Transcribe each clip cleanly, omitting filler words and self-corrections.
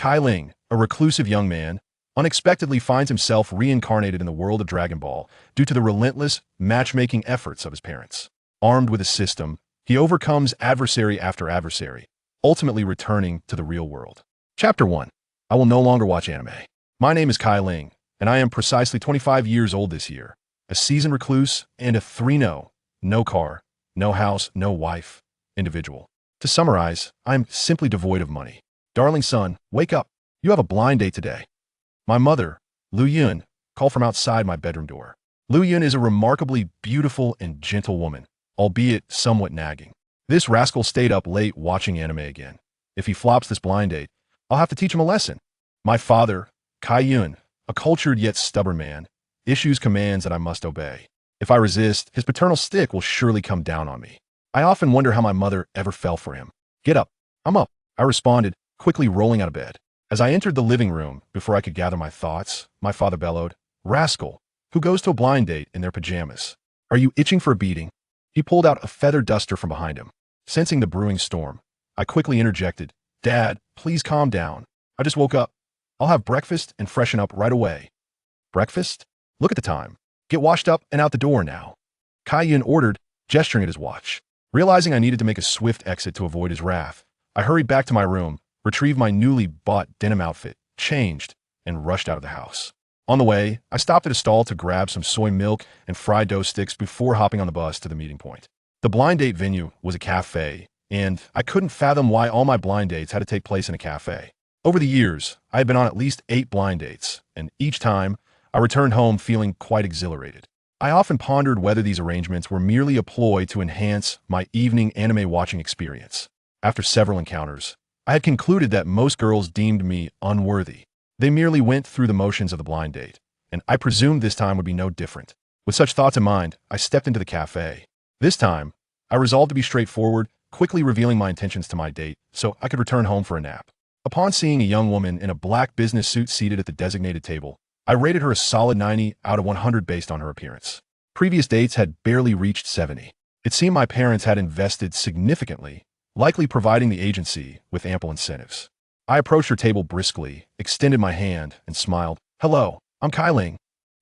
Cai Ling, a reclusive young man, unexpectedly finds himself reincarnated in the world of Dragon Ball due to the relentless matchmaking efforts of his parents. Armed with a system, he overcomes adversary after adversary, ultimately returning to the real world. Chapter 1. I will no longer watch anime. My name is Cai Ling, and I am precisely 25 years old this year, a seasoned recluse and a 3-0, no car, no house, no wife, individual. To summarize, I'm simply devoid of money. Darling son, wake up. You have a blind date today. My mother, Lu Yun, called from outside my bedroom door. Lu Yun is a remarkably beautiful and gentle woman, albeit somewhat nagging. This rascal stayed up late watching anime again. If he flops this blind date, I'll have to teach him a lesson. My father, Cai Yun, a cultured yet stubborn man, issues commands that I must obey. If I resist, his paternal stick will surely come down on me. I often wonder how my mother ever fell for him. Get up. I'm up, I responded, quickly rolling out of bed. As I entered the living room, before I could gather my thoughts, my father bellowed, "Rascal, who goes to a blind date in their pajamas? Are you itching for a beating?" He pulled out a feather duster from behind him. Sensing the brewing storm, I quickly interjected, "Dad, please calm down. I just woke up. I'll have breakfast and freshen up right away." "Breakfast? Look at the time. Get washed up and out the door now," Cai Yun ordered, gesturing at his watch. Realizing I needed to make a swift exit to avoid his wrath, I hurried back to my room, retrieved my newly bought denim outfit, changed, and rushed out of the house. On the way, I stopped at a stall to grab some soy milk and fried dough sticks before hopping on the bus to the meeting point. The blind date venue was a cafe, and I couldn't fathom why all my blind dates had to take place in a cafe. Over the years, I had been on at least 8 blind dates, and each time, I returned home feeling quite exhilarated. I often pondered whether these arrangements were merely a ploy to enhance my evening anime watching experience. After several encounters, I had concluded that most girls deemed me unworthy. They merely went through the motions of the blind date, and I presumed this time would be no different. With such thoughts in mind, I stepped into the cafe. This time, I resolved to be straightforward, quickly revealing my intentions to my date so I could return home for a nap. Upon seeing a young woman in a black business suit seated at the designated table, I rated her a solid 90 out of 100 based on her appearance. Previous dates had barely reached 70. It seemed my parents had invested significantly, likely providing the agency with ample incentives. I approached her table briskly, extended my hand, and smiled. "Hello, I'm Cai Ling."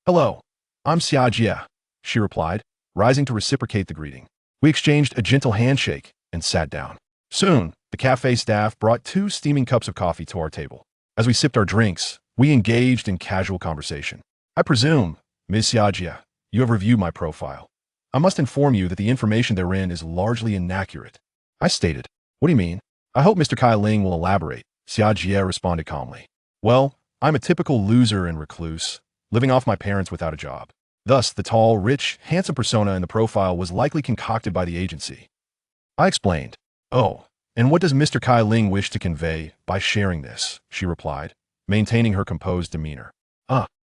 "Hello, I'm Xiajia," she replied, rising to reciprocate the greeting. We exchanged a gentle handshake and sat down. Soon, the cafe staff brought 2 steaming cups of coffee to our table. As we sipped our drinks, we engaged in casual conversation. "I presume, Ms. Xiajia, you have reviewed my profile. I must inform you that the information therein is largely inaccurate," I stated. "What do you mean?" "I hope Mr. Cai Ling will elaborate," Xiajia responded calmly. "Well, I'm a typical loser and recluse, living off my parents without a job. Thus, the tall, rich, handsome persona in the profile was likely concocted by the agency." I explained. "Oh, and what does Mr. Cai Ling wish to convey by sharing this?" she replied, maintaining her composed demeanor.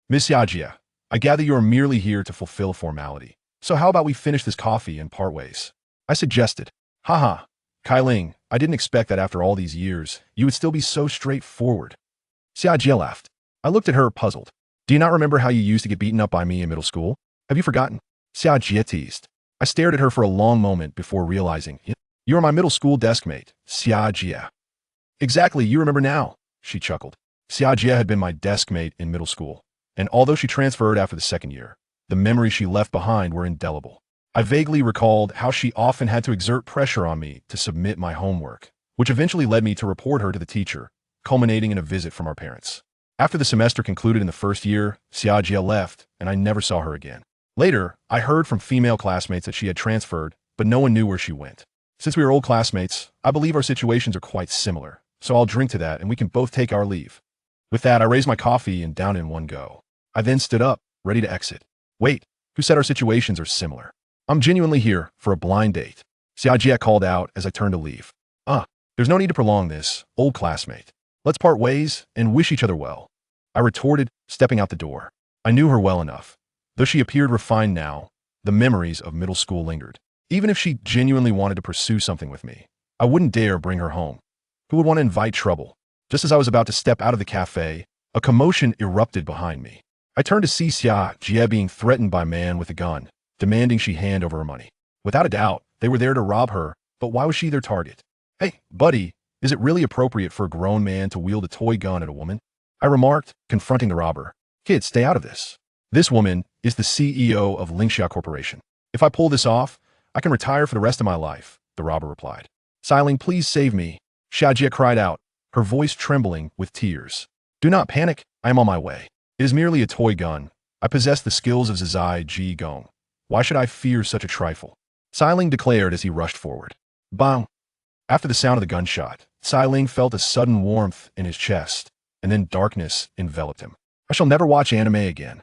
Miss Xiajia, I gather you are merely here to fulfill a formality. So how about we finish this coffee and part ways?" I suggested. "Haha, Cai Ling, I didn't expect that after all these years, you would still be so straightforward." Xiajia laughed. I looked at her, puzzled. "Do you not remember how you used to get beaten up by me in middle school? Have you forgotten?" Xiajia teased. I stared at her for a long moment before realizing, "You are my middle school desk mate, Xiajia." "Exactly, you remember now," she chuckled. Xiajia had been my desk mate in middle school, and although she transferred after the second year, the memories she left behind were indelible. I vaguely recalled how she often had to exert pressure on me to submit my homework, which eventually led me to report her to the teacher, culminating in a visit from our parents. After the semester concluded in the first year, Xiajia left, and I never saw her again. Later, I heard from female classmates that she had transferred, but no one knew where she went. Since we are old classmates, I believe our situations are quite similar, so I'll drink to that and we can both take our leave. With that, I raised my coffee and downed in one go. I then stood up, ready to exit. "Wait, who said our situations are similar? I'm genuinely here for a blind date," Xiajia called out as I turned to leave. There's no need to prolong this, old classmate. Let's part ways and wish each other well," I retorted, stepping out the door. I knew her well enough. Though she appeared refined now, the memories of middle school lingered. Even if she genuinely wanted to pursue something with me, I wouldn't dare bring her home. Who would want to invite trouble? Just as I was about to step out of the cafe, a commotion erupted behind me. I turned to see Xiajia being threatened by a man with a gun, demanding she hand over her money. Without a doubt, they were there to rob her, but why was she their target? "Hey, buddy, Is it really appropriate for a grown man to wield a toy gun at a woman? I remarked, confronting the robber. Kid, stay out of this. This woman is the CEO of Lingxia Corporation. If I pull this off, I can retire for the rest of my life, the robber replied. Sailing, please save me, Xiajie cried out, her voice trembling with tears. Do not panic, I am on my way. It is merely a toy gun. I possess the skills of Zizai Ji Gong. Why should I fear such a trifle? Sailing declared as he rushed forward. Bang! After the sound of the gunshot, Sailing felt a sudden warmth in his chest, and then darkness enveloped him. I shall never watch anime again.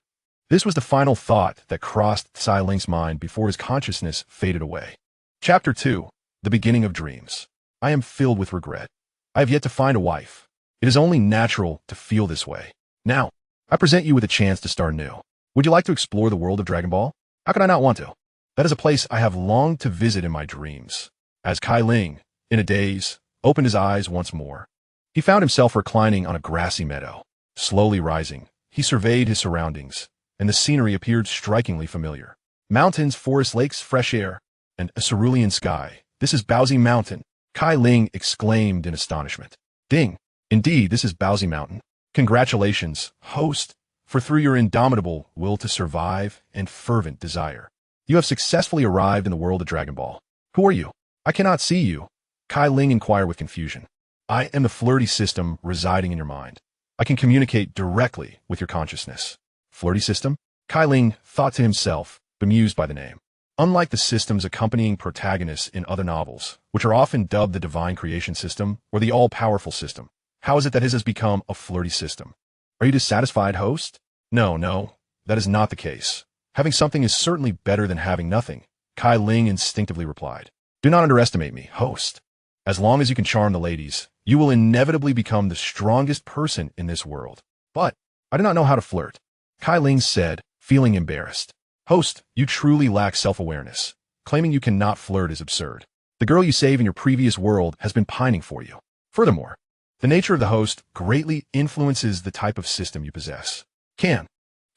This was the final thought that crossed Sailing's mind before his consciousness faded away. Chapter 2. The Beginning of Dreams. I am filled with regret. I have yet to find a wife. It is only natural to feel this way. Now, I present you with a chance to start new. Would you like to explore the world of Dragon Ball? How could I not want to? That is a place I have longed to visit in my dreams. As Cai Ling, in a daze, opened his eyes once more, he found himself reclining on a grassy meadow. Slowly rising, he surveyed his surroundings, and the scenery appeared strikingly familiar. Mountains, forests, lakes, fresh air, and a cerulean sky. This is Baozi Mountain, Cai Ling exclaimed in astonishment. Ding! Indeed, this is Baozi Mountain. Congratulations, host, for through your indomitable will to survive and fervent desire, you have successfully arrived in the world of Dragon Ball. Who are you? I cannot see you, Cai Ling inquired with confusion. I am the flirty system residing in your mind. I can communicate directly with your consciousness. Flirty system? Cai Ling thought to himself, bemused by the name. Unlike the systems accompanying protagonists in other novels, which are often dubbed the divine creation system or the all-powerful system, how is it that his has become a flirty system? Are you dissatisfied, host? No, that is not the case. Having something is certainly better than having nothing, Cai Ling instinctively replied. Do not underestimate me, host. As long as you can charm the ladies, you will inevitably become the strongest person in this world. But I do not know how to flirt, Cai Ling said, feeling embarrassed. Host, you truly lack self-awareness. Claiming you cannot flirt is absurd. The girl you saved in your previous world has been pining for you. Furthermore, the nature of the host greatly influences the type of system you possess. Can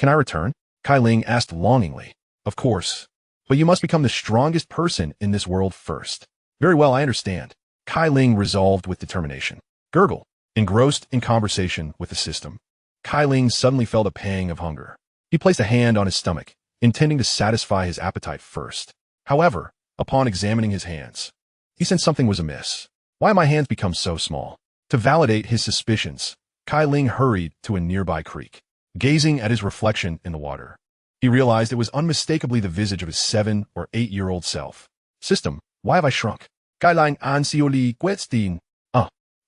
I return? Cai Ling asked longingly. Of course, but you must become the strongest person in this world first. Very well, I understand. Cai Ling resolved with determination. Gurgle, engrossed in conversation with the system, Cai Ling suddenly felt a pang of hunger. He placed a hand on his stomach, intending to satisfy his appetite first. However, upon examining his hands, he sensed something was amiss. Why had my hands become so small? To validate his suspicions, Cai Ling hurried to a nearby creek. Gazing at his reflection in the water, he realized it was unmistakably the visage of his 7- or 8-year-old self. System, why have I shrunk? Gailang Ansioli Guetstein.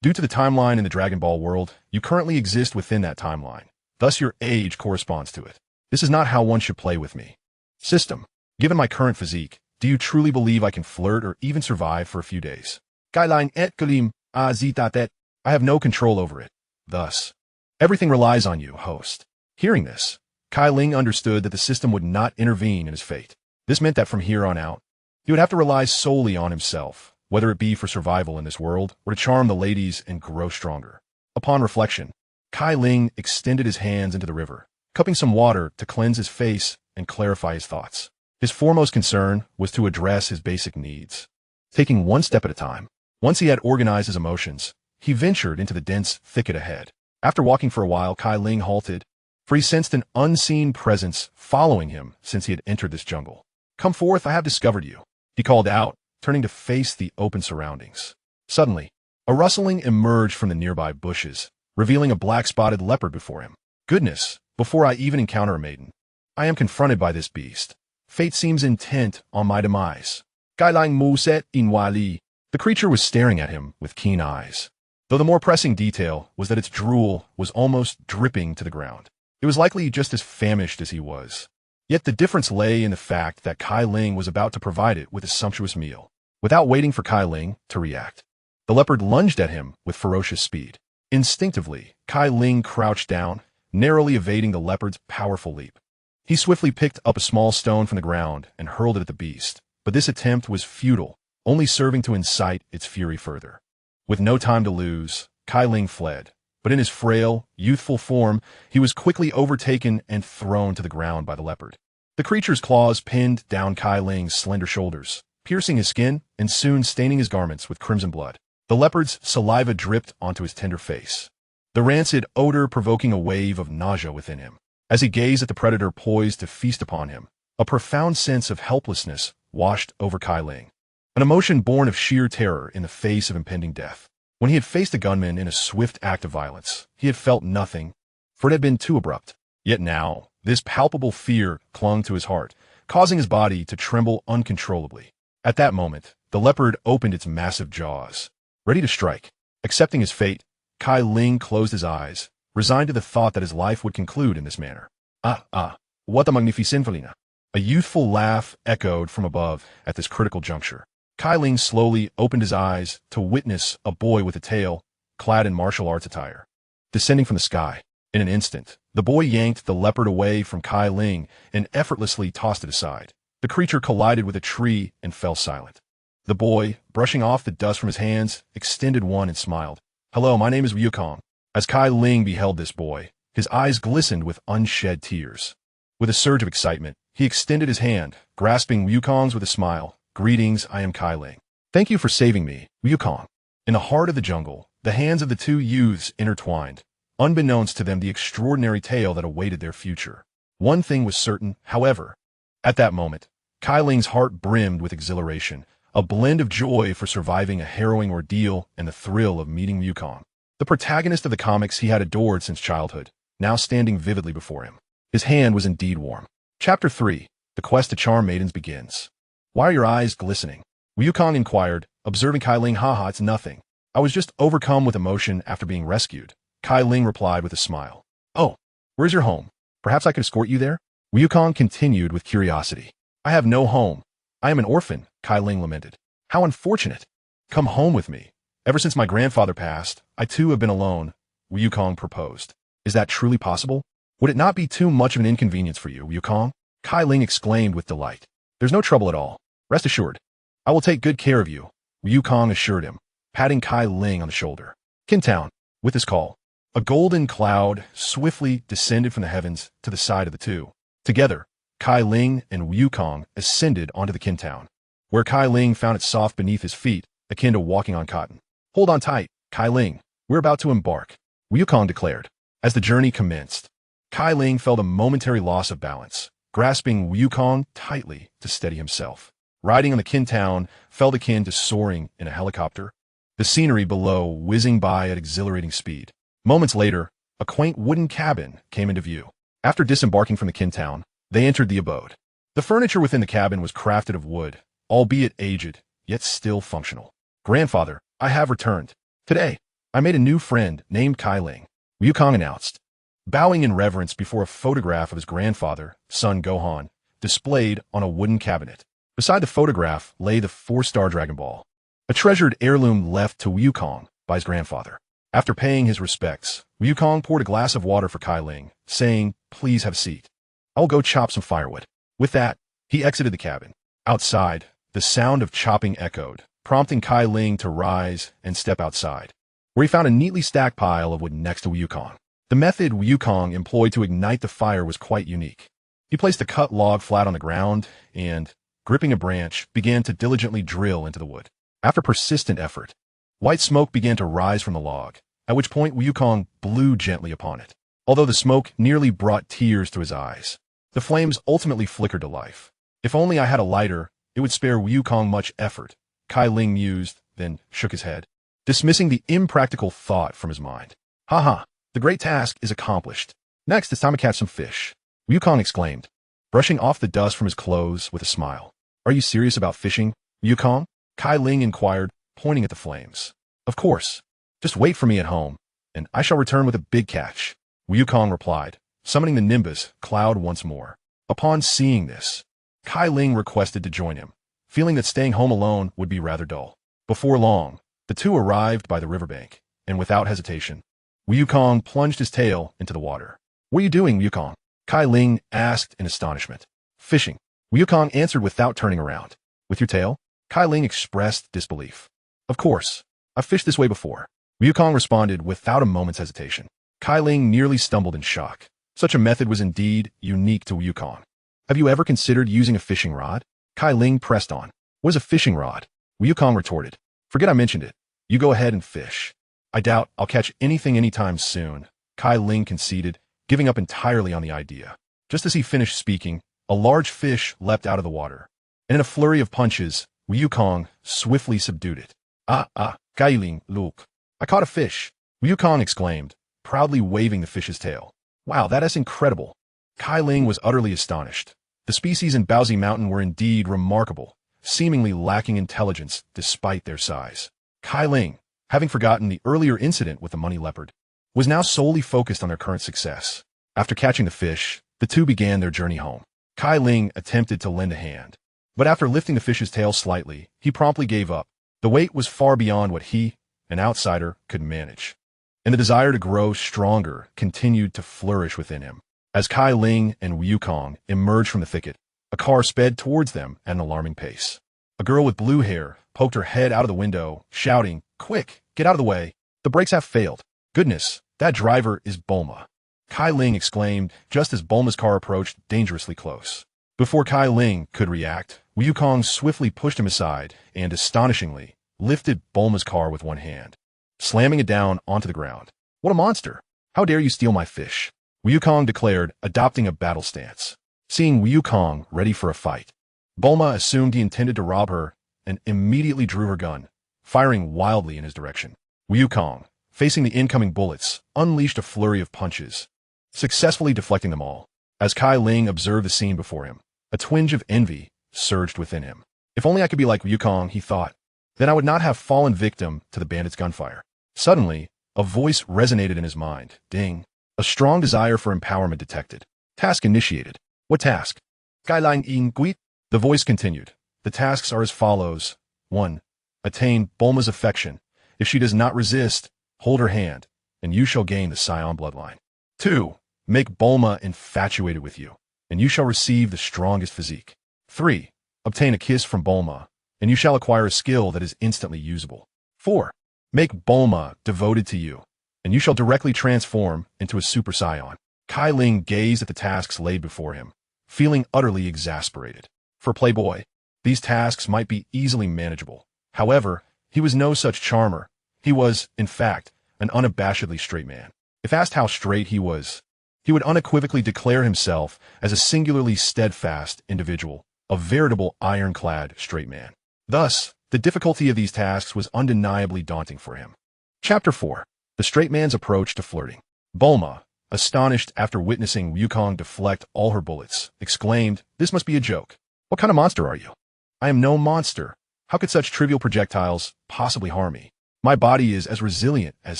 Due to the timeline in the Dragon Ball world, you currently exist within that timeline. Thus your age corresponds to it. This is not how one should play with me. System, given my current physique, do you truly believe I can flirt or even survive for a few days? Gailang et Kalim Azitatet. I have no control over it. Thus, everything relies on you, host. Hearing this, Cai Ling understood that the system would not intervene in his fate. This meant that from here on out, he would have to rely solely on himself, whether it be for survival in this world or to charm the ladies and grow stronger. Upon reflection, Cai Ling extended his hands into the river, cupping some water to cleanse his face and clarify his thoughts. His foremost concern was to address his basic needs. Taking one step at a time, once he had organized his emotions, he ventured into the dense thicket ahead. After walking for a while, Cai Ling halted, for he sensed an unseen presence following him since he had entered this jungle. Come forth, I have discovered you, he called out, turning to face the open surroundings. Suddenly, a rustling emerged from the nearby bushes, revealing a black-spotted leopard before him. Goodness, before I even encounter a maiden, I am confronted by this beast. Fate seems intent on my demise. Gailang Muset Inwali. The creature was staring at him with keen eyes, though the more pressing detail was that its drool was almost dripping to the ground. It was likely just as famished as he was. Yet the difference lay in the fact that Cai Ling was about to provide it with a sumptuous meal. Without waiting for Cai Ling to react, the leopard lunged at him with ferocious speed. Instinctively, Cai Ling crouched down, narrowly evading the leopard's powerful leap. He swiftly picked up a small stone from the ground and hurled it at the beast, but this attempt was futile, only serving to incite its fury further. With no time to lose, Cai Ling fled, but in his frail, youthful form, he was quickly overtaken and thrown to the ground by the leopard. The creature's claws pinned down Cai Ling's slender shoulders, piercing his skin and soon staining his garments with crimson blood. The leopard's saliva dripped onto his tender face, the rancid odor provoking a wave of nausea within him. As he gazed at the predator poised to feast upon him, a profound sense of helplessness washed over Cai Ling, an emotion born of sheer terror in the face of impending death. When he had faced the gunman in a swift act of violence, he had felt nothing, for it had been too abrupt. Yet now, this palpable fear clung to his heart, causing his body to tremble uncontrollably. At that moment, the leopard opened its massive jaws, ready to strike. Accepting his fate, Cai Ling closed his eyes, resigned to the thought that his life would conclude in this manner. What a magnificent felina! A youthful laugh echoed from above at this critical juncture. Cai Ling slowly opened his eyes to witness a boy with a tail, clad in martial arts attire, descending from the sky. In an instant, the boy yanked the leopard away from Cai Ling and effortlessly tossed it aside. The creature collided with a tree and fell silent. The boy, brushing off the dust from his hands, extended one and smiled. "Hello, my name is Wukong." As Cai Ling beheld this boy, his eyes glistened with unshed tears. With a surge of excitement, he extended his hand, grasping Wukong's with a smile. "Greetings, I am Cai Ling. Thank you for saving me, Wukong." In the heart of the jungle, the hands of the two youths intertwined, unbeknownst to them the extraordinary tale that awaited their future. One thing was certain, however. At that moment, Cai Ling's heart brimmed with exhilaration, a blend of joy for surviving a harrowing ordeal and the thrill of meeting Wukong, the protagonist of the comics he had adored since childhood, now standing vividly before him. His hand was indeed warm. Chapter 3. The Quest to Charm Maidens begins. "Why are your eyes glistening?" Wukong inquired, observing Cai Ling. "Haha, it's nothing. I was just overcome with emotion after being rescued." Cai Ling replied with a smile. "Oh, where's your home? Perhaps I could escort you there?" Wukong continued with curiosity. "I have no home. I am an orphan," Cai Ling lamented. "How unfortunate. Come home with me. Ever since my grandfather passed, I too have been alone," Wukong proposed. "Is that truly possible? Would it not be too much of an inconvenience for you, Wukong?" Cai Ling exclaimed with delight. "There's no trouble at all. Rest assured. I will take good care of you," Wukong assured him, patting Cai Ling on the shoulder. Kintown. With this call, a golden cloud swiftly descended from the heavens to the side of the two. Together, Cai Ling and Wukong ascended onto the Kintown, where Cai Ling found it soft beneath his feet, akin to walking on cotton. "Hold on tight, Cai Ling. We're about to embark," Wukong declared. As the journey commenced, Cai Ling felt a momentary loss of balance, grasping Wukong tightly to steady himself. Riding on the Kintown felt akin to soaring in a helicopter, the scenery below whizzing by at exhilarating speed. Moments later, a quaint wooden cabin came into view. After disembarking from the Kintown, they entered the abode. The furniture within the cabin was crafted of wood, albeit aged, yet still functional. "Grandfather, I have returned. Today, I made a new friend named Cai Ling," Wukong announced, bowing in reverence before a photograph of his grandfather, son Gohan, displayed on a wooden cabinet. Beside the photograph lay the 4-star Dragon Ball, a treasured heirloom left to Wukong by his grandfather. After paying his respects, Wukong poured a glass of water for Cai Ling, saying, "Please have a seat. I'll go chop some firewood." With that, he exited the cabin. Outside, the sound of chopping echoed, prompting Cai Ling to rise and step outside, where he found a neatly stacked pile of wood next to Wukong. The method Wukong employed to ignite the fire was quite unique. He placed a cut log flat on the ground and, gripping a branch, began to diligently drill into the wood. After persistent effort, white smoke began to rise from the log, at which point Wukong blew gently upon it. Although the smoke nearly brought tears to his eyes, the flames ultimately flickered to life. "If only I had a lighter, it would spare Wukong much effort," Cai Ling mused, then shook his head, dismissing the impractical thought from his mind. "Haha, the great task is accomplished. Next, it's time to catch some fish," Wukong exclaimed, brushing off the dust from his clothes with a smile. "Are you serious about fishing, Wukong?" Cai Ling inquired, pointing at the flames. "Of course. Just wait for me at home, and I shall return with a big catch," Wukong replied, summoning the Nimbus cloud once more. Upon seeing this, Cai Ling requested to join him, feeling that staying home alone would be rather dull. Before long, the two arrived by the riverbank, and without hesitation, Wukong plunged his tail into the water. "What are you doing, Wukong?" Cai Ling asked in astonishment. "Fishing," Wukong answered without turning around. "With your tail?" Cai Ling expressed disbelief. "Of course. I've fished this way before," Wukong responded without a moment's hesitation. Cai Ling nearly stumbled in shock. Such a method was indeed unique to Wukong. "Have you ever considered using a fishing rod?" Cai Ling pressed on. "What is a fishing rod?" Wukong retorted. "Forget I mentioned it. You go ahead and fish. I doubt I'll catch anything anytime soon, Cai Ling conceded, giving up entirely on the idea. Just as he finished speaking, a large fish leapt out of the water, and in a flurry of punches, Wukong swiftly subdued it. Cai Ling, look. I caught a fish, Wukong exclaimed, proudly waving the fish's tail. Wow, that is incredible. Cai Ling was utterly astonished. The species in Baozi Mountain were indeed remarkable, seemingly lacking intelligence despite their size. Cai Ling, having forgotten the earlier incident with the money leopard, was now solely focused on their current success. After catching the fish, the two began their journey home. Cai Ling attempted to lend a hand, but after lifting the fish's tail slightly, he promptly gave up. The weight was far beyond what he, an outsider, could manage, and the desire to grow stronger continued to flourish within him. As Cai Ling and Wukong emerged from the thicket, a car sped towards them at an alarming pace. A girl with blue hair poked her head out of the window, shouting, "Quick, get out of the way. The brakes have failed. Goodness, that driver is Bulma." Cai Ling exclaimed just as Bulma's car approached dangerously close. Before Cai Ling could react, Wukong swiftly pushed him aside and, astonishingly, lifted Bulma's car with one hand, slamming it down onto the ground. "What a monster! How dare you steal my fish?" Wukong declared, adopting a battle stance. Seeing Wukong ready for a fight, Bulma assumed he intended to rob her and immediately drew her gun, firing wildly in his direction. Wukong, facing the incoming bullets, unleashed a flurry of punches, successfully deflecting them all. As Cai Ling observed the scene before him, a twinge of envy surged within him. If only I could be like Wukong, he thought. Then I would not have fallen victim to the bandits' gunfire. Suddenly, a voice resonated in his mind. Ding. A strong desire for empowerment detected. Task initiated. What task? Cai Ling in Guit. The voice continued. The tasks are as follows. 1. Attain Bulma's affection. If she does not resist, hold her hand, and you shall gain the Saiyan bloodline. 2. Make Bulma infatuated with you, and you shall receive the strongest physique. 3. Obtain a kiss from Bulma, and you shall acquire a skill that is instantly usable. 4. Make Bulma devoted to you, and you shall directly transform into a Super Saiyan. Cai Ling gazed at the tasks laid before him, feeling utterly exasperated. For Playboy, these tasks might be easily manageable. However, he was no such charmer. He was, in fact, an unabashedly straight man. If asked how straight he was, he would unequivocally declare himself as a singularly steadfast individual, a veritable ironclad straight man. Thus, the difficulty of these tasks was undeniably daunting for him. Chapter 4. The Straight Man's Approach to Flirting. Bulma, astonished after witnessing Wukong deflect all her bullets, exclaimed, "This must be a joke. What kind of monster are you?" "I am no monster. How could such trivial projectiles possibly harm me? My body is as resilient as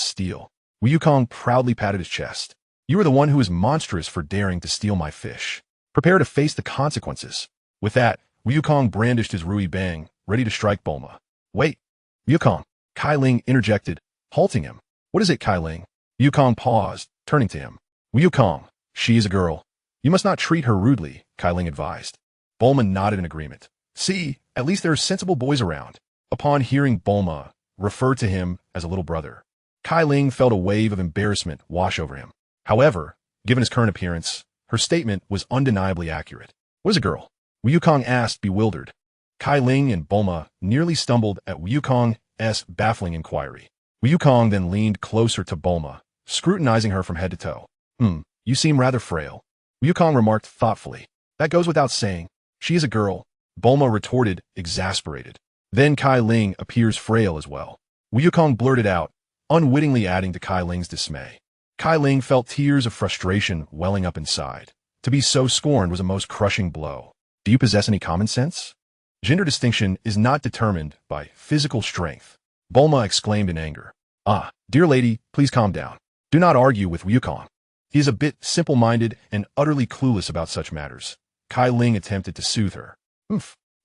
steel." Wukong proudly patted his chest. "You are the one who is monstrous for daring to steal my fish. Prepare to face the consequences." With that, Wukong brandished his Rui Bang, ready to strike Bulma. "Wait, Wukong," Cai Ling interjected, halting him. "What is it, Cai Ling?" Wukong paused, turning to him. "Wukong, she is a girl. You must not treat her rudely," Cai Ling advised. Bulma nodded in agreement. "See, at least there are sensible boys around." Upon hearing Bulma refer to him as a little brother, Cai Ling felt a wave of embarrassment wash over him. However, given his current appearance, her statement was undeniably accurate. "What is a girl?" Wukong asked, bewildered. Cai Ling and Bulma nearly stumbled at Wukong's baffling inquiry. Wukong then leaned closer to Bulma, scrutinizing her from head to toe. You seem rather frail," Wukong remarked thoughtfully. "That goes without saying. She is a girl," Bulma retorted, exasperated. "Then Cai Ling appears frail as well," Wukong blurted out, unwittingly adding to Cai Ling's dismay. Cai Ling felt tears of frustration welling up inside. To be so scorned was a most crushing blow. "Do you possess any common sense? Gender distinction is not determined by physical strength," Bulma exclaimed in anger. "Ah, dear lady, please calm down. Do not argue with Wukong. He is a bit simple-minded and utterly clueless about such matters." Cai Ling attempted to soothe her.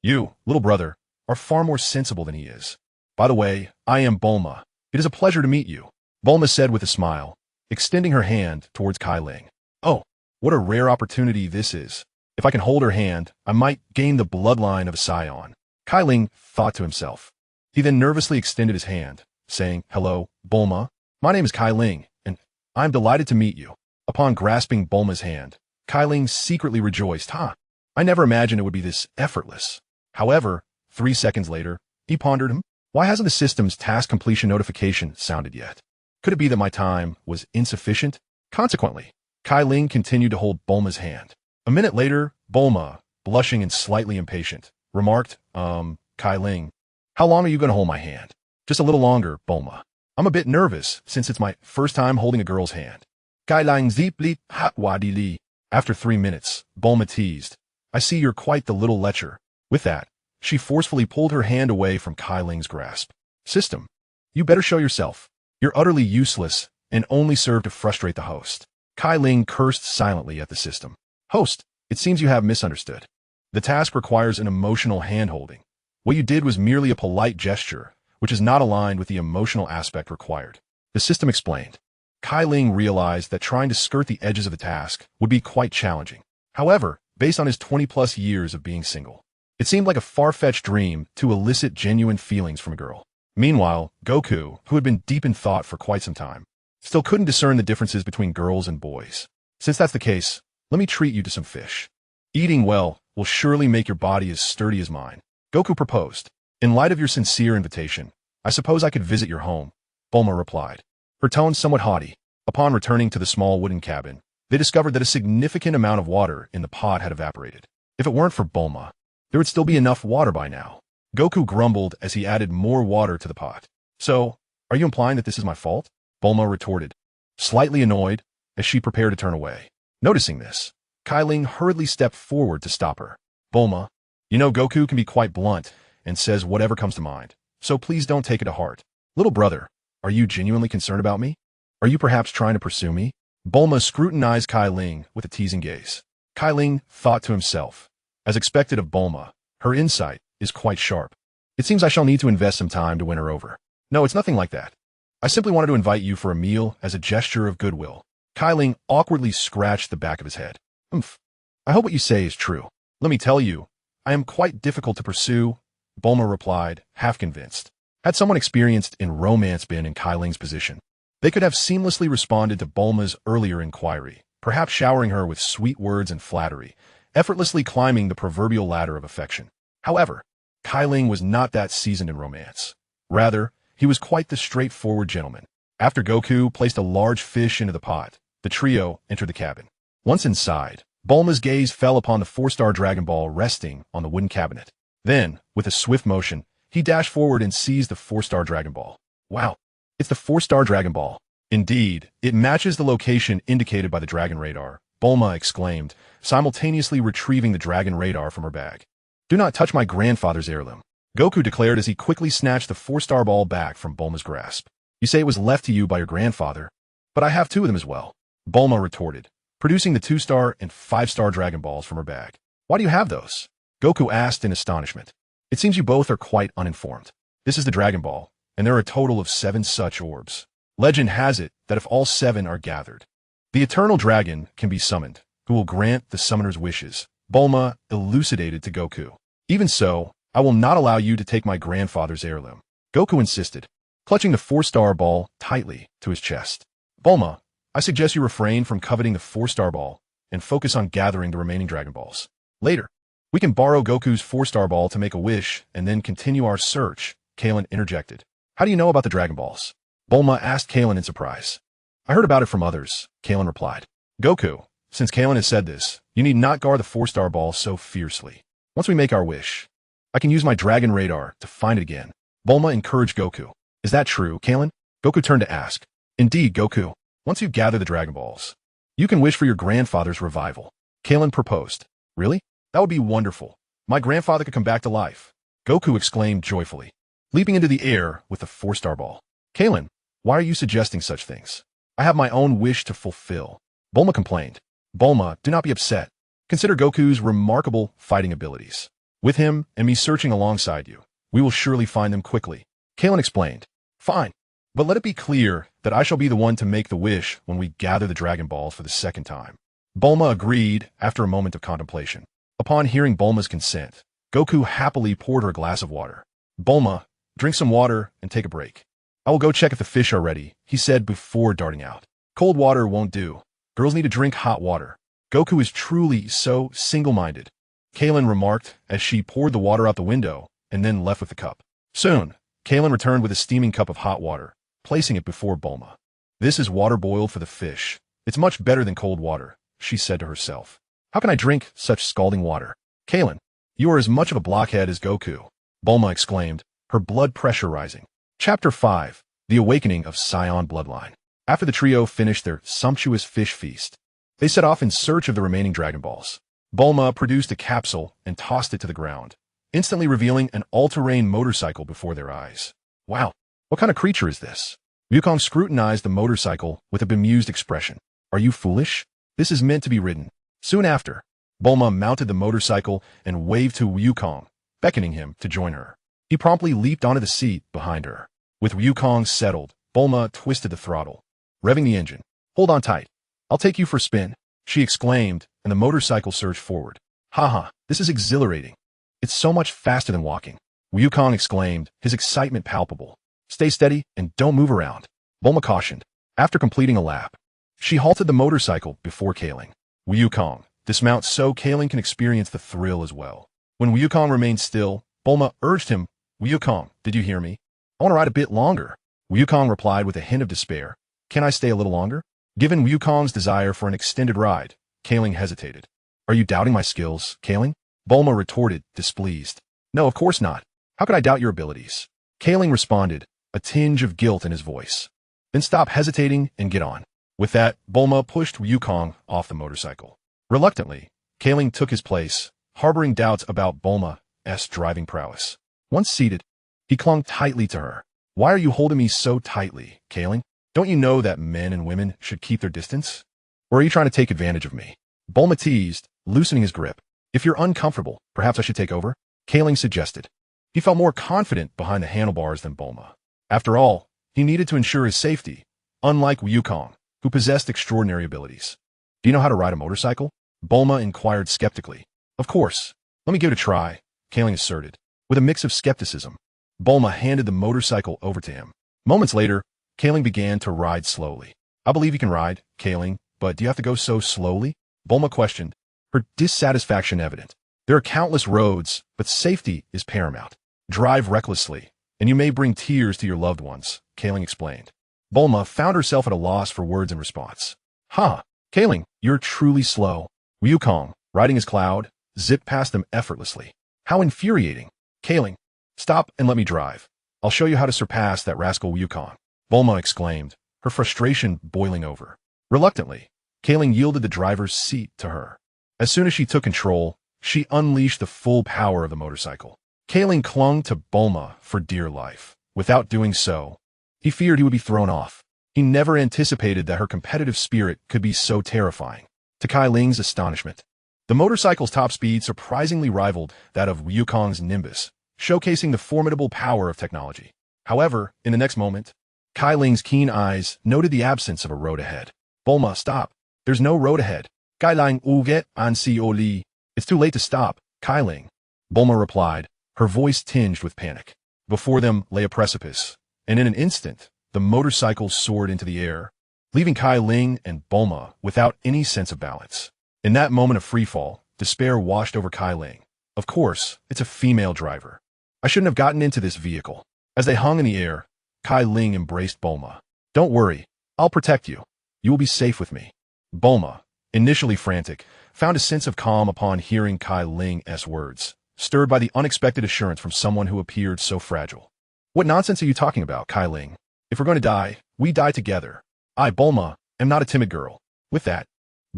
"You, little brother, are far more sensible than he is. By the way, I am Bulma. It is a pleasure to meet you," Bulma said with a smile, extending her hand towards Cai Ling. "Oh, what a rare opportunity this is. If I can hold her hand, I might gain the bloodline of a Saiyan," Cai Ling thought to himself. He then nervously extended his hand, saying, "Hello, Bulma. My name is Cai Ling, and I am delighted to meet you." Upon grasping Bulma's hand, Cai Ling secretly rejoiced. I never imagined it would be this effortless." However, 3 seconds later, he pondered, Why hasn't the system's task completion notification sounded yet? Could it be that my time was insufficient? Consequently, Cai Ling continued to hold Bulma's hand. A minute later, Bulma, blushing and slightly impatient, remarked, Cai Ling, how long are you going to hold my hand? Just a little longer, Bulma. I'm a bit nervous since it's my first time holding a girl's hand. Cai Ling zipli hat wadi li. After 3 minutes, Bulma teased, I see you're quite the little lecher. With that, she forcefully pulled her hand away from Cai Ling's grasp. System, you better show yourself. You're utterly useless and only serve to frustrate the host. Cai Ling cursed silently at the system. Host, it seems you have misunderstood. The task requires an emotional hand-holding. What you did was merely a polite gesture, which is not aligned with the emotional aspect required. The system explained. Cai Ling realized that trying to skirt the edges of the task would be quite challenging. However, based on his 20-plus years of being single, it seemed like a far-fetched dream to elicit genuine feelings from a girl. Meanwhile, Goku, who had been deep in thought for quite some time, still couldn't discern the differences between girls and boys. Since that's the case, let me treat you to some fish. Eating well will surely make your body as sturdy as mine. Goku proposed. In light of your sincere invitation, I suppose I could visit your home, Bulma replied. Her tone somewhat haughty. Upon returning to the small wooden cabin, they discovered that a significant amount of water in the pot had evaporated. If it weren't for Bulma, there would still be enough water by now. Goku grumbled as he added more water to the pot. So, are you implying that this is my fault? Bulma retorted, slightly annoyed, as she prepared to turn away. Noticing this, Cai Ling hurriedly stepped forward to stop her. Bulma, you know Goku can be quite blunt and says whatever comes to mind, so please don't take it to heart. Little brother, are you genuinely concerned about me? Are you perhaps trying to pursue me? Bulma scrutinized Cai Ling with a teasing gaze. Cai Ling thought to himself, as expected of Bulma, her insight is quite sharp. It seems I shall need to invest some time to win her over. No, it's nothing like that. I simply wanted to invite you for a meal as a gesture of goodwill. Cai Ling awkwardly scratched the back of his head. I hope what you say is true. Let me tell you, I am quite difficult to pursue, Bulma replied, half convinced. Had someone experienced in romance been in Cai Ling's position, they could have seamlessly responded to Bulma's earlier inquiry, perhaps showering her with sweet words and flattery, effortlessly climbing the proverbial ladder of affection. However, Cai Ling was not that seasoned in romance. Rather, he was quite the straightforward gentleman. After Goku placed a large fish into the pot, the trio entered the cabin. Once inside, Bulma's gaze fell upon the 4-star Dragon Ball resting on the wooden cabinet. Then, with a swift motion, he dashed forward and seized the 4-star Dragon Ball. Wow, it's the 4-star Dragon Ball. Indeed, it matches the location indicated by the Dragon Radar, Bulma exclaimed, simultaneously retrieving the Dragon Radar from her bag. Do not touch my grandfather's heirloom, Goku declared as he quickly snatched the 4-star ball back from Bulma's grasp. You say it was left to you by your grandfather, but I have 2 of them as well, Bulma retorted, producing the 2-star and 5-star Dragon Balls from her bag. Why do you have those? Goku asked in astonishment. It seems you both are quite uninformed. This is the Dragon Ball, and there are a total of 7 such orbs. Legend has it that if all 7 are gathered, the Eternal Dragon can be summoned, who will grant the summoner's wishes, Bulma elucidated to Goku. Even so, I will not allow you to take my grandfather's heirloom, Goku insisted, clutching the 4-star ball tightly to his chest. Bulma, I suggest you refrain from coveting the 4-star ball and focus on gathering the remaining Dragon Balls. Later, we can borrow Goku's 4-star ball to make a wish and then continue our search, Kalen interjected. How do you know about the Dragon Balls? Bulma asked Kalen in surprise. I heard about it from others, Kalen replied. Goku, since Kalen has said this, you need not guard the 4-star ball so fiercely. Once we make our wish, I can use my Dragon Radar to find it again. Bulma encouraged Goku. Is that true, Kalen? Goku turned to ask. Indeed, Goku. Once you gather the Dragon Balls, you can wish for your grandfather's revival. Kalen proposed. Really? That would be wonderful. My grandfather could come back to life. Goku exclaimed joyfully, leaping into the air with the 4-star ball. Kalen, why are you suggesting such things? I have my own wish to fulfill. Bulma complained. Bulma, do not be upset. Consider Goku's remarkable fighting abilities. With him and me searching alongside you, we will surely find them quickly. Kalen explained. Fine, but let it be clear that I shall be the one to make the wish when we gather the Dragon Balls for the 2nd time. Bulma agreed after a moment of contemplation. Upon hearing Bulma's consent, Goku happily poured her a glass of water. Bulma, drink some water and take a break. I will go check if the fish are ready, he said before darting out. Cold water won't do. Girls need to drink hot water. Goku is truly so single-minded, Kalen remarked as she poured the water out the window and then left with the cup. Soon, Kaelin returned with a steaming cup of hot water, placing it before Bulma. This is water boiled for the fish. It's much better than cold water, she said to herself. How can I drink such scalding water? Kaelin, you are as much of a blockhead as Goku, Bulma exclaimed, her blood pressure rising. Chapter 5. The Awakening of Saiyan Bloodline. After the trio finished their sumptuous fish feast, they set off in search of the remaining Dragon Balls. Bulma produced a capsule and tossed it to the ground, instantly revealing an all-terrain motorcycle before their eyes. Wow, what kind of creature is this? Wukong scrutinized the motorcycle with a bemused expression. Are you foolish? This is meant to be ridden. Soon after, Bulma mounted the motorcycle and waved to Wukong, beckoning him to join her. He promptly leaped onto the seat behind her. With Wukong settled, Bulma twisted the throttle, revving the engine. Hold on tight. I'll take you for a spin, she exclaimed, and the motorcycle surged forward. Haha, this is exhilarating. It's so much faster than walking, Wukong exclaimed, his excitement palpable. Stay steady and don't move around, Bulma cautioned. After completing a lap, she halted the motorcycle before Kaeling. Wukong, dismount so Kaeling can experience the thrill as well. When Wukong remained still, Bulma urged him, Wukong, did you hear me? I want to ride a bit longer. Wukong replied with a hint of despair. Can I stay a little longer? Given Wukong's desire for an extended ride, Kaeling hesitated. Are you doubting my skills, Kaeling? Bulma retorted, displeased. No, of course not. How could I doubt your abilities? Kaeling responded, a tinge of guilt in his voice. Then stop hesitating and get on. With that, Bulma pushed Wukong off the motorcycle. Reluctantly, Kaeling took his place, harboring doubts about Bulma's driving prowess. Once seated, he clung tightly to her. Why are you holding me so tightly, Kaeling? Don't you know that men and women should keep their distance? Or are you trying to take advantage of me? Bulma teased, loosening his grip. If you're uncomfortable, perhaps I should take over? Kaeling suggested. He felt more confident behind the handlebars than Bulma. After all, he needed to ensure his safety, unlike Wukong, who possessed extraordinary abilities. Do you know how to ride a motorcycle? Bulma inquired skeptically. Of course. Let me give it a try, Kaeling asserted. With a mix of skepticism, Bulma handed the motorcycle over to him. Moments later, Kaeling began to ride slowly. I believe you can ride, Kaeling, but do you have to go so slowly? Bulma questioned, her dissatisfaction evident. There are countless roads, but safety is paramount. Drive recklessly, and you may bring tears to your loved ones, Kaeling explained. Bulma found herself at a loss for words in response. Ha! Kaeling, you're truly slow. Wukong, riding his cloud, zipped past them effortlessly. How infuriating. Kaeling, stop and let me drive. I'll show you how to surpass that rascal Wukong, Bulma exclaimed, her frustration boiling over. Reluctantly, Kaeling yielded the driver's seat to her. As soon as she took control, she unleashed the full power of the motorcycle. Kaeling clung to Bulma for dear life. Without doing so, he feared he would be thrown off. He never anticipated that her competitive spirit could be so terrifying. To Cai Ling's astonishment, the motorcycle's top speed surprisingly rivaled that of Wukong's Nimbus, showcasing the formidable power of technology. However, in the next moment, Cai Ling's keen eyes noted the absence of a road ahead. Bulma, stop. There's no road ahead. Cai Ling uget an si oli. It's too late to stop, Cai Ling, Bulma replied, her voice tinged with panic. Before them lay a precipice, and in an instant, the motorcycle soared into the air, leaving Cai Ling and Bulma without any sense of balance. In that moment of freefall, despair washed over Cai Ling. Of course, it's a female driver. I shouldn't have gotten into this vehicle. As they hung in the air, Cai Ling embraced Bulma. Don't worry, I'll protect you. You will be safe with me. Bulma, initially frantic, found a sense of calm upon hearing Cai Ling's words, stirred by the unexpected assurance from someone who appeared so fragile. What nonsense are you talking about, Cai Ling? If we're going to die, we die together. I, Bulma, am not a timid girl. With that,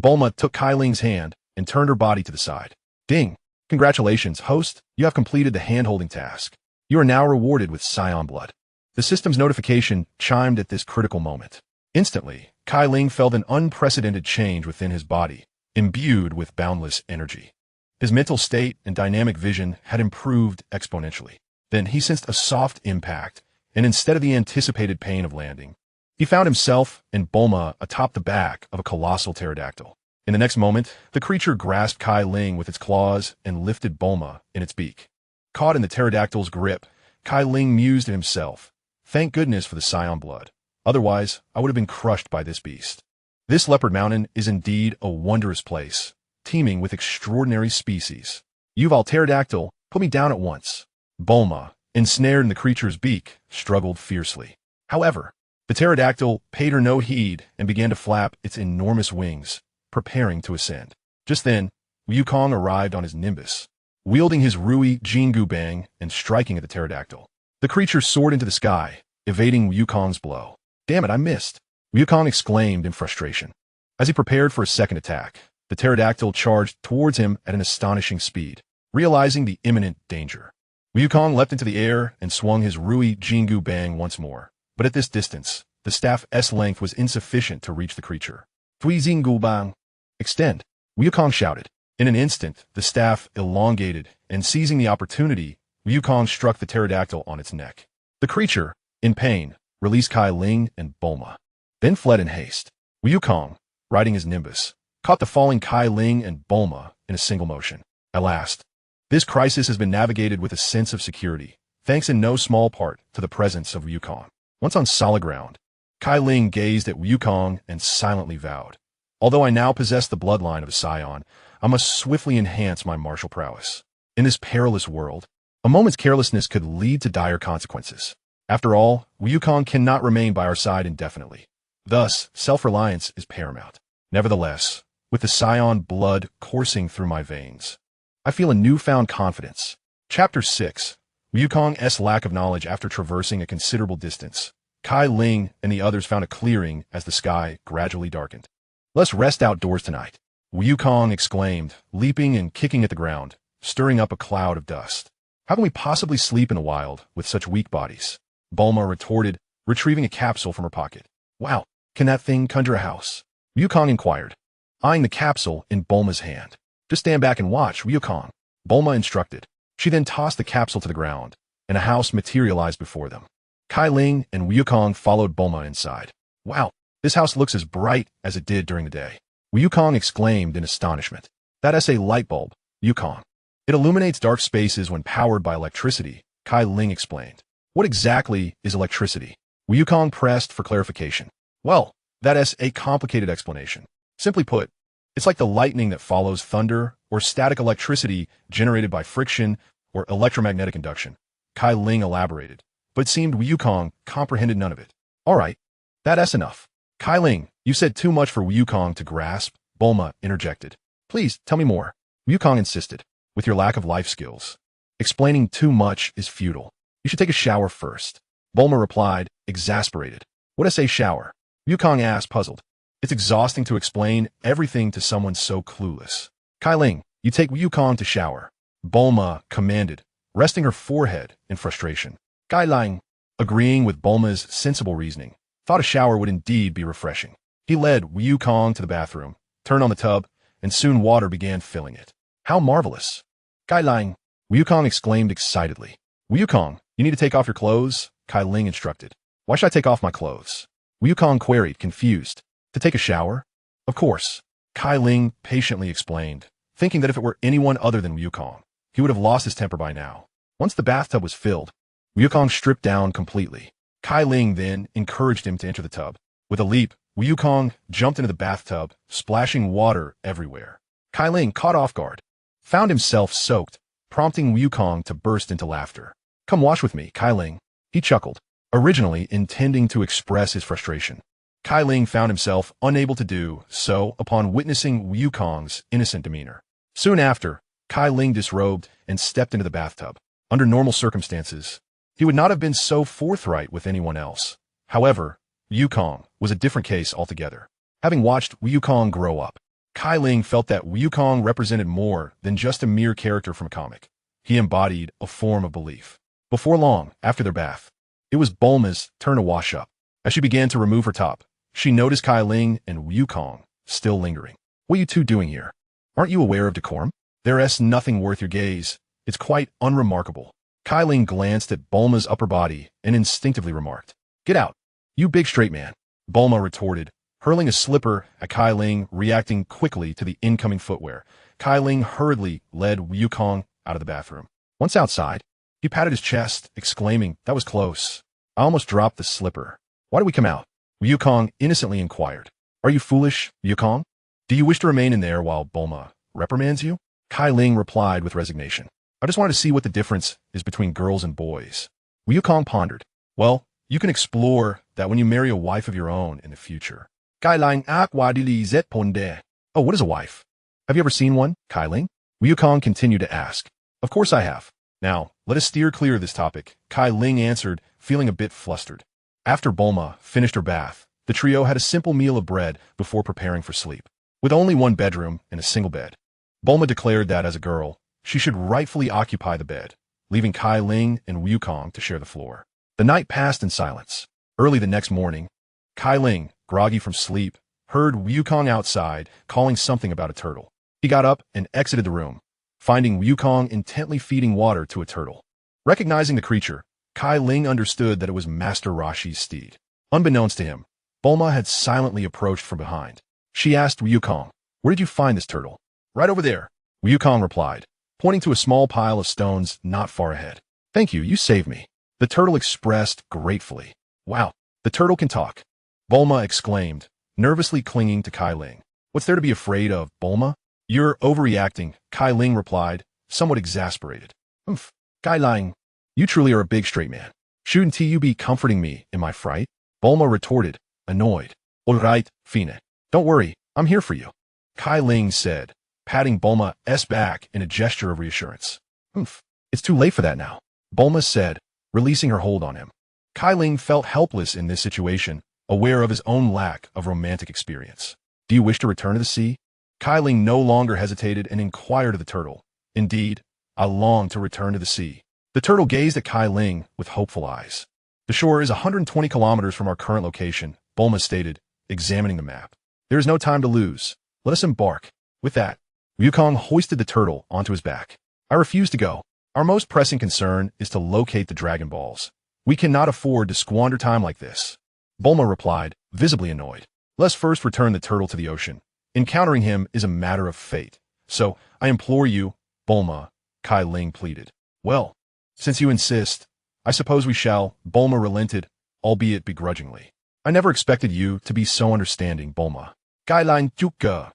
Bulma took Cai Ling's hand and turned her body to the side. Ding! Congratulations, host, you have completed the hand-holding task. You are now rewarded with Saiyan blood. The system's notification chimed at this critical moment. Instantly, Cai Ling felt an unprecedented change within his body, imbued with boundless energy. His mental state and dynamic vision had improved exponentially. Then he sensed a soft impact, and instead of the anticipated pain of landing, he found himself and Bulma atop the back of a colossal pterodactyl. In the next moment, the creature grasped Cai Ling with its claws and lifted Bulma in its beak. Caught in the pterodactyl's grip, Cai Ling mused to himself, thank goodness for the Saiyan blood. Otherwise, I would have been crushed by this beast. This leopard mountain is indeed a wondrous place, teeming with extraordinary species. Yuval Pterodactyl, put me down at once. Bulma, ensnared in the creature's beak, struggled fiercely. However, the pterodactyl paid her no heed and began to flap its enormous wings, preparing to ascend. Just then, Wukong arrived on his nimbus, wielding his Rui Jingu Bang and striking at the pterodactyl. The creature soared into the sky, evading Wukong's blow. "Damn it, I missed!" Wukong exclaimed in frustration. As he prepared for a second attack, the pterodactyl charged towards him at an astonishing speed. Realizing the imminent danger, Wukong leapt into the air and swung his Rui Jingu Bang once more. But at this distance, the staff's length was insufficient to reach the creature. "Tui Jingu Bang! Extend!" Wukong shouted. In an instant, the staff elongated, and seizing the opportunity, Wukong struck the pterodactyl on its neck. The creature, in pain, released Cai Ling and Bulma, then fled in haste. Wukong, riding his nimbus, caught the falling Cai Ling and Bulma in a single motion. At last, this crisis has been navigated with a sense of security, thanks in no small part to the presence of Wukong. Once on solid ground, Cai Ling gazed at Wukong and silently vowed, "Although I now possess the bloodline of a Saiyan, I must swiftly enhance my martial prowess. In this perilous world, a moment's carelessness could lead to dire consequences. After all, Wukong cannot remain by our side indefinitely. Thus, self-reliance is paramount. Nevertheless, with the Saiyan blood coursing through my veins, I feel a newfound confidence." Chapter 6. Wukong's lack of knowledge after traversing a considerable distance. Cai Ling and the others found a clearing as the sky gradually darkened. "Let's rest outdoors tonight," Wukong exclaimed, leaping and kicking at the ground, stirring up a cloud of dust. "How can we possibly sleep in the wild with such weak bodies?" Bulma retorted, retrieving a capsule from her pocket. "Wow, can that thing conjure a house?" Wukong inquired, eyeing the capsule in Bulma's hand. "Just stand back and watch, Wukong," Bulma instructed. She then tossed the capsule to the ground, and a house materialized before them. Cai Ling and Wukong followed Bulma inside. "Wow, this house looks as bright as it did during the day," Wukong exclaimed in astonishment. "That's a light bulb, Wukong. It illuminates dark spaces when powered by electricity," Cai Ling explained. "What exactly is electricity?" Wukong pressed for clarification. "Well, that's a complicated explanation. Simply put, it's like the lightning that follows thunder, or static electricity generated by friction or electromagnetic induction," Cai Ling elaborated, but it seemed Wukong comprehended none of it. "All right, that's enough. Cai Ling, you said too much for Wukong to grasp," Bulma interjected. "Please, tell me more," Wukong insisted. "With your lack of life skills, explaining too much is futile. You should take a shower first," Bulma replied, exasperated. "What is a shower?" Wukong asked, puzzled. "It's exhausting to explain everything to someone so clueless." "Cai Ling, you take Wukong to shower," Bulma commanded, resting her forehead in frustration. Cai Ling, agreeing with Bulma's sensible reasoning, thought a shower would indeed be refreshing. He led Wukong to the bathroom, turned on the tub, and soon water began filling it. "How marvelous!" "Cai Ling," Wukong exclaimed excitedly. "Wukong, you need to take off your clothes," Cai Ling instructed. "Why should I take off my clothes?" Wukong queried, confused. "To take a shower?" "Of course," Cai Ling patiently explained, thinking that if it were anyone other than Wukong, he would have lost his temper by now. Once the bathtub was filled, Wukong stripped down completely. Cai Ling then encouraged him to enter the tub. With a leap, Wukong jumped into the bathtub, splashing water everywhere. Cai Ling, caught off guard, found himself soaked, prompting Wukong to burst into laughter. "Come wash with me, Cai Ling," he chuckled, originally intending to express his frustration. Cai Ling found himself unable to do so upon witnessing Wukong's innocent demeanor. Soon after, Cai Ling disrobed and stepped into the bathtub. Under normal circumstances, he would not have been so forthright with anyone else. However, Wukong was a different case altogether. Having watched Wukong grow up, Cai Ling felt that Wukong represented more than just a mere character from a comic. He embodied a form of belief. Before long, after their bath, it was Bulma's turn to wash up. As she began to remove her top, she noticed Cai Ling and Wukong still lingering. "What are you two doing here? Aren't you aware of decorum? There's nothing worth your gaze. It's quite unremarkable." Cai Ling glanced at Bulma's upper body and instinctively remarked, "Get out, you big straight man." Bulma retorted, hurling a slipper at Cai Ling, reacting quickly to the incoming footwear. Cai Ling hurriedly led Wukong out of the bathroom. Once outside, he patted his chest, exclaiming, "That was close. I almost dropped the slipper. Why did we come out?" Wukong innocently inquired. "Are you foolish, Wukong? Do you wish to remain in there while Bulma reprimands you?" Cai Ling replied with resignation. I just wanted to see what the difference is between girls and boys. Wukong pondered. Well, you can explore that when you marry a wife of your own in the future. Cai Ling ponde. Oh, what is a wife? Have you ever seen one, Cai Ling? Wukong continued to ask. Of course I have. Now, let us steer clear of this topic, Cai Ling answered, feeling a bit flustered. After Bulma finished her bath, the trio had a simple meal of bread before preparing for sleep. With only one bedroom and a single bed, Bulma declared that as a girl, she should rightfully occupy the bed, leaving Cai Ling and Wukong to share the floor. The night passed in silence. Early the next morning, Cai Ling, groggy from sleep, heard Wukong outside calling something about a turtle. He got up and exited the room, finding Wukong intently feeding water to a turtle. Recognizing the creature, Cai Ling understood that it was Master Roshi's steed. Unbeknownst to him, Bulma had silently approached from behind. She asked Wukong, "Where did you find this turtle?" "Right over there," Wukong replied, pointing to a small pile of stones not far ahead. "Thank you, you saved me," the turtle expressed gratefully. "Wow, the turtle can talk," Bulma exclaimed, nervously clinging to Cai Ling. "What's there to be afraid of, Bulma?" "You're overreacting," Cai Ling replied, somewhat exasperated. "Humph, Cai Ling, you truly are a big straight man. Shouldn't you be comforting me in my fright?" Bulma retorted, annoyed. "All right, Fine. Don't worry, I'm here for you," Cai Ling said, patting Bulma's back in a gesture of reassurance. "Humph, it's too late for that now," Bulma said, releasing her hold on him. Cai Ling felt helpless in this situation, aware of his own lack of romantic experience. "Do you wish to return to the sea?" Cai Ling no longer hesitated and inquired of the turtle. "Indeed, I long to return to the sea." The turtle gazed at Cai Ling with hopeful eyes. "The shore is 120 kilometers from our current location," Bulma stated, examining the map. "There is no time to lose. Let us embark." With that, Wukong hoisted the turtle onto his back. "I refuse to go. Our most pressing concern is to locate the Dragon Balls. We cannot afford to squander time like this." Bulma replied, visibly annoyed. "Let's first return the turtle to the ocean. Encountering him is a matter of fate. So, I implore you, Bulma," Cai Ling pleaded. "Well, since you insist, I suppose we shall," Bulma relented, albeit begrudgingly. "I never expected you to be so understanding, Bulma." Cai Ling Juka.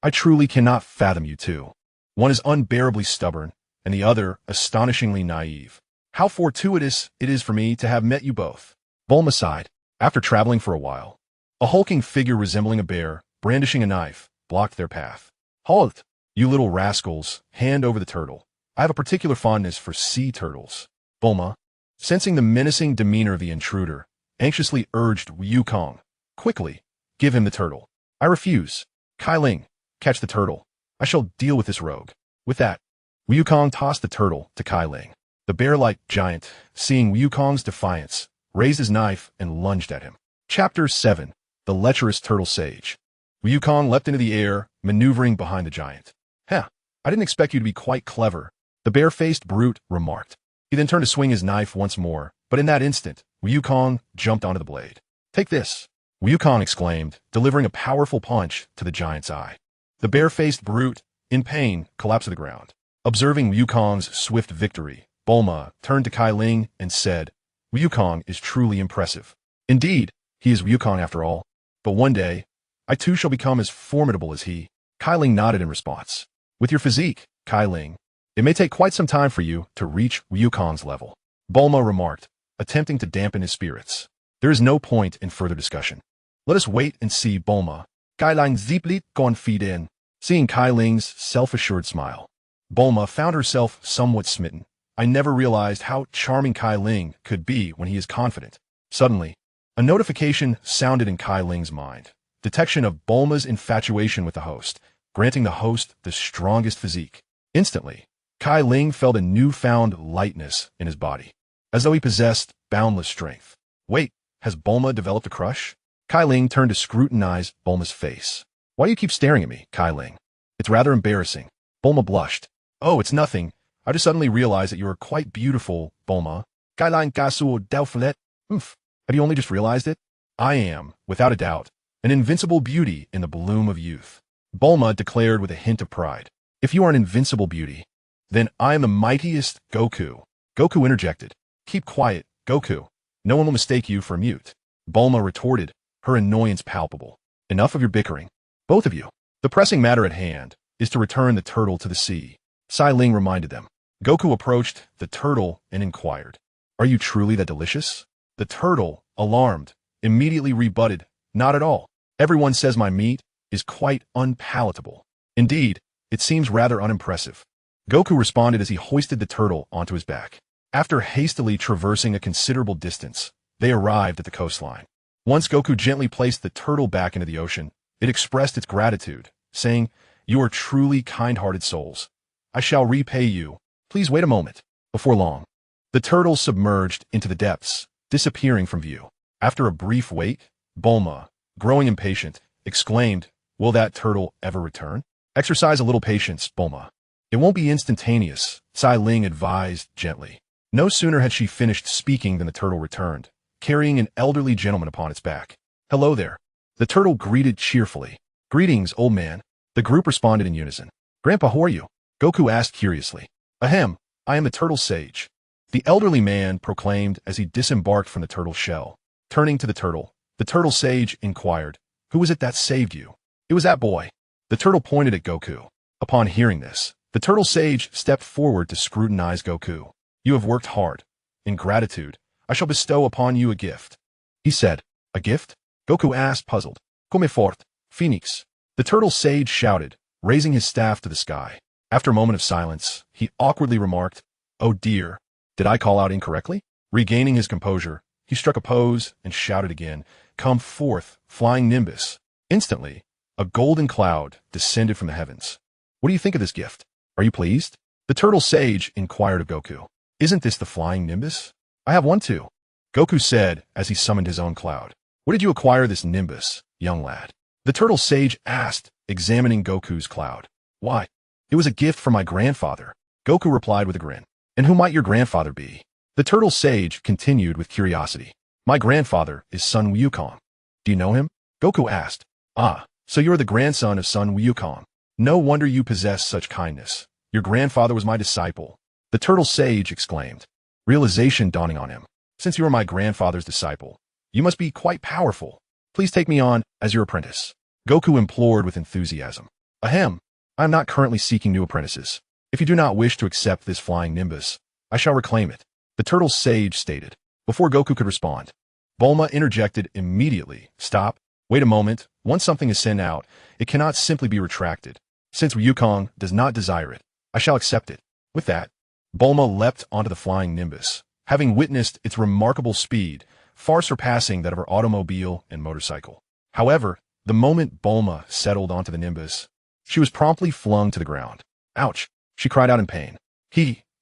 I truly cannot fathom you two. One is unbearably stubborn, and the other astonishingly naive. How fortuitous it is for me to have met you both." Bulma sighed. After traveling for a while, a hulking figure resembling a bear, brandishing a knife, blocked their path. "Halt! You little rascals, hand over the turtle. I have a particular fondness for sea turtles." Bulma, sensing the menacing demeanor of the intruder, anxiously urged Wukong, "Quickly, give him the turtle." "I refuse. Cai Ling, catch the turtle. I shall deal with this rogue." With that, Wukong tossed the turtle to Cai Ling. The bear-like giant, seeing Wukong's defiance, raised his knife and lunged at him. Chapter 7. The Lecherous Turtle Sage. Wukong leapt into the air, maneuvering behind the giant. "Heh, I didn't expect you to be quite clever," the bare-faced brute remarked. He then turned to swing his knife once more, but in that instant, Wukong jumped onto the blade. "Take this," Wukong exclaimed, delivering a powerful punch to the giant's eye. The bare-faced brute, in pain, collapsed to the ground. Observing Wukong's swift victory, Bulma turned to Cai Ling and said, "Wukong is truly impressive. Indeed, he is Wukong after all. But one day, I too shall become as formidable as he." Cai Ling nodded in response. "With your physique, Cai Ling, it may take quite some time for you to reach Wukong's level," Bulma remarked, attempting to dampen his spirits. "There is no point in further discussion. Let us wait and see, Bulma." Cai Ling ziplit confident. Seeing Cai Ling's self-assured smile, Bulma found herself somewhat smitten. I never realized how charming Cai Ling could be when he is confident. Suddenly, a notification sounded in Cai Ling's mind. Detection of Bulma's infatuation with the host, granting the host the strongest physique. Instantly, Cai Ling felt a newfound lightness in his body, as though he possessed boundless strength. "Wait, has Bulma developed a crush?" Cai Ling turned to scrutinize Bulma's face. "Why do you keep staring at me, Cai Ling? It's rather embarrassing." Bulma blushed. "Oh, it's nothing. I just suddenly realized that you are quite beautiful, Bulma." Cai Ling gasu doubtfullet. "Humph, have you only just realized it?" "I am, without a doubt, an invincible beauty in the bloom of youth," Bulma declared with a hint of pride. "If you are an invincible beauty, then I am the mightiest Goku." Goku interjected. "Keep quiet, Goku. No one will mistake you for a mute." Bulma retorted, her annoyance palpable. "Enough of your bickering, both of you. The pressing matter at hand is to return the turtle to the sea," Cai Ling reminded them. Goku approached the turtle and inquired, "Are you truly that delicious?" The turtle, alarmed, immediately rebutted, "Not at all. Everyone says my meat is quite unpalatable. Indeed, it seems rather unimpressive." Goku responded as he hoisted the turtle onto his back. After hastily traversing a considerable distance, they arrived at the coastline. Once Goku gently placed the turtle back into the ocean, it expressed its gratitude, saying, "You are truly kind-hearted souls. I shall repay you. Please wait a moment." Before long, the turtle submerged into the depths, disappearing from view. After a brief wait, Bulma, growing impatient, exclaimed, "Will that turtle ever return?" "Exercise a little patience, Bulma. It won't be instantaneous," Cai Ling advised gently. No sooner had she finished speaking than the turtle returned, carrying an elderly gentleman upon its back. "Hello there." The turtle greeted cheerfully. "Greetings, old man." The group responded in unison. "Grandpa, who are you?" Goku asked curiously. "Ahem, I am the turtle sage," the elderly man proclaimed as he disembarked from the turtle shell. Turning to the turtle sage inquired, "Who was it that saved you?" "It was that boy." The turtle pointed at Goku. Upon hearing this, the turtle sage stepped forward to scrutinize Goku. "You have worked hard. In gratitude, I shall bestow upon you a gift," he said. "A gift?" Goku asked, puzzled. "Come forth, Phoenix," the turtle sage shouted, raising his staff to the sky. After a moment of silence, he awkwardly remarked, "Oh dear, did I call out incorrectly?" Regaining his composure, he struck a pose and shouted again, "Come forth, flying Nimbus." Instantly, a golden cloud descended from the heavens. "What do you think of this gift? Are you pleased?" the turtle sage inquired of Goku. "Isn't this the flying Nimbus?" "I have one too," Goku said as he summoned his own cloud. "Where did you acquire this Nimbus, young lad?" the turtle sage asked, examining Goku's cloud. "Why, it was a gift from my grandfather," Goku replied with a grin. "And who might your grandfather be?" the turtle sage continued with curiosity. "My grandfather is Sun Wukong. Do you know him?" Goku asked. "Ah, so you're the grandson of Sun Wukong. No wonder you possess such kindness. Your grandfather was my disciple," the turtle sage exclaimed, realization dawning on him. "Since you are my grandfather's disciple, you must be quite powerful. Please take me on as your apprentice," Goku implored with enthusiasm. "Ahem, I am not currently seeking new apprentices. If you do not wish to accept this flying Nimbus, I shall reclaim it," the turtle sage stated. Before Goku could respond, Bulma interjected immediately. "Stop. Wait a moment. Once something is sent out, it cannot simply be retracted. Since Wukong does not desire it, I shall accept it." With that, Bulma leapt onto the flying Nimbus, having witnessed its remarkable speed, far surpassing that of her automobile and motorcycle. However, the moment Bulma settled onto the Nimbus, she was promptly flung to the ground. "Ouch!" she cried out in pain.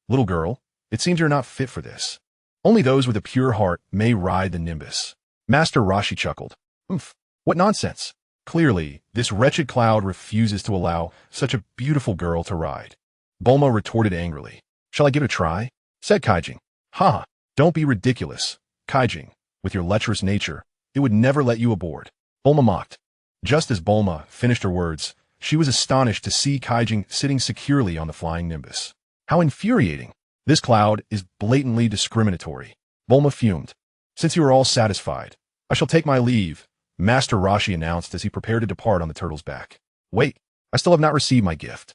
Little girl, it seems you're not fit for this. Only those with a pure heart may ride the Nimbus." Master Roshi chuckled. "Oomph, what nonsense. Clearly, this wretched cloud refuses to allow such a beautiful girl to ride." Bulma retorted angrily. "Shall I give it a try?" said Kaijing. "Ha! Don't be ridiculous, Kaijing. With your lecherous nature, it would never let you aboard," Bulma mocked. Just as Bulma finished her words, she was astonished to see Kaijing sitting securely on the flying Nimbus. How infuriating! This cloud is blatantly discriminatory. Bulma fumed. "Since you are all satisfied, I shall take my leave," Master Roshi announced as he prepared to depart on the turtle's back. "Wait, I still have not received my gift,"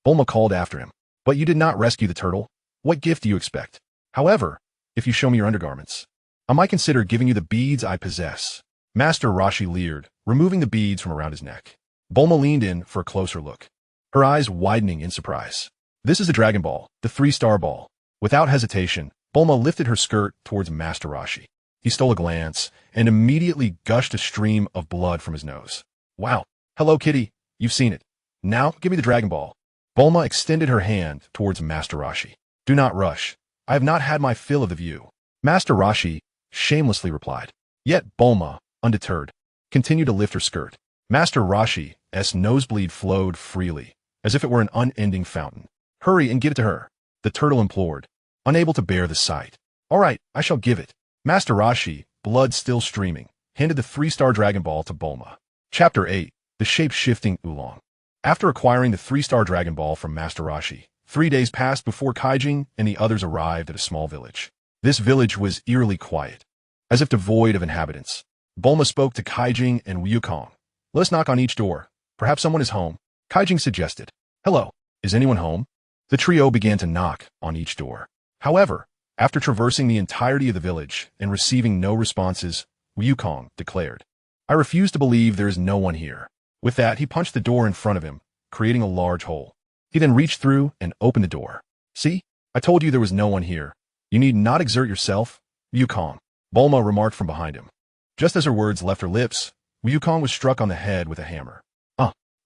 Bulma called after him. "But you did not rescue the turtle. What gift do you expect? However, if you show me your undergarments, I might consider giving you the beads I possess." Master Roshi leered, removing the beads from around his neck. Bulma leaned in for a closer look, her eyes widening in surprise. "This is the Dragon Ball, the 3-star ball." Without hesitation, Bulma lifted her skirt towards Master Roshi. He stole a glance and immediately gushed a stream of blood from his nose. "Wow. Hello, kitty. You've seen it. Now give me the Dragon Ball." Bulma extended her hand towards Master Roshi. "Do not rush. I have not had my fill of the view," Master Roshi shamelessly replied. Yet Bulma, undeterred, continued to lift her skirt. Master Roshi's nosebleed flowed freely, as if it were an unending fountain. "Hurry and give it to her," the turtle implored, unable to bear the sight. "All right, I shall give it." Master Roshi, blood still streaming, handed the 3-star Dragon Ball to Bulma. Chapter 8. The Shape-Shifting Oolong. After acquiring the 3-star Dragon Ball from Master Roshi, 3 days passed before Kaijing and the others arrived at a small village. This village was eerily quiet, as if devoid of inhabitants. Bulma spoke to Kaijing and Wukong. "Let us knock on each door. Perhaps someone is home," Kaijing suggested. "Hello, is anyone home?" The trio began to knock on each door. However, after traversing the entirety of the village and receiving no responses, Wukong declared, "I refuse to believe there is no one here." With that, he punched the door in front of him, creating a large hole. He then reached through and opened the door. "See? I told you there was no one here. You need not exert yourself, Wukong," Bulma remarked from behind him. Just as her words left her lips, Wukong was struck on the head with a hammer.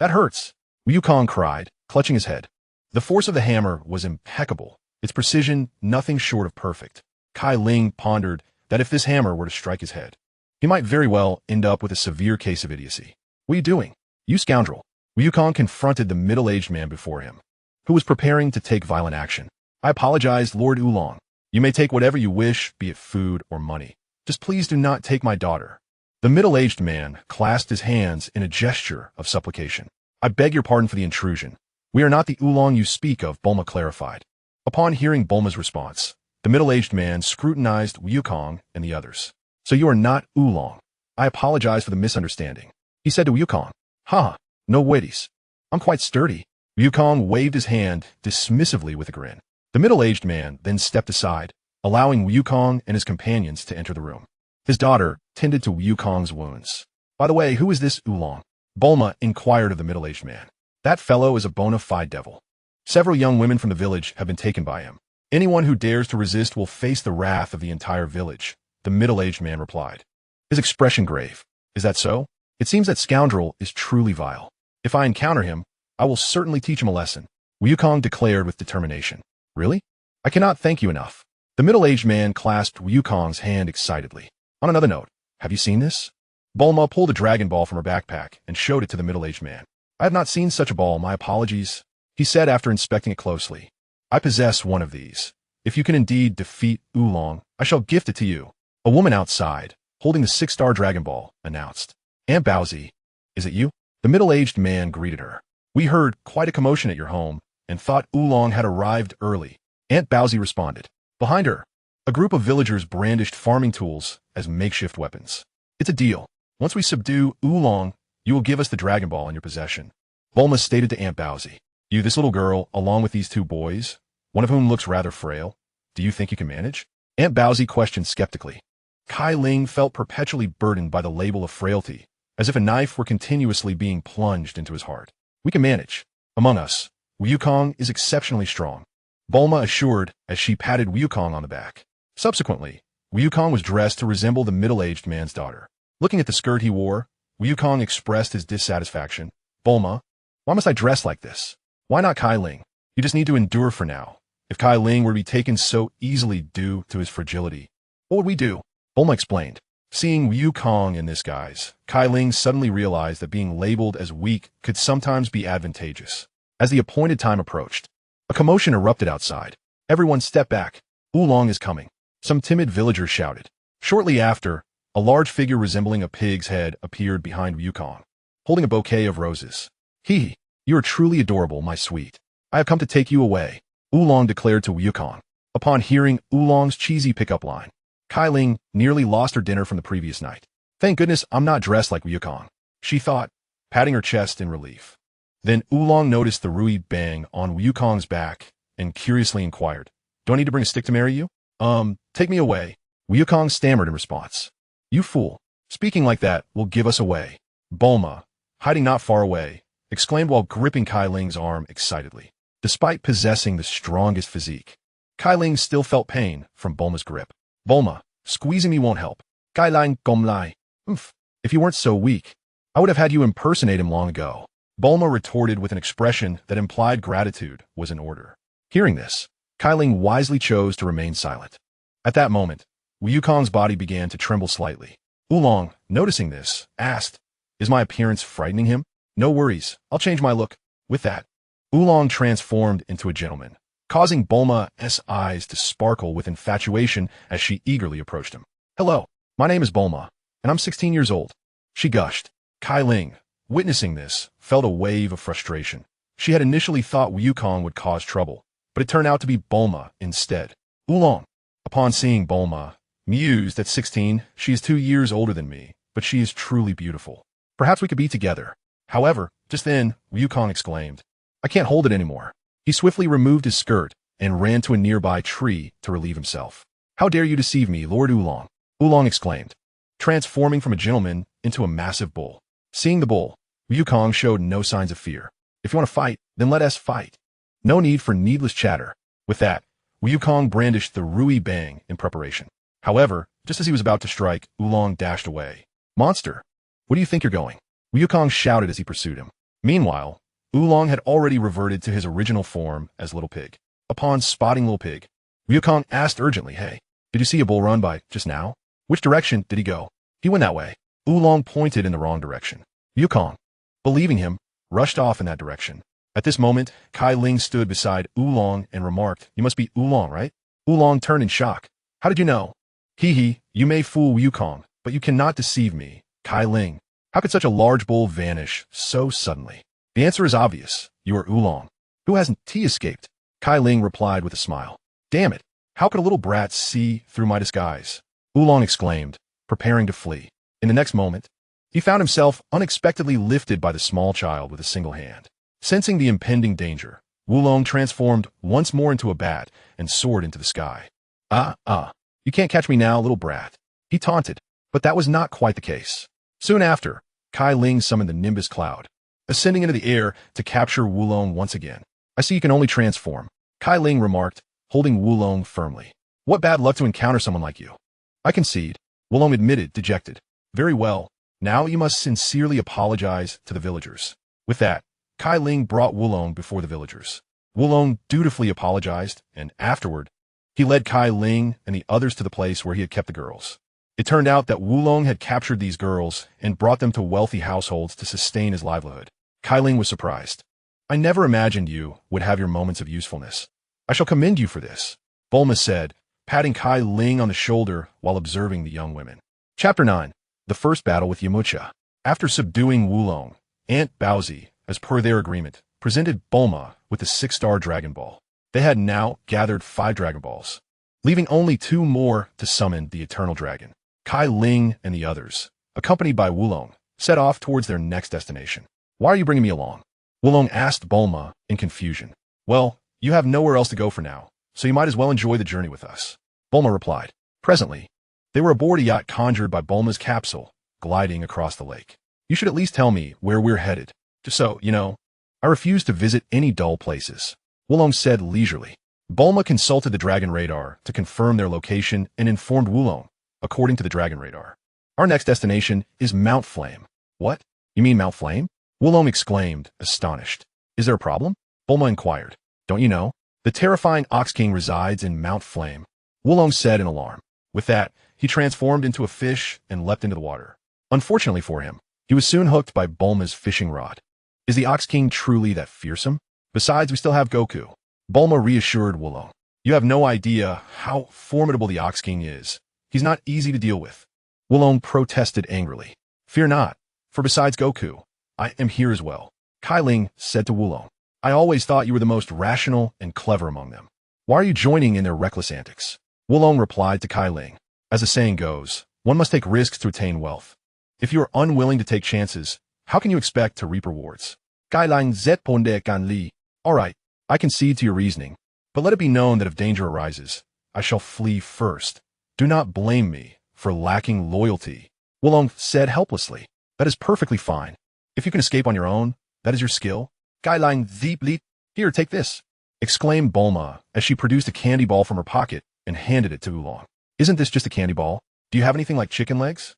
That hurts," Wukong cried, clutching his head. The force of the hammer was impeccable, its precision nothing short of perfect. Cai Ling pondered that if this hammer were to strike his head, he might very well end up with a severe case of idiocy. "What are you doing, you scoundrel?" Wukong confronted the middle-aged man before him, who was preparing to take violent action. "I apologize, Lord Oolong. You may take whatever you wish, be it food or money. Just please do not take my daughter." The middle-aged man clasped his hands in a gesture of supplication. "I beg your pardon for the intrusion. We are not the Oolong you speak of," Bulma clarified. Upon hearing Bulma's response, the middle-aged man scrutinized Wukong and the others. "So you are not Oolong. I apologize for the misunderstanding," he said to Wukong. No worries. I'm quite sturdy." Wukong waved his hand dismissively with a grin. The middle-aged man then stepped aside, allowing Wukong and his companions to enter the room. His daughter tended to Wukong's wounds. "By the way, who is this Oolong?" Bulma inquired of the middle-aged man. "That fellow is a bona fide devil. Several young women from the village have been taken by him. Anyone who dares to resist will face the wrath of the entire village," the middle-aged man replied, his expression grave. "Is that so? It seems that scoundrel is truly vile. If I encounter him, I will certainly teach him a lesson," Wukong declared with determination. "Really? I cannot thank you enough." The middle-aged man clasped Wukong's hand excitedly. "On another note, have you seen this?" Bulma pulled a Dragon Ball from her backpack and showed it to the middle-aged man. "I have not seen such a ball, my apologies," he said after inspecting it closely. "I possess one of these. If you can indeed defeat Oolong, I shall gift it to you." A woman outside, holding the 6-star Dragon Ball, announced. "Aunt Bowsy, is it you?" The middle-aged man greeted her. "We heard quite a commotion at your home and thought Oolong had arrived early," Aunt Bowsy responded. Behind her, a group of villagers brandished farming tools as makeshift weapons. "It's a deal. Once we subdue Oolong, you will give us the Dragon Ball in your possession," Bulma stated to Aunt Bowsy. "You, this little girl, along with these 2 boys, one of whom looks rather frail, do you think you can manage?" Aunt Bowsy questioned skeptically. Cai Ling felt perpetually burdened by the label of frailty, as if a knife were continuously being plunged into his heart. "We can manage. Among us, Wukong is exceptionally strong," Bulma assured as she patted Wukong on the back. Subsequently, Wukong was dressed to resemble the middle-aged man's daughter. Looking at the skirt he wore, Wukong expressed his dissatisfaction. "Bulma, why must I dress like this? Why not Cai Ling? You just need to endure for now. If Cai Ling were to be taken so easily due to his fragility, what would we do?" Bulma explained. Seeing Wukong in this guise, Cai Ling suddenly realized that being labeled as weak could sometimes be advantageous. As the appointed time approached, a commotion erupted outside. "Everyone step back. Oolong is coming," some timid villagers shouted. Shortly after, a large figure resembling a pig's head appeared behind Wukong, holding a bouquet of roses. "Hee, you are truly adorable, my sweet. I have come to take you away," Oolong declared to Wukong. Upon hearing Oolong's cheesy pickup line, Cai Ling nearly lost her dinner from the previous night. "Thank goodness I'm not dressed like Wukong," she thought, patting her chest in relief. Then Oolong noticed the Rui bang on Wukong's back and curiously inquired, "Do I need to bring a stick to marry you?" Take me away," Wukong stammered in response. "You fool. Speaking like that will give us away," Bulma, hiding not far away, exclaimed while gripping Cai Ling's arm excitedly. Despite possessing the strongest physique, Cai Ling still felt pain from Bulma's grip. "Bulma, squeezing me won't help. Cai Ling gom lai. If you weren't so weak, I would have had you impersonate him long ago," Bulma retorted with an expression that implied gratitude was in order. Hearing this, Cai Ling wisely chose to remain silent. At that moment, Wukong's body began to tremble slightly. Oolong, noticing this, asked, "Is my appearance frightening him?" "No worries, I'll change my look." With that, Oolong transformed into a gentleman, causing Bulma's eyes to sparkle with infatuation as she eagerly approached him. "Hello, my name is Bulma, and I'm 16 years old," she gushed. Cai Ling, witnessing this, felt a wave of frustration. She had initially thought Wukong would cause trouble, but it turned out to be Bulma instead. Oolong, upon seeing Bulma, mused, "At 16, she is 2 years older than me, but she is truly beautiful. Perhaps we could be together." However, just then, Wukong exclaimed, "I can't hold it anymore." He swiftly removed his skirt and ran to a nearby tree to relieve himself. "How dare you deceive me, Lord Oolong?" Oolong exclaimed, transforming from a gentleman into a massive bull. Seeing the bull, Wukong showed no signs of fear. "If you want to fight, then let us fight. No need for needless chatter." With that, Wukong brandished the Rui Bang in preparation. However, just as he was about to strike, Oolong dashed away. "Monster, where do you think you're going?" Wukong shouted as he pursued him. Meanwhile, Oolong had already reverted to his original form as Little Pig. Upon spotting Little Pig, Wukong asked urgently, "Hey, did you see a bull run by just now? Which direction did he go?" "He went that way." Oolong pointed in the wrong direction. Wukong, believing him, rushed off in that direction. At this moment, Cai Ling stood beside Oolong and remarked, "You must be Oolong, right?" Oolong turned in shock. "How did you know?" "Hee, you may fool Wukong, but you cannot deceive me, Cai Ling. How could such a large bull vanish so suddenly?" "The answer is obvious. You are Oolong." "Who hasn't he escaped?" Cai Ling replied with a smile. "Damn it, how could a little brat see through my disguise?" Oolong exclaimed, preparing to flee. In the next moment, he found himself unexpectedly lifted by the small child with a single hand. Sensing the impending danger, Oolong transformed once more into a bat and soared into the sky. You can't catch me now, little brat," he taunted, but that was not quite the case. Soon after, Cai Ling summoned the Nimbus Cloud, ascending into the air to capture Oolong once again. "I see you can only transform," Cai Ling remarked, holding Oolong firmly. "What bad luck to encounter someone like you." "I concede," Oolong admitted, dejected. "Very well, now you must sincerely apologize to the villagers." With that, Cai Ling brought Oolong before the villagers. Oolong dutifully apologized, and afterward, he led Cai Ling and the others to the place where he had kept the girls. It turned out that Oolong had captured these girls and brought them to wealthy households to sustain his livelihood. Cai Ling was surprised. "I never imagined you would have your moments of usefulness. I shall commend you for this," Bulma said, patting Cai Ling on the shoulder while observing the young women. Chapter 9. The First Battle with Yamcha. After subduing Oolong, Aunt Bowsy, as per their agreement, presented Bulma with the 6-star Dragon Ball. They had now gathered 5 Dragon Balls, leaving only 2 more to summon the Eternal Dragon. Cai Ling and the others, accompanied by Oolong, set off towards their next destination. "Why are you bringing me along?" Oolong asked Bulma in confusion. "Well, you have nowhere else to go for now, so you might as well enjoy the journey with us," Bulma replied. Presently, they were aboard a yacht conjured by Bulma's capsule, gliding across the lake. "You should at least tell me where we're headed, just so, you know." "I refuse to visit any dull places," Oolong said leisurely. Bulma consulted the Dragon Radar to confirm their location and informed Oolong, according to the Dragon Radar, "Our next destination is Mount Flame." "What? You mean Mount Flame?" Oolong exclaimed, astonished. "Is there a problem?" Bulma inquired. "Don't you know? The terrifying Ox King resides in Mount Flame," Oolong said in alarm. With that, he transformed into a fish and leapt into the water. Unfortunately for him, he was soon hooked by Bulma's fishing rod. "Is the Ox King truly that fearsome? Besides, we still have Goku," Bulma reassured Oolong. "You have no idea how formidable the Ox King is. He's not easy to deal with." Oolong protested angrily. "Fear not, for besides Goku, I am here as well," Cai Ling said to Oolong. "I always thought you were the most rational and clever among them. Why are you joining in their reckless antics?" Oolong replied to Cai Ling. "As the saying goes, one must take risks to attain wealth. If you are unwilling to take chances, how can you expect to reap rewards?" Cai Ling zponde kan li. "All right, I concede to your reasoning, but let it be known that if danger arises, I shall flee first. Do not blame me for lacking loyalty," Oolong said helplessly. "That is perfectly fine. If you can escape on your own, that is your skill." Cai Ling deeply. "Here, take this," exclaimed Bulma as she produced a candy ball from her pocket and handed it to Oolong. "Isn't this just a candy ball? Do you have anything like chicken legs?"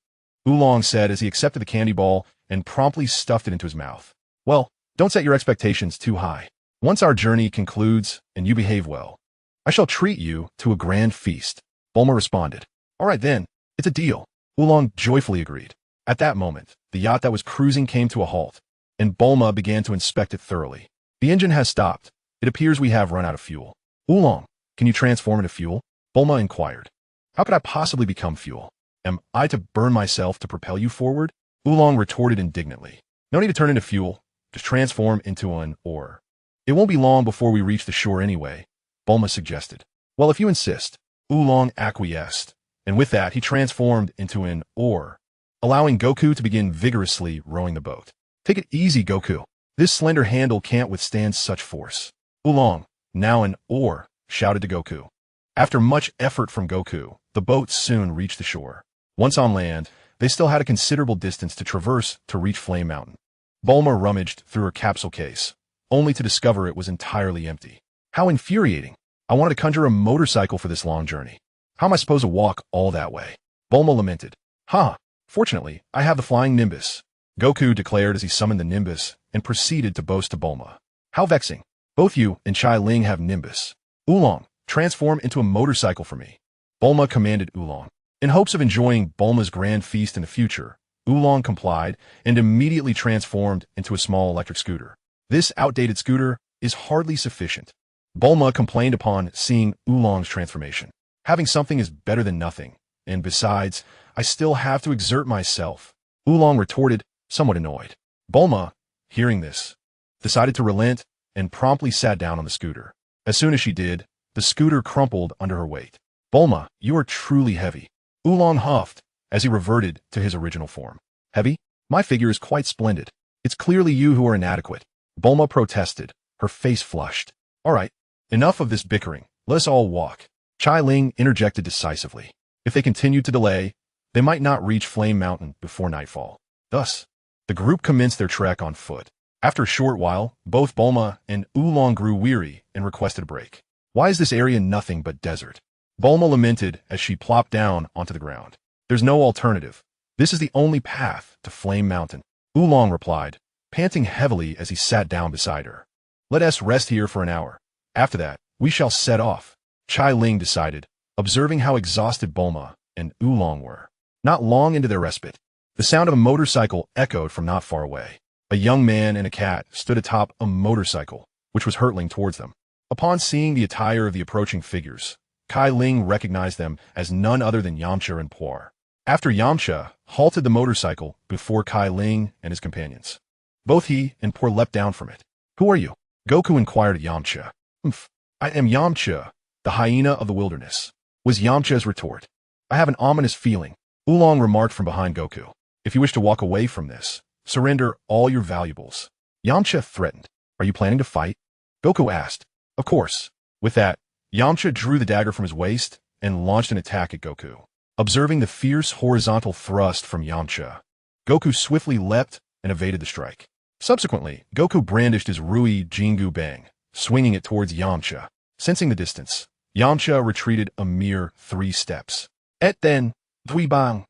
Oolong said as he accepted the candy ball and promptly stuffed it into his mouth. "Well, don't set your expectations too high. Once our journey concludes and you behave well, I shall treat you to a grand feast," Bulma responded. "All right then, it's a deal," Oolong joyfully agreed. At that moment, the yacht that was cruising came to a halt, and Bulma began to inspect it thoroughly. "The engine has stopped. It appears we have run out of fuel." "Oolong, can you transform into fuel?" Bulma inquired. "How could I possibly become fuel? Am I to burn myself to propel you forward?" Oolong retorted indignantly. "No need to turn into fuel. Just transform into an ore. It won't be long before we reach the shore anyway," Bulma suggested. "Well, if you insist," Oolong acquiesced, and with that he transformed into an oar, allowing Goku to begin vigorously rowing the boat. "Take it easy, Goku. This slender handle can't withstand such force." Oolong, now an oar, shouted to Goku. After much effort from Goku, the boat soon reached the shore. Once on land, they still had a considerable distance to traverse to reach Flame Mountain. Bulma rummaged through her capsule case, only to discover it was entirely empty. How infuriating! I wanted to conjure a motorcycle for this long journey. How am I supposed to walk all that way? Bulma lamented. Fortunately, I have the flying Nimbus, Goku declared as he summoned the Nimbus and proceeded to boast to Bulma. How vexing. Both you and Cai Ling have Nimbus. Oolong, transform into a motorcycle for me. Bulma commanded Oolong. In hopes of enjoying Bulma's grand feast in the future, Oolong complied and immediately transformed into a small electric scooter. This outdated scooter is hardly sufficient. Bulma complained upon seeing Oolong's transformation. Having something is better than nothing, and besides, I still have to exert myself. Oolong retorted, somewhat annoyed. Bulma, hearing this, decided to relent and promptly sat down on the scooter. As soon as she did, the scooter crumpled under her weight. Bulma, you are truly heavy. Oolong huffed as he reverted to his original form. Heavy? My figure is quite splendid. It's clearly you who are inadequate. Bulma protested, her face flushed. All right, enough of this bickering. Let us all walk. Cai Ling interjected decisively. If they continued to delay, they might not reach Flame Mountain before nightfall. Thus, the group commenced their trek on foot. After a short while, both Bulma and Oolong grew weary and requested a break. Why is this area nothing but desert? Bulma lamented as she plopped down onto the ground. There's no alternative. This is the only path to Flame Mountain. Oolong replied, panting heavily as he sat down beside her. Let us rest here for an hour. After that, we shall set off. Cai Ling decided, observing how exhausted Bulma and Oolong were. Not long into their respite, the sound of a motorcycle echoed from not far away. A young man and a cat stood atop a motorcycle, which was hurtling towards them. Upon seeing the attire of the approaching figures, Cai Ling recognized them as none other than Yamcha and Puar. After Yamcha halted the motorcycle before Cai Ling and his companions, both he and Puar leapt down from it. Who are you? Goku inquired of Yamcha. I am Yamcha, the hyena of the wilderness, was Yamcha's retort. I have an ominous feeling, Oolong remarked from behind Goku. If you wish to walk away from this, surrender all your valuables. Yamcha threatened. Are you planning to fight? Goku asked. Of course. With that, Yamcha drew the dagger from his waist and launched an attack at Goku. Observing the fierce horizontal thrust from Yamcha, Goku swiftly leapt and evaded the strike. Subsequently, Goku brandished his Rui Jingu Bang, swinging it towards Yamcha. Sensing the distance, Yamcha retreated a mere 3 steps. Et then, Dui Bang!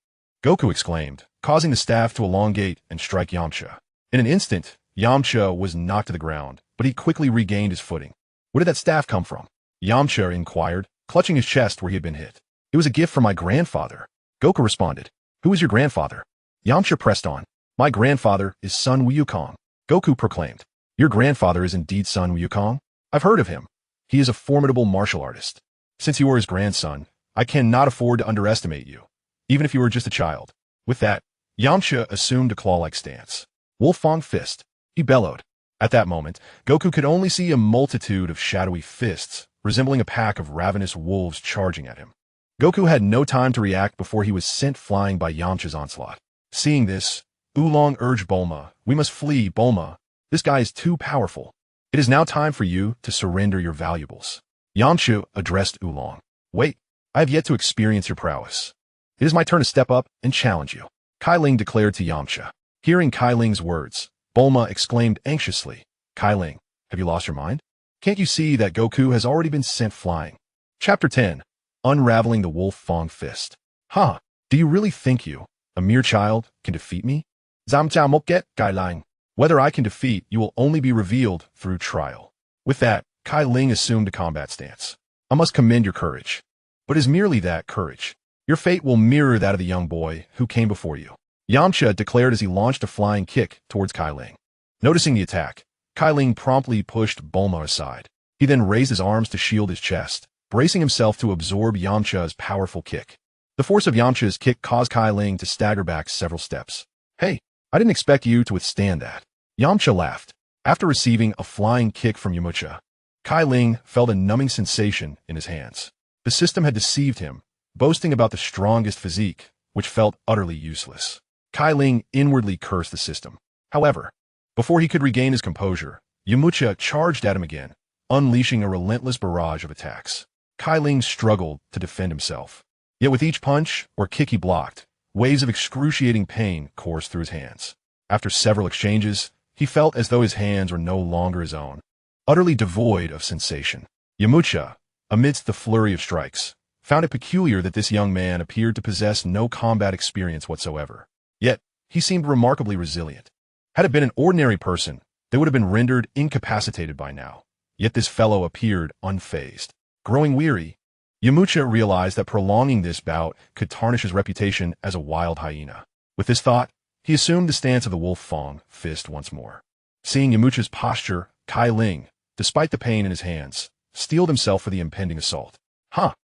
Goku exclaimed, causing the staff to elongate and strike Yamcha. In an instant, Yamcha was knocked to the ground, but he quickly regained his footing. Where did that staff come from? Yamcha inquired, clutching his chest where he had been hit. It was a gift from my grandfather. Goku responded. Who is your grandfather? Yamcha pressed on. My grandfather is Sun Wukong. Goku proclaimed. Your grandfather is indeed Sun Wukong? I've heard of him. He is a formidable martial artist. Since you are his grandson, I cannot afford to underestimate you, even if you were just a child. With that, Yamcha assumed a claw-like stance. Wolfang fist, he bellowed. At that moment, Goku could only see a multitude of shadowy fists, resembling a pack of ravenous wolves charging at him. Goku had no time to react before he was sent flying by Yamcha's onslaught. Seeing this, Oolong urged Bulma, we must flee, Bulma. This guy is too powerful. It is now time for you to surrender your valuables. Yamcha addressed Oolong. Wait, I have yet to experience your prowess. It is my turn to step up and challenge you. Cai Ling declared to Yamcha. Hearing Cai Ling's words, Bulma exclaimed anxiously, Cai Ling, have you lost your mind? Can't you see that Goku has already been sent flying? Chapter 10. Unraveling the Wolf-Fang Fist. Do you really think you, a mere child, can defeat me? Zamcha moket, Cai Ling. Whether I can defeat you will only be revealed through trial. With that, Cai Ling assumed a combat stance. I must commend your courage. But it is merely that courage. Your fate will mirror that of the young boy who came before you. Yamcha declared as he launched a flying kick towards Cai Ling. Noticing the attack, Cai Ling promptly pushed Bulma aside. He then raised his arms to shield his chest, bracing himself to absorb Yamcha's powerful kick. The force of Yamcha's kick caused Cai Ling to stagger back several steps. Hey, I didn't expect you to withstand that. Yamcha laughed. After receiving a flying kick from Yamcha, Cai Ling felt a numbing sensation in his hands. The system had deceived him, boasting about the strongest physique, which felt utterly useless. Cai Ling inwardly cursed the system. However, before he could regain his composure, Yamcha charged at him again, unleashing a relentless barrage of attacks. Cai Ling struggled to defend himself. Yet with each punch or kick he blocked, waves of excruciating pain coursed through his hands. After several exchanges, he felt as though his hands were no longer his own, utterly devoid of sensation. Yamucha, amidst the flurry of strikes, found it peculiar that this young man appeared to possess no combat experience whatsoever. Yet, he seemed remarkably resilient. Had it been an ordinary person, they would have been rendered incapacitated by now. Yet this fellow appeared unfazed. Growing weary, Yamucha realized that prolonging this bout could tarnish his reputation as a wild hyena. With this thought, he assumed the stance of the wolf fang fist once more. Seeing Yamucha's posture, Cai Ling, despite the pain in his hands, steeled himself for the impending assault.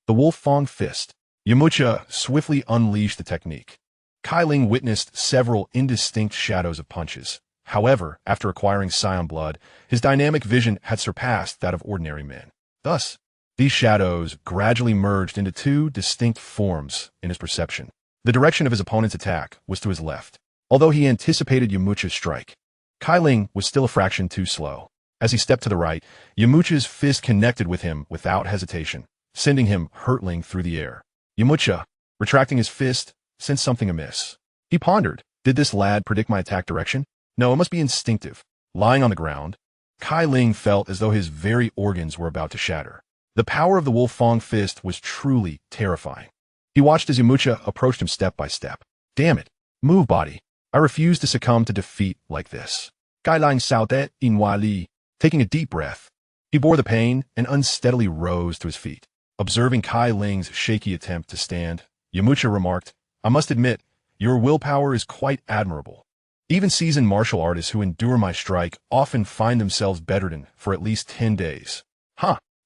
The wolf fang fist. Yamucha swiftly unleashed the technique. Cai Ling witnessed several indistinct shadows of punches. However, after acquiring Saiyan blood, his dynamic vision had surpassed that of ordinary men. Thus, these shadows gradually merged into two distinct forms in his perception. The direction of his opponent's attack was to his left. Although he anticipated Yamucha's strike, Cai Ling was still a fraction too slow. As he stepped to the right, Yamucha's fist connected with him without hesitation, sending him hurtling through the air. Yamucha, retracting his fist, sensed something amiss. He pondered, did this lad predict my attack direction? No, it must be instinctive. Lying on the ground, Cai Ling felt as though his very organs were about to shatter. The power of the wolf fang fist was truly terrifying. He watched as Yamucha approached him step by step. Damn it. Move, body. I refuse to succumb to defeat like this. Cai Ling sautait in wali. Taking a deep breath, he bore the pain and unsteadily rose to his feet. Observing Cai Ling's shaky attempt to stand, Yamucha remarked, I must admit, your willpower is quite admirable. Even seasoned martial artists who endure my strike often find themselves bedridden for at least 10 days.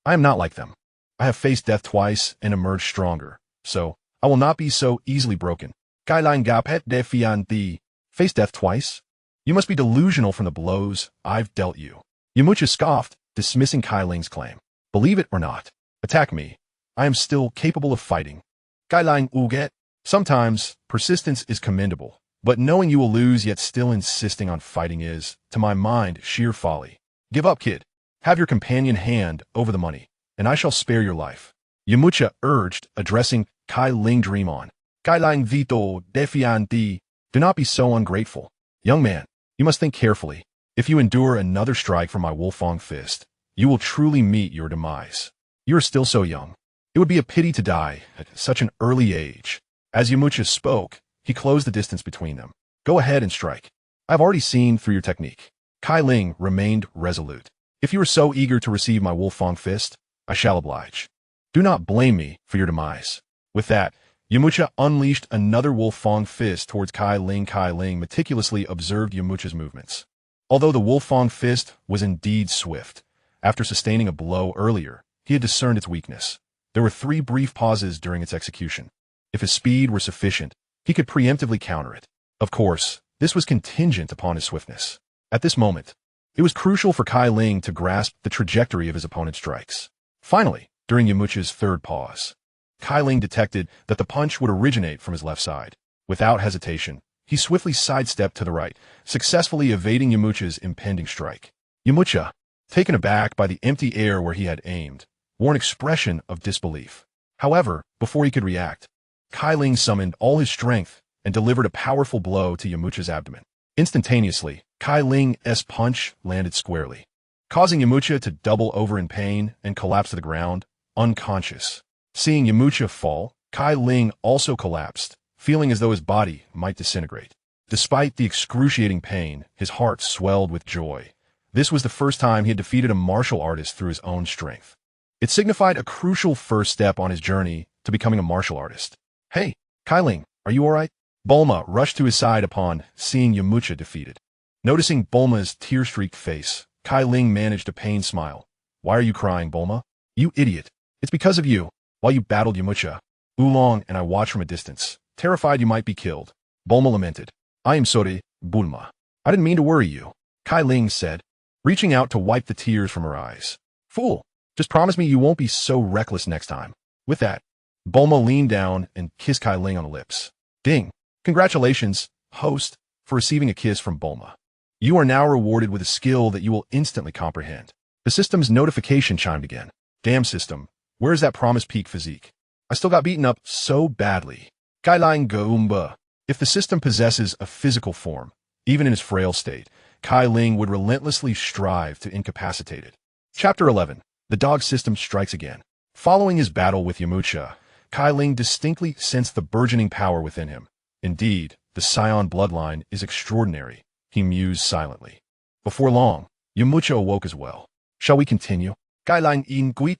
I am not like them. I have faced death twice and emerged stronger, so I will not be so easily broken. Cai Ling gapet defianti. Face death twice? You must be delusional from the blows I've dealt you. Yamucha scoffed, dismissing Cai Ling's claim. Believe it or not, attack me. I am still capable of fighting. Cai Ling uget. Sometimes, persistence is commendable, but knowing you will lose yet still insisting on fighting is, to my mind, sheer folly. Give up, kid. Have your companion hand over the money, and I shall spare your life. Yamucha urged, addressing Cai Ling Dream On. Cai Ling vito defianti. Do not be so ungrateful. Young man, you must think carefully. If you endure another strike from my wolf fang fist, you will truly meet your demise. You are still so young. It would be a pity to die at such an early age. As Yamucha spoke, he closed the distance between them. Go ahead and strike. I have already seen through your technique. Cai Ling remained resolute. If you are so eager to receive my wolf fang fist, I shall oblige. Do not blame me for your demise. With that, Yamucha unleashed another wolf fang fist towards Cai Ling. Cai Ling meticulously observed Yamucha's movements. Although the wolf fang fist was indeed swift, after sustaining a blow earlier, he had discerned its weakness. There were 3 brief pauses during its execution. If his speed were sufficient, he could preemptively counter it. Of course, this was contingent upon his swiftness. At this moment, it was crucial for Cai Ling to grasp the trajectory of his opponent's strikes. Finally, during Yamucha's 3rd pause, Cai Ling detected that the punch would originate from his left side. Without hesitation, he swiftly sidestepped to the right, successfully evading Yamucha's impending strike. Yamucha, taken aback by the empty air where he had aimed, wore an expression of disbelief. However, before he could react, Cai Ling summoned all his strength and delivered a powerful blow to Yamucha's abdomen. Instantaneously, Cai Ling's punch landed squarely, causing Yamucha to double over in pain and collapse to the ground, unconscious. Seeing Yamucha fall, Cai Ling also collapsed, feeling as though his body might disintegrate. Despite the excruciating pain, his heart swelled with joy. This was the first time he had defeated a martial artist through his own strength. It signified a crucial first step on his journey to becoming a martial artist. Hey, Cai Ling, are you alright? Bulma rushed to his side upon seeing Yamucha defeated. Noticing Bulma's tear-streaked face, Cai Ling managed a pained smile. Why are you crying, Bulma? You idiot. It's because of you. While you battled Yamucha, Oolong and I watched from a distance, terrified you might be killed. Bulma lamented. I am sorry, Bulma. I didn't mean to worry you, Cai Ling said, reaching out to wipe the tears from her eyes. Fool, just promise me you won't be so reckless next time. With that, Bulma leaned down and kissed Cai Ling on the lips. Ding. Congratulations, host, for receiving a kiss from Bulma. You are now rewarded with a skill that you will instantly comprehend. The system's notification chimed again. Damn system, where's that promised peak physique? I still got beaten up so badly. Cai Ling Goomba. If the system possesses a physical form, even in its frail state, Cai Ling would relentlessly strive to incapacitate it. Chapter 11. The dog system strikes again. Following his battle with Yamucha, Cai Ling distinctly sensed the burgeoning power within him. Indeed, the Saiyan bloodline is extraordinary, he mused silently. Before long, Yamucha awoke as well. Shall we continue? Cai Ling Guit.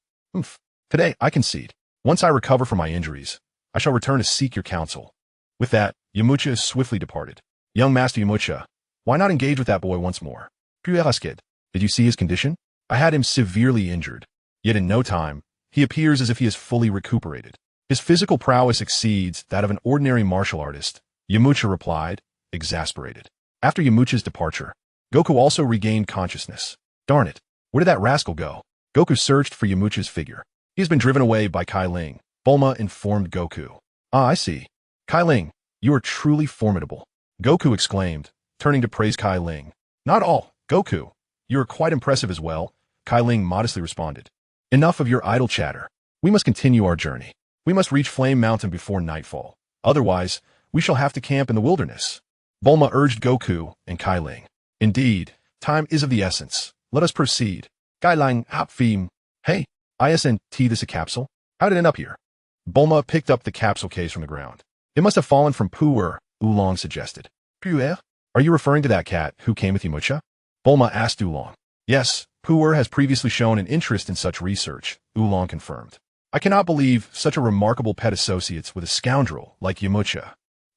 Today, I concede. Once I recover from my injuries, I shall return to seek your counsel. With that, Yamucha swiftly departed. Young Master Yamucha, why not engage with that boy once more? Did you see his condition? I had him severely injured. Yet in no time, he appears as if he is fully recuperated. His physical prowess exceeds that of an ordinary martial artist, Yamucha replied, exasperated. After Yamucha's departure, Goku also regained consciousness. Darn it, where did that rascal go? Goku searched for Yamucha's figure. He has been driven away by Cai Ling, Bulma informed Goku. Ah, I see. Cai Ling, you are truly formidable. Goku exclaimed, turning to praise Cai Ling. Not all, Goku. You are quite impressive as well, Cai Ling modestly responded. Enough of your idle chatter. We must continue our journey. We must reach Flame Mountain before nightfall. Otherwise, we shall have to camp in the wilderness. Bulma urged Goku and Cai Ling. Indeed, time is of the essence. Let us proceed. Cai Ling Apfim. Hey, ISNT, this a capsule? How did it end up here? Bulma picked up the capsule case from the ground. It must have fallen from Pu'er, Oolong suggested. Pu'er? Are you referring to that cat who came with Yamucha? Bulma asked Oolong. Yes, Pu'er has previously shown an interest in such research, Oolong confirmed. I cannot believe such a remarkable pet associates with a scoundrel like Yamucha.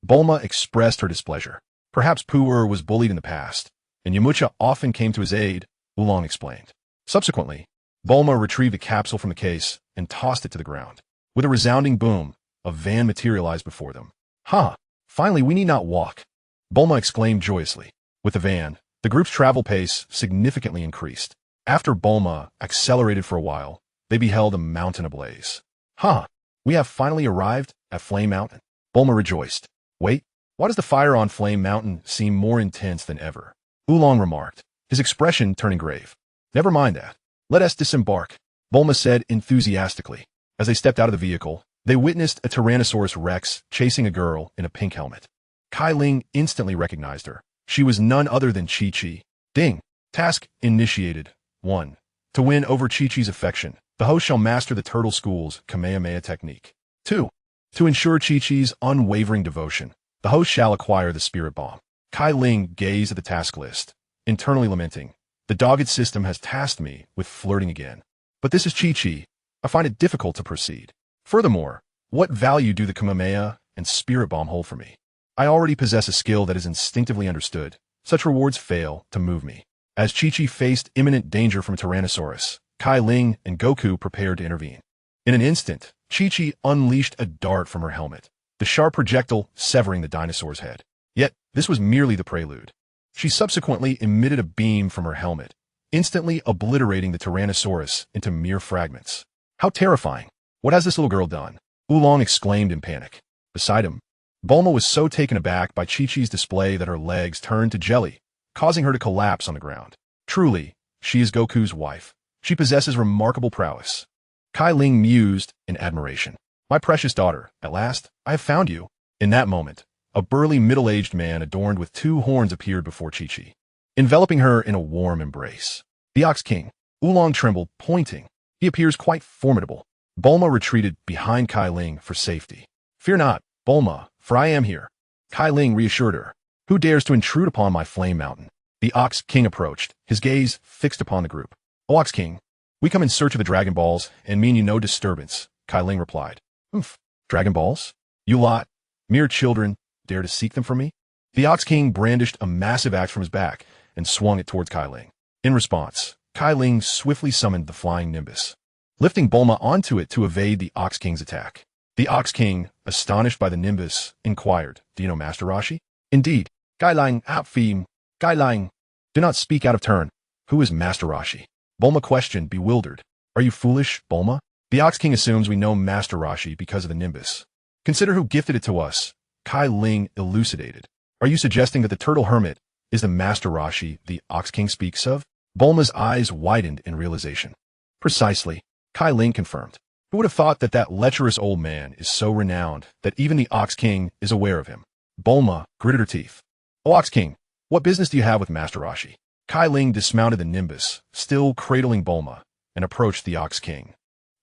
Bulma expressed her displeasure. Perhaps Pu'er was bullied in the past, and Yamucha often came to his aid, Oolong explained. Subsequently, Bulma retrieved the capsule from the case and tossed it to the ground. With a resounding boom, a van materialized before them. Ha! Finally, we need not walk. Bulma exclaimed joyously. With the van, the group's travel pace significantly increased. After Bulma accelerated for a while, they beheld a mountain ablaze. Ha! We have finally arrived at Flame Mountain. Bulma rejoiced. Wait, why does the fire on Flame Mountain seem more intense than ever? Oolong remarked, his expression turning grave. Never mind that. Let us disembark, Bulma said enthusiastically. As they stepped out of the vehicle, they witnessed a Tyrannosaurus Rex chasing a girl in a pink helmet. Cai Ling instantly recognized her. She was none other than Chi-Chi. Ding! Task initiated. 1. To win over Chi-Chi's affection, the host shall master the Turtle School's Kamehameha technique. 2. To ensure Chi-Chi's unwavering devotion, the host shall acquire the Spirit Bomb. Cai Ling gazed at the task list, internally lamenting. The dogged system has tasked me with flirting again. But this is Chi-Chi. I find it difficult to proceed. Furthermore, what value do the Kamehameha and Spirit Bomb hold for me? I already possess a skill that is instinctively understood. Such rewards fail to move me. As Chi-Chi faced imminent danger from a Tyrannosaurus, Cai Ling and Goku prepared to intervene. In an instant, Chi-Chi unleashed a dart from her helmet, the sharp projectile severing the dinosaur's head. Yet, this was merely the prelude. She subsequently emitted a beam from her helmet, instantly obliterating the Tyrannosaurus into mere fragments. How terrifying! What has this little girl done? Oolong exclaimed in panic. Beside him, Bulma was so taken aback by Chi-Chi's display that her legs turned to jelly, causing her to collapse on the ground. Truly, she is Goku's wife. She possesses remarkable prowess. Cai Ling mused in admiration. My precious daughter, at last, I have found you. In that moment, a burly middle-aged man adorned with 2 horns appeared before Chi-Chi, enveloping her in a warm embrace. The Ox King. Oolong trembled, pointing. He appears quite formidable. Bulma retreated behind Cai Ling for safety. Fear not, Bulma, for I am here. Cai Ling reassured her. Who dares to intrude upon my Flame Mountain? The Ox King approached, his gaze fixed upon the group. O Ox King, we come in search of the Dragon Balls and mean you no disturbance, Cai Ling replied. Dragon Balls? You lot, mere children, dare to seek them from me? The Ox King brandished a massive axe from his back and swung it towards Cai Ling. In response, Cai Ling swiftly summoned the flying Nimbus, lifting Bulma onto it to evade the Ox King's attack. The Ox King, astonished by the Nimbus, inquired, Do you know Master Roshi? Indeed. Cai Ling, Apfim. Cai Ling. Do not speak out of turn. Who is Master Roshi? Bulma questioned, bewildered. Are you foolish, Bulma? The Ox King assumes we know Master Roshi because of the Nimbus. Consider who gifted it to us. Cai Ling elucidated. Are you suggesting that the Turtle Hermit is the Master Roshi the Ox King speaks of? Bulma's eyes widened in realization. Precisely, Cai Ling confirmed. Who would have thought that that lecherous old man is so renowned that even the Ox King is aware of him? Bulma gritted her teeth. "Oh, Ox King, what business do you have with Master Roshi?" Cai Ling dismounted the Nimbus, still cradling Bulma, and approached the Ox King.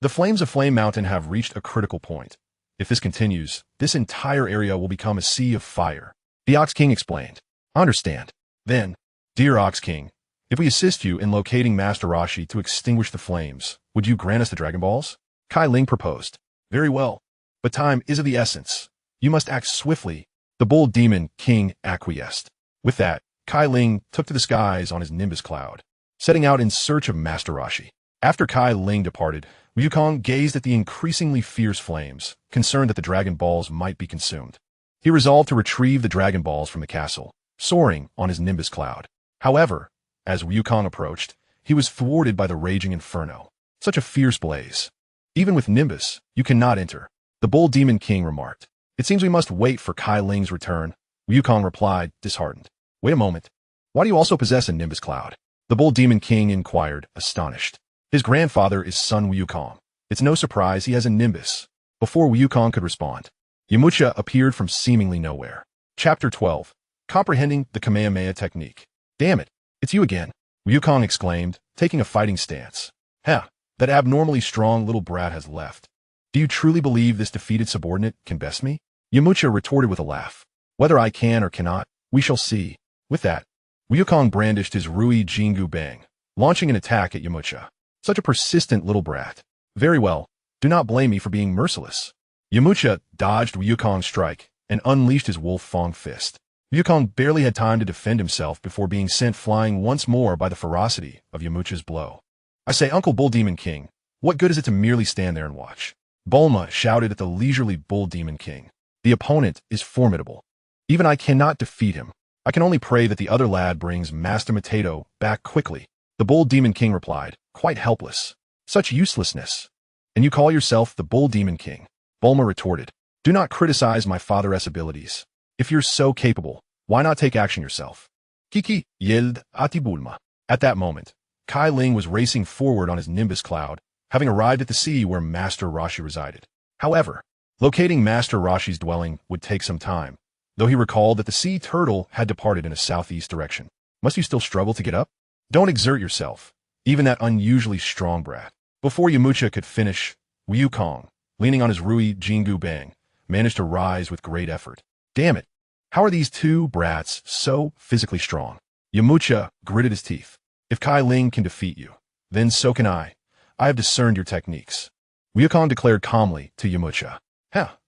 "The flames of Flame Mountain have reached a critical point. If this continues, this entire area will become a sea of fire," the Ox King explained. "I understand. Then, dear Ox King, if we assist you in locating Master Roshi to extinguish the flames, would you grant us the Dragon Balls?" Cai Ling proposed. "Very well, but time is of the essence. You must act swiftly." The Bull Demon King acquiesced. With that, Cai Ling took to the skies on his Nimbus cloud, setting out in search of Master Roshi. After Cai Ling departed, Wukong gazed at the increasingly fierce flames, concerned that the Dragon Balls might be consumed. He resolved to retrieve the Dragon Balls from the castle, soaring on his Nimbus cloud. However, as Wukong approached, he was thwarted by the raging inferno. Such a fierce blaze. "Even with Nimbus, you cannot enter," the Bull Demon King remarked. "It seems we must wait for Cai Ling's return," Wukong replied, disheartened. "Wait a moment. Why do you also possess a Nimbus cloud?" the Bull Demon King inquired, astonished. His grandfather is Sun Wukong. It's no surprise he has a Nimbus. Before Wukong could respond, Yamcha appeared from seemingly nowhere. Chapter 12. Comprehending the Kamehameha Technique. "Damn it, it's you again," Wukong exclaimed, taking a fighting stance. "Heh, that abnormally strong little brat has left. Do you truly believe this defeated subordinate can best me?" Yamcha retorted with a laugh. "Whether I can or cannot, we shall see." With that, Wukong brandished his Rui Jingu Bang, launching an attack at Yamcha. Such a persistent little brat. "Very well, do not blame me for being merciless." Yamcha dodged Wukong's strike and unleashed his Wolf Fong fist. Wukong barely had time to defend himself before being sent flying once more by the ferocity of Yamcha's blow. "I say, Uncle Bull Demon King, what good is it to merely stand there and watch?" Bulma shouted at the leisurely Bull Demon King. "The opponent is formidable. Even I cannot defeat him. I can only pray that the other lad brings Master Mateto back quickly." The Bull Demon King replied, quite helpless. "Such uselessness. And you call yourself the Bull Demon King?" Bulma retorted. "Do not criticize my father's abilities. If you're so capable, why not take action yourself?" Kiki yelled Ati Bulma. At that moment, Cai Ling was racing forward on his Nimbus cloud, having arrived at the sea where Master Roshi resided. However, locating Master Roshi's dwelling would take some time, though he recalled that the sea turtle had departed in a southeast direction. "Must you still struggle to get up? Don't exert yourself, even that unusually strong brat." Before Yamcha could finish, Wukong, leaning on his Rui Jingu Bang, managed to rise with great effort. "Damn it, how are these two brats so physically strong?" Yamcha gritted his teeth. "If Cai Ling can defeat you, then so can I. I have discerned your techniques." Wukong declared calmly to Yamcha.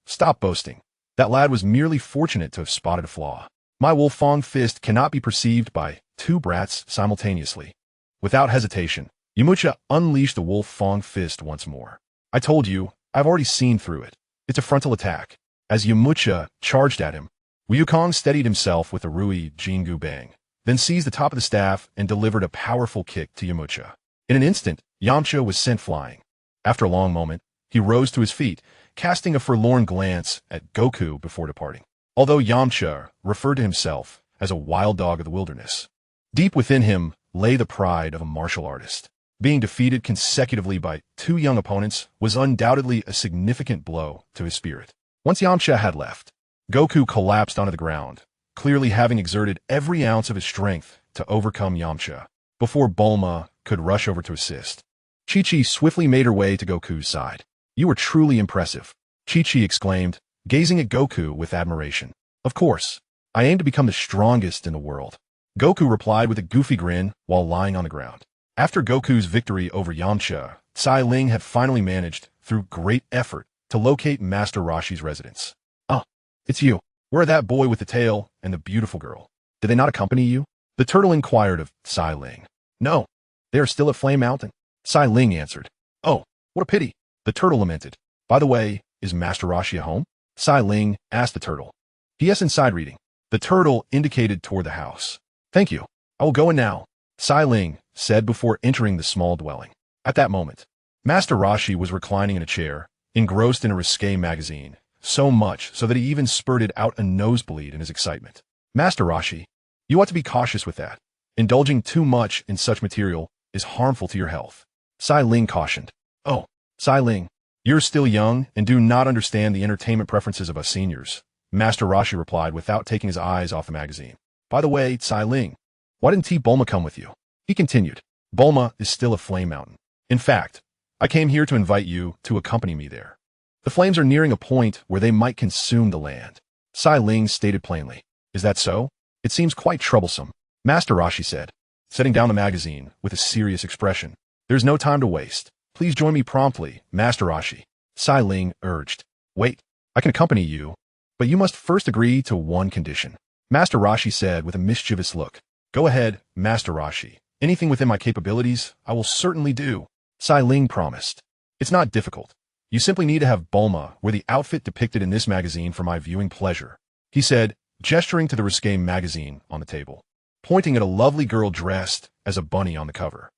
Stop boasting. That lad was merely fortunate to have spotted a flaw. My Wolf Fong fist cannot be perceived by two brats simultaneously." Without hesitation, Yamcha unleashed the Wolf Fong fist once more. "I told you, I've already seen through it. It's a frontal attack." As Yamcha charged at him, Wukong steadied himself with a Rui Jingu Bang, then seized the top of the staff and delivered a powerful kick to Yamcha. In an instant, Yamcha was sent flying. After a long moment, he rose to his feet, casting a forlorn glance at Goku before departing. Although Yamcha referred to himself as a wild dog of the wilderness, deep within him lay the pride of a martial artist. Being defeated consecutively by two young opponents was undoubtedly a significant blow to his spirit. Once Yamcha had left, Goku collapsed onto the ground, clearly having exerted every ounce of his strength to overcome Yamcha, before Bulma could rush over to assist. Chi-Chi swiftly made her way to Goku's side. "You were truly impressive," Chi-Chi exclaimed, gazing at Goku with admiration. "Of course, I aim to become the strongest in the world," Goku replied with a goofy grin while lying on the ground. After Goku's victory over Yamcha, Cai Ling had finally managed, through great effort, to locate Master Roshi's residence. "Ah, it's you. Where are that boy with the tail and the beautiful girl? Did they not accompany you?" the turtle inquired of Cai Ling. "No, they are still at Flame Mountain," Cai Ling answered. "Oh, what a pity," the turtle lamented. "By the way, is Master Roshi at home?" Cai Ling asked the turtle. "P.S. inside reading." The turtle indicated toward the house. "Thank you. I will go in now," Cai Ling said before entering the small dwelling. At that moment, Master Roshi was reclining in a chair, engrossed in a risque magazine, so much so that he even spurted out a nosebleed in his excitement. "Master Roshi, you ought to be cautious with that. Indulging too much in such material is harmful to your health. Cai Ling cautioned. Oh, Cai Ling, you're still young and do not understand the entertainment preferences of us seniors, Master Rashi replied without taking his eyes off the magazine. By the way, Cai Ling, why didn't T. Bulma come with you? He continued. Bulma is still a flame mountain. In fact, I came here to invite you to accompany me there. The flames are nearing a point where they might consume the land. Cai Ling stated plainly. Is that so? It seems quite troublesome, Master Rashi said, setting down the magazine with a serious expression. There's no time to waste. Please join me promptly, Master Rashi. Cai Ling urged. Wait, I can accompany you, but you must first agree to one condition, Master Rashi said with a mischievous look. Go ahead, Master Rashi. Anything within my capabilities, I will certainly do, Cai Ling promised. It's not difficult. You simply need to have Bulma wear the outfit depicted in this magazine for my viewing pleasure, he said, gesturing to the risque magazine on the table, pointing at a lovely girl dressed as a bunny on the cover.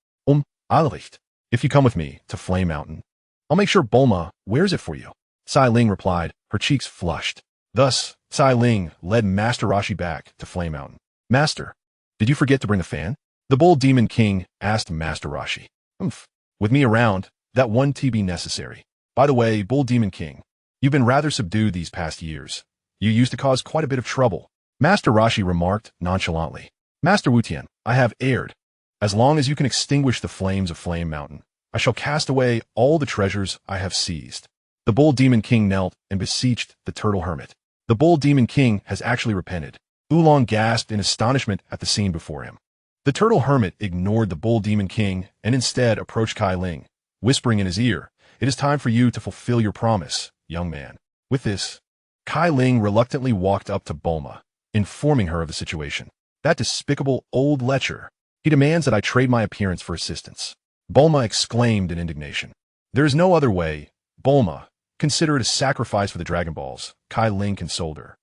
Alright. If you come with me to Flame Mountain, I'll make sure Bulma wears it for you, Cai Ling replied, her cheeks flushed. Thus, Cai Ling led Master Rashi back to Flame Mountain. Master, did you forget to bring a fan? The Bull Demon King asked Master Rashi. With me around, that won't be necessary. By the way, Bull Demon King, you've been rather subdued these past years. You used to cause quite a bit of trouble, Master Rashi remarked nonchalantly. Master Wutian, I have erred. As long as you can extinguish the flames of Flame Mountain, I shall cast away all the treasures I have seized. The Bull Demon King knelt and beseeched the Turtle Hermit. The Bull Demon King has actually repented. Oolong gasped in astonishment at the scene before him. The Turtle Hermit ignored the Bull Demon King and instead approached Cai Ling, whispering in his ear, It is time for you to fulfill your promise, young man. With this, Cai Ling reluctantly walked up to Bulma, informing her of the situation. That despicable old lecher. He demands that I trade my appearance for assistance. Bulma exclaimed in indignation. There is no other way. Bulma, consider it a sacrifice for the Dragon Balls, Cai Ling consoled her.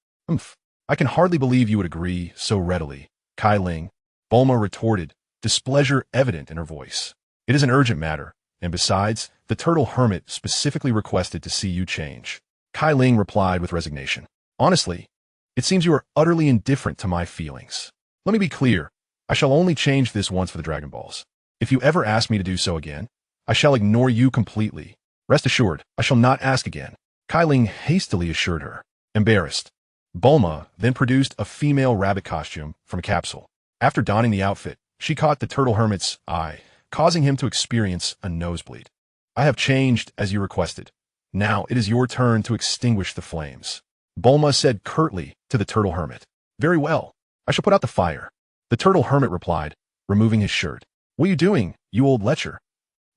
I can hardly believe you would agree so readily, Cai Ling, Bulma retorted, displeasure evident in her voice. It is an urgent matter, and besides, the Turtle Hermit specifically requested to see you change. Cai Ling replied with resignation. Honestly, it seems you are utterly indifferent to my feelings. Let me be clear. I shall only change this once for the Dragon Balls. If you ever ask me to do so again, I shall ignore you completely. Rest assured, I shall not ask again, Cai Ling hastily assured her. Embarrassed, Bulma then produced a female rabbit costume from a capsule. After donning the outfit, she caught the Turtle Hermit's eye, causing him to experience a nosebleed. I have changed as you requested. Now it is your turn to extinguish the flames, Bulma said curtly to the Turtle Hermit. Very well. I shall put out the fire. The Turtle Hermit replied, removing his shirt. What are you doing, you old lecher?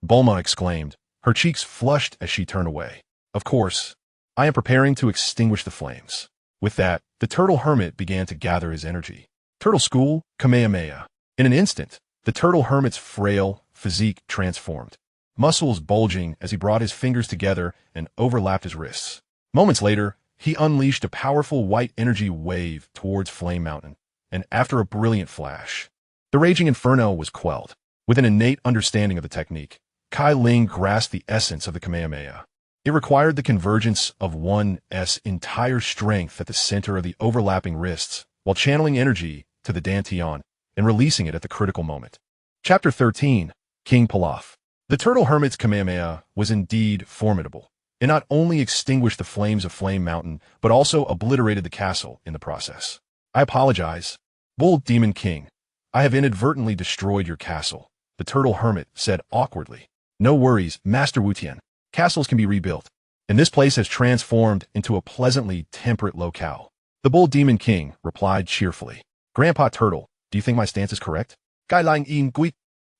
Bulma exclaimed, her cheeks flushed as she turned away. Of course, I am preparing to extinguish the flames. With that, the Turtle Hermit began to gather his energy. Turtle School, Kamehameha. In an instant, the Turtle Hermit's frail physique transformed, muscles bulging as he brought his fingers together and overlapped his wrists. Moments later, he unleashed a powerful white energy wave towards Flame Mountain, and after a brilliant flash, the raging inferno was quelled. With an innate understanding of the technique, Cai Ling grasped the essence of the Kamehameha. It required the convergence of one's entire strength at the center of the overlapping wrists, while channeling energy to the Dantian and releasing it at the critical moment. Chapter 13, King Pilaf. The Turtle Hermit's Kamehameha was indeed formidable. It not only extinguished the flames of Flame Mountain, but also obliterated the castle in the process. I apologize, Bull Demon King. I have inadvertently destroyed your castle, the Turtle Hermit said awkwardly. No worries, Master Wutian. Castles can be rebuilt, and this place has transformed into a pleasantly temperate locale. The Bull Demon King replied cheerfully. Grandpa Turtle, do you think my stance is correct? Gai Lang Yin Gui.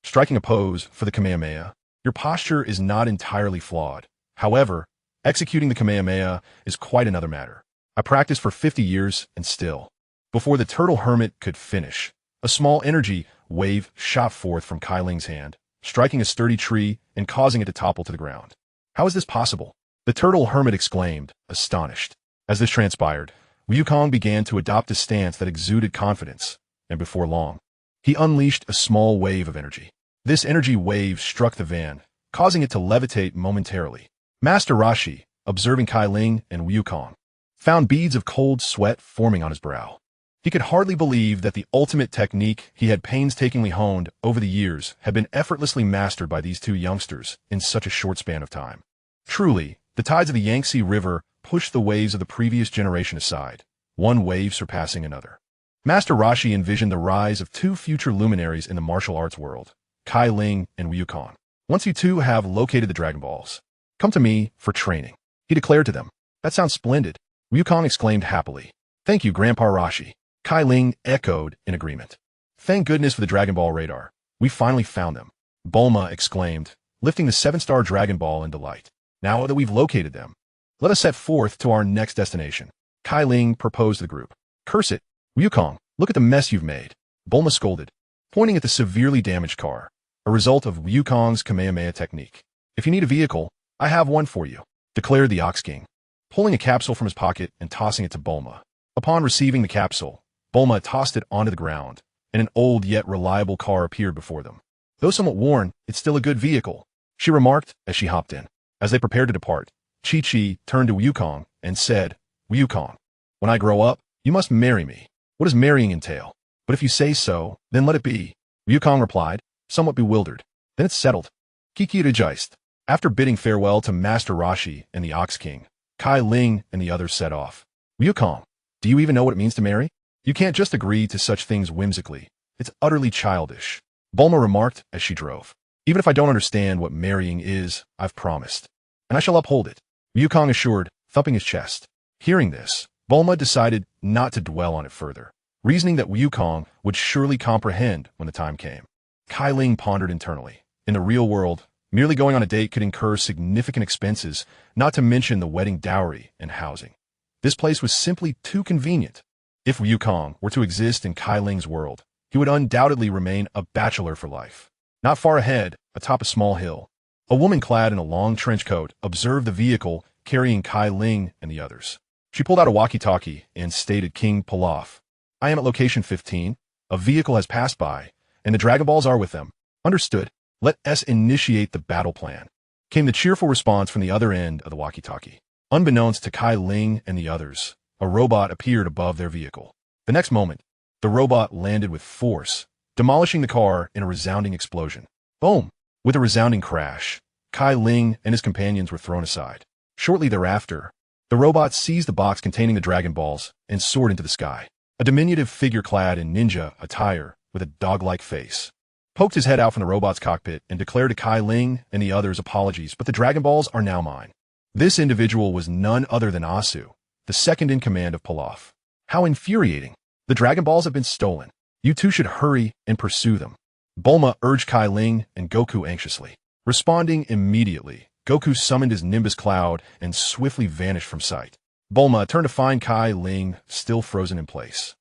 Striking a pose for the Kamehameha, your posture is not entirely flawed. However, executing the Kamehameha is quite another matter. I practiced for 50 years and still. Before the Turtle Hermit could finish, a small energy wave shot forth from Cai Ling's hand, striking a sturdy tree and causing it to topple to the ground. How is this possible? The Turtle Hermit exclaimed, astonished. As this transpired, Wukong began to adopt a stance that exuded confidence, and before long, he unleashed a small wave of energy. This energy wave struck the van, causing it to levitate momentarily. Master Rashi, observing Cai Ling and Wukong, found beads of cold sweat forming on his brow. He could hardly believe that the ultimate technique he had painstakingly honed over the years had been effortlessly mastered by these two youngsters in such a short span of time. Truly, the tides of the Yangtze River pushed the waves of the previous generation aside, one wave surpassing another. Master Roshi envisioned the rise of two future luminaries in the martial arts world, Cai Ling and Wukong. Once you two have located the Dragon Balls, come to me for training, he declared to them. That sounds splendid, Wukong exclaimed happily. Thank you, Grandpa Roshi, Cai Ling echoed in agreement. Thank goodness for the Dragon Ball radar. We finally found them, Bulma exclaimed, lifting the 7-star Dragon Ball in delight. Now that we've located them, let us set forth to our next destination, Cai Ling proposed to the group. Curse it, Wukong, look at the mess you've made, Bulma scolded, pointing at the severely damaged car, a result of Wukong's Kamehameha technique. If you need a vehicle, I have one for you, declared the Ox King, pulling a capsule from his pocket and tossing it to Bulma. Upon receiving the capsule, Bulma tossed it onto the ground, and an old yet reliable car appeared before them. Though somewhat worn, it's still a good vehicle, she remarked as she hopped in. As they prepared to depart, Chi-Chi turned to Wukong and said, Wukong, when I grow up, you must marry me. What does marrying entail? But if you say so, then let it be, Wukong replied, somewhat bewildered. Then it's settled. Kiki rejoiced. After bidding farewell to Master Roshi and the Ox King, Cai Ling and the others set off. Wukong, do you even know what it means to marry? You can't just agree to such things whimsically. It's utterly childish, Bulma remarked as she drove. Even if I don't understand what marrying is, I've promised, and I shall uphold it, Wukong assured, thumping his chest. Hearing this, Bulma decided not to dwell on it further, reasoning that Wukong would surely comprehend when the time came. Cai Ling pondered internally. In the real world, merely going on a date could incur significant expenses, not to mention the wedding dowry and housing. This place was simply too convenient. If Wukong were to exist in Cai Ling's world, he would undoubtedly remain a bachelor for life. Not far ahead, atop a small hill, a woman clad in a long trench coat observed the vehicle carrying Cai Ling and the others. She pulled out a walkie-talkie and stated, King Pilaf, I am at location 15. A vehicle has passed by, and the Dragon Balls are with them. Understood. Let us initiate the battle plan, came the cheerful response from the other end of the walkie-talkie. Unbeknownst to Cai Ling and the others, a robot appeared above their vehicle. The next moment, the robot landed with force, demolishing the car in a resounding explosion. Boom! With a resounding crash, Cai Ling and his companions were thrown aside. Shortly thereafter, the robot seized the box containing the Dragon Balls and soared into the sky. A diminutive figure clad in ninja attire with a dog-like face poked his head out from the robot's cockpit and declared to Cai Ling and the others apologies, but the Dragon Balls are now mine. This individual was none other than Asu, the second in command of Pilaf. How infuriating! The Dragon Balls have been stolen. You two should hurry and pursue them, Bulma urged Cai Ling and Goku anxiously. Responding immediately, Goku summoned his Nimbus cloud and swiftly vanished from sight. Bulma turned to find Cai Ling still frozen in place,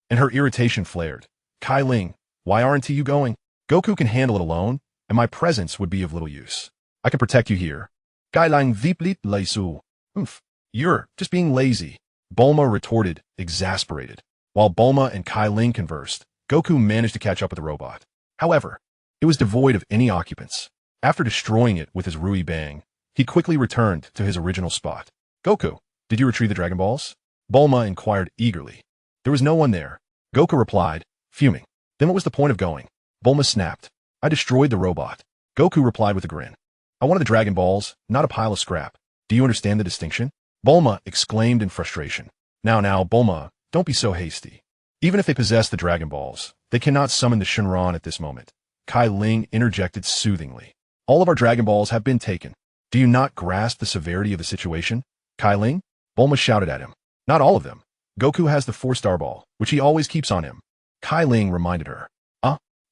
and her irritation flared. Cai Ling, why aren't you going? Goku can handle it alone, and my presence would be of little use. I can protect you here. Cai Ling viplit laisu. You're just being lazy, Bulma retorted, exasperated. While Bulma and Cai Ling conversed, Goku managed to catch up with the robot. However, it was devoid of any occupants. After destroying it with his Rui Bang, he quickly returned to his original spot. Goku, did you retrieve the Dragon Balls? Bulma inquired eagerly. There was no one there, Goku replied, fuming. Then what was the point of going? Bulma snapped. I destroyed the robot. Goku replied with a grin. I wanted the Dragon Balls, not a pile of scrap. Do you understand the distinction? Bulma exclaimed in frustration. Now, Bulma, don't be so hasty. Even if they possess the Dragon Balls, they cannot summon the Shenron at this moment. Cai Ling interjected soothingly. All of our Dragon Balls have been taken. Do you not grasp the severity of the situation? Cai Ling? Bulma shouted at him. Not all of them. Goku has the 4-star ball, which he always keeps on him. Cai Ling reminded her.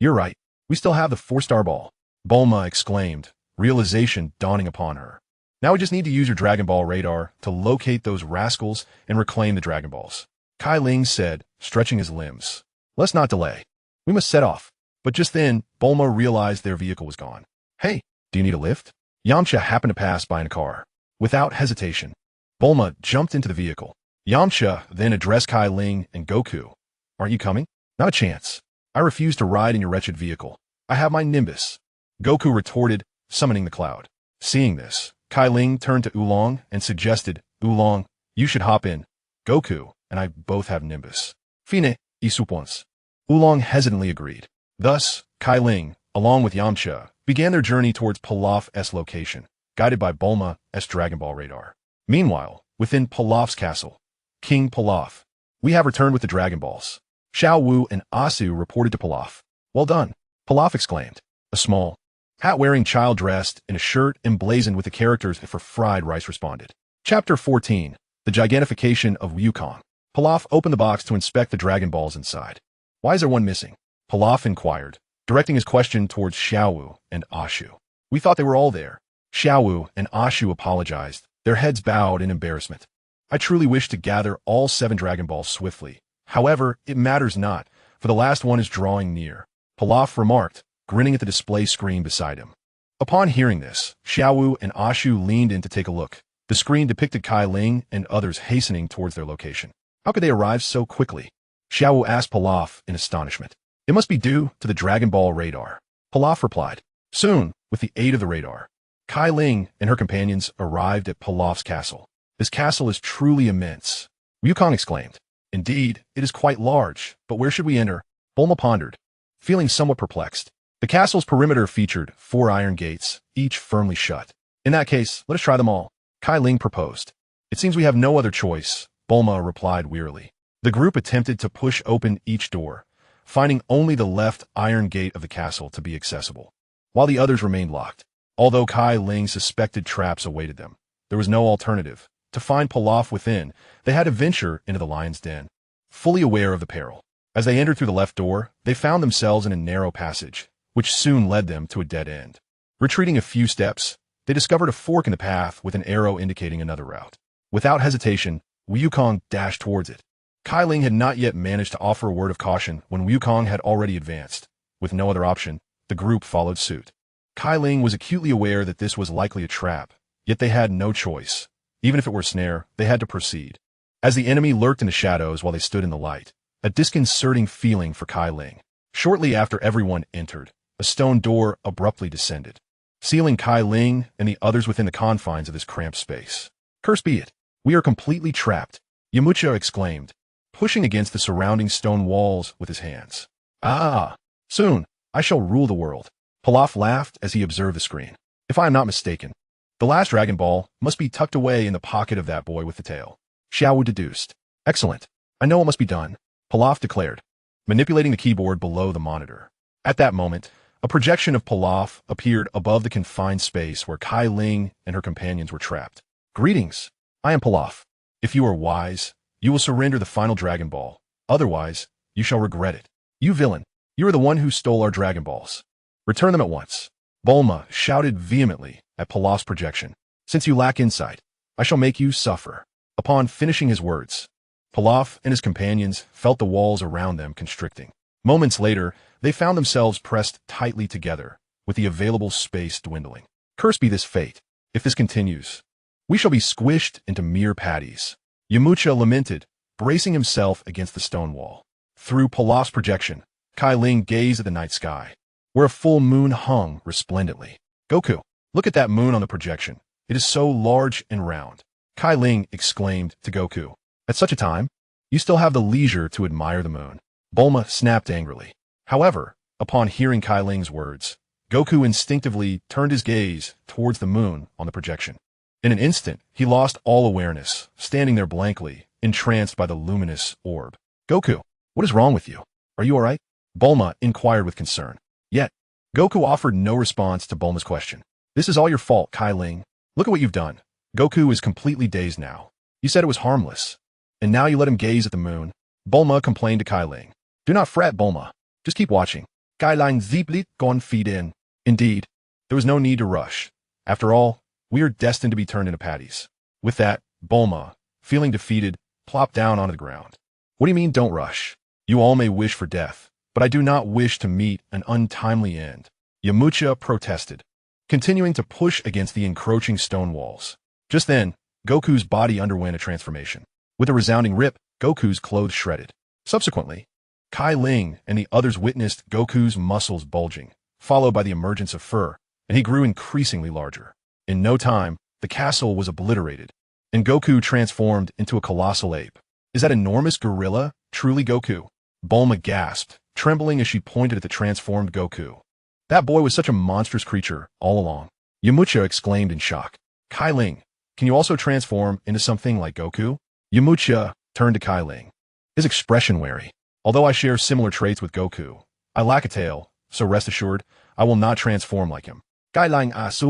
You're right. We still have the 4-star ball, Bulma exclaimed, realization dawning upon her. Now we just need to use your Dragon Ball radar to locate those rascals and reclaim the Dragon Balls. Cai Ling said, stretching his limbs. Let's not delay. We must set off. But just then, Bulma realized their vehicle was gone. Hey, do you need a lift? Yamcha happened to pass by in a car. Without hesitation, Bulma jumped into the vehicle. Yamcha then addressed Cai Ling and Goku. Aren't you coming? Not a chance. I refuse to ride in your wretched vehicle. I have my Nimbus. Goku retorted, summoning the cloud. Seeing this, Cai Ling turned to Oolong and suggested, Oolong, you should hop in. Goku and I both have Nimbus. Fine, y supons. Oolong hesitantly agreed. Thus, Cai Ling, along with Yamcha, began their journey towards Pilaf's location, guided by Bulma's Dragon Ball radar. Meanwhile, within Pilaf's castle, King Pilaf, we have returned with the Dragon Balls. Xiao Wu and Asu reported to Pilaf. Well done, Pilaf exclaimed. A small, hat-wearing child dressed in a shirt emblazoned with the characters for fried rice responded. Chapter 14, The Gigantification of Wukong. Pilaf opened the box to inspect the Dragon Balls inside. Why is there one missing? Pilaf inquired, directing his question towards Xiao Wu and Ashu. We thought they were all there. Xiao Wu and Ashu apologized, their heads bowed in embarrassment. I truly wish to gather all 7 Dragon Balls swiftly. However, it matters not, for the last one is drawing near. Pilaf remarked, grinning at the display screen beside him. Upon hearing this, Xiao Wu and Ashu leaned in to take a look. The screen depicted Cai Ling and others hastening towards their location. How could they arrive so quickly? Xiao Wu asked Pilaf in astonishment. It must be due to the Dragon Ball radar. Pilaf replied. Soon, with the aid of the radar, Cai Ling and her companions arrived at Pilaf's castle. This castle is truly immense. Wukong exclaimed. Indeed, it is quite large, but where should we enter? Bulma pondered, feeling somewhat perplexed. The castle's perimeter featured 4 iron gates, each firmly shut. In that case, let us try them all, Cai Ling proposed. It seems we have no other choice, Bulma replied wearily. The group attempted to push open each door, finding only the left iron gate of the castle to be accessible, while the others remained locked. Although Cai Ling suspected traps awaited them, there was no alternative. To find Pilaf within, they had to venture into the lion's den, fully aware of the peril. As they entered through the left door, they found themselves in a narrow passage, which soon led them to a dead end. Retreating a few steps, they discovered a fork in the path with an arrow indicating another route. Without hesitation, Wukong dashed towards it. Cai Ling had not yet managed to offer a word of caution when Wukong had already advanced. With no other option, the group followed suit. Cai Ling was acutely aware that this was likely a trap, yet they had no choice. Even if it were a snare, they had to proceed. As the enemy lurked in the shadows while they stood in the light, a disconcerting feeling for Cai Ling. Shortly after everyone entered, a stone door abruptly descended, sealing Cai Ling and the others within the confines of this cramped space. Cursed be it, we are completely trapped, Yamcha exclaimed, pushing against the surrounding stone walls with his hands. Ah, soon, I shall rule the world. Pilaf laughed as he observed the screen. If I am not mistaken, the last Dragon Ball must be tucked away in the pocket of that boy with the tail. Xiao Wu deduced. Excellent. I know what must be done, Pilaf declared, manipulating the keyboard below the monitor. At that moment, a projection of Pilaf appeared above the confined space where Cai Ling and her companions were trapped. Greetings. I am Pilaf. If you are wise, you will surrender the final Dragon Ball. Otherwise, you shall regret it. You villain, you are the one who stole our Dragon Balls. Return them at once. Bulma shouted vehemently at Pilaf's projection. Since you lack insight, I shall make you suffer. Upon finishing his words, Pilaf and his companions felt the walls around them constricting. Moments later, they found themselves pressed tightly together, with the available space dwindling. Cursed be this fate. If this continues, we shall be squished into mere patties. Yamcha lamented, bracing himself against the stone wall. Through Pilaf's projection, Cai Ling gazed at the night sky, where a full moon hung resplendently. Goku, look at that moon on the projection. It is so large and round. Cai Ling exclaimed to Goku. At such a time, you still have the leisure to admire the moon. Bulma snapped angrily. However, upon hearing Cai Ling's words, Goku instinctively turned his gaze towards the moon on the projection. In an instant, he lost all awareness, standing there blankly, entranced by the luminous orb. Goku, what is wrong with you? Are you all right? Bulma inquired with concern. Yet, Goku offered no response to Bulma's question. This is all your fault, Cai Ling. Look at what you've done. Goku is completely dazed now. You said it was harmless, and now you let him gaze at the moon. Bulma complained to Cai Ling. Do not fret, Bulma. Just keep watching. Cai Ling zieplit gon feed in. Indeed, there was no need to rush. After all, we are destined to be turned into patties. With that, Bulma, feeling defeated, plopped down onto the ground. What do you mean, don't rush? You all may wish for death, but I do not wish to meet an untimely end. Yamcha protested, continuing to push against the encroaching stone walls. Just then, Goku's body underwent a transformation. With a resounding rip, Goku's clothes shredded. Subsequently, Cai Ling and the others witnessed Goku's muscles bulging, followed by the emergence of fur, and he grew increasingly larger. In no time, the castle was obliterated, and Goku transformed into a colossal ape. Is that enormous gorilla truly Goku? Bulma gasped, trembling as she pointed at the transformed Goku. That boy was such a monstrous creature all along. Yamcha exclaimed in shock. Cai Ling, can you also transform into something like Goku? Yamcha turned to Cai Ling, his expression wary. Although I share similar traits with Goku, I lack a tail, so rest assured, I will not transform like him. Cai Ling asked.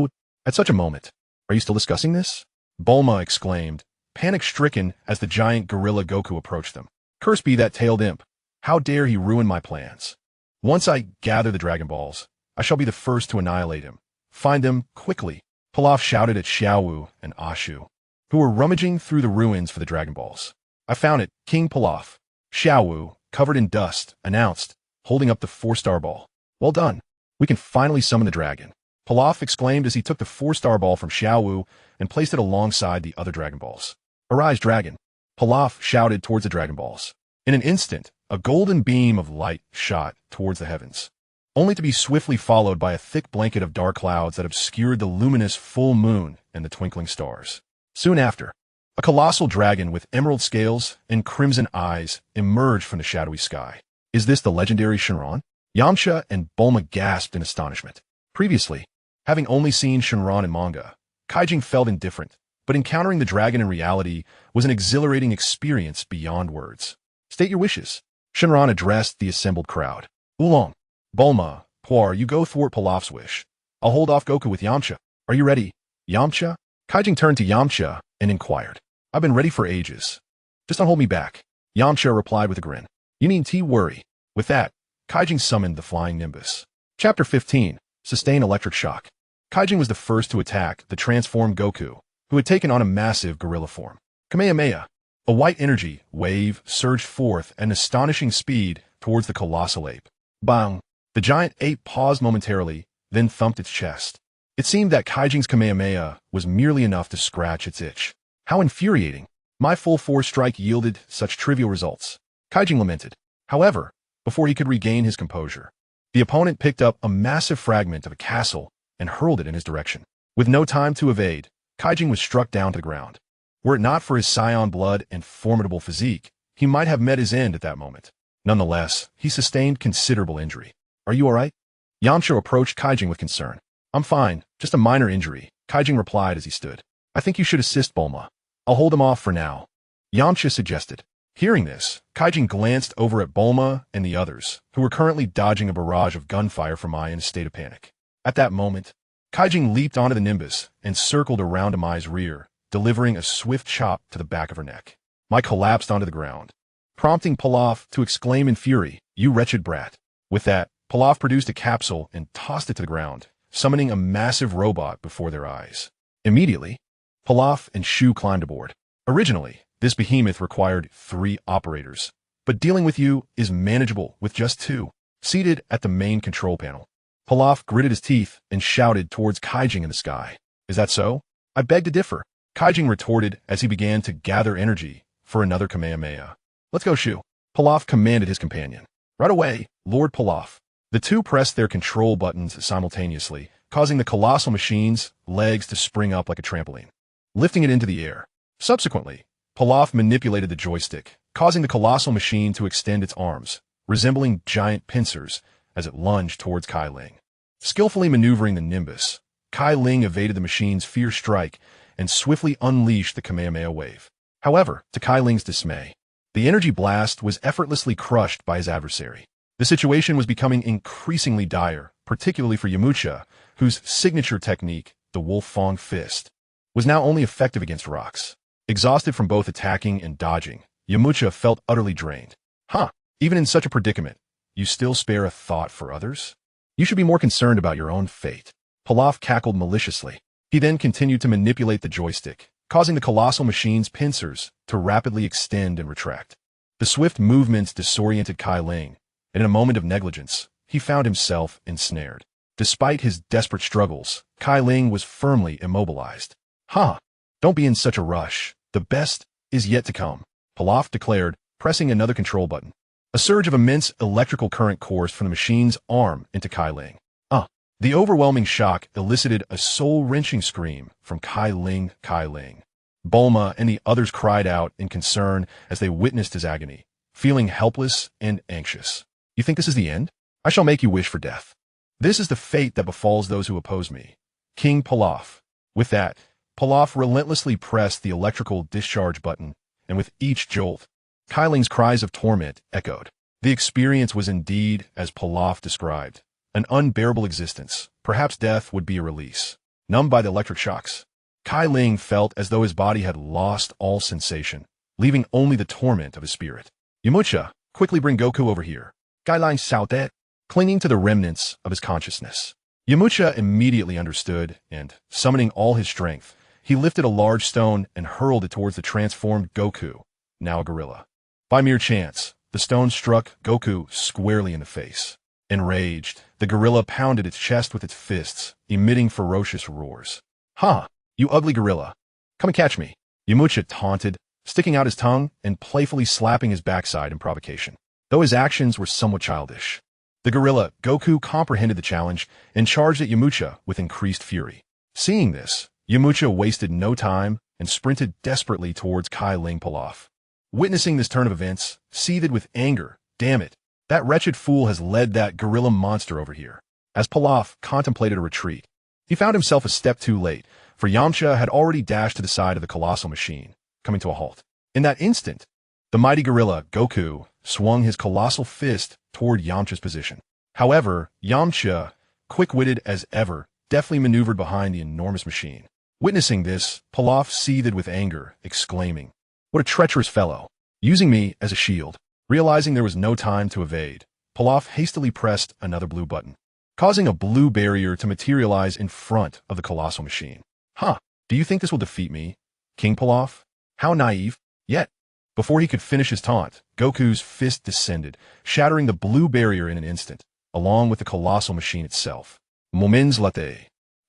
At such a moment, are you still discussing this? Bulma exclaimed, panic-stricken as the giant gorilla Goku approached them. Curse be that tailed imp. How dare he ruin my plans? Once I gather the Dragon Balls, I shall be the first to annihilate him. Find them quickly. Pilaf shouted at Xiaowu and Ashu, who were rummaging through the ruins for the Dragon Balls. I found it, King Pilaf. Xiaowu, covered in dust, announced, holding up the 4-star ball. Well done. We can finally summon the dragon. Pilaf exclaimed as he took the 4-star ball from Xiaowu and placed it alongside the other Dragon Balls. Arise, dragon. Pilaf shouted towards the Dragon Balls. In an instant, a golden beam of light shot towards the heavens, only to be swiftly followed by a thick blanket of dark clouds that obscured the luminous full moon and the twinkling stars. Soon after, a colossal dragon with emerald scales and crimson eyes emerged from the shadowy sky. Is this the legendary Shenron? Yamcha and Bulma gasped in astonishment. Previously, having only seen Shenron in manga, Cai Ling felt indifferent, but encountering the dragon in reality was an exhilarating experience beyond words. State your wishes. Shenron addressed the assembled crowd. Oolong, Bulma, Puar, you go thwart Pilaf's wish. I'll hold off Goku with Yamcha. Are you ready? Yamcha? Cai Ling turned to Yamcha and inquired. I've been ready for ages. Just don't hold me back. Yamcha replied with a grin. You needn't worry. With that, Cai Ling summoned the flying Nimbus. Chapter 15. Sustain electric shock. Cai Ling was the first to attack the transformed Goku, who had taken on a massive gorilla form. Kamehameha. A white energy wave surged forth at an astonishing speed towards the colossal ape. Bang! The giant ape paused momentarily, then thumped its chest. It seemed that Cai Ling's Kamehameha was merely enough to scratch its itch. How infuriating! My full force strike yielded such trivial results. Cai Ling lamented. However, before he could regain his composure, the opponent picked up a massive fragment of a castle and hurled it in his direction. With no time to evade, Cai Ling was struck down to the ground. Were it not for his Saiyan blood and formidable physique, he might have met his end at that moment. Nonetheless, he sustained considerable injury. Are you all right? Yamcha approached Cai Ling with concern. I'm fine, just a minor injury, Cai Ling replied as he stood. I think you should assist Bulma. I'll hold him off for now, Yamcha suggested. Hearing this, Cai Ling glanced over at Bulma and the others, who were currently dodging a barrage of gunfire from Mai in a state of panic. At that moment, Cai Ling leaped onto the Nimbus and circled around Mai's rear, delivering a swift chop to the back of her neck. Mai collapsed onto the ground, prompting Pilaf to exclaim in fury, "You wretched brat." With that, Pilaf produced a capsule and tossed it to the ground, summoning a massive robot before their eyes. Immediately, Pilaf and Shu climbed aboard. Originally, this behemoth required 3 operators, but dealing with you is manageable with just 2. Seated at the main control panel, Pilaf gritted his teeth and shouted towards Cai Ling in the sky. Is that so? I beg to differ, Cai Ling retorted as he began to gather energy for another Kamehameha. Let's go, Shu, Pilaf commanded his companion. Right away, Lord Pilaf. The two pressed their control buttons simultaneously, causing the colossal machine's legs to spring up like a trampoline, lifting it into the air. Subsequently, Pilaf manipulated the joystick, causing the colossal machine to extend its arms, resembling giant pincers, as it lunged towards Cai Ling. Skillfully maneuvering the Nimbus, Cai Ling evaded the machine's fierce strike and swiftly unleashed the Kamehameha wave. However, to Cai Ling's dismay, the energy blast was effortlessly crushed by his adversary. The situation was becoming increasingly dire, particularly for Yamcha, whose signature technique, the Wolf Fang Fist, was now only effective against rocks. Exhausted from both attacking and dodging, Yamcha felt utterly drained. Even in such a predicament, you still spare a thought for others? You should be more concerned about your own fate. Pilaf cackled maliciously. He then continued to manipulate the joystick, causing the colossal machine's pincers to rapidly extend and retract. The swift movements disoriented Cai Ling, and in a moment of negligence, he found himself ensnared. Despite his desperate struggles, Cai Ling was firmly immobilized. Don't be in such a rush. The best is yet to come, Pilaf declared, pressing another control button. A surge of immense electrical current coursed from the machine's arm into Cai Ling. The overwhelming shock elicited a soul-wrenching scream from Cai Ling. Bulma and the others cried out in concern as they witnessed his agony, feeling helpless and anxious. You think this is the end? I shall make you wish for death. This is the fate that befalls those who oppose me. King Pilaf. With that, Pilaf relentlessly pressed the electrical discharge button, and with each jolt, Cai Ling's cries of torment echoed. The experience was indeed, as Pilaf described, an unbearable existence. Perhaps death would be a release. Numbed by the electric shocks, Cai Ling felt as though his body had lost all sensation, leaving only the torment of his spirit. Yamcha, quickly bring Goku over here. Cai Ling shouted, clinging to the remnants of his consciousness. Yamcha immediately understood, and, summoning all his strength, he lifted a large stone and hurled it towards the transformed Goku, now a gorilla. By mere chance, the stone struck Goku squarely in the face. Enraged, the gorilla pounded its chest with its fists, emitting ferocious roars. "Ha! You ugly gorilla! Come and catch me!" Yamcha taunted, sticking out his tongue and playfully slapping his backside in provocation. Though his actions were somewhat childish, the gorilla, Goku, comprehended the challenge and charged at Yamcha with increased fury. Seeing this, Yamcha wasted no time and sprinted desperately towards Cai Ling Pilaf. Witnessing this turn of events, seethed with anger. Damn it, that wretched fool has led that gorilla monster over here. As Pilaf contemplated a retreat, he found himself a step too late, for Yamcha had already dashed to the side of the colossal machine, coming to a halt. In that instant, the mighty gorilla, Goku, swung his colossal fist toward Yamcha's position. However, Yamcha, quick-witted as ever, deftly maneuvered behind the enormous machine. Witnessing this, Pilaf seethed with anger, exclaiming, "What a treacherous fellow! Using me as a shield." Realizing there was no time to evade, Pilaf hastily pressed another blue button, causing a blue barrier to materialize in front of the colossal machine. "Huh, do you think this will defeat me, King Pilaf? How naive." Yet, before he could finish his taunt, Goku's fist descended, shattering the blue barrier in an instant, along with the colossal machine itself. Moments later,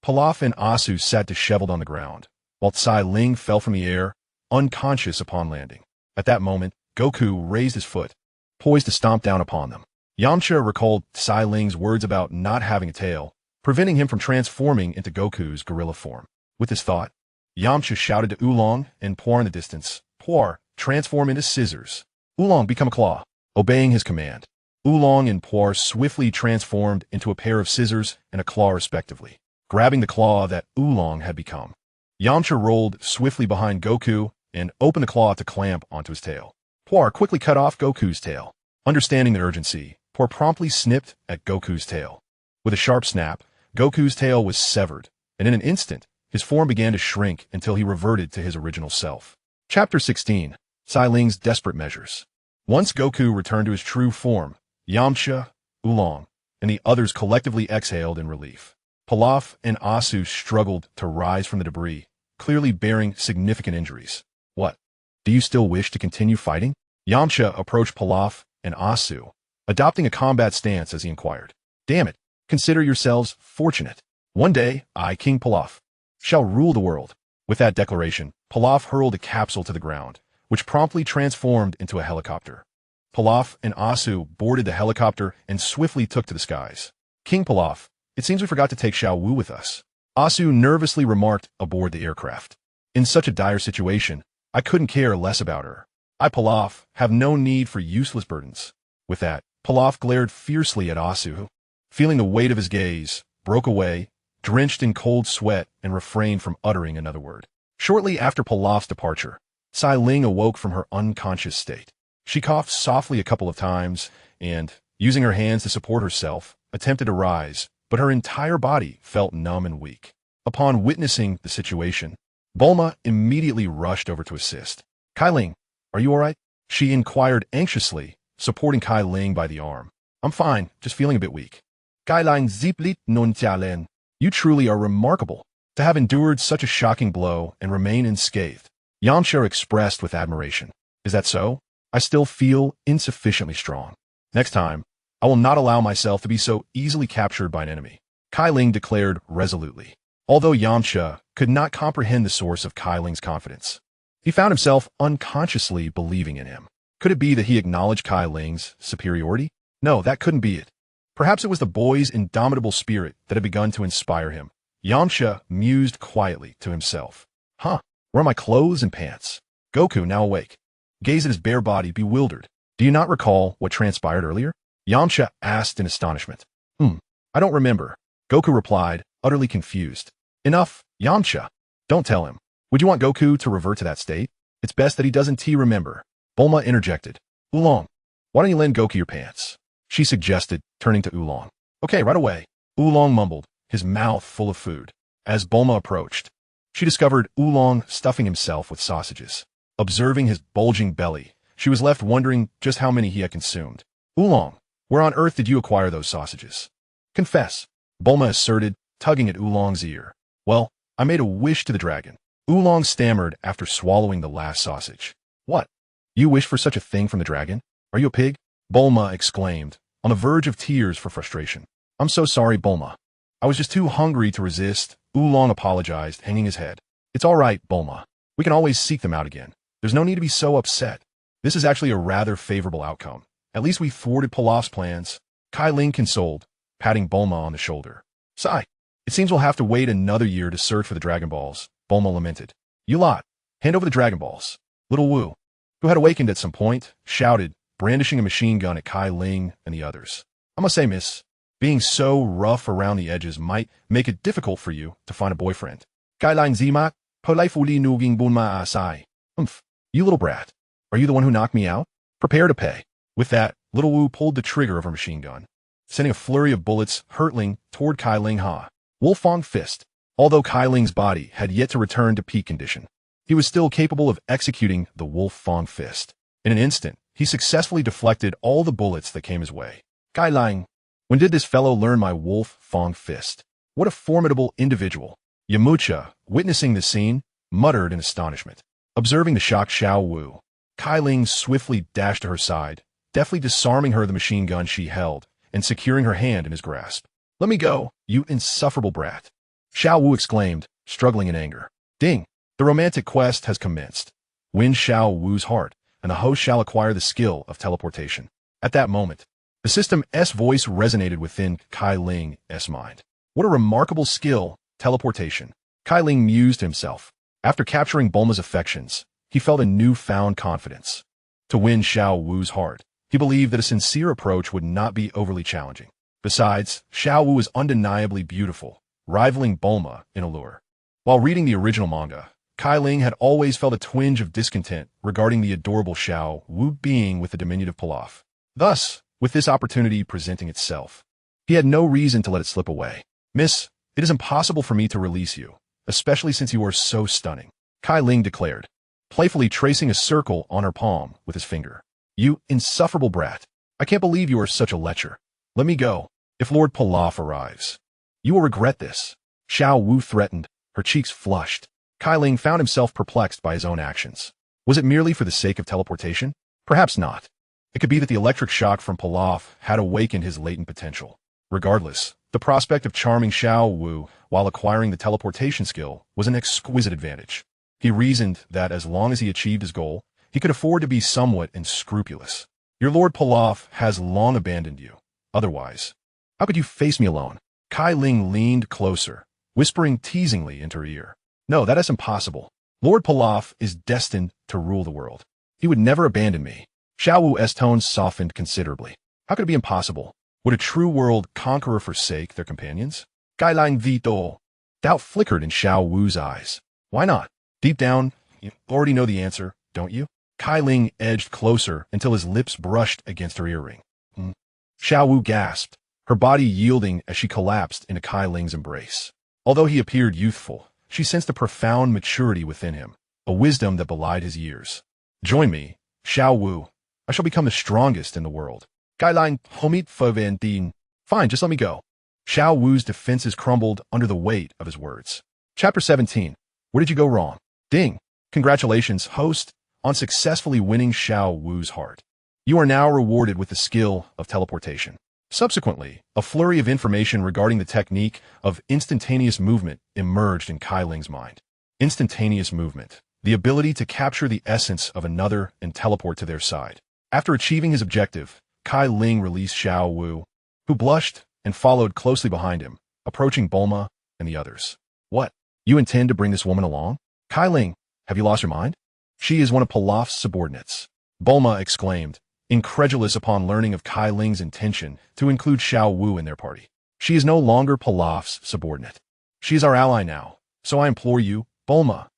Pilaf and Asu sat disheveled on the ground, while Cai Ling fell from the air, unconscious upon landing. At that moment, Goku raised his foot, poised to stomp down upon them. Yamcha recalled Cai Ling's words about not having a tail, preventing him from transforming into Goku's gorilla form. With this thought, Yamcha shouted to Oolong and Puar in the distance, "Puar, transform into scissors. Oolong, become a claw." Obeying his command, Oolong and Puar swiftly transformed into a pair of scissors and a claw respectively, grabbing the claw that Oolong had become. Yamcha rolled swiftly behind Goku and opened the claw to clamp onto his tail. Puar quickly cut off Goku's tail. Understanding the urgency, Puar promptly snipped at Goku's tail. With a sharp snap, Goku's tail was severed, and in an instant, his form began to shrink until he reverted to his original self. Chapter 16. Cai Ling's Desperate Measures. Once Goku returned to his true form, Yamcha, Oolong, and the others collectively exhaled in relief. Pilaf and Asu struggled to rise from the debris, clearly bearing significant injuries. "What? Do you still wish to continue fighting?" Yamcha approached Pilaf and Asu, adopting a combat stance as he inquired. "Damn it, consider yourselves fortunate. One day, I, King Pilaf, shall rule the world." With that declaration, Pilaf hurled a capsule to the ground, which promptly transformed into a helicopter. Pilaf and Asu boarded the helicopter and swiftly took to the skies. "King Pilaf, it seems we forgot to take Xiao Wu with us," Asu nervously remarked aboard the aircraft. "In such a dire situation, I couldn't care less about her. I, Pilaf, have no need for useless burdens." With that, Pilaf glared fiercely at Asu, who, feeling the weight of his gaze, broke away, drenched in cold sweat, and refrained from uttering another word. Shortly after Pilaf's departure, Cai Ling awoke from her unconscious state. She coughed softly a couple of times and, using her hands to support herself, attempted to rise, but her entire body felt numb and weak. Upon witnessing the situation, Bulma immediately rushed over to assist. "Cai Ling, are you all right?" she inquired anxiously, supporting Cai Ling by the arm. "I'm fine, just feeling a bit weak." "Cai Ling ziplit non tialen. You truly are remarkable to have endured such a shocking blow and remain unscathed," Yamcha expressed with admiration. "Is that so? I still feel insufficiently strong. Next time, I will not allow myself to be so easily captured by an enemy," Cai Ling declared resolutely. Although Yamcha could not comprehend the source of Cai Ling's confidence, he found himself unconsciously believing in him. Could it be that he acknowledged Cai Ling's superiority? No, that couldn't be it. Perhaps it was the boy's indomitable spirit that had begun to inspire him. Yamcha mused quietly to himself. "Huh, Where are my clothes and pants? Goku, now awake, gazed at his bare body, bewildered. Do you not recall what transpired earlier? Yamcha asked in astonishment. I don't remember. Goku replied, utterly confused. Enough, Yamcha. Don't tell him. Would you want Goku to revert to that state? It's best that he doesn't remember. Bulma interjected. Oolong, why don't you lend Goku your pants? She suggested, turning to Oolong. Okay, right away. Oolong mumbled, his mouth full of food. As Bulma approached, she discovered Oolong stuffing himself with sausages. Observing his bulging belly, she was left wondering just how many he had consumed. Oolong, where on earth did you acquire those sausages? Confess, Bulma asserted, tugging at Oolong's ear. Well, I made a wish to the dragon. Oolong stammered after swallowing the last sausage. What? You wish for such a thing from the dragon? Are you a pig? Bulma exclaimed, on the verge of tears for frustration. I'm so sorry, Bulma. I was just too hungry to resist. Oolong apologized, hanging his head. It's all right, Bulma. We can always seek them out again. There's no need to be so upset. This is actually a rather favorable outcome. At least we thwarted Pilaf's plans. Cai Ling consoled, patting Bulma on the shoulder. Sigh. It seems we'll have to wait another year to search for the Dragon Balls, Bulma lamented. You lot, hand over the Dragon Balls. Little Wu, who had awakened at some point, shouted, brandishing a machine gun at Cai Ling and the others. I must say, miss, being so rough around the edges might make it difficult for you to find a boyfriend. Kailan zimak, polifuli nuging bunma asai. You little brat. Are you the one who knocked me out? Prepare to pay. With that, Little Wu pulled the trigger of her machine gun, sending a flurry of bullets hurtling toward Cai Ling Ha. Wolfong Fist. Although Cai Ling's body had yet to return to peak condition, he was still capable of executing the Wolfong Fist. In an instant, he successfully deflected all the bullets that came his way. Cai Ling, when did this fellow learn my Wolfong Fist? What a formidable individual. Yamcha, witnessing the scene, muttered in astonishment. Observing the shocked Xiao Wu, Cai Ling swiftly dashed to her side, deftly disarming her the machine gun she held and securing her hand in his grasp. Let me go, you insufferable brat. Xiao Wu exclaimed, struggling in anger. Ding! The romantic quest has commenced. Win Xiao Wu's heart, and the host shall acquire the skill of teleportation. At that moment, the system's voice resonated within Cai Ling's mind. What a remarkable skill, teleportation. Cai Ling mused to himself. After capturing Bulma's affections, he felt a newfound confidence. To win Xiao Wu's heart, he believed that a sincere approach would not be overly challenging. Besides, Xiao Wu was undeniably beautiful, rivaling Bulma in allure. While reading the original manga, Cai Ling had always felt a twinge of discontent regarding the adorable Xiao Wu being with the diminutive Pilaf. Thus, with this opportunity presenting itself, he had no reason to let it slip away. Miss, it is impossible for me to release you, especially since you are so stunning, Cai Ling declared, playfully tracing a circle on her palm with his finger. You insufferable brat. I can't believe you are such a lecher. Let me go. If Lord Pilaf arrives, you will regret this. Xiao Wu threatened, her cheeks flushed. Cai Ling found himself perplexed by his own actions. Was it merely for the sake of teleportation? Perhaps not. It could be that the electric shock from Pilaf had awakened his latent potential. Regardless, the prospect of charming Xiao Wu while acquiring the teleportation skill was an exquisite advantage. He reasoned that as long as he achieved his goal, he could afford to be somewhat unscrupulous. Your Lord Pilaf has long abandoned you. Otherwise, how could you face me alone? Cai Ling leaned closer, whispering teasingly into her ear. No, that is impossible. Lord Pilaf is destined to rule the world. He would never abandon me. Xiao Wu's tones softened considerably. How could it be impossible? Would a true world conqueror forsake their companions? Cai Ling Vito. Doubt flickered in Xiao Wu's eyes. Why not? Deep down, you already know the answer, don't you? Cai Ling edged closer until his lips brushed against her earring. Xiao Wu gasped, her body yielding as she collapsed into Cai Ling's embrace. Although he appeared youthful, she sensed a profound maturity within him, a wisdom that belied his years. Join me, Xiao Wu. I shall become the strongest in the world. Cai Ling homit favendin. Fine, just let me go. Xiao Wu's defenses crumbled under the weight of his words. Chapter 17. Where did you go wrong? Ding. Congratulations, host, on successfully winning Xiao Wu's heart. You are now rewarded with the skill of teleportation. Subsequently, a flurry of information regarding the technique of instantaneous movement emerged in Cai Ling's mind. Instantaneous movement, the ability to capture the essence of another and teleport to their side. After achieving his objective, Cai Ling released Xiao Wu, who blushed and followed closely behind him, approaching Bulma and the others. What? You intend to bring this woman along? Cai Ling, Have you lost your mind? She is one of Pilaf's subordinates. Bulma exclaimed, incredulous upon learning of Cai Ling's intention to include Xiao Wu in their party. She is no longer Pilaf's subordinate. She is our ally now, so I implore you, Bulma.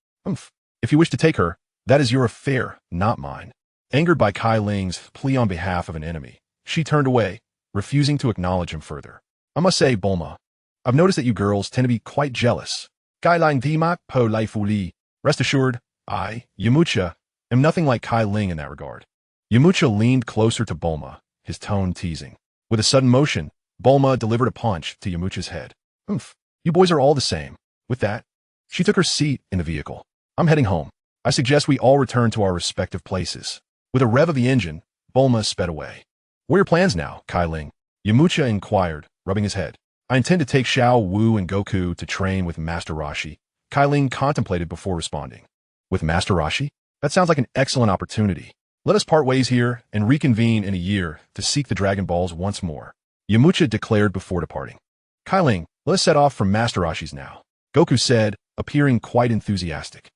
If you wish to take her, that is your affair, not mine. Angered by Cai Ling's plea on behalf of an enemy, she turned away, refusing to acknowledge him further. I must say, Bulma, I've noticed that you girls tend to be quite jealous. Cai Ling Timak Po Lai Fu Li. Rest assured, I, Yamcha, am nothing like Cai Ling in that regard. Yamcha leaned closer to Bulma, his tone teasing. With a sudden motion, Bulma delivered a punch to Yamcha's head. You boys are all the same. With that, she took her seat in the vehicle. I'm heading home. I suggest we all return to our respective places. With a rev of the engine, Bulma sped away. What are your plans now, Cai Ling? Yamcha inquired, rubbing his head. I intend to take Xiao Wu and Goku to train with Master Roshi. Cai Ling contemplated before responding. With Master Roshi? That sounds like an excellent opportunity. Let us part ways here and reconvene in a year to seek the Dragon Balls once more. Yamcha declared before departing. Cai Ling, let us set off from Master Roshi's now. Goku said, appearing quite enthusiastic.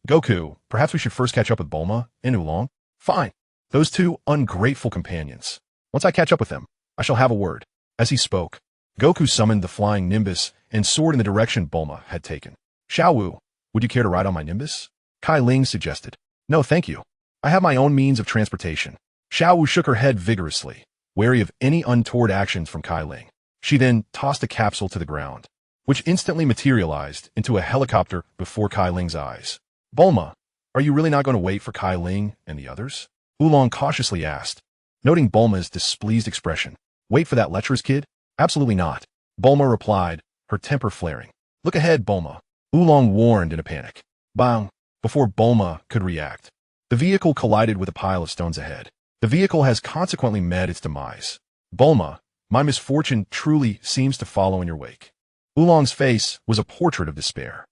Goku, perhaps we should first catch up with Bulma and Oolong? Fine. Those two ungrateful companions. Once I catch up with them, I shall have a word. As he spoke, Goku summoned the flying Nimbus and soared in the direction Bulma had taken. Xiao Wu, would you care to ride on my Nimbus? Cai Ling suggested. No, thank you. I have my own means of transportation. Xiao Wu shook her head vigorously, wary of any untoward actions from Cai Ling. She then tossed a capsule to the ground, which instantly materialized into a helicopter before Cai Ling's eyes. Bulma, are you really not going to wait for Cai Ling and the others? Oolong cautiously asked, noting Bulma's displeased expression. Wait for that lecherous kid? Absolutely not. Bulma replied, her temper flaring. Look ahead, Bulma. Oolong warned in a panic. Bang! Before Bulma could react, the vehicle collided with a pile of stones ahead. The vehicle has consequently met its demise. Bulma, my misfortune truly seems to follow in your wake. Oolong's face was a portrait of despair.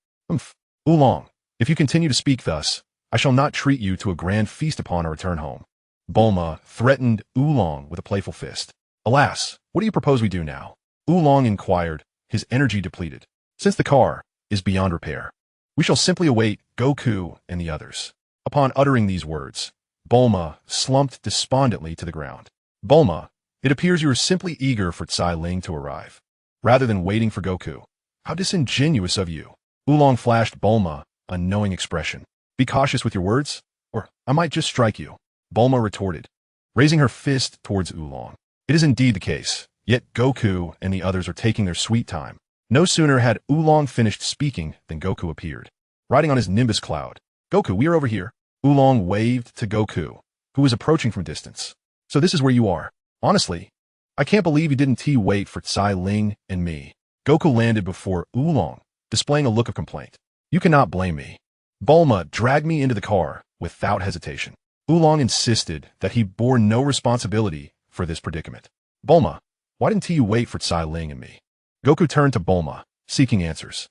Oolong, if you continue to speak thus, I shall not treat you to a grand feast upon our return home. Bulma threatened Oolong with a playful fist. Alas, what do you propose we do now? Oolong inquired, his energy depleted. Since the car is beyond repair, we shall simply await Goku and the others. Upon uttering these words, Bulma slumped despondently to the ground. Bulma, it appears you are simply eager for Cai Ling to arrive, rather than waiting for Goku. How disingenuous of you. Oolong flashed Bulma a knowing expression. Be cautious with your words, or I might just strike you. Bulma retorted, raising her fist towards Oolong. It is indeed the case, yet Goku and the others are taking their sweet time. No sooner had Oolong finished speaking than Goku appeared, riding on his Nimbus cloud. Goku, we are over here. Oolong waved to Goku, who was approaching from distance. So this is where you are. Honestly, I can't believe you didn't wait for Cai Ling and me. Goku landed before Oolong, displaying a look of complaint. You cannot blame me. Bulma dragged me into the car without hesitation. Oolong insisted that he bore no responsibility for this predicament. Bulma, why didn't you wait for Cai Ling and me? Goku turned to Bulma, seeking answers.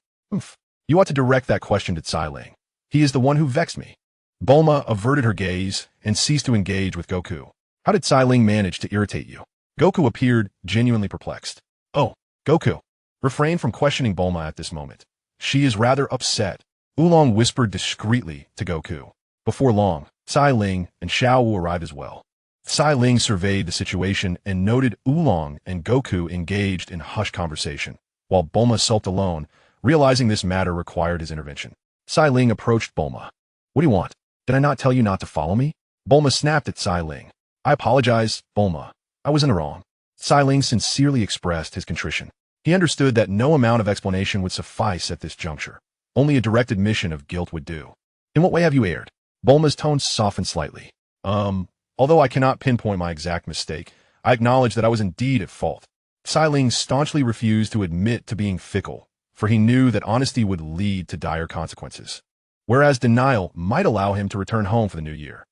You ought to direct that question to Cai Ling. He is the one who vexed me. Bulma averted her gaze and ceased to engage with Goku. How did Cai Ling manage to irritate you? Goku appeared genuinely perplexed. Oh, Goku, refrain from questioning Bulma at this moment. She is rather upset. Oolong whispered discreetly to Goku. Before long, Cai Ling and Xiao Wu arrived as well. Cai Ling surveyed the situation and noted Oolong and Goku engaged in hushed conversation, while Bulma sulked alone, realizing this matter required his intervention. Cai Ling approached Bulma. What do you want? Did I not tell you not to follow me? Bulma snapped at Cai Ling. I apologize, Bulma. I was in the wrong. Cai Ling sincerely expressed his contrition. He understood that no amount of explanation would suffice at this juncture. Only a direct admission of guilt would do. In what way have you erred? Bulma's tone softened slightly. Although I cannot pinpoint my exact mistake, I acknowledge that I was indeed at fault. Cai Ling staunchly refused to admit to being fickle, for he knew that honesty would lead to dire consequences, whereas denial might allow him to return home for the new year.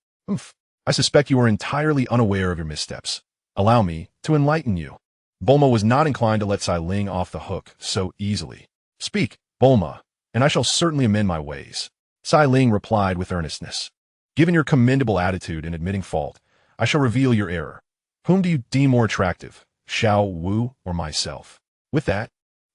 I suspect you are entirely unaware of your missteps. Allow me to enlighten you. Bulma was not inclined to let Cai Ling off the hook so easily. Speak, Bulma, and I shall certainly amend my ways. Cai Ling replied with earnestness. Given your commendable attitude in admitting fault, I shall reveal your error. Whom do you deem more attractive, Xiao Wu or myself? With that,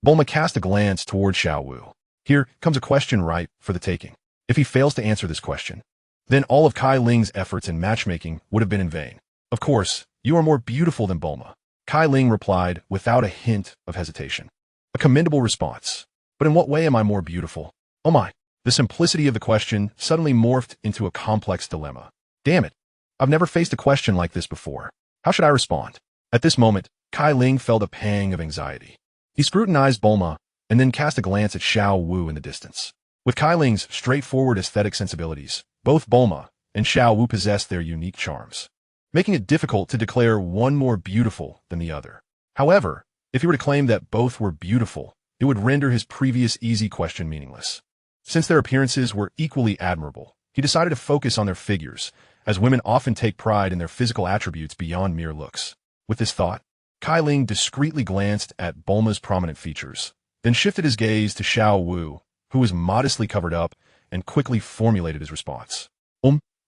Bulma cast a glance toward Xiao Wu. Here comes a question ripe for the taking. If he fails to answer this question, then all of Cai Ling's efforts in matchmaking would have been in vain. Of course, you are more beautiful than Bulma. Cai Ling replied without a hint of hesitation. A commendable response. But in what way am I more beautiful? Oh my. The simplicity of the question suddenly morphed into a complex dilemma. Damn it. I've never faced a question like this before. How should I respond? At this moment, Cai Ling felt a pang of anxiety. He scrutinized Bulma and then cast a glance at Xiao Wu in the distance. With Cai Ling's straightforward aesthetic sensibilities, both Bulma and Xiao Wu possessed their unique charms, making it difficult to declare one more beautiful than the other. However, if he were to claim that both were beautiful, it would render his previous easy question meaningless. Since their appearances were equally admirable, he decided to focus on their figures, as women often take pride in their physical attributes beyond mere looks. With this thought, Cai Ling discreetly glanced at Bulma's prominent features, then shifted his gaze to Xiao Wu, who was modestly covered up, and quickly formulated his response.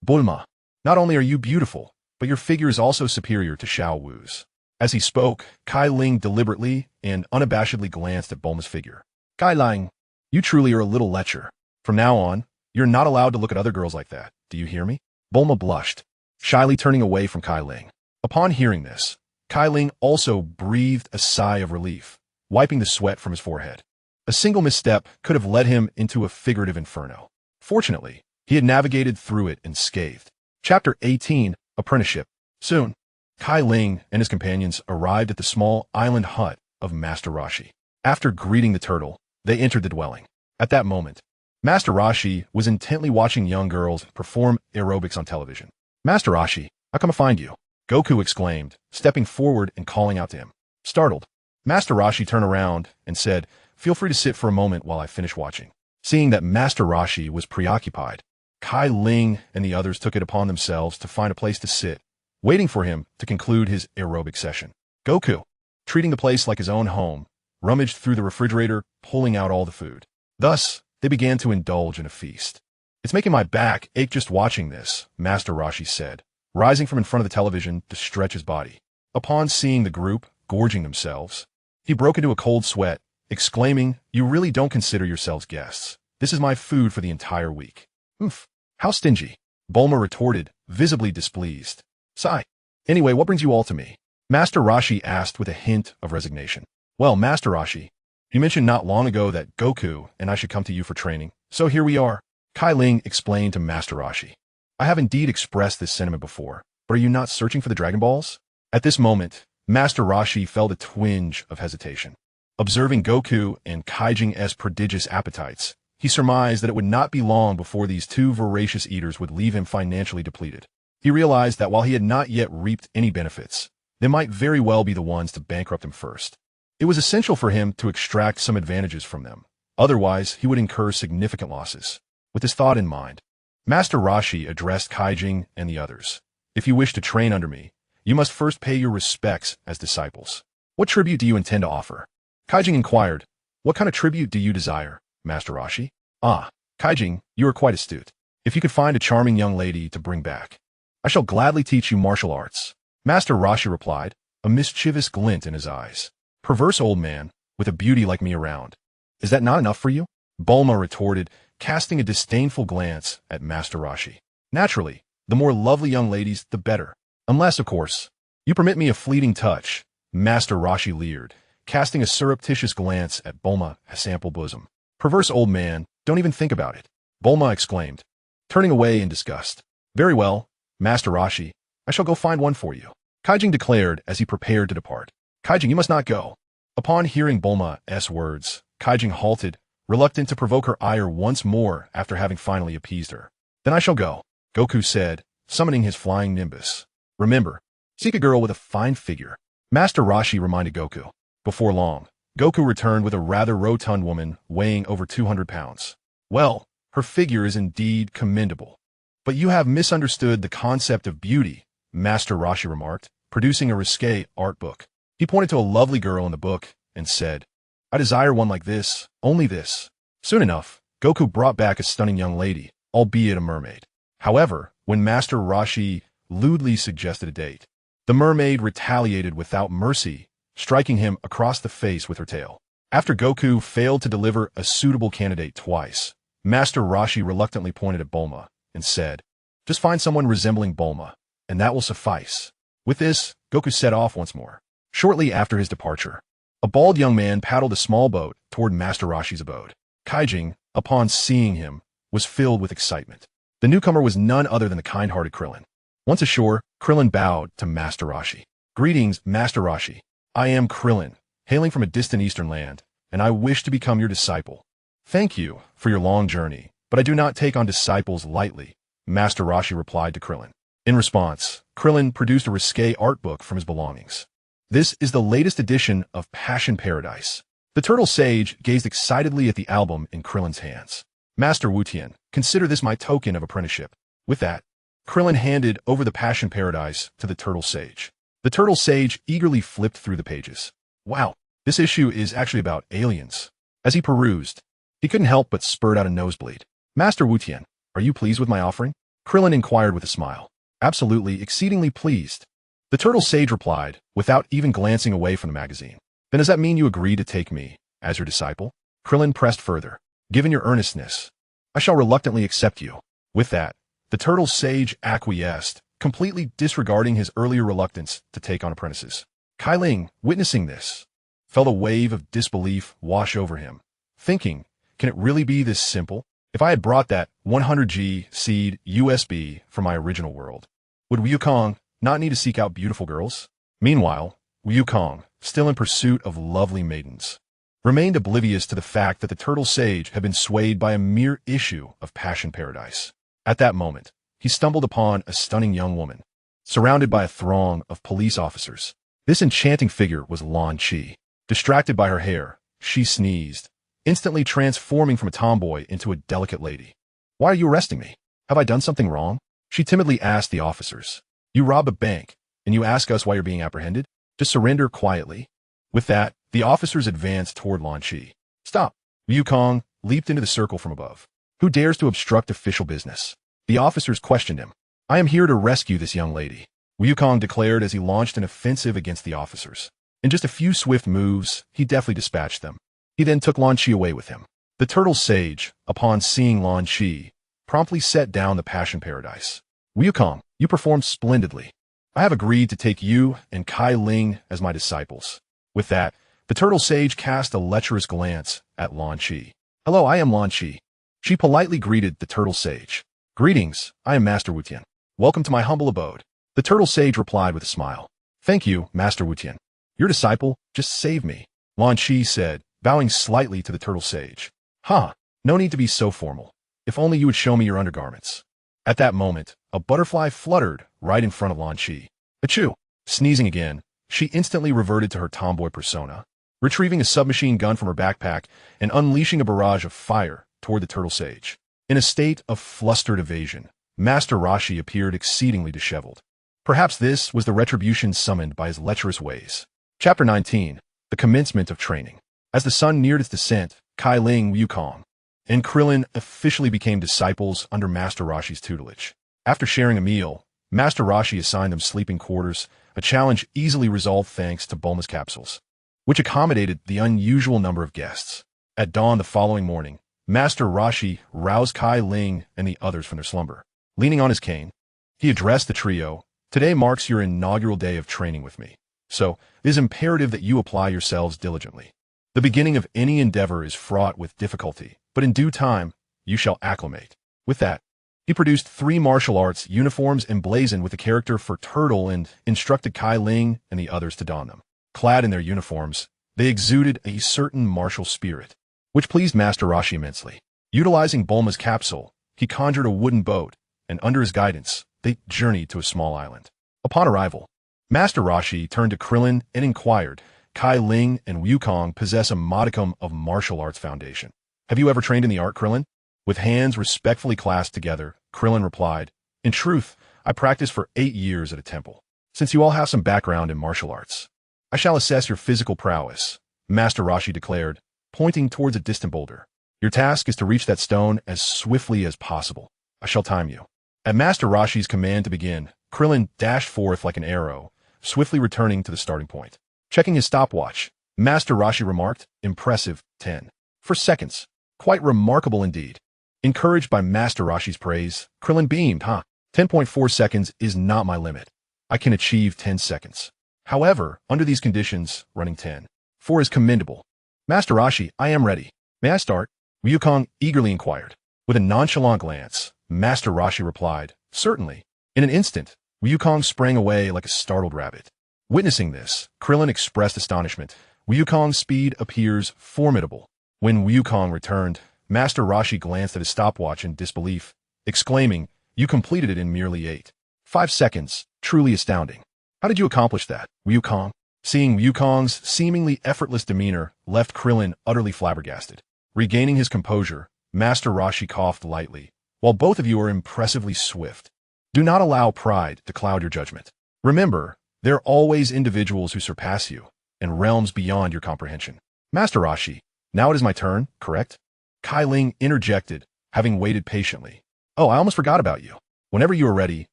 Bulma, not only are you beautiful, but your figure is also superior to Xiao Wu's. As he spoke, Cai Ling deliberately and unabashedly glanced at Bulma's figure. Cai Ling, you truly are a little lecher. From now on, you're not allowed to look at other girls like that. Do you hear me? Bulma blushed, shyly turning away from Cai Ling. Upon hearing this, Cai Ling also breathed a sigh of relief, wiping the sweat from his forehead. A single misstep could have led him into a figurative inferno. Fortunately, he had navigated through it unscathed. Chapter 18, Apprenticeship. Soon, Cai Ling and his companions arrived at the small island hut of Master Roshi. After greeting the turtle, they entered the dwelling. At that moment, Master Roshi was intently watching young girls perform aerobics on television. Master Roshi, how come I find you? Goku exclaimed, stepping forward and calling out to him. Startled, Master Roshi turned around and said, feel free to sit for a moment while I finish watching. Seeing that Master Roshi was preoccupied, Cai Ling and the others took it upon themselves to find a place to sit, waiting for him to conclude his aerobic session. Goku, treating the place like his own home, rummaged through the refrigerator, pulling out all the food. Thus, they began to indulge in a feast. It's making my back ache just watching this, Master Roshi said, rising from in front of the television to stretch his body. Upon seeing the group gorging themselves, he broke into a cold sweat, exclaiming, you really don't consider yourselves guests. This is my food for the entire week. Oof, how stingy. Bulma retorted, visibly displeased. Sigh. Anyway, what brings you all to me? Master Roshi asked with a hint of resignation. Well, Master Roshi, you mentioned not long ago that Goku and I should come to you for training, so here we are. Cai Ling explained to Master Roshi. I have indeed expressed this sentiment before, but are you not searching for the Dragon Balls? At this moment, Master Roshi felt a twinge of hesitation. Observing Goku and Kaijing's prodigious appetites, he surmised that it would not be long before these two voracious eaters would leave him financially depleted. He realized that while he had not yet reaped any benefits, they might very well be the ones to bankrupt him first. It was essential for him to extract some advantages from them. Otherwise, he would incur significant losses. With this thought in mind, Master Roshi addressed Kaijing and the others. If you wish to train under me, you must first pay your respects as disciples. What tribute do you intend to offer? Kaijing inquired. What kind of tribute do you desire, Master Roshi? Ah, Kaijing, you are quite astute. If you could find a charming young lady to bring back, I shall gladly teach you martial arts. Master Roshi replied, a mischievous glint in his eyes. Perverse old man, with a beauty like me around. Is that not enough for you? Bulma retorted, casting a disdainful glance at Master Roshi. Naturally, the more lovely young ladies, the better. Unless, of course, you permit me a fleeting touch, Master Roshi leered, casting a surreptitious glance at Bulma's ample bosom. Perverse old man, don't even think about it. Bulma exclaimed, turning away in disgust. Very well, Master Roshi, I shall go find one for you. Kaijing declared as he prepared to depart. Kaijing, you must not go. Upon hearing Bulma's words, Kaijing halted, reluctant to provoke her ire once more after having finally appeased her. Then I shall go, Goku said, summoning his flying nimbus. Remember, seek a girl with a fine figure. Master Roshi reminded Goku. Before long, Goku returned with a rather rotund woman weighing over 200 pounds. Well, her figure is indeed commendable. But you have misunderstood the concept of beauty, Master Roshi remarked, producing a risque art book. He pointed to a lovely girl in the book and said, I desire one like this, only this. Soon enough, Goku brought back a stunning young lady, albeit a mermaid. However, when Master Roshi lewdly suggested a date, the mermaid retaliated without mercy, striking him across the face with her tail. After Goku failed to deliver a suitable candidate twice, Master Rashi reluctantly pointed at Bulma and said, "Just find someone resembling Bulma, and that will suffice." With this, Goku set off once more. Shortly after his departure, a bald young man paddled a small boat toward Master Rashi's abode. Cai Ling, upon seeing him, was filled with excitement. The newcomer was none other than the kind-hearted Krillin. Once ashore, Krillin bowed to Master Rashi. "Greetings, Master Rashi. I am Krillin, hailing from a distant eastern land, and I wish to become your disciple." "Thank you for your long journey, but I do not take on disciples lightly," Master Rashi replied to Krillin. In response, Krillin produced a risque art book from his belongings. This is the latest edition of Passion Paradise. The Turtle Sage gazed excitedly at the album in Krillin's hands. "Master Wutian, consider this my token of apprenticeship." With that, Krillin handed over the Passion Paradise to the Turtle Sage. The Turtle Sage eagerly flipped through the pages. "Wow, this issue is actually about aliens." As he perused, he couldn't help but spurt out a nosebleed. "Master Wutian, are you pleased with my offering?" Krillin inquired with a smile. "Absolutely, exceedingly pleased." The Turtle Sage replied, without even glancing away from the magazine. "Then does that mean you agree to take me as your disciple?" Krillin pressed further. "Given your earnestness, I shall reluctantly accept you." With that, the Turtle Sage acquiesced, completely disregarding his earlier reluctance to take on apprentices. Cai Ling, witnessing this, felt a wave of disbelief wash over him, thinking, can it really be this simple? If I had brought that 100G seed USB from my original world, would Wukong not need to seek out beautiful girls? Meanwhile, Wukong, still in pursuit of lovely maidens, remained oblivious to the fact that the Turtle Sage had been swayed by a mere issue of Passion Paradise. At that moment, he stumbled upon a stunning young woman, surrounded by a throng of police officers. This enchanting figure was Lan Chi. Distracted by her hair, she sneezed, instantly transforming from a tomboy into a delicate lady. "Why are you arresting me? Have I done something wrong?" she timidly asked the officers. "You robbed a bank, and you ask us why you're being apprehended? Just surrender quietly." With that, the officers advanced toward Lan Chi. "Stop!" Wukong leaped into the circle from above. "Who dares to obstruct official business?" The officers questioned him. "I am here to rescue this young lady," Wukong declared as he launched an offensive against the officers. In just a few swift moves, he deftly dispatched them. He then took Lan Chi away with him. The Turtle Sage, upon seeing Lan Chi, promptly set down the Passion Paradise. "Wukong, you performed splendidly. I have agreed to take you and Cai Ling as my disciples." With that, the Turtle Sage cast a lecherous glance at Lan Chi. "Hello, I am Lan Chi." She politely greeted the Turtle Sage. "Greetings, I am Master Wutian. Welcome to my humble abode." The Turtle Sage replied with a smile. "Thank you, Master Wutian. Your disciple just saved me," Lan Chi said, bowing slightly to the Turtle Sage. "Huh, no need to be so formal. If only you would show me your undergarments." At that moment, a butterfly fluttered right in front of Lan Chi. Achoo! Sneezing again, she instantly reverted to her tomboy persona, retrieving a submachine gun from her backpack and unleashing a barrage of fire toward the Turtle Sage. In a state of flustered evasion, Master Rashi appeared exceedingly disheveled. Perhaps this was the retribution summoned by his lecherous ways. Chapter 19. The Commencement of Training. As the sun neared its descent, Cai Ling, Wukong, and Krillin officially became disciples under Master Rashi's tutelage. After sharing a meal, Master Rashi assigned them sleeping quarters, a challenge easily resolved thanks to Bulma's capsules, which accommodated the unusual number of guests. At dawn the following morning, Master Rashi roused Cai Ling and the others from their slumber. Leaning on his cane, he addressed the trio. "Today marks your inaugural day of training with me, so it is imperative that you apply yourselves diligently. The beginning of any endeavor is fraught with difficulty, but in due time, you shall acclimate." With that, he produced 3 martial arts uniforms emblazoned with the character for Turtle and instructed Cai Ling and the others to don them. Clad in their uniforms, they exuded a certain martial spirit, which pleased Master Rashi immensely. Utilizing Bulma's capsule, he conjured a wooden boat, and under his guidance, they journeyed to a small island. Upon arrival, Master Rashi turned to Krillin and inquired, "Cai Ling and Wukong possess a modicum of martial arts foundation. Have you ever trained in the art, Krillin?" With hands respectfully clasped together, Krillin replied, "In truth, I practiced for 8 years at a temple. Since you all have some background in martial arts, I shall assess your physical prowess," Master Rashi declared, pointing towards a distant boulder. "Your task is to reach that stone as swiftly as possible. I shall time you." At Master Rashi's command to begin, Krillin dashed forth like an arrow, swiftly returning to the starting point. Checking his stopwatch, Master Rashi remarked, "Impressive, 10. For seconds. Quite remarkable indeed." Encouraged by Master Roshi's praise, Krillin beamed, 10.4 seconds is not my limit. I can achieve 10 seconds. However, under these conditions, running 10.4 is commendable. Master Roshi, I am ready. May I start? Wukong eagerly inquired. With a nonchalant glance, Master Roshi replied, certainly. In an instant, Wukong sprang away like a startled rabbit. Witnessing this, Krillin expressed astonishment. Wukong's speed appears formidable. When Wukong returned, Master Roshi glanced at his stopwatch in disbelief, exclaiming, you completed it in merely 8.5 seconds, truly astounding. How did you accomplish that, Wukong? Seeing Wukong's seemingly effortless demeanor left Krillin utterly flabbergasted. Regaining his composure, Master Roshi coughed lightly. While both of you are impressively swift, do not allow pride to cloud your judgment. Remember, there are always individuals who surpass you, and realms beyond your comprehension. Master Roshi, now it is my turn, correct? Cai Ling interjected, having waited patiently. Oh, I almost forgot about you. Whenever you are ready,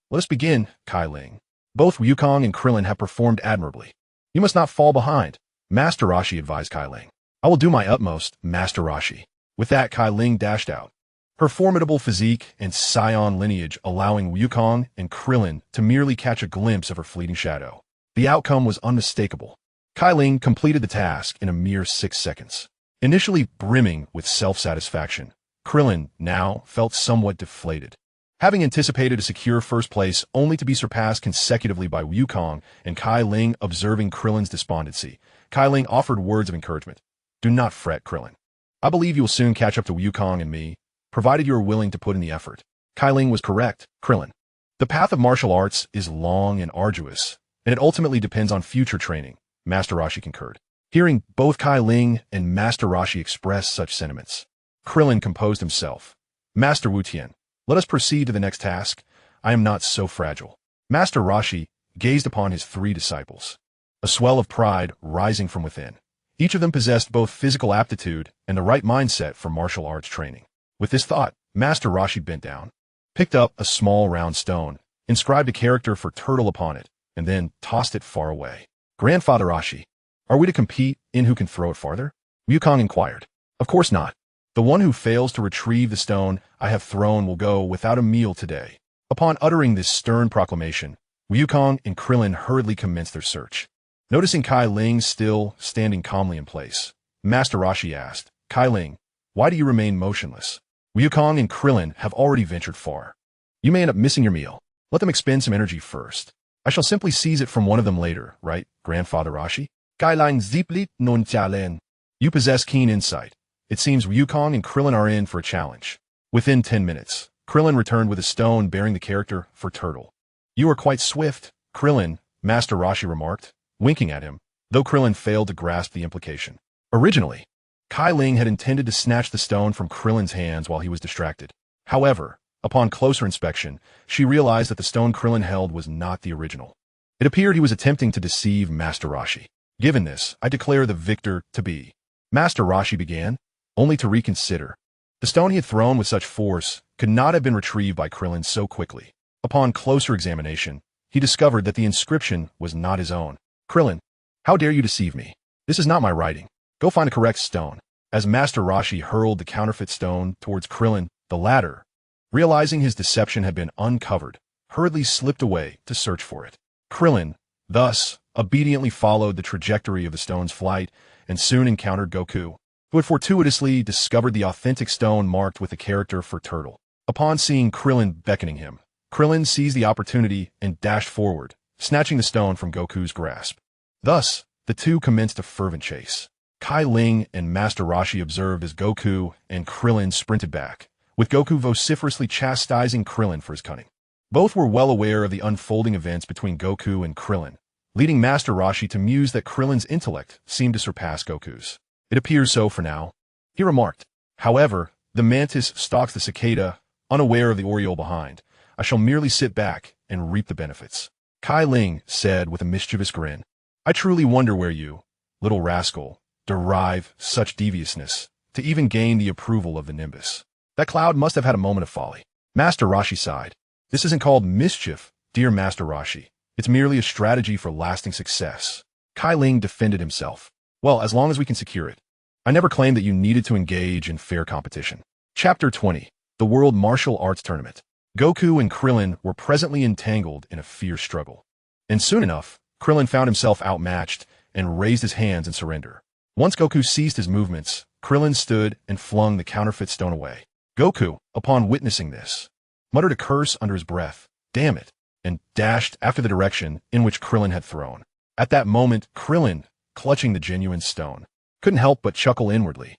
let us begin, Cai Ling. Both Wukong and Krillin have performed admirably. You must not fall behind, Master Roshi advised Cai Ling. I will do my utmost, Master Roshi. With that, Cai Ling dashed out, her formidable physique and Saiyan lineage allowing Wukong and Krillin to merely catch a glimpse of her fleeting shadow. The outcome was unmistakable. Cai Ling completed the task in a mere 6 seconds. Initially brimming with self-satisfaction, Krillin now felt somewhat deflated. Having anticipated a secure first place only to be surpassed consecutively by Wukong and Cai Ling observing Krillin's despondency, Cai Ling offered words of encouragement. Do not fret, Krillin. I believe you will soon catch up to Wukong and me, provided you are willing to put in the effort. Cai Ling was correct, Krillin. The path of martial arts is long and arduous, and it ultimately depends on future training, Master Roshi concurred. Hearing both Cai Ling and Master Roshi express such sentiments, Krillin composed himself. Master Wu Tian, let us proceed to the next task. I am not so fragile. Master Roshi gazed upon his 3 disciples, a swell of pride rising from within. Each of them possessed both physical aptitude and the right mindset for martial arts training. With this thought, Master Roshi bent down, picked up a small round stone, inscribed a character for turtle upon it, and then tossed it far away. Grandfather Roshi, are we to compete in who can throw it farther? Wukong inquired. Of course not. The one who fails to retrieve the stone I have thrown will go without a meal today. Upon uttering this stern proclamation, Wukong and Krillin hurriedly commenced their search. Noticing Cai Ling still standing calmly in place, Master Roshi asked, Cai Ling, why do you remain motionless? Wukong and Krillin have already ventured far. You may end up missing your meal. Let them expend some energy first. I shall simply seize it from one of them later, right, Grandfather Roshi? Cai Ling ziplit non chalen. You possess keen insight. It seems Wukong and Krillin are in for a challenge. Within 10 minutes, Krillin returned with a stone bearing the character for turtle. You are quite swift, Krillin, Master Roshi remarked, winking at him, though Krillin failed to grasp the implication. Originally, Cai Ling had intended to snatch the stone from Krillin's hands while he was distracted. However, upon closer inspection, she realized that the stone Krillin held was not the original. It appeared he was attempting to deceive Master Roshi. Given this, I declare the victor to be. Master Roshi began, only to reconsider. The stone he had thrown with such force could not have been retrieved by Krillin so quickly. Upon closer examination, he discovered that the inscription was not his own. Krillin, how dare you deceive me? This is not my writing. Go find a correct stone. As Master Roshi hurled the counterfeit stone towards Krillin, the latter, realizing his deception had been uncovered, hurriedly slipped away to search for it. Krillin, thus, obediently followed the trajectory of the stone's flight and soon encountered Goku, who had fortuitously discovered the authentic stone marked with the character for turtle. Upon seeing Krillin beckoning him, Krillin seized the opportunity and dashed forward, snatching the stone from Goku's grasp. Thus, the two commenced a fervent chase. Cai Ling and Master Roshi observed as Goku and Krillin sprinted back, with Goku vociferously chastising Krillin for his cunning. Both were well aware of the unfolding events between Goku and Krillin, leading Master Roshi to muse that Krillin's intellect seemed to surpass Goku's. It appears so for now, he remarked. However, the mantis stalks the cicada, unaware of the oriole behind. I shall merely sit back and reap the benefits. Cai Ling said with a mischievous grin. I truly wonder where you, little rascal, derive such deviousness to even gain the approval of the Nimbus. That cloud must have had a moment of folly. Master Roshi sighed. This isn't called mischief, dear Master Roshi. It's merely a strategy for lasting success. Cai Ling defended himself. Well, as long as we can secure it. I never claimed that you needed to engage in fair competition. Chapter 20. the World Martial Arts Tournament. Goku and Krillin were presently entangled in a fierce struggle. And soon enough, Krillin found himself outmatched and raised his hands in surrender. Once Goku ceased his movements, Krillin stood and flung the counterfeit stone away. Goku, upon witnessing this, muttered a curse under his breath, "Damn it," and dashed after the direction in which Krillin had thrown. At that moment, Krillin, clutching the genuine stone, couldn't help but chuckle inwardly.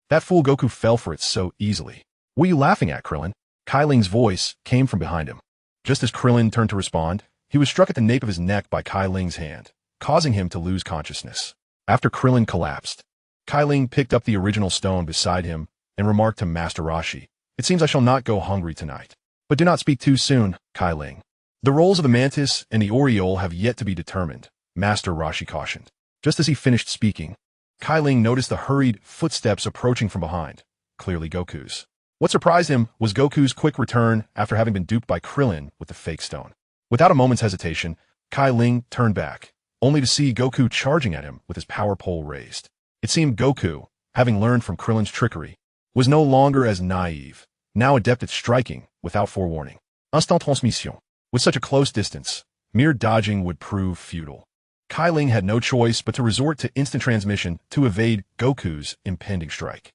That fool Goku fell for it so easily. "What are you laughing at, Krillin?" Cai Ling's voice came from behind him. Just as Krillin turned to respond, he was struck at the nape of his neck by Cai Ling's hand, causing him to lose consciousness. After Krillin collapsed, Cai Ling picked up the original stone beside him and remarked to Master Roshi, "It seems I shall not go hungry tonight. But do not speak too soon, Cai Ling. The roles of the mantis and the oriole have yet to be determined," Master Roshi cautioned. Just as he finished speaking, Cai Ling noticed the hurried footsteps approaching from behind, clearly Goku's. What surprised him was Goku's quick return after having been duped by Krillin with the fake stone. Without a moment's hesitation, Cai Ling turned back, only to see Goku charging at him with his power pole raised. It seemed Goku, having learned from Krillin's trickery, was no longer as naive, now adept at striking without forewarning. Instant transmission. With such a close distance, mere dodging would prove futile. Cai Ling had no choice but to resort to instant transmission to evade Goku's impending strike.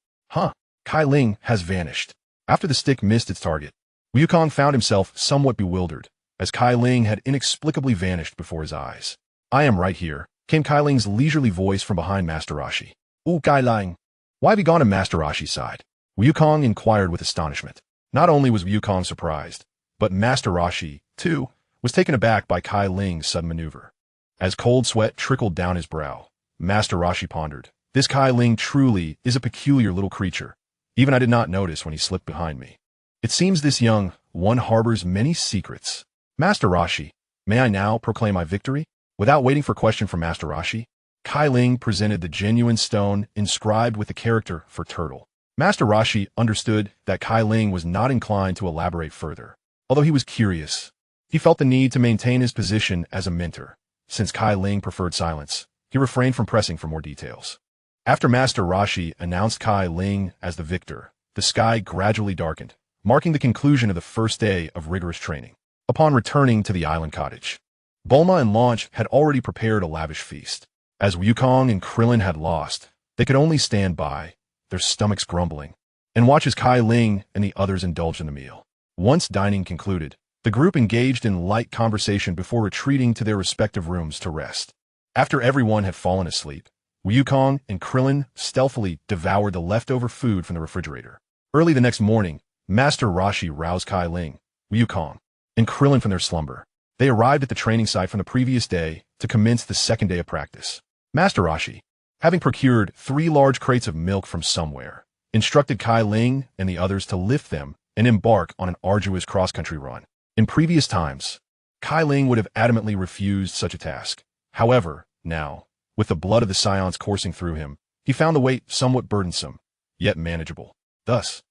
Cai Ling has vanished. After the stick missed its target, Wukong found himself somewhat bewildered, as Cai Ling had inexplicably vanished before his eyes. "I am right here," came Cai Ling's leisurely voice from behind Master Roshi. "Ooh, Cai Ling, why have you gone to Master Roshi's side?" Wukong inquired with astonishment. Not only was Wukong surprised, but Master Roshi, too, was taken aback by Cai Ling's sudden maneuver. As cold sweat trickled down his brow, Master Roshi pondered, "This Cai Ling truly is a peculiar little creature. Even I did not notice when he slipped behind me. It seems this young one harbors many secrets. Master Roshi, may I now proclaim my victory?" Without waiting for question from Master Roshi, Cai Ling presented the genuine stone inscribed with the character for turtle. Master Roshi understood that Cai Ling was not inclined to elaborate further. Although he was curious, he felt the need to maintain his position as a mentor. Since Cai Ling preferred silence, he refrained from pressing for more details. After Master Roshi announced Cai Ling as the victor, the sky gradually darkened, marking the conclusion of the first day of rigorous training. Upon returning to the island cottage, Bulma and Launch had already prepared a lavish feast. As Wukong and Krillin had lost, they could only stand by, their stomachs grumbling, and watch as Cai Ling and the others indulged in the meal. Once dining concluded, the group engaged in light conversation before retreating to their respective rooms to rest. After everyone had fallen asleep, Wukong and Krillin stealthily devoured the leftover food from the refrigerator. Early the next morning, Master Roshi roused Cai Ling, Wukong, and Krillin from their slumber. They arrived at the training site from the previous day to commence the second day of practice. Master Roshi, having procured 3 large crates of milk from somewhere, instructed Cai Ling and the others to lift them and embark on an arduous cross-country run. In previous times, Cai Ling would have adamantly refused such a task. However, now, with the blood of the Saiyans coursing through him, he found the weight somewhat burdensome, yet manageable. Thus,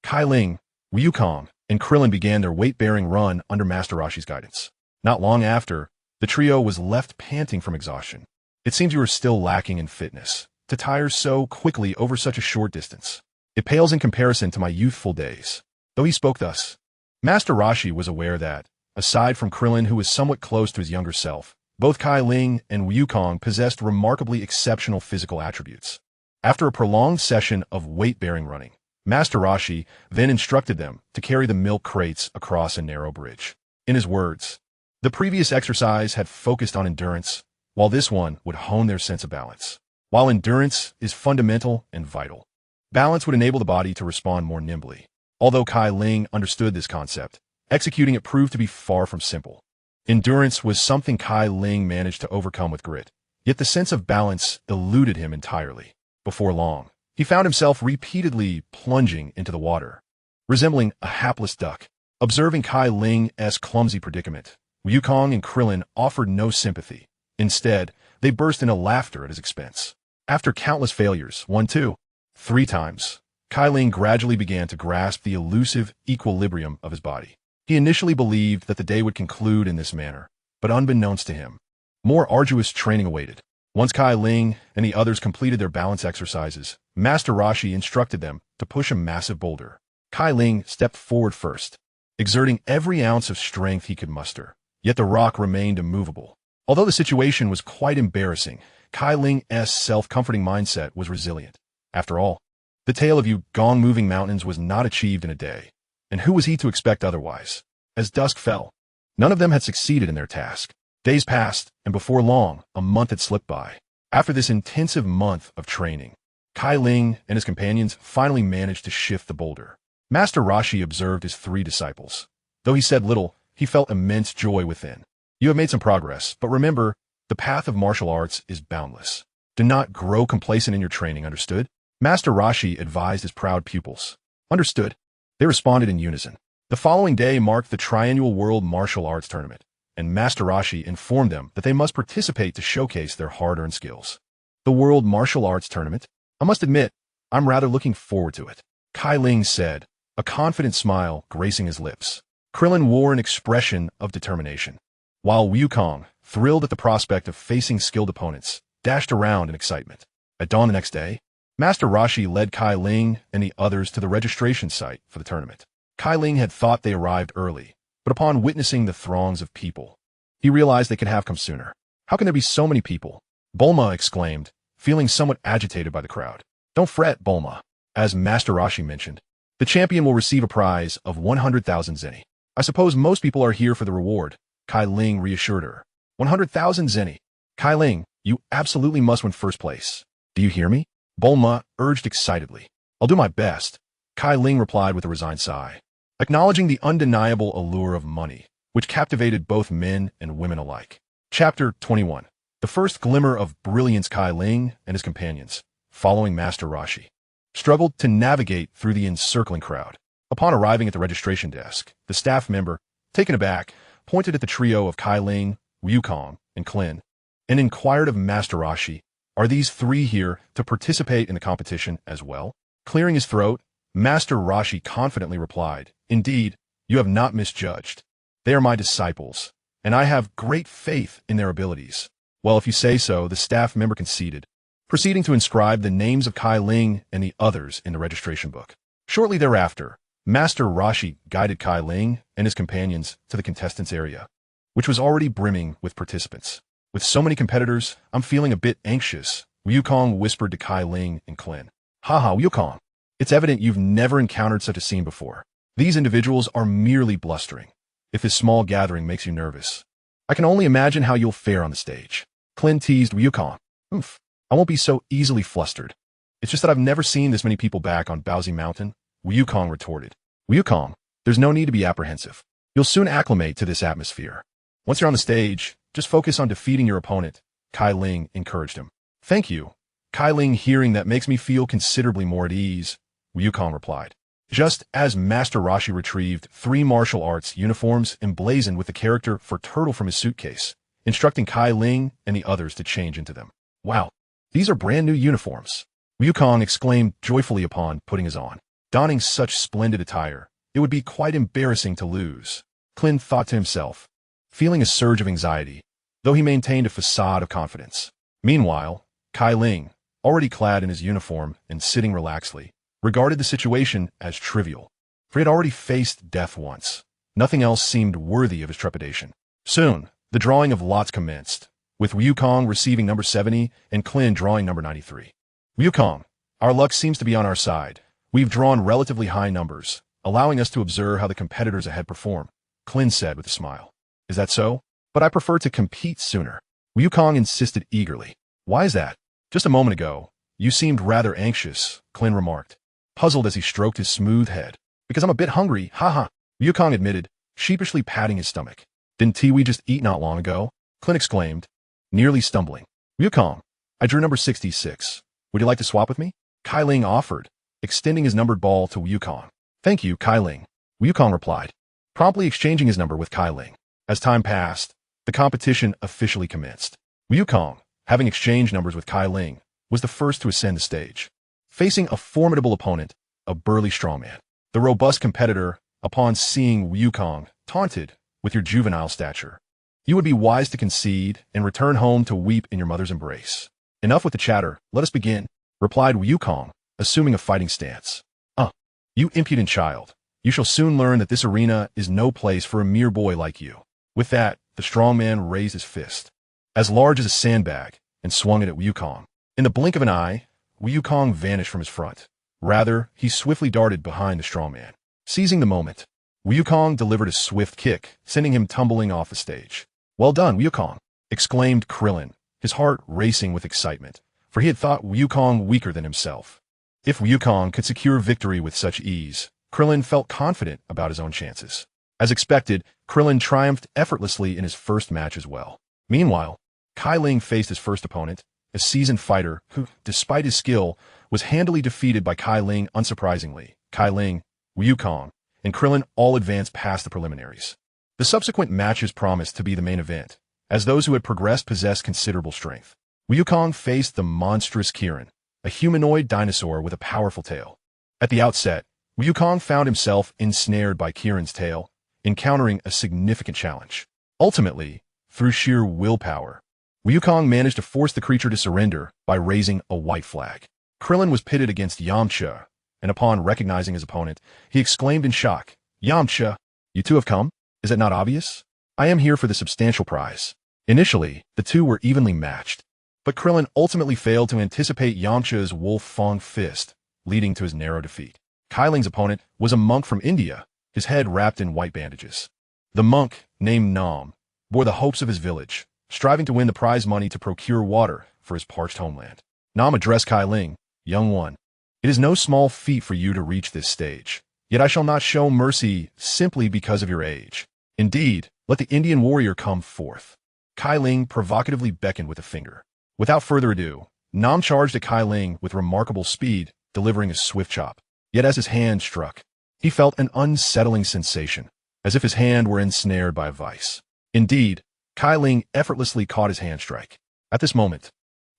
Cai Ling, Wukong, and Krillin began their weight-bearing run under Master Roshi's guidance. Not long after, the trio was left panting from exhaustion. "It seems you are still lacking in fitness, to tire so quickly over such a short distance. It pales in comparison to my youthful days." Though he spoke thus, Master Roshi was aware that, aside from Krillin, who was somewhat close to his younger self, both Cai Ling and Wukong possessed remarkably exceptional physical attributes. After a prolonged session of weight-bearing running, Master Roshi then instructed them to carry the milk crates across a narrow bridge. In his words, the previous exercise had focused on endurance, while this one would hone their sense of balance. While endurance is fundamental and vital, balance would enable the body to respond more nimbly. Although Cai Ling understood this concept, executing it proved to be far from simple. Endurance was something Cai Ling managed to overcome with grit, yet the sense of balance eluded him entirely. Before long, he found himself repeatedly plunging into the water, resembling a hapless duck. Observing Cai Ling's clumsy predicament, Wukong and Krillin offered no sympathy. Instead, they burst into laughter at his expense. After countless failures, 1, 2, 3 times, Cai Ling gradually began to grasp the elusive equilibrium of his body. He initially believed that the day would conclude in this manner, but unbeknownst to him, more arduous training awaited. Once Cai Ling and the others completed their balance exercises, Master Roshi instructed them to push a massive boulder. Cai Ling stepped forward first, exerting every ounce of strength he could muster. Yet the rock remained immovable. Although the situation was quite embarrassing, Cai Ling's self-comforting mindset was resilient. After all, the tale of Gong moving mountains was not achieved in a day, and who was he to expect otherwise? As dusk fell, none of them had succeeded in their task. Days passed, and before long, a month had slipped by. After this intensive month of training, Cai Ling and his companions finally managed to shift the boulder. Master Rashi observed his 3 disciples. Though he said little, he felt immense joy within. You have made some progress, but remember, the path of martial arts is boundless. Do not grow complacent in your training, understood? Master Rashi advised his proud pupils. Understood. They responded in unison. The following day marked the triannual World Martial Arts Tournament, and Master Rashi informed them that they must participate to showcase their hard-earned skills. The World Martial Arts Tournament? I must admit, I'm rather looking forward to it, Cai Ling said, a confident smile gracing his lips. Krillin wore an expression of determination, while Wukong, thrilled at the prospect of facing skilled opponents, dashed around in excitement. At dawn the next day, Master Rashi led Cai Ling and the others to the registration site for the tournament. Cai Ling had thought they arrived early, but upon witnessing the throngs of people, he realized they could have come sooner. How can there be so many people? Bulma exclaimed, feeling somewhat agitated by the crowd. Don't fret, Bulma. As Master Rashi mentioned, the champion will receive a prize of 100,000 zeni. I suppose most people are here for the reward, Cai Ling reassured her. 100,000 zeni. Cai Ling, you absolutely must win first place. Do you hear me? Bulma urged excitedly. I'll do my best, Cai Ling replied with a resigned sigh, acknowledging the undeniable allure of money, which captivated both men and women alike. Chapter 21. The first glimmer of brilliance. Cai Ling and his companions, following Master Rashi, struggled to navigate through the encircling crowd. Upon arriving at the registration desk, the staff member, taken aback, pointed at the trio of Cai Ling, Wukong, and Klin, and inquired of Master Rashi, are these 3 here to participate in the competition as well? Clearing his throat, Master Rashi confidently replied, indeed, you have not misjudged. They are my disciples, and I have great faith in their abilities. Well, if you say so, the staff member conceded, proceeding to inscribe the names of Cai Ling and the others in the registration book. Shortly thereafter, Master Rashi guided Cai Ling and his companions to the contestants area, which was already brimming with participants. With so many competitors, I'm feeling a bit anxious, Wukong whispered to Cai Ling and Klin. Haha, Wukong. It's evident you've never encountered such a scene before. These individuals are merely blustering. If this small gathering makes you nervous, I can only imagine how you'll fare on the stage. Klin teased Wukong. Oof, I won't be so easily flustered. It's just that I've never seen this many people back on Baozi Mountain, Wukong retorted. Wukong, there's no need to be apprehensive. You'll soon acclimate to this atmosphere. Once you're on the stage, just focus on defeating your opponent, Cai Ling encouraged him. Thank you. Cai Ling, hearing that makes me feel considerably more at ease, Wukong replied. Just as Master Rashi retrieved 3 martial arts uniforms emblazoned with the character for Turtle from his suitcase, instructing Cai Ling and the others to change into them. Wow, these are brand new uniforms, Wukong exclaimed joyfully upon putting his on. Donning such splendid attire, it would be quite embarrassing to lose, Klin thought to himself, feeling a surge of anxiety, though he maintained a facade of confidence. Meanwhile, Cai Ling, already clad in his uniform and sitting relaxedly, regarded the situation as trivial, for he had already faced death once. Nothing else seemed worthy of his trepidation. Soon, the drawing of lots commenced, with Wukong receiving number 70 and Klin drawing number 93. Wukong, our luck seems to be on our side. We've drawn relatively high numbers, allowing us to observe how the competitors ahead perform, Klin said with a smile. Is that so? But I prefer to compete sooner, Wukong insisted eagerly. Why is that? Just a moment ago, you seemed rather anxious, Klin remarked, puzzled as he stroked his smooth head. Because I'm a bit hungry, haha, Wukong admitted, sheepishly patting his stomach. Didn't we just eat not long ago? Klin exclaimed, nearly stumbling. Wukong, I drew number 66. Would you like to swap with me? Cai Ling offered, extending his numbered ball to Wukong. Thank you, Cai Ling, Wukong replied, promptly exchanging his number with Cai Ling. As time passed, the competition officially commenced. Wukong, having exchanged numbers with Cai Ling, was the first to ascend the stage, facing a formidable opponent, a burly strongman. The robust competitor, upon seeing Wukong, taunted, with your juvenile stature. You would be wise to concede and return home to weep in your mother's embrace. Enough with the chatter, let us begin, replied Wukong, assuming a fighting stance. "You impudent child. You shall soon learn that this arena is no place for a mere boy like you." With that, the strong man raised his fist, as large as a sandbag, and swung it at Wukong. In the blink of an eye, Wukong vanished from his front. Rather, he swiftly darted behind the strong man. Seizing the moment, Wukong delivered a swift kick, sending him tumbling off the stage. "Well done, Wukong!" exclaimed Krillin, his heart racing with excitement, for he had thought Wukong weaker than himself. If Wukong could secure victory with such ease, Krillin felt confident about his own chances. As expected, Krillin triumphed effortlessly in his first match as well. Meanwhile, Cai Ling faced his first opponent, a seasoned fighter who, despite his skill, was handily defeated by Cai Ling unsurprisingly. Cai Ling, Wukong, and Krillin all advanced past the preliminaries. The subsequent matches promised to be the main event, as those who had progressed possessed considerable strength. Wukong faced the monstrous Kirin, a humanoid dinosaur with a powerful tail. At the outset, Wukong found himself ensnared by Kirin's tail, encountering a significant challenge. Ultimately, through sheer willpower, Wukong managed to force the creature to surrender by raising a white flag. Krillin was pitted against Yamcha, and upon recognizing his opponent, he exclaimed in shock, "Yamcha, you two have come? Is it not obvious? I am here for the substantial prize." Initially, the two were evenly matched, but Krillin ultimately failed to anticipate Yamcha's Wolf Fang fist, leading to his narrow defeat. Cai Ling's opponent was a monk from India, his head wrapped in white bandages. The monk, named Nam, bore the hopes of his village, striving to win the prize money to procure water for his parched homeland. Nam addressed Cai Ling, "Young one, it is no small feat for you to reach this stage, yet I shall not show mercy simply because of your age. Indeed, let the Indian warrior come forth." Cai Ling provocatively beckoned with a finger. Without further ado, Nam charged at Cai Ling with remarkable speed, delivering a swift chop. Yet as his hand struck, he felt an unsettling sensation, as if his hand were ensnared by a vice. Indeed, Cai Ling effortlessly caught his hand strike. At this moment,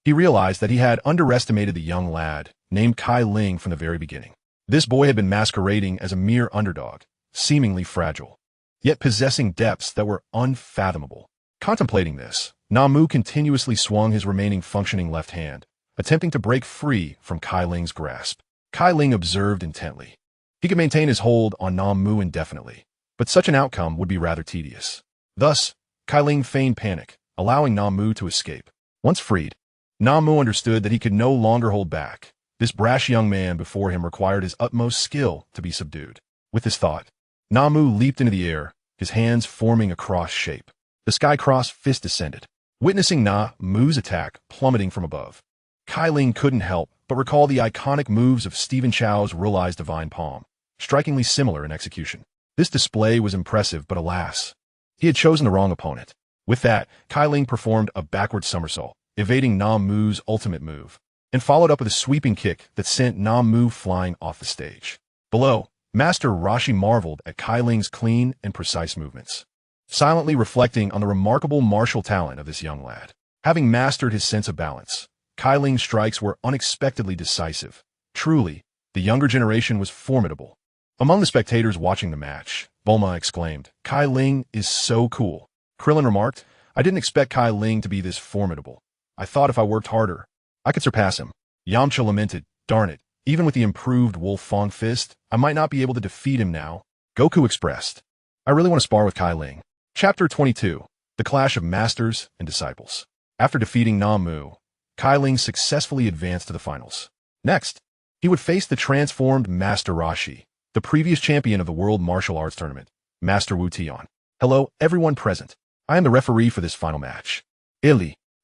he realized that he had underestimated the young lad, named Cai Ling, from the very beginning. This boy had been masquerading as a mere underdog, seemingly fragile, yet possessing depths that were unfathomable. Contemplating this, Namu continuously swung his remaining functioning left hand, attempting to break free from Cai Ling's grasp. Cai Ling observed intently. He could maintain his hold on Namu indefinitely, but such an outcome would be rather tedious. Thus, Cai Ling feigned panic, allowing Namu to escape. Once freed, Namu understood that he could no longer hold back. This brash young man before him required his utmost skill to be subdued. With this thought, Namu leaped into the air, his hands forming a cross shape. The sky-cross fist descended, witnessing Namu's attack plummeting from above. Cai Ling couldn't help but recall the iconic moves of Stephen Chow's realized divine palm, strikingly similar in execution. This display was impressive, but alas, he had chosen the wrong opponent. With that, Cai Ling performed a backward somersault, evading Namu's ultimate move, and followed up with a sweeping kick that sent Namu flying off the stage. Below, Master Roshi marveled at Cai Ling's clean and precise movements, silently reflecting on the remarkable martial talent of this young lad. Having mastered his sense of balance, Cai Ling's strikes were unexpectedly decisive. Truly, the younger generation was formidable. Among the spectators watching the match, Bulma exclaimed, "Cai Ling is so cool." Krillin remarked, "I didn't expect Cai Ling to be this formidable. I thought if I worked harder, I could surpass him." Yamcha lamented, "Darn it, even with the improved Wolf Fang fist, I might not be able to defeat him now." Goku expressed, "I really want to spar with Cai Ling." Chapter 22, The Clash of Masters and Disciples. After defeating Namu, Cai Ling successfully advanced to the finals. Next, he would face the transformed Master Roshi, the previous champion of the World Martial Arts Tournament, Master Wu Tian. "Hello, everyone present. I am the referee for this final match."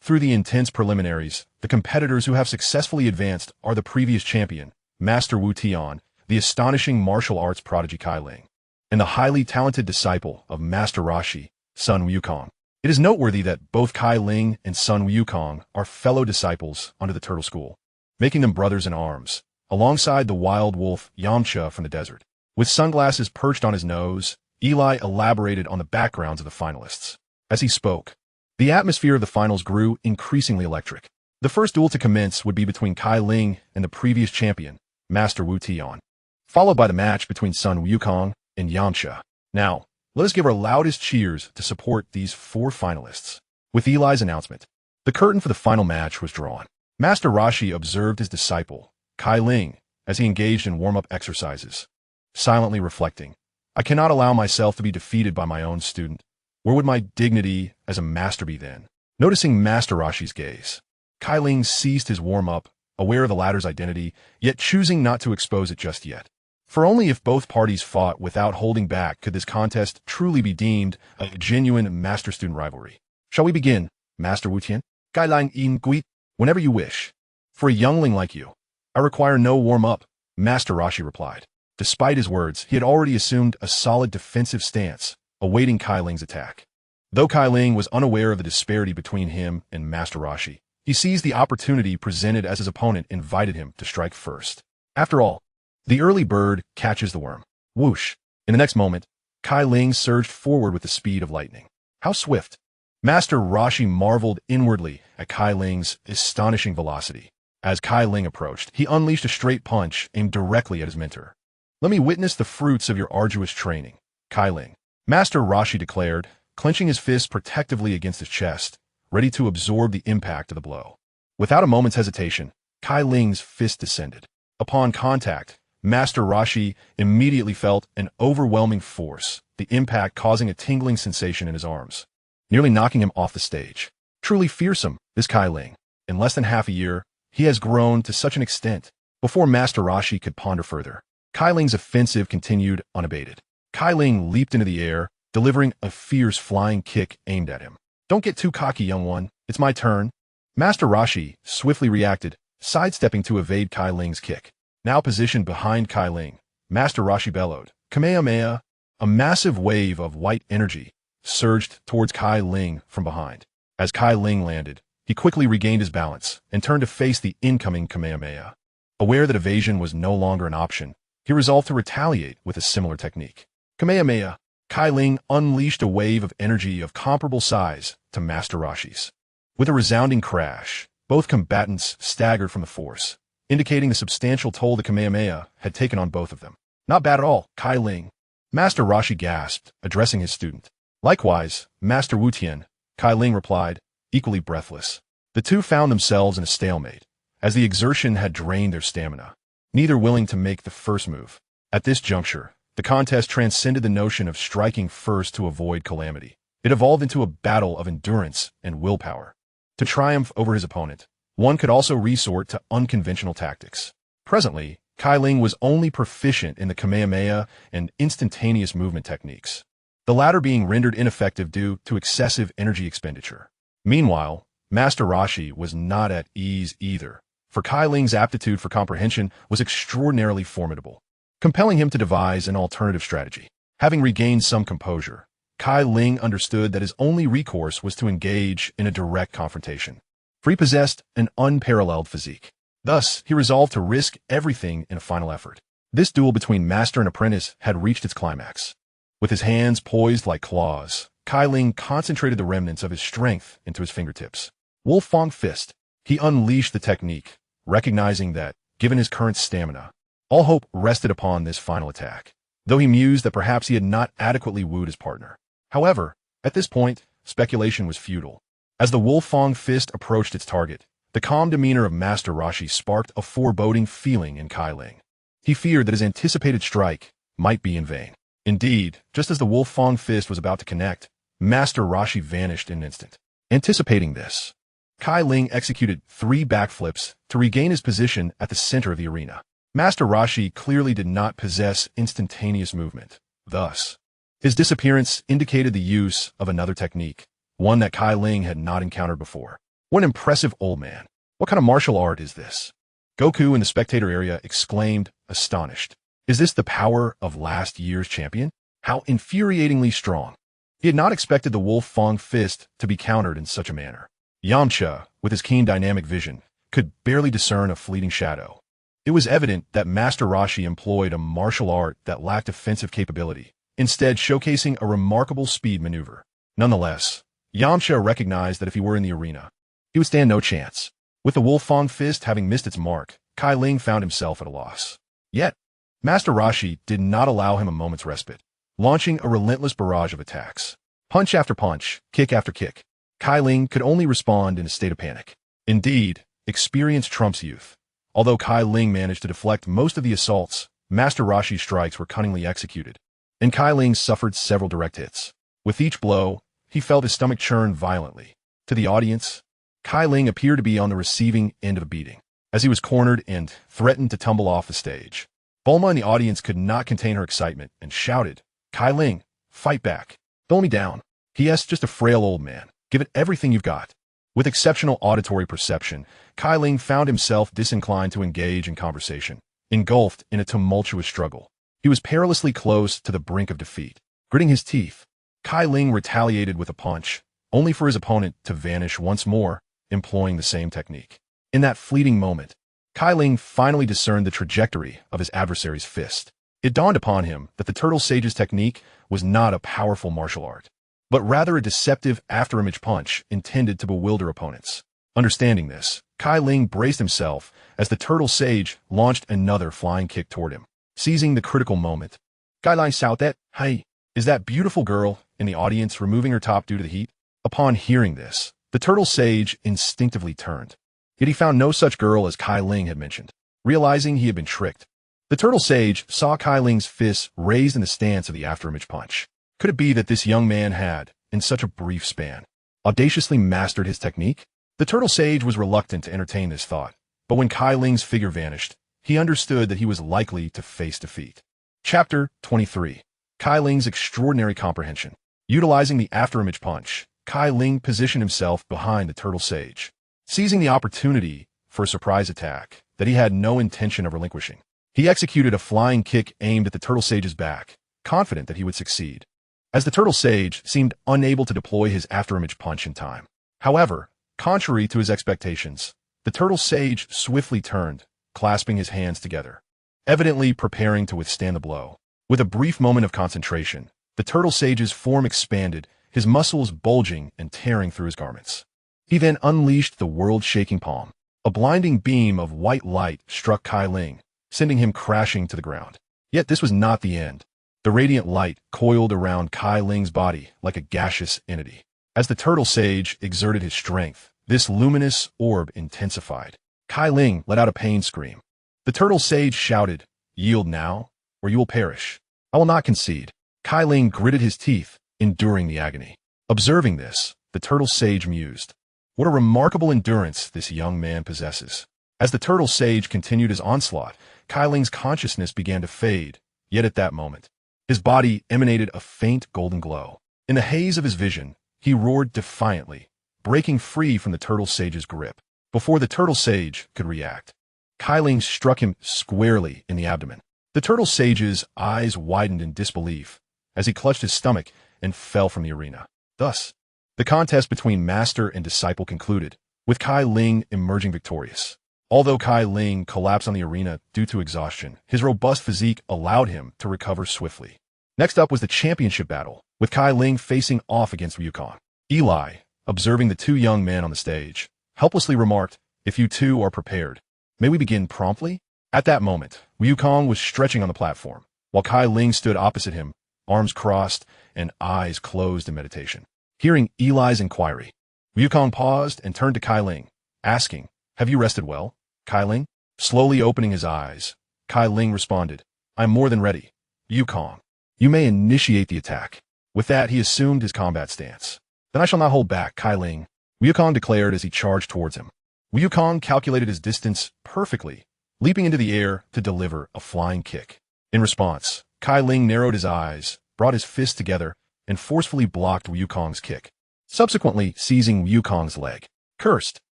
Through the intense preliminaries, the competitors who have successfully advanced are the previous champion, Master Wu Tian, the astonishing martial arts prodigy Cai Ling, and the highly talented disciple of Master Roshi, Sun Wukong. It is noteworthy that both Cai Ling and Sun Wukong are fellow disciples under the Turtle School, making them brothers in arms, alongside the wild wolf Yamcha from the desert. With sunglasses perched on his nose, Eli elaborated on the backgrounds of the finalists. As he spoke, the atmosphere of the finals grew increasingly electric. The first duel to commence would be between Cai Ling and the previous champion, Master Wu Tian, followed by the match between Sun Wukong and Yamcha. Now, let us give our loudest cheers to support these four finalists. With Eli's announcement, the curtain for the final match was drawn. Master Roshi observed his disciple, Cai Ling, as he engaged in warm-up exercises. silently reflecting. I cannot allow myself to be defeated by my own student. Where would my dignity as a master be then? Noticing Master Roshi's gaze, Cai Ling ceased his warm-up, aware of the latter's identity, yet choosing not to expose it just yet. For only if both parties fought without holding back could this contest truly be deemed a genuine master-student rivalry. Shall we begin, Master Wu Tian? Cai Ling in Gui, whenever you wish. For a youngling like you, I require no warm-up, Master Roshi replied. Despite his words, he had already assumed a solid defensive stance, awaiting Cai Ling's attack. Though Cai Ling was unaware of the disparity between him and Master Roshi, he seized the opportunity presented as his opponent invited him to strike first. After all, the early bird catches the worm. Whoosh! In the next moment, Cai Ling surged forward with the speed of lightning. How swift! Master Roshi marveled inwardly at Cai Ling's astonishing velocity. As Cai Ling approached, he unleashed a straight punch aimed directly at his mentor. Let me witness the fruits of your arduous training, Cai Ling. Master Roshi declared, clenching his fist protectively against his chest, ready to absorb the impact of the blow. Without a moment's hesitation, Cai Ling's fist descended. Upon contact, Master Roshi immediately felt an overwhelming force, the impact causing a tingling sensation in his arms, nearly knocking him off the stage. Truly fearsome, this Cai Ling. In less than half a year, he has grown to such an extent. Before Master Roshi could ponder further, Cai Ling's offensive continued unabated. Cai Ling leaped into the air, delivering a fierce flying kick aimed at him. Don't get too cocky, young one. It's my turn. Master Roshi swiftly reacted, sidestepping to evade Cai Ling's kick. Now positioned behind Cai Ling, Master Roshi bellowed, Kamehameha! A massive wave of white energy surged towards Cai Ling from behind. As Cai Ling landed, he quickly regained his balance and turned to face the incoming Kamehameha. Aware that evasion was no longer an option, he resolved to retaliate with a similar technique. Kamehameha! Cai Ling unleashed a wave of energy of comparable size to Master Roshi's. With a resounding crash, both combatants staggered from the force, indicating the substantial toll the Kamehameha had taken on both of them. Not bad at all, Cai Ling. Master Roshi gasped, addressing his student. Likewise, Master Wu Tian, Cai Ling replied, equally breathless. The two found themselves in a stalemate, as the exertion had drained their stamina, neither willing to make the first move. At this juncture, the contest transcended the notion of striking first to avoid calamity. It evolved into a battle of endurance and willpower. To triumph over his opponent, one could also resort to unconventional tactics. Presently, Cai Ling was only proficient in the Kamehameha and instantaneous movement techniques, the latter being rendered ineffective due to excessive energy expenditure. Meanwhile, Master Roshi was not at ease either, for Cai Ling's aptitude for comprehension was extraordinarily formidable, compelling him to devise an alternative strategy. Having regained some composure, Cai Ling understood that his only recourse was to engage in a direct confrontation, for he possessed an unparalleled physique. Thus, he resolved to risk everything in a final effort. This duel between master and apprentice had reached its climax. With his hands poised like claws, Cai Ling concentrated the remnants of his strength into his fingertips. Wolfang Fist. He unleashed the technique, recognizing that, given his current stamina, all hope rested upon this final attack, though he mused that perhaps he had not adequately wooed his partner. However, at this point, speculation was futile. As the Wolfang Fist approached its target, the calm demeanor of Master Roshi sparked a foreboding feeling in Cai Ling. He feared that his anticipated strike might be in vain. Indeed, just as the Wolfang Fist was about to connect, Master Roshi vanished in an instant. Anticipating this, Cai Ling executed 3 backflips to regain his position at the center of the arena. Master Roshi clearly did not possess instantaneous movement. Thus, his disappearance indicated the use of another technique, one that Cai Ling had not encountered before. What an impressive old man. What kind of martial art is this? Goku in the spectator area exclaimed, astonished. Is this the power of last year's champion? How infuriatingly strong. He had not expected the Wolfang Fist to be countered in such a manner. Yamcha, with his keen dynamic vision, could barely discern a fleeting shadow. It was evident that Master Roshi employed a martial art that lacked offensive capability, instead showcasing a remarkable speed maneuver. Nonetheless, Yamcha recognized that if he were in the arena, he would stand no chance. With the Wolfang Fist having missed its mark, Cai Ling found himself at a loss. Yet, Master Roshi did not allow him a moment's respite, launching a relentless barrage of attacks. Punch after punch, kick after kick. Cai Ling could only respond in a state of panic. Indeed, experience trumps youth. Although Cai Ling managed to deflect most of the assaults, Master Rashi's strikes were cunningly executed, and Cai Ling suffered several direct hits. With each blow, he felt his stomach churn violently. To the audience, Cai Ling appeared to be on the receiving end of a beating, as he was cornered and threatened to tumble off the stage. Bulma in the audience could not contain her excitement and shouted, "Cai Ling, fight back. Don't let me down." He.S. just a frail old man. Give it everything you've got. With exceptional auditory perception, Cai Ling found himself disinclined to engage in conversation, engulfed in a tumultuous struggle. He was perilously close to the brink of defeat. Gritting his teeth, Cai Ling retaliated with a punch, only for his opponent to vanish once more, employing the same technique. In that fleeting moment, Cai Ling finally discerned the trajectory of his adversary's fist. It dawned upon him that the Turtle Sage's technique was not a powerful martial art, but rather a deceptive afterimage punch intended to bewilder opponents. Understanding this, Cai Ling braced himself as the Turtle Sage launched another flying kick toward him. Seizing the critical moment, Cai Ling shouted, "Hey, is that beautiful girl in the audience removing her top due to the heat?" Upon hearing this, the Turtle Sage instinctively turned. Yet he found no such girl as Cai Ling had mentioned. Realizing he had been tricked, the Turtle Sage saw Cai Ling's fists raised in the stance of the afterimage punch. Could it be that this young man had, in such a brief span, audaciously mastered his technique? The Turtle Sage was reluctant to entertain this thought, but when Cai Ling's figure vanished, he understood that he was likely to face defeat. Chapter 23. Cai Ling's Extraordinary Comprehension. Utilizing the afterimage punch, Cai Ling positioned himself behind the Turtle Sage, seizing the opportunity for a surprise attack that he had no intention of relinquishing. He executed a flying kick aimed at the Turtle Sage's back, confident that he would succeed, as the Turtle Sage seemed unable to deploy his afterimage punch in time. However, contrary to his expectations, the Turtle Sage swiftly turned, clasping his hands together, evidently preparing to withstand the blow. With a brief moment of concentration, the Turtle Sage's form expanded, his muscles bulging and tearing through his garments. He then unleashed the world-shaking palm. A blinding beam of white light struck Cai Ling, sending him crashing to the ground. Yet this was not the end. The radiant light coiled around Cai Ling's body like a gaseous entity. As the Turtle Sage exerted his strength, this luminous orb intensified. Cai Ling let out a pain scream. The Turtle Sage shouted, "Yield now, or you will perish." "I will not concede." Cai Ling gritted his teeth, enduring the agony. Observing this, the Turtle Sage mused, "What a remarkable endurance this young man possesses." As the Turtle Sage continued his onslaught, Cai Ling's consciousness began to fade, yet at that moment, his body emanated a faint golden glow. In the haze of his vision, he roared defiantly, breaking free from the Turtle Sage's grip. Before the Turtle Sage could react, Cai Ling struck him squarely in the abdomen. The Turtle Sage's eyes widened in disbelief as he clutched his stomach and fell from the arena. Thus, the contest between master and disciple concluded, with Cai Ling emerging victorious. Although Cai Ling collapsed on the arena due to exhaustion, his robust physique allowed him to recover swiftly. Next up was the championship battle, with Cai Ling facing off against Wukong. Eli, observing the two young men on the stage, helplessly remarked, "If you two are prepared, may we begin promptly?" At that moment, Wukong was stretching on the platform, while Cai Ling stood opposite him, arms crossed and eyes closed in meditation. Hearing Eli's inquiry, Wukong paused and turned to Cai Ling, asking, "Have you rested well, Cai Ling?" Slowly opening his eyes, Cai Ling responded, "I am more than ready. Wukong, you may initiate the attack." With that, he assumed his combat stance. "Then I shall not hold back, Cai Ling," Wukong declared as he charged towards him. Wukong calculated his distance perfectly, leaping into the air to deliver a flying kick. In response, Cai Ling narrowed his eyes, brought his fists together, and forcefully blocked Wukong's kick, subsequently seizing Wukong's leg. Cursed,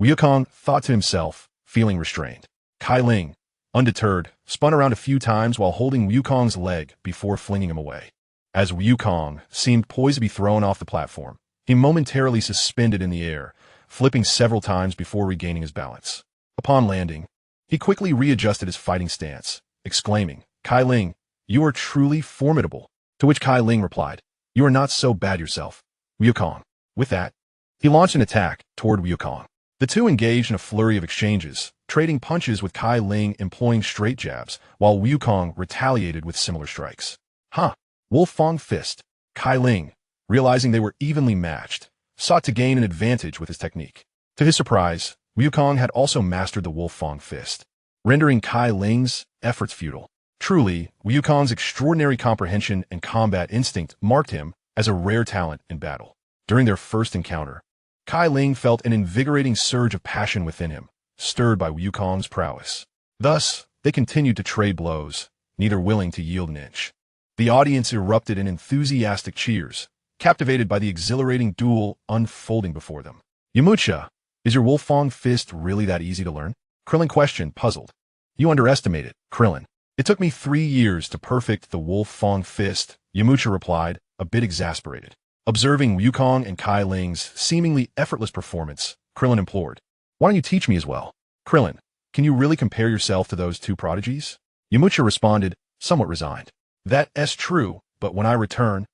Wukong thought to himself, feeling restrained. Cai Ling, undeterred, spun around a few times while holding Wukong's leg before flinging him away. As Wukong seemed poised to be thrown off the platform, he momentarily suspended in the air, flipping several times before regaining his balance. Upon landing, he quickly readjusted his fighting stance, exclaiming, "Cai Ling, you are truly formidable." To which Cai Ling replied, "You are not so bad yourself, Wukong." With that, he launched an attack toward Wukong. The two engaged in a flurry of exchanges, trading punches with Cai Ling employing straight jabs, while Wukong retaliated with similar strikes. Wolf Fang Fist. Cai Ling, realizing they were evenly matched, sought to gain an advantage with his technique. To his surprise, Wukong had also mastered the Wolf Fang Fist, rendering Cai Ling's efforts futile. Truly, Wukong's extraordinary comprehension and combat instinct marked him as a rare talent in battle. During their first encounter, Cai Ling felt an invigorating surge of passion within him, stirred by Wukong's prowess. Thus, they continued to trade blows, neither willing to yield an inch. The audience erupted in enthusiastic cheers, captivated by the exhilarating duel unfolding before them. Yamcha, is your Wolfang fist really that easy to learn? Krillin questioned, puzzled. You underestimate it, Krillin. It took me 3 years to perfect the Wolfang fist, Yamcha replied, a bit exasperated. Observing Wukong and Cai Ling's seemingly effortless performance, Krillin implored, why don't you teach me as well? Krillin, can you really compare yourself to those two prodigies? Yamcha responded, somewhat resigned. That's true, but when I return,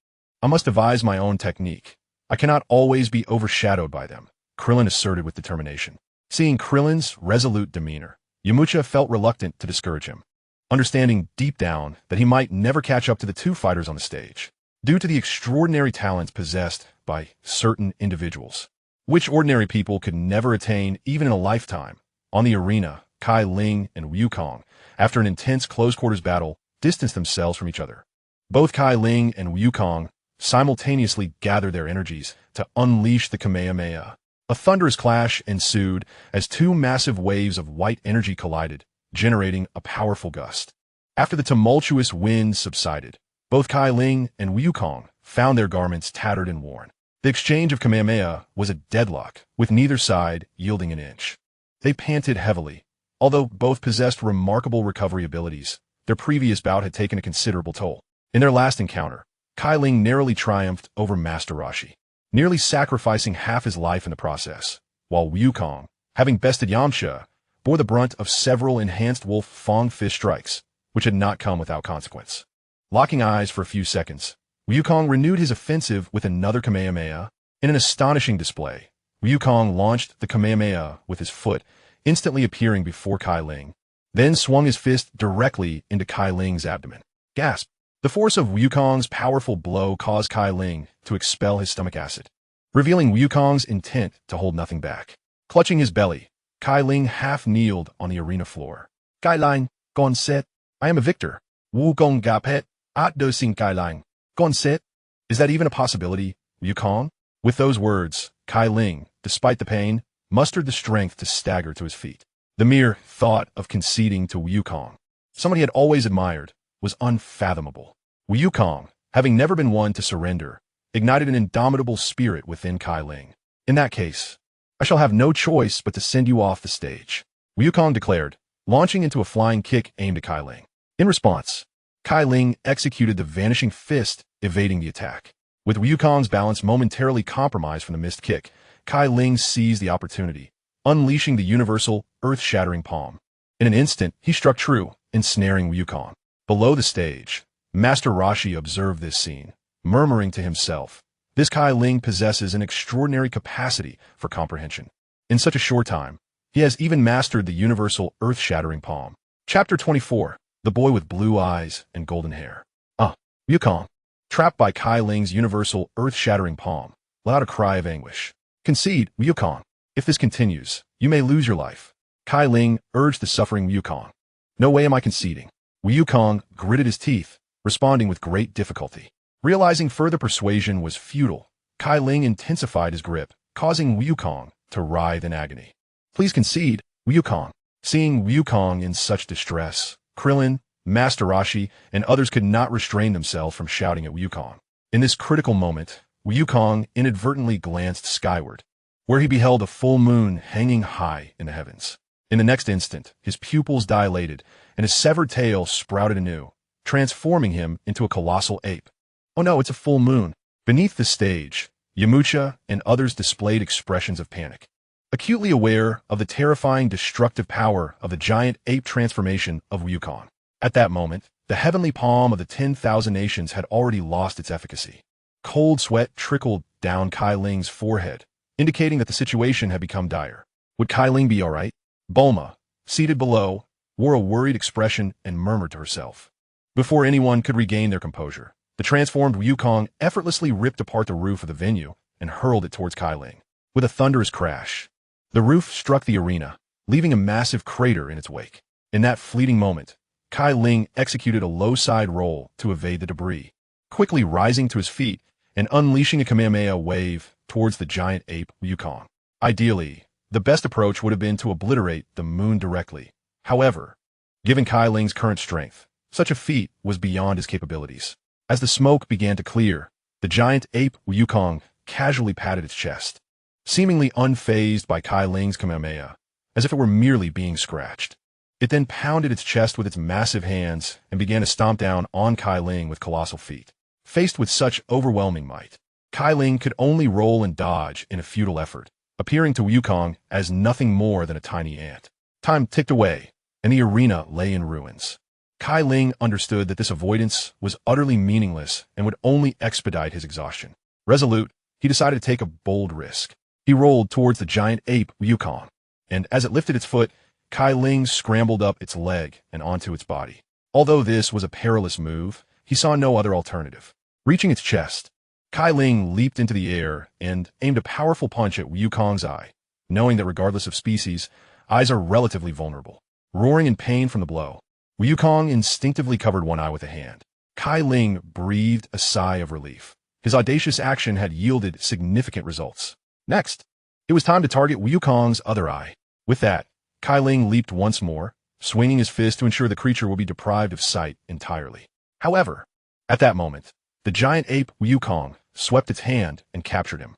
I must devise my own technique. I cannot always be overshadowed by them, Krillin asserted with determination. Seeing Krillin's resolute demeanor, Yamcha felt reluctant to discourage him, understanding deep down that he might never catch up to the two fighters on the stage, due to the extraordinary talents possessed by certain individuals, which ordinary people could never attain even in a lifetime. On the arena, Cai Ling and Wukong, after an intense close-quarters battle, distanced themselves from each other. Both Cai Ling and Wukong simultaneously gathered their energies to unleash the Kamehameha. A thunderous clash ensued as two massive waves of white energy collided, generating a powerful gust. After the tumultuous wind subsided, both Cai Ling and Wukong found their garments tattered and worn. The exchange of Kamehameha was a deadlock, with neither side yielding an inch. They panted heavily. Although both possessed remarkable recovery abilities, their previous bout had taken a considerable toll. In their last encounter, Cai Ling narrowly triumphed over Master Roshi, nearly sacrificing half his life in the process, while Wukong, having bested Yamcha, bore the brunt of several enhanced Wolfang fist strikes, which had not come without consequence. Locking eyes for a few seconds, Wukong renewed his offensive with another Kamehameha. In an astonishing display, Wukong launched the Kamehameha with his foot, instantly appearing before Cai Ling, then swung his fist directly into Cai Ling's abdomen. Gasp! The force of Wukong's powerful blow caused Cai Ling to expel his stomach acid, revealing Wukong's intent to hold nothing back. Clutching his belly, Cai Ling half-kneeled on the arena floor. Cai Ling, gon set, I am a victor. Wukong gapet, at dosing Cai Ling. Gon set? Is that even a possibility, Wukong? With those words, Cai Ling, despite the pain, mustered the strength to stagger to his feet. The mere thought of conceding to Wukong, someone he had always admired, was unfathomable. Wukong, having never been one to surrender, ignited an indomitable spirit within Cai Ling. In that case, I shall have no choice but to send you off the stage, Wukong declared, launching into a flying kick aimed at Cai Ling. In response, Cai Ling executed the vanishing fist, evading the attack. With Wukong's balance momentarily compromised from the missed kick, Cai Ling seized the opportunity, unleashing the universal, earth-shattering palm. In an instant, he struck true, ensnaring Wukong. Below the stage, Master Roshi observed this scene, murmuring to himself, this Cai Ling possesses an extraordinary capacity for comprehension. In such a short time, he has even mastered the universal, earth-shattering palm. Chapter 24, The Boy with Blue Eyes and Golden Hair. Wukong, trapped by Cai Ling's universal, earth-shattering palm, let out a cry of anguish. Concede, Wukong. If this continues, you may lose your life. Cai Ling urged the suffering Wukong. No way am I conceding. Wukong gritted his teeth, responding with great difficulty. Realizing further persuasion was futile, Cai Ling intensified his grip, causing Wukong to writhe in agony. Please concede, Wukong. Seeing Wukong in such distress, Krillin, Master Roshi, and others could not restrain themselves from shouting at Wukong. In this critical moment, Wukong inadvertently glanced skyward, where he beheld a full moon hanging high in the heavens. In the next instant, his pupils dilated, and his severed tail sprouted anew, transforming him into a colossal ape. Oh no, it's a full moon. Beneath the stage, Yamcha and others displayed expressions of panic, acutely aware of the terrifying destructive power of the giant ape transformation of Wukong. At that moment, the heavenly palm of the 10,000 nations had already lost its efficacy. Cold sweat trickled down Cai Ling's forehead, indicating that the situation had become dire. Would Cai Ling be all right? Bulma, seated below, wore a worried expression and murmured to herself. Before anyone could regain their composure, the transformed Wukong effortlessly ripped apart the roof of the venue and hurled it towards Cai Ling. With a thunderous crash, the roof struck the arena, leaving a massive crater in its wake. In that fleeting moment, Cai Ling executed a low-side roll to evade the debris, quickly rising to his feet and unleashing a Kamehameha wave towards the giant ape Wukong. Ideally, the best approach would have been to obliterate the moon directly. However, given Cai Ling's current strength, such a feat was beyond his capabilities. As the smoke began to clear, the giant ape Wukong casually patted its chest, seemingly unfazed by Cai Ling's Kamehameha, as if it were merely being scratched. It then pounded its chest with its massive hands and began to stomp down on Cai Ling with colossal feet. Faced with such overwhelming might, Cai Ling could only roll and dodge in a futile effort, appearing to Wukong as nothing more than a tiny ant. Time ticked away, and the arena lay in ruins. Cai Ling understood that this avoidance was utterly meaningless and would only expedite his exhaustion. Resolute, he decided to take a bold risk. He rolled towards the giant ape Wukong, and as it lifted its foot, Cai Ling scrambled up its leg and onto its body. Although this was a perilous move, he saw no other alternative. Reaching its chest, Cai Ling leaped into the air and aimed a powerful punch at Wukong's eye, knowing that regardless of species, eyes are relatively vulnerable. Roaring in pain from the blow, Wukong instinctively covered one eye with a hand. Cai Ling breathed a sigh of relief. His audacious action had yielded significant results. Next, it was time to target Wukong's other eye. With that, Cai Ling leaped once more, swinging his fist to ensure the creature would be deprived of sight entirely. However, at that moment, the giant ape Wukong swept its hand and captured him.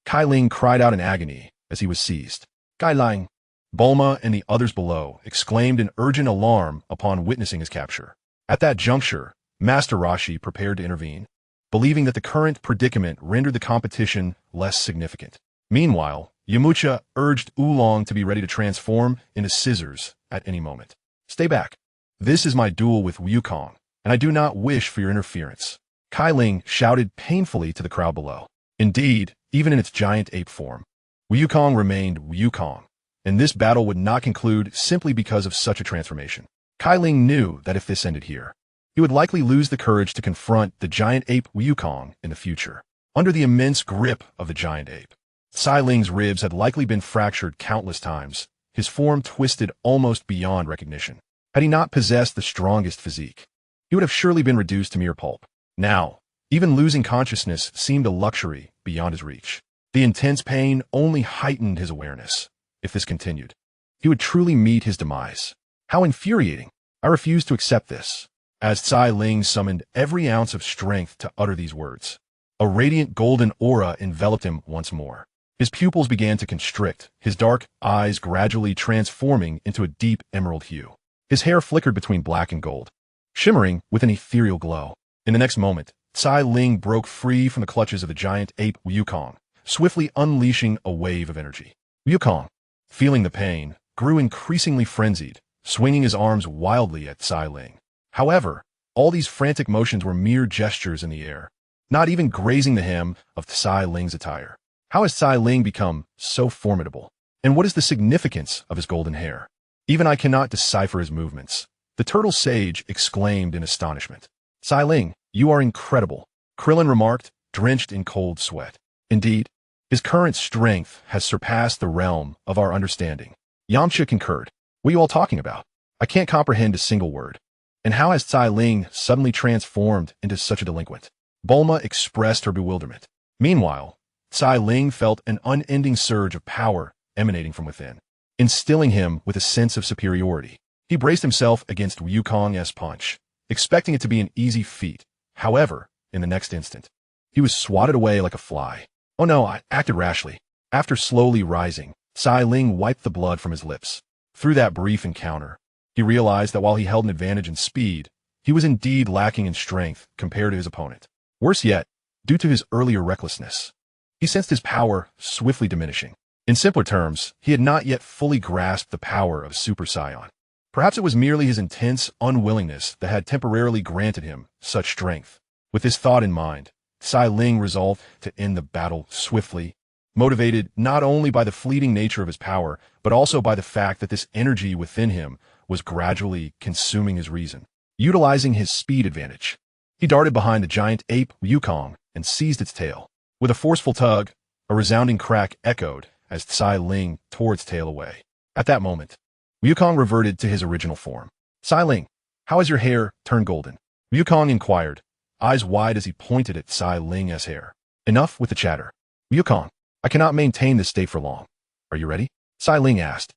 Cai Ling cried out in agony as he was seized. Cai Ling! Bulma and the others below exclaimed in urgent alarm upon witnessing his capture. At that juncture, Master Roshi prepared to intervene, believing that the current predicament rendered the competition less significant. Meanwhile, Yamcha urged Oolong to be ready to transform into scissors at any moment. Stay back. This is my duel with Wukong, and I do not wish for your interference. Cai Ling shouted painfully to the crowd below. Indeed, even in its giant ape form, Wukong remained Wukong, and this battle would not conclude simply because of such a transformation. Cai Ling knew that if this ended here, he would likely lose the courage to confront the giant ape Wukong in the future. Under the immense grip of the giant ape, Cai Ling's ribs had likely been fractured countless times, his form twisted almost beyond recognition. Had he not possessed the strongest physique, he would have surely been reduced to mere pulp. Now, even losing consciousness seemed a luxury beyond his reach. The intense pain only heightened his awareness. If this continued, he would truly meet his demise. How infuriating! I refuse to accept this. As Cai Ling summoned every ounce of strength to utter these words, a radiant golden aura enveloped him once more. His pupils began to constrict, his dark eyes gradually transforming into a deep emerald hue. His hair flickered between black and gold, shimmering with an ethereal glow. In the next moment, Cai Ling broke free from the clutches of the giant ape Wukong, swiftly unleashing a wave of energy. Wukong, feeling the pain, grew increasingly frenzied, swinging his arms wildly at Cai Ling. However, all these frantic motions were mere gestures in the air, not even grazing the hem of Cai Ling's attire. How has Cai Ling become so formidable? And what is the significance of his golden hair? Even I cannot decipher his movements. The turtle sage exclaimed in astonishment. Cai Ling, you are incredible, Krillin remarked, drenched in cold sweat. Indeed, his current strength has surpassed the realm of our understanding. Yamcha concurred. What are you all talking about? I can't comprehend a single word. And how has Cai Ling suddenly transformed into such a delinquent? Bulma expressed her bewilderment. Meanwhile, Cai Ling felt an unending surge of power emanating from within, instilling him with a sense of superiority. He braced himself against Wukong's punch, expecting it to be an easy feat. However, in the next instant, he was swatted away like a fly. Oh no, I acted rashly. After slowly rising, Cai Ling wiped the blood from his lips. Through that brief encounter, he realized that while he held an advantage in speed, he was indeed lacking in strength compared to his opponent. Worse yet, due to his earlier recklessness, he sensed his power swiftly diminishing. In simpler terms, he had not yet fully grasped the power of Super Saiyan. Perhaps it was merely his intense unwillingness that had temporarily granted him such strength. With this thought in mind, Cai Ling resolved to end the battle swiftly, motivated not only by the fleeting nature of his power, but also by the fact that this energy within him was gradually consuming his reason. Utilizing his speed advantage, he darted behind the giant ape Wukong and seized its tail. With a forceful tug, a resounding crack echoed as Cai Ling tore its tail away. At that moment, Wukong reverted to his original form. Cai Ling, How has your hair turned golden? Wukong inquired, eyes wide as he pointed at Cai Ling's hair. Enough with the chatter. Wukong, I cannot maintain this state for long. Are you ready? Cai Ling asked.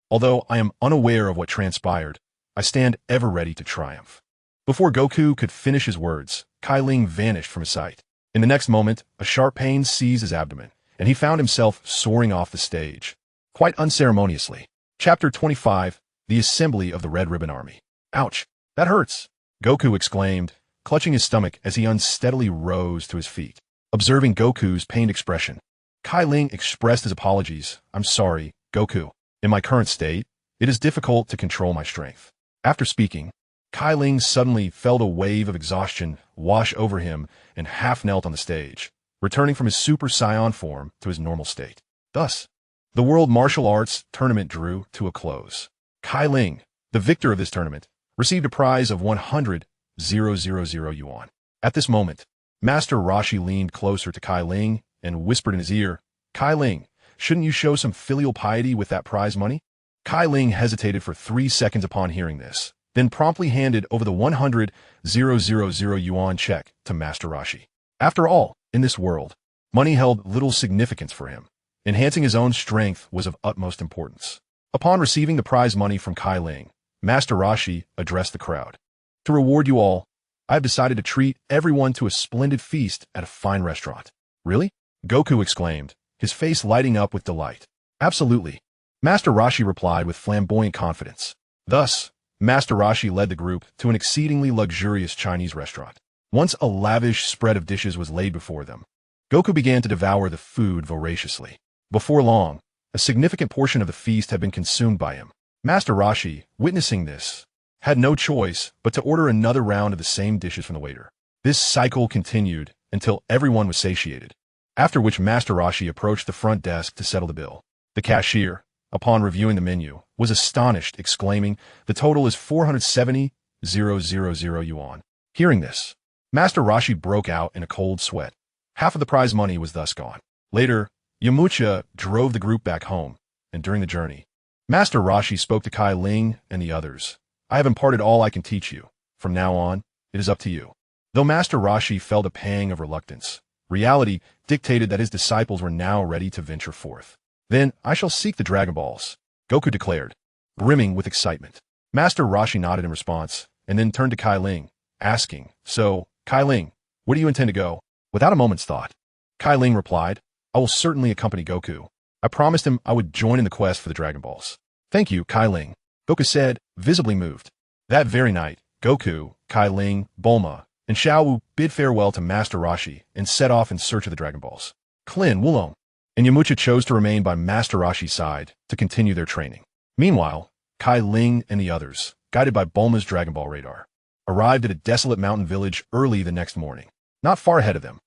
Although I am unaware of what transpired, I stand ever ready to triumph. Before Goku could finish his words, Cai Ling vanished from his sight. In the next moment, a sharp pain seized his abdomen, and he found himself soaring off the stage. Quite unceremoniously. Chapter 25, The Assembly of the Red Ribbon Army. Ouch, that hurts, Goku exclaimed, clutching his stomach as he unsteadily rose to his feet. Observing Goku's pained expression, Cai Ling expressed his apologies. I'm sorry, Goku. In my current state, it is difficult to control my strength. After speaking, Cai Ling suddenly felt a wave of exhaustion wash over him and half knelt on the stage, returning from his Super Saiyan form to his normal state. Thus, the World Martial Arts Tournament drew to a close. Cai Ling, the victor of this tournament, received a prize of 100,000 yuan. At this moment, Master Roshi leaned closer to Cai Ling and whispered in his ear, Cai Ling, shouldn't you show some filial piety with that prize money? Cai Ling hesitated for 3 seconds upon hearing this, then promptly handed over the 100,000 yuan check to Master Roshi. After all, in this world, money held little significance for him. Enhancing his own strength was of utmost importance. Upon receiving the prize money from Cai Ling, Master Roshi addressed the crowd. To reward you all, I have decided to treat everyone to a splendid feast at a fine restaurant. Really? Goku exclaimed, his face lighting up with delight. Absolutely. Master Roshi replied with flamboyant confidence. Thus, Master Roshi led the group to an exceedingly luxurious Chinese restaurant. Once a lavish spread of dishes was laid before them, Goku began to devour the food voraciously. Before long, a significant portion of the feast had been consumed by him. Master Roshi, witnessing this, had no choice but to order another round of the same dishes from the waiter. This cycle continued until everyone was satiated, after which Master Roshi approached the front desk to settle the bill. The cashier, upon reviewing the menu, was astonished, exclaiming, the total is 470,000 yuan. Hearing this, Master Roshi broke out in a cold sweat. Half of the prize money was thus gone. Later, Yamcha drove the group back home, and during the journey, Master Roshi spoke to Cai Ling and the others. I have imparted all I can teach you. From now on, it is up to you. Though Master Roshi felt a pang of reluctance, reality dictated that his disciples were now ready to venture forth. Then I shall seek the Dragon Balls, Goku declared, brimming with excitement. Master Roshi nodded in response, and then turned to Cai Ling, asking, So, Cai Ling, where do you intend to go? Without a moment's thought, Cai Ling replied, I will certainly accompany Goku. I promised him I would join in the quest for the Dragon Balls. Thank you, Cai Ling, Goku said, visibly moved. That very night, Goku, Cai Ling, Bulma, and Xiao Wu bid farewell to Master Roshi and set off in search of the Dragon Balls. Klin, Wulong, and Yamcha chose to remain by Master Roshi's side to continue their training. Meanwhile, Cai Ling and the others, guided by Bulma's Dragon Ball radar, arrived at a desolate mountain village early the next morning. Not far ahead of them,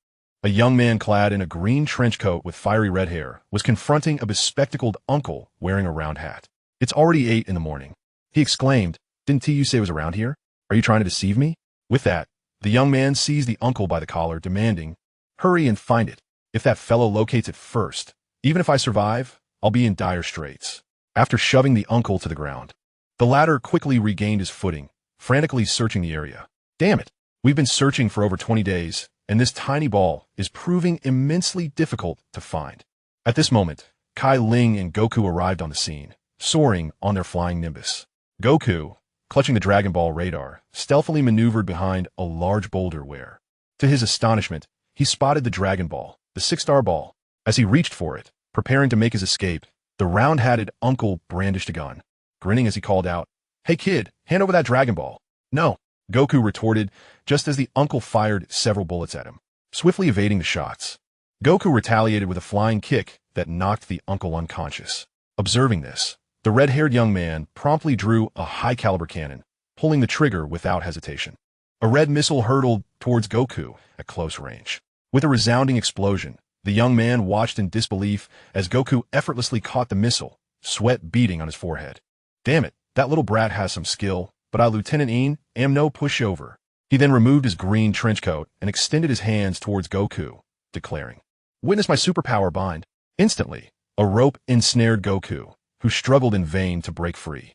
a young man clad in a green trench coat with fiery red hair was confronting a bespectacled uncle wearing a round hat. It's already 8 in the morning, he exclaimed. Didn't T.U. say it was around here? Are you trying to deceive me? With that, the young man seized the uncle by the collar, demanding, Hurry and find it. If that fellow locates it first, even if I survive, I'll be in dire straits. After shoving the uncle to the ground, the latter quickly regained his footing, frantically searching the area. Damn it, we've been searching for over 20 days, and this tiny ball is proving immensely difficult to find. At this moment, Cai Ling and Goku arrived on the scene, soaring on their flying Nimbus. Goku, clutching the Dragon Ball radar, stealthily maneuvered behind a large boulder where, to his astonishment, he spotted the Dragon Ball, the 6-star ball. As he reached for it, preparing to make his escape, the round-hatted uncle brandished a gun, grinning as he called out, Hey kid, hand over that Dragon Ball. No, Goku retorted, just as the uncle fired several bullets at him, swiftly evading the shots. Goku retaliated with a flying kick that knocked the uncle unconscious. Observing this, the red-haired young man promptly drew a high-caliber cannon, pulling the trigger without hesitation. A red missile hurtled towards Goku at close range. With a resounding explosion, the young man watched in disbelief as Goku effortlessly caught the missile, sweat beading on his forehead. Damn it, that little brat has some skill, but I, Lieutenant Een, am no pushover. He then removed his green trench coat and extended his hands towards Goku, declaring, Witness my superpower bind. Instantly, a rope ensnared Goku, who struggled in vain to break free.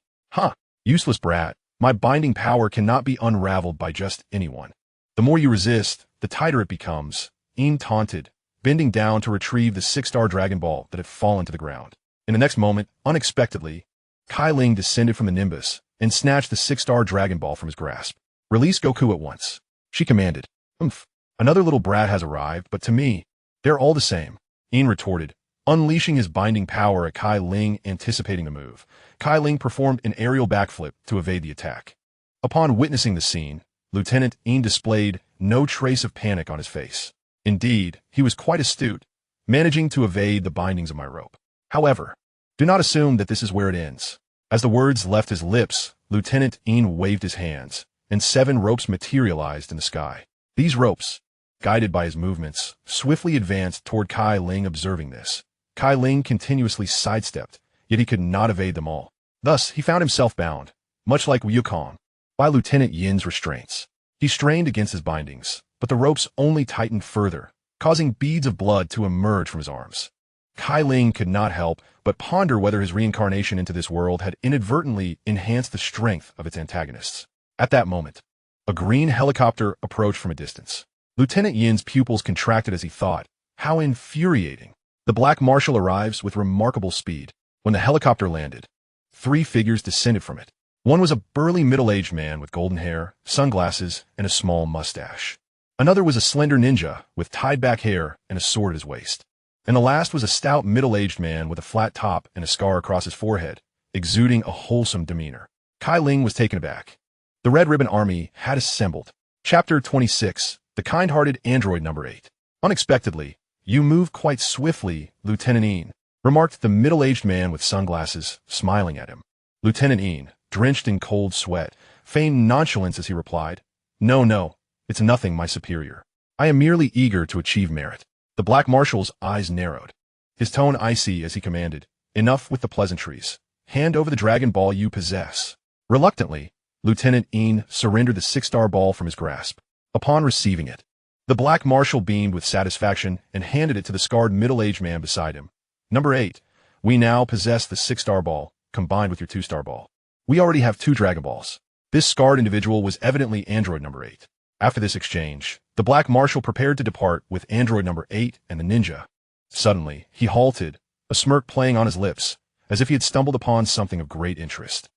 Useless brat, My binding power cannot be unraveled by just anyone. The more you resist, the tighter it becomes, Een taunted, bending down to retrieve the 6-star Dragon Ball that had fallen to the ground. In the next moment, unexpectedly, Cai Ling descended from the nimbus and snatched the 6-star Dragon Ball from his grasp. Release Goku at once, she commanded. Umph. Another little brat has arrived, but to me, they're all the same, Een retorted, unleashing his binding power at Cai Ling. Anticipating the move, Cai Ling performed an aerial backflip to evade the attack. Upon witnessing the scene, Lieutenant Een displayed no trace of panic on his face. Indeed, he was quite astute, managing to evade the bindings of my rope. However, do not assume that this is where it ends. As the words left his lips, Lieutenant Een waved his hands, and 7 ropes materialized in the sky. These ropes, guided by his movements, swiftly advanced toward Cai Ling. Observing this, Cai Ling continuously sidestepped, yet he could not evade them all. Thus, he found himself bound, much like Wukong, by Lieutenant Yin's restraints. He strained against his bindings, but the ropes only tightened further, causing beads of blood to emerge from his arms. Cai Ling could not help but ponder whether his reincarnation into this world had inadvertently enhanced the strength of its antagonists. At that moment, a green helicopter approached from a distance. Lieutenant Yin's pupils contracted as he thought, how infuriating. The Black Marshal arrives with remarkable speed. When the helicopter landed, 3 figures descended from it. One was a burly middle-aged man with golden hair, sunglasses, and a small mustache. Another was a slender ninja with tied-back hair and a sword at his waist. And the last was a stout middle-aged man with a flat top and a scar across his forehead, exuding a wholesome demeanor. Cai Ling was taken aback. The Red Ribbon Army had assembled. Chapter 26, The Kind-Hearted Android Number 8. Unexpectedly, you move quite swiftly, Lieutenant Een, remarked the middle-aged man with sunglasses, smiling at him. Lieutenant Een, drenched in cold sweat, feigned nonchalance as he replied, No, it's nothing, my superior. I am merely eager to achieve merit. The Black Marshal's eyes narrowed, his tone icy as he commanded, Enough with the pleasantries. Hand over the Dragon Ball you possess. Reluctantly, Lieutenant Een surrendered the 6-star ball from his grasp. Upon receiving it, the Black Marshal beamed with satisfaction and handed it to the scarred middle-aged man beside him. Number 8, we now possess the 6-star ball, combined with your 2-star ball. We already have 2 Dragon Balls. This scarred individual was evidently Android Number 8. After this exchange, the Black Marshal prepared to depart with Android Number 8 and the ninja. Suddenly, he halted, a smirk playing on his lips, as if he had stumbled upon something of great interest.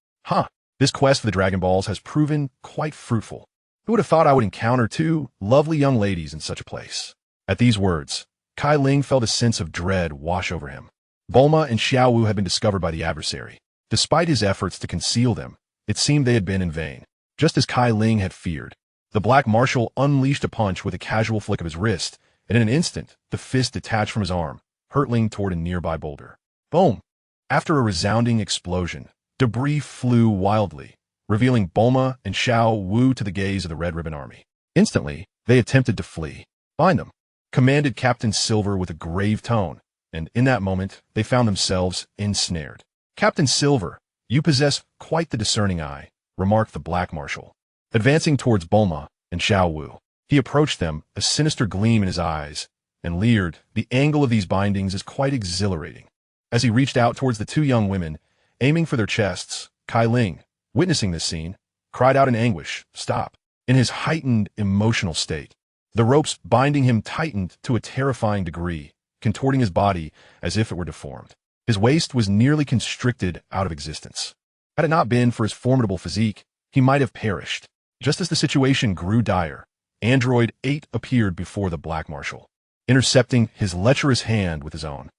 This quest for the Dragon Balls has proven quite fruitful. Who would have thought I would encounter 2 lovely young ladies in such a place? At these words, Cai Ling felt a sense of dread wash over him. Bulma and Xiao Wu had been discovered by the adversary. Despite his efforts to conceal them, it seemed they had been in vain. Just as Cai Ling had feared, the Black Marshal unleashed a punch with a casual flick of his wrist, and in an instant, the fist detached from his arm, hurtling toward a nearby boulder. Boom! After a resounding explosion, debris flew wildly, revealing Bulma and Xiao Wu to the gaze of the Red Ribbon Army. Instantly, they attempted to flee. Find them, commanded Captain Silver with a grave tone, and in that moment, they found themselves ensnared. Captain Silver, you possess quite the discerning eye, remarked the Black Marshal. Advancing towards Bulma and Xiao Wu, he approached them, a sinister gleam in his eyes, and leered, the angle of these bindings is quite exhilarating. As he reached out towards the 2 young women, aiming for their chests, Cai Ling, witnessing this scene, cried out in anguish, Stop! In his heightened emotional state, the ropes binding him tightened to a terrifying degree, contorting his body as if it were deformed. His waist was nearly constricted out of existence. Had it not been for his formidable physique, he might have perished. Just as the situation grew dire, Android 8 appeared before the Black Marshal, intercepting his lecherous hand with his own.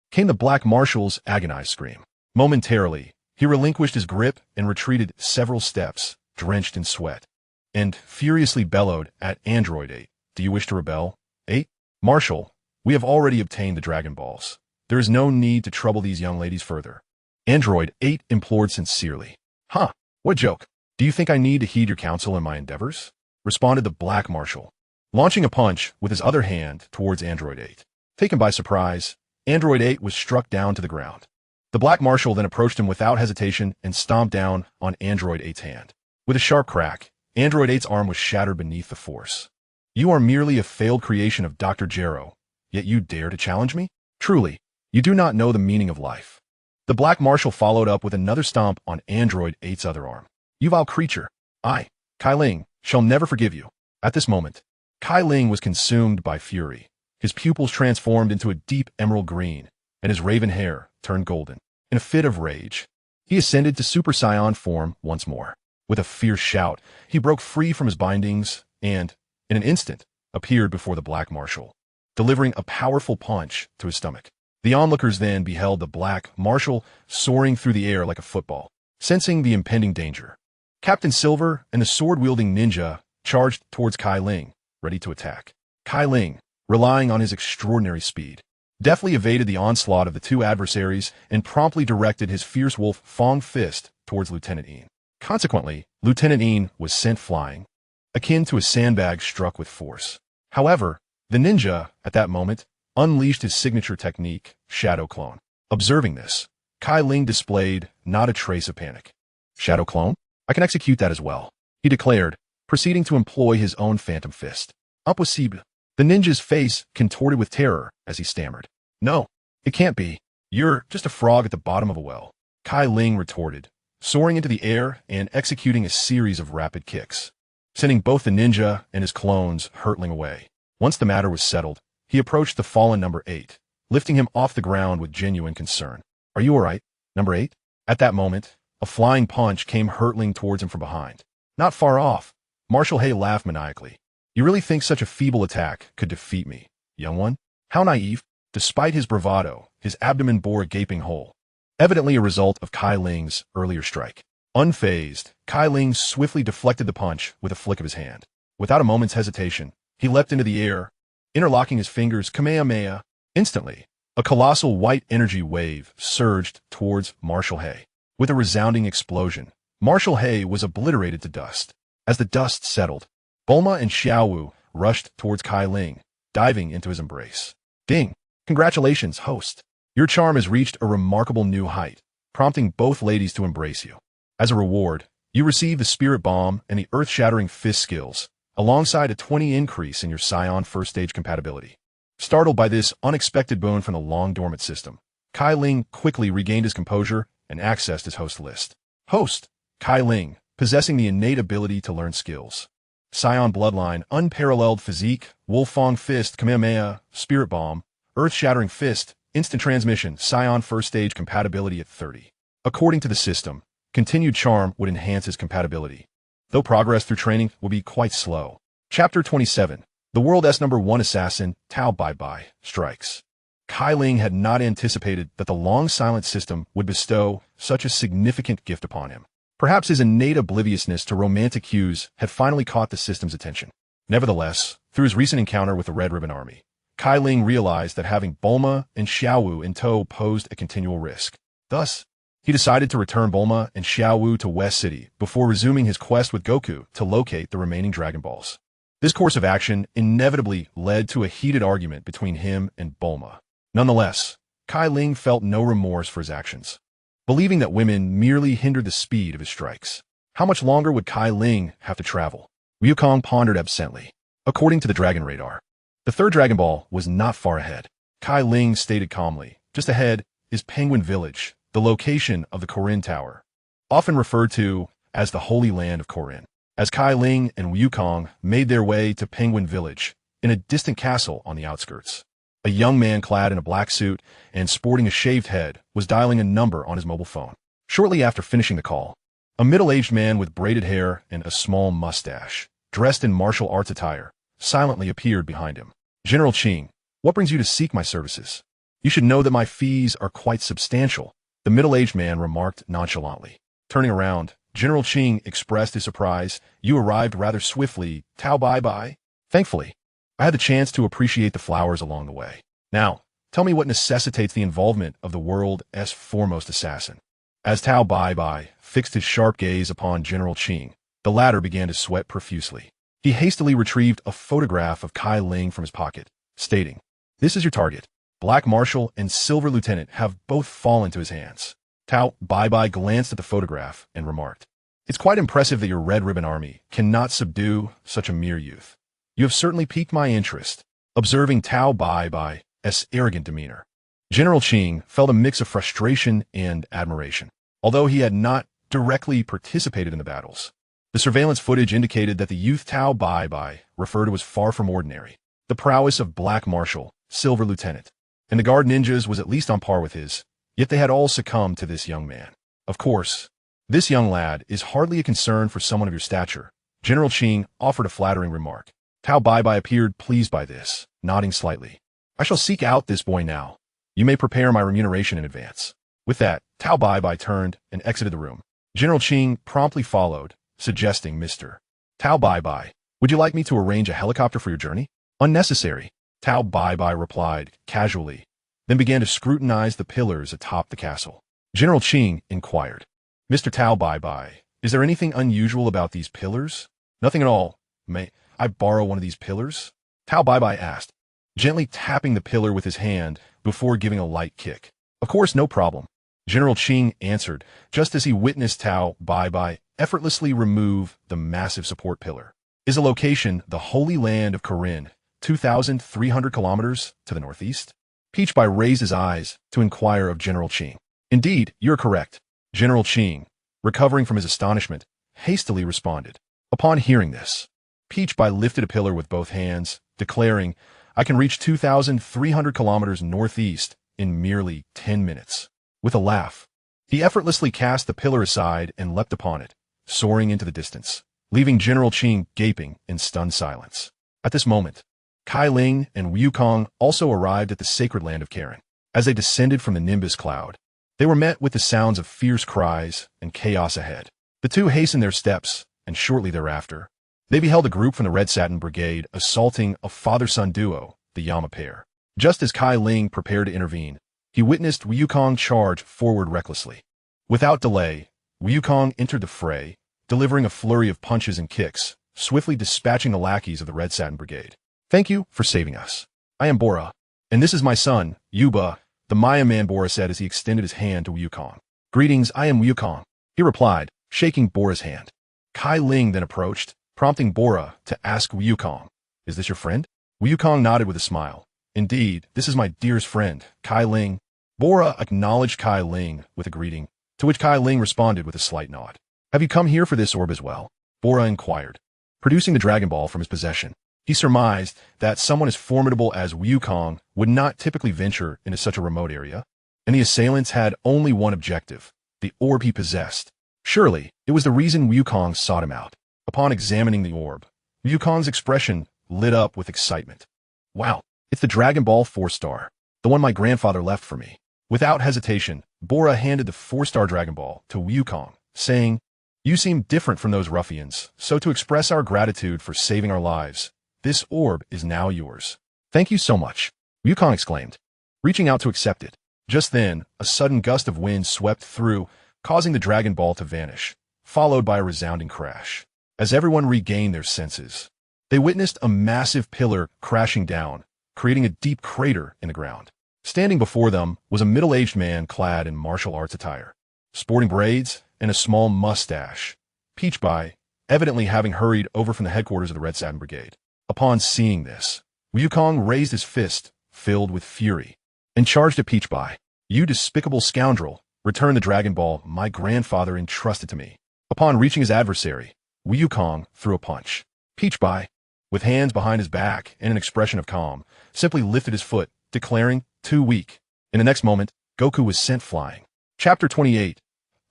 Came the Black Marshal's agonized scream. Momentarily, he relinquished his grip and retreated several steps, drenched in sweat, and furiously bellowed at Android 8. Do you wish to rebel? 8? Marshal, we have already obtained the Dragon Balls. There is no need to trouble these young ladies further. Android 8 implored sincerely. What a joke. Do you think I need to heed your counsel in my endeavors? Responded the Black Marshal, launching a punch with his other hand towards Android 8. Taken by surprise, Android 8 was struck down to the ground. The Black Marshal then approached him without hesitation and stomped down on Android 8's hand. With a sharp crack, Android 8's arm was shattered beneath the force. You are merely a failed creation of Dr. Gero, yet you dare to challenge me? Truly, you do not know the meaning of life. The Black Marshal followed up with another stomp on Android 8's other arm. You vile creature. I, Cai Ling, shall never forgive you. At this moment, Cai Ling was consumed by fury. His pupils transformed into a deep emerald green, and his raven hair turned golden. In a fit of rage, he ascended to Super Saiyan form once more. With a fierce shout, he broke free from his bindings and, in an instant, appeared before the Black Marshal, delivering a powerful punch to his stomach. The onlookers then beheld the Black Marshal soaring through the air like a football. Sensing the impending danger, Captain Silver and the sword-wielding ninja charged towards Cai Ling, ready to attack. Cai Ling, relying on his extraordinary speed, deftly evaded the onslaught of the two adversaries and promptly directed his fierce wolf Fong fist towards Lieutenant Yin. Consequently, Lieutenant Yin was sent flying, akin to a sandbag struck with force. However, the ninja, at that moment, unleashed his signature technique, Shadow Clone. Observing this, Cai Ling displayed not a trace of panic. Shadow Clone? I can execute that as well, he declared, proceeding to employ his own phantom fist. Impossible. The ninja's face contorted with terror as he stammered. No, it can't be. You're just a frog at the bottom of a well, Cai Ling retorted, soaring into the air and executing a series of rapid kicks, sending both the ninja and his clones hurtling away. Once the matter was settled, he approached the fallen number 8, lifting him off the ground with genuine concern. Are you all right, number 8? At that moment, a flying punch came hurtling towards him from behind. Not far off, Marshal Hay laughed maniacally. You really think such a feeble attack could defeat me, young one? How naive. Despite his bravado, his abdomen bore a gaping hole, evidently a result of Cai Ling's earlier strike. Unfazed, Cai Ling swiftly deflected the punch with a flick of his hand. Without a moment's hesitation, he leapt into the air, interlocking his fingers Kamehameha. Instantly, a colossal white energy wave surged towards Marshal Hay. With a resounding explosion, Marshal Hay was obliterated to dust. As the dust settled, Bulma and Xiaowu rushed towards Cai Ling, diving into his embrace. Ding! Congratulations, host. Your charm has reached a remarkable new height, prompting both ladies to embrace you. As a reward, you receive the Spirit Bomb and the Earth-Shattering Fist skills, alongside a 20 increase in your Saiyan first stage compatibility. Startled by this unexpected boon from the long-dormant system, Cai Ling quickly regained his composure and accessed his host list. Host, Cai Ling, possessing the innate ability to learn skills. Saiyan Bloodline, Unparalleled Physique, Wolfong Fist, Kamehameha, Spirit Bomb, Earth-Shattering Fist, Instant Transmission, Saiyan First Stage Compatibility at 30. According to the system, continued charm would enhance his compatibility, though progress through training will be quite slow. Chapter 27. The World S number 1 Assassin, Tao Bai Bai, strikes. Cai Ling had not anticipated that the long-silent system would bestow such a significant gift upon him. Perhaps his innate obliviousness to romantic hues had finally caught the system's attention. Nevertheless, through his recent encounter with the Red Ribbon Army, Cai Ling realized that having Bulma and Xiaowu in tow posed a continual risk. Thus, he decided to return Bulma and Xiaowu to West City before resuming his quest with Goku to locate the remaining Dragon Balls. This course of action inevitably led to a heated argument between him and Bulma. Nonetheless, Cai Ling felt no remorse for his actions, believing that women merely hindered the speed of his strikes. How much longer would Cai Ling have to travel? Wukong pondered absently. According to the Dragon Radar, the third Dragon Ball was not far ahead. Cai Ling stated calmly, just ahead is Penguin Village, the location of the Korin Tower, often referred to as the Holy Land of Korin. As Cai Ling and Wukong made their way to Penguin Village, in a distant castle on the outskirts, a young man clad in a black suit and sporting a shaved head was dialing a number on his mobile phone. Shortly after finishing the call, a middle-aged man with braided hair and a small mustache, dressed in martial arts attire, silently appeared behind him. General Qing, what brings you to seek my services? You should know that my fees are quite substantial, the middle-aged man remarked nonchalantly. Turning around, General Qing expressed his surprise. You arrived rather swiftly, Tao Bai Bai. Thankfully, I had the chance to appreciate the flowers along the way. Now, tell me what necessitates the involvement of the world's foremost assassin. As Tao Bai Bai fixed his sharp gaze upon General Qing, the latter began to sweat profusely. He hastily retrieved a photograph of Cai Ling from his pocket, stating, "This is your target. Black Marshal and Silver Lieutenant have both fallen to his hands." Tao Bai Bai glanced at the photograph and remarked, "It's quite impressive that your Red Ribbon Army cannot subdue such a mere youth. You have certainly piqued my interest." Observing Tao Bai Bai's arrogant demeanor, General Qing felt a mix of frustration and admiration. Although he had not directly participated in the battles. The surveillance footage indicated that the youth Tao Bai Bai referred to was far from ordinary. The prowess of Black Marshal, Silver Lieutenant, and the Guard Ninjas was at least on par with his, yet they had all succumbed to this young man. Of course, this young lad is hardly a concern for someone of your stature. General Qing offered a flattering remark. Tao Bai Bai appeared pleased by this, nodding slightly. I shall seek out this boy now. You may prepare my remuneration in advance. With that, Tao Bai Bai turned and exited the room. General Qing promptly followed, suggesting, Mr. Tao Bai Bai, would you like me to arrange a helicopter for your journey? Unnecessary, Tao Bai Bai replied, casually, then began to scrutinize the pillars atop the castle. General Qing inquired, Mr. Tao Bai Bai, is there anything unusual about these pillars? Nothing at all. May I borrow one of these pillars? Tao Bai Bai asked, gently tapping the pillar with his hand before giving a light kick. Of course, no problem. General Qing answered, just as he witnessed Tao Bai Bai effortlessly remove the massive support pillar. Is the location the Holy Land of Corinne, 2,300 kilometers to the northeast? Peach Bai raised his eyes to inquire of General Qing. Indeed, you're correct. General Qing, recovering from his astonishment, hastily responded. Upon hearing this, Peach Bai lifted a pillar with both hands, declaring, I can reach 2,300 kilometers northeast in merely 10 minutes. With a laugh, he effortlessly cast the pillar aside and leapt upon it, soaring into the distance, leaving General Qing gaping in stunned silence. At this moment, Cai Ling and Wukong also arrived at the sacred land of Karen. As they descended from the Nimbus cloud, they were met with the sounds of fierce cries and chaos ahead. The two hastened their steps, and shortly thereafter, they beheld a group from the Red Satin Brigade assaulting a father-son duo, the Yama pair. Just as Cai Ling prepared to intervene, he witnessed Wukong charge forward recklessly. Without delay, Wukong entered the fray, delivering a flurry of punches and kicks, swiftly dispatching the lackeys of the Red Satin Brigade. Thank you for saving us. I am Bora, and this is my son, Yuba, the Maya man, Bora said as he extended his hand to Wukong. Greetings, I am Wukong, he replied, shaking Bora's hand. Cai Ling then approached, prompting Bora to ask Wukong, is this your friend? Wukong nodded with a smile. Indeed, this is my dearest friend, Cai Ling. Bora acknowledged Cai Ling with a greeting, to which Cai Ling responded with a slight nod. Have you come here for this orb as well? Bora inquired. Producing the Dragon Ball from his possession, he surmised that someone as formidable as Wukong would not typically venture into such a remote area, and the assailants had only one objective, the orb he possessed. Surely, it was the reason Wukong sought him out. Upon examining the orb, Wukong's expression lit up with excitement. Wow, it's the Dragon Ball 4-star, the one my grandfather left for me. Without hesitation, Bora handed the 4-star Dragon Ball to Wukong, saying, you seem different from those ruffians, so to express our gratitude for saving our lives, this orb is now yours. Thank you so much, Wukong exclaimed, reaching out to accept it. Just then, a sudden gust of wind swept through, causing the Dragon Ball to vanish, followed by a resounding crash. As everyone regained their senses, they witnessed a massive pillar crashing down, creating a deep crater in the ground. Standing before them was a middle-aged man clad in martial arts attire, sporting braids and a small mustache. Peach Bai, evidently having hurried over from the headquarters of the Red Satin Brigade. Upon seeing this, Wukong raised his fist, filled with fury, and charged at Peach Bai. You despicable scoundrel, return the Dragon Ball my grandfather entrusted to me. Upon reaching his adversary, Wukong threw a punch. Peach Bai, with hands behind his back and an expression of calm, simply lifted his foot, declaring, too weak. In the next moment, Goku was sent flying. Chapter 28.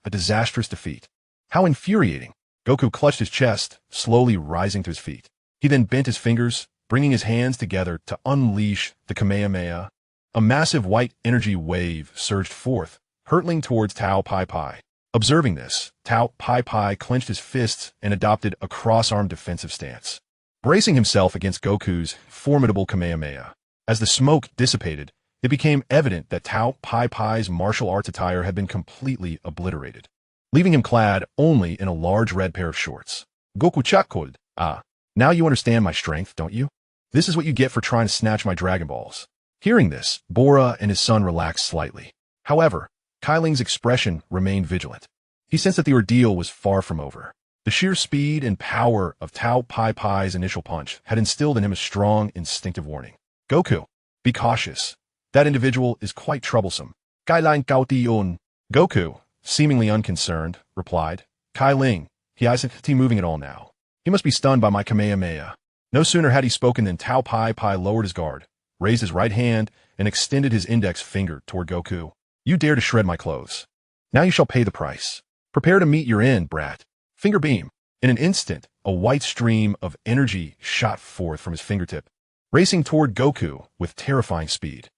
A disastrous defeat. How infuriating. Goku clutched his chest, slowly rising to his feet. He then bent his fingers, bringing his hands together to unleash the Kamehameha. A massive white energy wave surged forth, hurtling towards Tao Pai Pai. Observing this, Tao Pai Pai clenched his fists and adopted a cross-armed defensive stance, bracing himself against Goku's formidable Kamehameha. As the smoke dissipated, it became evident that Tao Pai Pai's martial arts attire had been completely obliterated, leaving him clad only in a large red pair of shorts. Goku chuckled. Ah, now you understand my strength, don't you? This is what you get for trying to snatch my Dragon Balls. Hearing this, Bora and his son relaxed slightly. However, Cai Ling's expression remained vigilant. He sensed that the ordeal was far from over. The sheer speed and power of Tao Pai Pai's initial punch had instilled in him a strong, instinctive warning. Goku, be cautious. That individual is quite troublesome. Gailan Gao Diun. Goku, seemingly unconcerned, replied Cai Ling. He isn't moving at all now. He must be stunned by my Kamehameha. No sooner had he spoken than Tao Pai Pai lowered his guard, raised his right hand, and extended his index finger toward Goku. You dare to shred my clothes. Now you shall pay the price. Prepare to meet your end, brat. Finger beam. In an instant, a white stream of energy shot forth from his fingertip, racing toward Goku with terrifying speed.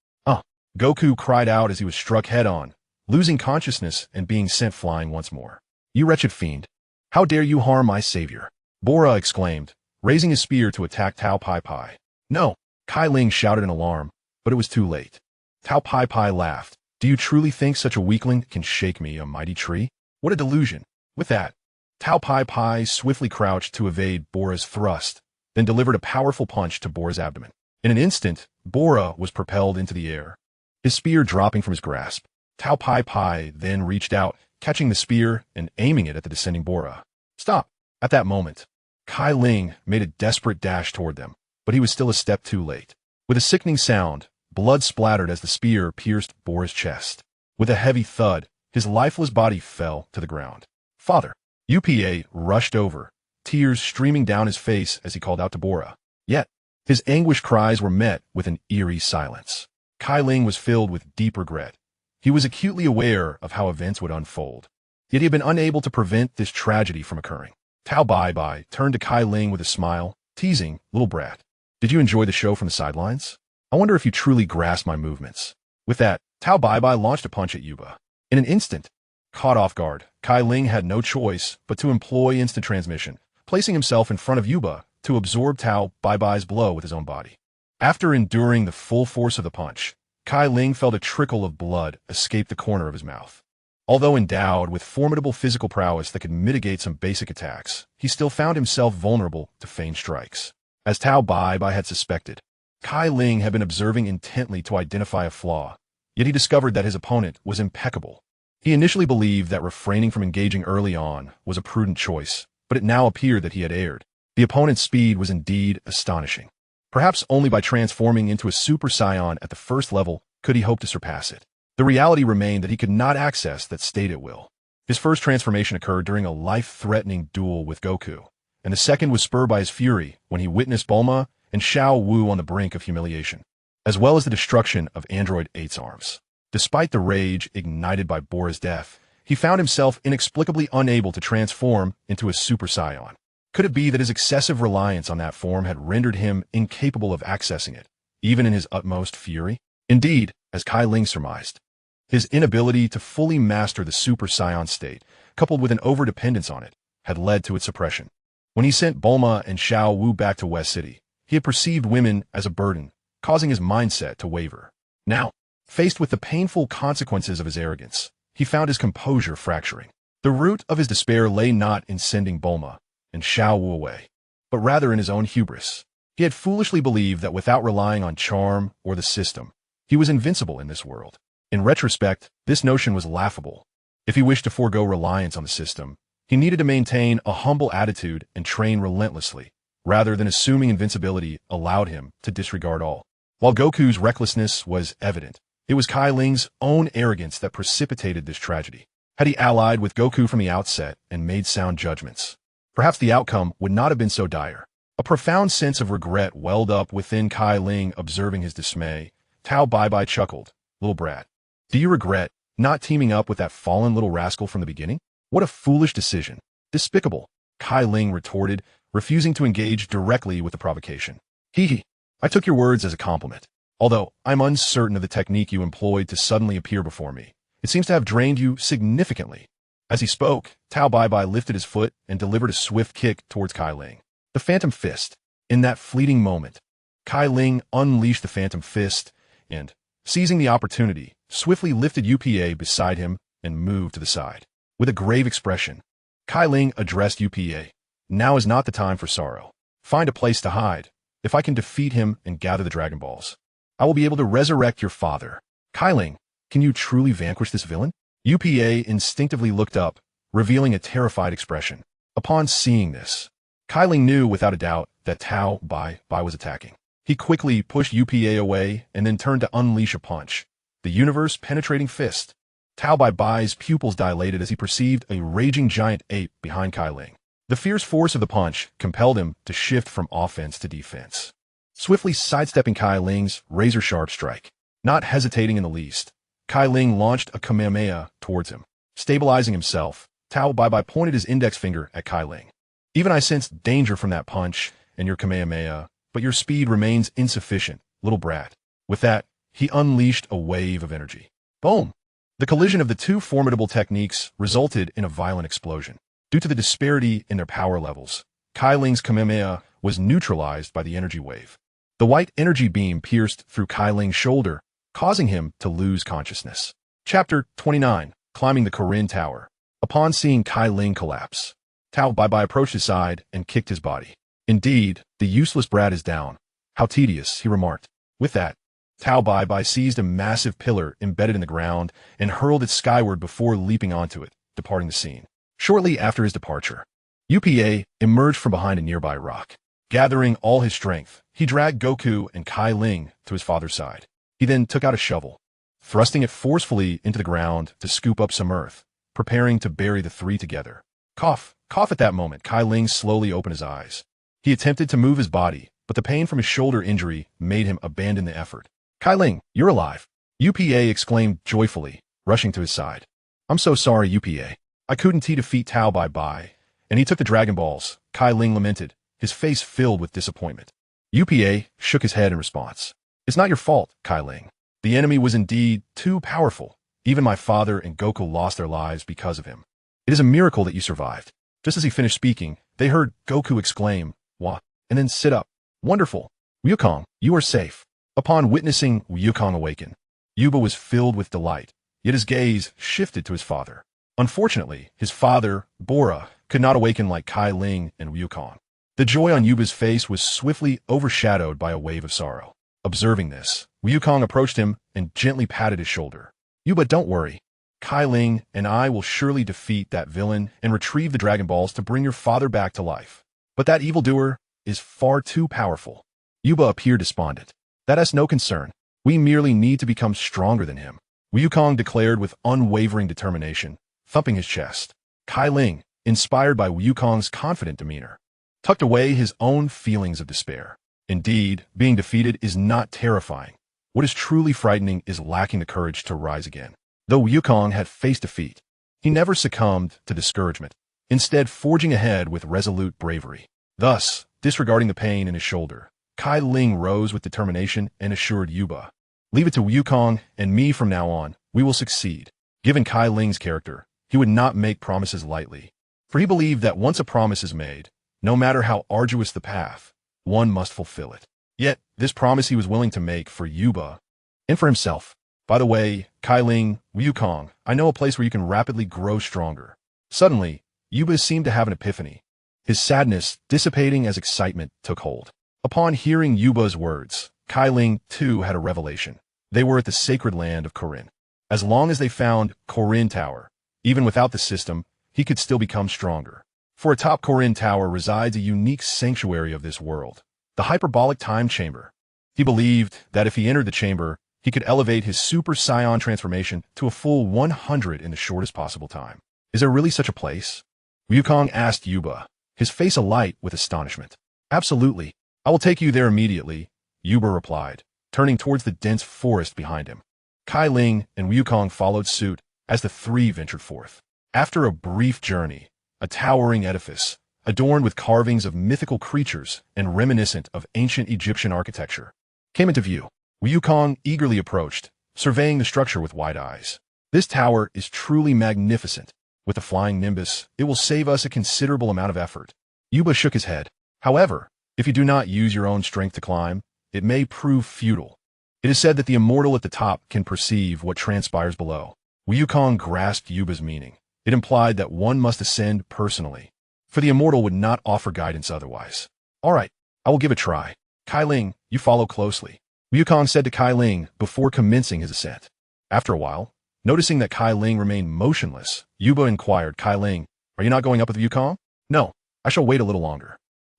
Goku cried out as he was struck head-on, losing consciousness and being sent flying once more. You wretched fiend. How dare you harm my savior? Bora exclaimed, raising his spear to attack Tao Pai Pai. No, Cai Ling shouted in alarm, but it was too late. Tao Pai Pai laughed. Do you truly think such a weakling can shake me, a mighty tree? What a delusion. With that, Tao Pai Pai swiftly crouched to evade Bora's thrust, then delivered a powerful punch to Bora's abdomen. In an instant, Bora was propelled into the air, his spear dropping from his grasp. Tao Pai Pai then reached out, catching the spear and aiming it at the descending Bora. Stop! At that moment, Cai Ling made a desperate dash toward them, but he was still a step too late. With a sickening sound, blood splattered as the spear pierced Bora's chest. With a heavy thud, his lifeless body fell to the ground. Father! UPA rushed over, tears streaming down his face as he called out to Bora. Yet, his anguished cries were met with an eerie silence. Cai Ling was filled with deep regret. He was acutely aware of how events would unfold, yet he had been unable to prevent this tragedy from occurring. Tao Bai Bai turned to Cai Ling with a smile, teasing, little brat. Did you enjoy the show from the sidelines? I wonder if you truly grasp my movements. With that, Tao Bai Bai launched a punch at Yuba. In an instant, caught off guard, Cai Ling had no choice but to employ instant transmission, placing himself in front of Yuba to absorb Tao Bai Bai's blow with his own body. After enduring the full force of the punch, Cai Ling felt a trickle of blood escape the corner of his mouth. Although endowed with formidable physical prowess that could mitigate some basic attacks, he still found himself vulnerable to feigned strikes. As Tao Bai Bai had suspected, Cai Ling had been observing intently to identify a flaw, yet he discovered that his opponent was impeccable. He initially believed that refraining from engaging early on was a prudent choice, but it now appeared that he had erred. The opponent's speed was indeed astonishing. Perhaps only by transforming into a Super Saiyan at the first level could he hope to surpass it. The reality remained that he could not access that state at will. His first transformation occurred during a life-threatening duel with Goku, and the second was spurred by his fury when he witnessed Bulma and Xiao Wu on the brink of humiliation, as well as the destruction of Android 8's arms. Despite the rage ignited by Bora's death, he found himself inexplicably unable to transform into a Super Saiyan. Could it be that his excessive reliance on that form had rendered him incapable of accessing it, even in his utmost fury? Indeed, as Cai Ling surmised, his inability to fully master the Super Saiyan state, coupled with an overdependence on it, had led to its suppression. When he sent Bulma and Xiao Wu back to West City, he had perceived women as a burden, causing his mindset to waver. Now, faced with the painful consequences of his arrogance, he found his composure fracturing. The root of his despair lay not in sending Bulma and Xiao Wu away, but rather in his own hubris. He had foolishly believed that without relying on charm or the system, he was invincible in this world. In retrospect, this notion was laughable. If he wished to forego reliance on the system, he needed to maintain a humble attitude and train relentlessly, rather than assuming invincibility allowed him to disregard all. While Goku's recklessness was evident, it was Cai Ling's own arrogance that precipitated this tragedy. Had he allied with Goku from the outset and made sound judgments, perhaps the outcome would not have been so dire. A profound sense of regret welled up within Cai Ling. Observing his dismay, Tao Bai Bai chuckled. Little brat, do you regret not teaming up with that fallen little rascal from the beginning? What a foolish decision. Despicable, Cai Ling retorted, refusing to engage directly with the provocation. Hee. I took your words as a compliment. Although I'm uncertain of the technique you employed to suddenly appear before me, it seems to have drained you significantly. As he spoke, Tao Bai Bai lifted his foot and delivered a swift kick towards Cai Ling. The Phantom Fist. In that fleeting moment, Cai Ling unleashed the Phantom Fist and, seizing the opportunity, swiftly lifted UPA beside him and moved to the side. With a grave expression, Cai Ling addressed UPA. Now is not the time for sorrow. Find a place to hide. If I can defeat him and gather the Dragon Balls, I will be able to resurrect your father. Cai Ling, can you truly vanquish this villain? UPA instinctively looked up, revealing a terrified expression. Upon seeing this, Cai Ling knew without a doubt that Tao Bai Bai was attacking. He quickly pushed UPA away and then turned to unleash a punch, the universe-penetrating fist. Tao Bai Bai's pupils dilated as he perceived a raging giant ape behind Cai Ling. The fierce force of the punch compelled him to shift from offense to defense, swiftly sidestepping Cai Ling's razor-sharp strike. Not hesitating in the least, Cai Ling launched a Kamehameha towards him. Stabilizing himself, Tao Bai Bai pointed his index finger at Cai Ling. Even I sense danger from that punch and your Kamehameha, but your speed remains insufficient, little brat. With that, he unleashed a wave of energy. Boom! The collision of the two formidable techniques resulted in a violent explosion. Due to the disparity in their power levels, Cai Ling's Kamehameha was neutralized by the energy wave. The white energy beam pierced through Cai Ling's shoulder, causing him to lose consciousness. Chapter 29. Climbing the Corinne Tower. Upon seeing Cai Ling collapse, Tao Bai Bai approached his side and kicked his body. Indeed, the useless brat is down. How tedious, he remarked. With that, Tao Bai Bai seized a massive pillar embedded in the ground and hurled it skyward before leaping onto it, departing the scene. Shortly after his departure, UPA emerged from behind a nearby rock. Gathering all his strength, he dragged Goku and Cai Ling to his father's side. He then took out a shovel, thrusting it forcefully into the ground to scoop up some earth, preparing to bury the three together. Cough at that moment, Cai Ling slowly opened his eyes. He attempted to move his body, but the pain from his shoulder injury made him abandon the effort. Cai Ling, you're alive! UPA exclaimed joyfully, rushing to his side. I'm so sorry, UPA. I couldn't defeat Tao Bai Bai, and he took the Dragon Balls, Cai Ling lamented, his face filled with disappointment. UPA shook his head in response. It's not your fault, Cai Ling. The enemy was indeed too powerful. Even my father and Goku lost their lives because of him. It is a miracle that you survived. Just as he finished speaking, they heard Goku exclaim, "Wah," and then sit up. Wonderful. Wukong, you are safe. Upon witnessing Wukong awaken, Yuba was filled with delight, yet his gaze shifted to his father. Unfortunately, his father, Bora, could not awaken like Cai Ling and Wukong. The joy on Yuba's face was swiftly overshadowed by a wave of sorrow. Observing this, Wukong approached him and gently patted his shoulder. Yuba, don't worry. Cai Ling and I will surely defeat that villain and retrieve the Dragon Balls to bring your father back to life. But that evildoer is far too powerful. Yuba appeared despondent. That has no concern. We merely need to become stronger than him, Wukong declared with unwavering determination, thumping his chest. Cai Ling, inspired by Wukong's confident demeanor, tucked away his own feelings of despair. Indeed, being defeated is not terrifying. What is truly frightening is lacking the courage to rise again. Though Wukong had faced defeat, he never succumbed to discouragement, instead forging ahead with resolute bravery. Thus, disregarding the pain in his shoulder, Cai Ling rose with determination and assured Yuba, "Leave it to Wukong and me from now on. We will succeed." Given Cai Ling's character, he would not make promises lightly, for he believed that once a promise is made, no matter how arduous the path, one must fulfill it. Yet, this promise he was willing to make for Yuba and for himself. By the way, Cai Ling, Wukong, I know a place where you can rapidly grow stronger. Suddenly, Yuba seemed to have an epiphany, his sadness dissipating as excitement took hold. Upon hearing Yuba's words, Cai Ling too had a revelation. They were at the sacred land of Corinne. As long as they found Corinne Tower, even without the system, he could still become stronger. For atop Corinne Tower resides a unique sanctuary of this world, the hyperbolic time chamber. He believed that if he entered the chamber, he could elevate his Super Saiyan transformation to a full 100 in the shortest possible time. Is there really such a place? Wukong asked Yuba, his face alight with astonishment. Absolutely. I will take you there immediately, Yuba replied, turning towards the dense forest behind him. Cai Ling and Wukong followed suit as the three ventured forth. After a brief journey, a towering edifice, adorned with carvings of mythical creatures and reminiscent of ancient Egyptian architecture, came into view. Wukong eagerly approached, surveying the structure with wide eyes. This tower is truly magnificent. With the flying nimbus, it will save us a considerable amount of effort. Yuba shook his head. However, if you do not use your own strength to climb, it may prove futile. It is said that the immortal at the top can perceive what transpires below. Wukong grasped Yuba's meaning. It implied that one must ascend personally, for the immortal would not offer guidance otherwise. All right, I will give it a try. Cai Ling, you follow closely, Wukong said to Cai Ling before commencing his ascent. After a while, noticing that Cai Ling remained motionless, Yuba inquired, Cai Ling, are you not going up with Wukong? No, I shall wait a little longer.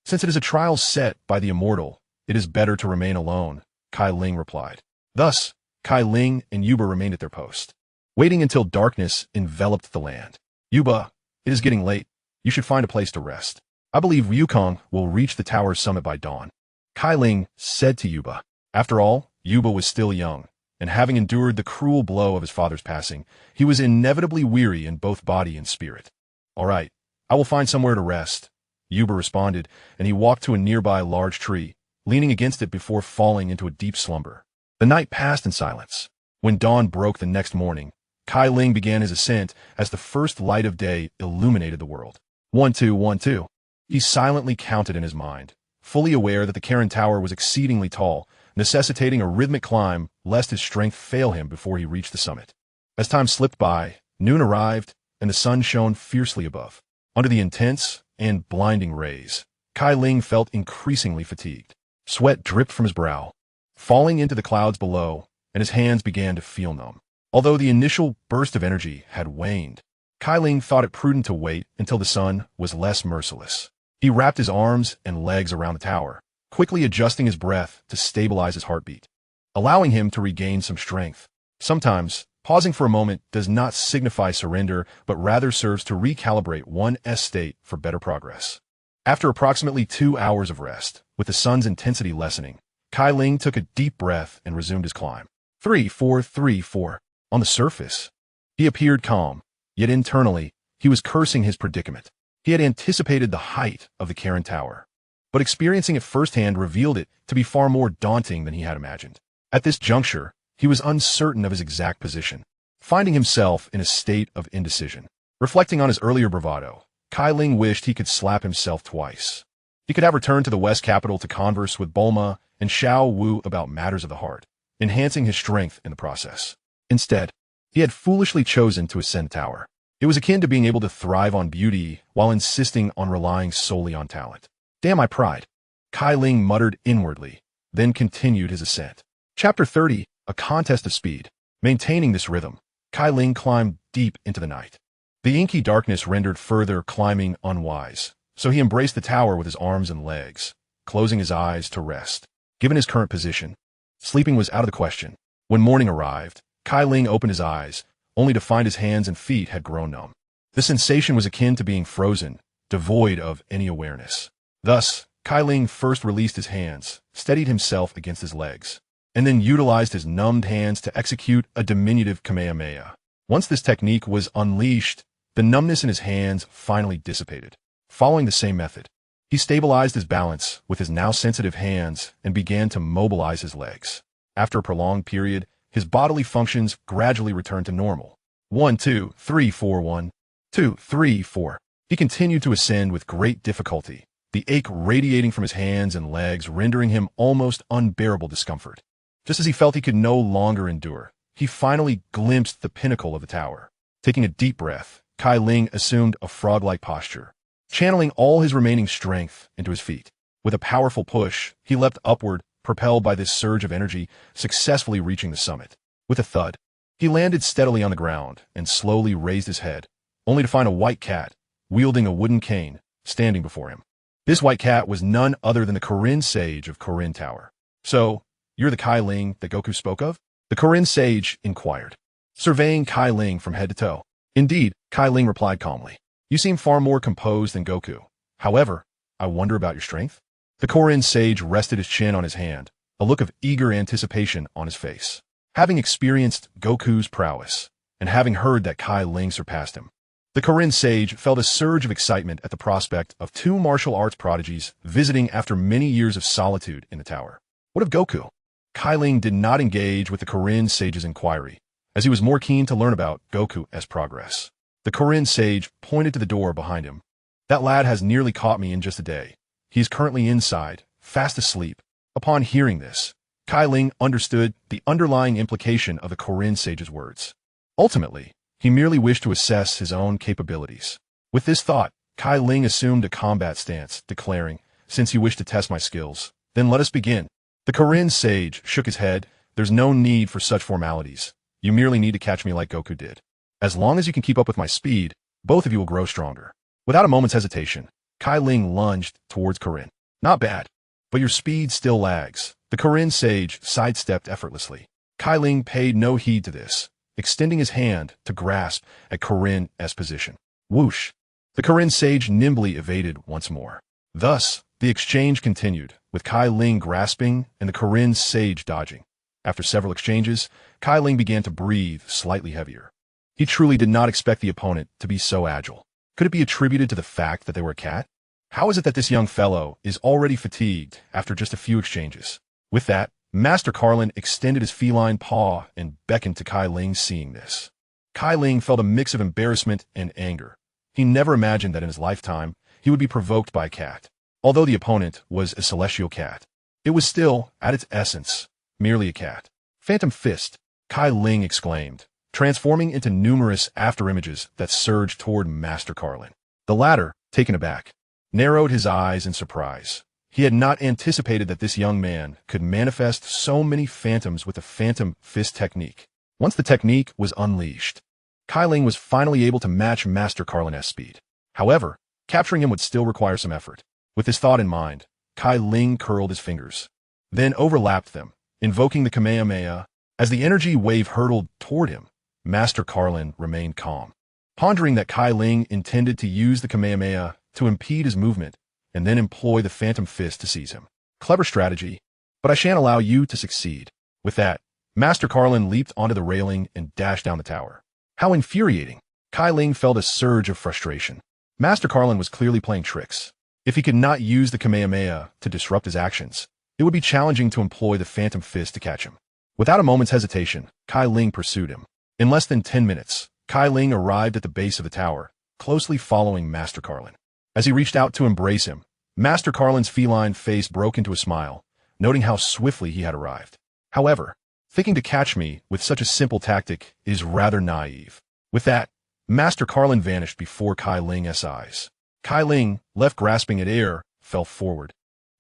Since it is a trial set by the immortal, it is better to remain alone, Cai Ling replied. Thus, Cai Ling and Yuba remained at their post. waiting until darkness enveloped the land. Yuba, it is getting late. You should find a place to rest. I believe Wukong will reach the tower's summit by dawn. Cai Ling said to Yuba. After all, Yuba was still young, and having endured the cruel blow of his father's passing, he was inevitably weary in both body and spirit. All right, I will find somewhere to rest, Yuba responded, and he walked to a nearby large tree, leaning against it before falling into a deep slumber. The night passed in silence. When dawn broke the next morning, Cai Ling began his ascent as the first light of day illuminated the world. 1212. He silently counted in his mind, fully aware that the Karen Tower was exceedingly tall, necessitating a rhythmic climb lest his strength fail him before he reached the summit. As time slipped by, noon arrived, and the sun shone fiercely above. Under the intense and blinding rays, Cai Ling felt increasingly fatigued. Sweat dripped from his brow, falling into the clouds below, and his hands began to feel numb. Although the initial burst of energy had waned, Cai Ling thought it prudent to wait until the sun was less merciless. He wrapped his arms and legs around the tower, quickly adjusting his breath to stabilize his heartbeat, allowing him to regain some strength. Sometimes, pausing for a moment does not signify surrender, but rather serves to recalibrate one's state for better progress. After approximately 2 hours of rest, with the sun's intensity lessening, Cai Ling took a deep breath and resumed his climb. 3434. On the surface, he appeared calm, yet internally, he was cursing his predicament. He had anticipated the height of the Karen Tower, but experiencing it firsthand revealed it to be far more daunting than he had imagined. At this juncture, he was uncertain of his exact position, finding himself in a state of indecision. Reflecting on his earlier bravado, Cai Ling wished he could slap himself twice. He could have returned to the West capital to converse with Bulma and Xiao Wu about matters of the heart, enhancing his strength in the process. Instead, he had foolishly chosen to ascend the tower. It was akin to being able to thrive on beauty while insisting on relying solely on talent. Damn my pride, Cai Ling muttered inwardly, then continued his ascent. Chapter 30, A Contest of Speed. Maintaining this rhythm, Cai Ling climbed deep into the night. The inky darkness rendered further climbing unwise, so he embraced the tower with his arms and legs, closing his eyes to rest. Given his current position, sleeping was out of the question. When morning arrived, Cai Ling opened his eyes, only to find his hands and feet had grown numb. The sensation was akin to being frozen, devoid of any awareness. Thus, Cai Ling first released his hands, steadied himself against his legs, and then utilized his numbed hands to execute a diminutive Kamehameha. Once this technique was unleashed, the numbness in his hands finally dissipated. Following the same method, he stabilized his balance with his now sensitive hands and began to mobilize his legs. After a prolonged period, his bodily functions gradually returned to normal. 1, 2, 3, 4, 1, 2, 3, 4. He continued to ascend with great difficulty, the ache radiating from his hands and legs, rendering him almost unbearable discomfort. Just as he felt he could no longer endure, he finally glimpsed the pinnacle of the tower. Taking a deep breath, Cai Ling assumed a frog-like posture, channeling all his remaining strength into his feet. With a powerful push, he leapt upward, propelled by this surge of energy, successfully reaching the summit. With a thud, he landed steadily on the ground and slowly raised his head, only to find a white cat, wielding a wooden cane, standing before him. This white cat was none other than the Korin sage of Korin Tower. So, you're the Cai Ling that Goku spoke of? The Korin sage inquired, surveying Cai Ling from head to toe. Indeed, Cai Ling replied calmly. You seem far more composed than Goku. However, I wonder about your strength. The Korin sage rested his chin on his hand, a look of eager anticipation on his face. Having experienced Goku's prowess, and having heard that Cai Ling surpassed him, the Korin sage felt a surge of excitement at the prospect of two martial arts prodigies visiting after many years of solitude in the tower. What of Goku? Cai Ling did not engage with the Korin sage's inquiry, as he was more keen to learn about Goku's progress. The Korin sage pointed to the door behind him. That lad has nearly caught me in just a day. He is currently inside, fast asleep. Upon hearing this, Cai Ling understood the underlying implication of the Korin sage's words. Ultimately, he merely wished to assess his own capabilities. With this thought, Cai Ling assumed a combat stance, declaring, since you wish to test my skills, then let us begin. The Korin sage shook his head. There's no need for such formalities. You merely need to catch me like Goku did. As long as you can keep up with my speed, both of you will grow stronger. Without a moment's hesitation, Cai Ling lunged towards Korin. Not bad, but your speed still lags. The Korin sage sidestepped effortlessly. Cai Ling paid no heed to this, extending his hand to grasp at Corinne's position. Whoosh! The Corinne sage nimbly evaded once more. Thus, the exchange continued, with Cai Ling grasping and the Corinne sage dodging. After several exchanges, Cai Ling began to breathe slightly heavier. He truly did not expect the opponent to be so agile. Could it be attributed to the fact that they were a cat? How is it that this young fellow is already fatigued after just a few exchanges? With that, Master Carlin extended his feline paw and beckoned to Cai Ling. Seeing this, Cai Ling felt a mix of embarrassment and anger. He never imagined that in his lifetime he would be provoked by a cat. Although the opponent was a celestial cat, it was still, at its essence, merely a cat. Phantom Fist, Cai Ling exclaimed, transforming into numerous afterimages that surged toward Master Carlin. The latter, taken aback, narrowed his eyes in surprise. He had not anticipated that this young man could manifest so many phantoms with the Phantom Fist technique. Once the technique was unleashed, Cai Ling was finally able to match Master Carlin's speed. However, capturing him would still require some effort. With this thought in mind, Cai Ling curled his fingers, then overlapped them, invoking the Kamehameha. As the energy wave hurtled toward him, Master Carlin remained calm, pondering that Cai Ling intended to use the Kamehameha to impede his movement and then employ the Phantom Fist to seize him. Clever strategy, but I shan't allow you to succeed. With that, Master Carlin leaped onto the railing and dashed down the tower. How infuriating! Cai Ling felt a surge of frustration. Master Carlin was clearly playing tricks. If he could not use the Kamehameha to disrupt his actions, it would be challenging to employ the Phantom Fist to catch him. Without a moment's hesitation, Cai Ling pursued him. In less than 10 minutes, Cai Ling arrived at the base of the tower, closely following Master Carlin. As he reached out to embrace him, Master Carlin's feline face broke into a smile, noting how swiftly he had arrived. However, thinking to catch me with such a simple tactic is rather naive. With that, Master Carlin vanished before Cai Ling's eyes. Cai Ling, left grasping at air, fell forward,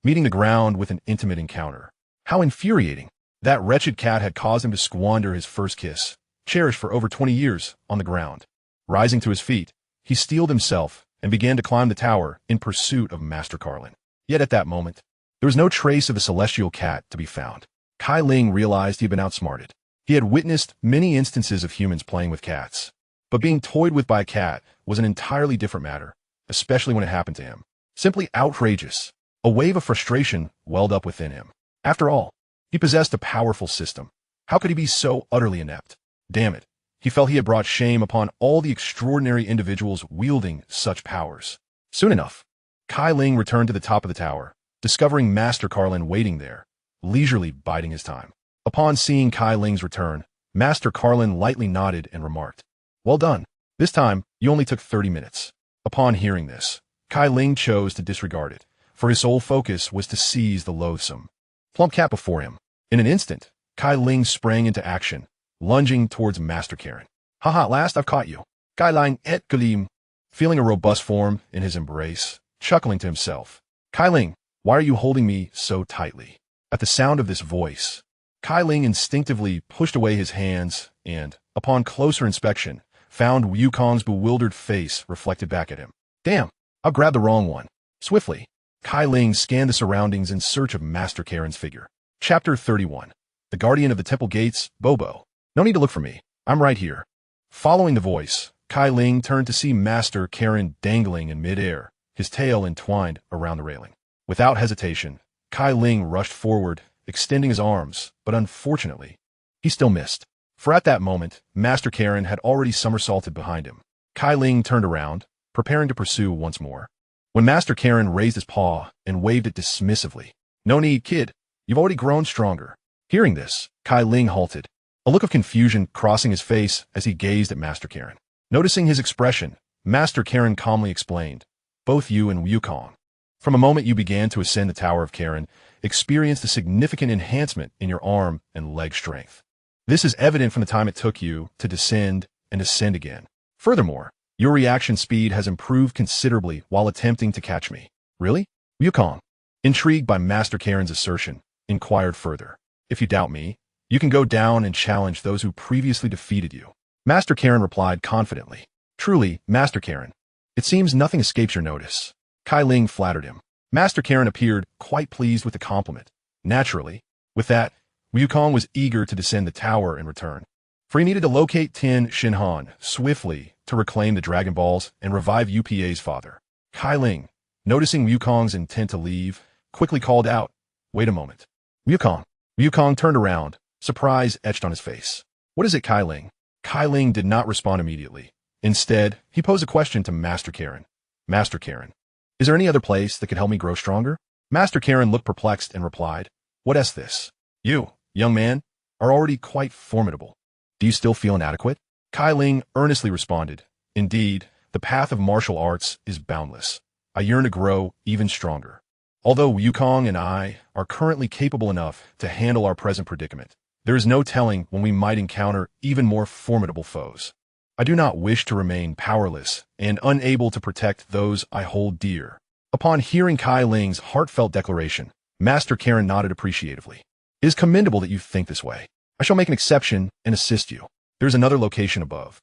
meeting the ground with an intimate encounter. How infuriating! That wretched cat had caused him to squander his first kiss, cherished for over 20 years, on the ground. Rising to his feet, he steeled himself and began to climb the tower in pursuit of Master Carlin. Yet at that moment, there was no trace of a celestial cat to be found. Cai Ling realized he had been outsmarted. He had witnessed many instances of humans playing with cats, but being toyed with by a cat was an entirely different matter, especially when it happened to him. Simply outrageous. A wave of frustration welled up within him. After all, he possessed a powerful system. How could he be so utterly inept? Damn it. He felt he had brought shame upon all the extraordinary individuals wielding such powers. Soon enough, Cai Ling returned to the top of the tower, discovering Master Carlin waiting there, leisurely biding his time. Upon seeing Cai Ling's return, Master Carlin lightly nodded and remarked, "Well done. This time, you only took 30 minutes. Upon hearing this, Cai Ling chose to disregard it, for his sole focus was to seize the loathsome plump cat before him. In an instant, Cai Ling sprang into action, lunging towards Master Karen. "Haha, at last I've caught you. Cai Ling et Galim," feeling a robust form in his embrace, chuckling to himself. "Cai Ling, why are you holding me so tightly?" At the sound of this voice, Cai Ling instinctively pushed away his hands and, upon closer inspection, found Wukong's bewildered face reflected back at him. Damn, I've grabbed the wrong one. Swiftly, Cai Ling scanned the surroundings in search of Master Karen's figure. Chapter 31. The Guardian of the Temple Gates, Bobo. No need to look for me. I'm right here. Following the voice, Cai Ling turned to see Master Karen dangling in midair, his tail entwined around the railing. Without hesitation, Cai Ling rushed forward, extending his arms, but unfortunately, he still missed. For at that moment, Master Karen had already somersaulted behind him. Cai Ling turned around, preparing to pursue once more, when Master Karen raised his paw and waved it dismissively. "No need, kid. You've already grown stronger." Hearing this, Cai Ling halted, a look of confusion crossing his face as he gazed at Master Karen. Noticing his expression, Master Karen calmly explained, "Both you and Wukong, from a moment you began to ascend the Tower of Karen, experienced a significant enhancement in your arm and leg strength. This is evident from the time it took you to descend and ascend again. Furthermore, your reaction speed has improved considerably while attempting to catch me." "Really?" Wukong, intrigued by Master Karen's assertion, inquired further. "If you doubt me, you can go down and challenge those who previously defeated you." Master Karen replied confidently. "Truly, Master Karen, it seems nothing escapes your notice." Cai Ling flattered him. Master Karen appeared quite pleased with the compliment. Naturally, with that, Wukong was eager to descend the tower in return. for he needed to locate Tin Shinhan swiftly to reclaim the Dragon Balls and revive UPA's father. Cai Ling, noticing Wukong's intent to leave, quickly called out, "Wait a moment. Wukong." Wukong turned around, surprise etched on his face. "What is it, Cai Ling?" Cai Ling did not respond immediately. Instead, he posed a question to Master Karen. "Master Karen, is there any other place that could help me grow stronger?" Master Karen looked perplexed and replied, "What's this? You, young man, are already quite formidable. Do you still feel inadequate?" Cai Ling earnestly responded, "Indeed, the path of martial arts is boundless. I yearn to grow even stronger. Although Wukong and I are currently capable enough to handle our present predicament, there is no telling when we might encounter even more formidable foes. I do not wish to remain powerless and unable to protect those I hold dear." Upon hearing Cai Ling's heartfelt declaration, Master Karen nodded appreciatively. "It is commendable that you think this way. I shall make an exception and assist you. There is another location above.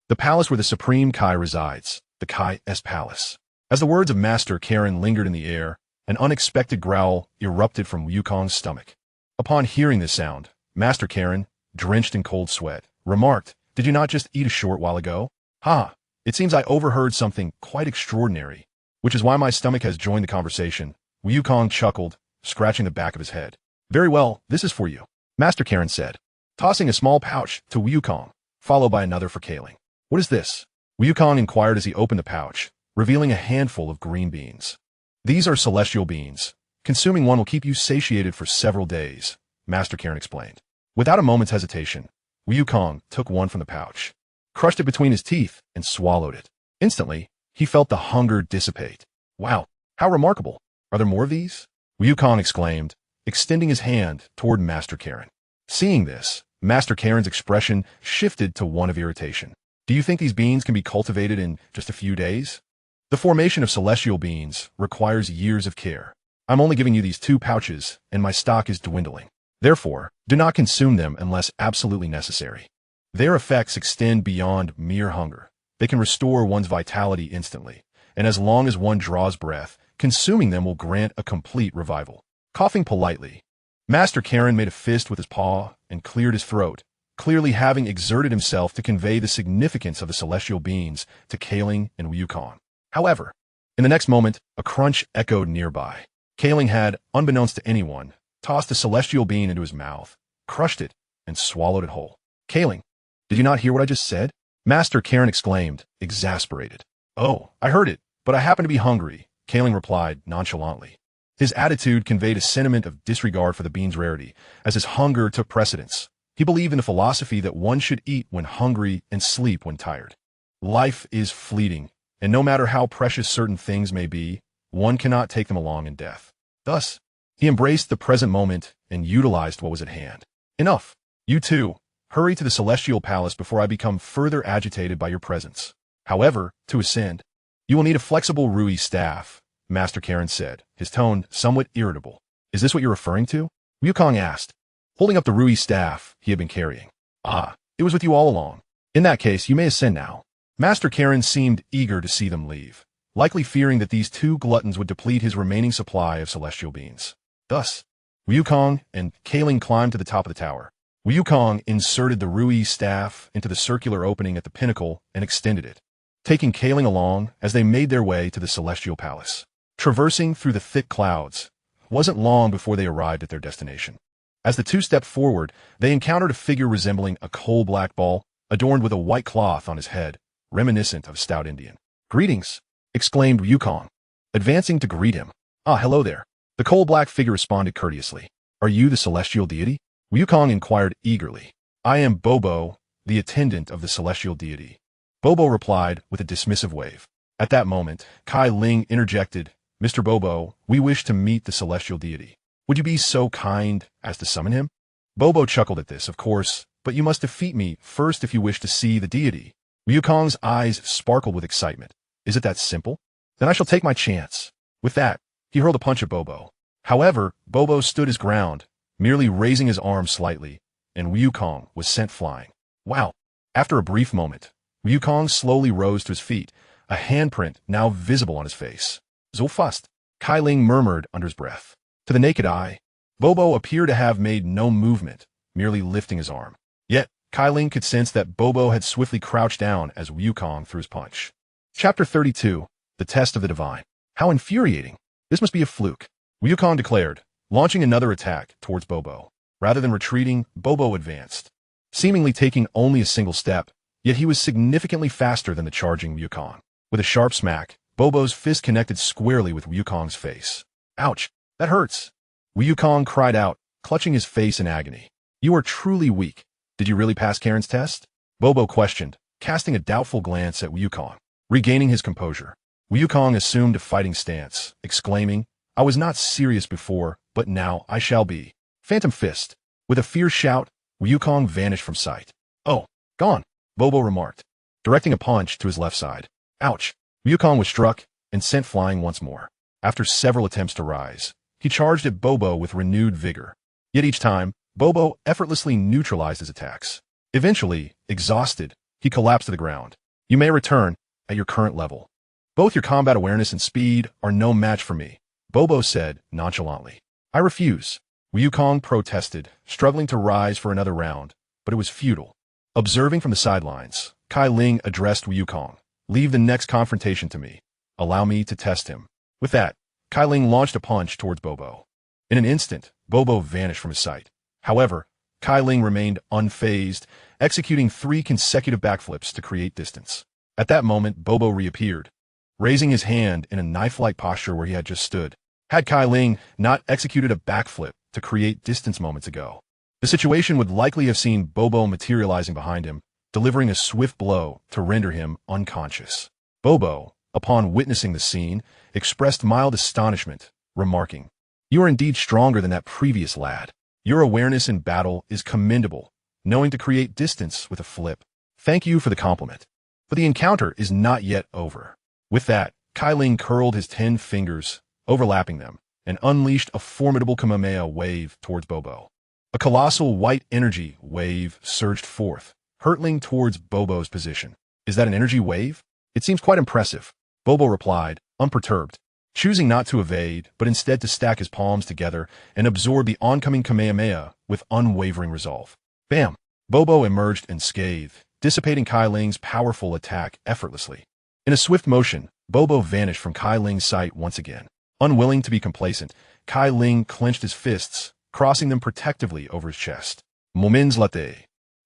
The palace where the Supreme Kai resides, the Kai's Palace." As the words of Master Karen lingered in the air, an unexpected growl erupted from Wukong's stomach. Upon hearing this sound, Master Karen, drenched in cold sweat, remarked, "Did you not just eat a short while ago?" "Ha! It seems I overheard something quite extraordinary, which is why my stomach has joined the conversation." Wukong chuckled, scratching the back of his head. "Very well, this is for you," Master Karen said, tossing a small pouch to Wukong, followed by another for Cai Ling. "What is this?" Wukong inquired as he opened the pouch, revealing a handful of green beans. "These are celestial beans. Consuming one will keep you satiated for several days," Master Karen explained. Without a moment's hesitation, Wukong took one from the pouch, crushed it between his teeth, and swallowed it. Instantly, he felt the hunger dissipate. "Wow, how remarkable! Are there more of these?" Wukong exclaimed, extending his hand toward Master Karen. Seeing this, Master Karen's expression shifted to one of irritation. "Do you think these beans can be cultivated in just a few days? The formation of celestial beans requires years of care. I'm only giving you these 2 pouches, and my stock is dwindling. Therefore, do not consume them unless absolutely necessary. Their effects extend beyond mere hunger. They can restore one's vitality instantly, and as long as one draws breath, consuming them will grant a complete revival." Coughing politely, Master Karen made a fist with his paw and cleared his throat, clearly having exerted himself to convey the significance of the celestial beans to Cai Ling and Wukong. However, in the next moment, a crunch echoed nearby. Cai Ling had, unbeknownst to anyone, tossed a celestial bean into his mouth, crushed it, and swallowed it whole. "Cai Ling, did you not hear what I just said?" Master Karen exclaimed, exasperated. "Oh, I heard it, but I happen to be hungry," Cai Ling replied nonchalantly. His attitude conveyed a sentiment of disregard for the bean's rarity, as his hunger took precedence. He believed in the philosophy that one should eat when hungry and sleep when tired. Life is fleeting, and no matter how precious certain things may be, one cannot take them along in death. Thus, he embraced the present moment and utilized what was at hand. "Enough. You too, hurry to the Celestial Palace before I become further agitated by your presence. However, to ascend, you will need a flexible Rui staff," Master Karen said, his tone somewhat irritable. "Is this what you're referring to?" Wukong asked, holding up the Rui staff he had been carrying. "Ah, it was with you all along. In that case, you may ascend now." Master Karen seemed eager to see them leave, likely fearing that these 2 gluttons would deplete his remaining supply of celestial beans. Thus, Wukong and Cai Ling climbed to the top of the tower. Wukong inserted the Rui staff into the circular opening at the pinnacle and extended it, taking Cai Ling along as they made their way to the Celestial Palace. Traversing through the thick clouds, it wasn't long before they arrived at their destination. As the 2 stepped forward, they encountered a figure resembling a coal-black ball, adorned with a white cloth on his head, reminiscent of a stout Indian. "Greetings," exclaimed Wukong, advancing to greet him. "Ah, hello there." The coal-black figure responded courteously. "Are you the celestial deity?" Wukong inquired eagerly. "I am Bobo, the attendant of the celestial deity." Bobo replied with a dismissive wave. At that moment, Cai Ling interjected, "Mr. Bobo, we wish to meet the celestial deity. Would you be so kind as to summon him?" Bobo chuckled at this, "Of course, but you must defeat me first if you wish to see the deity." Wukong's eyes sparkled with excitement. "Is it that simple? Then I shall take my chance." With that, he hurled a punch at Bobo. However, Bobo stood his ground, merely raising his arm slightly, and Wukong was sent flying. "Wow!" After a brief moment, Wukong slowly rose to his feet, a handprint now visible on his face. "So fast," Cai Ling murmured under his breath. To the naked eye, Bobo appeared to have made no movement, merely lifting his arm. Yet, Cai Ling could sense that Bobo had swiftly crouched down as Wukong threw his punch. Chapter 32. The Test of the Divine. How infuriating. This must be a fluke, Wukong declared, launching another attack towards Bobo. Rather than retreating, Bobo advanced, seemingly taking only a single step, yet he was significantly faster than the charging Wukong. With a sharp smack, Bobo's fist connected squarely with Wukong's face. Ouch, that hurts, Wukong cried out, clutching his face in agony. You are truly weak. Did you really pass Karen's test? Bobo questioned, casting a doubtful glance at Wukong. Regaining his composure, Wukong assumed a fighting stance, exclaiming, I was not serious before, but now I shall be. Phantom Fist. With a fierce shout, Wukong vanished from sight. Oh, gone, Bobo remarked, directing a punch to his left side. Ouch. Wukong was struck and sent flying once more. After several attempts to rise, he charged at Bobo with renewed vigor. Yet each time, Bobo effortlessly neutralized his attacks. Eventually, exhausted, he collapsed to the ground. You may return at your current level. Both your combat awareness and speed are no match for me, Bobo said nonchalantly. I refuse, Wukong protested, struggling to rise for another round, but it was futile. Observing from the sidelines, Cai Ling addressed Wukong. Leave the next confrontation to me. Allow me to test him. With that, Cai Ling launched a punch towards Bobo. In an instant, Bobo vanished from his sight. However, Cai Ling remained unfazed, executing 3 consecutive backflips to create distance. At that moment, Bobo reappeared, raising his hand in a knife-like posture where he had just stood. Had Cai Ling not executed a backflip to create distance moments ago, the situation would likely have seen Bobo materializing behind him, delivering a swift blow to render him unconscious. Bobo, upon witnessing the scene, expressed mild astonishment, remarking, You are indeed stronger than that previous lad. Your awareness in battle is commendable, knowing to create distance with a flip. Thank you for the compliment. But the encounter is not yet over. With that, Cai Ling curled his 10 fingers, overlapping them, and unleashed a formidable Kamehameha wave towards Bobo. A colossal white energy wave surged forth, hurtling towards Bobo's position. Is that an energy wave? It seems quite impressive, Bobo replied, unperturbed, choosing not to evade, but instead to stack his palms together and absorb the oncoming Kamehameha with unwavering resolve. Bam! Bobo emerged unscathed, dissipating Cai Ling's powerful attack effortlessly. In a swift motion, Bobo vanished from Cai Ling's sight once again. Unwilling to be complacent, Cai Ling clenched his fists, crossing them protectively over his chest. Moments later,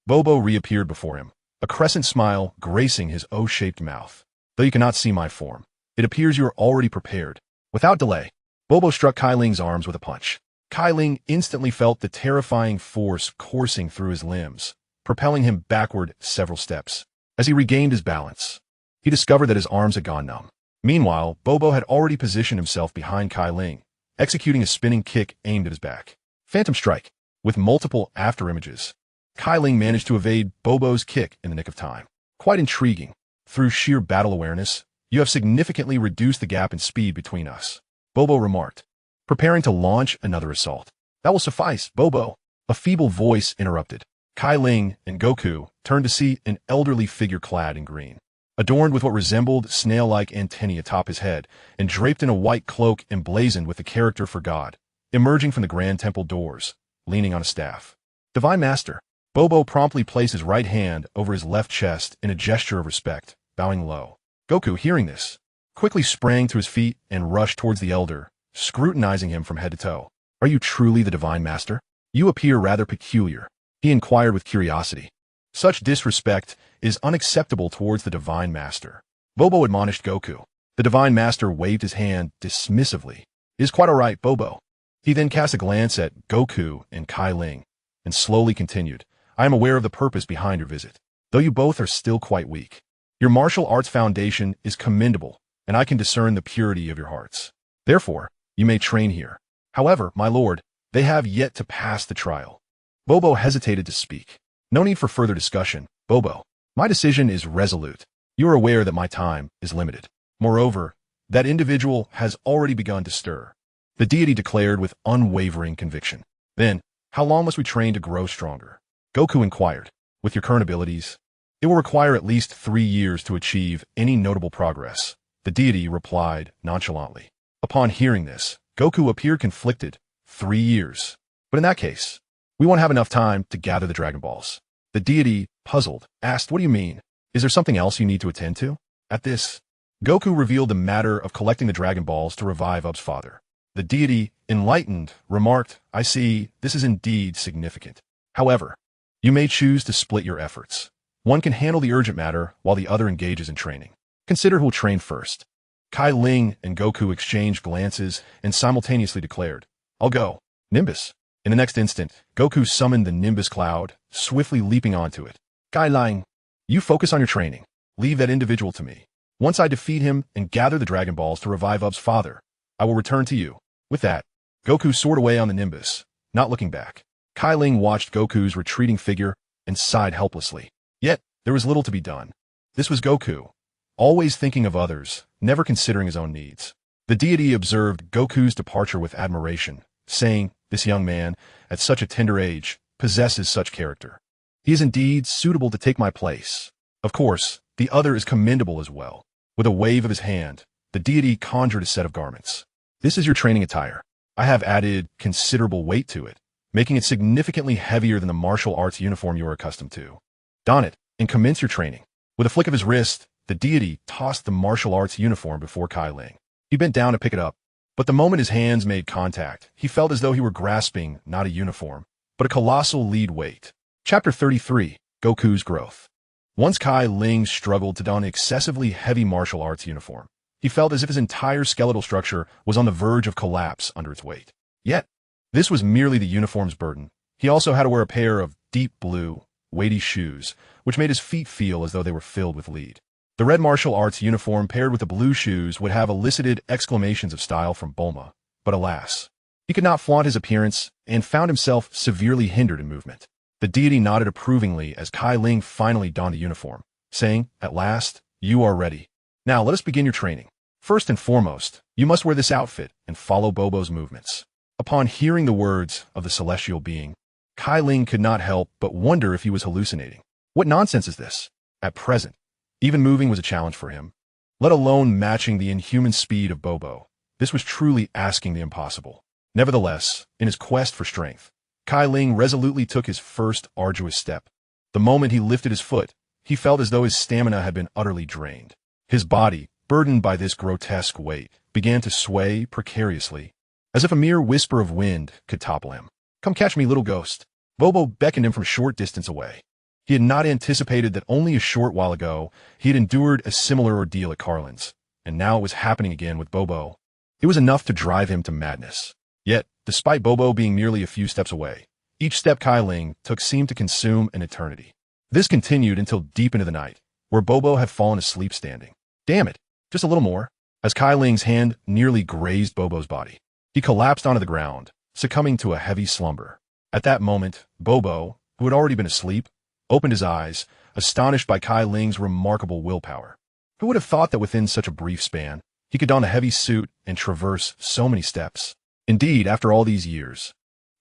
Bobo reappeared before him, a crescent smile gracing his O-shaped mouth. Though you cannot see my form, it appears you are already prepared. Without delay, Bobo struck Cai Ling's arms with a punch. Cai Ling instantly felt the terrifying force coursing through his limbs, propelling him backward several steps. As he regained his balance, he discovered that his arms had gone numb. Meanwhile, Bobo had already positioned himself behind Cai Ling, executing a spinning kick aimed at his back. Phantom Strike. With multiple afterimages, Cai Ling managed to evade Bobo's kick in the nick of time. Quite intriguing. Through sheer battle awareness, you have significantly reduced the gap in speed between us, Bobo remarked, preparing to launch another assault. That will suffice, Bobo, a feeble voice interrupted. Cai Ling and Goku turned to see an elderly figure clad in green, adorned with what resembled snail-like antennae atop his head and draped in a white cloak emblazoned with the character for God, emerging from the grand temple doors, leaning on a staff. Divine Master. Bobo promptly placed his right hand over his left chest in a gesture of respect, bowing low. Goku, hearing this, quickly sprang to his feet and rushed towards the elder, scrutinizing him from head to toe. Are you truly the Divine Master? You appear rather peculiar, he inquired with curiosity. Such disrespect is unacceptable towards the Divine Master, Bobo admonished Goku. The Divine Master waved his hand dismissively. It is quite all right, Bobo. He then cast a glance at Goku and Cai Ling, and slowly continued. I am aware of the purpose behind your visit, though you both are still quite weak. Your martial arts foundation is commendable, and I can discern the purity of your hearts. Therefore, you may train here. However, my lord, they have yet to pass the trial. Bobo hesitated to speak. No need for further discussion, Bobo. My decision is resolute. You are aware that my time is limited. Moreover, that individual has already begun to stir, the deity declared with unwavering conviction. Then, how long must we train to grow stronger? Goku inquired. With your current abilities, it will require at least 3 years to achieve any notable progress, the deity replied nonchalantly. Upon hearing this, Goku appeared conflicted. 3 years. But in that case, we won't have enough time to gather the Dragon Balls. The deity, puzzled, asked, "What do you mean? Is there something else you need to attend to?" At this, Goku revealed the matter of collecting the Dragon Balls to revive Up's father. The deity, enlightened, remarked, "I see, this is indeed significant. However, you may choose to split your efforts. One can handle the urgent matter while the other engages in training. Consider who will train first." Cai Ling and Goku exchanged glances and simultaneously declared, "I'll go." Nimbus. In the next instant, Goku summoned the Nimbus cloud, swiftly leaping onto it. "Cai Ling, you focus on your training. Leave that individual to me. Once I defeat him and gather the Dragon Balls to revive Up's father, I will return to you." With that, Goku soared away on the Nimbus, not looking back. Cai Ling watched Goku's retreating figure and sighed helplessly. Yet, there was little to be done. This was Goku, always thinking of others, never considering his own needs. The deity observed Goku's departure with admiration, saying, "This young man, at such a tender age, possesses such character. He is indeed suitable to take my place. Of course, the other is commendable as well." With a wave of his hand, the deity conjured a set of garments. "This is your training attire. I have added considerable weight to it, making it significantly heavier than the martial arts uniform you are accustomed to. Don it and commence your training." With a flick of his wrist, the deity tossed the martial arts uniform before Cai Ling. He bent down to pick it up, but the moment his hands made contact, he felt as though he were grasping not a uniform, but a colossal lead weight. Chapter 33, Goku's Growth. Once Cai Ling struggled to don the excessively heavy martial arts uniform, he felt as if his entire skeletal structure was on the verge of collapse under its weight. Yet, this was merely the uniform's burden. He also had to wear a pair of deep blue, weighty shoes, which made his feet feel as though they were filled with lead. The red martial arts uniform paired with the blue shoes would have elicited exclamations of style from Bulma, but alas, he could not flaunt his appearance and found himself severely hindered in movement. The deity nodded approvingly as Cai Ling finally donned the uniform, saying, "At last, you are ready. Now let us begin your training. First and foremost, you must wear this outfit and follow Bobo's movements." Upon hearing the words of the celestial being, Cai Ling could not help but wonder if he was hallucinating. What nonsense is this? At present, even moving was a challenge for him, let alone matching the inhuman speed of Bobo. This was truly asking the impossible. Nevertheless, in his quest for strength, Cai Ling resolutely took his first arduous step. The moment he lifted his foot, he felt as though his stamina had been utterly drained. His body, burdened by this grotesque weight, began to sway precariously, as if a mere whisper of wind could topple him. "Come catch me, little ghost." Bobo beckoned him from a short distance away. He had not anticipated that only a short while ago he had endured a similar ordeal at Carlin's, and now it was happening again with Bobo. It was enough to drive him to madness. Yet, despite Bobo being merely a few steps away, each step Cai Ling took seemed to consume an eternity. This continued until deep into the night, where Bobo had fallen asleep standing. "Damn it, just a little more." As Cai Ling's hand nearly grazed Bobo's body, he collapsed onto the ground, succumbing to a heavy slumber. At that moment, Bobo, who had already been asleep, opened his eyes, astonished by Cai Ling's remarkable willpower. Who would have thought that within such a brief span, he could don a heavy suit and traverse so many steps? Indeed, after all these years,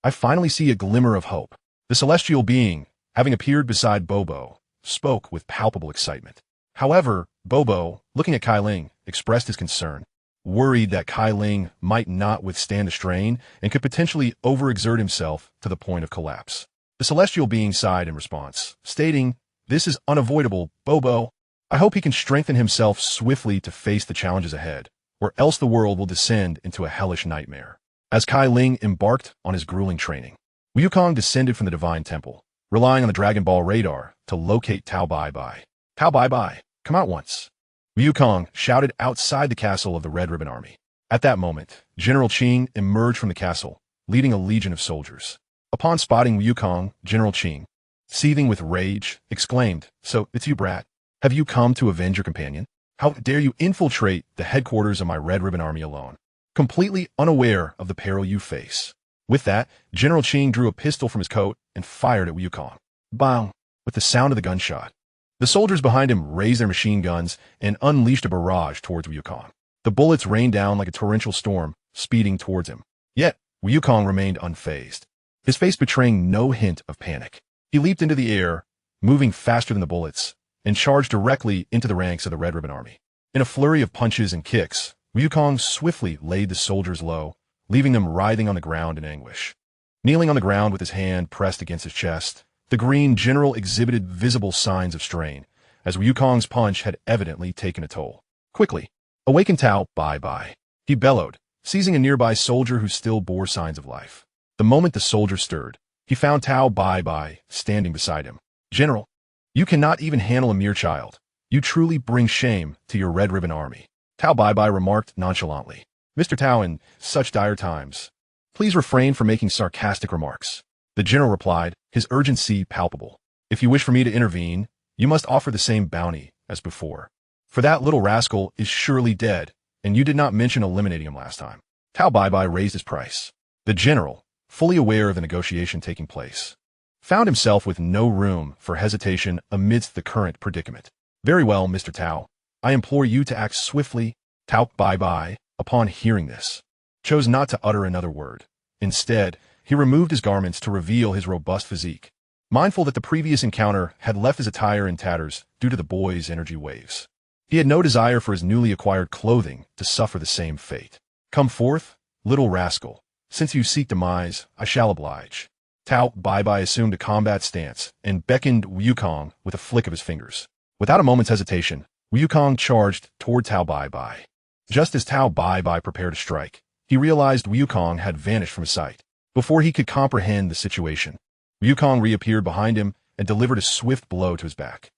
I finally see a glimmer of hope. The celestial being, having appeared beside Bobo, spoke with palpable excitement. However, Bobo, looking at Cai Ling, expressed his concern, worried that Cai Ling might not withstand the strain and could potentially overexert himself to the point of collapse. The celestial being sighed in response, stating, "This is unavoidable, Bobo. I hope he can strengthen himself swiftly to face the challenges ahead, or else the world will descend into a hellish nightmare." As Cai Ling embarked on his grueling training, Wukong descended from the Divine Temple, relying on the Dragon Ball radar to locate Tao Bai Bai. "Tao Bai Bai, come out once." Wukong shouted outside the castle of the Red Ribbon Army. At that moment, General Qing emerged from the castle, leading a legion of soldiers. Upon spotting Wukong, General Qing, seething with rage, exclaimed, "So, it's you, brat. Have you come to avenge your companion? How dare you infiltrate the headquarters of my Red Ribbon Army alone, completely unaware of the peril you face?" With that, General Qing drew a pistol from his coat and fired at Wukong. Bang! With the sound of the gunshot, the soldiers behind him raised their machine guns and unleashed a barrage towards Wukong. The bullets rained down like a torrential storm, speeding towards him. Yet, Wukong remained unfazed, his face betraying no hint of panic. He leaped into the air, moving faster than the bullets, and charged directly into the ranks of the Red Ribbon Army. In a flurry of punches and kicks, Wukong swiftly laid the soldiers low, leaving them writhing on the ground in anguish. Kneeling on the ground with his hand pressed against his chest, The green general exhibited visible signs of strain, as Wukong's punch had evidently taken a toll. Quickly, awaken Tao Bai. He bellowed, seizing a nearby soldier who still bore signs of life. The moment the soldier stirred, he found Tao Bai standing beside him. General, you cannot even handle a mere child. You truly bring shame to your Red Ribbon Army. Tao Bai remarked nonchalantly. Mr. Tao, in such dire times, please refrain from making sarcastic remarks. The general replied, his urgency palpable. If you wish for me to intervene, you must offer the same bounty as before. For that little rascal is surely dead, and you did not mention eliminating him last time. Tao Bai raised his price. The general, fully aware of the negotiation taking place, found himself with no room for hesitation amidst the current predicament. Very well, Mr. Tao. I implore you to act swiftly. Tao Bai, upon hearing this, chose not to utter another word. Instead, he removed his garments to reveal his robust physique, mindful that the previous encounter had left his attire in tatters due to the boy's energy waves. He had no desire for his newly acquired clothing to suffer the same fate. Come forth, little rascal. Since you seek demise, I shall oblige. Tao Bai assumed a combat stance and beckoned Wukong with a flick of his fingers. Without a moment's hesitation, Wukong charged toward Tao Bai. Just as Tao Bai prepared to strike, he realized Wukong had vanished from his sight. Before he could comprehend the situation, Wukong reappeared behind him and delivered a swift blow to his back.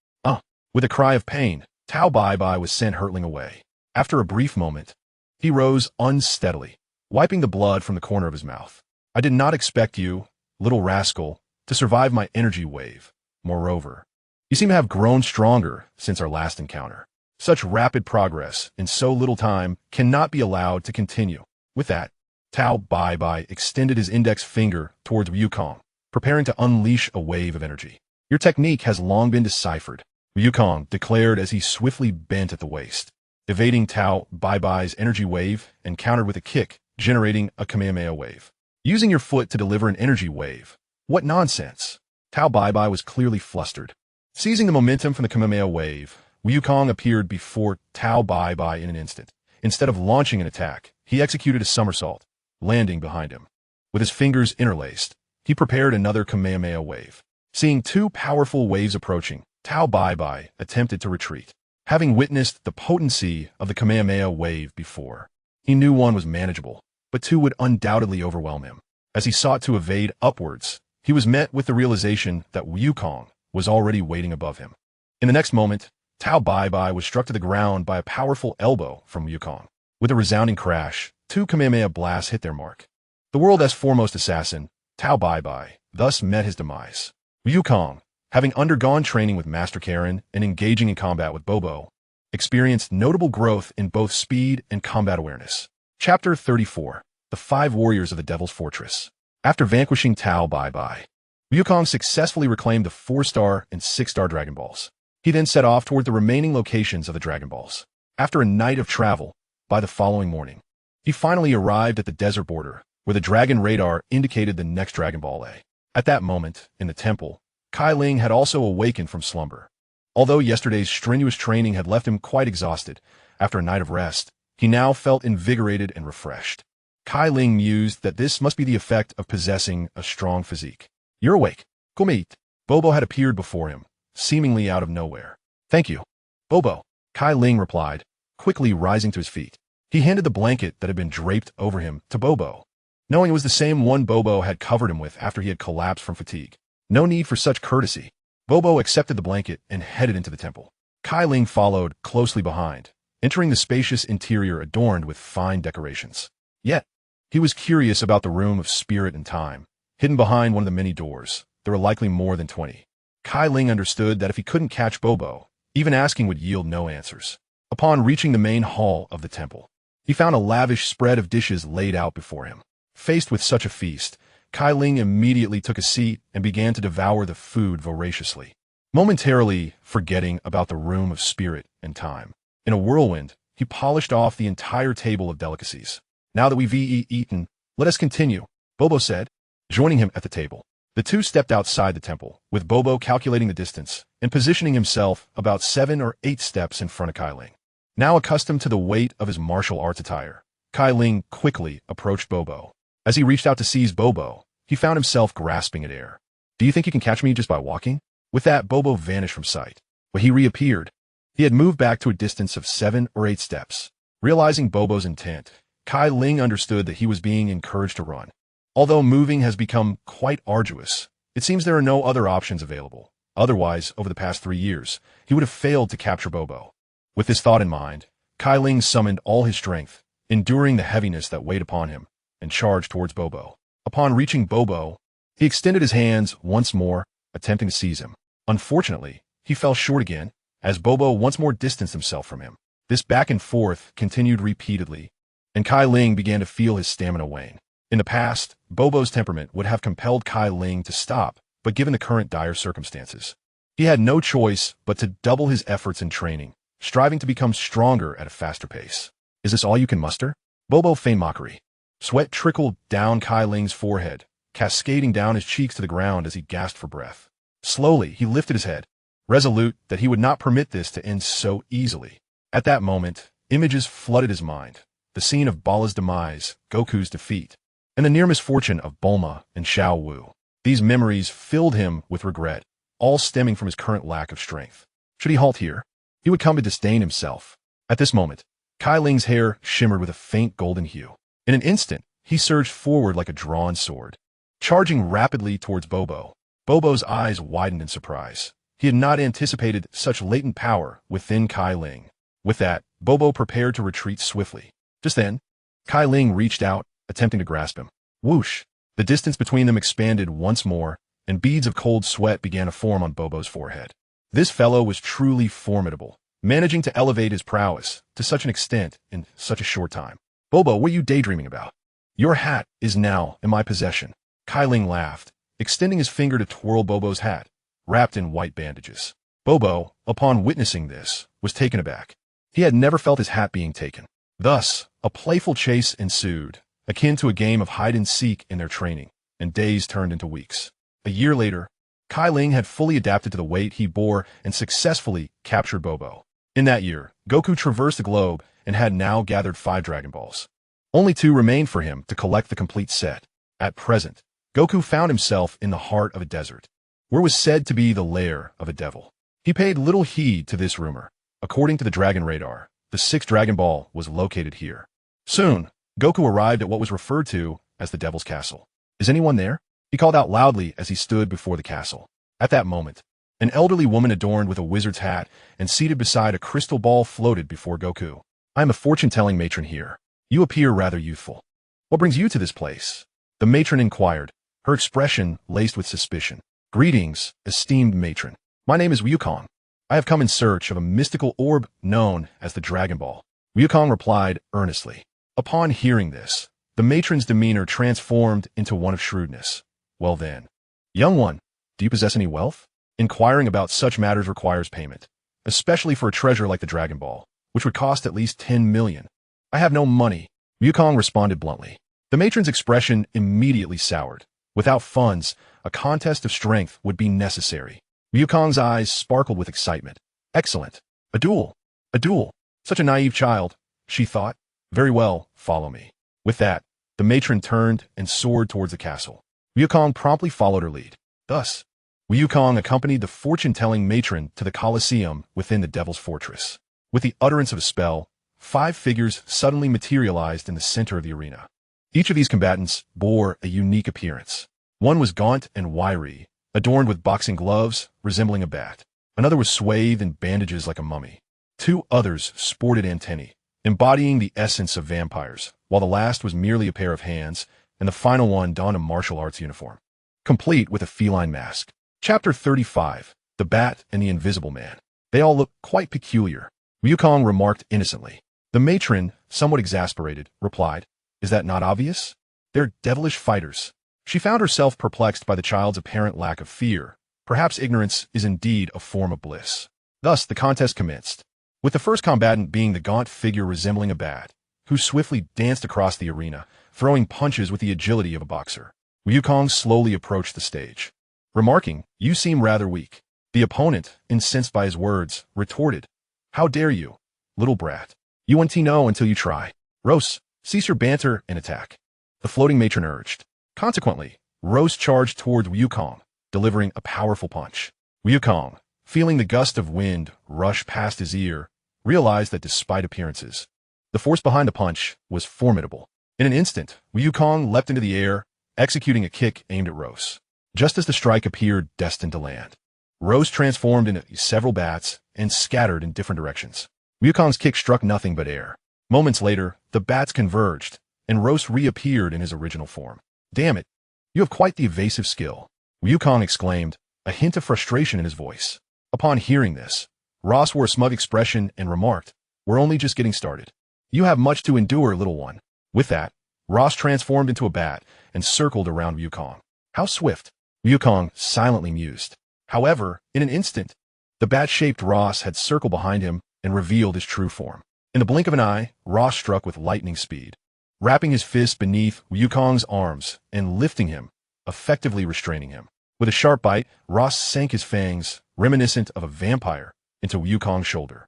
With a cry of pain, Tao Bai was sent hurtling away. After a brief moment, he rose unsteadily, wiping the blood from the corner of his mouth. I did not expect you, little rascal, to survive my energy wave. Moreover, you seem to have grown stronger since our last encounter. Such rapid progress in so little time cannot be allowed to continue. With that, Tao Bai extended his index finger towards Wukong, preparing to unleash a wave of energy. Your technique has long been deciphered, Wukong declared as he swiftly bent at the waist, evading Tao Bai's energy wave and countered with a kick, generating a Kamehameha wave. Using your foot to deliver an energy wave. What nonsense! Tao Bai was clearly flustered. Seizing the momentum from the Kamehameha wave, Wukong appeared before Tao Bai in an instant. Instead of launching an attack, he executed a somersault, landing behind him. With his fingers interlaced, he prepared another Kamehameha wave. Seeing two powerful waves approaching, Tao Bai attempted to retreat. Having witnessed the potency of the Kamehameha wave before, he knew one was manageable, but two would undoubtedly overwhelm him. As he sought to evade upwards, he was met with the realization that Wukong was already waiting above him. In the next moment, Tao Bai was struck to the ground by a powerful elbow from Wukong. With a resounding crash, two Kamehameha blasts hit their mark. The world's foremost assassin, Tao Bai, thus met his demise. Wukong, having undergone training with Master Karen and engaging in combat with Bobo, experienced notable growth in both speed and combat awareness. Chapter 34. The Five Warriors of the Devil's Fortress. After vanquishing Tao Bai, Wukong successfully reclaimed the 4-star and 6-star Dragon Balls. He then set off toward the remaining locations of the Dragon Balls. After a night of travel, by the following morning, he finally arrived at the desert border, where the dragon radar indicated the next Dragon Ball A. At that moment, in the temple, Cai Ling had also awakened from slumber. Although yesterday's strenuous training had left him quite exhausted, after a night of rest, he now felt invigorated and refreshed. Cai Ling mused that this must be the effect of possessing a strong physique. You're awake. Come eat. Bobo had appeared before him, seemingly out of nowhere. Thank you, Bobo, Cai Ling replied, quickly rising to his feet. He handed the blanket that had been draped over him to Bobo, knowing it was the same one Bobo had covered him with after he had collapsed from fatigue. No need for such courtesy. Bobo accepted the blanket and headed into the temple. Cai Ling followed closely behind, entering the spacious interior adorned with fine decorations. Yet, he was curious about the room of spirit and time, hidden behind one of the many doors. There were likely more than 20. Cai Ling understood that if he couldn't catch Bobo, even asking would yield no answers. Upon reaching the main hall of the temple, he found a lavish spread of dishes laid out before him. Faced with such a feast, Cai Ling immediately took a seat and began to devour the food voraciously, momentarily forgetting about the room of spirit and time. In a whirlwind, he polished off the entire table of delicacies. Now that we've eaten, let us continue, Bobo said, joining him at the table. The two stepped outside the temple, with Bobo calculating the distance and positioning himself about 7 or 8 steps in front of Cai Ling. Now accustomed to the weight of his martial arts attire, Cai Ling quickly approached Bobo. As he reached out to seize Bobo, he found himself grasping at air. Do you think you can catch me just by walking? With that, Bobo vanished from sight. When he reappeared, he had moved back to a distance of 7 or 8 steps. Realizing Bobo's intent, Cai Ling understood that he was being encouraged to run. Although moving has become quite arduous, it seems there are no other options available. Otherwise, over the past 3 years, he would have failed to capture Bobo. With this thought in mind, Cai Ling summoned all his strength, enduring the heaviness that weighed upon him, and charged towards Bobo. Upon reaching Bobo, he extended his hands once more, attempting to seize him. Unfortunately, he fell short again, as Bobo once more distanced himself from him. This back and forth continued repeatedly, and Cai Ling began to feel his stamina wane. In the past, Bobo's temperament would have compelled Cai Ling to stop, but given the current dire circumstances, he had no choice but to double his efforts in training, striving to become stronger at a faster pace. Is this all you can muster? Bobo feigned mockery. Sweat trickled down Cai Ling's forehead, cascading down his cheeks to the ground as he gasped for breath. Slowly, he lifted his head, resolute that he would not permit this to end so easily. At that moment, images flooded his mind. The scene of Bala's demise, Goku's defeat, and the near misfortune of Bulma and Xiao Wu. These memories filled him with regret, all stemming from his current lack of strength. Should he halt here, he would come to disdain himself. At this moment, Cai Ling's hair shimmered with a faint golden hue. In an instant, he surged forward like a drawn sword, charging rapidly towards Bobo. Bobo's eyes widened in surprise. He had not anticipated such latent power within Cai Ling. With that, Bobo prepared to retreat swiftly. Just then, Cai Ling reached out, attempting to grasp him. Whoosh! The distance between them expanded once more, and beads of cold sweat began to form on Bobo's forehead. This fellow was truly formidable, managing to elevate his prowess to such an extent in such a short time. Bobo, what are you daydreaming about? Your hat is now in my possession. Cai Ling laughed, extending his finger to twirl Bobo's hat, wrapped in white bandages. Bobo, upon witnessing this, was taken aback. He had never felt his hat being taken. Thus, a playful chase ensued, akin to a game of hide-and-seek in their training, and days turned into weeks. A year later, Cai Ling had fully adapted to the weight he bore and successfully captured Bobo. In that year, Goku traversed the globe and had now gathered 5 Dragon Balls. Only 2 remained for him to collect the complete set. At present, Goku found himself in the heart of a desert, where was said to be the lair of a devil. He paid little heed to this rumor. According to the Dragon Radar, the 6th Dragon Ball was located here. Soon, Goku arrived at what was referred to as the Devil's Castle. Is anyone there? He called out loudly as he stood before the castle. At that moment, an elderly woman adorned with a wizard's hat and seated beside a crystal ball floated before Goku. I am a fortune-telling matron here. You appear rather youthful. What brings you to this place? The matron inquired, her expression laced with suspicion. Greetings, esteemed matron. My name is Wukong. I have come in search of a mystical orb known as the Dragon Ball. Wukong replied earnestly. Upon hearing this, the matron's demeanor transformed into one of shrewdness. Well then, young one, do you possess any wealth? Inquiring about such matters requires payment, especially for a treasure like the Dragon Ball, which would cost at least 10 million. I have no money, Wukong responded bluntly. The matron's expression immediately soured. Without funds, a contest of strength would be necessary. Wukong's eyes sparkled with excitement. Excellent. A duel. A duel. Such a naive child, she thought. Very well, follow me. With that, the matron turned and soared towards the castle. Wukong promptly followed her lead. Thus, Wukong accompanied the fortune-telling matron to the Colosseum within the Devil's Fortress. With the utterance of a spell, 5 figures suddenly materialized in the center of the arena. Each of these combatants bore a unique appearance. One was gaunt and wiry, adorned with boxing gloves resembling a bat. Another was swathed in bandages like a mummy. 2 others sported antennae, embodying the essence of vampires, while the last was merely a pair of hands, and the final one donned a martial arts uniform, complete with a feline mask. Chapter 35, The Bat and the Invisible Man. They all look quite peculiar, Wukong remarked innocently. The matron, somewhat exasperated, replied, Is that not obvious? They're devilish fighters. She found herself perplexed by the child's apparent lack of fear. Perhaps ignorance is indeed a form of bliss. Thus, the contest commenced, with the first combatant being the gaunt figure resembling a bat, who swiftly danced across the arena, throwing punches with the agility of a boxer. Wukong slowly approached the stage, remarking, You seem rather weak. The opponent, incensed by his words, retorted, How dare you, little brat? You won't know until you try. Rose, cease your banter and attack. The floating matron urged. Consequently, Rose charged toward Wukong, delivering a powerful punch. Wukong, feeling the gust of wind rush past his ear, realized that despite appearances, the force behind the punch was formidable. In an instant, Wukong leapt into the air, executing a kick aimed at Rose. Just as the strike appeared destined to land, Rose transformed into several bats and scattered in different directions. Wukong's kick struck nothing but air. Moments later, the bats converged, and Rose reappeared in his original form. "Damn it, you have quite the evasive skill," Wukong exclaimed, a hint of frustration in his voice. Upon hearing this, Ross wore a smug expression and remarked, "We're only just getting started. You have much to endure, little one." With that, Ross transformed into a bat and circled around Wukong. "How swift," Wukong silently mused. However, in an instant, the bat-shaped Ross had circled behind him and revealed his true form. In the blink of an eye, Ross struck with lightning speed, wrapping his fist beneath Wukong's arms and lifting him, effectively restraining him. With a sharp bite, Ross sank his fangs, reminiscent of a vampire, into Wukong's shoulder.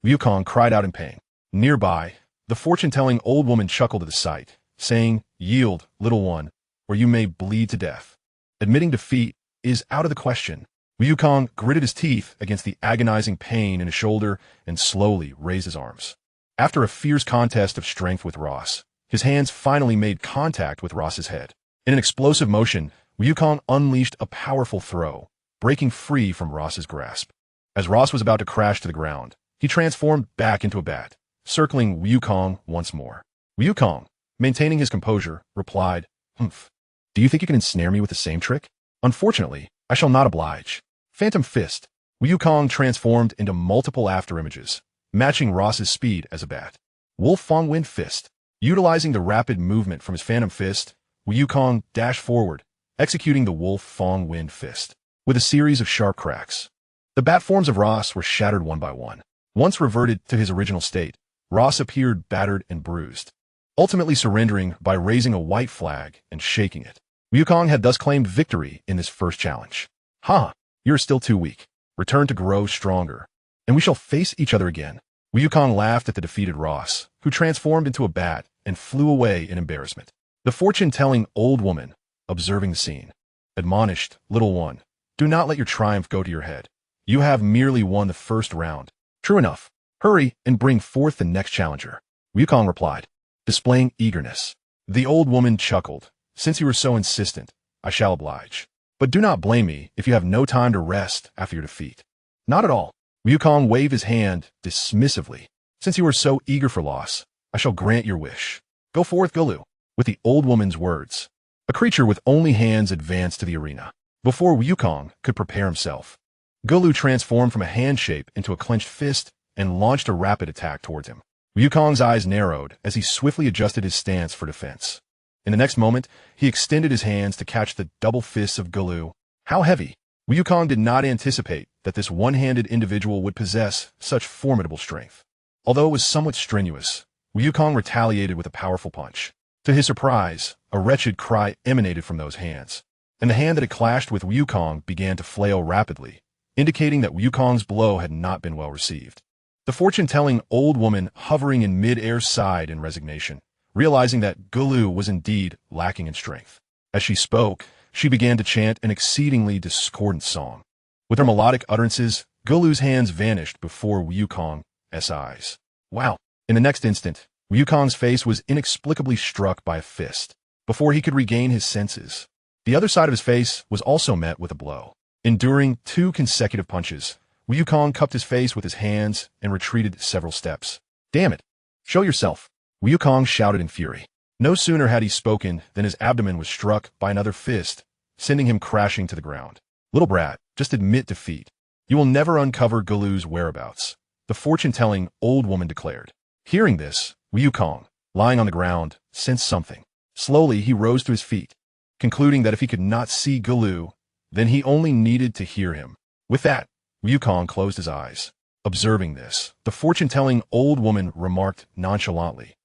Wukong cried out in pain. Nearby, the fortune-telling old woman chuckled at the sight, saying, "Yield, little one, or you may bleed to death." Admitting defeat is out of the question. Wukong gritted his teeth against the agonizing pain in his shoulder and slowly raised his arms. After a fierce contest of strength with Ross, his hands finally made contact with Ross's head. In an explosive motion, Wukong unleashed a powerful throw, breaking free from Ross's grasp. As Ross was about to crash to the ground, he transformed back into a bat, circling Wukong once more. Wukong, maintaining his composure, replied, "Humph. Do you think you can ensnare me with the same trick? Unfortunately, I shall not oblige." Phantom Fist. Wukong transformed into multiple afterimages, matching Ross's speed as a bat. Wolf Fong Wind Fist. Utilizing the rapid movement from his Phantom Fist, Wukong dashed forward, executing the Wolf Fong Wind Fist. With a series of sharp cracks, the bat forms of Ross were shattered one by one. Once reverted to his original state, Ross appeared battered and bruised, ultimately surrendering by raising a white flag and shaking it. Wukong had thus claimed victory in this first challenge. "Ha! You're still too weak. Return to grow stronger, and we shall face each other again." Wukong laughed at the defeated Ross, who transformed into a bat and flew away in embarrassment. The fortune-telling old woman, observing the scene, admonished, "Little one, do not let your triumph go to your head. You have merely won the first round. True enough. Hurry and bring forth the next challenger." Wukong replied, displaying eagerness. The old woman chuckled. "Since you are so insistent, I shall oblige. But do not blame me if you have no time to rest after your defeat." "Not at all." Wukong waved his hand dismissively. "Since you are so eager for loss, I shall grant your wish. Go forth, Gulu." With the old woman's words, a creature with only hands advanced to the arena. Before Wukong could prepare himself, Gulu transformed from a hand shape into a clenched fist and launched a rapid attack towards him. Wukong's eyes narrowed as he swiftly adjusted his stance for defense. In the next moment, he extended his hands to catch the double fists of Gulu. How heavy! Wukong did not anticipate that this one-handed individual would possess such formidable strength. Although it was somewhat strenuous, Wukong retaliated with a powerful punch. To his surprise, a wretched cry emanated from those hands, and the hand that had clashed with Wukong began to flail rapidly, indicating that Wukong's blow had not been well received. The fortune-telling old woman hovering in mid-air sighed in resignation, realizing that Gulu was indeed lacking in strength. As she spoke, she began to chant an exceedingly discordant song. With her melodic utterances, Gulu's hands vanished before Wukong's eyes. Wow! In the next instant, Wukong's face was inexplicably struck by a fist. Before he could regain his senses, the other side of his face was also met with a blow. Enduring 2 consecutive punches, Wukong cupped his face with his hands and retreated several steps. "Damn it! Show yourself!" Wukong shouted in fury. No sooner had he spoken than his abdomen was struck by another fist, sending him crashing to the ground. "Little brat, just admit defeat. You will never uncover Gulu's whereabouts," the fortune-telling old woman declared. Hearing this, Wukong, lying on the ground, sensed something. Slowly he rose to his feet, concluding that if he could not see Gulu, then he only needed to hear him. With that, Wukong closed his eyes. Observing this, the fortune-telling old woman remarked nonchalantly,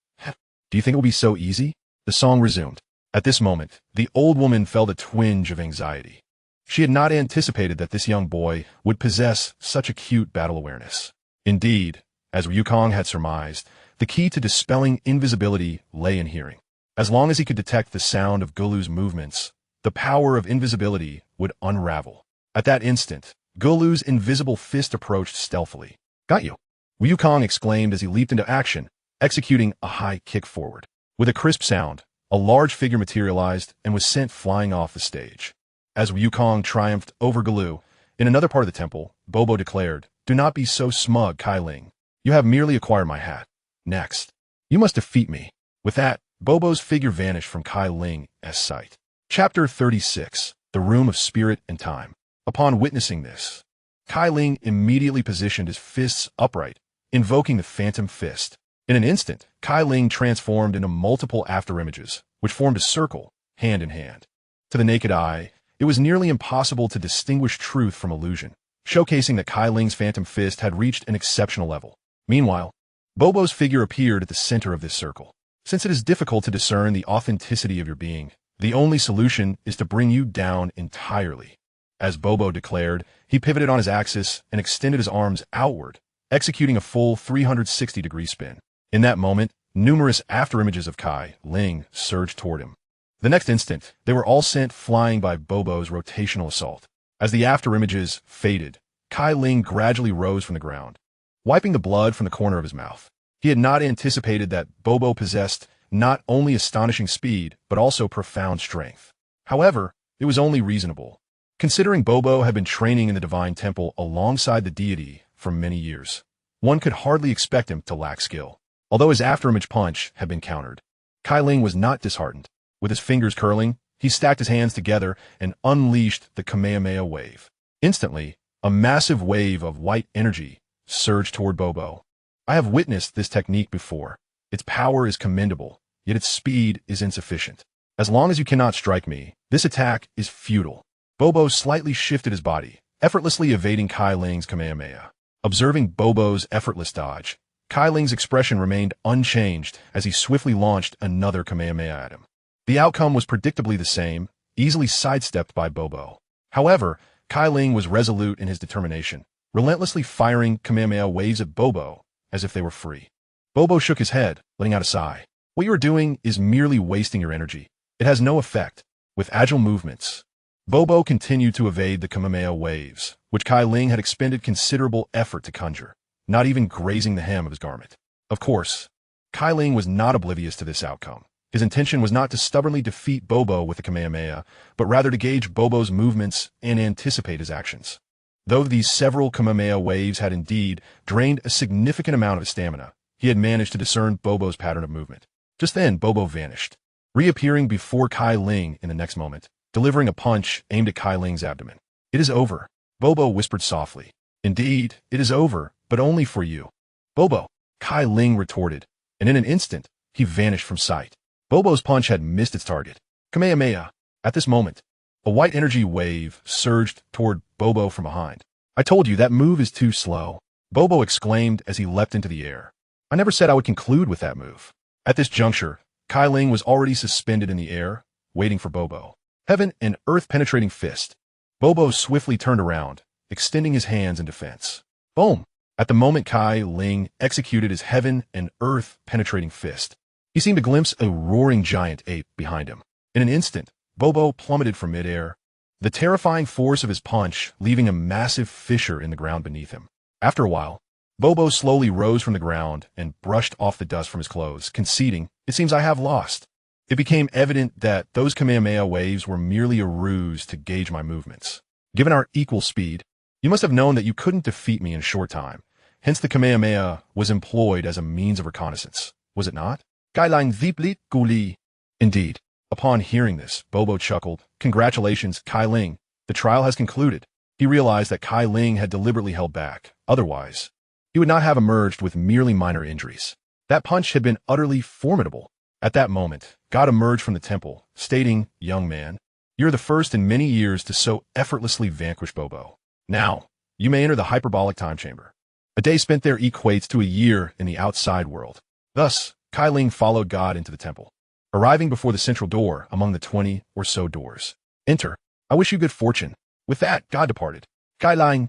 "Do you think it will be so easy?" The song resumed. At this moment, the old woman felt a twinge of anxiety. She had not anticipated that this young boy would possess such acute battle awareness. Indeed, as Wukong had surmised, the key to dispelling invisibility lay in hearing. As long as he could detect the sound of Gulu's movements, the power of invisibility would unravel. At that instant, Gulu's invisible fist approached stealthily. "Got you!" Wukong exclaimed as he leaped into action, executing a high kick forward. With a crisp sound, a large figure materialized and was sent flying off the stage. As Wukong triumphed over Gulu, in another part of the temple, Bobo declared, "Do not be so smug, Cai Ling. You have merely acquired my hat. Next, you must defeat me." With that, Bobo's figure vanished from Cai Ling's sight. Chapter 36. The Room of Spirit and Time. Upon witnessing this, Cai Ling immediately positioned his fists upright, invoking the Phantom Fist. In an instant, Cai Ling transformed into multiple afterimages, which formed a circle, hand in hand. To the naked eye, it was nearly impossible to distinguish truth from illusion, showcasing that Cai Ling's Phantom Fist had reached an exceptional level. Meanwhile, Bobo's figure appeared at the center of this circle. Since it is difficult to discern the authenticity of your being, the only solution is to bring you down entirely. As Bobo declared, he pivoted on his axis and extended his arms outward, executing a full 360-degree spin. In that moment, numerous afterimages of Cai Ling surged toward him. The next instant, they were all sent flying by Bobo's rotational assault. As the afterimages faded, Cai Ling gradually rose from the ground, wiping the blood from the corner of his mouth. He had not anticipated that Bobo possessed not only astonishing speed, but also profound strength. However, it was only reasonable, considering Bobo had been training in the Divine Temple alongside the deity for many years. One could hardly expect him to lack skill. Although his afterimage punch had been countered, Cai Ling was not disheartened. With his fingers curling, he stacked his hands together and unleashed the Kamehameha wave. Instantly, a massive wave of white energy surged toward Bobo. I have witnessed this technique before. Its power is commendable, yet its speed is insufficient. As long as you cannot strike me, this attack is futile. Bobo slightly shifted his body, effortlessly evading Cai Ling's Kamehameha. Observing Bobo's effortless dodge, Cai Ling's expression remained unchanged as he swiftly launched another Kamehameha at him. The outcome was predictably the same, easily sidestepped by Bobo. However, Cai Ling was resolute in his determination, relentlessly firing Kamehameha waves at Bobo as if they were free. Bobo shook his head, letting out a sigh. "What you are doing is merely wasting your energy. It has no effect." With agile movements, Bobo continued to evade the Kamehameha waves, which Cai Ling had expended considerable effort to conjure, not even grazing the hem of his garment. Of course, Cai Ling was not oblivious to this outcome. His intention was not to stubbornly defeat Bobo with the Kamehameha, but rather to gauge Bobo's movements and anticipate his actions. Though these several Kamehameha waves had indeed drained a significant amount of his stamina, he had managed to discern Bobo's pattern of movement. Just then, Bobo vanished, reappearing before Cai Ling in the next moment, delivering a punch aimed at Cai Ling's abdomen. "It is over," Bobo whispered softly. "Indeed, it is over, but only for you." "Bobo," Cai Ling retorted, and in an instant, he vanished from sight. Bobo's punch had missed its target. Kamehameha. At this moment, a white energy wave surged toward Bobo from behind. "I told you that move is too slow," Bobo exclaimed as he leapt into the air. "I never said I would conclude with that move." At this juncture, Cai Ling was already suspended in the air, waiting for Bobo. Heaven and earth-penetrating fist. Bobo swiftly turned around, extending his hands in defense. Boom! At the moment Cai Ling executed his heaven and earth-penetrating fist, he seemed to glimpse a roaring giant ape behind him. In an instant, Bobo plummeted from midair, the terrifying force of his punch leaving a massive fissure in the ground beneath him. After a while, Bobo slowly rose from the ground and brushed off the dust from his clothes, conceding, "It seems I have lost." It became evident that those Kamehameha waves were merely a ruse to gauge my movements. Given our equal speed, you must have known that you couldn't defeat me in a short time. Hence the Kamehameha was employed as a means of reconnaissance, was it not? Gailang Ziplit Guli. Indeed. Upon hearing this, Bobo chuckled. "Congratulations, Cai Ling. The trial has concluded." He realized that Cai Ling had deliberately held back. Otherwise, he would not have emerged with merely minor injuries. That punch had been utterly formidable. At that moment, God emerged from the temple, stating, "Young man, you're the first in many years to so effortlessly vanquish Bobo. Now, you may enter the hyperbolic time chamber. A day spent there equates to a year in the outside world." Thus, Cai Ling followed God into the temple, arriving before the central door among the 20 or so doors. "Enter. I wish you good fortune." With that, God departed. Cai Ling,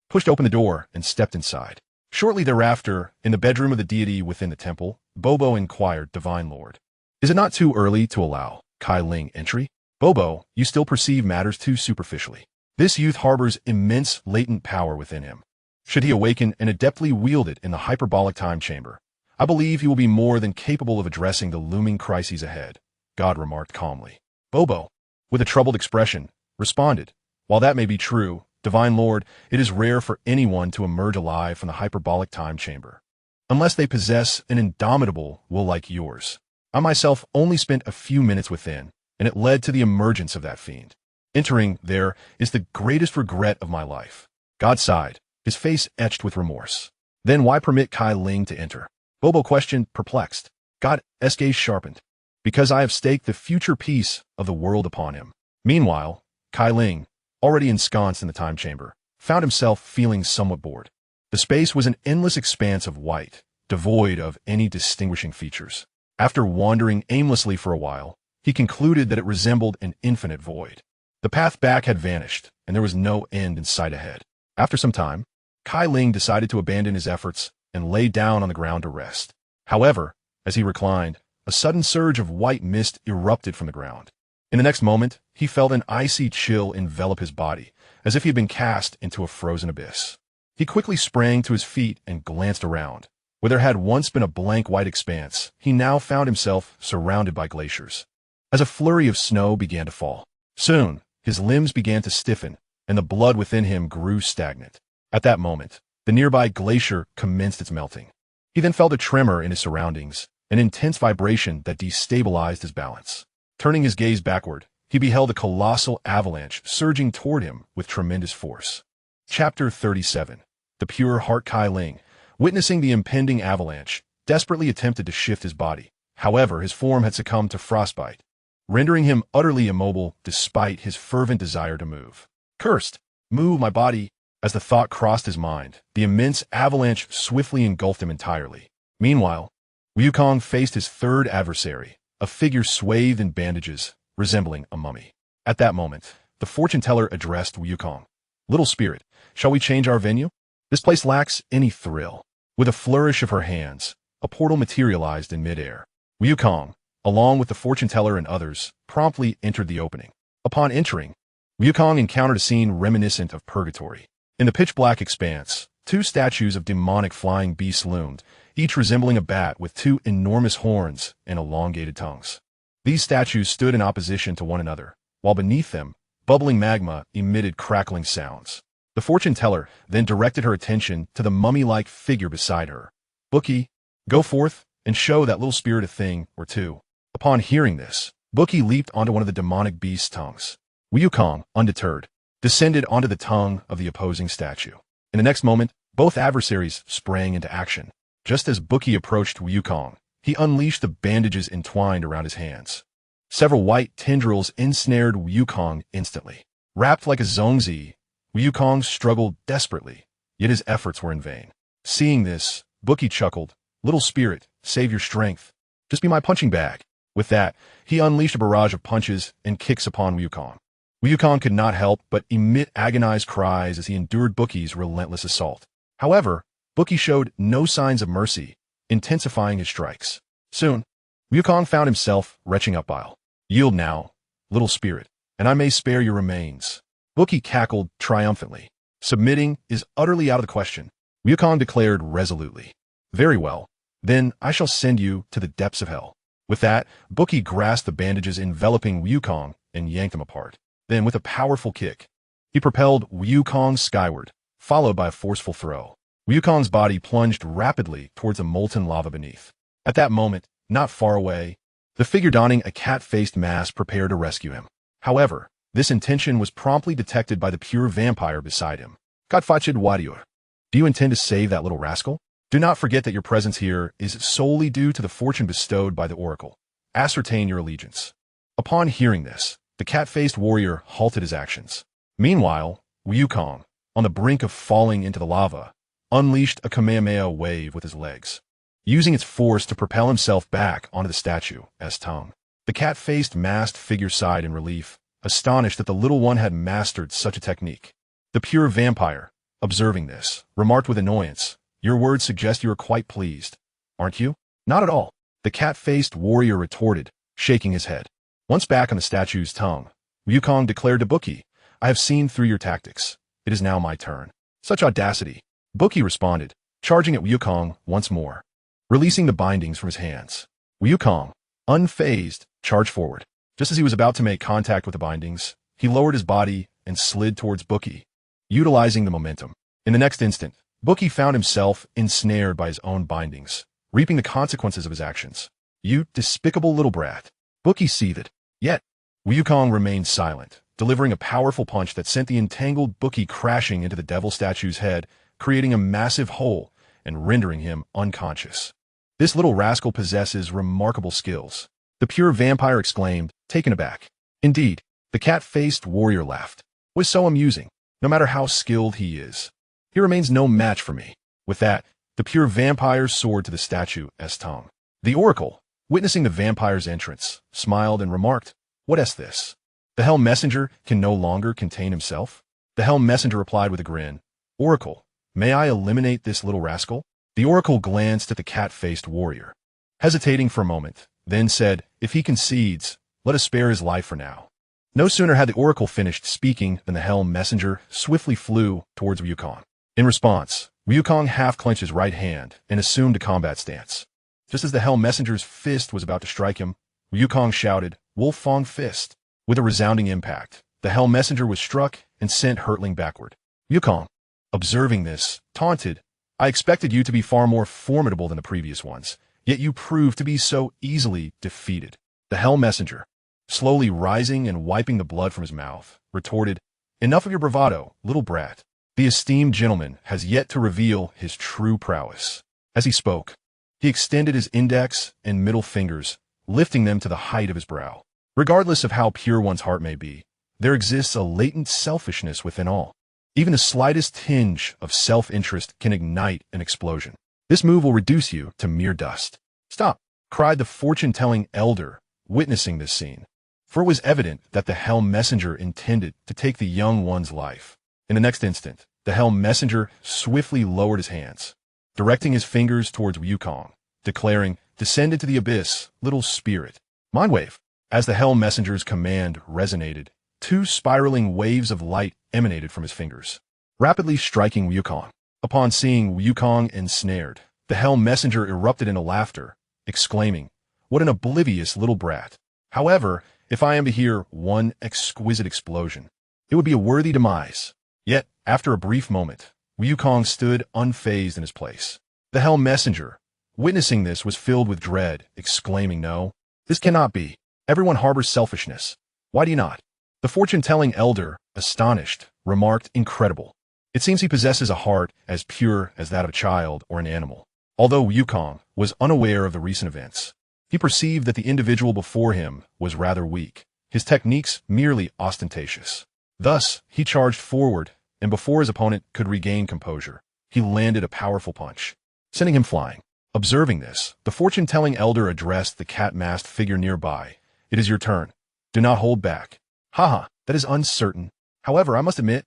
pushed open the door and stepped inside. Shortly thereafter, in the bedroom of the deity within the temple, Bobo inquired, "Divine Lord, is it not too early to allow Cai Ling entry?" Bobo, you still perceive matters too superficially. This youth harbors immense latent power within him. Should he awaken and adeptly wield it in the hyperbolic time chamber, I believe he will be more than capable of addressing the looming crises ahead, God remarked calmly. Bobo, with a troubled expression, responded, while that may be true, Divine Lord, it is rare for anyone to emerge alive from the hyperbolic time chamber, unless they possess an indomitable will like yours. I myself only spent a few minutes within, and it led to the emergence of that fiend. Entering there is the greatest regret of my life. God sighed, his face etched with remorse. Then why permit Cai Ling to enter? Bobo questioned, perplexed. God's gaze sharpened. Because I have staked the future peace of the world upon him. Meanwhile, Cai Ling, already ensconced in the time chamber, found himself feeling somewhat bored. The space was an endless expanse of white, devoid of any distinguishing features. After wandering aimlessly for a while, he concluded that it resembled an infinite void. The path back had vanished, and there was no end in sight ahead. After some time, Cai Ling decided to abandon his efforts and lay down on the ground to rest. However, as he reclined, a sudden surge of white mist erupted from the ground. In the next moment, he felt an icy chill envelop his body, as if he had been cast into a frozen abyss. He quickly sprang to his feet and glanced around. Where there had once been a blank white expanse, he now found himself surrounded by glaciers. As a flurry of snow began to fall, soon, his limbs began to stiffen, and the blood within him grew stagnant. At that moment, the nearby glacier commenced its melting. He then felt a tremor in his surroundings, an intense vibration that destabilized his balance. Turning his gaze backward, he beheld a colossal avalanche surging toward him with tremendous force. Chapter 37. The Pure Heart Cai Ling, witnessing the impending avalanche, desperately attempted to shift his body. However, his form had succumbed to frostbite, rendering him utterly immobile despite his fervent desire to move. Cursed! Move my body! As the thought crossed his mind, the immense avalanche swiftly engulfed him entirely. Meanwhile, Wukong faced his third adversary, a figure swathed in bandages, resembling a mummy. At that moment, the fortune-teller addressed Wukong. Little spirit, shall we change our venue? This place lacks any thrill. With a flourish of her hands, a portal materialized in midair. Wukong, along with the fortune-teller and others, promptly entered the opening. Upon entering, Wukong encountered a scene reminiscent of purgatory. In the pitch-black expanse, two statues of demonic flying beasts loomed, each resembling a bat with two enormous horns and elongated tongues. These statues stood in opposition to one another, while beneath them, bubbling magma emitted crackling sounds. The fortune-teller then directed her attention to the mummy-like figure beside her. Bookie, go forth and show that little spirit a thing or two. Upon hearing this, Bookie leaped onto one of the demonic beast's tongues. Wukong, undeterred, descended onto the tongue of the opposing statue. In the next moment, both adversaries sprang into action. Just as Bookie approached Wukong, he unleashed the bandages entwined around his hands. Several white tendrils ensnared Wukong instantly. Wrapped like a zongzi, Wukong struggled desperately, yet his efforts were in vain. Seeing this, Bookie chuckled, "Little spirit, save your strength. Just be my punching bag." With that, he unleashed a barrage of punches and kicks upon Wukong. Wukong could not help but emit agonized cries as he endured Bookie's relentless assault. However, Bookie showed no signs of mercy, intensifying his strikes. Soon, Wukong found himself retching up bile. "Yield now, little spirit, and I may spare your remains." Bookie cackled triumphantly. "Submitting is utterly out of the question," Wukong declared resolutely. "Very well, then I shall send you to the depths of hell." With that, Bookie grasped the bandages enveloping Wukong and yanked them apart. Then, with a powerful kick, he propelled Wukong skyward, followed by a forceful throw. Wukong's body plunged rapidly towards the molten lava beneath. At that moment, not far away, the figure donning a cat-faced mask prepared to rescue him. However, this intention was promptly detected by the pure vampire beside him. "Godfachid warrior, do you intend to save that little rascal? Do not forget that your presence here is solely due to the fortune bestowed by the oracle. Ascertain your allegiance." Upon hearing this, the cat-faced warrior halted his actions. Meanwhile, Wukong, on the brink of falling into the lava, unleashed a Kamehameha wave with his legs, using its force to propel himself back onto the statue as tongue. The cat-faced masked figure sighed in relief, astonished that the little one had mastered such a technique. The pure vampire, observing this, remarked with annoyance, "Your words suggest you are quite pleased, aren't you?" "Not at all," the cat-faced warrior retorted, shaking his head. Once back on the statue's tongue, Wukong declared to Bookie, I have seen through your tactics. It is now my turn. Such audacity. Bookie responded, charging at Wukong once more, releasing the bindings from his hands. Wukong, unfazed, charged forward. Just as he was about to make contact with the bindings, he lowered his body and slid towards Bookie, utilizing the momentum. In the next instant, Bookie found himself ensnared by his own bindings, reaping the consequences of his actions. You despicable little brat. Bookie seethed. Yet, Wukong remained silent, delivering a powerful punch that sent the entangled Bookie crashing into the devil statue's head, creating a massive hole and rendering him unconscious. This little rascal possesses remarkable skills, the pure vampire exclaimed, taken aback. Indeed, the cat-faced warrior laughed. It was so amusing. No matter how skilled he is, he remains no match for me. With that, the pure vampire soared to the statue's tongue. The oracle, witnessing the vampire's entrance, smiled and remarked, what is this? The Hell Messenger can no longer contain himself? The Hell Messenger replied with a grin, Oracle, may I eliminate this little rascal? The oracle glanced at the cat-faced warrior, hesitating for a moment, then said, if he concedes, let us spare his life for now. No sooner had the oracle finished speaking than the Hell Messenger swiftly flew towards Wukong. In response, Wukong half-clenched his right hand and assumed a combat stance. Just as the Hell Messenger's fist was about to strike him, Wukong shouted, Wolf Fong Fist. With a resounding impact, the Hell Messenger was struck and sent hurtling backward. Wukong, observing this, taunted, I expected you to be far more formidable than the previous ones, yet you proved to be so easily defeated. The Hell Messenger, slowly rising and wiping the blood from his mouth, retorted, enough of your bravado, little brat. The esteemed gentleman has yet to reveal his true prowess. As he spoke, he extended his index and middle fingers, lifting them to the height of his brow. Regardless of how pure one's heart may be, there exists a latent selfishness within all. Even the slightest tinge of self-interest can ignite an explosion. This move will reduce you to mere dust. Stop, cried the fortune-telling elder, witnessing this scene. For it was evident that the Hell Messenger intended to take the young one's life. In the next instant, the Hell Messenger swiftly lowered his hands, directing his fingers towards Wukong, declaring, descend into the abyss, little spirit. Mindwave. As the Hell Messenger's command resonated, two spiraling waves of light emanated from his fingers, rapidly striking Wukong. Upon seeing Wukong ensnared, the Hell Messenger erupted into laughter, exclaiming, what an oblivious little brat. However, if I am to hear one exquisite explosion, it would be a worthy demise. Yet, after a brief moment, Wukong stood unfazed in his place. The Hell Messenger, witnessing this, was filled with dread, exclaiming, no, this cannot be. Everyone harbors selfishness. Why do you not? The fortune-telling elder, astonished, remarked, incredible. It seems he possesses a heart as pure as that of a child or an animal. Although Wukong was unaware of the recent events, he perceived that the individual before him was rather weak, his techniques merely ostentatious. Thus, he charged forward, and before his opponent could regain composure, he landed a powerful punch, sending him flying. Observing this, the fortune-telling elder addressed the cat-masked figure nearby. It is your turn. Do not hold back. Haha, that is uncertain. However, I must admit,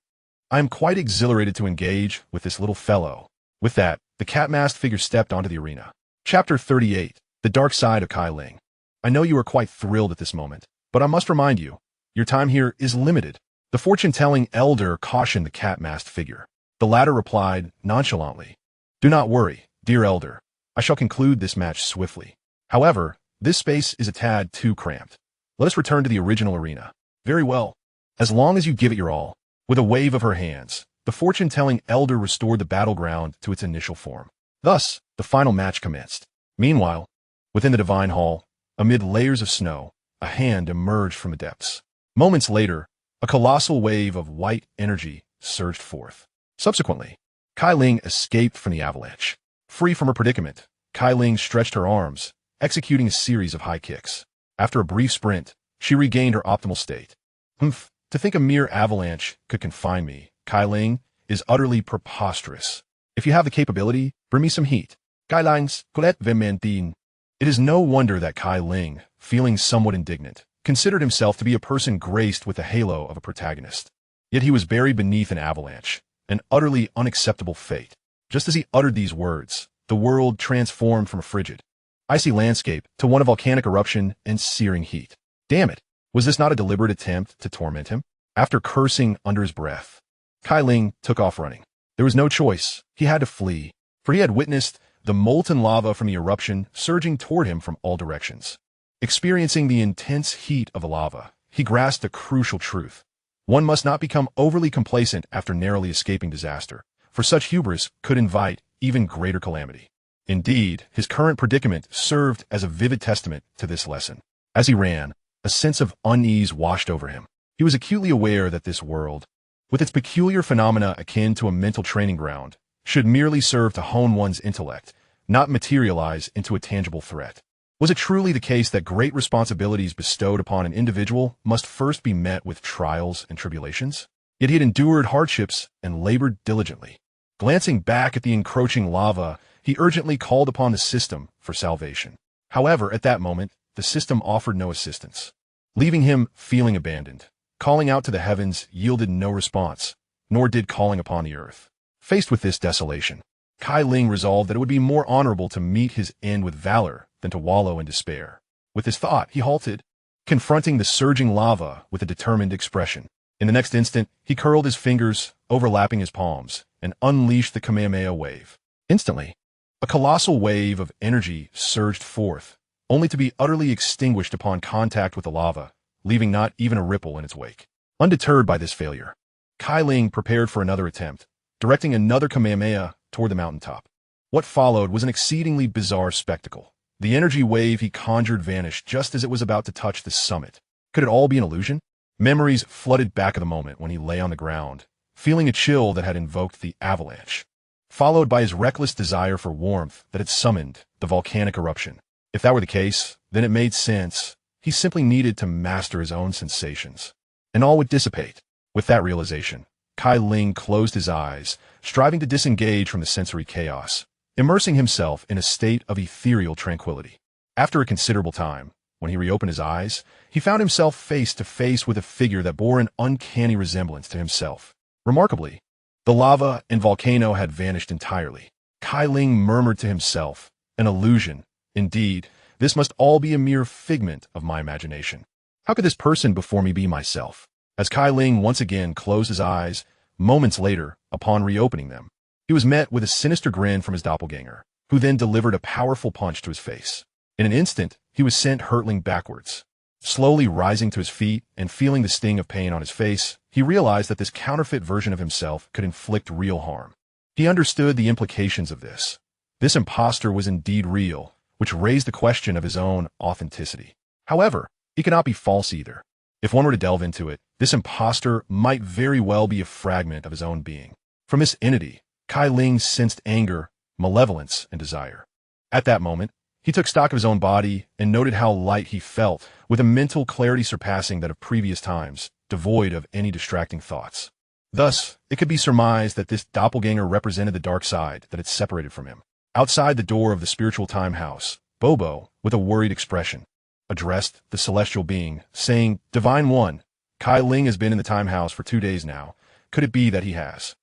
I am quite exhilarated to engage with this little fellow. With that, the cat-masked figure stepped onto the arena. Chapter 38, The Dark Side of Cai Ling. I know you are quite thrilled at this moment, but I must remind you, your time here is limited. The fortune-telling elder cautioned the cat-masked figure. The latter replied nonchalantly, do not worry, dear elder. I shall conclude this match swiftly. However, this space is a tad too cramped. Let us return to the original arena. Very well. As long as you give it your all. With a wave of her hands, the fortune-telling elder restored the battleground to its initial form. Thus, the final match commenced. Meanwhile, within the divine hall, amid layers of snow, a hand emerged from the depths. Moments later, a colossal wave of white energy surged forth. Subsequently, Cai Ling escaped from the avalanche. Free from her predicament, Cai Ling stretched her arms, executing a series of high kicks. After a brief sprint, she regained her optimal state. To think a mere avalanche could confine me, Cai Ling, is utterly preposterous. If you have the capability, bring me some heat. Cai Ling's Colette Vementin. It is no wonder that Cai Ling, feeling somewhat indignant, considered himself to be a person graced with the halo of a protagonist. Yet he was buried beneath an avalanche, an utterly unacceptable fate. Just as he uttered these words, the world transformed from a frigid, icy landscape to one of volcanic eruption and searing heat. Damn it! Was this not a deliberate attempt to torment him? After cursing under his breath, Cai Ling took off running. There was no choice. He had to flee, for he had witnessed the molten lava from the eruption surging toward him from all directions. Experiencing the intense heat of the lava, he grasped a crucial truth. One must not become overly complacent after narrowly escaping disaster, for such hubris could invite even greater calamity. Indeed, his current predicament served as a vivid testament to this lesson. As he ran, a sense of unease washed over him. He was acutely aware that this world, with its peculiar phenomena akin to a mental training ground, should merely serve to hone one's intellect, not materialize into a tangible threat. Was it truly the case that great responsibilities bestowed upon an individual must first be met with trials and tribulations? Yet he had endured hardships and labored diligently. Glancing back at the encroaching lava, he urgently called upon the system for salvation. However, at that moment, the system offered no assistance, leaving him feeling abandoned. Calling out to the heavens yielded no response, nor did calling upon the earth. Faced with this desolation, Cai Ling resolved that it would be more honorable to meet his end with valor than to wallow in despair. With this thought, he halted, confronting the surging lava with a determined expression. In the next instant, he curled his fingers, overlapping his palms, and unleashed the Kamehameha wave. Instantly, a colossal wave of energy surged forth, only to be utterly extinguished upon contact with the lava, leaving not even a ripple in its wake. Undeterred by this failure, Cai Ling prepared for another attempt, directing another Kamehameha toward the mountaintop. What followed was an exceedingly bizarre spectacle. The energy wave he conjured vanished just as it was about to touch the summit. Could it all be an illusion? Memories flooded back of the moment when he lay on the ground, feeling a chill that had invoked the avalanche, followed by his reckless desire for warmth that had summoned the volcanic eruption. If that were the case, then it made sense. He simply needed to master his own sensations, and all would dissipate. With that realization, Cai Ling closed his eyes, striving to disengage from the sensory chaos, immersing himself in a state of ethereal tranquility. After a considerable time, when he reopened his eyes, he found himself face to face with a figure that bore an uncanny resemblance to himself. Remarkably, the lava and volcano had vanished entirely. Cai Ling murmured to himself, an illusion. Indeed, this must all be a mere figment of my imagination. How could this person before me be myself? As Cai Ling once again closed his eyes, moments later, upon reopening them, he was met with a sinister grin from his doppelganger, who then delivered a powerful punch to his face. In an instant, he was sent hurtling backwards. Slowly rising to his feet and feeling the sting of pain on his face, he realized that this counterfeit version of himself could inflict real harm. He understood the implications of this. This imposter was indeed real, which raised the question of his own authenticity. However, he could not be false either. If one were to delve into it, this imposter might very well be a fragment of his own being. From this entity, Cai Ling sensed anger, malevolence, and desire. At that moment, he took stock of his own body and noted how light he felt, with a mental clarity surpassing that of previous times, devoid of any distracting thoughts. Thus, it could be surmised that this doppelganger represented the dark side that had separated from him. Outside the door of the spiritual time house, Bobo, with a worried expression, addressed the celestial being, saying, "Divine One, Cai Ling has been in the time house for 2 days now. Could it be that he has?"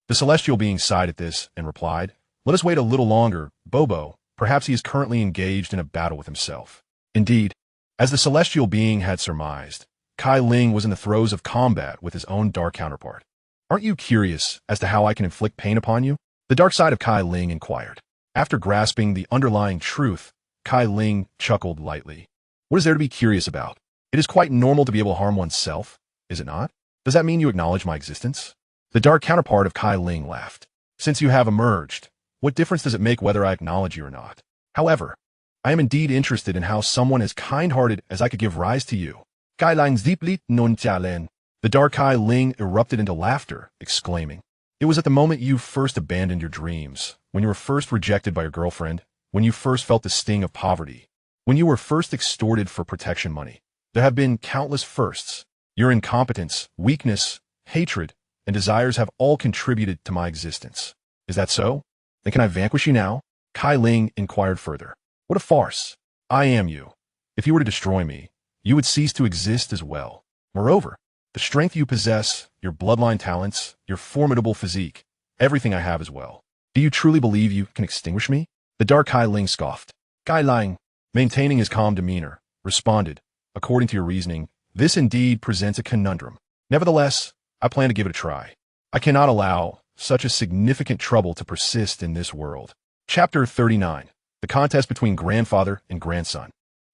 The celestial being sighed at this and replied, "Let us wait a little longer, Bobo. Perhaps he is currently engaged in a battle with himself." Indeed, as the celestial being had surmised, Cai Ling was in the throes of combat with his own dark counterpart. "Aren't you curious as to how I can inflict pain upon you?" The dark side of Cai Ling inquired. After grasping the underlying truth, Cai Ling chuckled lightly. "What is there to be curious about? It is quite normal to be able to harm oneself, is it not? Does that mean you acknowledge my existence?" The dark counterpart of Cai Ling laughed. "Since you have emerged, what difference does it make whether I acknowledge you or not? However, I am indeed interested in how someone as kind-hearted as I could give rise to you." Cai Ling ziplit non chalen. The dark Cai Ling erupted into laughter, exclaiming, "It was at the moment you first abandoned your dreams, when you were first rejected by your girlfriend, when you first felt the sting of poverty, when you were first extorted for protection money. There have been countless firsts. Your incompetence, weakness, hatred, and desires have all contributed to my existence. Is that so? Then can I vanquish you now?" Cai Ling inquired further. "What a farce. I am you. If you were to destroy me, you would cease to exist as well. Moreover, the strength you possess, your bloodline talents, your formidable physique, everything I have as well. Do you truly believe you can extinguish me?" The dark Cai Ling scoffed. Cai Ling, maintaining his calm demeanor, responded, "According to your reasoning, This indeed presents a conundrum. Nevertheless, I plan to give it a try. I cannot allow such a significant trouble to persist in this world. Chapter 39. The contest between grandfather and grandson.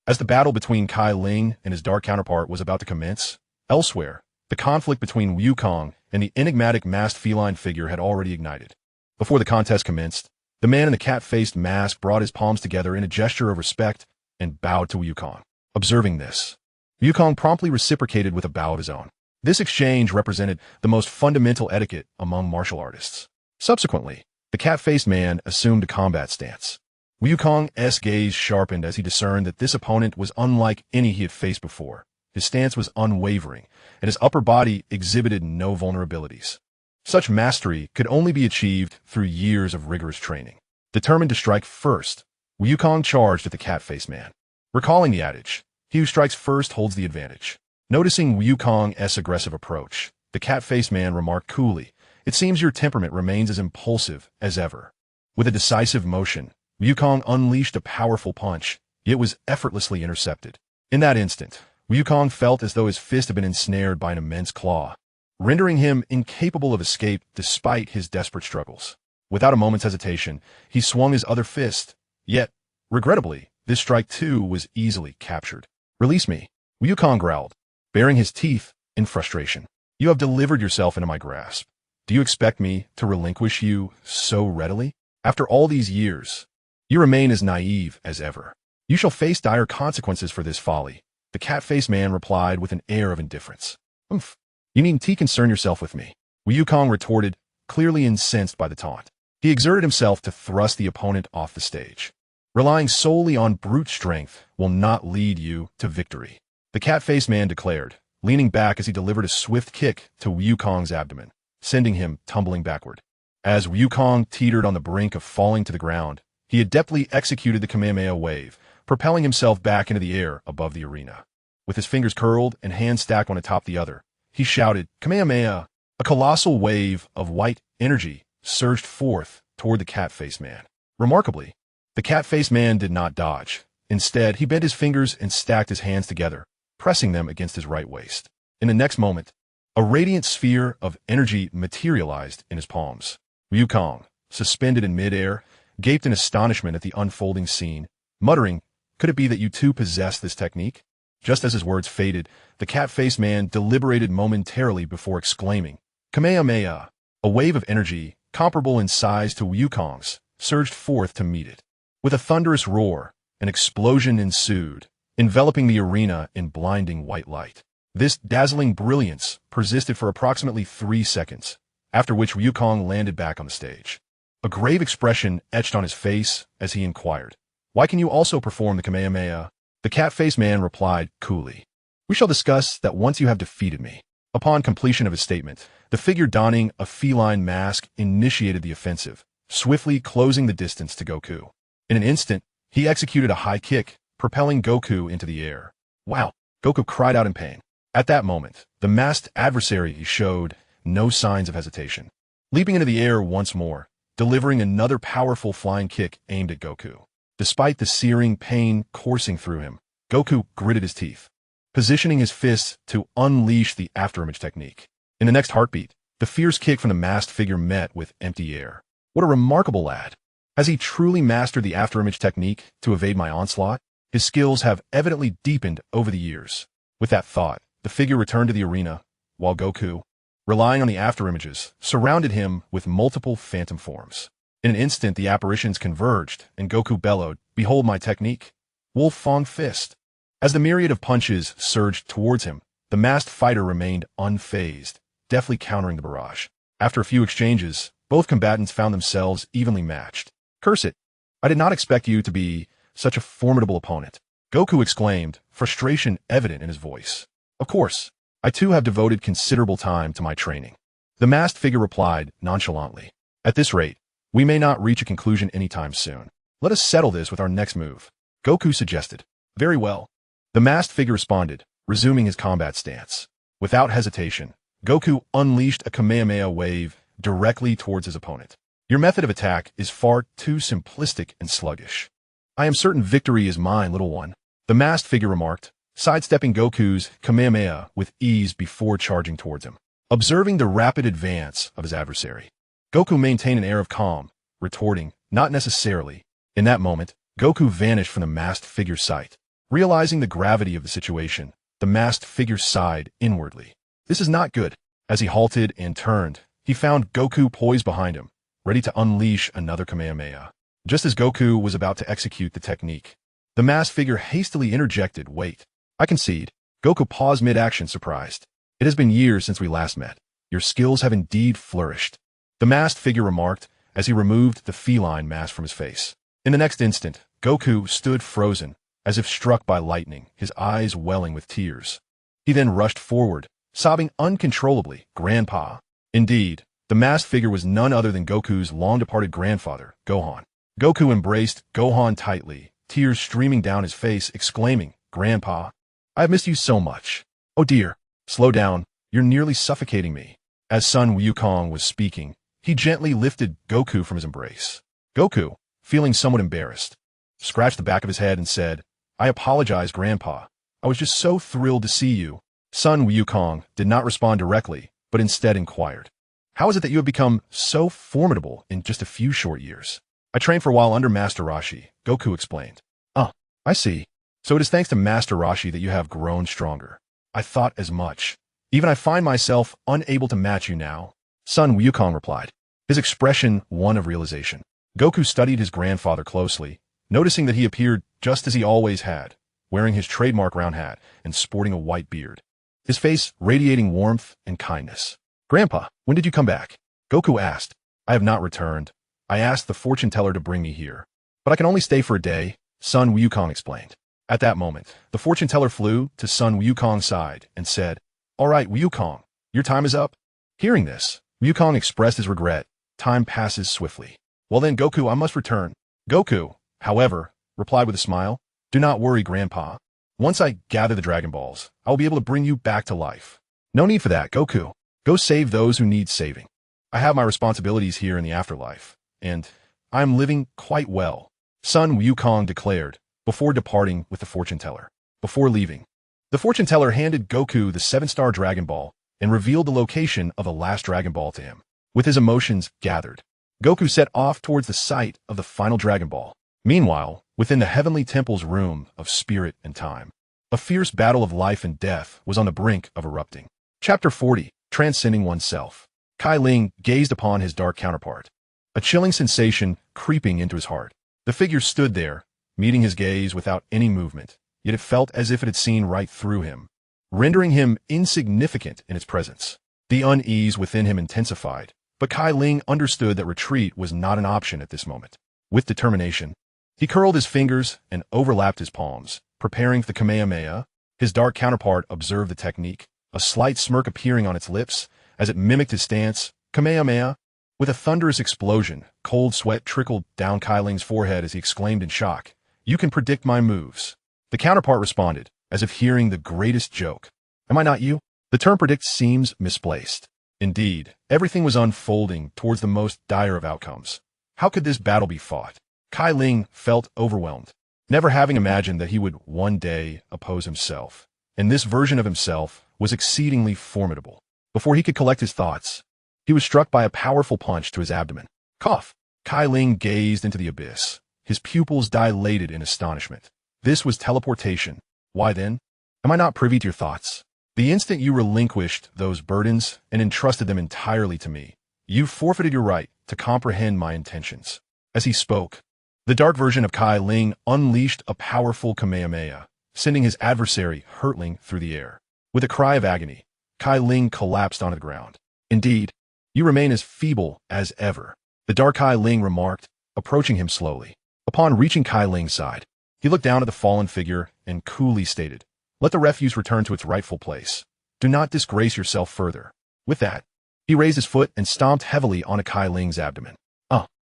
As the battle between Cai Ling and his dark counterpart was about to commence, elsewhere, the conflict between Wukong and the enigmatic masked feline figure had already ignited. Before the contest commenced, the man in the cat-faced mask brought his palms together in a gesture of respect and bowed to Wukong. Observing this, Wukong promptly reciprocated with a bow of his own. This exchange represented the most fundamental etiquette among martial artists. Subsequently, the cat-faced man assumed a combat stance. Wukong's gaze sharpened as he discerned that this opponent was unlike any he had faced before. His stance was unwavering, and his upper body exhibited no vulnerabilities. Such mastery could only be achieved through years of rigorous training. Determined to strike first, Wukong charged at the cat-faced man. Recalling the adage, he who strikes first holds the advantage. Noticing Wukong's aggressive approach, the cat-faced man remarked coolly, "It seems your temperament remains as impulsive as ever." With a decisive motion, Wukong unleashed a powerful punch, yet was effortlessly intercepted. In that instant, Wukong felt as though his fist had been ensnared by an immense claw, rendering him incapable of escape despite his desperate struggles. Without a moment's hesitation, he swung his other fist, yet, regrettably, this strike too was easily captured. "Release me," Wukong growled, baring his teeth in frustration. "You have delivered yourself into my grasp. Do you expect me to relinquish you so readily? After all these years, you remain as naive as ever. You shall face dire consequences for this folly," the cat-faced man replied with an air of indifference. "Umph. You needn't concern yourself with me," Wukong retorted, clearly incensed by the taunt. He exerted himself to thrust the opponent off the stage. "Relying solely on brute strength will not lead you to victory," the cat-faced man declared, leaning back as he delivered a swift kick to Wukong's abdomen, sending him tumbling backward. As Wukong teetered on the brink of falling to the ground, he adeptly executed the Kamehameha wave, propelling himself back into the air above the arena. With his fingers curled and hands stacked one atop the other, he shouted, "Kamehameha!" A colossal wave of white energy surged forth toward the cat-faced man. Remarkably, the cat-faced man did not dodge. Instead, he bent his fingers and stacked his hands together, pressing them against his right waist. In the next moment, a radiant sphere of energy materialized in his palms. Wukong, suspended in midair, gaped in astonishment at the unfolding scene, muttering, "Could it be that you too possess this technique?" Just as his words faded, the cat-faced man deliberated momentarily before exclaiming, "Kamehameha!" A wave of energy, comparable in size to Wukong's, surged forth to meet it. With a thunderous roar, an explosion ensued, enveloping the arena in blinding white light. This dazzling brilliance persisted for approximately 3 seconds, after which Wukong landed back on the stage. A grave expression etched on his face as he inquired, "Why can you also perform the Kamehameha?" The cat-faced man replied coolly, "We shall discuss that once you have defeated me." Upon completion of his statement, the figure donning a feline mask initiated the offensive, swiftly closing the distance to Goku. In an instant, he executed a high kick, propelling Goku into the air. "Wow!" Goku cried out in pain. At that moment, the masked adversary showed no signs of hesitation, leaping into the air once more, delivering another powerful flying kick aimed at Goku. Despite the searing pain coursing through him, Goku gritted his teeth, positioning his fists to unleash the afterimage technique. In the next heartbeat, the fierce kick from the masked figure met with empty air. What a remarkable lad! Has he truly mastered the afterimage technique to evade my onslaught? His skills have evidently deepened over the years. With that thought, the figure returned to the arena, while Goku, relying on the afterimages, surrounded him with multiple phantom forms. In an instant, the apparitions converged, and Goku bellowed, "Behold my technique, Wolf Fong Fist." As the myriad of punches surged towards him, the masked fighter remained unfazed, deftly countering the barrage. After a few exchanges, both combatants found themselves evenly matched. "Curse it! I did not expect you to be such a formidable opponent," Goku exclaimed, frustration evident in his voice. "Of course, I too have devoted considerable time to my training," the masked figure replied nonchalantly. "At this rate, we may not reach a conclusion anytime soon. Let us settle this with our next move," Goku suggested. "Very well," the masked figure responded, resuming his combat stance. Without hesitation, Goku unleashed a Kamehameha wave directly towards his opponent. "Your method of attack is far too simplistic and sluggish." "I am certain victory is mine, little one," the masked figure remarked, sidestepping Goku's Kamehameha with ease before charging towards him. Observing the rapid advance of his adversary, Goku maintained an air of calm, retorting, "Not necessarily." In that moment, Goku vanished from the masked figure's sight. Realizing the gravity of the situation, the masked figure sighed inwardly. This is not good. As he halted and turned, he found Goku poised behind him, ready to unleash another Kamehameha. Just as Goku was about to execute the technique, the masked figure hastily interjected, "Wait, I concede." Goku paused mid-action, surprised. "It has been years since we last met. Your skills have indeed flourished," the masked figure remarked as he removed the feline mask from his face. In the next instant, Goku stood frozen, as if struck by lightning, his eyes welling with tears. He then rushed forward, sobbing uncontrollably, "Grandpa." Indeed, the masked figure was none other than Goku's long-departed grandfather, Gohan. Goku embraced Gohan tightly, tears streaming down his face, exclaiming, "Grandpa, I have missed you so much." "Oh dear, slow down, you're nearly suffocating me." As Sun Wukong was speaking, he gently lifted Goku from his embrace. Goku, feeling somewhat embarrassed, scratched the back of his head and said, "I apologize, Grandpa. I was just so thrilled to see you." Sun Wukong did not respond directly, but instead inquired, "How is it that you have become so formidable in just a few short years?" "I trained for a while under Master Roshi," Goku explained. "Oh, I see. So it is thanks to Master Roshi that you have grown stronger." "I thought as much. Even I find myself unable to match you now," Sun Wukong replied, his expression one of realization. Goku studied his grandfather closely, noticing that he appeared just as he always had, wearing his trademark round hat and sporting a white beard, his face radiating warmth and kindness. "Grandpa, when did you come back?" Goku asked. "I have not returned. I asked the fortune teller to bring me here. But I can only stay for a day," Sun Wukong explained. At that moment, the fortune teller flew to Sun Wukong's side and said, "All right, Wukong, your time is up." Hearing this, Wukong expressed his regret. "Time passes swiftly." "Well then, Goku, I must return." Goku, however, replied with a smile, "Do not worry, Grandpa. Once I gather the Dragon Balls, I will be able to bring you back to life." "No need for that, Goku. Go save those who need saving. I have my responsibilities here in the afterlife, and I am living quite well," Sun Wukong declared, before departing with the fortune teller. Before leaving, the fortune teller handed Goku the 7-star Dragon Ball and revealed the location of the last Dragon Ball to him. With his emotions gathered, Goku set off towards the site of the final Dragon Ball. Meanwhile, within the Heavenly Temple's room of spirit and time, a fierce battle of life and death was on the brink of erupting. Chapter 40, Transcending Oneself. Cai Ling gazed upon his dark counterpart, a chilling sensation creeping into his heart. The figure stood there, meeting his gaze without any movement, yet it felt as if it had seen right through him, rendering him insignificant in its presence. The unease within him intensified, but Cai Ling understood that retreat was not an option at this moment. With determination, he curled his fingers and overlapped his palms, preparing for the Kamehameha. His dark counterpart observed the technique, a slight smirk appearing on its lips as it mimicked his stance. Kamehameha. With a thunderous explosion, cold sweat trickled down Cai Ling's forehead as he exclaimed in shock, "You can predict my moves." The counterpart responded, as if hearing the greatest joke. "Am I not you?" The term predict seems misplaced. Indeed, everything was unfolding towards the most dire of outcomes. How could this battle be fought? Cai Ling felt overwhelmed, never having imagined that he would one day oppose himself. And this version of himself was exceedingly formidable. Before he could collect his thoughts, he was struck by a powerful punch to his abdomen. Cough! Cai Ling gazed into the abyss, his pupils dilated in astonishment. This was teleportation. Why then? Am I not privy to your thoughts? The instant you relinquished those burdens and entrusted them entirely to me, you forfeited your right to comprehend my intentions. As he spoke, the dark version of Cai Ling unleashed a powerful Kamehameha, sending his adversary hurtling through the air. With a cry of agony, Cai Ling collapsed onto the ground. "Indeed, you remain as feeble as ever," the dark Cai Ling remarked, approaching him slowly. Upon reaching Cai Ling's side, he looked down at the fallen figure and coolly stated, "Let the refuse return to its rightful place. Do not disgrace yourself further." With that, he raised his foot and stomped heavily onto Cai Ling's abdomen.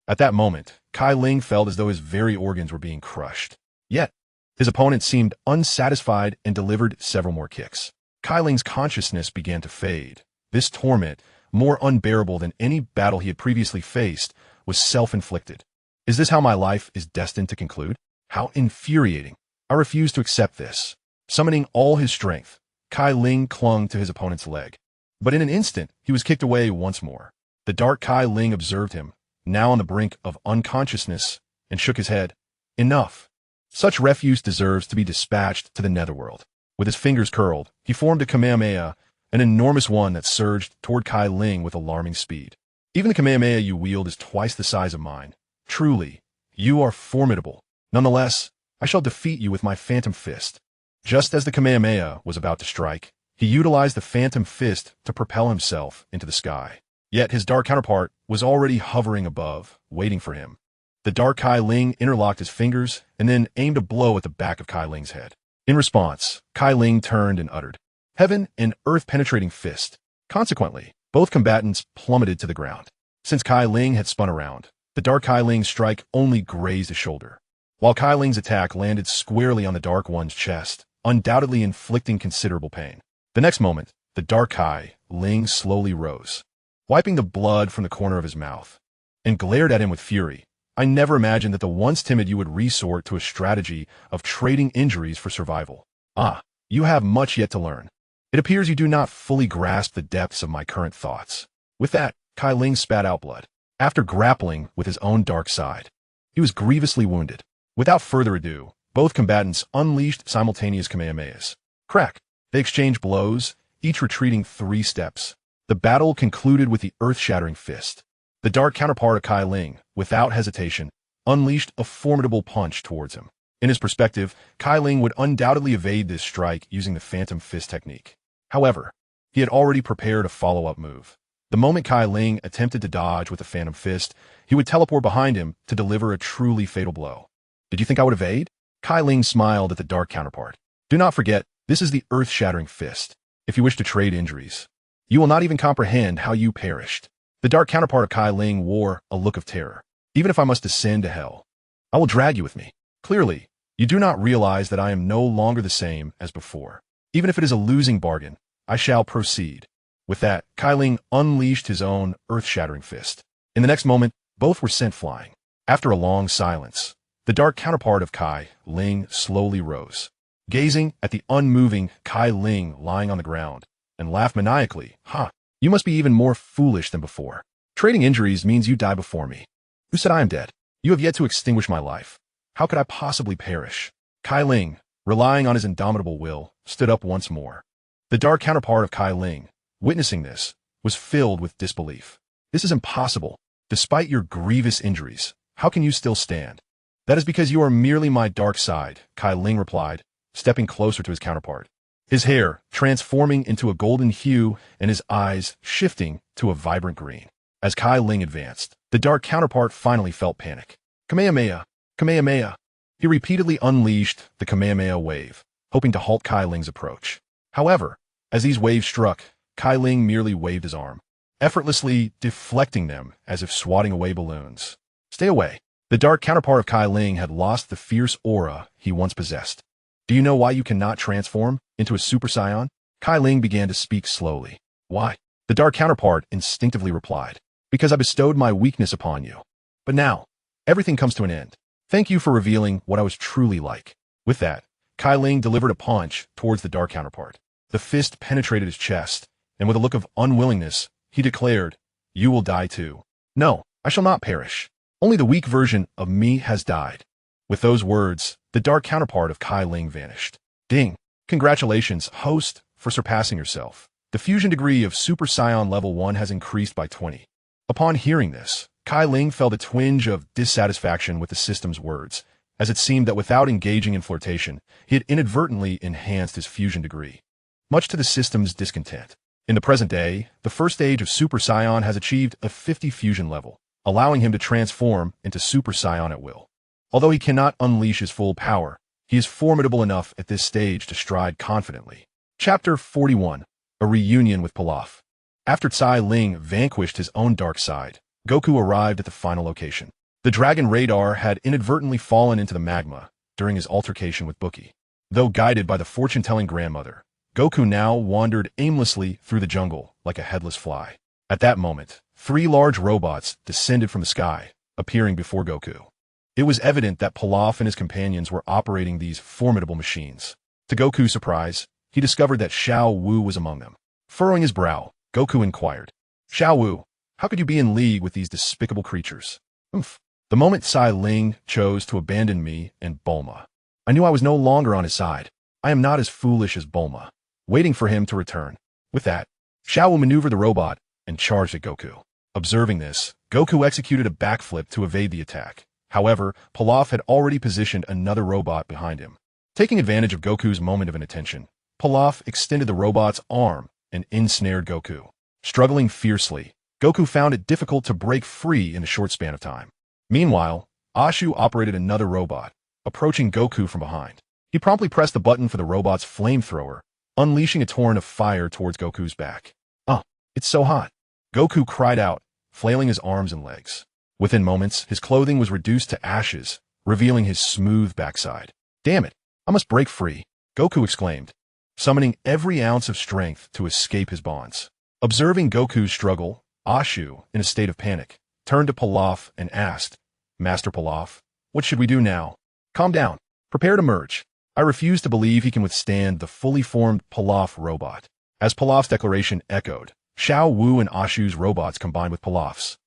At that moment, Cai Ling felt as though his very organs were being crushed. Yet, his opponent seemed unsatisfied and delivered several more kicks. Cai Ling's consciousness began to fade. This torment, more unbearable than any battle he had previously faced, was self-inflicted. Is this how my life is destined to conclude? How infuriating. I refuse to accept this. Summoning all his strength, Cai Ling clung to his opponent's leg. But in an instant, he was kicked away once more. The dark Cai Ling observed him, now on the brink of unconsciousness, and shook his head. Enough. Such refuse deserves to be dispatched to the netherworld. With his fingers curled, he formed a Kamehameha, an enormous one that surged toward Cai Ling with alarming speed. Even the Kamehameha you wield is twice the size of mine. Truly, you are formidable. Nonetheless, I shall defeat you with my Phantom Fist. Just as the Kamehameha was about to strike, he utilized the Phantom Fist to propel himself into the sky. Yet his dark counterpart was already hovering above, waiting for him. The dark Cai Ling interlocked his fingers and then aimed a blow at the back of Cai Ling's head. In response, Cai Ling turned and uttered, "Heaven and earth-penetrating fist." Consequently, both combatants plummeted to the ground. Since Cai Ling had spun around, the dark Cai Ling's strike only grazed his shoulder, while Cai Ling's attack landed squarely on the dark one's chest, undoubtedly inflicting considerable pain. The next moment, the dark Cai Ling slowly rose, wiping the blood from the corner of his mouth, and glared at him with fury. "I never imagined that the once timid you would resort to a strategy of trading injuries for survival. Ah, you have much yet to learn. It appears you do not fully grasp the depths of my current thoughts." With that, Cai Ling spat out blood. After grappling with his own dark side, he was grievously wounded. Without further ado, both combatants unleashed simultaneous Kamehamehas. Crack! They exchanged blows, each retreating 3 steps. The battle concluded with the earth-shattering fist. The dark counterpart of Cai Ling, without hesitation, unleashed a formidable punch towards him. In his perspective, Cai Ling would undoubtedly evade this strike using the Phantom Fist technique. However, he had already prepared a follow-up move. The moment Cai Ling attempted to dodge with the Phantom Fist, he would teleport behind him to deliver a truly fatal blow. "Did you think I would evade?" Cai Ling smiled at the dark counterpart. "Do not forget, this is the earth-shattering fist. If you wish to trade injuries, you will not even comprehend how you perished." The dark counterpart of Cai Ling wore a look of terror. "Even if I must descend to hell, I will drag you with me. Clearly, you do not realize that I am no longer the same as before. Even if it is a losing bargain, I shall proceed." With that, Cai Ling unleashed his own earth-shattering fist. In the next moment, both were sent flying. After a long silence, the dark counterpart of Cai Ling slowly rose, gazing at the unmoving Cai Ling lying on the ground, and laughed maniacally. "Ha! You must be even more foolish than before. Trading injuries means you die before me. Who said I am dead? You have yet to extinguish my life. How could I possibly perish?" Cai Ling, relying on his indomitable will, stood up once more. The dark counterpart of Cai Ling, witnessing this, was filled with disbelief. "This is impossible. Despite your grievous injuries, how can you still stand?" "That is because you are merely my dark side," Cai Ling replied, stepping closer to his counterpart. His hair transforming into a golden hue and his eyes shifting to a vibrant green. As Cai Ling advanced, the dark counterpart finally felt panic. "Kamehameha! Kamehameha!" He repeatedly unleashed the Kamehameha wave, hoping to halt Cai Ling's approach. However, as these waves struck, Cai Ling merely waved his arm, effortlessly deflecting them as if swatting away balloons. "Stay away." The dark counterpart of Cai Ling had lost the fierce aura he once possessed. "Do you know why you cannot transform into a Super Saiyan?" Cai Ling began to speak slowly. "Why?" The dark counterpart instinctively replied. "Because I bestowed my weakness upon you. But now, everything comes to an end. Thank you for revealing what I was truly like." With that, Cai Ling delivered a punch towards the dark counterpart. The fist penetrated his chest, and with a look of unwillingness, he declared, "You will die too." "No, I shall not perish. Only the weak version of me has died." With those words, the dark counterpart of Cai Ling vanished. Ding! Congratulations, host, for surpassing yourself. The fusion degree of Super Saiyan level 1 has increased by 20. Upon hearing this, Cai Ling felt a twinge of dissatisfaction with the system's words, as it seemed that without engaging in flirtation, he had inadvertently enhanced his fusion degree, much to the system's discontent. In the present day, the first stage of Super Saiyan has achieved a 50 fusion level, allowing him to transform into Super Saiyan at will. Although he cannot unleash his full power, he is formidable enough at this stage to stride confidently. Chapter 41. A Reunion with Pilaf. After Cai Ling vanquished his own dark side, Goku arrived at the final location. The dragon radar had inadvertently fallen into the magma during his altercation with Bookie. Though guided by the fortune-telling grandmother, Goku now wandered aimlessly through the jungle like a headless fly. At that moment, 3 large robots descended from the sky, appearing before Goku. It was evident that Pilaf and his companions were operating these formidable machines. To Goku's surprise, he discovered that Xiao Wu was among them. Furrowing his brow, Goku inquired, "Xiao Wu, how could you be in league with these despicable creatures?" "Oomph. The moment Cai Ling chose to abandon me and Bulma, I knew I was no longer on his side. I am not as foolish as Bulma, waiting for him to return." With that, Xiao Wu maneuvered the robot and charged at Goku. Observing this, Goku executed a backflip to evade the attack. However, Pilaf had already positioned another robot behind him. Taking advantage of Goku's moment of inattention, Pilaf extended the robot's arm and ensnared Goku. Struggling fiercely, Goku found it difficult to break free in a short span of time. Meanwhile, Ashu operated another robot, approaching Goku from behind. He promptly pressed the button for the robot's flamethrower, unleashing a torrent of fire towards Goku's back. "Oh, it's so hot!" Goku cried out, flailing his arms and legs. Within moments, his clothing was reduced to ashes, revealing his smooth backside. "Damn it, I must break free," Goku exclaimed, summoning every ounce of strength to escape his bonds. Observing Goku's struggle, Ashu, in a state of panic, turned to Pilaf and asked, "Master Pilaf, what should we do now?" "Calm down. Prepare to merge." I refuse to believe he can withstand the fully formed Pilaf robot. As Pilaf's declaration echoed, Xiao Wu and Ashu's robots combined with Pilaf's,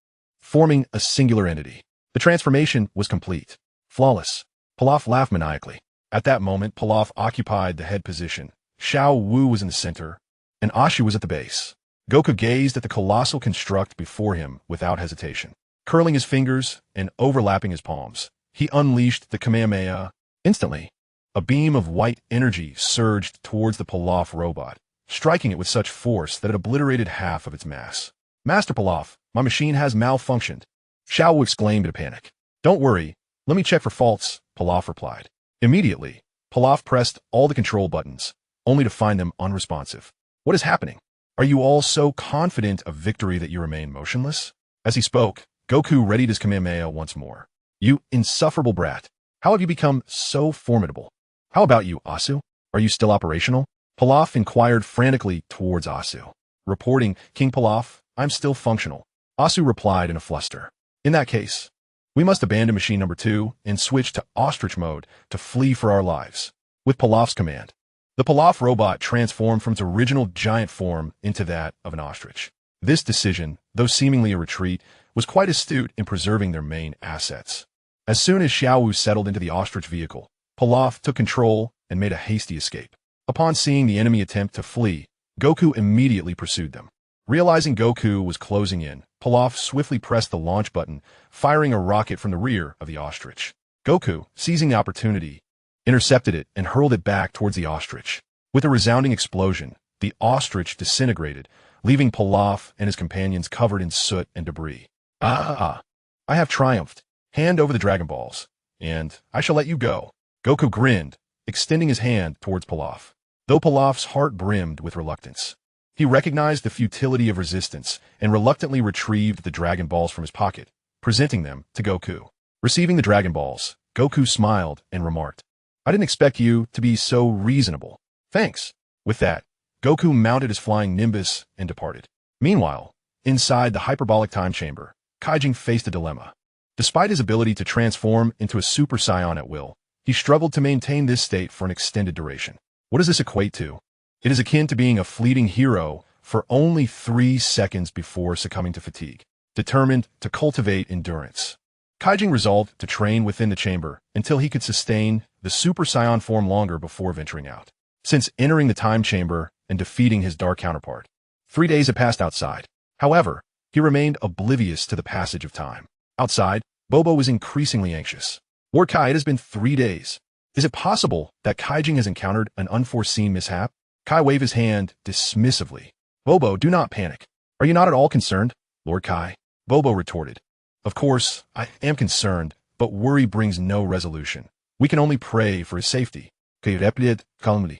forming a singular entity. The transformation was complete. Flawless. Pilaf laughed maniacally. At that moment, Pilaf occupied the head position. Xiao Wu was in the center, and Ashu was at the base. Goku gazed at the colossal construct before him without hesitation. Curling his fingers and overlapping his palms, he unleashed the Kamehameha. Instantly, a beam of white energy surged towards the Pilaf robot, striking it with such force that it obliterated half of its mass. "Master Pilaf, my machine has malfunctioned," Xiao Wu exclaimed in a panic. "Don't worry, let me check for faults," Pilaf replied. Immediately, Pilaf pressed all the control buttons, only to find them unresponsive. "What is happening? Are you all so confident of victory that you remain motionless?" As he spoke, Goku readied his Kamehameha once more. "You insufferable brat. How have you become so formidable? How about you, Asu? Are you still operational?" Pilaf inquired frantically towards Asu. Reporting, "King Pilaf, I'm still functional." Asu replied in a fluster. "In that case, we must abandon machine number 2 and switch to ostrich mode to flee for our lives." With Pilaf's command, the Pilaf robot transformed from its original giant form into that of an ostrich. This decision, though seemingly a retreat, was quite astute in preserving their main assets. As soon as Xiao Wu settled into the ostrich vehicle, Pilaf took control and made a hasty escape. Upon seeing the enemy attempt to flee, Goku immediately pursued them. Realizing Goku was closing in, Pilaf swiftly pressed the launch button, firing a rocket from the rear of the ostrich. Goku, seizing the opportunity, intercepted it and hurled it back towards the ostrich. With a resounding explosion, the ostrich disintegrated, leaving Pilaf and his companions covered in soot and debris. "Ah, I have triumphed. Hand over the Dragon Balls, and I shall let you go." Goku grinned, extending his hand towards Pilaf. Though Pilaf's heart brimmed with reluctance, he recognized the futility of resistance and reluctantly retrieved the Dragon Balls from his pocket, presenting them to Goku. Receiving the Dragon Balls, Goku smiled and remarked, "I didn't expect you to be so reasonable. Thanks." With that, Goku mounted his flying Nimbus and departed. Meanwhile, inside the hyperbolic time chamber, Cai Ling faced a dilemma. Despite his ability to transform into a Super Saiyan at will, he struggled to maintain this state for an extended duration. What does this equate to? It is akin to being a fleeting hero for only 3 seconds before succumbing to fatigue, determined to cultivate endurance. Cai Ling resolved to train within the chamber until he could sustain the Super Saiyan form longer before venturing out. Since entering the time chamber and defeating his dark counterpart, 3 days had passed outside. However, he remained oblivious to the passage of time. Outside, Bobo was increasingly anxious. "Lord Kai, it has been 3 days. Is it possible that Cai Ling has encountered an unforeseen mishap?" Kai waved his hand dismissively. "Bobo, do not panic. Are you not at all concerned, Lord Kai?" Bobo retorted, "Of course, I am concerned, but worry brings no resolution. We can only pray for his safety." He replied calmly.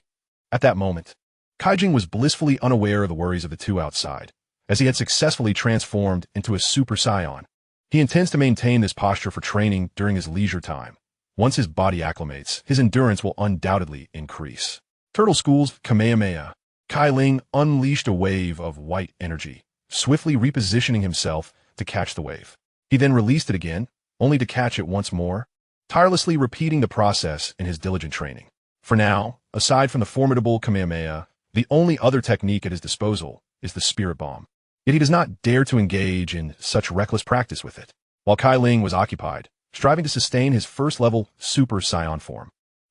At that moment, Cai Ling was blissfully unaware of the worries of the two outside, as he had successfully transformed into a Super Saiyan. He intends to maintain this posture for training during his leisure time. Once his body acclimates, his endurance will undoubtedly increase. Turtle School's Kamehameha. Cai Ling unleashed a wave of white energy, swiftly repositioning himself to catch the wave. He then released it again, only to catch it once more, tirelessly repeating the process in his diligent training. For now, aside from the formidable Kamehameha, the only other technique at his disposal is the spirit bomb. Yet he does not dare to engage in such reckless practice with it. While Cai Ling was occupied, striving to sustain his first-level Super Saiyan form,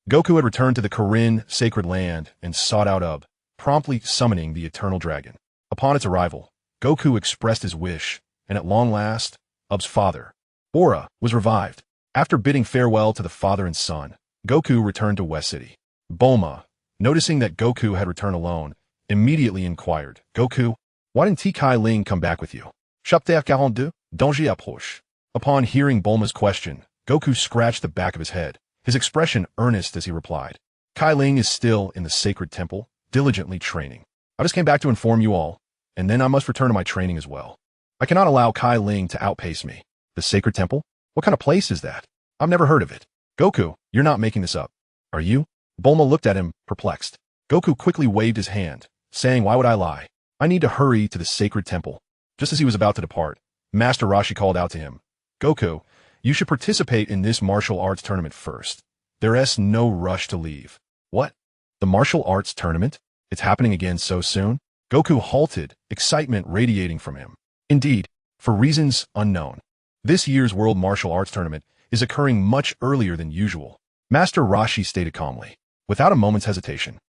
Goku had returned to the Korin sacred land and sought out Ub, promptly summoning the Eternal Dragon. Upon its arrival, Goku expressed his wish, and at long last, Ub's father, Bora, was revived. After bidding farewell to the father and son, Goku returned to West City. Bulma, noticing that Goku had returned alone, immediately inquired, "Goku, why didn't Cai Ling come back with you?" Chapitre 42, Danger approche. Upon hearing Bulma's question, Goku scratched the back of his head, his expression earnest as he replied, "Cai Ling is still in the sacred temple, diligently training. I just came back to inform you all, and then I must return to my training as well. I cannot allow Cai Ling to outpace me." The sacred temple? What kind of place is that? I've never heard of it. Goku, you're not making this up. Are you? Bulma looked at him, perplexed. Goku quickly waved his hand, saying, "Why would I lie? I need to hurry to the sacred temple." Just as he was about to depart, Master Roshi called out to him, "Goku, you should participate in this martial arts tournament first. There's no rush to leave." What? The martial arts tournament? It's happening again so soon? Goku halted, excitement radiating from him. Indeed, for reasons unknown, this year's World Martial Arts Tournament is occurring much earlier than usual. Master Roshi stated calmly. Without a moment's hesitation,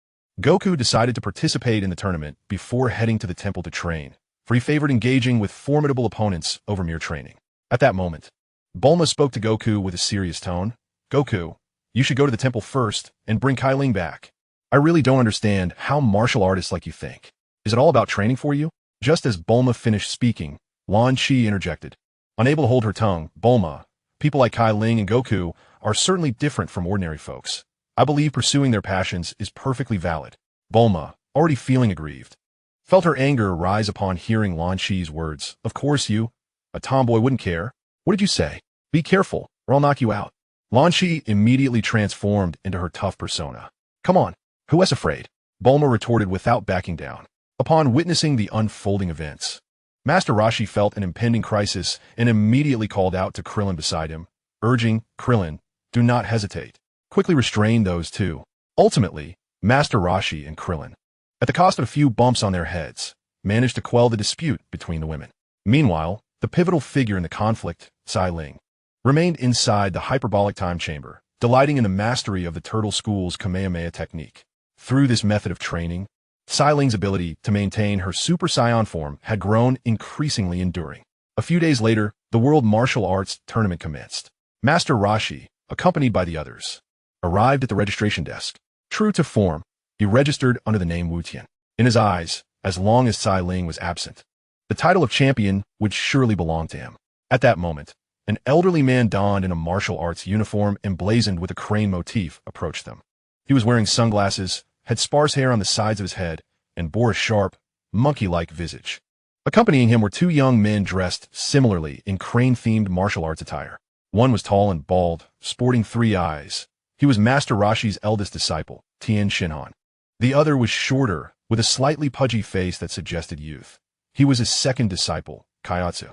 Goku decided to participate in the tournament before heading to the temple to train, for he favored engaging with formidable opponents over mere training. At that moment, Bulma spoke to Goku with a serious tone. "Goku, you should go to the temple first and bring Cai Ling back. I really don't understand how martial artists like you think. Is it all about training for you?" Just as Bulma finished speaking, Lan Chi interjected. Unable to hold her tongue, "Bulma, people like Cai Ling and Goku are certainly different from ordinary folks. I believe pursuing their passions is perfectly valid." Bulma, already feeling aggrieved, felt her anger rise upon hearing Lan Chi's words. "Of course you, a tomboy, wouldn't care. What did you say? Be careful, or I'll knock you out." Lan Chi immediately transformed into her tough persona. "Come on, who is afraid?" Bulma retorted without backing down. Upon witnessing the unfolding events, Master Roshi felt an impending crisis and immediately called out to Krillin beside him, urging, "Krillin, do not hesitate. Quickly restrain those two." Ultimately, Master Roshi and Krillin, at the cost of a few bumps on their heads, managed to quell the dispute between the women. Meanwhile, the pivotal figure in the conflict, Cai Ling, remained inside the hyperbolic time chamber, delighting in the mastery of the Turtle School's Kamehameha technique. Through this method of training, Cai Ling's ability to maintain her Super Saiyan form had grown increasingly enduring. A few days later, the World Martial Arts Tournament commenced. Master Roshi, accompanied by the others, arrived at the registration desk. True to form, he registered under the name Wu Tian. In his eyes, as long as Cai Ling was absent, the title of champion would surely belong to him. At that moment, an elderly man donned in a martial arts uniform emblazoned with a crane motif approached them. He was wearing sunglasses, had sparse hair on the sides of his head, and bore a sharp, monkey-like visage. Accompanying him were two young men dressed similarly in crane-themed martial arts attire. One was tall and bald, sporting 3 eyes. He was Master Roshi's eldest disciple, Tien Shinhan. The other was shorter, with a slightly pudgy face that suggested youth. He was his second disciple, Kaiatsu.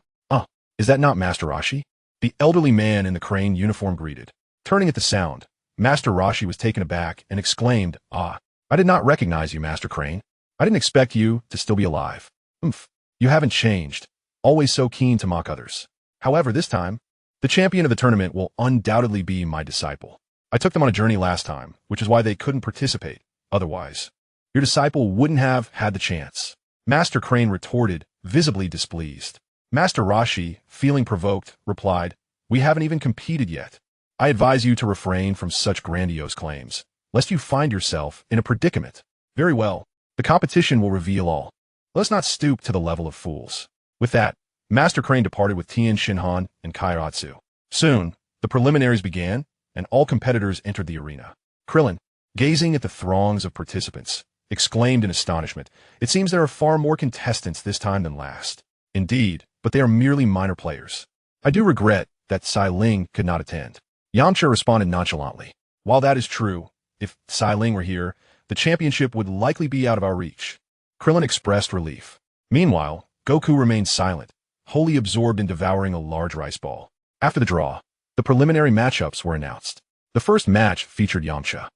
Is that not Master Roshi?" The elderly man in the crane uniform greeted. Turning at the sound, Master Roshi was taken aback and exclaimed, I did not recognize you, Master Crane. I didn't expect you to still be alive. You haven't changed, always so keen to mock others. However, this time, the champion of the tournament will undoubtedly be my disciple. I took them on a journey last time, which is why they couldn't participate. Otherwise, your disciple wouldn't have had the chance." Master Crane retorted, visibly displeased. Master Roshi, feeling provoked, replied, "We haven't even competed yet. I advise you to refrain from such grandiose claims, lest you find yourself in a predicament." "Very well. The competition will reveal all. Let's not stoop to the level of fools." With that, Master Crane departed with Tien Shinhan and Kairatsu. Soon, the preliminaries began, and all competitors entered the arena. Krillin, gazing at the throngs of participants, exclaimed in astonishment, "It seems there are far more contestants this time than last." "Indeed, but they are merely minor players. I do regret that Cai Ling could not attend." Yamcha responded nonchalantly. "While that is true, if Cai Ling were here, the championship would likely be out of our reach." Krillin expressed relief. Meanwhile, Goku remained silent, wholly absorbed in devouring a large rice ball. After the draw, the preliminary matchups were announced. The first match featured Yamcha,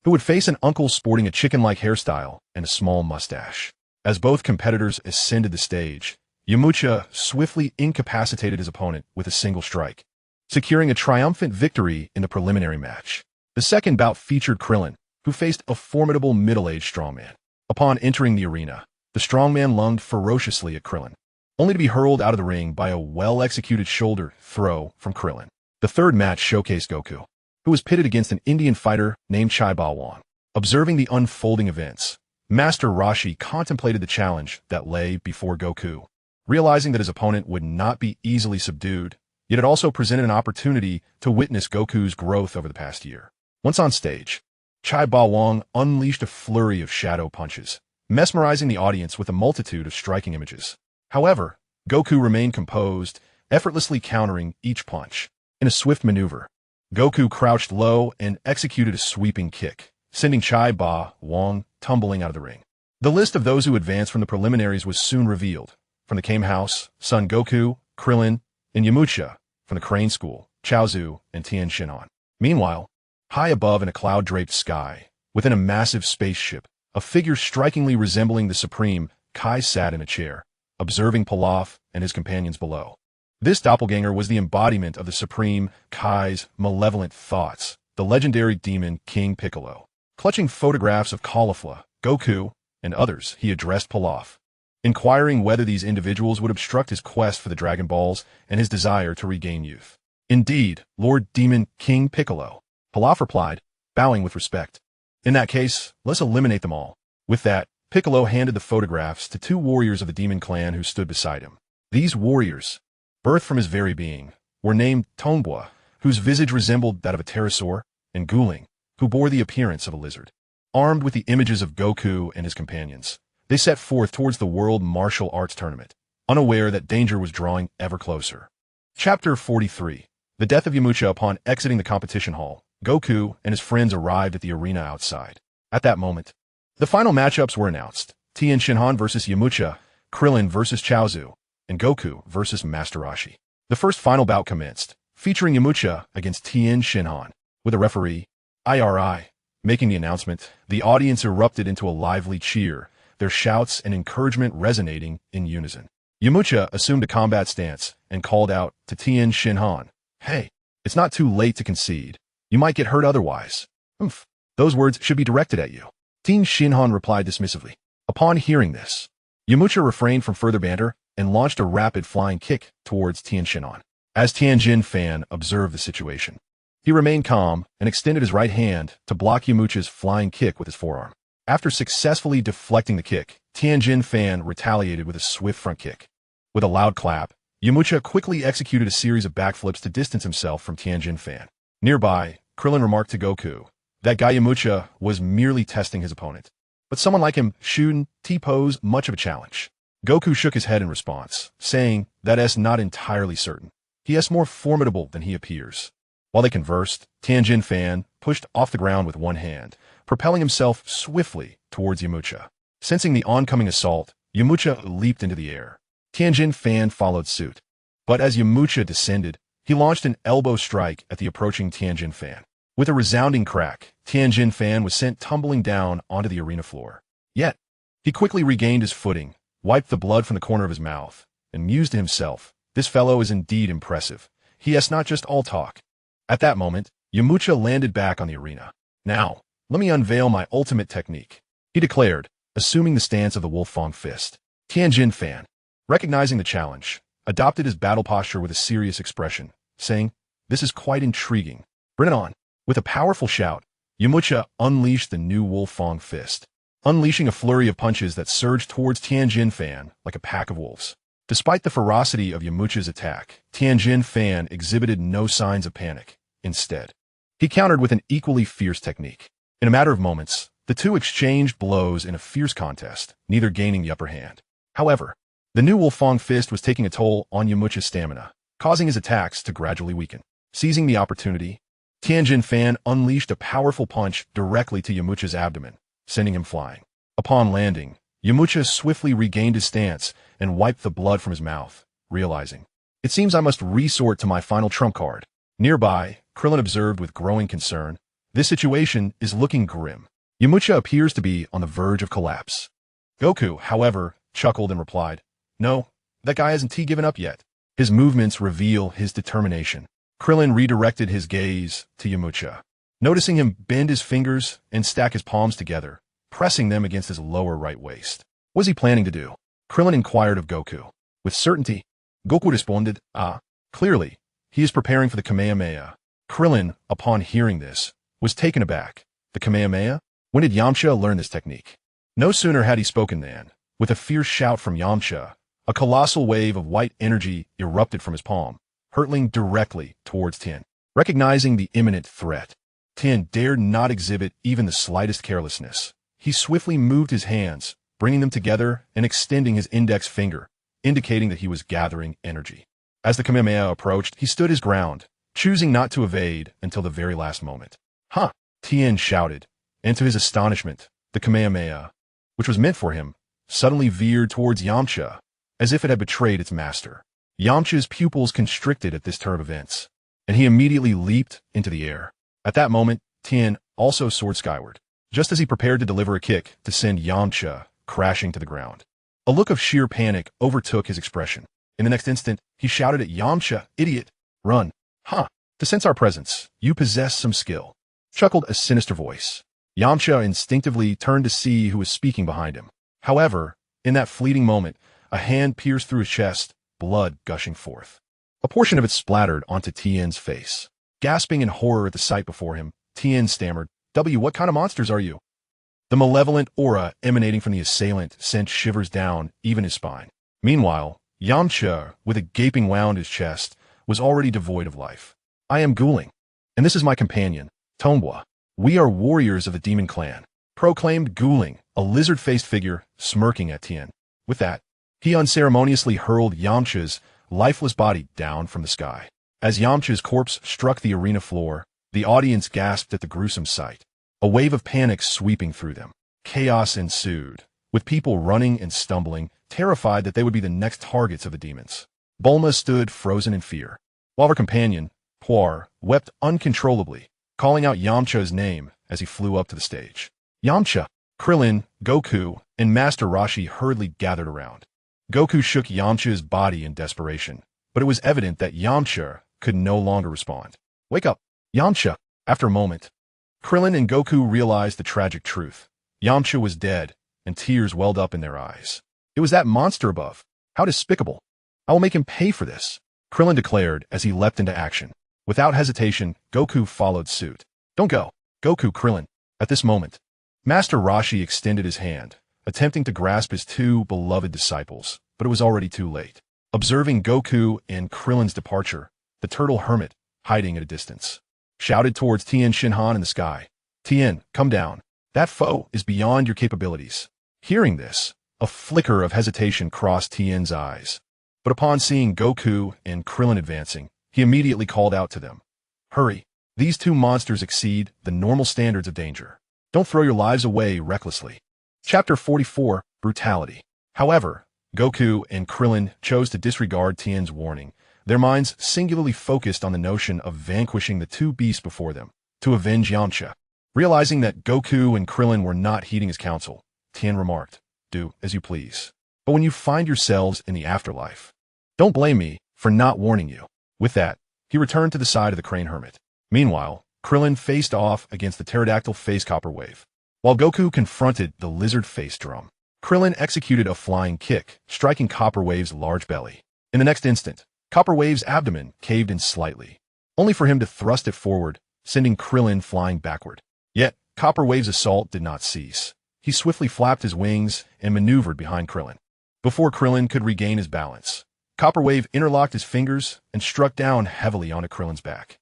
who would face an uncle sporting a chicken-like hairstyle and a small mustache. As both competitors ascended the stage, Yamcha swiftly incapacitated his opponent with a single strike, securing a triumphant victory in the preliminary match. The second bout featured Krillin, who faced a formidable middle-aged strongman. Upon entering the arena, the strongman lunged ferociously at Krillin, only to be hurled out of the ring by a well-executed shoulder throw from Krillin. The third match showcased Goku, who was pitted against an Indian fighter named Chai Wang. Observing the unfolding events, Master Roshi contemplated the challenge that lay before Goku, realizing that his opponent would not be easily subdued, yet it also presented an opportunity to witness Goku's growth over the past year. Once on stage, Chai Wang unleashed a flurry of shadow punches, mesmerizing the audience with a multitude of striking images. However, Goku remained composed, effortlessly countering each punch. In a swift maneuver, Goku crouched low and executed a sweeping kick, sending Chai Wang tumbling out of the ring. The list of those who advanced from the preliminaries was soon revealed. From the Kame House, Son Goku, Krillin, and Yamcha. From the Crane School, Chaozu and Tien Shinhan. Meanwhile, high above in a cloud-draped sky, within a massive spaceship, a figure strikingly resembling the Supreme Kai sat in a chair, observing Pilaf and his companions below. This doppelganger was the embodiment of the Supreme Kai's malevolent thoughts, the legendary demon King Piccolo. Clutching photographs of Caulifla, Goku, and others, he addressed Pilaf, inquiring whether these individuals would obstruct his quest for the Dragon Balls and his desire to regain youth. Indeed, Lord Demon King Piccolo, Pilaf replied, bowing with respect. In that case, let's eliminate them all. With that, Piccolo handed the photographs to two warriors of the Demon Clan who stood beside him. These warriors, birthed from his very being, were named Tonghua, whose visage resembled that of a pterosaur, and Guling, who bore the appearance of a lizard. Armed with the images of Goku and his companions, they set forth towards the World Martial Arts Tournament, unaware that danger was drawing ever closer. Chapter 43. The death of Yamcha. Upon exiting the competition hall, Goku and his friends arrived at the arena outside. At that moment, the final matchups were announced. Tien Shinhan versus Yamcha, Krillin versus Chaozu, and Goku versus Master Roshi. The first final bout commenced, featuring Yamcha against Tien Shinhan. With a referee, IRI, making the announcement, the audience erupted into a lively cheer, their shouts and encouragement resonating in unison. Yamcha assumed a combat stance and called out to Tien Shinhan, "Hey, it's not too late to concede. You might get hurt otherwise. Those words should be directed at you." Tien Shinhan replied dismissively. Upon hearing this, Yamcha refrained from further banter and launched a rapid flying kick towards Tien Shinhan. As Tianjin Fan observed the situation, he remained calm and extended his right hand to block Yamcha's flying kick with his forearm. After successfully deflecting the kick, Tianjin Fan retaliated with a swift front kick. With a loud clap, Yamcha quickly executed a series of backflips to distance himself from Tianjin Fan. Nearby, Krillin remarked to Goku, that guy Yamcha was merely testing his opponent. But someone like him shouldn't pose much of a challenge. Goku shook his head in response, saying that is not entirely certain. He is more formidable than he appears. While they conversed, Tianjin Fan pushed off the ground with one hand, propelling himself swiftly towards Yamcha. Sensing the oncoming assault, Yamcha leaped into the air. Tianjin Fan followed suit. But as Yamcha descended, he launched an elbow strike at the approaching Tianjin Fan. With a resounding crack, Tianjin Fan was sent tumbling down onto the arena floor. Yet, he quickly regained his footing, wiped the blood from the corner of his mouth, and mused to himself, "This fellow is indeed impressive. He has not just all talk." At that moment, Yamcha landed back on the arena. "Now, let me unveil my ultimate technique," he declared, assuming the stance of the Wolfang Fist. Tianjin Fan, recognizing the challenge, adopted his battle posture with a serious expression, saying, "This is quite intriguing. Bring it on." With a powerful shout, Yamcha unleashed the new Wolfang Fist, unleashing a flurry of punches that surged towards Tianjin Fan like a pack of wolves. Despite the ferocity of Yamcha's attack, Tianjin Fan exhibited no signs of panic. Instead, he countered with an equally fierce technique. In a matter of moments, the two exchanged blows in a fierce contest, neither gaining the upper hand. However, the new Wolfang Fist was taking a toll on Yamcha's stamina, causing his attacks to gradually weaken. Seizing the opportunity, Tianjin Fan unleashed a powerful punch directly to Yamcha's abdomen, sending him flying. Upon landing, Yamcha swiftly regained his stance and wiped the blood from his mouth, realizing, "It seems I must resort to my final trump card." Nearby, Krillin observed with growing concern, This situation is looking grim. Yamcha appears to be on the verge of collapse. Goku, however, chuckled and replied, "No, that guy hasn't given up yet." His movements reveal his determination. Krillin redirected his gaze to Yamcha, noticing him bend his fingers and stack his palms together, pressing them against his lower right waist. What was he planning to do? Krillin inquired of Goku. With certainty, Goku responded, clearly, he is preparing for the Kamehameha. Krillin, upon hearing this, was taken aback. The Kamehameha? When did Yamcha learn this technique? No sooner had he spoken than, with a fierce shout from Yamcha, a colossal wave of white energy erupted from his palm, hurtling directly towards Tien. Recognizing the imminent threat, Tien dared not exhibit even the slightest carelessness. He swiftly moved his hands, bringing them together and extending his index finger, indicating that he was gathering energy. As the Kamehameha approached, he stood his ground, choosing not to evade until the very last moment. "Huh!" Tien shouted, and to his astonishment, the Kamehameha, which was meant for him, suddenly veered towards Yamcha, as if it had betrayed its master. Yamcha's pupils constricted at this turn of events, and he immediately leaped into the air. At that moment, Tien also soared skyward, just as he prepared to deliver a kick to send Yamcha crashing to the ground. A look of sheer panic overtook his expression. In the next instant, he shouted at Yamcha, "Idiot! Run!" "Huh! To sense our presence, you possess some skill," chuckled a sinister voice. Yamcha instinctively turned to see who was speaking behind him. However, in that fleeting moment, a hand pierced through his chest, blood gushing forth. A portion of it splattered onto Tien's face. Gasping in horror at the sight before him, Tien stammered, What kind of monsters are you?" The malevolent aura emanating from the assailant sent shivers down even his spine. Meanwhile, Yamcha, with a gaping wound his chest, was already devoid of life. "I am Guling, and this is my companion, Tonghua. We are warriors of the Demon Clan," proclaimed Guling, a lizard-faced figure smirking at Tien. With that, he unceremoniously hurled Yamcha's lifeless body down from the sky. As Yamcha's corpse struck the arena floor, the audience gasped at the gruesome sight. A wave of panic sweeping through them. Chaos ensued, with people running and stumbling, terrified that they would be the next targets of the demons. Bulma stood frozen in fear, while her companion, Puar, wept uncontrollably, calling out Yamcha's name as he flew up to the stage. Yamcha, Krillin, Goku, and Master Roshi hurriedly gathered around. Goku shook Yamcha's body in desperation, but it was evident that Yamcha could no longer respond. "Wake up, Yamcha!" After a moment, Krillin and Goku realized the tragic truth. Yamcha was dead, and tears welled up in their eyes. It was that monster above. How despicable. "I will make him pay for this," Krillin declared as he leapt into action. Without hesitation, Goku followed suit. "Don't go, Goku, Krillin." At this moment, Master Roshi extended his hand, attempting to grasp his two beloved disciples, but it was already too late. Observing Goku and Krillin's departure, the turtle hermit, hiding at a distance, shouted towards Tien Shinhan in the sky, "Tien, come down. That foe is beyond your capabilities." Hearing this, a flicker of hesitation crossed Tien's eyes. But upon seeing Goku and Krillin advancing, he immediately called out to them, "Hurry. These two monsters exceed the normal standards of danger. Don't throw your lives away recklessly." Chapter 44, Brutality. However, Goku and Krillin chose to disregard Tien's warning, their minds singularly focused on the notion of vanquishing the two beasts before them, to avenge Yamcha. Realizing that Goku and Krillin were not heeding his counsel, Tien remarked, "Do as you please. But when you find yourselves in the afterlife, don't blame me for not warning you." With that, he returned to the side of the crane hermit. Meanwhile, Krillin faced off against the pterodactyl face copper wave, while Goku confronted the lizard face drum. Krillin executed a flying kick, striking Copper Wave's large belly. In the next instant, Copper Wave's abdomen caved in slightly, only for him to thrust it forward, sending Krillin flying backward. Yet, Copper Wave's assault did not cease. He swiftly flapped his wings and maneuvered behind Krillin. Before Krillin could regain his balance, Copper Wave interlocked his fingers and struck down heavily onto Krillin's back.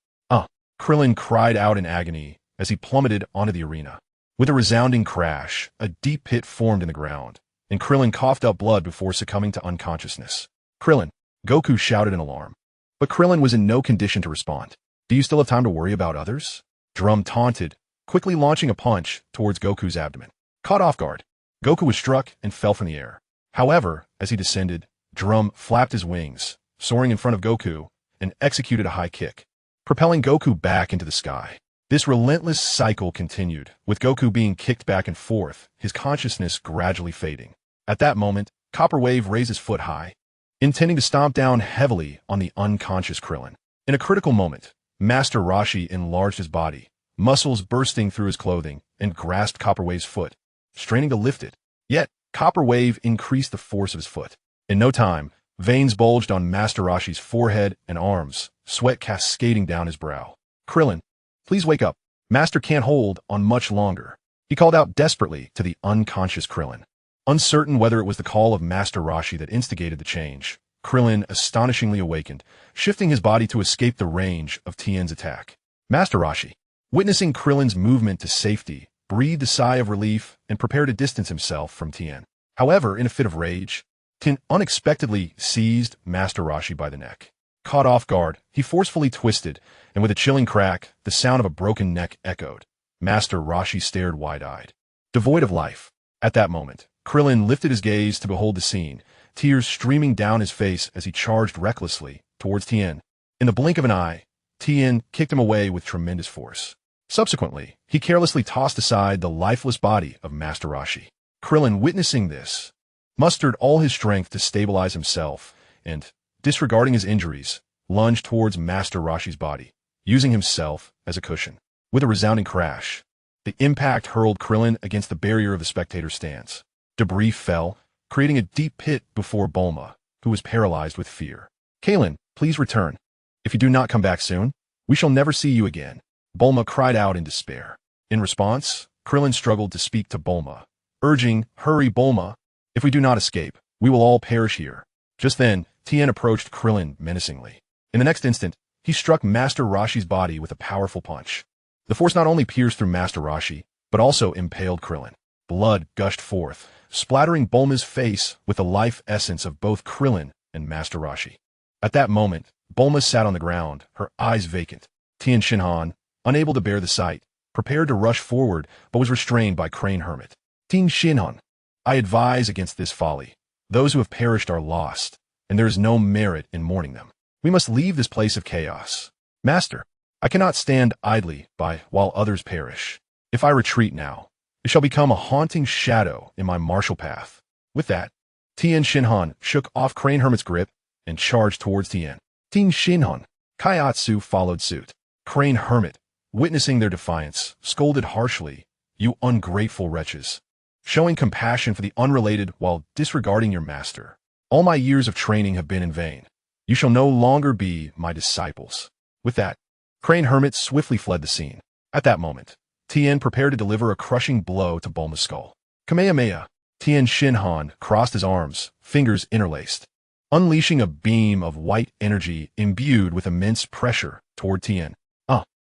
Krillin cried out in agony as he plummeted onto the arena. With a resounding crash, a deep pit formed in the ground, and Krillin coughed up blood before succumbing to unconsciousness. "Krillin!" Goku shouted in alarm. But Krillin was in no condition to respond. "Do you still have time to worry about others?" Drum taunted, quickly launching a punch towards Goku's abdomen. Caught off guard, Goku was struck and fell from the air. However, as he descended, Drum flapped his wings, soaring in front of Goku, and executed a high kick, propelling Goku back into the sky. This relentless cycle continued, with Goku being kicked back and forth, his consciousness gradually fading. At that moment, Copper Wave raised his foot high, intending to stomp down heavily on the unconscious Krillin. In a critical moment, Master Roshi enlarged his body, muscles bursting through his clothing, and grasped Copper Wave's foot, straining to lift it. Yet, Copper Wave increased the force of his foot. In no time, veins bulged on Master Roshi's forehead and arms, sweat cascading down his brow. Krillin, please wake up. Master can't hold on much longer. He called out desperately to the unconscious Krillin. Uncertain whether it was the call of Master Roshi that instigated the change, Krillin astonishingly awakened, shifting his body to escape the range of Tien's attack. Master Roshi, witnessing Krillin's movement to safety, breathed a sigh of relief and prepared to distance himself from Tien. However, in a fit of rage, Tien unexpectedly seized Master Roshi by the neck. Caught off guard, he forcefully twisted, and with a chilling crack, the sound of a broken neck echoed. Master Roshi stared wide-eyed, devoid of life. At that moment, Krillin lifted his gaze to behold the scene, tears streaming down his face as he charged recklessly towards Tien. In the blink of an eye, Tien kicked him away with tremendous force. Subsequently, he carelessly tossed aside the lifeless body of Master Roshi. Krillin, witnessing this, mustered all his strength to stabilize himself and, disregarding his injuries, lunged towards Master Roshi's body, using himself as a cushion. With a resounding crash, the impact hurled Krillin against the barrier of the spectator's stance. Debris fell, creating a deep pit before Bulma, who was paralyzed with fear. Kailan, please return. If you do not come back soon, we shall never see you again. Bulma cried out in despair. In response, Krillin struggled to speak to Bulma, urging, hurry Bulma, if we do not escape, we will all perish here. Just then, Tien approached Krillin menacingly. In the next instant, he struck Master Roshi's body with a powerful punch. The force not only pierced through Master Roshi, but also impaled Krillin. Blood gushed forth, splattering Bulma's face with the life essence of both Krillin and Master Roshi. At that moment, Bulma sat on the ground, her eyes vacant. Tien Shinhan, unable to bear the sight, prepared to rush forward but was restrained by Crane Hermit. Tien Shinhan, I advise against this folly. Those who have perished are lost, and there is no merit in mourning them. We must leave this place of chaos. Master, I cannot stand idly by while others perish. If I retreat now, it shall become a haunting shadow in my martial path. With that, Tien Shinhan shook off Crane Hermit's grip and charged towards Tien. Tien Shinhan, Kaiatsu followed suit. Crane Hermit, witnessing their defiance, scolded harshly, you ungrateful wretches, showing compassion for the unrelated while disregarding your master. All my years of training have been in vain. You shall no longer be my disciples. With that, Crane Hermit swiftly fled the scene. At that moment, Tien prepared to deliver a crushing blow to Bulma's skull. Kamehameha! Tien Shinhan crossed his arms, fingers interlaced, unleashing a beam of white energy imbued with immense pressure toward Tien.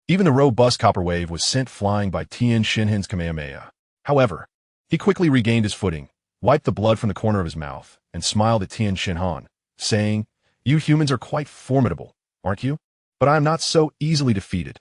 Even the robust Copper Wave was sent flying by Tien Shinhan's Kamehameha. However, he quickly regained his footing, wiped the blood from the corner of his mouth, and smiled at Tien Shinhan, saying, you humans are quite formidable, aren't you? But I am not so easily defeated.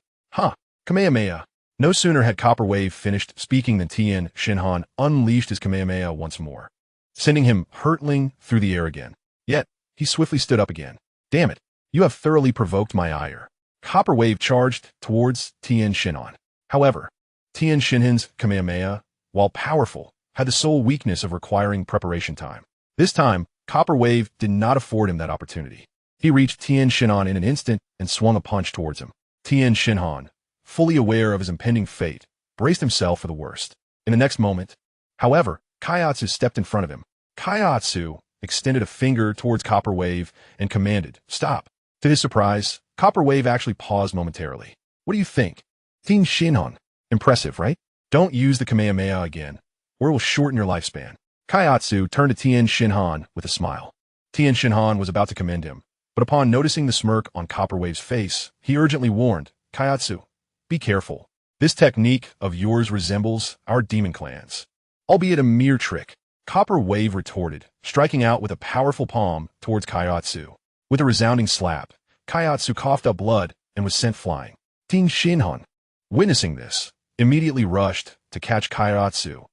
Kamehameha! No sooner had Copper Wave finished speaking than Tien Shinhan unleashed his Kamehameha once more, sending him hurtling through the air again. Yet, he swiftly stood up again. Damn it, you have thoroughly provoked my ire. Copper Wave charged towards Tien Shinhan. However, Tien Shinhan's Kamehameha, while powerful, had the sole weakness of requiring preparation time. This time, Copper Wave did not afford him that opportunity. He reached Tien Shinhan in an instant and swung a punch towards him. Tien Shinhan, fully aware of his impending fate, braced himself for the worst. In the next moment, however, Kaiatsu stepped in front of him. Kaiatsu extended a finger towards Copper Wave and commanded, stop. To his surprise, Copper Wave actually paused momentarily. What do you think? Tien Shinhan. Impressive, right? Don't use the Kamehameha again, or it will shorten your lifespan. Kaiatsu turned to Tien Shinhan with a smile. Tien Shinhan was about to commend him, but upon noticing the smirk on Copper Wave's face, he urgently warned, Kaiatsu, be careful. This technique of yours resembles our demon clan's, albeit a mere trick. Copper Wave retorted, striking out with a powerful palm towards Kaiatsu. With a resounding slap, Kaiatsu coughed up blood and was sent flying. Tien Shinhan, witnessing this, immediately rushed to catch Kaiatsu,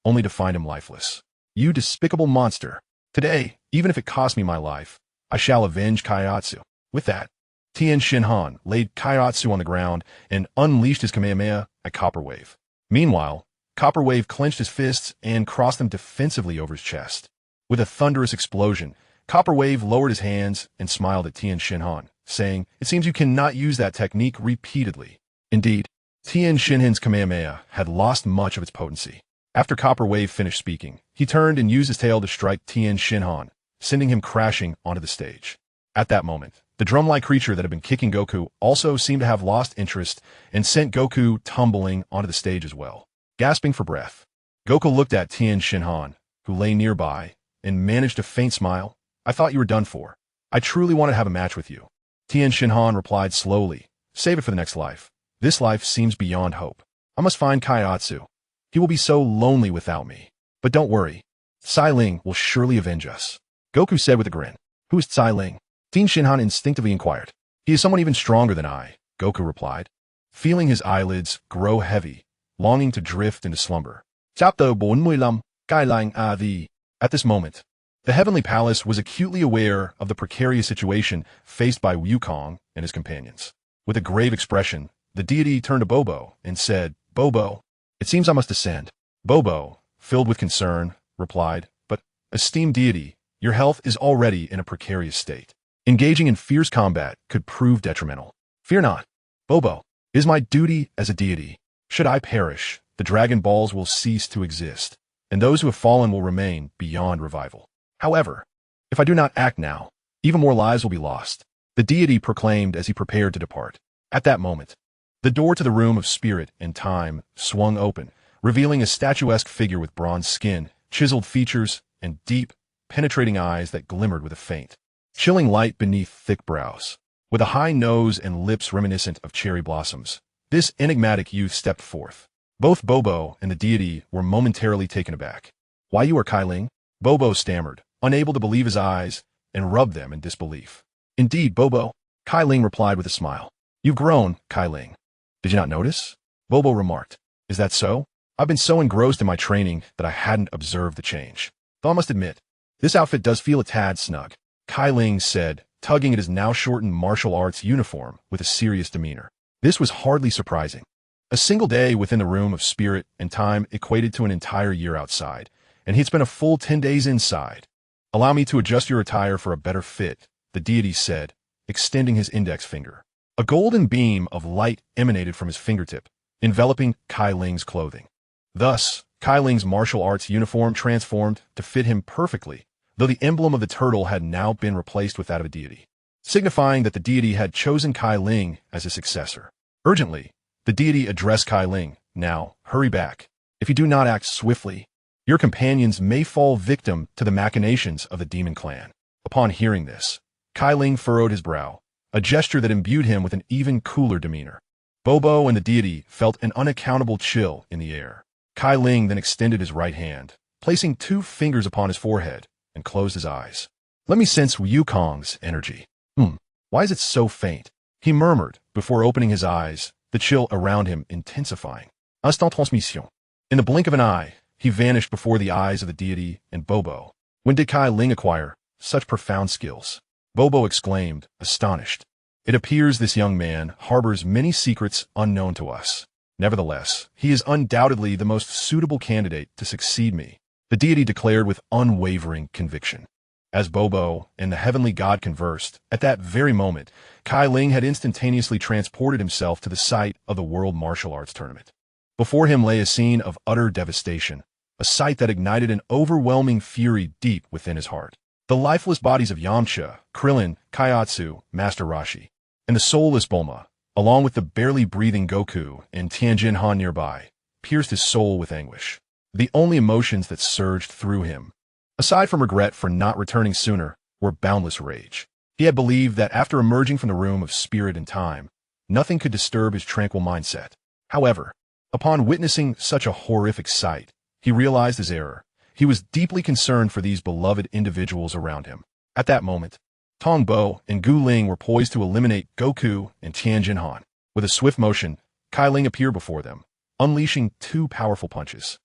only to find him lifeless. You despicable monster! Today, even if it costs me my life, I shall avenge Kaiatsu. With that, Tien Shinhan laid Kaiatsu on the ground and unleashed his Kamehameha at Copper Wave. Meanwhile, Copper Wave clenched his fists and crossed them defensively over his chest. With a thunderous explosion, Copper Wave lowered his hands and smiled at Tien Shinhan, saying, "It seems you cannot use that technique repeatedly." Indeed, Tien Shinhan's Kamehameha had lost much of its potency. After Copper Wave finished speaking, he turned and used his tail to strike Tien Shinhan, sending him crashing onto the stage. At that moment, the drum-like creature that had been kicking Goku also seemed to have lost interest and sent Goku tumbling onto the stage as well. Gasping for breath, Goku looked at Tien Shinhan, who lay nearby, and managed a faint smile. "I thought you were done for. I truly want to have a match with you." Tien Shinhan replied slowly, "Save it for the next life. This life seems beyond hope. I must find Kaiatsu. He will be so lonely without me. But don't worry. Cai Ling will surely avenge us." Goku said with a grin. "Who is Cai Ling?" Tien Shinhan instinctively inquired. "He is someone even stronger than I," Goku replied, feeling his eyelids grow heavy, longing to drift into slumber. Chapter 45, Cai Ling AV. At this moment, the Heavenly Palace was acutely aware of the precarious situation faced by Wukong and his companions. With a grave expression, the deity turned to Bobo and said, "Bobo, it seems I must descend." Bobo, filled with concern, replied, "But, esteemed deity, your health is already in a precarious state. Engaging in fierce combat could prove detrimental." "Fear not, Bobo. It is my duty as a deity. Should I perish, the Dragon Balls will cease to exist, and those who have fallen will remain beyond revival. However, if I do not act now, even more lives will be lost," the deity proclaimed as he prepared to depart. At that moment, the door to the room of spirit and time swung open, revealing a statuesque figure with bronze skin, chiseled features, and deep, penetrating eyes that glimmered with a faint, chilling light beneath thick brows. With a high nose and lips reminiscent of cherry blossoms, this enigmatic youth stepped forth. Both Bobo and the deity were momentarily taken aback. "Why, you are Cai Ling?" Bobo stammered, unable to believe his eyes, and rubbed them in disbelief. "Indeed, Bobo," Cai Ling replied with a smile. "You've grown, Cai Ling. Did you not notice?" Bobo remarked. "Is that so? I've been so engrossed in my training that I hadn't observed the change. Though I must admit, this outfit does feel a tad snug," Cai Ling said, tugging at his now shortened martial arts uniform with a serious demeanor. This was hardly surprising. A single day within the room of spirit and time equated to an entire year outside, and he'd spent a full 10 days inside. "Allow me to adjust your attire for a better fit," the deity said, extending his index finger. A golden beam of light emanated from his fingertip, enveloping Cai Ling's clothing. Thus, Cai Ling's martial arts uniform transformed to fit him perfectly, though the emblem of the turtle had now been replaced with that of a deity, signifying that the deity had chosen Cai Ling as his successor. Urgently, the deity addressed Cai Ling. "Now, hurry back. If you do not act swiftly, your companions may fall victim to the machinations of the demon clan." Upon hearing this, Cai Ling furrowed his brow, a gesture that imbued him with an even cooler demeanor. Bobo and the deity felt an unaccountable chill in the air. Cai Ling then extended his right hand, placing 2 fingers upon his forehead, and closed his eyes. "Let me sense Wukong's energy. Why is it so faint?" he murmured before opening his eyes, the chill around him intensifying. Instant transmission. In the blink of an eye, he vanished before the eyes of the deity and Bobo. When did Cai Ling acquire such profound skills? Bobo exclaimed, astonished. "It appears this young man harbors many secrets unknown to us. Nevertheless, he is undoubtedly the most suitable candidate to succeed me," the deity declared with unwavering conviction. As Bobo and the heavenly god conversed, at that very moment, Cai Ling had instantaneously transported himself to the site of the World Martial Arts Tournament. Before him lay a scene of utter devastation, a sight that ignited an overwhelming fury deep within his heart. The lifeless bodies of Yamcha, Krillin, Kaiatsu, Master Roshi, and the soulless Bulma, along with the barely breathing Goku and Tianjin Han nearby, pierced his soul with anguish. The only emotions that surged through him, aside from regret for not returning sooner, were boundless rage. He had believed that after emerging from the room of spirit and time, nothing could disturb his tranquil mindset. However, upon witnessing such a horrific sight, he realized his error. He was deeply concerned for these beloved individuals around him. At that moment, Tong Bo and Gu Ling were poised to eliminate Goku and Tianjin Han. With a swift motion, Cai Ling appeared before them, unleashing 2 powerful punches.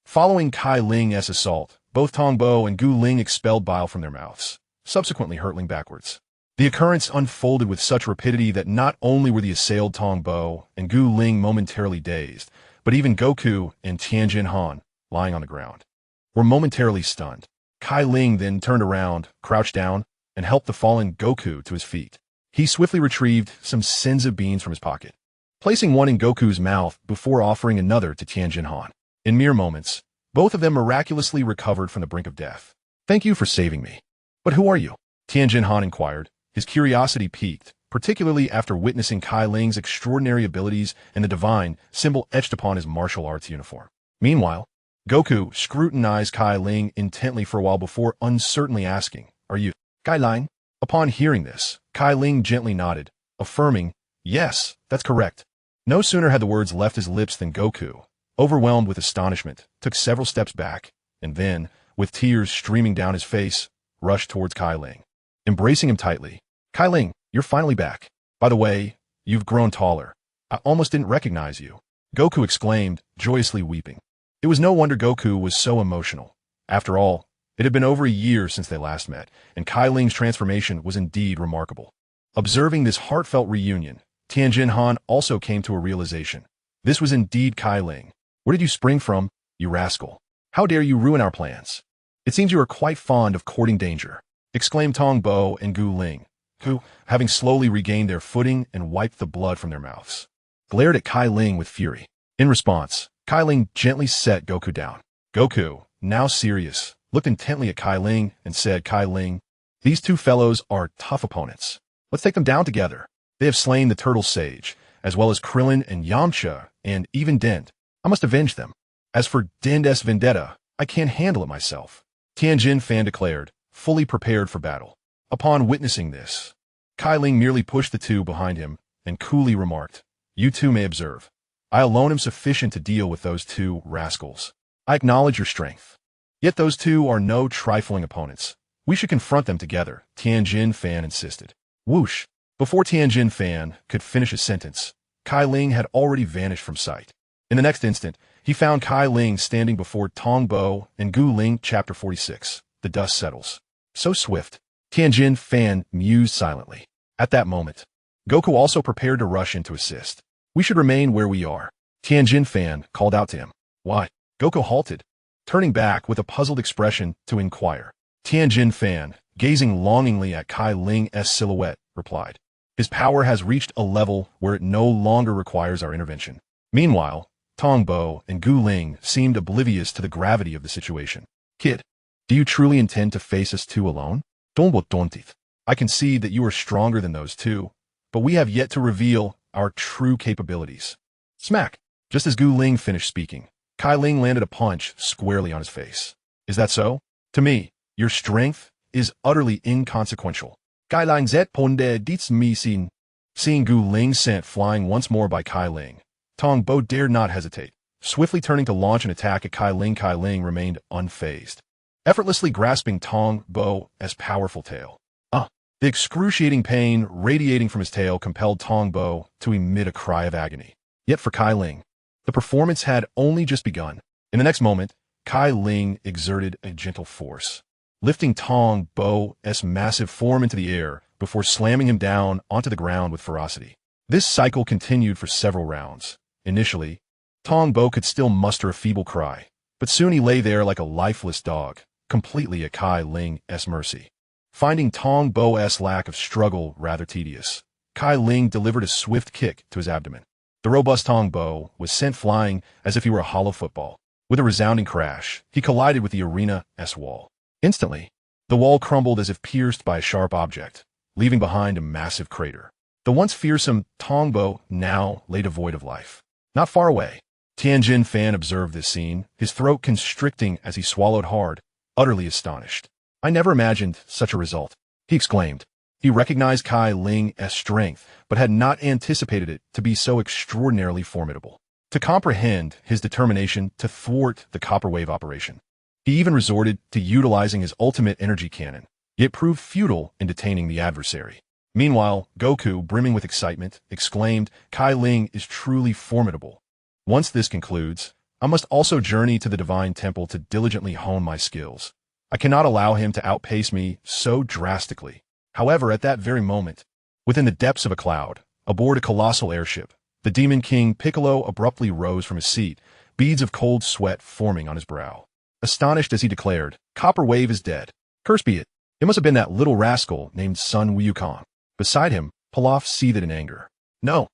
Following Cai Ling's assault, both Tong Bo and Gu Ling expelled bile from their mouths, subsequently hurtling backwards. The occurrence unfolded with such rapidity that not only were the assailed Tongbo and Gu Ling momentarily dazed, but even Goku and Tianjin Han, lying on the ground, were momentarily stunned. Cai Ling then turned around, crouched down, and helped the fallen Goku to his feet. He swiftly retrieved some senzu beans from his pocket, placing one in Goku's mouth before offering another to Tianjin Han. In mere moments, both of them miraculously recovered from the brink of death. "Thank you for saving me. But who are you?" Tianjin Han inquired, his curiosity piqued, particularly after witnessing Cai Ling's extraordinary abilities and the divine symbol etched upon his martial arts uniform. Meanwhile, Goku scrutinized Cai Ling intently for a while before uncertainly asking, "Are you Cai Ling?" Upon hearing this, Cai Ling gently nodded, affirming, "Yes, that's correct." No sooner had the words left his lips than Goku, overwhelmed with astonishment, took several steps back, and then, with tears streaming down his face, rushed towards Cai Ling. Embracing him tightly, "Cai Ling, you're finally back. By the way, you've grown taller. I almost didn't recognize you," Goku exclaimed, joyously weeping. It was no wonder Goku was so emotional. After all, it had been over a year since they last met, and Cai Ling's transformation was indeed remarkable. Observing this heartfelt reunion, Tianjin Han also came to a realization. This was indeed Cai Ling. "Where did you spring from, you rascal? How dare you ruin our plans? It seems you are quite fond of courting danger," exclaimed Tongbo and Gu Ling, who, having slowly regained their footing and wiped the blood from their mouths, glared at Cai Ling with fury. In response, Cai Ling gently set Goku down. Goku, now serious, looked intently at Cai Ling and said, "Cai Ling, these two fellows are tough opponents. Let's take them down together. They have slain the Turtle Sage, as well as Krillin and Yamcha, and even Dend. I must avenge them. As for Dend's vendetta, I can't handle it myself," Tianjin Fan declared, fully prepared for battle. Upon witnessing this, Cai Ling merely pushed the two behind him and coolly remarked, "You two may observe. I alone am sufficient to deal with those two rascals. I acknowledge your strength. Yet those two are no trifling opponents. We should confront them together," Tianjin Fan insisted. Whoosh! Before Tianjin Fan could finish his sentence, Cai Ling had already vanished from sight. In the next instant, he found Cai Ling standing before Tongbo and Gu Ling. Chapter 46. The Dust Settles. So swift, Tianjin Fan mused silently. At that moment, Goku also prepared to rush in to assist. "We should remain where we are," Tianjin Fan called out to him. "Why?" Goku halted, turning back with a puzzled expression to inquire. Tianjin Fan, gazing longingly at Cai Ling's silhouette, replied, "His power has reached a level where it no longer requires our intervention." Meanwhile, Tongbo and Gu Ling seemed oblivious to the gravity of the situation. "Kid, do you truly intend to face us two alone?" "Donbo Dontith. I concede that you are stronger than those two, but we have yet to reveal our true capabilities." Smack! Just as Gu Ling finished speaking, Cai Ling landed a punch squarely on his face. "Is that so? To me, your strength is utterly inconsequential." Cai Ling zet ponde diets mi sin. Seeing Gu Ling sent flying once more by Cai Ling, Tongbo dared not hesitate. Swiftly turning to launch an attack at Cai Ling remained unfazed, effortlessly grasping Tongbo's powerful tail. The excruciating pain radiating from his tail compelled Tongbo to emit a cry of agony. Yet for Cai Ling, the performance had only just begun. In the next moment, Cai Ling exerted a gentle force, lifting Tongbo's massive form into the air before slamming him down onto the ground with ferocity. This cycle continued for several rounds. Initially, Tongbo could still muster a feeble cry, but soon he lay there like a lifeless dog, completely at Cai Ling's mercy. Finding Tongbo's lack of struggle rather tedious, Cai Ling delivered a swift kick to his abdomen. The robust Tongbo was sent flying as if he were a hollow football. With a resounding crash, he collided with the arena's wall. Instantly, the wall crumbled as if pierced by a sharp object, leaving behind a massive crater. The once fearsome Tongbo now lay devoid of life. Not far away, Tianjin Fan observed this scene, his throat constricting as he swallowed hard, utterly astonished. "I never imagined such a result," he exclaimed. He recognized Cai Ling's strength, but had not anticipated it to be so extraordinarily formidable. To comprehend his determination to thwart the copper wave operation, he even resorted to utilizing his ultimate energy cannon, yet proved futile in detaining the adversary. Meanwhile, Goku, brimming with excitement, exclaimed, "Cai Ling is truly formidable. Once this concludes, I must also journey to the Divine Temple to diligently hone my skills. I cannot allow him to outpace me so drastically." However, at that very moment, within the depths of a cloud, aboard a colossal airship, the Demon King Piccolo abruptly rose from his seat, beads of cold sweat forming on his brow. Astonished as he declared, "Copper Wave is dead. Curse be it. It must have been that little rascal named Sun Wukong." Beside him, Pilaf seethed in anger. No,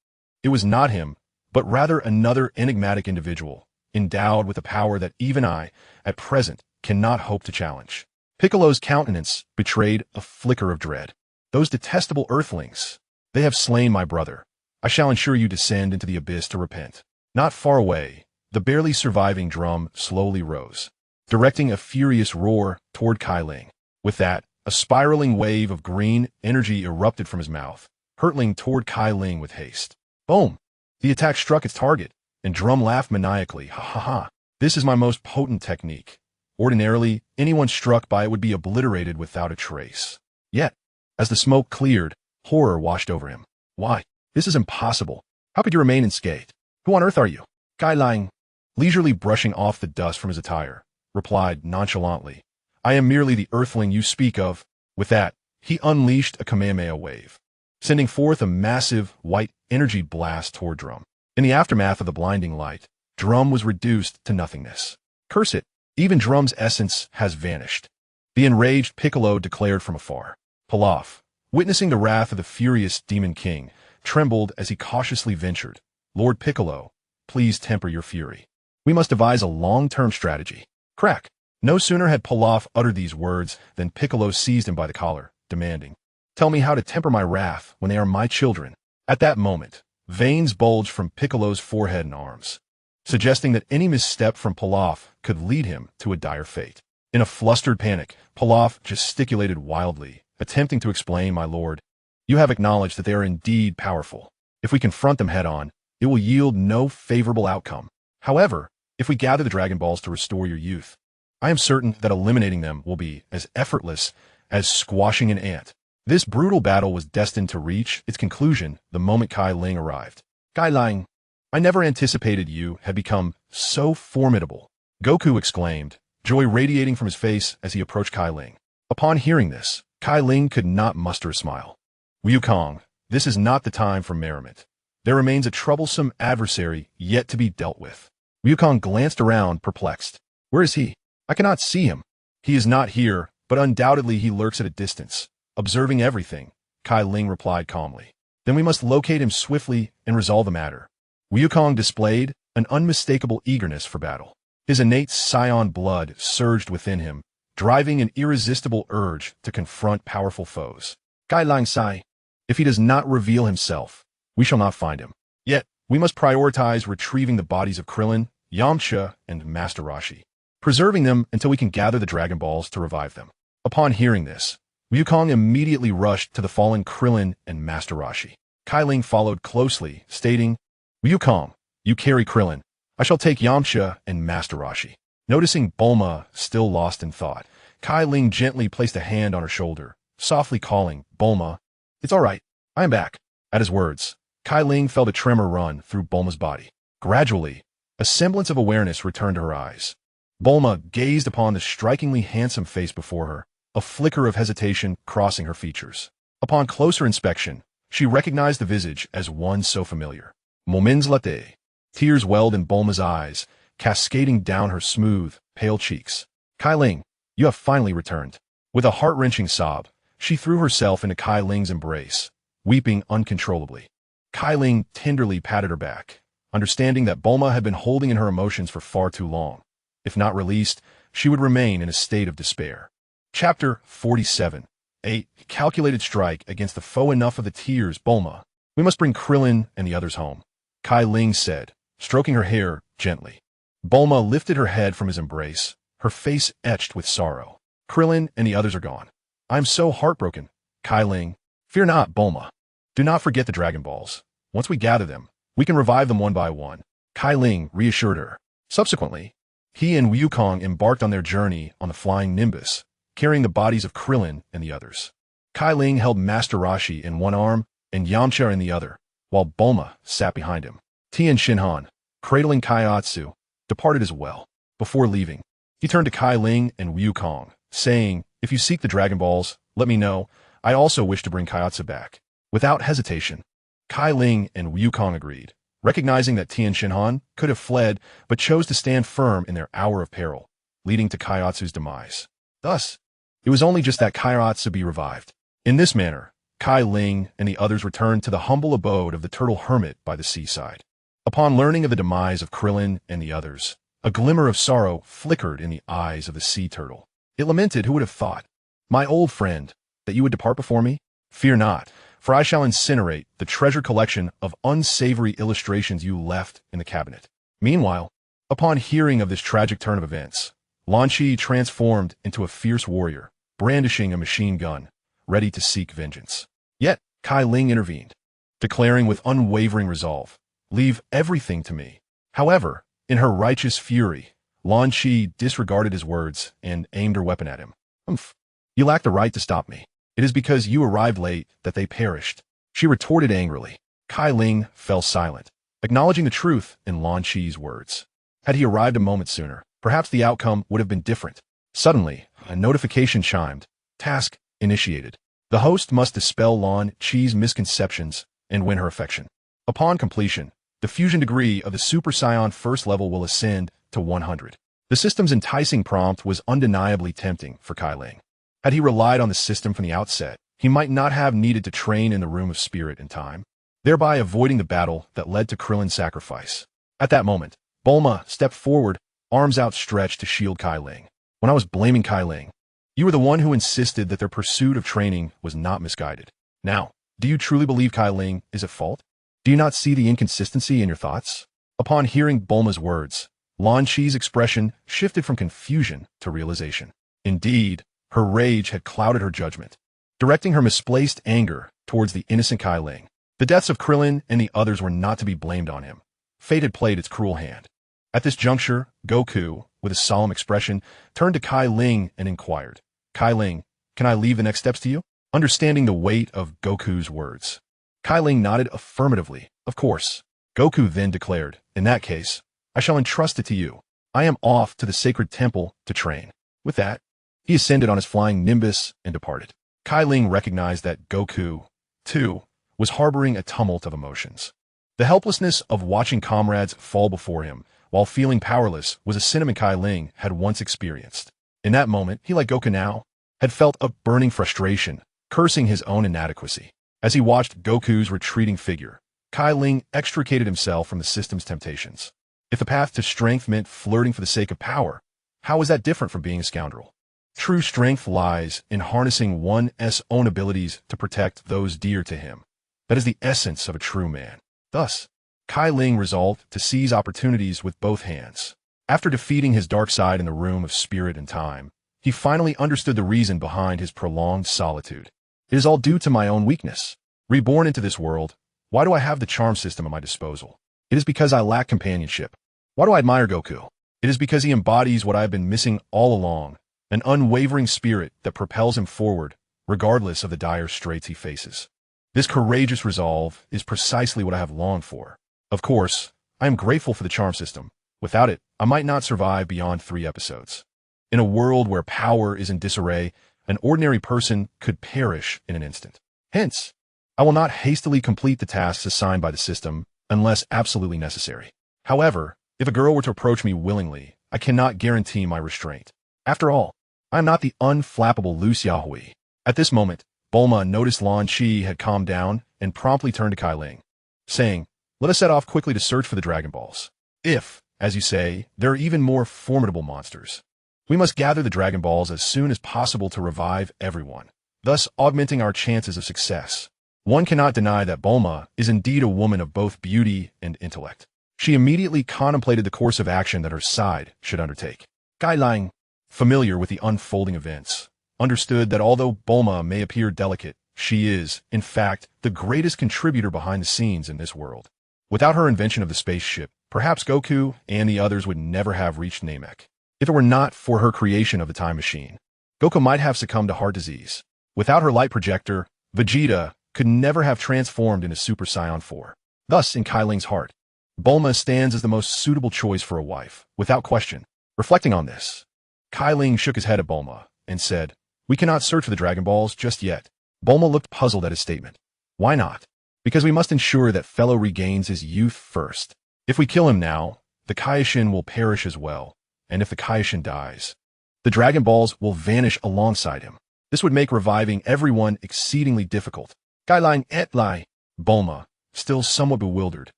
it was not him, but rather another enigmatic individual, endowed with a power that even I, at present, cannot hope to challenge. Piccolo's countenance betrayed a flicker of dread. Those detestable earthlings. They have slain my brother. I shall ensure you descend into the abyss to repent. Not far away, the barely surviving drum slowly rose, directing a furious roar toward Cai Ling. With that, a spiraling wave of green energy erupted from his mouth, hurtling toward Cai Ling with haste. Boom! The attack struck its target, and Drum laughed maniacally. Ha ha ha. This is my most potent technique. Ordinarily, anyone struck by it would be obliterated without a trace. Yet, as the smoke cleared, horror washed over him. Why? This is impossible. How could you remain unscathed? Who on earth are you? Cai Ling, leisurely brushing off the dust from his attire, replied nonchalantly, "I am merely the earthling you speak of." With that, he unleashed a Kamehameha wave, sending forth a massive, white energy blast toward Drum. In the aftermath of the blinding light, Drum was reduced to nothingness. Curse it, even Drum's essence has vanished. The enraged Piccolo declared from afar. Pilaf, witnessing the wrath of the furious Demon King, trembled as he cautiously ventured, "Lord Piccolo, please temper your fury. We must devise a long-term strategy." Crack! No sooner had Pilaf uttered these words than Piccolo seized him by the collar, demanding, "Tell me how to temper my wrath when they are my children." At that moment, veins bulged from Piccolo's forehead and arms, suggesting that any misstep from Pilaf could lead him to a dire fate. In a flustered panic, Pilaf gesticulated wildly, attempting to explain, "My lord, you have acknowledged that they are indeed powerful. If we confront them head-on, it will yield no favorable outcome. However, if we gather the Dragon Balls to restore your youth, I am certain that eliminating them will be as effortless as squashing an ant." This brutal battle was destined to reach its conclusion the moment Cai Ling arrived. "Cai Ling, I never anticipated you had become so formidable," Goku exclaimed, joy radiating from his face as he approached Cai Ling. Upon hearing this, Cai Ling could not muster a smile. "Wukong, this is not the time for merriment. There remains a troublesome adversary yet to be dealt with." Wukong glanced around, perplexed. "Where is he? I cannot see him." "He is not here, but undoubtedly he lurks at a distance, observing everything," Cai Ling replied calmly. "Then we must locate him swiftly and resolve the matter." Wukong displayed an unmistakable eagerness for battle. His innate Saiyan blood surged within him, driving an irresistible urge to confront powerful foes. "Cai Ling Sai, if he does not reveal himself, we shall not find him. Yet, we must prioritize retrieving the bodies of Krillin, Yamcha, and Master Roshi, preserving them until we can gather the Dragon Balls to revive them." Upon hearing this, Wukong immediately rushed to the fallen Krillin and Master Roshi. Cai Ling followed closely, stating, "Wukong, you carry Krillin. I shall take Yamcha and Master Roshi." Noticing Bulma still lost in thought, Cai Ling gently placed a hand on her shoulder, softly calling, "Bulma, it's all right. I am back." At his words, Cai Ling felt a tremor run through Bulma's body. Gradually, a semblance of awareness returned to her eyes. Bulma gazed upon the strikingly handsome face before her, a flicker of hesitation crossing her features. Upon closer inspection, she recognized the visage as one so familiar. Moments latte. Tears welled in Bulma's eyes, cascading down her smooth, pale cheeks. "Cai Ling, you have finally returned." With a heart-wrenching sob, she threw herself into Cai Ling's embrace, weeping uncontrollably. Cai Ling tenderly patted her back, understanding that Bulma had been holding in her emotions for far too long. If not released, she would remain in a state of despair. Chapter 47. A calculated strike against the foe. "Enough of the tears, Bulma. We must bring Krillin and the others home," Cai Ling said, stroking her hair gently. Bulma lifted her head from his embrace, her face etched with sorrow. "Krillin and the others are gone. I am so heartbroken." Cai Ling, "Fear not, Bulma. Do not forget the Dragon Balls. Once we gather them, we can revive them one by one," Cai Ling reassured her. Subsequently, he and Wukong embarked on their journey on the flying Nimbus, carrying the bodies of Krillin and the others. Cai Ling held Master Roshi in one arm and Yamcha in the other, while Bulma sat behind him. Tien Shinhan, cradling Kaiatsu, departed as well. Before leaving, he turned to Cai Ling and Wukong, saying, "If you seek the Dragon Balls, let me know. I also wish to bring Kaiatsu back. Without hesitation, Cai Ling and Wukong agreed, recognizing that Tian Shinhan could have fled but chose to stand firm in their hour of peril, leading to Kaiatsu's demise. Thus, it was only just that Kaiatsu be revived. In this manner, Cai Ling and the others returned to the humble abode of the turtle hermit by the seaside. Upon learning of the demise of Krillin and the others, a glimmer of sorrow flickered in the eyes of the sea turtle. It lamented, "Who would have thought, my old friend, that you would depart before me? Fear not, for I shall incinerate the treasure collection of unsavory illustrations you left in the cabinet." Meanwhile, upon hearing of this tragic turn of events, Lan Shi transformed into a fierce warrior, brandishing a machine gun, ready to seek vengeance. Yet, Cai Ling intervened, declaring with unwavering resolve, "Leave everything to me." However, in her righteous fury, Lan Shi disregarded his words and aimed her weapon at him. "Humph, you lack the right to stop me. It is because you arrived late that they perished," she retorted angrily. Cai Ling fell silent, acknowledging the truth in Lan Shi's words. Had he arrived a moment sooner, perhaps the outcome would have been different. Suddenly, a notification chimed. Task initiated. The host must dispel Lan Shi's misconceptions and win her affection. Upon completion, the fusion degree of the Super Saiyan first level will ascend to 100. The system's enticing prompt was undeniably tempting for Cai Ling. Had he relied on the system from the outset, he might not have needed to train in the Room of Spirit in time, thereby avoiding the battle that led to Krillin's sacrifice. At that moment, Bulma stepped forward, arms outstretched to shield Cai Ling. "When I was blaming Cai Ling, you were the one who insisted that their pursuit of training was not misguided. Now, do you truly believe Cai Ling is at fault? Do you not see the inconsistency in your thoughts?" Upon hearing Bulma's words, Lan Shi's expression shifted from confusion to realization. Indeed, her rage had clouded her judgment, directing her misplaced anger towards the innocent Cai Ling. The deaths of Krillin and the others were not to be blamed on him. Fate had played its cruel hand. At this juncture, Goku, with a solemn expression, turned to Cai Ling and inquired, "Cai Ling, can I leave the next steps to you?" Understanding the weight of Goku's words, Cai Ling nodded affirmatively. "Of course." Goku then declared, "In that case, I shall entrust it to you. I am off to the sacred temple to train." With that, he ascended on his flying nimbus and departed. Cai Ling recognized that Goku, too, was harboring a tumult of emotions. The helplessness of watching comrades fall before him while feeling powerless was a sentiment Cai Ling had once experienced. In that moment, he, like Goku now, had felt a burning frustration, cursing his own inadequacy. As he watched Goku's retreating figure, Cai Ling extricated himself from the system's temptations. If the path to strength meant flirting for the sake of power, how was that different from being a scoundrel? True strength lies in harnessing one's own abilities to protect those dear to him. That is the essence of a true man. Thus, Cai Ling resolved to seize opportunities with both hands. After defeating his dark side in the Room of Spirit and Time, he finally understood the reason behind his prolonged solitude. It is all due to my own weakness. Reborn into this world, why do I have the charm system at my disposal? It is because I lack companionship. Why do I admire Goku? It is because he embodies what I have been missing all along, an unwavering spirit that propels him forward, regardless of the dire straits he faces. This courageous resolve is precisely what I have longed for. Of course, I am grateful for the charm system. Without it, I might not survive beyond 3 episodes. In a world where power is in disarray, an ordinary person could perish in an instant. Hence, I will not hastily complete the tasks assigned by the system unless absolutely necessary. However, if a girl were to approach me willingly, I cannot guarantee my restraint. After all, I am not the unflappable Lu Xiaohui. At this moment, Bulma noticed Lan Shi had calmed down and promptly turned to Cai Ling, saying, "Let us set off quickly to search for the Dragon Balls. If, as you say, there are even more formidable monsters, we must gather the Dragon Balls as soon as possible to revive everyone, thus augmenting our chances of success." One cannot deny that Bulma is indeed a woman of both beauty and intellect. She immediately contemplated the course of action that her side should undertake. Cai Ling, familiar with the unfolding events, understood that although Bulma may appear delicate, she is, in fact, the greatest contributor behind the scenes in this world. Without her invention of the spaceship, perhaps Goku and the others would never have reached Namek. If it were not for her creation of the time machine, Goku might have succumbed to heart disease. Without her light projector, Vegeta could never have transformed into Super Saiyan 4. Thus, in Cai Ling's heart, Bulma stands as the most suitable choice for a wife, without question. Reflecting on this, Cai Ling shook his head at Bulma and said, "We cannot search for the Dragon Balls just yet. Bulma looked puzzled at his statement. Why not? Because we must ensure that fellow regains his youth first. If we kill him now, the Kaioshin will perish as well, and if the Kaioshin dies, the Dragon Balls will vanish alongside him. This would make reviving everyone exceedingly difficult. Cai Ling et Lai, Bulma, still somewhat bewildered,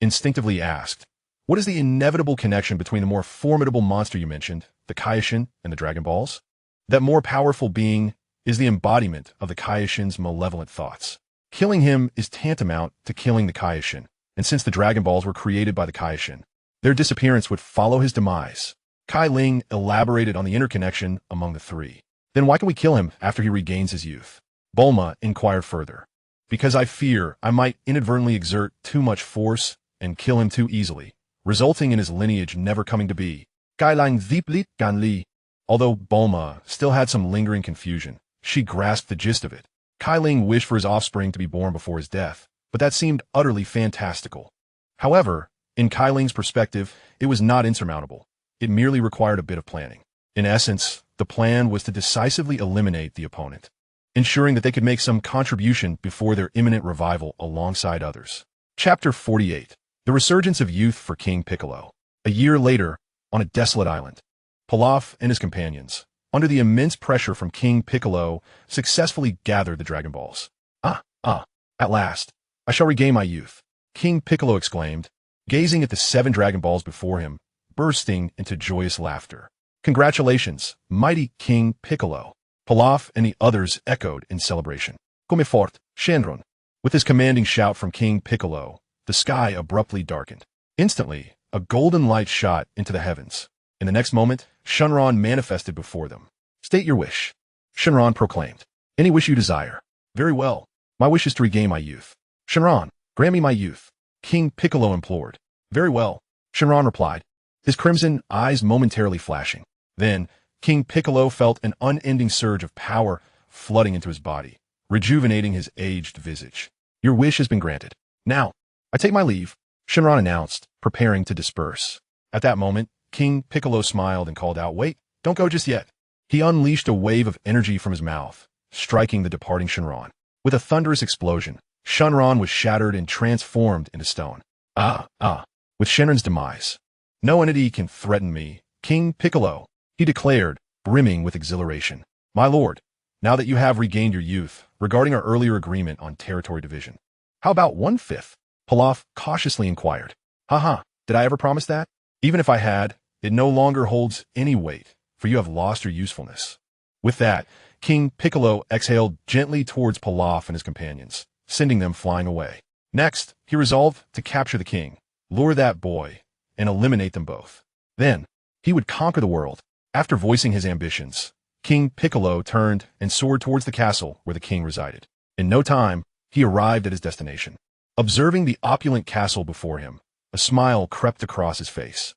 instinctively asked, what is the inevitable connection between the more formidable monster you mentioned, the Kaioshin, and the Dragon Balls? That more powerful being is the embodiment of the Kaioshin's malevolent thoughts. Killing him is tantamount to killing the Kaioshin, and since the Dragon Balls were created by the Kaioshin, their disappearance would follow his demise. Cai Ling elaborated on the interconnection among the three. Then why can we kill him after he regains his youth? Bulma inquired further. Because I fear I might inadvertently exert too much force and kill him too easily, resulting in his lineage never coming to be. Cai Ling deeply gan li. Although Bulma still had some lingering confusion, she grasped the gist of it. Cai Ling wished for his offspring to be born before his death, but that seemed utterly fantastical. However, in Cai Ling's perspective, it was not insurmountable. It merely required a bit of planning. In essence, the plan was to decisively eliminate the opponent, ensuring that they could make some contribution before their imminent revival alongside others. Chapter 48. The Resurgence of Youth for King Piccolo. A year later, on a desolate island, Pilaf and his companions, under the immense pressure from King Piccolo, successfully gathered the Dragon Balls. At last, I shall regain my youth, King Piccolo exclaimed, gazing at the 7 Dragon Balls before him, bursting into joyous laughter. Congratulations, mighty King Piccolo. Pilaf and the others echoed in celebration. Come fort, Shenron. With his commanding shout from King Piccolo, the sky abruptly darkened. Instantly, a golden light shot into the heavens. In the next moment, Shenron manifested before them. State your wish, Shenron proclaimed. Any wish you desire. Very well. My wish is to regain my youth. Shenron, grant me my youth, King Piccolo implored. Very well, Shenron replied, his crimson eyes momentarily flashing. Then, King Piccolo felt an unending surge of power flooding into his body, rejuvenating his aged visage. Your wish has been granted. Now, I take my leave, Shenron announced, preparing to disperse. At that moment, King Piccolo smiled and called out, wait, don't go just yet. He unleashed a wave of energy from his mouth, striking the departing Shenron. With a thunderous explosion, Shenron was shattered and transformed into stone. With Shenron's demise, no entity can threaten me, King Piccolo, he declared, brimming with exhilaration. My lord, now that you have regained your youth, regarding our earlier agreement on territory division, how about 1/5? Pilaf cautiously inquired. Did I ever promise that? Even if I had, it no longer holds any weight, for you have lost your usefulness. With that, King Piccolo exhaled gently towards Pilaf and his companions, sending them flying away. Next, he resolved to capture the king, lure that boy, and eliminate them both. Then, he would conquer the world. After voicing his ambitions, King Piccolo turned and soared towards the castle where the king resided. In no time, he arrived at his destination. Observing the opulent castle before him, a smile crept across his face.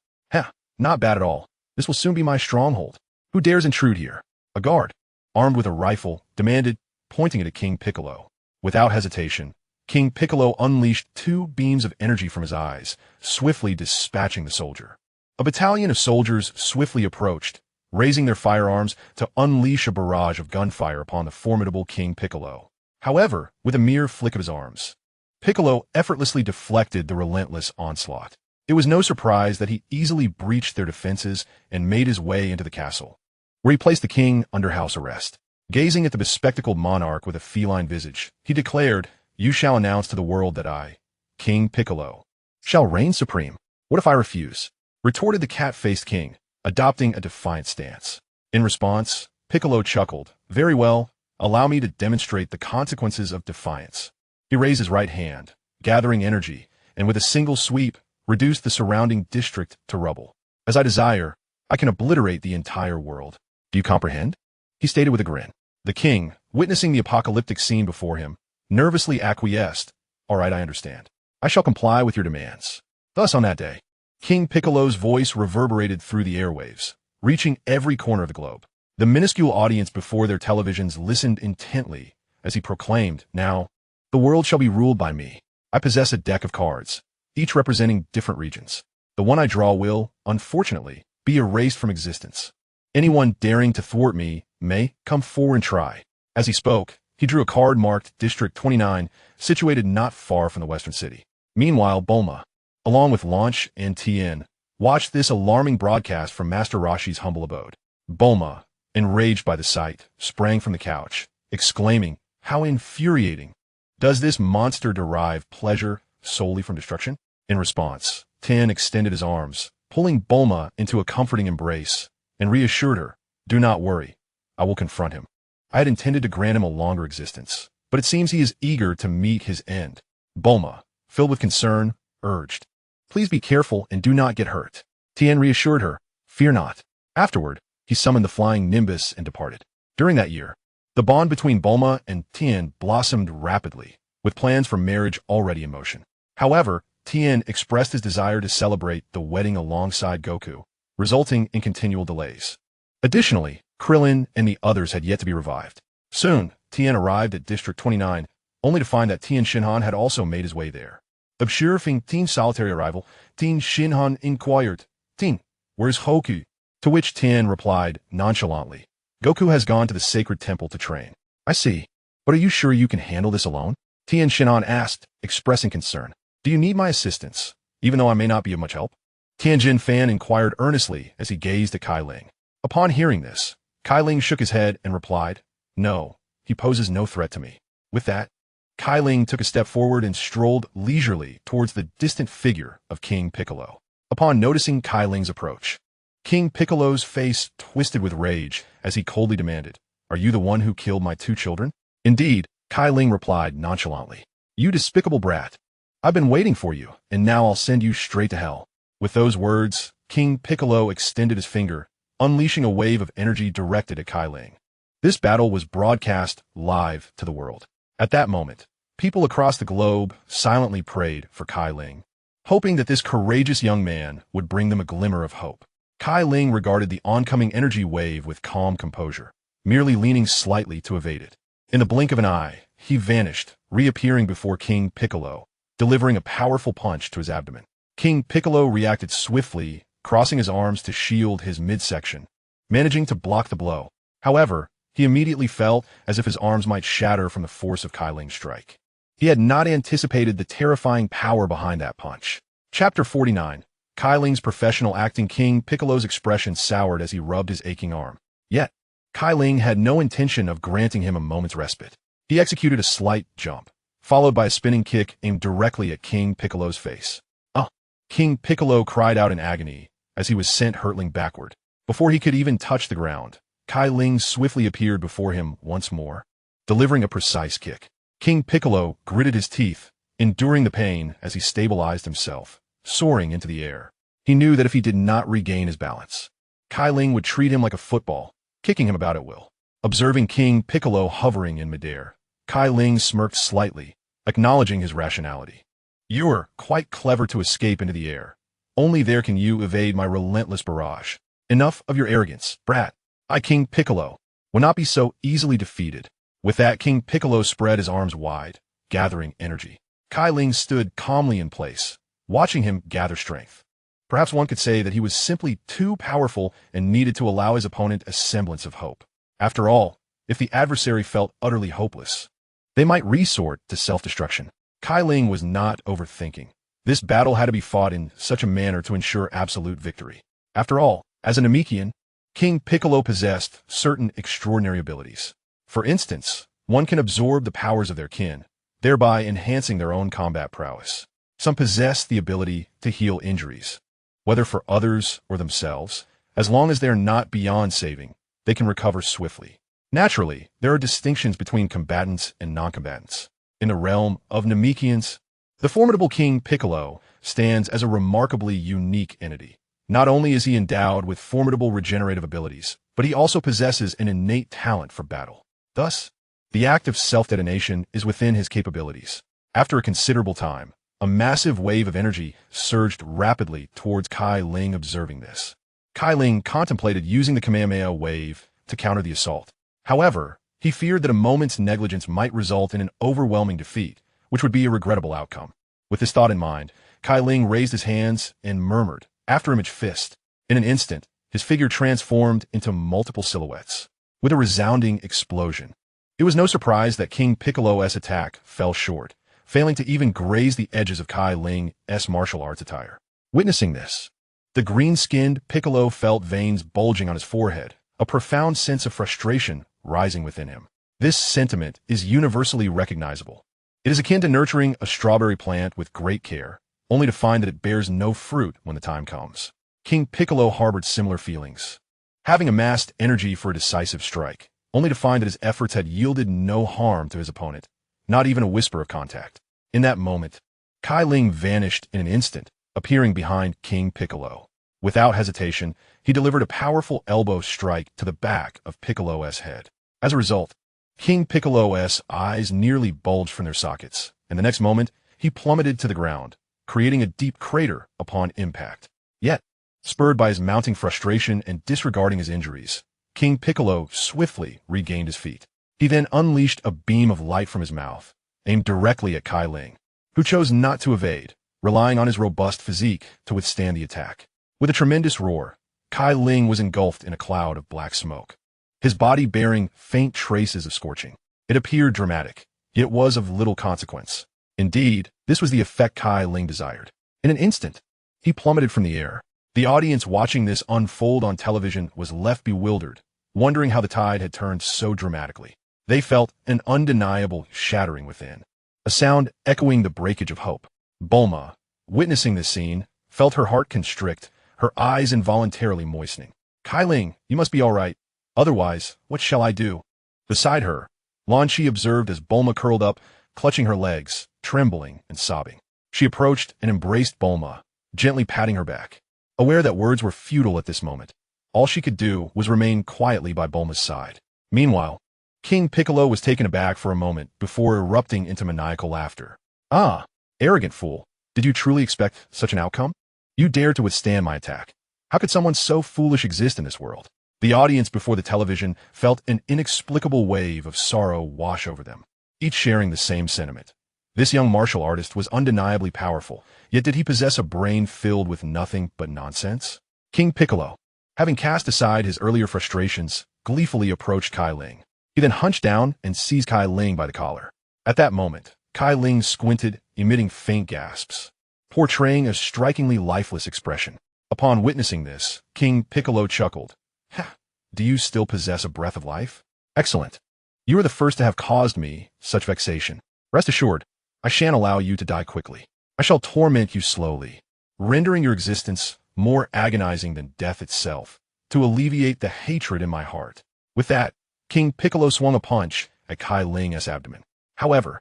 Not bad at all. This will soon be my stronghold. Who dares intrude here? A guard, armed with a rifle, demanded, pointing it at King Piccolo. Without hesitation, King Piccolo unleashed 2 beams of energy from his eyes, swiftly dispatching the soldier. A battalion of soldiers swiftly approached, raising their firearms to unleash a barrage of gunfire upon the formidable King Piccolo. However, with a mere flick of his arms, Piccolo effortlessly deflected the relentless onslaught. It was no surprise that he easily breached their defenses and made his way into the castle, where he placed the king under house arrest. Gazing at the bespectacled monarch with a feline visage, he declared, you shall announce to the world that I, King Piccolo, shall reign supreme. What if I refuse? Retorted the cat-faced king, adopting a defiant stance. In response, Piccolo chuckled. Very well, allow me to demonstrate the consequences of defiance. He raised his right hand, gathering energy, and with a single sweep, reduced the surrounding district to rubble. As I desire, I can obliterate the entire world. Do you comprehend? He stated with a grin. The king, witnessing the apocalyptic scene before him, nervously acquiesced. All right, I understand. I shall comply with your demands. Thus on that day, King Piccolo's voice reverberated through the airwaves, reaching every corner of the globe. The minuscule audience before their televisions listened intently as he proclaimed, now, the world shall be ruled by me. I possess a deck of cards, each representing different regions. The one I draw will, unfortunately, be erased from existence. Anyone daring to thwart me may come forward and try. As he spoke, He drew a card marked District 29, situated not far from the western city. Meanwhile, Bulma, along with Launch and Tien, watched this alarming broadcast from Master Roshi's humble abode. Bulma, enraged by the sight, sprang from the couch, exclaiming, "How infuriating! Does this monster derive pleasure solely from destruction?" In response, Tien extended his arms, pulling Bulma into a comforting embrace, and reassured her, "Do not worry, I will confront him. I had intended to grant him a longer existence, but it seems he is eager to meet his end." Bulma, filled with concern, urged, "Please be careful and do not get hurt." Tien reassured her, "Fear not." Afterward, he summoned the flying Nimbus and departed. During that year, the bond between Bulma and Tien blossomed rapidly, with plans for marriage already in motion. However, Tien expressed his desire to celebrate the wedding alongside Goku, resulting in continual delays. Additionally, Krillin and the others had yet to be revived. Soon, Tien arrived at District 29, only to find that Tien Shinhan had also made his way there. Observing Tien's solitary arrival, Tien Shinhan inquired, "Tien, where's Hoku?" To which Tien replied nonchalantly, "Goku has gone to the sacred temple to train." "I see. But are you sure you can handle this alone?" Tien Shinhan asked, expressing concern. "Do you need my assistance, even though I may not be of much help?" Tianjin Fan inquired earnestly as he gazed at Cai Ling. Upon hearing this, Cai Ling shook his head and replied, "No, he poses no threat to me." With that, Cai Ling took a step forward and strolled leisurely towards the distant figure of King Piccolo. Upon noticing Cai Ling's approach, King Piccolo's face twisted with rage as he coldly demanded, "Are you the one who killed my 2 children?" "Indeed," Cai Ling replied nonchalantly. "You despicable brat. I've been waiting for you, and now I'll send you straight to hell." With those words, King Piccolo extended his finger, unleashing a wave of energy directed at Cai Ling. This battle was broadcast live to the world. At that moment, people across the globe silently prayed for Cai Ling, hoping that this courageous young man would bring them a glimmer of hope. Cai Ling regarded the oncoming energy wave with calm composure, merely leaning slightly to evade it. In the blink of an eye, he vanished, reappearing before King Piccolo, delivering a powerful punch to his abdomen. King Piccolo reacted swiftly, crossing his arms to shield his midsection, managing to block the blow. However, he immediately felt as if his arms might shatter from the force of Cai Ling's strike. He had not anticipated the terrifying power behind that punch. Chapter 49. Cai Ling's professional acting. King Piccolo's expression soured as he rubbed his aching arm. Yet, Cai Ling had no intention of granting him a moment's respite. He executed a slight jump, followed by a spinning kick aimed directly at King Piccolo's face. "Ah!" King Piccolo cried out in agony as he was sent hurtling backward. Before he could even touch the ground, Cai Ling swiftly appeared before him once more, delivering a precise kick. King Piccolo gritted his teeth, enduring the pain as he stabilized himself, soaring into the air. He knew that if he did not regain his balance, Cai Ling would treat him like a football, kicking him about at will. Observing King Piccolo hovering in midair, Cai Ling smirked slightly, acknowledging his rationality. "You're quite clever to escape into the air. Only there can you evade my relentless barrage. Enough of your arrogance, brat. I, King Piccolo, will not be so easily defeated." With that, King Piccolo spread his arms wide, gathering energy. Cai Ling stood calmly in place, watching him gather strength. Perhaps one could say that he was simply too powerful and needed to allow his opponent a semblance of hope. After all, if the adversary felt utterly hopeless, they might resort to self-destruction. Cai Ling was not overthinking. This battle had to be fought in such a manner to ensure absolute victory. After all, as a Namekian, King Piccolo possessed certain extraordinary abilities. For instance, one can absorb the powers of their kin, thereby enhancing their own combat prowess. Some possess the ability to heal injuries, whether for others or themselves. As long as they are not beyond saving, they can recover swiftly. Naturally, there are distinctions between combatants and non-combatants. In the realm of Namekians, the formidable King Piccolo stands as a remarkably unique entity. Not only is he endowed with formidable regenerative abilities, but he also possesses an innate talent for battle. Thus, the act of self-detonation is within his capabilities. After a considerable time, a massive wave of energy surged rapidly towards Cai Ling. Observing this, Cai Ling contemplated using the Kamehameha wave to counter the assault. However, he feared that a moment's negligence might result in an overwhelming defeat, which would be a regrettable outcome. With this thought in mind, Cai Ling raised his hands and murmured, "After Image Fist." In an instant, his figure transformed into multiple silhouettes. With a resounding explosion, It was no surprise that King Piccolo's attack fell short, failing to even graze the edges of Cai Ling's martial arts attire. Witnessing this, the green-skinned Piccolo felt veins bulging on his forehead, a profound sense of frustration rising within him. This sentiment is universally recognizable. It is akin to nurturing a strawberry plant with great care, only to find that it bears no fruit when the time comes. King Piccolo harbored similar feelings, having amassed energy for a decisive strike, only to find that his efforts had yielded no harm to his opponent, not even a whisper of contact. In that moment, Cai Ling vanished in an instant, appearing behind King Piccolo. Without hesitation, he delivered a powerful elbow strike to the back of Piccolo's head. As a result, King Piccolo's eyes nearly bulged from their sockets, and the next moment, he plummeted to the ground, creating a deep crater upon impact. Yet, spurred by his mounting frustration and disregarding his injuries, King Piccolo swiftly regained his feet. He then unleashed a beam of light from his mouth, aimed directly at Cai Ling, who chose not to evade, relying on his robust physique to withstand the attack. With a tremendous roar, Cai Ling was engulfed in a cloud of black smoke, his body bearing faint traces of scorching. It appeared dramatic, yet was of little consequence. Indeed, this was the effect Cai Ling desired. In an instant, he plummeted from the air. The audience watching this unfold on television was left bewildered, wondering how the tide had turned so dramatically. They felt an undeniable shattering within, a sound echoing the breakage of hope. Bulma, witnessing this scene, felt her heart constrict, her eyes involuntarily moistening. Cai Ling, you must be all right. Otherwise, what shall I do? Beside her, Lan Shi observed as Bulma curled up, clutching her legs, trembling and sobbing. She approached and embraced Bulma, gently patting her back. Aware that words were futile at this moment, all she could do was remain quietly by Bulma's side. Meanwhile, King Piccolo was taken aback for a moment before erupting into maniacal laughter. Ah, arrogant fool, did you truly expect such an outcome? You dared to withstand my attack. How could someone so foolish exist in this world? The audience before the television felt an inexplicable wave of sorrow wash over them, each sharing the same sentiment. This young martial artist was undeniably powerful, yet did he possess a brain filled with nothing but nonsense? King Piccolo, having cast aside his earlier frustrations, gleefully approached Cai Ling. He then hunched down and seized Cai Ling by the collar. At that moment, Cai Ling squinted, emitting faint gasps, portraying a strikingly lifeless expression. Upon witnessing this, King Piccolo chuckled. Ha! Do you still possess a breath of life? Excellent. You are the first to have caused me such vexation. Rest assured, I shan't allow you to die quickly. I shall torment you slowly, rendering your existence more agonizing than death itself, to alleviate the hatred in my heart. With that, King Piccolo swung a punch at Cai Ling's abdomen. However,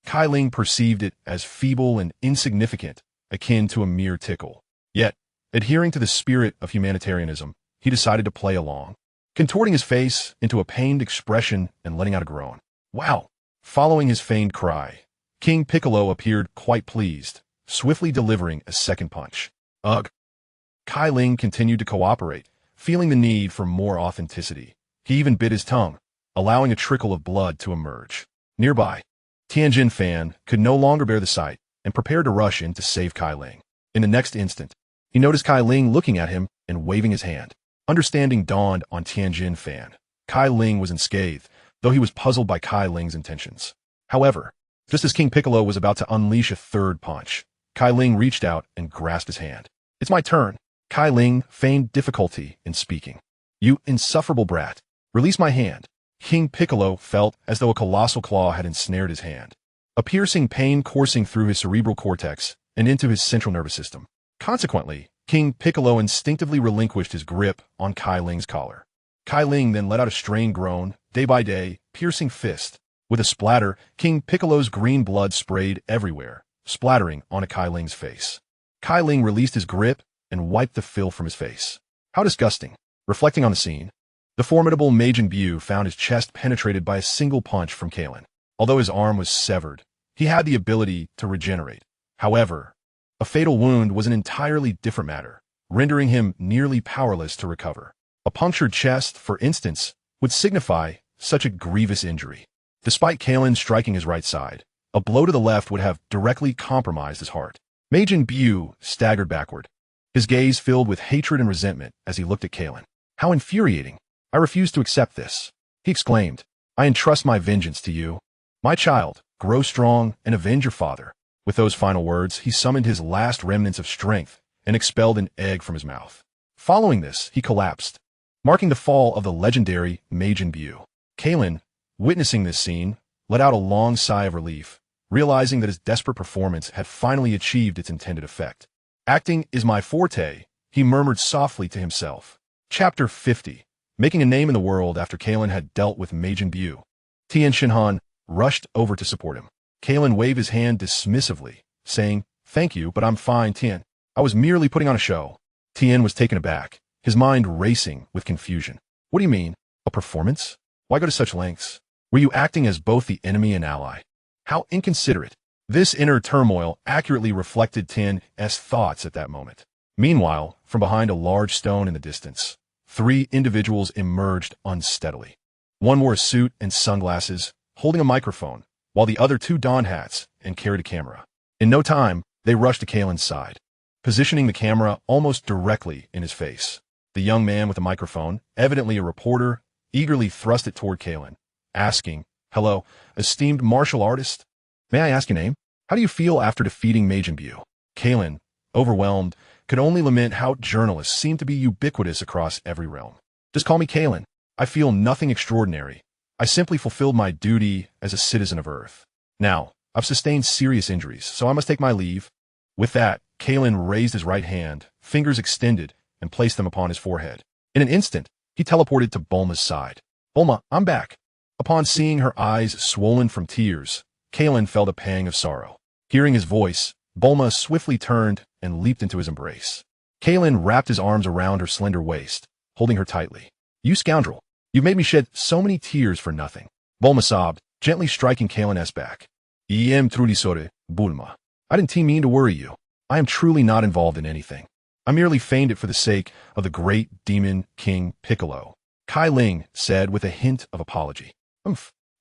Cai Ling perceived it as feeble and insignificant, akin to a mere tickle. Yet, adhering to the spirit of humanitarianism, he decided to play along, contorting his face into a pained expression and letting out a groan. Wow! Following his feigned cry, King Piccolo appeared quite pleased, swiftly delivering a second punch. Ugh! Cai Ling continued to cooperate, feeling the need for more authenticity. He even bit his tongue, allowing a trickle of blood to emerge. Nearby, Tianjin Fan could no longer bear the sight and prepared to rush in to save Cai Ling. In the next instant, he noticed Cai Ling looking at him and waving his hand. Understanding dawned on Tianjin Fan. Cai Ling was unscathed, though he was puzzled by Cai Ling's intentions. However, just as King Piccolo was about to unleash a third punch, Cai Ling reached out and grasped his hand. It's my turn. Cai Ling feigned difficulty in speaking. You insufferable brat. Release my hand. King Piccolo felt as though a colossal claw had ensnared his hand, a piercing pain coursing through his cerebral cortex and into his central nervous system. Consequently, King Piccolo instinctively relinquished his grip on Cai Ling's collar. Cai Ling then let out a strained groan, day by day, piercing fist. With a splatter, King Piccolo's green blood sprayed everywhere, splattering onto Cai Ling's face. Cai Ling released his grip and wiped the filth from his face. How disgusting. Reflecting on the scene, the formidable Majin Buu found his chest penetrated by a single punch from Kalen. Although his arm was severed, he had the ability to regenerate. However, a fatal wound was an entirely different matter, rendering him nearly powerless to recover. A punctured chest, for instance, would signify such a grievous injury. Despite Kalen striking his right side, a blow to the left would have directly compromised his heart. Majin Buu staggered backward, his gaze filled with hatred and resentment as he looked at Kalen. How infuriating! I refuse to accept this, he exclaimed. I entrust my vengeance to you. My child, grow strong and avenge your father. With those final words, he summoned his last remnants of strength and expelled an egg from his mouth. Following this, he collapsed, marking the fall of the legendary Majin Buu. Kalen, witnessing this scene, let out a long sigh of relief, realizing that his desperate performance had finally achieved its intended effect. Acting is my forte, he murmured softly to himself. Chapter 50. Making a name in the world after Kalen had dealt with Majin Buu. Tien Shinhan rushed over to support him. Kalen waved his hand dismissively, saying, "Thank you, but I'm fine, Tien. I was merely putting on a show." Tien was taken aback, his mind racing with confusion. "What do you mean? A performance? Why go to such lengths? Were you acting as both the enemy and ally? How inconsiderate." This inner turmoil accurately reflected Tien's thoughts at that moment. Meanwhile, from behind a large stone in the distance, 3 individuals emerged unsteadily. One wore a suit and sunglasses, holding a microphone, while the other 2 donned hats and carried a camera. In no time, they rushed to Kalen's side, positioning the camera almost directly in his face. The young man with the microphone, evidently a reporter, eagerly thrust it toward Kalen, asking, "Hello, esteemed martial artist? May I ask your name? How do you feel after defeating Majin Buu?" Kalen, overwhelmed, could only lament how journalists seem to be ubiquitous across every realm. "Just call me Kalen. I feel nothing extraordinary. I simply fulfilled my duty as a citizen of Earth. Now, I've sustained serious injuries, so I must take my leave." With that, Kalen raised his right hand, fingers extended, and placed them upon his forehead. In an instant, he teleported to Bulma's side. "Bulma, I'm back." Upon seeing her eyes swollen from tears, Kalen felt a pang of sorrow. Hearing his voice, Bulma swiftly turned and leaped into his embrace. Kalen wrapped his arms around her slender waist, holding her tightly. "You scoundrel! You've made me shed so many tears for nothing." Bulma sobbed, gently striking Kalen's back. "Em trulisore, Bulma. I didn't mean to worry you. I am truly not involved in anything. I merely feigned it for the sake of the great demon King Piccolo," Cai Ling said with a hint of apology.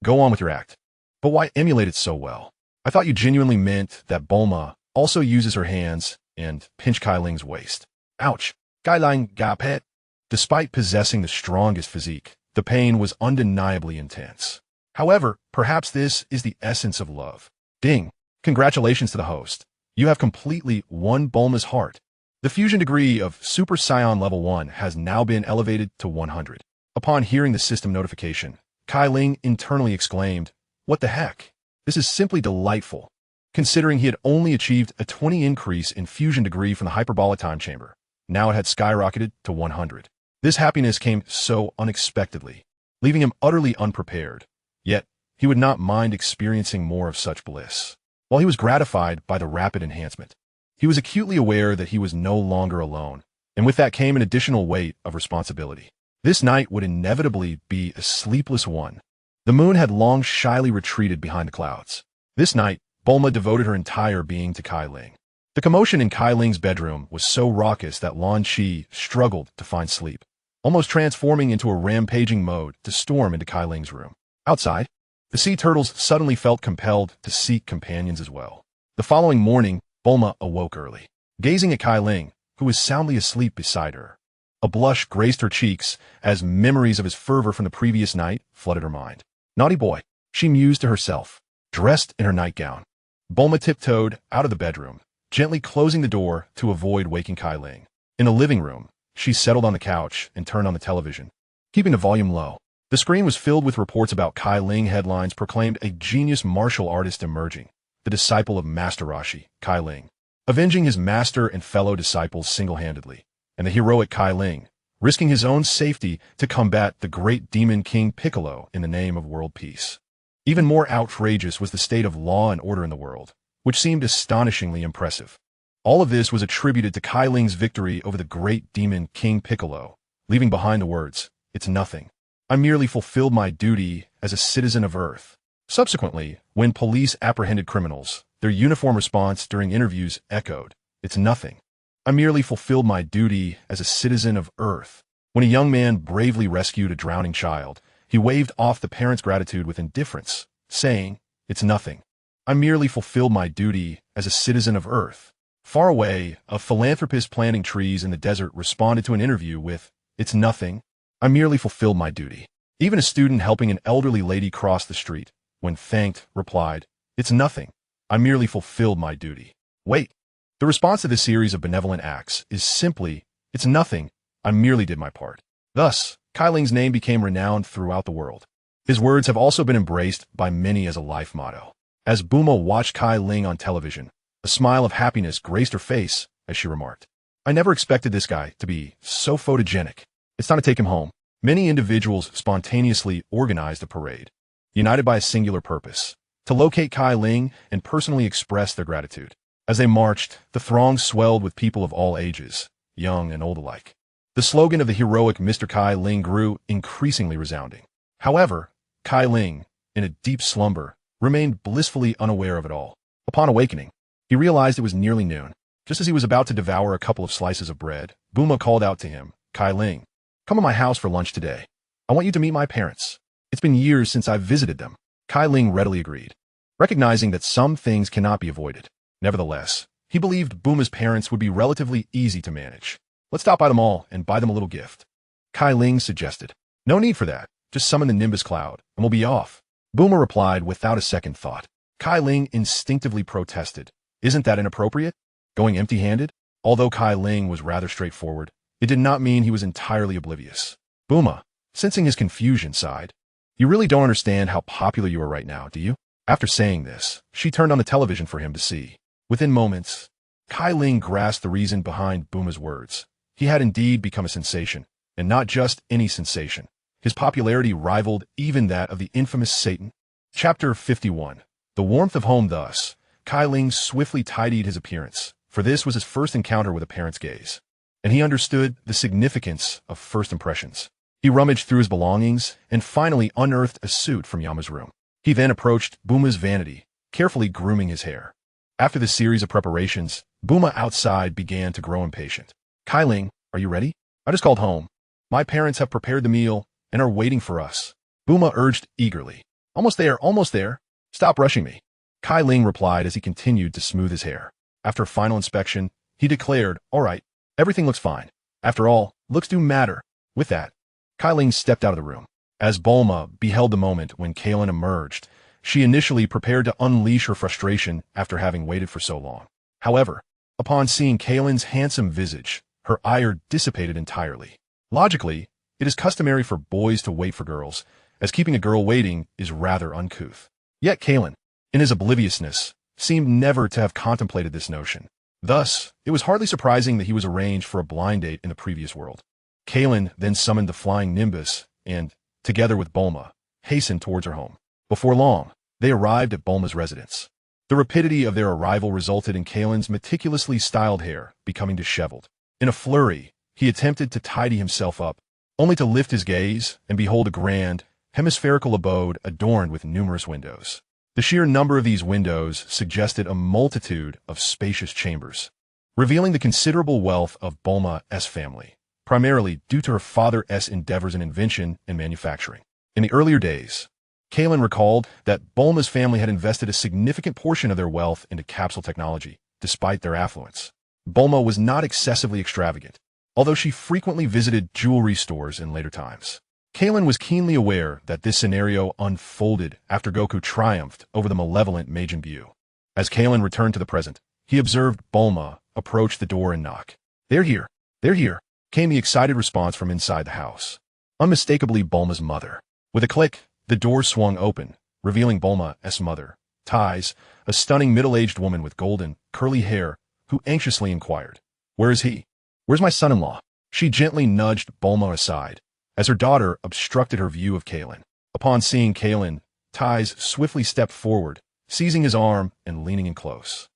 Go on with your act. But why emulate it so well? I thought you genuinely meant that Bulma also uses her hands and pinch Cai Ling's waist. Ouch. Cai Ling got pet. Despite possessing the strongest physique, the pain was undeniably intense. However, perhaps this is the essence of love. Ding. Congratulations to the host. You have completely won Bulma's heart. The fusion degree of Super Saiyan Level 1 has now been elevated to 100. Upon hearing the system notification, Cai Ling internally exclaimed, "What the heck? This is simply delightful." Considering he had only achieved a 20 increase in fusion degree from the hyperbolic time chamber, now it had skyrocketed to 100. This happiness came so unexpectedly, leaving him utterly unprepared. Yet, he would not mind experiencing more of such bliss. While he was gratified by the rapid enhancement, he was acutely aware that he was no longer alone, and with that came an additional weight of responsibility. This night would inevitably be a sleepless one. The moon had long shyly retreated behind the clouds. This night, Bulma devoted her entire being to Cai Ling. The commotion in Cai Ling's bedroom was so raucous that Lan Qi struggled to find sleep, almost transforming into a rampaging mode to storm into Cai Ling's room. Outside, the sea turtles suddenly felt compelled to seek companions as well. The following morning, Bulma awoke early, gazing at Cai Ling, who was soundly asleep beside her. A blush graced her cheeks as memories of his fervor from the previous night flooded her mind. Naughty boy, she mused to herself, dressed in her nightgown. Bulma tiptoed out of the bedroom, gently closing the door to avoid waking Cai Ling. In the living room, she settled on the couch and turned on the television, keeping the volume low. The screen was filled with reports about Cai Ling. Headlines proclaimed a genius martial artist emerging, the disciple of Master Roshi, Cai Ling, avenging his master and fellow disciples single-handedly, and the heroic Cai Ling, risking his own safety to combat the great demon King Piccolo in the name of world peace. Even more outrageous was the state of law and order in the world, which seemed astonishingly impressive. All of this was attributed to Cai Ling's victory over the great demon King Piccolo, leaving behind the words, "It's nothing. I merely fulfilled my duty as a citizen of Earth." Subsequently, when police apprehended criminals, their uniform response during interviews echoed, "It's nothing. I merely fulfilled my duty as a citizen of Earth." When a young man bravely rescued a drowning child, he waved off the parent's gratitude with indifference, saying, "It's nothing. I merely fulfilled my duty as a citizen of Earth." Far away, a philanthropist planting trees in the desert responded to an interview with, "It's nothing. I merely fulfilled my duty." Even a student helping an elderly lady cross the street, when thanked, replied, "It's nothing. I merely fulfilled my duty." Wait. The response to this series of benevolent acts is simply, "It's nothing. I merely did my part." Thus, Cai Ling's name became renowned throughout the world. His words have also been embraced by many as a life motto. As Buma watched Cai Ling on television, a smile of happiness graced her face as she remarked, "I never expected this guy to be so photogenic. It's time to take him home." Many individuals spontaneously organized a parade, united by a singular purpose, to locate Cai Ling and personally express their gratitude. As they marched, the throng swelled with people of all ages, young and old alike. The slogan of the heroic Mr. Cai Ling grew increasingly resounding. However, Cai Ling, in a deep slumber, remained blissfully unaware of it all. Upon awakening, he realized it was nearly noon. Just as he was about to devour a couple of slices of bread, Buma called out to him, "Cai Ling, come to my house for lunch today. I want you to meet my parents. It's been years since I've visited them." Cai Ling readily agreed, recognizing that some things cannot be avoided. Nevertheless, he believed Buma's parents would be relatively easy to manage. "Let's stop by the mall and buy them a little gift," Cai Ling suggested. "No need for that. Just summon the Nimbus cloud, and we'll be off." Buma replied without a second thought. Cai Ling instinctively protested. "Isn't that inappropriate? Going empty-handed?" Although Cai Ling was rather straightforward, it did not mean he was entirely oblivious. Buma, sensing his confusion, sighed. "You really don't understand how popular you are right now, do you?" After saying this, she turned on the television for him to see. Within moments, Cai Ling grasped the reason behind Buma's words. He had indeed become a sensation, and not just any sensation. His popularity rivaled even that of the infamous Satan. Chapter 51. The warmth of home. Thus, Cai Ling swiftly tidied his appearance, for this was his first encounter with a parent's gaze, and he understood the significance of first impressions. He rummaged through his belongings and finally unearthed a suit from Yama's room. He then approached Buma's vanity, carefully grooming his hair. After this series of preparations, Buma outside began to grow impatient. "Cai Ling, are you ready? I just called home. My parents have prepared the meal and are waiting for us." Buma urged eagerly. Almost there, almost there. Stop rushing me." Cai Ling replied as he continued to smooth his hair. After a final inspection, he declared, "All right, everything looks fine. After all, looks do matter." With that, Cai Ling stepped out of the room. As Bulma beheld the moment when Kaylin emerged, she initially prepared to unleash her frustration after having waited for so long. However, upon seeing Kaylin's handsome visage, her ire dissipated entirely. Logically, it is customary for boys to wait for girls, as keeping a girl waiting is rather uncouth. Yet Kaylin, in his obliviousness, seemed never to have contemplated this notion. Thus, it was hardly surprising that he was arranged for a blind date in the previous world. Kaylin then summoned the flying Nimbus and, together with Bulma, hastened towards her home. Before long, they arrived at Bulma's residence. The rapidity of their arrival resulted in Kaylin's meticulously styled hair becoming disheveled. In a flurry, he attempted to tidy himself up, only to lift his gaze and behold a grand, hemispherical abode adorned with numerous windows. The sheer number of these windows suggested a multitude of spacious chambers, revealing the considerable wealth of Bulma's family, primarily due to her father's endeavors in invention and manufacturing. In the earlier days, Kaylin recalled that Bulma's family had invested a significant portion of their wealth into capsule technology, despite their affluence. Bulma was not excessively extravagant, although she frequently visited jewelry stores in later times. Kaylin was keenly aware that this scenario unfolded after Goku triumphed over the malevolent Majin Buu. As Kaylin returned to the present, he observed Bulma approach the door and knock. They're here, came the excited response from inside the house. Unmistakably Bulma's mother. With a click, the door swung open, revealing Bulma's mother, Tais, a stunning middle-aged woman with golden, curly hair, who anxiously inquired, "Where is he? Where's my son-in-law?" She gently nudged Bulma aside, as her daughter obstructed her view of Kaylin. Upon seeing Kaylin, Tais swiftly stepped forward, seizing his arm and leaning in close.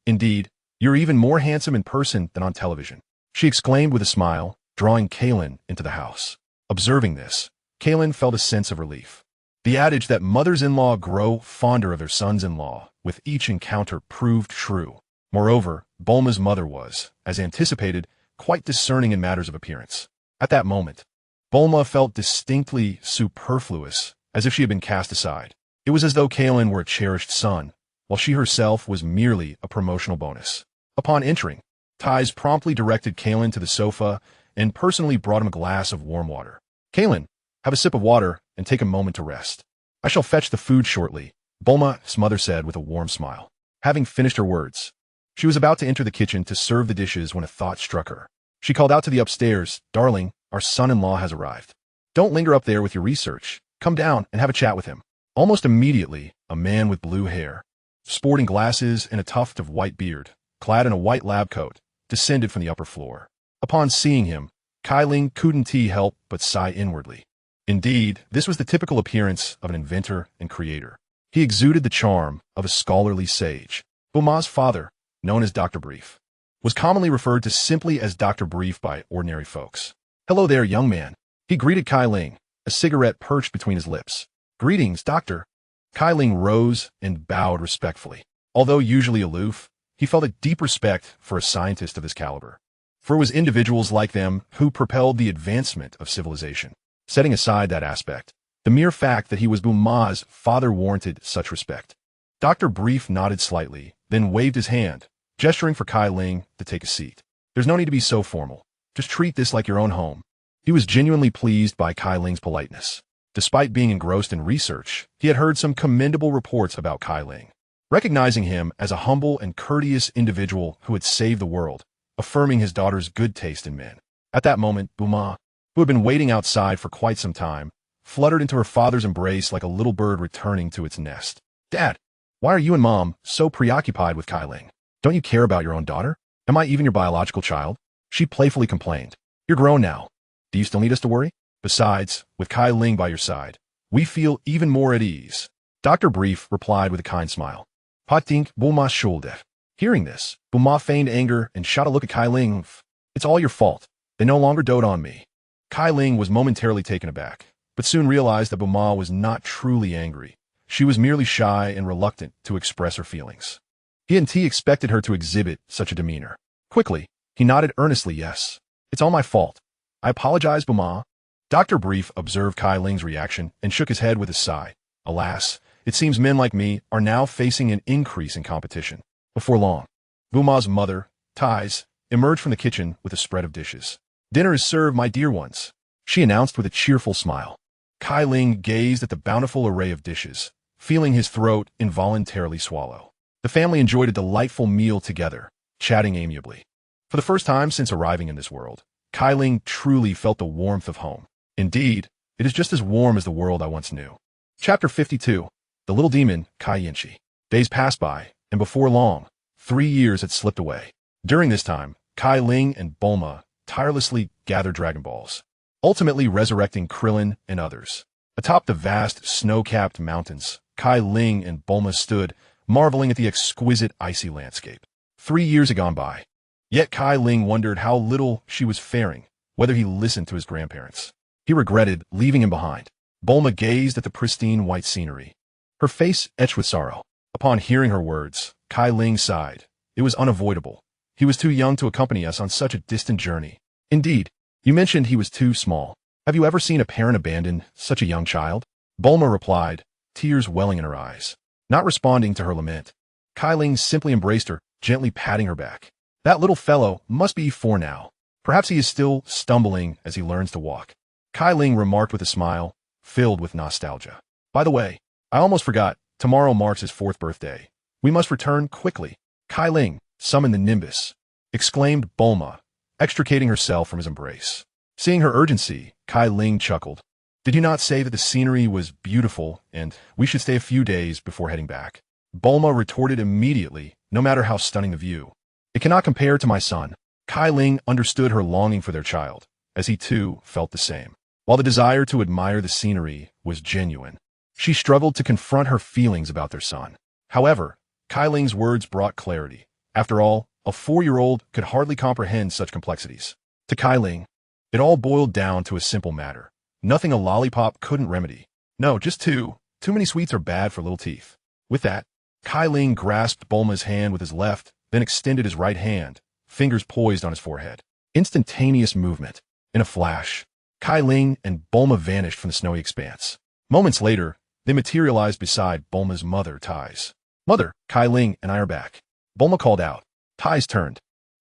Indeed, you're even more handsome in person than on television," she exclaimed with a smile, drawing Kaylin into the house. Observing this, Kaylin felt a sense of relief. The adage that mothers-in-law grow fonder of their sons-in-law with each encounter proved true. Moreover, Bulma's mother was, as anticipated, quite discerning in matters of appearance. At that moment, Bulma felt distinctly superfluous, as if she had been cast aside. It was as though Kaylin were a cherished son, while she herself was merely a promotional bonus. Upon entering, Tais promptly directed Kaylin to the sofa and personally brought him a glass of warm water. "Kaylin, Have a sip of water and take a moment to rest. I shall fetch the food shortly, Bulma's mother said with a warm smile. Having finished her words, she was about to enter the kitchen to serve the dishes when a thought struck her. She called out to the upstairs, "Darling, our son-in-law has arrived. Don't linger up there with your research. Come down and have a chat with him." Almost immediately, a man with blue hair, sporting glasses and a tuft of white beard, clad in a white lab coat, descended from the upper floor. Upon seeing him, Cai Ling couldn't help but sigh inwardly. Indeed, this was the typical appearance of an inventor and creator. He exuded the charm of a scholarly sage. Bulma's father, known as Dr. Brief, was commonly referred to simply as Dr. Brief by ordinary folks. "Hello there, young man," he greeted Cai Ling, a cigarette perched between his lips. "Greetings, doctor." Cai Ling rose and bowed respectfully. Although usually aloof, he felt a deep respect for a scientist of this caliber. For it was individuals like them who propelled the advancement of civilization. Setting aside that aspect, the mere fact that he was Bulma's father warranted such respect. Dr. Brief nodded slightly, then waved his hand, gesturing for Cai Ling to take a seat. "There's no need to be so formal. Just treat this like your own home." He was genuinely pleased by Cai Ling's politeness. Despite being engrossed in research, he had heard some commendable reports about Cai Ling, recognizing him as a humble and courteous individual who had saved the world, affirming his daughter's good taste in men. At that moment, Bulma, who had been waiting outside for quite some time, fluttered into her father's embrace like a little bird returning to its nest. "Dad, why are you and Mom so preoccupied with Cai Ling? Don't you care about your own daughter? Am I even your biological child?" She playfully complained. "You're grown now. Do you still need us to worry? Besides, with Cai Ling by your side, we feel even more at ease." Dr. Brief replied with a kind smile. "Patink Bulma's shoulder." Hearing this, Bulma feigned anger and shot a look at Cai Ling. "It's all your fault. They no longer dote on me." Cai Ling was momentarily taken aback, but soon realized that Bulma was not truly angry. She was merely shy and reluctant to express her feelings. He expected her to exhibit such a demeanor. Quickly, he nodded earnestly, "Yes, it's all my fault. I apologize, Bulma." Dr. Brief observed Cai Ling's reaction and shook his head with a sigh. "Alas, it seems men like me are now facing an increase in competition." Before long, Bulma's mother, Thais, emerged from the kitchen with a spread of dishes. "Dinner is served, my dear ones," she announced with a cheerful smile. Cai Ling gazed at the bountiful array of dishes, feeling his throat involuntarily swallow. The family enjoyed a delightful meal together, chatting amiably. For the first time since arriving in this world, Cai Ling truly felt the warmth of home. Indeed, it is just as warm as the world I once knew. Chapter 52. The Little Demon, Kai Yinchi. Days passed by, and before long, 3 years had slipped away. During this time, Cai Ling and Bulma tirelessly gathered Dragon Balls, ultimately resurrecting Krillin and others. Atop the vast, snow-capped mountains, Cai Ling and Bulma stood, marveling at the exquisite icy landscape. 3 years had gone by. Yet Cai Ling wondered how little she was faring, whether he listened to his grandparents. He regretted leaving him behind. Bulma gazed at the pristine white scenery, her face etched with sorrow. Upon hearing her words, Cai Ling sighed. It was unavoidable. He was too young to accompany us on such a distant journey. "Indeed, you mentioned he was too small. Have you ever seen a parent abandon such a young child?" Bulma replied, tears welling in her eyes. Not responding to her lament, Cai Ling simply embraced her, gently patting her back. "That little fellow must be 4 now. Perhaps he is still stumbling as he learns to walk," Cai Ling remarked with a smile, filled with nostalgia. "By the way, I almost forgot, tomorrow marks his 4th birthday. We must return quickly." "Cai Ling, summon the Nimbus," exclaimed Bulma, extricating herself from his embrace. Seeing her urgency, Cai Ling chuckled. "Did you not say that the scenery was beautiful and we should stay a few days before heading back?" Bulma retorted immediately, no matter how stunning the view. "It cannot compare to my son." Cai Ling understood her longing for their child, as he too felt the same. While the desire to admire the scenery was genuine, she struggled to confront her feelings about their son. However, Cai Ling's words brought clarity. After all, a 4-year-old could hardly comprehend such complexities. To Cai Ling, it all boiled down to a simple matter. Nothing a lollipop couldn't remedy. No, just too many sweets are bad for little teeth. With that, Cai Ling grasped Bulma's hand with his left, then extended his right hand, fingers poised on his forehead. Instantaneous movement. In a flash, Cai Ling and Bulma vanished from the snowy expanse. Moments later, they materialized beside Bulma's mother, Thais. "Mother, Cai Ling and I are back," Bulma called out. Thais turned,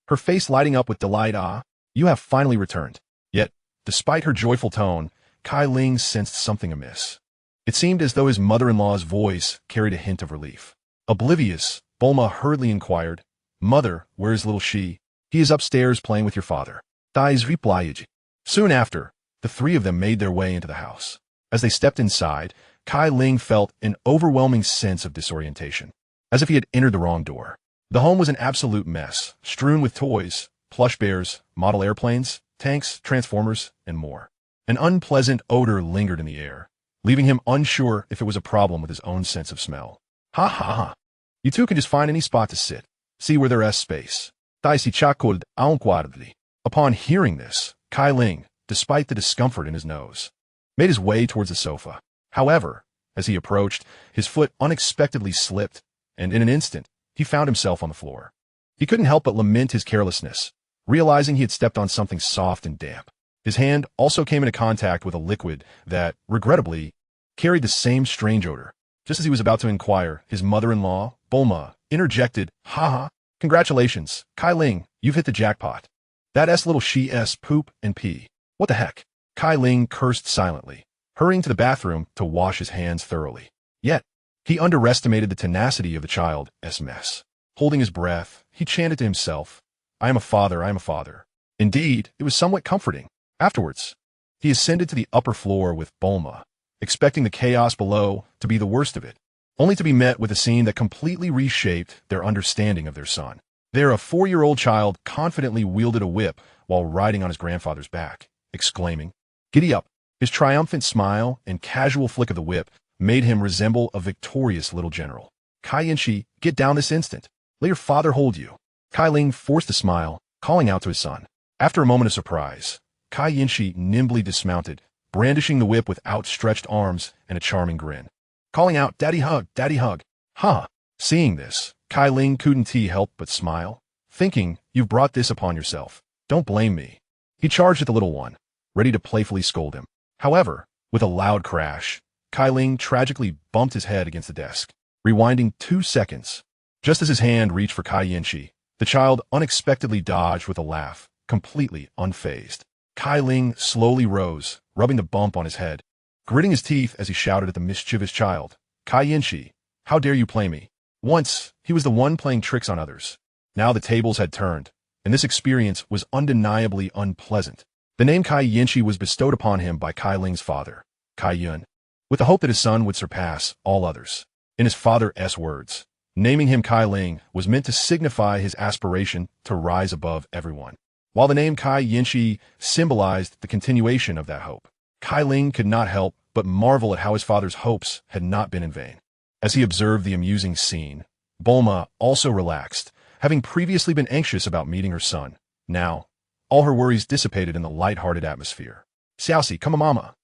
her face lighting up with delight. "Ah, you have finally returned." Yet, despite her joyful tone, Cai Ling sensed something amiss. It seemed as though his mother-in-law's voice carried a hint of relief. Oblivious, Bulma hurriedly inquired, "Mother, where is little she?" "He is upstairs playing with your father." Dai's replied. Soon after, the three of them made their way into the house. As they stepped inside, Cai Ling felt an overwhelming sense of disorientation, as if he had entered the wrong door. The home was an absolute mess, strewn with toys, plush bears, model airplanes, tanks, transformers, and more. An unpleasant odor lingered in the air, leaving him unsure if it was a problem with his own sense of smell. "Ha ha ha. You two can just find any spot to sit. See where there is space." Daisy chuckled awkwardly. Upon hearing this, Cai Ling, despite the discomfort in his nose, made his way towards the sofa. However, as he approached, his foot unexpectedly slipped, and in an instant, he found himself on the floor. He couldn't help but lament his carelessness, realizing he had stepped on something soft and damp. His hand also came into contact with a liquid that, regrettably, carried the same strange odor. Just as he was about to inquire, his mother-in-law, Bulma, interjected, "Ha ha, congratulations, Cai Ling, you've hit the jackpot. That little she poop and pee. What the heck?" Cai Ling cursed silently, hurrying to the bathroom to wash his hands thoroughly. Yet, he underestimated the tenacity of the child's mess. Holding his breath, he chanted to himself, "I am a father, I am a father." Indeed, it was somewhat comforting. Afterwards, he ascended to the upper floor with Bulma, expecting the chaos below to be the worst of it, only to be met with a scene that completely reshaped their understanding of their son. There, a 4-year-old child confidently wielded a whip while riding on his grandfather's back, exclaiming, "Giddy up!" His triumphant smile and casual flick of the whip made him resemble a victorious little general. "Kai Yanshi, get down this instant. Let your father hold you." Cai Ling forced a smile, calling out to his son. After a moment of surprise, Cai Yanshi nimbly dismounted, brandishing the whip with outstretched arms and a charming grin, calling out, "Daddy hug, daddy hug." "Huh." Seeing this, Cai Ling couldn't help but smile, thinking, "You've brought this upon yourself. Don't blame me." He charged at the little one, ready to playfully scold him. However, with a loud crash, Cai Ling tragically bumped his head against the desk, rewinding 2 seconds. Just as his hand reached for Cai Yanshi, the child unexpectedly dodged with a laugh, completely unfazed. Cai Ling slowly rose, rubbing the bump on his head, gritting his teeth as he shouted at the mischievous child, "Cai Yanshi, how dare you play me?" Once, he was the one playing tricks on others. Now the tables had turned, and this experience was undeniably unpleasant. The name Cai Yanshi was bestowed upon him by Cai Ling's father, Cai Yun, with the hope that his son would surpass all others. In his father's words, naming him Cai Ling was meant to signify his aspiration to rise above everyone. While the name Cai Yanshi symbolized the continuation of that hope, Cai Ling could not help but marvel at how his father's hopes had not been in vain. As he observed the amusing scene, Bulma also relaxed, having previously been anxious about meeting her son. Now, all her worries dissipated in the light-hearted atmosphere. "Xiaoxi, come on, mama."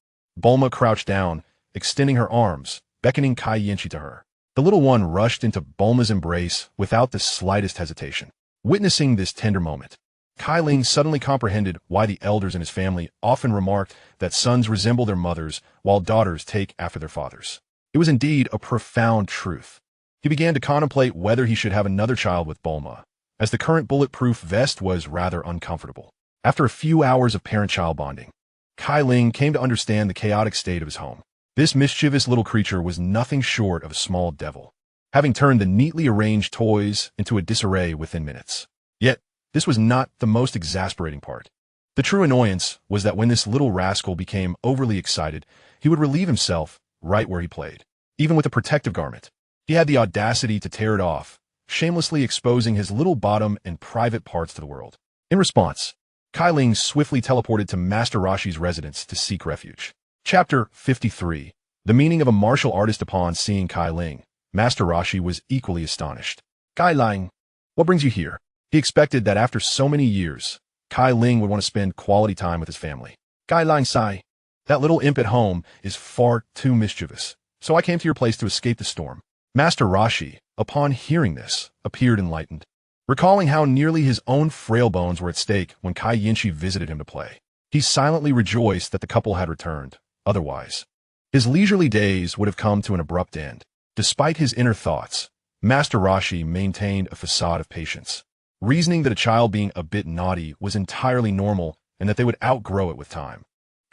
Bulma crouched down, extending her arms, beckoning Cai Yanshi to her. The little one rushed into Bulma's embrace without the slightest hesitation. Witnessing this tender moment, Cai Ling suddenly comprehended why the elders in his family often remarked that sons resemble their mothers while daughters take after their fathers. It was indeed a profound truth. He began to contemplate whether he should have another child with Bulma, as the current bulletproof vest was rather uncomfortable. After a few hours of parent-child bonding, Cai Ling came to understand the chaotic state of his home. This mischievous little creature was nothing short of a small devil, having turned the neatly arranged toys into a disarray within minutes. Yet, this was not the most exasperating part. The true annoyance was that when this little rascal became overly excited, he would relieve himself right where he played. Even with a protective garment, he had the audacity to tear it off, shamelessly exposing his little bottom and private parts to the world. In response, Cai Ling swiftly teleported to Master Roshi's residence to seek refuge. Chapter 53. The meaning of a martial artist. Upon seeing Cai Ling, Master Roshi was equally astonished. "Cai Ling, what brings you here?" He expected that after so many years, Cai Ling would want to spend quality time with his family. "Cai Ling sigh. That little imp at home is far too mischievous, so I came to your place to escape the storm." Master Roshi, upon hearing this, appeared enlightened, recalling how nearly his own frail bones were at stake when Cai Yanshi visited him to play. He silently rejoiced that the couple had returned. Otherwise, his leisurely days would have come to an abrupt end. Despite his inner thoughts, Master Roshi maintained a facade of patience, reasoning that a child being a bit naughty was entirely normal and that they would outgrow it with time.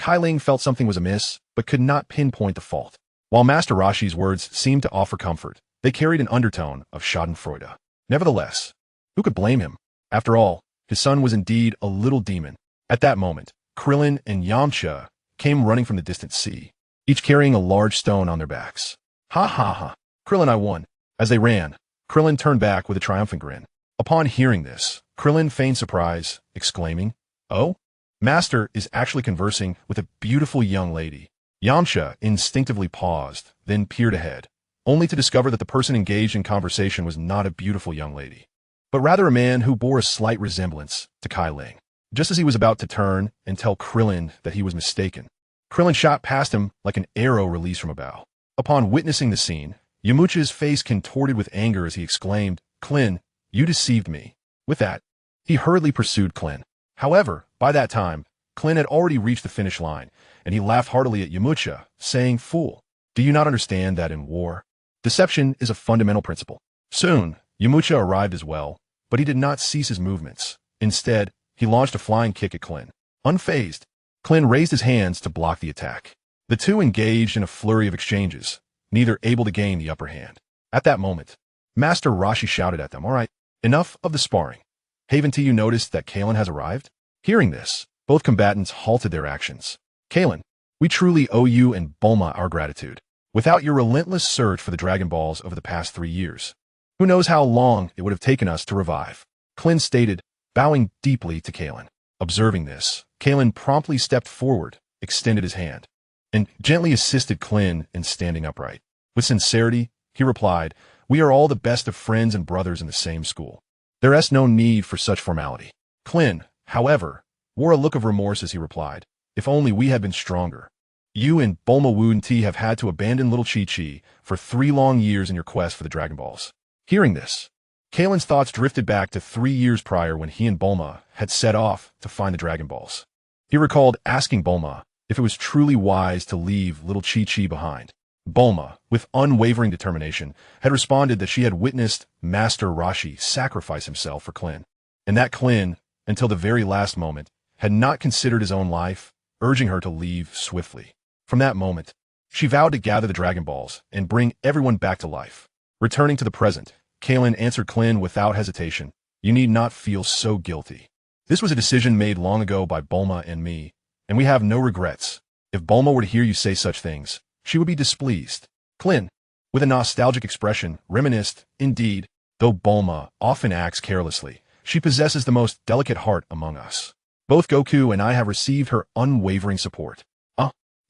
Cai Ling felt something was amiss, but could not pinpoint the fault. While Master Roshi's words seemed to offer comfort, they carried an undertone of schadenfreude. Nevertheless, who could blame him? After all, his son was indeed a little demon. At that moment, Krillin and Yamcha came running from the distant sea, each carrying a large stone on their backs. Ha ha ha! Krillin, I won! As they ran, Krillin turned back with a triumphant grin. Upon hearing this, Krillin feigned surprise, exclaiming, "Oh? Master is actually conversing with a beautiful young lady." Yamcha instinctively paused, then peered ahead, only to discover that the person engaged in conversation was not a beautiful young lady, but rather a man who bore a slight resemblance to Cai Ling. Just as he was about to turn and tell Krillin that he was mistaken, Krillin shot past him like an arrow released from a bow. Upon witnessing the scene, Yamcha's face contorted with anger as he exclaimed, "Klin, you deceived me." With that, he hurriedly pursued Klin. However, by that time, Klin had already reached the finish line, and he laughed heartily at Yamcha, saying, "Fool, do you not understand that in war, deception is a fundamental principle?" Soon, Yamcha arrived as well, but he did not cease his movements. Instead, he launched a flying kick at Klin. Unfazed, Klin raised his hands to block the attack. The two engaged in a flurry of exchanges, neither able to gain the upper hand. At that moment, Master Roshi shouted at them, "All right, enough of the sparring. Haven't you noticed that Kalen has arrived?" Hearing this, both combatants halted their actions. "Kalen, we truly owe you and Bulma our gratitude. Without your relentless search for the Dragon Balls over the past 3 years, who knows how long it would have taken us to revive," Klin stated, bowing deeply to Kalen. Observing this, Kalen promptly stepped forward, extended his hand, and gently assisted Klin in standing upright. With sincerity, he replied, "We are all the best of friends and brothers in the same school. There is no need for such formality." Klin, however, wore a look of remorse as he replied, "If only we had been stronger. You and Bulma wouldn't have had to abandon little Chi-Chi for 3 long years in your quest for the Dragon Balls." Hearing this, Kalen's thoughts drifted back to 3 years prior when he and Bulma had set off to find the Dragon Balls. He recalled asking Bulma if it was truly wise to leave little Chi-Chi behind. Bulma, with unwavering determination, had responded that she had witnessed Master Roshi sacrifice himself for Klin, and that Klin, until the very last moment, had not considered his own life, urging her to leave swiftly. From that moment, she vowed to gather the Dragon Balls and bring everyone back to life. Returning to the present, Kalen answered Klin without hesitation, "You need not feel so guilty. This was a decision made long ago by Bulma and me, and we have no regrets. If Bulma were to hear you say such things, she would be displeased." Klin, with a nostalgic expression, reminisced, "Indeed, though Bulma often acts carelessly, she possesses the most delicate heart among us. Both Goku and I have received her unwavering support."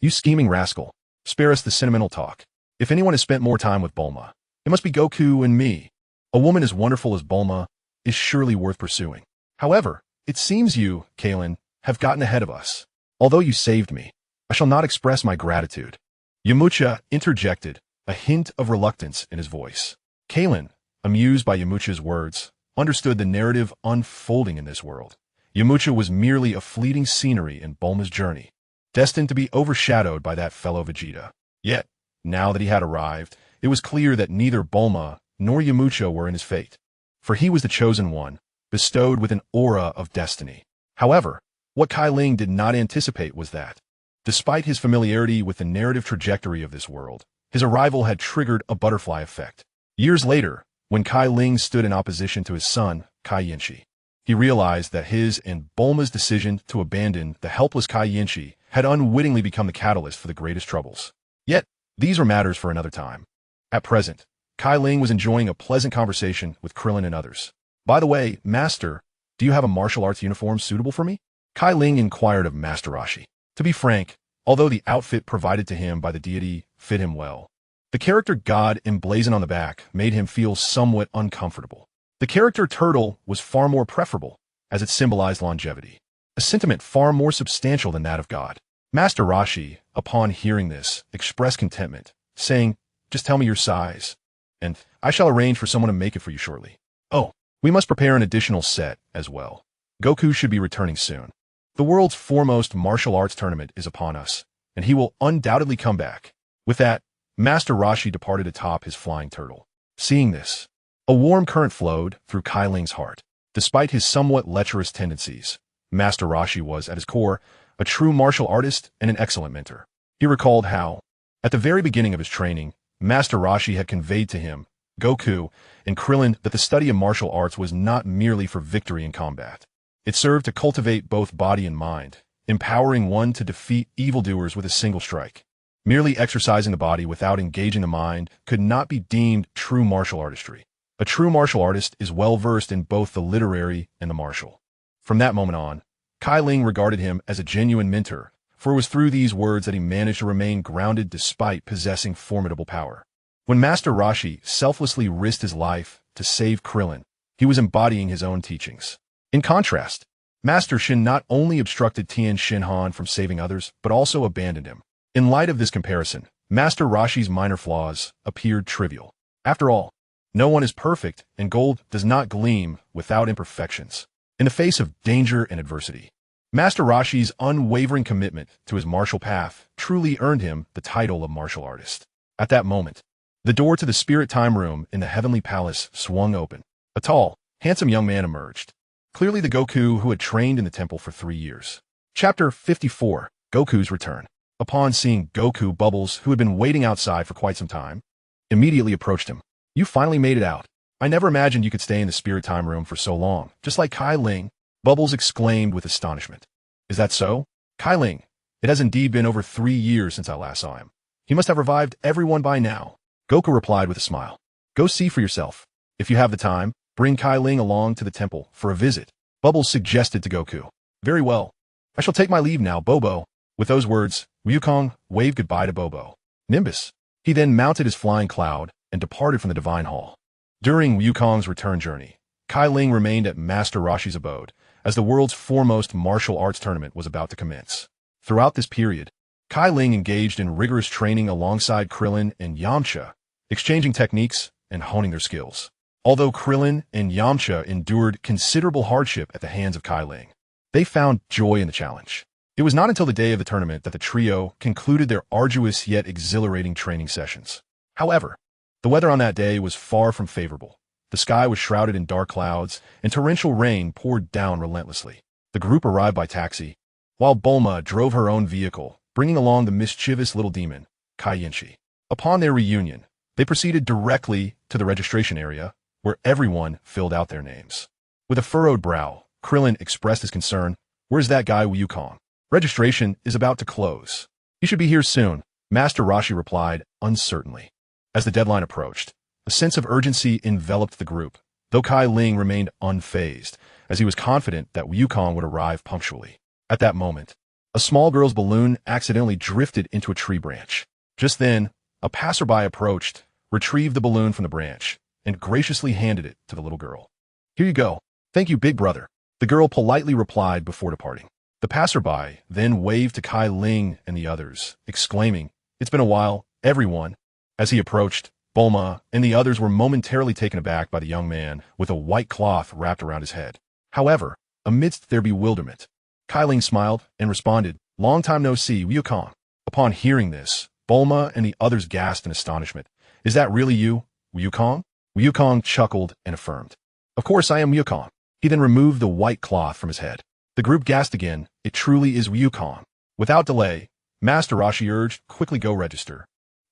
You scheming rascal. Spare us the sentimental talk. If anyone has spent more time with Bulma, it must be Goku and me. A woman as wonderful as Bulma is surely worth pursuing. However, it seems you, Kalen, have gotten ahead of us. Although you saved me, I shall not express my gratitude." Yamcha interjected, a hint of reluctance in his voice. Kalen, amused by Yamcha's words, understood the narrative unfolding in this world. Yamcha was merely a fleeting scenery in Bulma's journey, destined to be overshadowed by that fellow Vegeta. Yet, now that he had arrived, it was clear that neither Bulma nor Yamcha were in his fate, for he was the chosen one, bestowed with an aura of destiny. However, what Cai Ling did not anticipate was that, despite his familiarity with the narrative trajectory of this world, his arrival had triggered a butterfly effect. Years later, when Cai Ling stood in opposition to his son, Kai Yanshi, he realized that his and Bulma's decision to abandon the helpless Kai Yanshi had unwittingly become the catalyst for the greatest troubles. Yet, these were matters for another time. At present, Cai Ling was enjoying a pleasant conversation with Krillin and others. "By the way, Master, do you have a martial arts uniform suitable for me?" Cai Ling inquired of Master Roshi. To be frank, although the outfit provided to him by the deity fit him well, the character god emblazoned on the back made him feel somewhat uncomfortable. The character turtle was far more preferable, as it symbolized longevity, a sentiment far more substantial than that of God. Master Roshi, upon hearing this, expressed contentment, saying, "Just tell me your size, and I shall arrange for someone to make it for you shortly. Oh, we must prepare an additional set as well. Goku should be returning soon. The world's foremost martial arts tournament is upon us, and he will undoubtedly come back." With that, Master Roshi departed atop his flying turtle. Seeing this, a warm current flowed through Cai Ling's heart. Despite his somewhat lecherous tendencies, Master Roshi was, at his core, a true martial artist and an excellent mentor. He recalled how, at the very beginning of his training, Master Roshi had conveyed to him, Goku, and Krillin that the study of martial arts was not merely for victory in combat. It served to cultivate both body and mind, empowering one to defeat evildoers with a single strike. Merely exercising the body without engaging the mind could not be deemed true martial artistry. A true martial artist is well versed in both the literary and the martial. From that moment on, Cai Ling regarded him as a genuine mentor, for it was through these words that he managed to remain grounded despite possessing formidable power. When Master Roshi selflessly risked his life to save Krillin, he was embodying his own teachings. In contrast, Master Shin not only obstructed Tien Shinhan from saving others, but also abandoned him. In light of this comparison, Master Roshi's minor flaws appeared trivial. After all, no one is perfect, and gold does not gleam without imperfections. In the face of danger and adversity, Master Roshi's unwavering commitment to his martial path truly earned him the title of martial artist. At that moment, the door to the spirit time room in the Heavenly Palace swung open. A tall, handsome young man emerged. Clearly the Goku who had trained in the temple for 3 years. Chapter 54, Goku's Return. Upon seeing Goku, Bubbles, who had been waiting outside for quite some time, immediately approached him. You finally made it out. I never imagined you could stay in the spirit time room for so long, just like Cai Ling, Bubbles exclaimed with astonishment. Is that so? Cai Ling, it has indeed been over 3 years since I last saw him. He must have revived everyone by now. Goku replied with a smile. Go see for yourself. If you have the time, bring Cai Ling along to the temple for a visit. Bubbles suggested to Goku. Very well. I shall take my leave now, Bobo. With those words, Wukong waved goodbye to Bobo. Nimbus. He then mounted his flying cloud and departed from the Divine Hall. During Wukong's return journey, Cai Ling remained at Master Roshi's abode, as the world's foremost martial arts tournament was about to commence. Throughout this period, Cai Ling engaged in rigorous training alongside Krillin and Yamcha, exchanging techniques and honing their skills. Although Krillin and Yamcha endured considerable hardship at the hands of Cai Ling, they found joy in the challenge. It was not until the day of the tournament that the trio concluded their arduous yet exhilarating training sessions. However, the weather on that day was far from favorable. The sky was shrouded in dark clouds, and torrential rain poured down relentlessly. The group arrived by taxi, while Bulma drove her own vehicle, bringing along the mischievous little demon, Kai Yinshi. Upon their reunion, they proceeded directly to the registration area, where everyone filled out their names. With a furrowed brow, Krillin expressed his concern. Where's that guy Wukong? Registration is about to close. He should be here soon, Master Roshi replied uncertainly. As the deadline approached, a sense of urgency enveloped the group, though Cai Ling remained unfazed, as he was confident that Wukong would arrive punctually. At that moment, a small girl's balloon accidentally drifted into a tree branch. Just then, a passerby approached, retrieved the balloon from the branch, and graciously handed it to the little girl. Here you go. Thank you, big brother. The girl politely replied before departing. The passerby then waved to Cai Ling and the others, exclaiming, It's been a while, everyone. As he approached, Bulma and the others were momentarily taken aback by the young man with a white cloth wrapped around his head. However, amidst their bewilderment, Cai Ling smiled and responded, Long time no see, Wukong. Upon hearing this, Bulma and the others gasped in astonishment. Is that really you, Wukong? Wukong chuckled and affirmed. Of course I am Wukong. He then removed the white cloth from his head. The group gasped again. It truly is Wukong. Without delay, Master Roshi urged, quickly go register.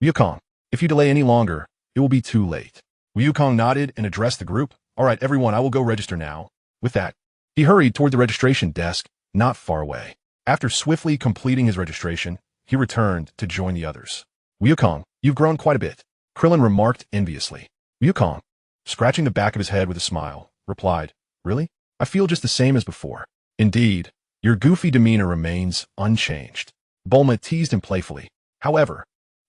Wukong, if you delay any longer, it will be too late. Wukong nodded and addressed the group. All right, everyone, I will go register now. With that, he hurried toward the registration desk, not far away. After swiftly completing his registration, he returned to join the others. Wukong, you've grown quite a bit, Krillin remarked enviously. Wukong, scratching the back of his head with a smile, replied, Really? I feel just the same as before. Indeed, your goofy demeanor remains unchanged. Bulma teased him playfully. However,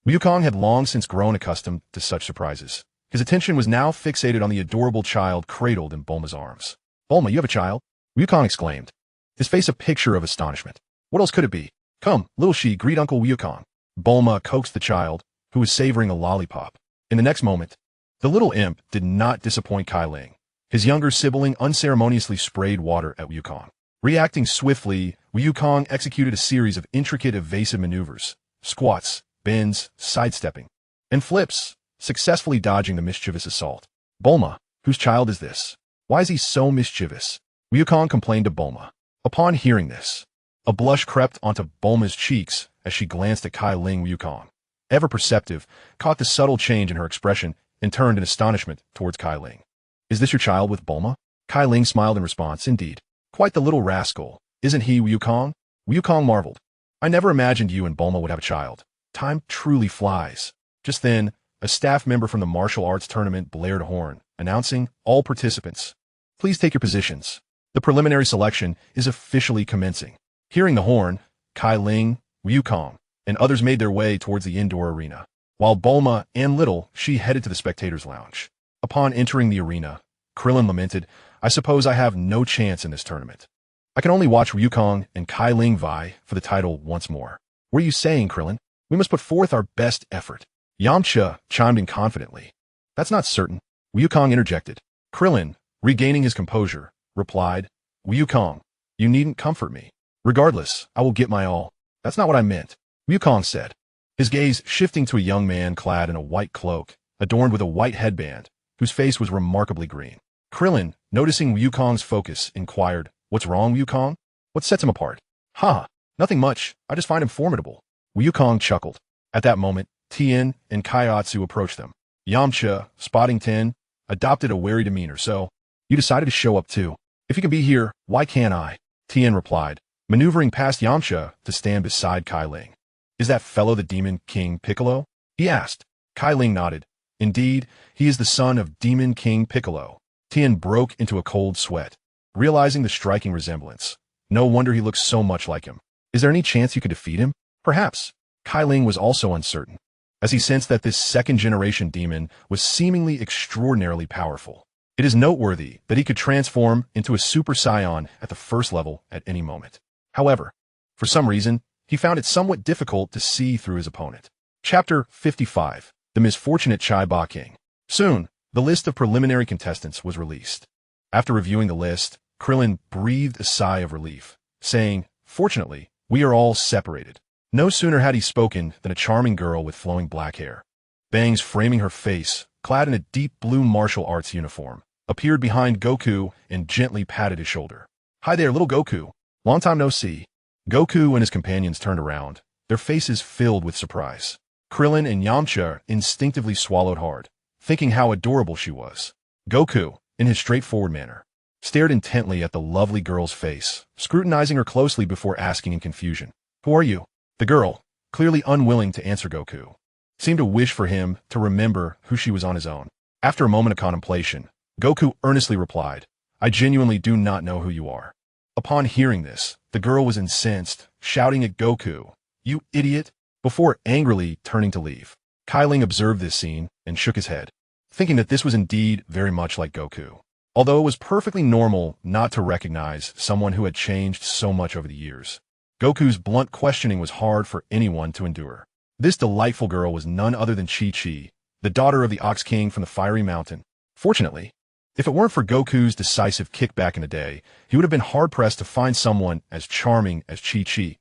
Wukong had long since grown accustomed to such surprises. His attention was now fixated on the adorable child cradled in Bulma's arms. Bulma, you have a child? Wukong exclaimed, his face a picture of astonishment. What else could it be? Come, little she, greet Uncle Wukong. Bulma coaxed the child, who was savoring a lollipop. In the next moment, the little imp did not disappoint Cai Ling. His younger sibling unceremoniously sprayed water at Wukong. Reacting swiftly, Wukong executed a series of intricate evasive maneuvers, squats, bends, sidestepping, and flips, successfully dodging the mischievous assault. Bulma, whose child is this? Why is he so mischievous? Wukong complained to Bulma. Upon hearing this, A blush crept onto Bulma's cheeks as she glanced at Cai Ling Wukong. Ever perceptive, caught the subtle change in her expression and turned in astonishment towards Cai Ling. Is this your child with Bulma? Cai Ling smiled in response. Indeed. Quite the little rascal, isn't he, Wukong? Wukong marveled. I never imagined you and Bulma would have a child. Time truly flies. Just then, a staff member from the martial arts tournament blared a horn, announcing, all participants, please take your positions. The preliminary selection is officially commencing. Hearing the horn, Cai Ling, Wukong, and others made their way towards the indoor arena, while Bulma and Little She headed to the spectators' lounge. Upon entering the arena, Krillin lamented, I suppose I have no chance in this tournament. I can only watch Wukong and Cai Ling vie for the title once more. What are you saying, Krillin? We must put forth our best effort. Yamcha chimed in confidently. That's not certain. Wukong interjected. Krillin, regaining his composure, replied, Wukong, you needn't comfort me. Regardless, I will get my all. That's not what I meant, Wukong said, his gaze shifting to a young man clad in a white cloak, adorned with a white headband, whose face was remarkably green. Krillin, noticing Wukong's focus, inquired, What's wrong, Wukong? What sets him apart? Ha, nothing much. I just find him formidable. Wukong chuckled. At that moment, Tien and Kaiatsu approached them. Yamcha, spotting Tien, adopted a wary demeanor. So, you decided to show up too. If you can be here, why can't I? Tien replied, maneuvering past Yamcha to stand beside Cai Ling. Is that fellow the Demon King Piccolo? He asked. Cai Ling nodded. Indeed, he is the son of Demon King Piccolo. Tien broke into a cold sweat, realizing the striking resemblance. No wonder he looks so much like him. Is there any chance you could defeat him? Perhaps. Cai Ling was also uncertain, as he sensed that this second-generation demon was seemingly extraordinarily powerful. It is noteworthy that he could transform into a Super Saiyan at the first level at any moment. However, for some reason, he found it somewhat difficult to see through his opponent. Chapter 55. The Misfortunate Chai Ba King. Soon, the list of preliminary contestants was released. After reviewing the list, Krillin breathed a sigh of relief, saying, Fortunately, we are all separated. No sooner had he spoken than a charming girl with flowing black hair, bangs framing her face, clad in a deep blue martial arts uniform, appeared behind Goku and gently patted his shoulder. Hi there, little Goku. Long time no see. Goku and his companions turned around, their faces filled with surprise. Krillin and Yamcha instinctively swallowed hard, thinking how adorable she was. Goku, in his straightforward manner, stared intently at the lovely girl's face, scrutinizing her closely before asking in confusion, Who are you? The girl, clearly unwilling to answer Goku, seemed to wish for him to remember who she was on his own. After a moment of contemplation, Goku earnestly replied, I genuinely do not know who you are. Upon hearing this, the girl was incensed, shouting at Goku, You idiot, before angrily turning to leave. Cai Ling observed this scene and shook his head, thinking that this was indeed very much like Goku. Although it was perfectly normal not to recognize someone who had changed so much over the years, Goku's blunt questioning was hard for anyone to endure. This delightful girl was none other than Chi-Chi, the daughter of the Ox King from the Fiery Mountain. Fortunately, if it weren't for Goku's decisive kick back in the day, he would have been hard-pressed to find someone as charming as Chi-Chi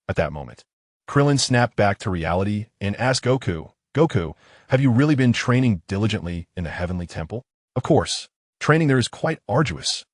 at that moment. Krillin snapped back to reality and asked Goku, Goku, have you really been training diligently in the Heavenly Temple? Of course, training there is quite arduous.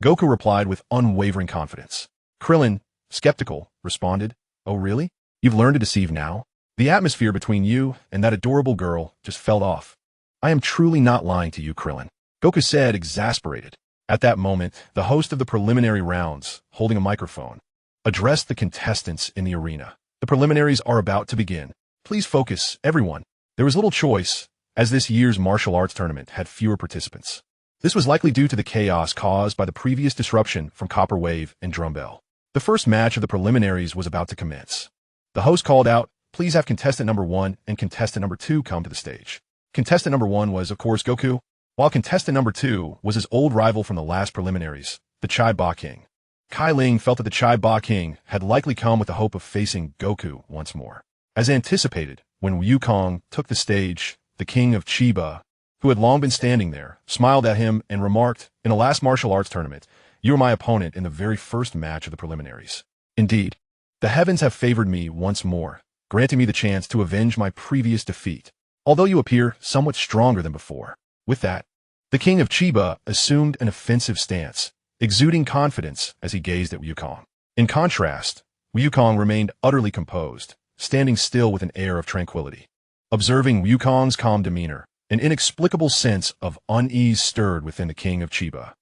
Goku replied with unwavering confidence. Krillin, skeptical, responded, Oh really? You've learned to deceive now? The atmosphere between you and that adorable girl just fell off. I am truly not lying to you, Krillin, Goku said, exasperated. At that moment, the host of the preliminary rounds, holding a microphone, addressed the contestants in the arena. The preliminaries are about to begin. Please focus, everyone. There was little choice, as this year's martial arts tournament had fewer participants. This was likely due to the chaos caused by the previous disruption from Copper Wave and Drum Bell. The first match of the preliminaries was about to commence. The host called out, Please have contestant number 1 and contestant number 2 come to the stage. Contestant number 1 was, of course, Goku, while contestant number 2 was his old rival from the last preliminaries, the Chai Ba King. Cai Ling felt that the Chai Ba King had likely come with the hope of facing Goku once more. As anticipated, when Wukong took the stage, the king of Chiba, who had long been standing there, smiled at him and remarked, In the last martial arts tournament, you were my opponent in the very first match of the preliminaries. Indeed, the heavens have favored me once more, granting me the chance to avenge my previous defeat, although you appear somewhat stronger than before. With that, the king of Chiba assumed an offensive stance, exuding confidence as he gazed at Wukong. In contrast, Wukong remained utterly composed, standing still with an air of tranquility. Observing Wukong's calm demeanor, an inexplicable sense of unease stirred within the king of Chiba.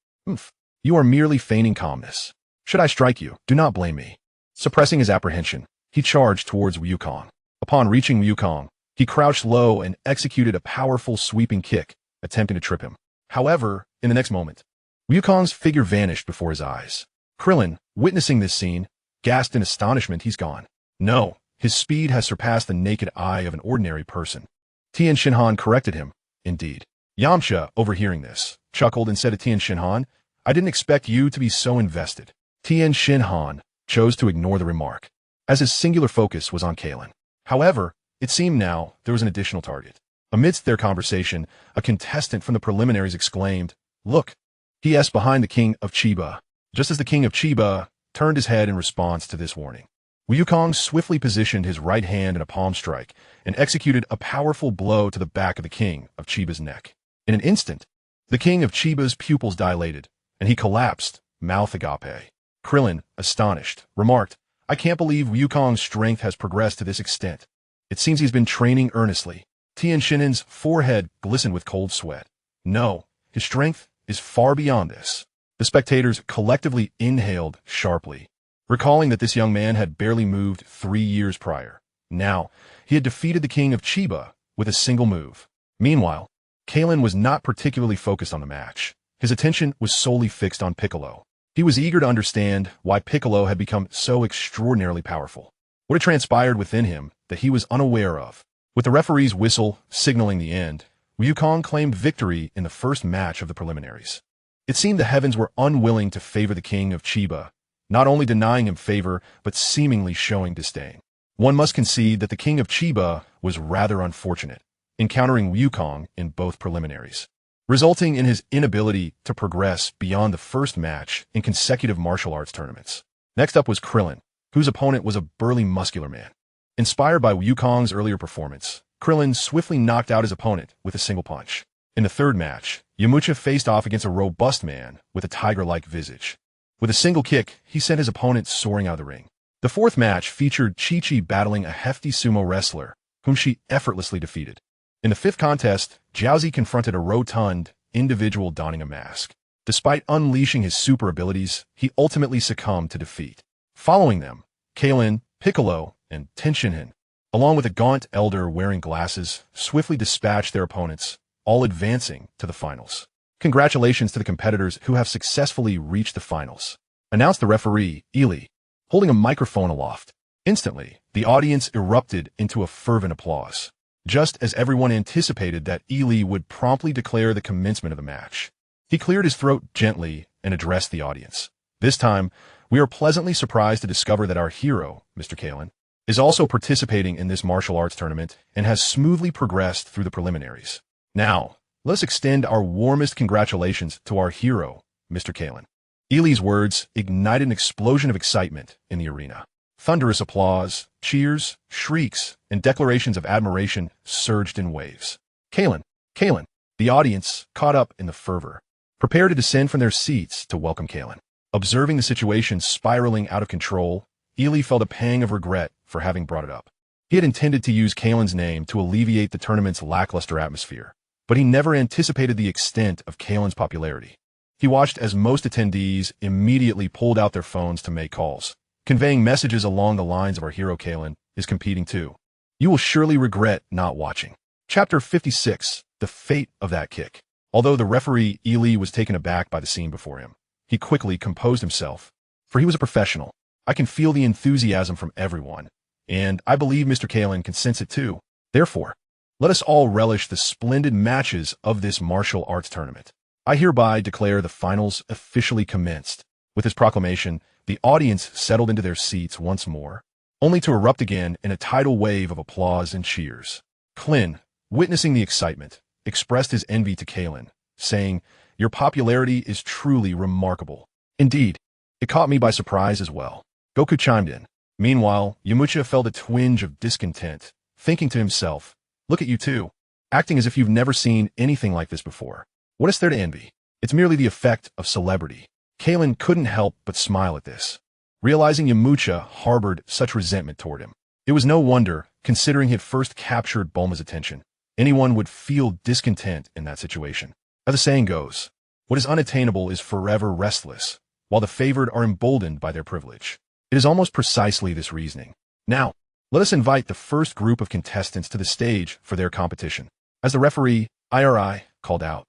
You are merely feigning calmness. Should I strike you, do not blame me. Suppressing his apprehension, he charged towards Wukong. Upon reaching Wukong, he crouched low and executed a powerful sweeping kick, attempting to trip him. However, in the next moment, Wukong's figure vanished before his eyes. Krillin, witnessing this scene, gasped in astonishment. He's gone. No, his speed has surpassed the naked eye of an ordinary person. Tien Shinhan corrected him. Indeed. Yamcha, overhearing this, chuckled and said to Tien Shinhan, I didn't expect you to be so invested. Tien Shinhan chose to ignore the remark, as his singular focus was on Kalen. However, it seemed now there was an additional target. Amidst their conversation, a contestant from the preliminaries exclaimed, Look, he is behind the king of Chiba. Just as the king of Chiba turned his head in response to this warning, Wukong swiftly positioned his right hand in a palm strike and executed a powerful blow to the back of the king of Chiba's neck. In an instant, the king of Chiba's pupils dilated, and he collapsed, mouth agape. Krillin, astonished, remarked, I can't believe Wukong's strength has progressed to this extent. It seems he's been training earnestly. Tien Shinhan's forehead glistened with cold sweat. No, his strength is far beyond this. The spectators collectively inhaled sharply, recalling that this young man had barely moved 3 years prior. Now, he had defeated the king of Chiba with a single move. Meanwhile, Kalen was not particularly focused on the match. His attention was solely fixed on Piccolo. He was eager to understand why Piccolo had become so extraordinarily powerful. What had transpired within him that he was unaware of. With the referee's whistle signaling the end, Wukong claimed victory in the first match of the preliminaries. It seemed the heavens were unwilling to favor the king of Chiba, not only denying him favor, but seemingly showing disdain. One must concede that the king of Chiba was rather unfortunate, encountering Wukong in both preliminaries, resulting in his inability to progress beyond the first match in consecutive martial arts tournaments. Next up was Krillin, whose opponent was a burly muscular man. Inspired by Wukong's earlier performance, Krillin swiftly knocked out his opponent with a single punch. In the third match, Yamcha faced off against a robust man with a tiger-like visage. With a single kick, he sent his opponent soaring out of the ring. The fourth match featured Chi-Chi battling a hefty sumo wrestler, whom she effortlessly defeated. In the fifth contest, Jiaozi confronted a rotund individual donning a mask. Despite unleashing his super abilities, he ultimately succumbed to defeat. Following them, Kalen, Piccolo, and Tien Shinhan, along with a gaunt elder wearing glasses, swiftly dispatched their opponents, all advancing to the finals. Congratulations to the competitors who have successfully reached the finals, announced the referee, Ely, holding a microphone aloft. Instantly, the audience erupted into a fervent applause, just as everyone anticipated that Ely would promptly declare the commencement of the match. He cleared his throat gently and addressed the audience. This time, we are pleasantly surprised to discover that our hero, Mr. Kalen, is also participating in this martial arts tournament and has smoothly progressed through the preliminaries. Now, let us extend our warmest congratulations to our hero, Mr. Kalen. Ely's words ignited an explosion of excitement in the arena. Thunderous applause, cheers, shrieks, and declarations of admiration surged in waves. Kalen! Kalen! The audience, caught up in the fervor, prepared to descend from their seats to welcome Kalen. Observing the situation spiraling out of control, Ely felt a pang of regret for having brought it up. He had intended to use Kalen's name to alleviate the tournament's lackluster atmosphere, but he never anticipated the extent of Kalen's popularity. He watched as most attendees immediately pulled out their phones to make calls, conveying messages along the lines of our hero Kalen is competing too. You will surely regret not watching. Chapter 56, The Fate of That Kick. Although the referee Ely was taken aback by the scene before him, he quickly composed himself, for he was a professional. I can feel the enthusiasm from everyone, and I believe Mr. Kalen can sense it too. Therefore, let us all relish the splendid matches of this martial arts tournament. I hereby declare the finals officially commenced. With his proclamation, the audience settled into their seats once more, only to erupt again in a tidal wave of applause and cheers. Klin, witnessing the excitement, expressed his envy to Kalen, saying, Your popularity is truly remarkable. Indeed, it caught me by surprise as well. Goku chimed in. Meanwhile, Yamcha felt a twinge of discontent, thinking to himself, Look at you two, acting as if you've never seen anything like this before. What is there to envy? It's merely the effect of celebrity. Kalen couldn't help but smile at this. realizing Yamucha harbored such resentment toward him. It was no wonder, considering he had first captured Bulma's attention. Anyone would feel discontent in that situation. As the saying goes, what is unattainable is forever restless, while the favored are emboldened by their privilege. It is almost precisely this reasoning. Now, let us invite the first group of contestants to the stage for their competition. As the referee, IRI, called out,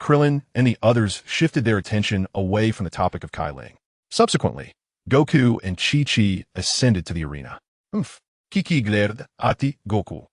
Krillin and the others shifted their attention away from the topic of Cai Ling. Subsequently, Goku and Chi-Chi ascended to the arena. Kiki glared ati Goku,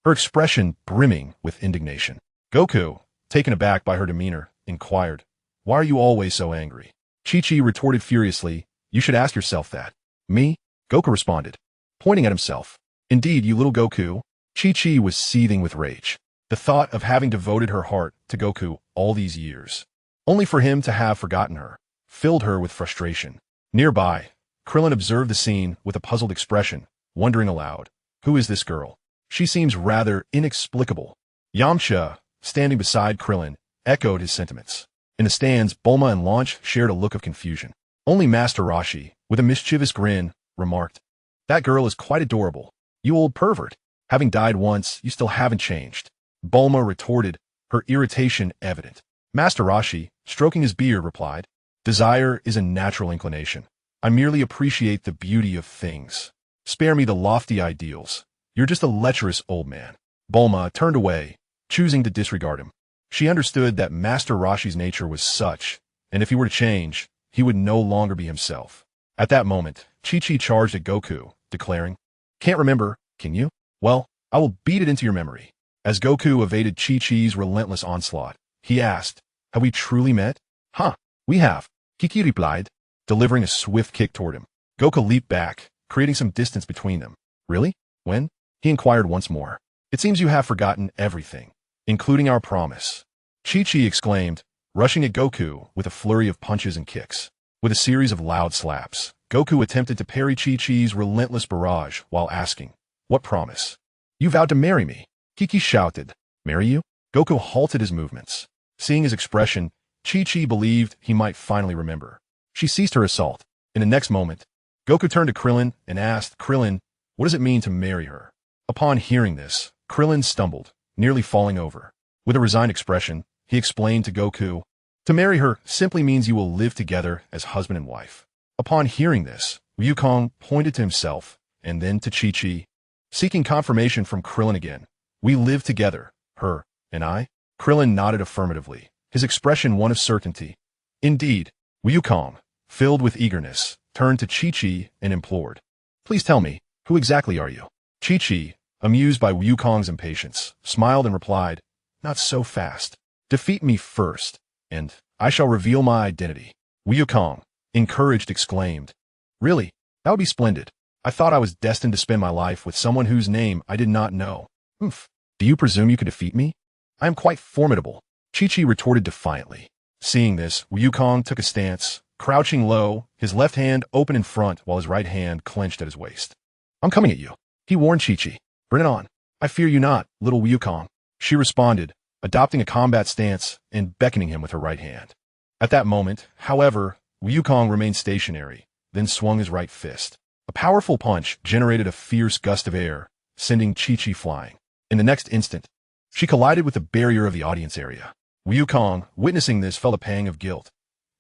her expression brimming with indignation. Goku, taken aback by her demeanor, inquired, "Why are you always so angry?" Chi-Chi retorted furiously, "You should ask yourself that." "Me?" Goku responded, pointing at himself. "Indeed, you little Goku." Chi-Chi was seething with rage. The thought of having devoted her heart to Goku all these years, only for him to have forgotten her, filled her with frustration. Nearby, Krillin observed the scene with a puzzled expression, wondering aloud, "Who is this girl? She seems rather inexplicable." Yamcha, standing beside Krillin, echoed his sentiments. In the stands, Bulma and Launch shared a look of confusion. Only Master Roshi, with a mischievous grin, remarked, "That girl is quite adorable. You old pervert. Having died once, you still haven't changed." Bulma retorted, her irritation evident. Master Roshi, stroking his beard, replied, "Desire is a natural inclination. I merely appreciate the beauty of things. Spare me the lofty ideals. You're just a lecherous old man." Bulma turned away, choosing to disregard him. She understood that Master Roshi's nature was such, and if he were to change, he would no longer be himself. At that moment, Chi-Chi charged at Goku, declaring, "Can't remember, can you? Well, I will beat it into your memory." As Goku evaded Chi-Chi's relentless onslaught, he asked, "Have we truly met?" "Huh, we have," Kiki replied, delivering a swift kick toward him. Goku leaped back, creating some distance between them. "Really? When?" he inquired once more. "It seems you have forgotten everything, including our promise." Chi-Chi exclaimed, rushing at Goku with a flurry of punches and kicks. With a series of loud slaps, Goku attempted to parry Chi-Chi's relentless barrage while asking, "What promise?" "You vowed to marry me," Kiki shouted. "Marry you?" Goku halted his movements. Seeing his expression, Chi-Chi believed he might finally remember. She ceased her assault. In the next moment, Goku turned to Krillin and asked, "Krillin, what does it mean to marry her?" Upon hearing this, Krillin stumbled, nearly falling over. With a resigned expression, he explained to Goku, "To marry her simply means you will live together as husband and wife." Upon hearing this, Wukong pointed to himself and then to Chi-Chi, seeking confirmation from Krillin again. "We live together, her and I?" Krillin nodded affirmatively, his expression one of certainty. "Indeed." Wukong, filled with eagerness, turned to Chi-Chi and implored, "Please tell me, who exactly are you?" Chi-Chi, amused by Wukong's impatience, smiled and replied, "Not so fast. Defeat me first, and I shall reveal my identity." Wukong, encouraged, exclaimed, "Really? That would be splendid. I thought I was destined to spend my life with someone whose name I did not know." "Do you presume you could defeat me? I am quite formidable," Chi-Chi retorted defiantly. Seeing this, Wukong took a stance, crouching low, his left hand open in front while his right hand clenched at his waist. "I'm coming at you," he warned Chi-Chi. "Bring it on." "I fear you not, little Wukong," she responded, adopting a combat stance and beckoning him with her right hand. At that moment, however, Wukong remained stationary, then swung his right fist. A powerful punch generated a fierce gust of air, sending Chi-Chi flying. In the next instant, she collided with the barrier of the audience area. Wukong, witnessing this, felt a pang of guilt.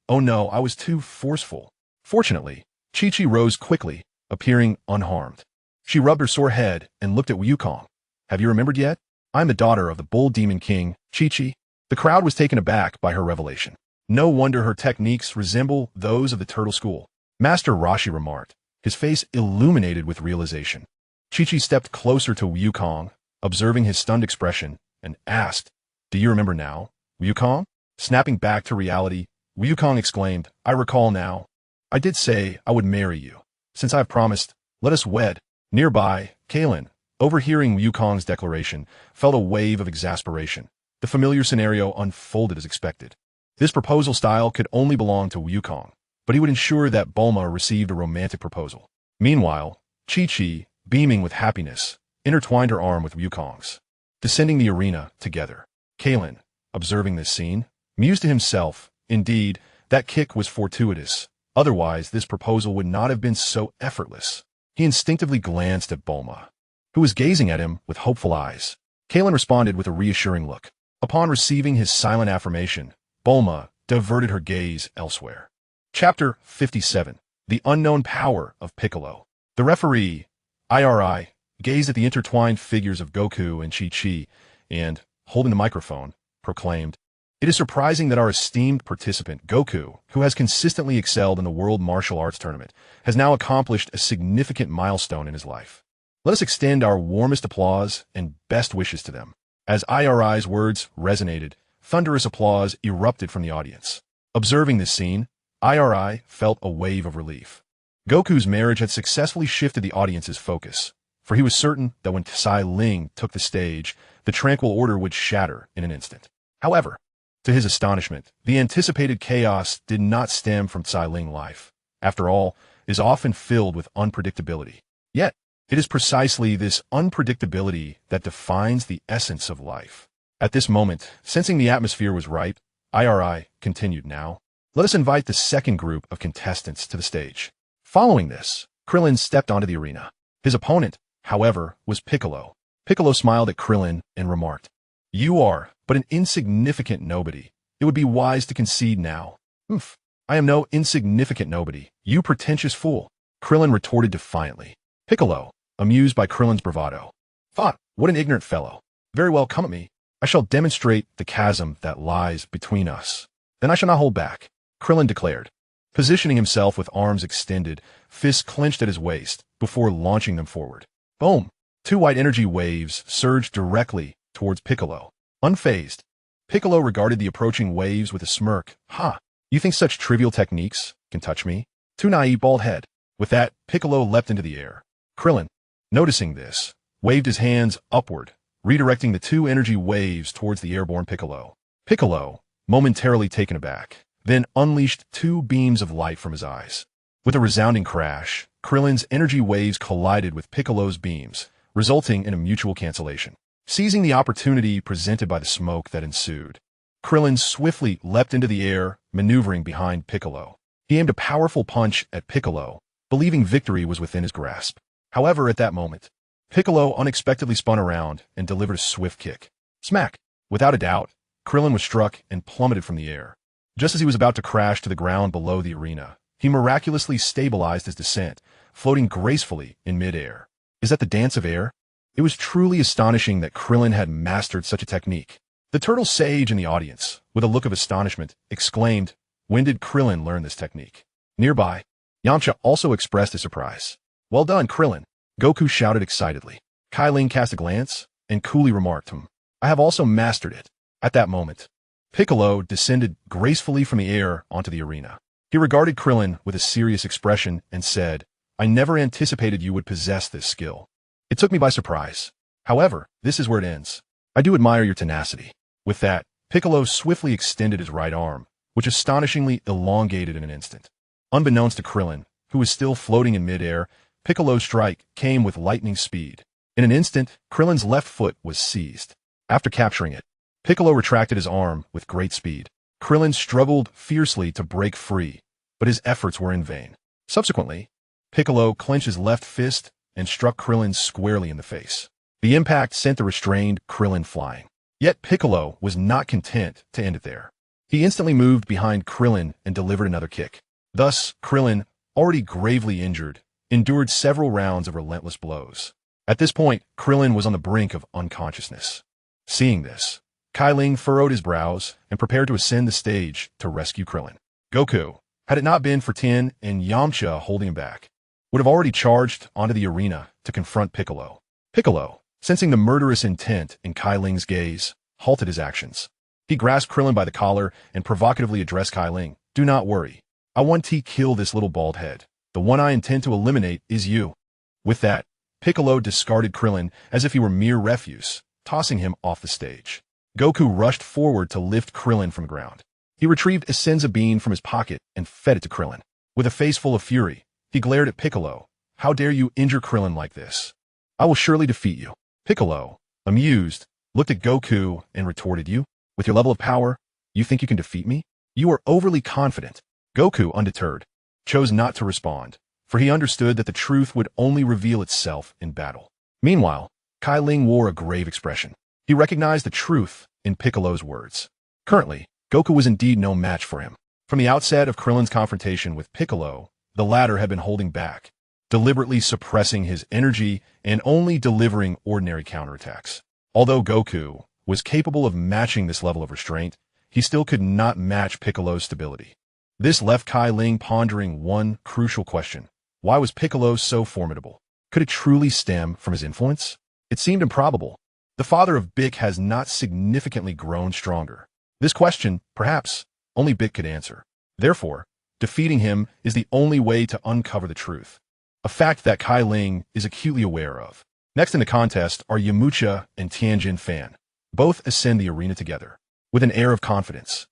"Oh no, I was too forceful." Fortunately, Chi-Chi rose quickly, appearing unharmed. She rubbed her sore head and looked at Wukong. "Have you remembered yet? I'm the daughter of the Bull Demon King, Chi-Chi." The crowd was taken aback by her revelation. No wonder her techniques resemble those of the Turtle School, Master Roshi remarked, his face illuminated with realization. Chi-Chi stepped closer to Wukong, observing his stunned expression, and asked, "Do you remember now, Wukong?" Snapping back to reality, Wukong exclaimed, "I recall now. I did say I would marry you. Since I have promised, let us wed." Nearby, Cai Ling, overhearing Wukong's declaration, felt a wave of exasperation. The familiar scenario unfolded as expected. This proposal style could only belong to Wukong, but he would ensure that Bulma received a romantic proposal. Meanwhile, Chi-Chi, beaming with happiness, intertwined her arm with Wukong's, descending the arena together. Cai Ling, observing this scene, mused to himself, "Indeed, that kick was fortuitous, Otherwise, this proposal would not have been so effortless. He instinctively glanced at Bulma, who was gazing at him with hopeful eyes. Cai Ling responded with a reassuring look. Upon receiving his silent affirmation, Bulma diverted her gaze elsewhere. Chapter 57. The Unknown Power of Piccolo. The referee, IRI, gazed at the intertwined figures of Goku and Chi-Chi and, holding the microphone, proclaimed, "It is surprising that our esteemed participant, Goku, who has consistently excelled in the World Martial Arts Tournament, has now accomplished a significant milestone in his life. Let us extend our warmest applause and best wishes to them." As IRI's words resonated, thunderous applause erupted from the audience. Observing this scene, IRI felt a wave of relief. Goku's marriage had successfully shifted the audience's focus, for he was certain that when Cai Ling took the stage, the tranquil order would shatter in an instant. However, to his astonishment, the anticipated chaos did not stem from Cai Ling life. After all, it is often filled with unpredictability. Yet, it is precisely this unpredictability that defines the essence of life. At this moment, sensing the atmosphere was ripe, IRI continued now. Let us invite the second group of contestants to the stage. Following this, Krillin stepped onto the arena. His opponent, however, was Piccolo. Piccolo smiled at Krillin and remarked, "You are but an insignificant nobody. It would be wise to concede now." "Humph, I am no insignificant nobody, you pretentious fool," Krillin retorted defiantly. Piccolo, amused by Krillin's bravado, thought, "What an ignorant fellow. Very well, come at me. I shall demonstrate the chasm that lies between us. Then I shall not hold back," Krillin declared, positioning himself with arms extended, fists clenched at his waist, before launching them forward. Boom! Two white energy waves surged directly towards Piccolo. Unfazed, Piccolo regarded the approaching waves with a smirk. "Ha! You think such trivial techniques can touch me? Too naive, bald head." With that, Piccolo leapt into the air. Krillin, noticing this, waved his hands upward, redirecting the two energy waves towards the airborne Piccolo. Piccolo, momentarily taken aback, then unleashed two beams of light from his eyes. With a resounding crash, Krillin's energy waves collided with Piccolo's beams, resulting in a mutual cancellation. Seizing the opportunity presented by the smoke that ensued, Krillin swiftly leapt into the air, maneuvering behind Piccolo. He aimed a powerful punch at Piccolo, believing victory was within his grasp. However, at that moment, Piccolo unexpectedly spun around and delivered a swift kick. Smack! Without a doubt, Krillin was struck and plummeted from the air. Just as he was about to crash to the ground below the arena, he miraculously stabilized his descent, floating gracefully in midair. Is that the dance of air? It was truly astonishing that Krillin had mastered such a technique. The turtle sage in the audience, with a look of astonishment, exclaimed, "When did Krillin learn this technique?" Nearby, Yamcha also expressed his surprise. "Well done, Krillin," Goku shouted excitedly. Cai Ling cast a glance and coolly remarked, "I have also mastered it." At that moment, Piccolo descended gracefully from the air onto the arena. He regarded Krillin with a serious expression and said, "I never anticipated you would possess this skill. It took me by surprise. However, this is where it ends. I do admire your tenacity." With that, Piccolo swiftly extended his right arm, which astonishingly elongated in an instant. Unbeknownst to Krillin, who was still floating in midair, Piccolo's strike came with lightning speed. In an instant, Krillin's left foot was seized. After capturing it, Piccolo retracted his arm with great speed. Krillin struggled fiercely to break free, but his efforts were in vain. Subsequently, Piccolo clenched his left fist and struck Krillin squarely in the face. The impact sent the restrained Krillin flying. Yet Piccolo was not content to end it there. He instantly moved behind Krillin and delivered another kick. Thus, Krillin, already gravely injured, endured several rounds of relentless blows. At this point, Krillin was on the brink of unconsciousness. Seeing this, Cai Ling furrowed his brows and prepared to ascend the stage to rescue Krillin. Goku, had it not been for Tien and Yamcha holding him back, would have already charged onto the arena to confront Piccolo. Piccolo, sensing the murderous intent in Cai Ling's gaze, halted his actions. He grasped Krillin by the collar and provocatively addressed Cai Ling. "Do not worry. I want to kill this little bald head. The one I intend to eliminate is you." With that, Piccolo discarded Krillin as if he were mere refuse, tossing him off the stage. Goku rushed forward to lift Krillin from the ground. He retrieved a senzu bean from his pocket and fed it to Krillin. With a face full of fury, he glared at Piccolo. "How dare you injure Krillin like this? I will surely defeat you." Piccolo, amused, looked at Goku and retorted, "You? With your level of power, you think you can defeat me? You are overly confident." Goku, undeterred, chose not to respond, for he understood that the truth would only reveal itself in battle. Meanwhile, Cai Ling wore a grave expression. He recognized the truth in Piccolo's words. Currently, Goku was indeed no match for him. From the outset of Krillin's confrontation with Piccolo, the latter had been holding back, deliberately suppressing his energy and only delivering ordinary counterattacks. Although Goku was capable of matching this level of restraint, he still could not match Piccolo's stability. This left Cai Ling pondering one crucial question. Why was Piccolo so formidable? Could it truly stem from his influence? It seemed improbable. The father of Bick has not significantly grown stronger. This question, perhaps, only Bick could answer. Therefore, defeating him is the only way to uncover the truth, a fact that Cai Ling is acutely aware of. Next in the contest are Yamcha and Tianjin Fan. Both ascend the arena together, with an air of confidence.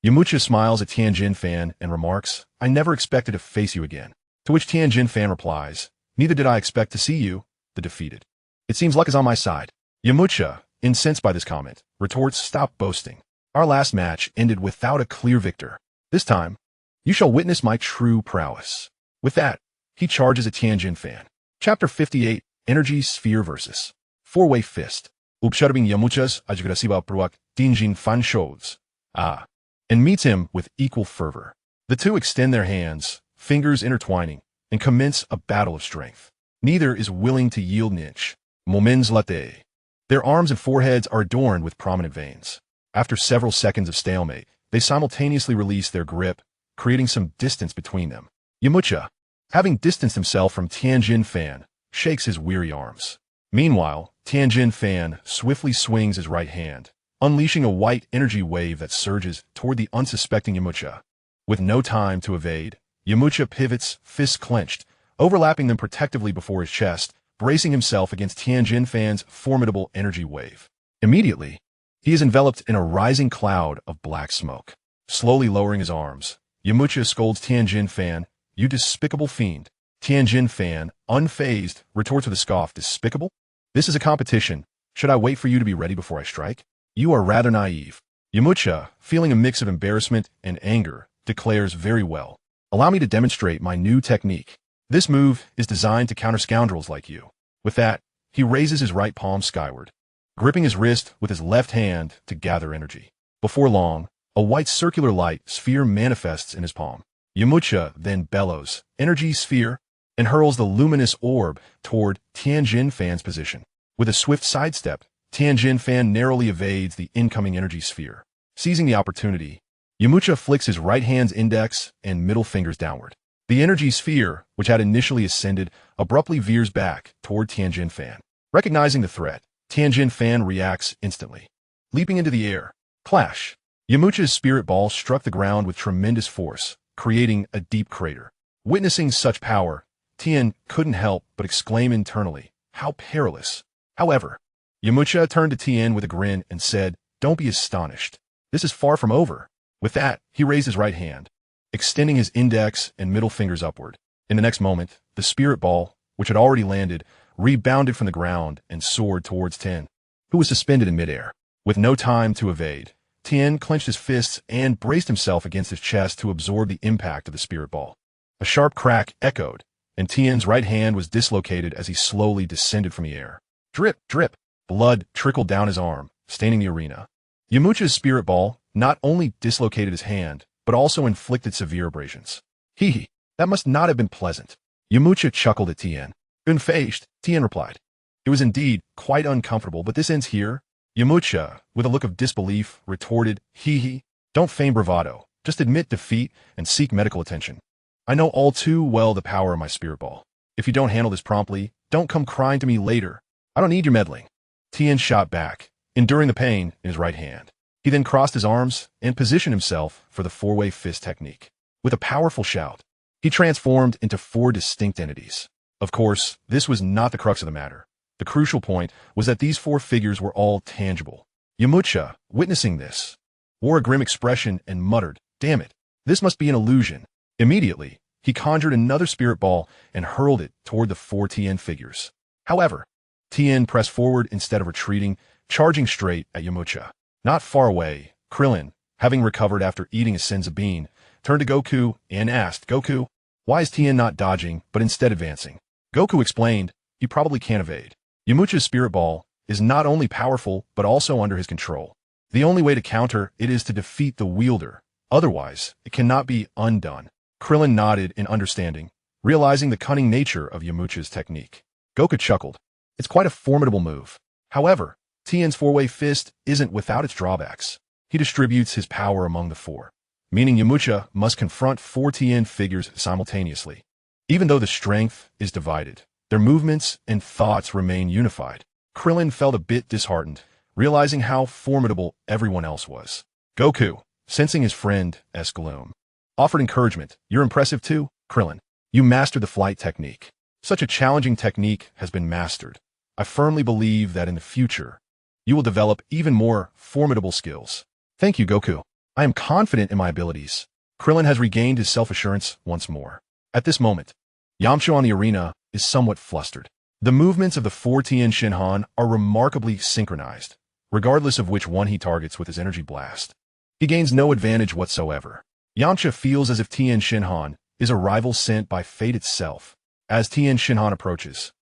Yamcha smiles at Tianjin Fan and remarks, "I never expected to face you again." To which Tianjin Fan replies, "Neither did I expect to see you, the defeated. It seems luck is on my side." Yamcha, incensed by this comment, retorts, "Stop boasting. Our last match ended without a clear victor. This time, you shall witness my true prowess." With that, he charges at Tianjin Fan. Chapter 58, Energy Sphere vs. Four-Way Fist. Upsharbing Yamcha's agresiva pruak Tianjin Fan shows. And meets him with equal fervor. The two extend their hands, fingers intertwining, and commence a battle of strength. Neither is willing to yield an inch. Moments latte. Their arms and foreheads are adorned with prominent veins. After several seconds of stalemate, they simultaneously release their grip, creating some distance between them. Yamcha, having distanced himself from Tianjin Fan, shakes his weary arms. Meanwhile, Tianjin Fan swiftly swings his right hand, unleashing a white energy wave that surges toward the unsuspecting Yamcha. With no time to evade, Yamcha pivots, fists clenched, overlapping them protectively before his chest, bracing himself against Tianjin Fan's formidable energy wave. Immediately, he is enveloped in a rising cloud of black smoke. Slowly lowering his arms, Yamcha scolds Tianjin Fan, "You despicable fiend." Tianjin Fan, unfazed, retorts with a scoff, "Despicable? This is a competition. Should I wait for you to be ready before I strike? You are rather naive." Yamcha, feeling a mix of embarrassment and anger, declares, "Very well. Allow me to demonstrate my new technique. This move is designed to counter scoundrels like you." With that, he raises his right palm skyward, gripping his wrist with his left hand to gather energy. Before long, a white circular light sphere manifests in his palm. Yamcha then bellows, "Energy sphere," and hurls the luminous orb toward Tianjin Fan's position. With a swift sidestep, Tianjin Fan narrowly evades the incoming energy sphere. Seizing the opportunity, Yamcha flicks his right hand's index and middle fingers downward. The energy sphere, which had initially ascended, abruptly veers back toward Tianjin Fan. Recognizing the threat, Tianjin Fan reacts instantly. Leaping into the air, clash! Yamcha's spirit ball struck the ground with tremendous force, creating a deep crater. Witnessing such power, Tien couldn't help but exclaim internally, "How perilous." However, Yamcha turned to Tien with a grin and said, "Don't be astonished. This is far from over." With that, he raised his right hand, extending his index and middle fingers upward. In the next moment, the spirit ball, which had already landed, rebounded from the ground and soared towards Tien, who was suspended in midair. With no time to evade, Tien clenched his fists and braced himself against his chest to absorb the impact of the spirit ball. A sharp crack echoed, and Tien's right hand was dislocated as he slowly descended from the air. Drip, drip. Blood trickled down his arm, staining the arena. Yamcha's spirit ball not only dislocated his hand, but also inflicted severe abrasions. Hee, that must not have been pleasant. Yamcha chuckled at Tien. Unfazed, Tien replied. It was indeed quite uncomfortable, but this ends here. Yamcha, with a look of disbelief, retorted, Hee, don't feign bravado. Just admit defeat and seek medical attention. I know all too well the power of my spirit ball. If you don't handle this promptly, don't come crying to me later. I don't need your meddling. Tien shot back, enduring the pain in his right hand. He then crossed his arms and positioned himself for the four-way fist technique. With a powerful shout, he transformed into four distinct entities. Of course, this was not the crux of the matter. The crucial point was that these four figures were all tangible. Yamcha, witnessing this, wore a grim expression and muttered, "Damn it, this must be an illusion." Immediately, he conjured another spirit ball and hurled it toward the four Tien figures. However, Tien pressed forward instead of retreating, charging straight at Yamcha. Not far away, Krillin, having recovered after eating a senzu bean, turned to Goku and asked, "Goku, Why is Tien not dodging, but instead advancing? Goku explained, he probably can't evade. Yamcha's spirit ball is not only powerful, but also under his control. The only way to counter it is to defeat the wielder. Otherwise, it cannot be undone. Krillin nodded in understanding, realizing the cunning nature of Yamcha's technique. Goku chuckled. It's quite a formidable move. However, Tien's four-way fist isn't without its drawbacks. He distributes his power among the four, meaning Yamcha must confront four Tien figures simultaneously. Even though the strength is divided, their movements and thoughts remain unified. Krillin felt a bit disheartened, realizing how formidable everyone else was. Goku, sensing his friend's gloom, offered encouragement. You're impressive too, Krillin. You mastered the flight technique. Such a challenging technique has been mastered. I firmly believe that in the future, you will develop even more formidable skills. Thank you, Goku. I am confident in my abilities. Krillin has regained his self-assurance once more. At this moment, Yamcha on the arena is somewhat flustered. The movements of the four Tien Shinhan are remarkably synchronized, regardless of which one he targets with his energy blast. He gains no advantage whatsoever. Yamcha feels as if Tien Shinhan is a rival sent by fate itself. As Tien Shinhan approaches,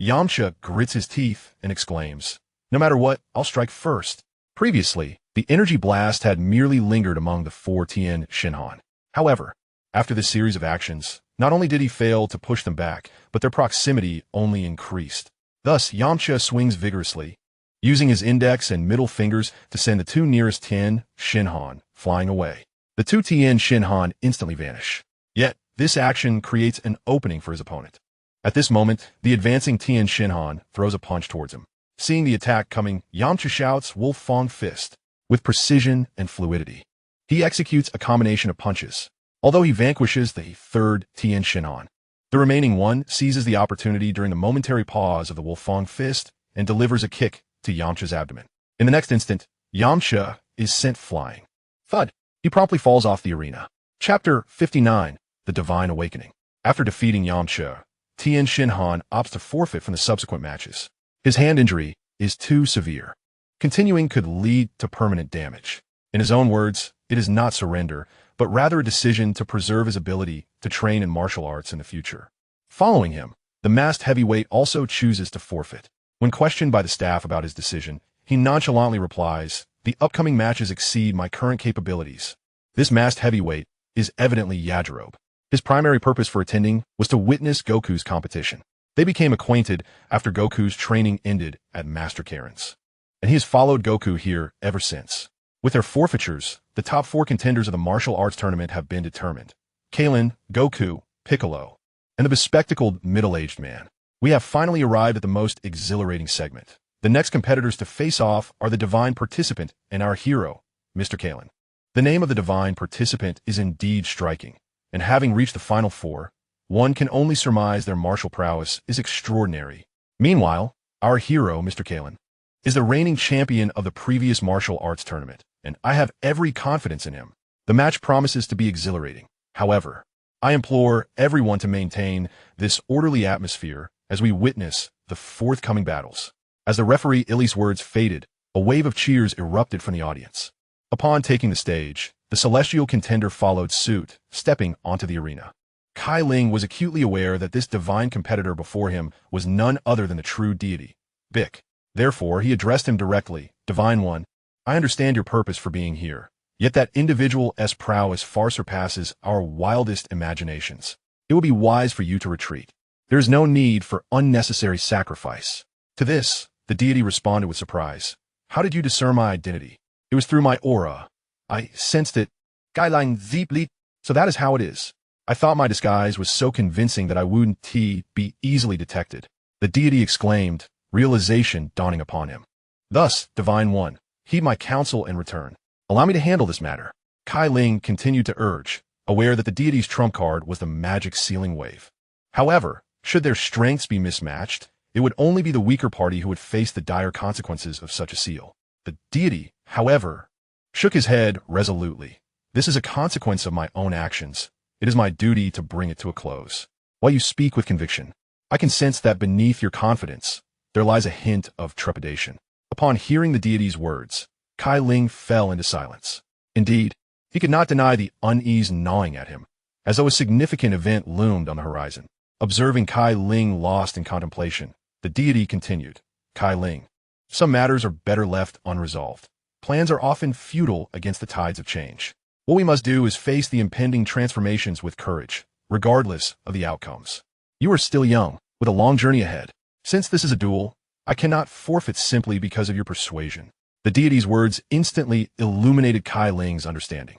Yamcha grits his teeth and exclaims, "No matter what, I'll strike first." Previously, the energy blast had merely lingered among the four Tien Shinhan. However, after this series of actions, not only did he fail to push them back, but their proximity only increased. Thus, Yamcha swings vigorously, using his index and middle fingers to send the two nearest Tien Shinhan flying away. The two Tien Shinhan instantly vanish. Yet, this action creates an opening for his opponent. At this moment, the advancing Tien Shinhan throws a punch towards him. Seeing the attack coming, Yamcha shouts Wolf Fang Fist. With precision and fluidity, he executes a combination of punches. Although he vanquishes the third Tien Shinhan, the remaining one seizes the opportunity during the momentary pause of the Wolf Fang Fist and delivers a kick to Yamcha's abdomen. In the next instant, Yamcha is sent flying. Thud! He promptly falls off the arena. Chapter 59, The Divine Awakening. After defeating Yamcha, Tien Shinhan opts to forfeit from the subsequent matches. His hand injury is too severe. Continuing could lead to permanent damage. In his own words, it is not surrender, but rather a decision to preserve his ability to train in martial arts in the future. Following him, the masked heavyweight also chooses to forfeit. When questioned by the staff about his decision, he nonchalantly replies, "The upcoming matches exceed my current capabilities." This masked heavyweight is evidently Yajirobe. His primary purpose for attending was to witness Goku's competition. They became acquainted after Goku's training ended at Master Karen's, and he has followed Goku here ever since. With their forfeitures, the top four contenders of the martial arts tournament have been determined. Cai Ling, Goku, Piccolo, and the bespectacled middle-aged man. We have finally arrived at the most exhilarating segment. The next competitors to face off are the divine participant and our hero, Mr. Cai Ling. The name of the divine participant is indeed striking, and having reached the final four, one can only surmise their martial prowess is extraordinary. Meanwhile, our hero, Mr. Cai Ling, is the reigning champion of the previous martial arts tournament, and I have every confidence in him. The match promises to be exhilarating. However, I implore everyone to maintain this orderly atmosphere as we witness the forthcoming battles. As the referee Illy's words faded, a wave of cheers erupted from the audience. Upon taking the stage, the celestial contender followed suit, stepping onto the arena. Cai Ling was acutely aware that this divine competitor before him was none other than the true deity, Bic. Therefore, he addressed him directly, "Divine One, I understand your purpose for being here, yet that individual's prowess far surpasses our wildest imaginations. It would be wise for you to retreat. There is no need for unnecessary sacrifice." To this, the deity responded with surprise. "How did you discern my identity?" "It was through my aura. I sensed it. Cai Ling deeply. So that is how it is. I thought my disguise was so convincing that I wouldn't be easily detected." The deity exclaimed, realization dawning upon him. "Thus, Divine One, heed my counsel and return. Allow me to handle this matter." Cai Ling continued to urge, aware that the deity's trump card was the magic sealing wave. However, should their strengths be mismatched, it would only be the weaker party who would face the dire consequences of such a seal. The deity, however, shook his head resolutely. "This is a consequence of my own actions. It is my duty to bring it to a close." While you speak with conviction, I can sense that beneath your confidence, there lies a hint of trepidation. Upon hearing the deity's words, Cai Ling fell into silence. Indeed, he could not deny the unease gnawing at him. as though a significant event loomed on the horizon. Observing Cai Ling lost in contemplation, the deity continued. Cai Ling, some matters are better left unresolved. Plans are often futile against the tides of change. What we must do is face the impending transformations with courage, regardless of the outcomes. You are still young, with a long journey ahead. Since this is a duel, I cannot forfeit simply because of your persuasion. The deity's words instantly illuminated Cai Ling's understanding.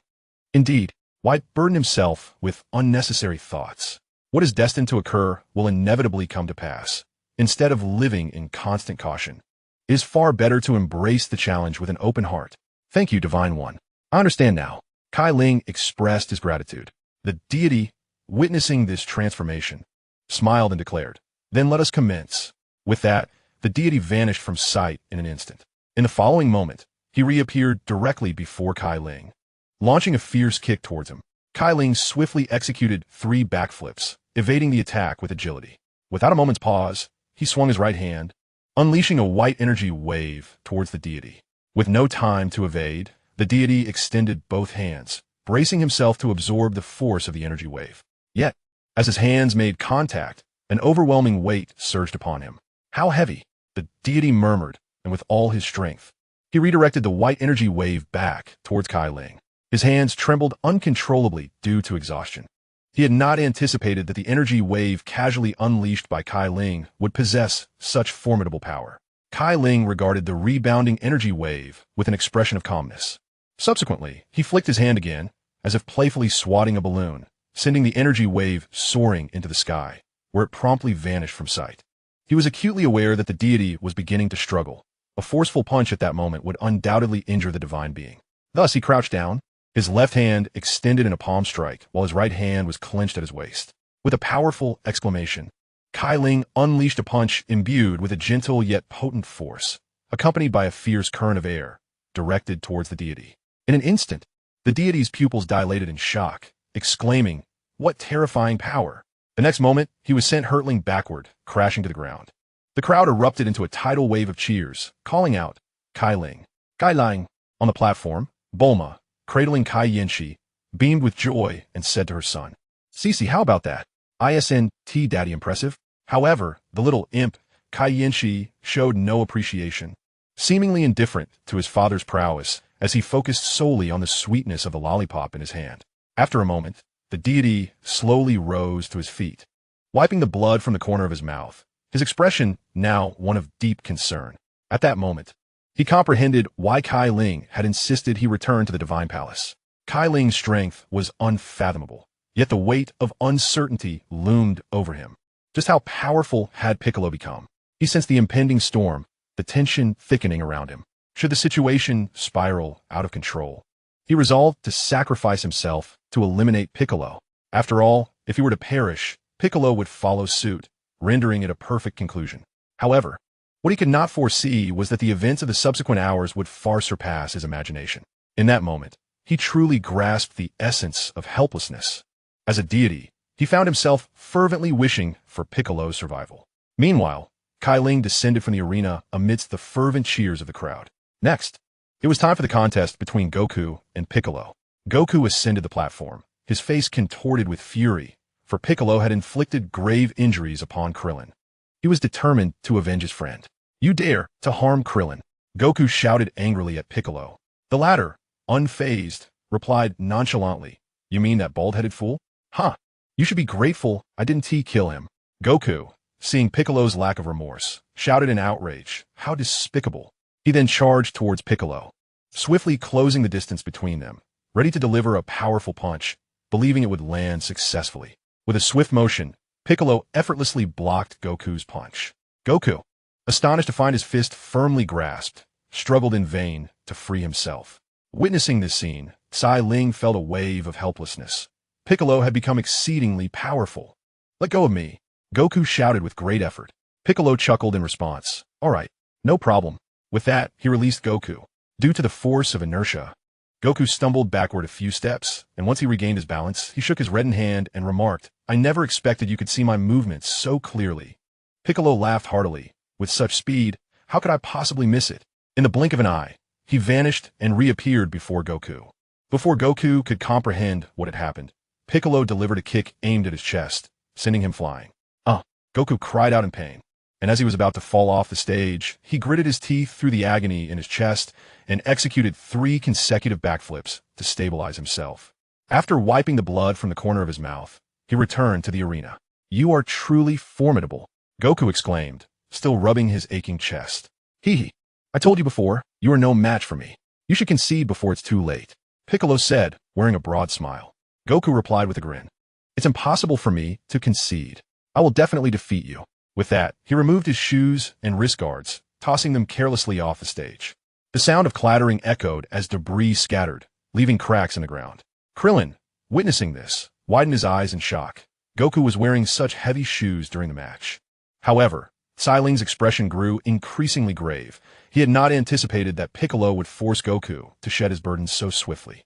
Indeed, why burden himself with unnecessary thoughts? What is destined to occur will inevitably come to pass. Instead of living in constant caution, it is far better to embrace the challenge with an open heart. Thank you, Divine One. I understand now. Cai Ling expressed his gratitude. The deity, witnessing this transformation, smiled and declared, "Then let us commence." With that, the deity vanished from sight in an instant. In the following moment, he reappeared directly before Cai Ling. Launching a fierce kick towards him, Cai Ling swiftly executed 3 backflips, evading the attack with agility. Without a moment's pause, he swung his right hand, unleashing a white energy wave towards the deity. With no time to evade, the deity extended both hands, bracing himself to absorb the force of the energy wave. Yet, as his hands made contact, an overwhelming weight surged upon him. How heavy, the deity murmured, and with all his strength, he redirected the white energy wave back towards Cai Ling. His hands trembled uncontrollably due to exhaustion. He had not anticipated that the energy wave casually unleashed by Cai Ling would possess such formidable power. Cai Ling regarded the rebounding energy wave with an expression of calmness. Subsequently, he flicked his hand again, as if playfully swatting a balloon, sending the energy wave soaring into the sky, where it promptly vanished from sight. He was acutely aware that the deity was beginning to struggle. A forceful punch at that moment would undoubtedly injure the divine being. Thus, he crouched down, his left hand extended in a palm strike, while his right hand was clenched at his waist. With a powerful exclamation, Cai Ling unleashed a punch imbued with a gentle yet potent force, accompanied by a fierce current of air, directed towards the deity. In an instant, the deity's pupils dilated in shock, exclaiming, "What terrifying power!" The next moment, he was sent hurtling backward, crashing to the ground. The crowd erupted into a tidal wave of cheers, calling out, "Cai Ling! Cai Ling!" On the platform, Bulma, cradling Kai Yanxi, beamed with joy and said to her son, "Cece, how about that? ISNT, Daddy, impressive." However, the little imp, Kai Yanxi, showed no appreciation, seemingly indifferent to his father's prowess as he focused solely on the sweetness of the lollipop in his hand. After a moment, the deity slowly rose to his feet, wiping the blood from the corner of his mouth, his expression now one of deep concern. At that moment, he comprehended why Cai Ling had insisted he return to the Divine Palace. Cai Ling's strength was unfathomable, yet the weight of uncertainty loomed over him. Just how powerful had Piccolo become? He sensed the impending storm, the tension thickening around him. Should the situation spiral out of control, he resolved to sacrifice himself to eliminate Piccolo. After all, if he were to perish, Piccolo would follow suit, rendering it a perfect conclusion. However, what he could not foresee was that the events of the subsequent hours would far surpass his imagination. In that moment, he truly grasped the essence of helplessness. As a deity, he found himself fervently wishing for Piccolo's survival. Meanwhile, Cai Ling descended from the arena amidst the fervent cheers of the crowd. Next, it was time for the contest between Goku and Piccolo. Goku ascended the platform, his face contorted with fury, for Piccolo had inflicted grave injuries upon Krillin. He was determined to avenge his friend. "You dare to harm Krillin!" Goku shouted angrily at Piccolo. The latter, unfazed, replied nonchalantly, "You mean that bald-headed fool? Huh! You should be grateful I didn't kill him." Goku, seeing Piccolo's lack of remorse, shouted in outrage, "How despicable!" He then charged towards Piccolo, swiftly closing the distance between them, ready to deliver a powerful punch, believing it would land successfully. With a swift motion, Piccolo effortlessly blocked Goku's punch. Goku, astonished to find his fist firmly grasped, struggled in vain to free himself. Witnessing this scene, Cai Ling felt a wave of helplessness. Piccolo had become exceedingly powerful. "Let go of me," Goku shouted with great effort. Piccolo chuckled in response. "All right, no problem." With that, he released Goku. Due to the force of inertia, Goku stumbled backward a few steps, and once he regained his balance, he shook his reddened hand and remarked, "I never expected you could see my movements so clearly." Piccolo laughed heartily. With such speed, how could I possibly miss it? In the blink of an eye, he vanished and reappeared before Goku. Before Goku could comprehend what had happened, Piccolo delivered a kick aimed at his chest, sending him flying. Goku cried out in pain, and as he was about to fall off the stage, he gritted his teeth through the agony in his chest and executed 3 consecutive backflips to stabilize himself. After wiping the blood from the corner of his mouth, he returned to the arena. "You are truly formidable," Goku exclaimed, still rubbing his aching chest. "Hee. I told you before, you are no match for me. You should concede before it's too late," Piccolo said, wearing a broad smile. Goku replied with a grin. "It's impossible for me to concede. I will definitely defeat you." With that, he removed his shoes and wrist guards, tossing them carelessly off the stage. The sound of clattering echoed as debris scattered, leaving cracks in the ground. Krillin, witnessing this, widened his eyes in shock. Goku was wearing such heavy shoes during the match. However, Cai Ling's expression grew increasingly grave. He had not anticipated that Piccolo would force Goku to shed his burden so swiftly.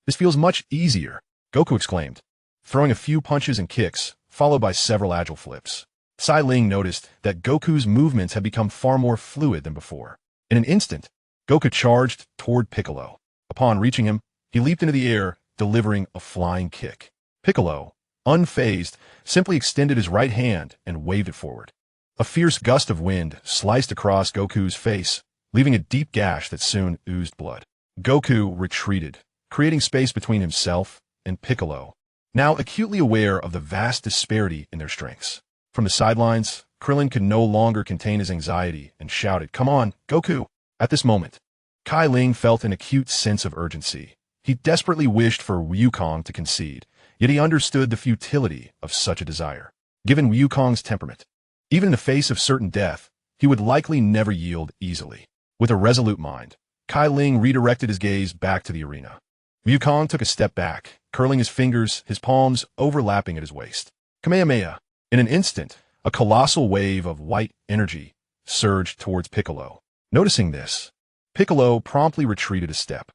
This feels much easier," Goku exclaimed, throwing a few punches and kicks, followed by several agile flips. Cai Ling noticed that Goku's movements had become far more fluid than before. In an instant, Goku charged toward Piccolo. Upon reaching him, he leaped into the air, delivering a flying kick. Piccolo, unfazed, simply extended his right hand and waved it forward. A fierce gust of wind sliced across Goku's face, leaving a deep gash that soon oozed blood. Goku retreated, creating space between himself and Piccolo, now acutely aware of the vast disparity in their strengths. From the sidelines, Krillin could no longer contain his anxiety and shouted, "Come on, Goku!" At this moment, Cai Ling felt an acute sense of urgency. He desperately wished for Wukong to concede, yet he understood the futility of such a desire. Given Wukong's temperament, even in the face of certain death, he would likely never yield easily. With a resolute mind, Cai Ling redirected his gaze back to the arena. Wukong took a step back, curling his fingers, his palms overlapping at his waist. Kamehameha! In an instant, a colossal wave of white energy surged towards Piccolo. Noticing this, Piccolo promptly retreated a step.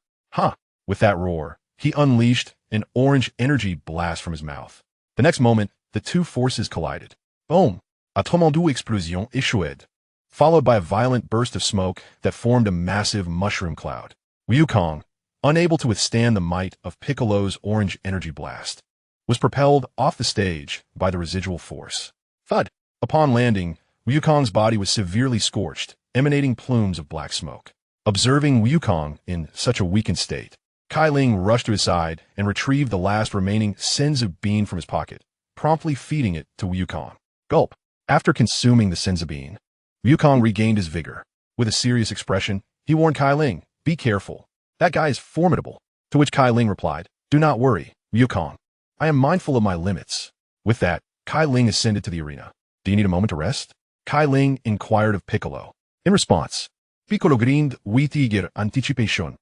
With that roar, he unleashed an orange energy blast from his mouth. The next moment, the two forces collided. Boom! A tremendous explosion échoued, followed by a violent burst of smoke that formed a massive mushroom cloud. Wukong, unable to withstand the might of Piccolo's orange energy blast, was propelled off the stage by the residual force. Thud! Upon landing, Wukong's body was severely scorched, emanating plumes of black smoke. Observing Wukong in such a weakened state, Cai Ling rushed to his side and retrieved the last remaining senzu bean from his pocket, promptly feeding it to Wukong. Gulp! After consuming the senzu bean, Wukong regained his vigor. With a serious expression, he warned Cai Ling, "Be careful. That guy is formidable." To which Cai Ling replied, "Do not worry, Wukong. I am mindful of my limits." With that, Cai Ling ascended to the arena. "Do you need a moment to rest?" Cai Ling inquired of Piccolo. In response, Piccolo grinned with eager anticipation.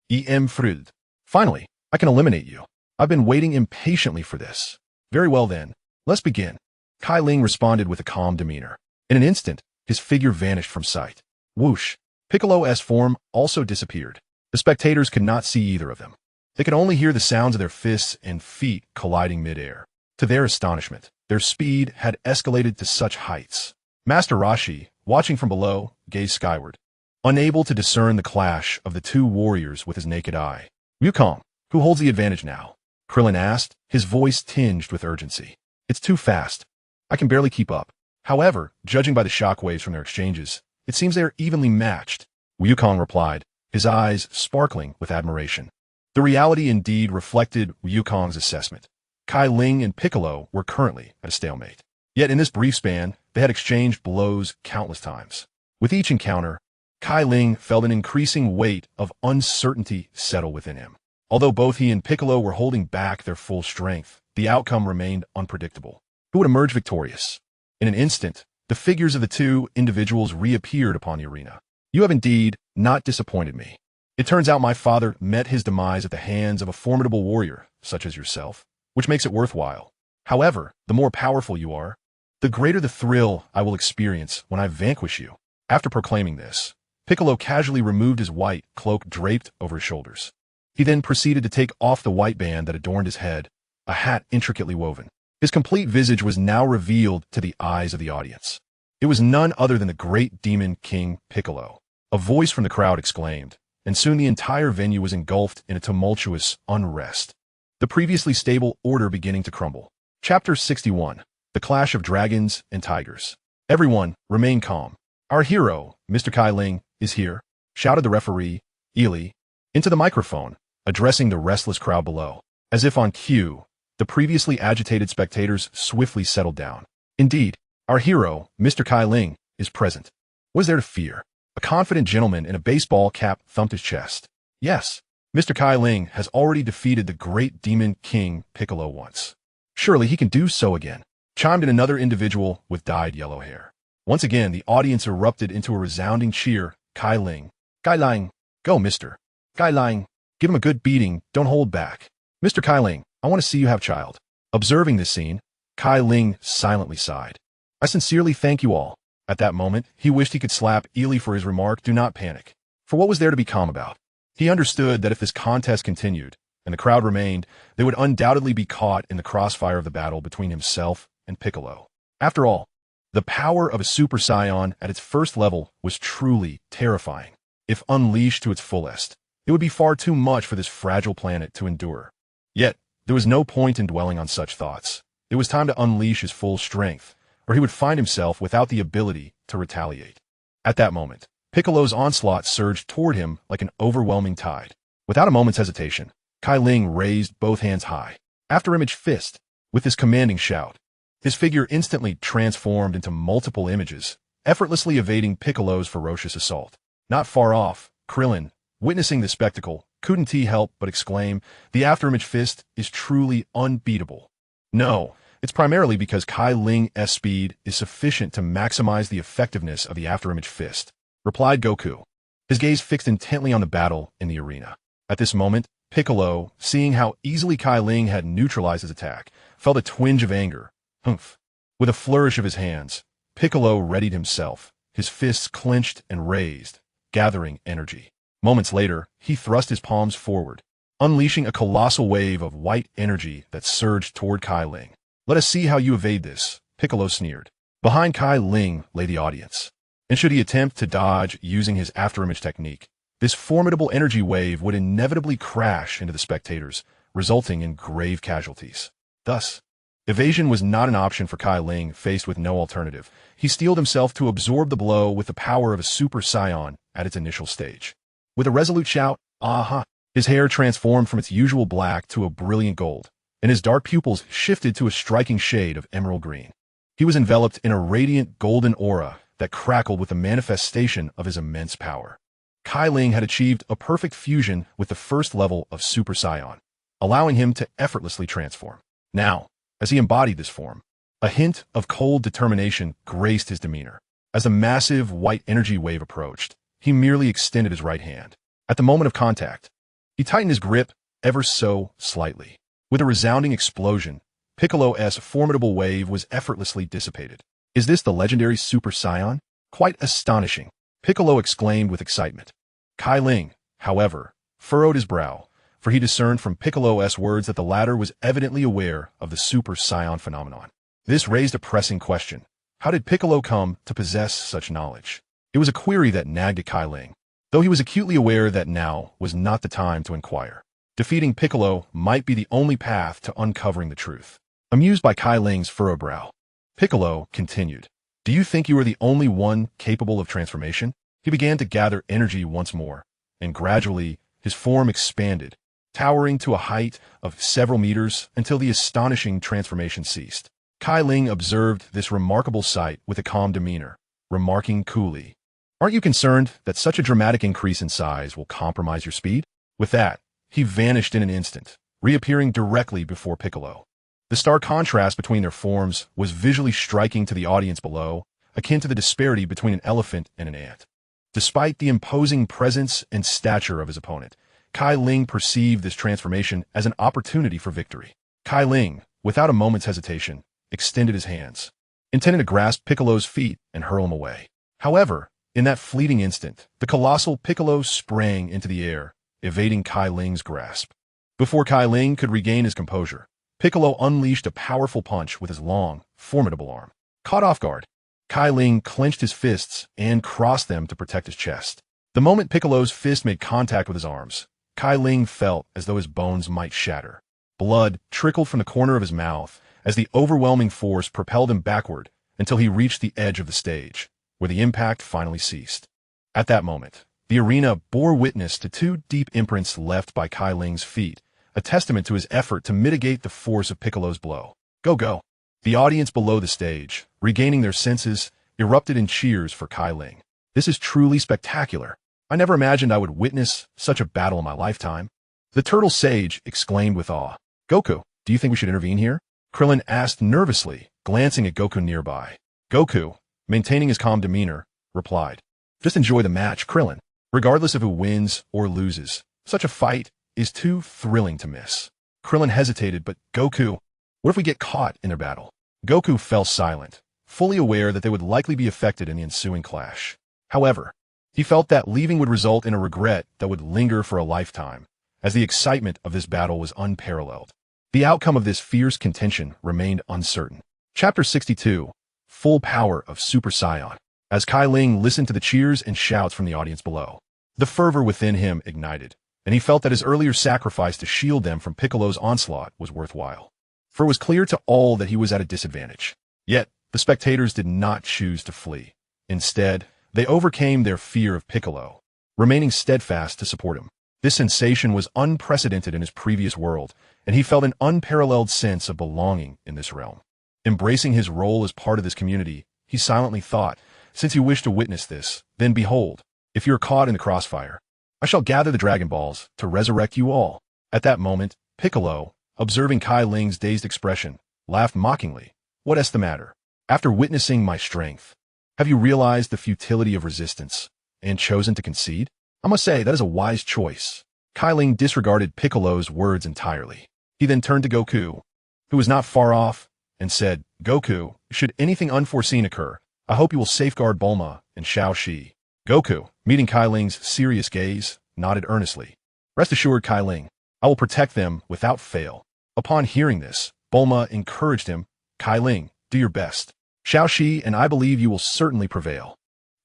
Em frud. "Finally, I can eliminate you. I've been waiting impatiently for this." "Very well then, let's begin." Cai Ling responded with a calm demeanor. In an instant, his figure vanished from sight. Whoosh! Piccolo's form also disappeared. The spectators could not see either of them. They could only hear the sounds of their fists and feet colliding midair. To their astonishment, their speed had escalated to such heights. Master Roshi, watching from below, gazed skyward, unable to discern the clash of the two warriors with his naked eye. "Wukong, who holds the advantage now?" Krillin asked, his voice tinged with urgency. "It's too fast. I can barely keep up. However, judging by the shockwaves from their exchanges, it seems they are evenly matched." Wukong replied, his eyes sparkling with admiration. The reality indeed reflected Wukong's assessment. Cai Ling and Piccolo were currently at a stalemate. Yet in this brief span, they had exchanged blows countless times. With each encounter, Cai Ling felt an increasing weight of uncertainty settle within him. Although both he and Piccolo were holding back their full strength, the outcome remained unpredictable. Who would emerge victorious? In an instant, the figures of the two individuals reappeared upon the arena. "You have indeed not disappointed me. It turns out my father met his demise at the hands of a formidable warrior, such as yourself, which makes it worthwhile. However, the more powerful you are, the greater the thrill I will experience when I vanquish you." After proclaiming this, Piccolo casually removed his white cloak draped over his shoulders. He then proceeded to take off the white band that adorned his head, a hat intricately woven. His complete visage was now revealed to the eyes of the audience. It was none other than the great demon King Piccolo. A voice from the crowd exclaimed, and soon the entire venue was engulfed in a tumultuous unrest. the previously stable order beginning to crumble. Chapter 61. The Clash of Dragons and Tigers. Everyone, remain calm. Our hero, Mr. Cai Ling, is here, shouted the referee, Ely, into the microphone, addressing the restless crowd below. As if on cue, the previously agitated spectators swiftly settled down. Indeed, our hero, Mr. Cai Ling, is present. What is there to fear? A confident gentleman in a baseball cap thumped his chest. Yes, Mr. Cai Ling has already defeated the great demon king Piccolo once. Surely he can do so again, chimed in another individual with dyed yellow hair. Once again, the audience erupted into a resounding cheer. Cai Ling. Cai Ling. Go, Mr. Cai Ling. Give him a good beating, don't hold back. Mr. Cai Ling, I want to see you have child. Observing this scene, Cai Ling silently sighed. I sincerely thank you all. At that moment, he wished he could slap Ely for his remark, do not panic. For what was there to be calm about? He understood that if this contest continued, and the crowd remained, they would undoubtedly be caught in the crossfire of the battle between himself and Piccolo. After all, the power of a Super Saiyan at its first level was truly terrifying. If unleashed to its fullest, it would be far too much for this fragile planet to endure. Yet, there was no point in dwelling on such thoughts. It was time to unleash his full strength, or he would find himself without the ability to retaliate. At that moment, Piccolo's onslaught surged toward him like an overwhelming tide. Without a moment's hesitation, Cai Ling raised both hands high. After image fist, with his commanding shout, his figure instantly transformed into multiple images, effortlessly evading Piccolo's ferocious assault. Not far off, Krillin, witnessing the spectacle, couldn't he help but exclaim, the afterimage fist is truly unbeatable. No, it's primarily because Cai Ling's speed is sufficient to maximize the effectiveness of the afterimage fist, replied Goku, his gaze fixed intently on the battle in the arena. At this moment, Piccolo, seeing how easily Cai Ling had neutralized his attack, felt a twinge of anger. Humph. With a flourish of his hands, Piccolo readied himself, his fists clenched and raised, gathering energy. Moments later, he thrust his palms forward, unleashing a colossal wave of white energy that surged toward Cai Ling. Let us see how you evade this, Piccolo sneered. Behind Cai Ling lay the audience, and should he attempt to dodge using his afterimage technique, this formidable energy wave would inevitably crash into the spectators, resulting in grave casualties. Thus, evasion was not an option for Cai Ling. Faced with no alternative, he steeled himself to absorb the blow with the power of a Super Saiyan at its initial stage. With a resolute shout, aha! His hair transformed from its usual black to a brilliant gold, and his dark pupils shifted to a striking shade of emerald green. He was enveloped in a radiant golden aura that crackled with the manifestation of his immense power. Cai Ling had achieved a perfect fusion with the first level of Super Saiyan, allowing him to effortlessly transform. Now, as he embodied this form, a hint of cold determination graced his demeanor. As the massive white energy wave approached, he merely extended his right hand. At the moment of contact, he tightened his grip ever so slightly. With a resounding explosion, Piccolo's formidable wave was effortlessly dissipated. Is this the legendary Super Saiyan? Quite astonishing, Piccolo exclaimed with excitement. Cai Ling, however, furrowed his brow, for he discerned from Piccolo's words that the latter was evidently aware of the Super Saiyan phenomenon. This raised a pressing question. How did Piccolo come to possess such knowledge? It was a query that nagged at Cai Ling, though he was acutely aware that now was not the time to inquire. Defeating Piccolo might be the only path to uncovering the truth. Amused by Cai Ling's furrowed brow, Piccolo continued, do you think you are the only one capable of transformation? He began to gather energy once more, and gradually his form expanded, towering to a height of several meters until the astonishing transformation ceased. Cai Ling observed this remarkable sight with a calm demeanor, remarking coolly, aren't you concerned that such a dramatic increase in size will compromise your speed? With that, he vanished in an instant, reappearing directly before Piccolo. The stark contrast between their forms was visually striking to the audience below, akin to the disparity between an elephant and an ant. Despite the imposing presence and stature of his opponent, Cai Ling perceived this transformation as an opportunity for victory. Cai Ling, without a moment's hesitation, extended his hands, intending to grasp Piccolo's feet and hurl him away. However, in that fleeting instant, the colossal Piccolo sprang into the air, evading Cai Ling's grasp. Before Cai Ling could regain his composure, Piccolo unleashed a powerful punch with his long, formidable arm. Caught off guard, Cai Ling clenched his fists and crossed them to protect his chest. The moment Piccolo's fist made contact with his arms, Cai Ling felt as though his bones might shatter. Blood trickled from the corner of his mouth as the overwhelming force propelled him backward until he reached the edge of the stage, where the impact finally ceased. At that moment, the arena bore witness to two deep imprints left by Cai Ling's feet, a testament to his effort to mitigate the force of Piccolo's blow. Go, go! The audience below the stage, regaining their senses, erupted in cheers for Cai Ling. This is truly spectacular. I never imagined I would witness such a battle in my lifetime. The turtle sage exclaimed with awe. Goku, do you think we should intervene here? Krillin asked nervously, glancing at Goku nearby. Goku, maintaining his calm demeanor, replied, just enjoy the match, Krillin. Regardless of who wins or loses, such a fight is too thrilling to miss. Krillin hesitated, but Goku, what if we get caught in their battle? Goku fell silent, fully aware that they would likely be affected in the ensuing clash. However, he felt that leaving would result in a regret that would linger for a lifetime, as the excitement of this battle was unparalleled. The outcome of this fierce contention remained uncertain. Chapter 62, Full Power of Super Saiyan. As Cai Ling listened to the cheers and shouts from the audience below, the fervor within him ignited, and he felt that his earlier sacrifice to shield them from Piccolo's onslaught was worthwhile. For it was clear to all that he was at a disadvantage. Yet, the spectators did not choose to flee. Instead, they overcame their fear of Piccolo, remaining steadfast to support him. This sensation was unprecedented in his previous world, and he felt an unparalleled sense of belonging in this realm. Embracing his role as part of this community, he silently thought, since you wish to witness this, then behold, if you are caught in the crossfire, I shall gather the Dragon Balls to resurrect you all. At that moment, Piccolo, observing Cai Ling's dazed expression, laughed mockingly. What's the matter? After witnessing my strength, have you realized the futility of resistance and chosen to concede? I must say that is a wise choice. Cai Ling disregarded Piccolo's words entirely. He then turned to Goku, who was not far off, and said, Goku, should anything unforeseen occur, I hope you will safeguard Bulma and Xiao Shi. Goku, meeting Cai Ling's serious gaze, nodded earnestly. Rest assured, Cai Ling, I will protect them without fail. Upon hearing this, Bulma encouraged him, Cai Ling, do your best. Xiao Shi and I believe you will certainly prevail.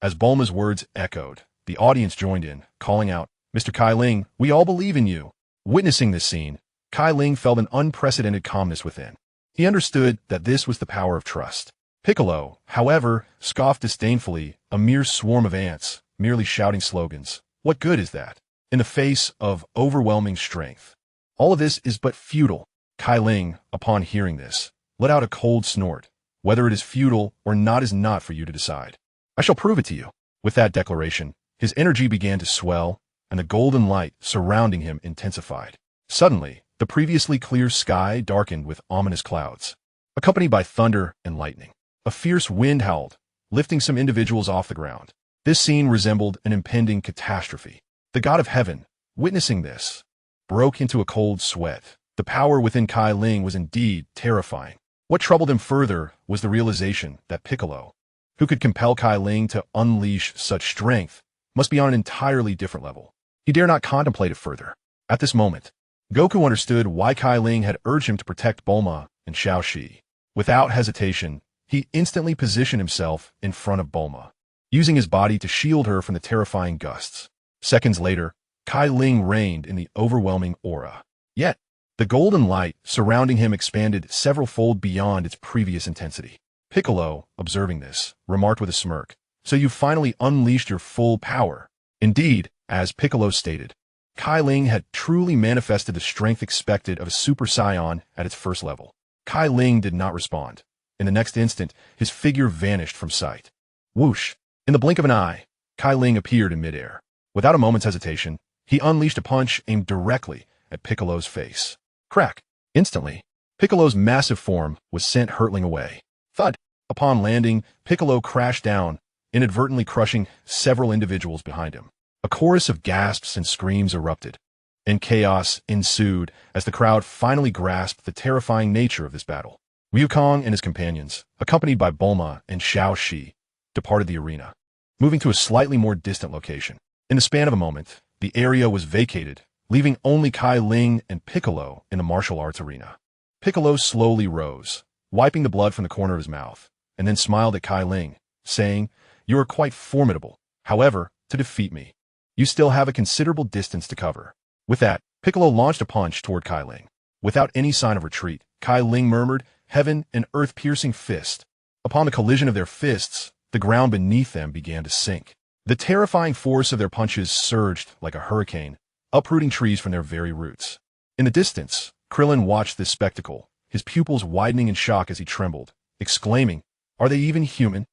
As Bulma's words echoed, the audience joined in, calling out, Mr. Cai Ling, we all believe in you. Witnessing this scene, Cai Ling felt an unprecedented calmness within. He understood that this was the power of trust. Piccolo, however, scoffed disdainfully, a mere swarm of ants, merely shouting slogans. What good is that? In the face of overwhelming strength. All of this is but futile. Cai Ling, upon hearing this, let out a cold snort. Whether it is futile or not is not for you to decide. I shall prove it to you. With that declaration, his energy began to swell, and the golden light surrounding him intensified. Suddenly, the previously clear sky darkened with ominous clouds, accompanied by thunder and lightning. A fierce wind howled, lifting some individuals off the ground. This scene resembled an impending catastrophe. The god of heaven, witnessing this, broke into a cold sweat. The power within Cai Ling was indeed terrifying. What troubled him further was the realization that Piccolo, who could compel Cai Ling to unleash such strength, must be on an entirely different level. He dare not contemplate it further. At this moment, Goku understood why Cai Ling had urged him to protect Bulma and Xiao Shi. Without hesitation, he instantly positioned himself in front of Bulma, using his body to shield her from the terrifying gusts. Seconds later, Cai Ling reigned in the overwhelming aura. Yet, the golden light surrounding him expanded several-fold beyond its previous intensity. Piccolo, observing this, remarked with a smirk, So you finally unleashed your full power. Indeed, as Piccolo stated, Cai Ling had truly manifested the strength expected of a Super Saiyan at its first level. Cai Ling did not respond. In the next instant, his figure vanished from sight. Whoosh! In the blink of an eye, Cai Ling appeared in midair. Without a moment's hesitation, he unleashed a punch aimed directly at Piccolo's face. Crack! Instantly, Piccolo's massive form was sent hurtling away. Thud! Upon landing, Piccolo crashed down, inadvertently crushing several individuals behind him. A chorus of gasps and screams erupted, and chaos ensued as the crowd finally grasped the terrifying nature of this battle. Wukong and his companions, accompanied by Bulma and Xiao Shi, departed the arena, moving to a slightly more distant location. In the span of a moment, the area was vacated, leaving only Cai Ling and Piccolo in the martial arts arena. Piccolo slowly rose, wiping the blood from the corner of his mouth, and then smiled at Cai Ling, saying, "You are quite formidable. However, to defeat me, you still have a considerable distance to cover." With that, Piccolo launched a punch toward Cai Ling. Without any sign of retreat, Cai Ling murmured, "Heaven and earth-piercing fist." Upon the collision of their fists, the ground beneath them began to sink. The terrifying force of their punches surged like a hurricane, uprooting trees from their very roots. In the distance, Krillin watched this spectacle, his pupils widening in shock as he trembled, exclaiming, "Are they even human?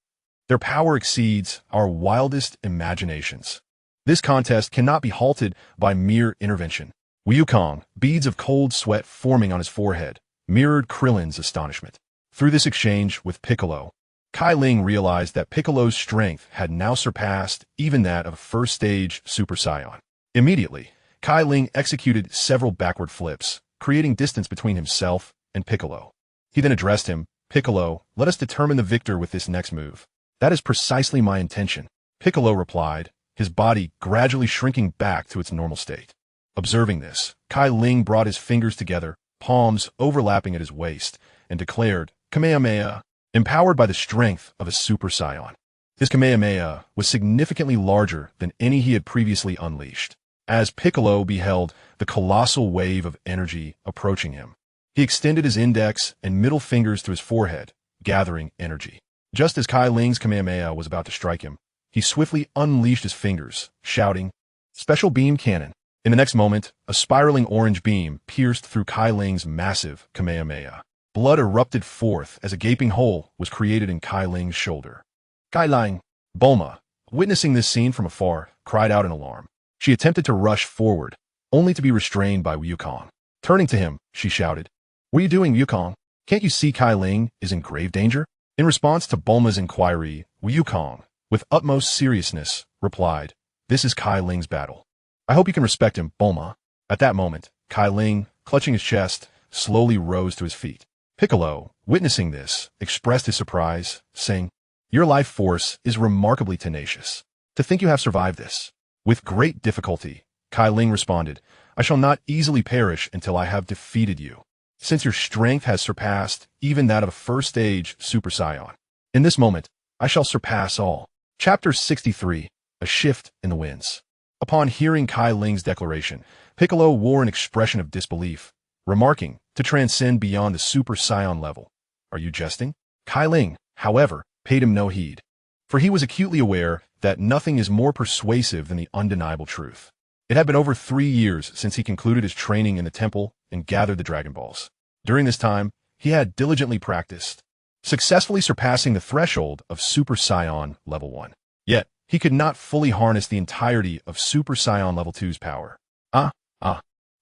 Their power exceeds our wildest imaginations." This contest cannot be halted by mere intervention. Wukong, beads of cold sweat forming on his forehead, mirrored Krillin's astonishment. Through this exchange with Piccolo, Cai Ling realized that Piccolo's strength had now surpassed even that of a first-stage Super Saiyan. Immediately, Cai Ling executed several backward flips, creating distance between himself and Piccolo. He then addressed him, "Piccolo, let us determine the victor with this next move." "That is precisely my intention," Piccolo replied, his body gradually shrinking back to its normal state. Observing this, Cai Ling brought his fingers together, palms overlapping at his waist, and declared, "Kamehameha," empowered by the strength of a Super Saiyan. His Kamehameha was significantly larger than any he had previously unleashed. As Piccolo beheld the colossal wave of energy approaching him, he extended his index and middle fingers to his forehead, gathering energy. Just as Cai Ling's Kamehameha was about to strike him, he swiftly unleashed his fingers, shouting, "Special Beam Cannon." In the next moment, a spiraling orange beam pierced through Cai Ling's massive Kamehameha. Blood erupted forth as a gaping hole was created in Cai Ling's shoulder. "Cai Ling!" Bulma, witnessing this scene from afar, cried out in alarm. She attempted to rush forward, only to be restrained by Wukong. Turning to him, she shouted, "What are you doing, Wukong? Can't you see Cai Ling is in grave danger?" In response to Bulma's inquiry, Wukong, with utmost seriousness, replied, "This is Cai Ling's battle. I hope you can respect him, Bulma." At that moment, Cai Ling, clutching his chest, slowly rose to his feet. Piccolo, witnessing this, expressed his surprise, saying, "Your life force is remarkably tenacious. To think you have survived this." With great difficulty, Cai Ling responded, "I shall not easily perish until I have defeated you, since your strength has surpassed even that of a first-stage Super Saiyan. In this moment, I shall surpass all." Chapter 63, A Shift in the Winds. Upon hearing Cai Ling's declaration, Piccolo wore an expression of disbelief, remarking, "To transcend beyond the Super Saiyan level. Are you jesting?" Cai Ling, however, paid him no heed, for he was acutely aware that nothing is more persuasive than the undeniable truth. It had been over 3 years since he concluded his training in the temple and gathered the Dragon Balls. During this time, he had diligently practiced, successfully surpassing the threshold of Super Saiyan Level 1. Yet, he could not fully harness the entirety of Super Saiyan Level 2's power.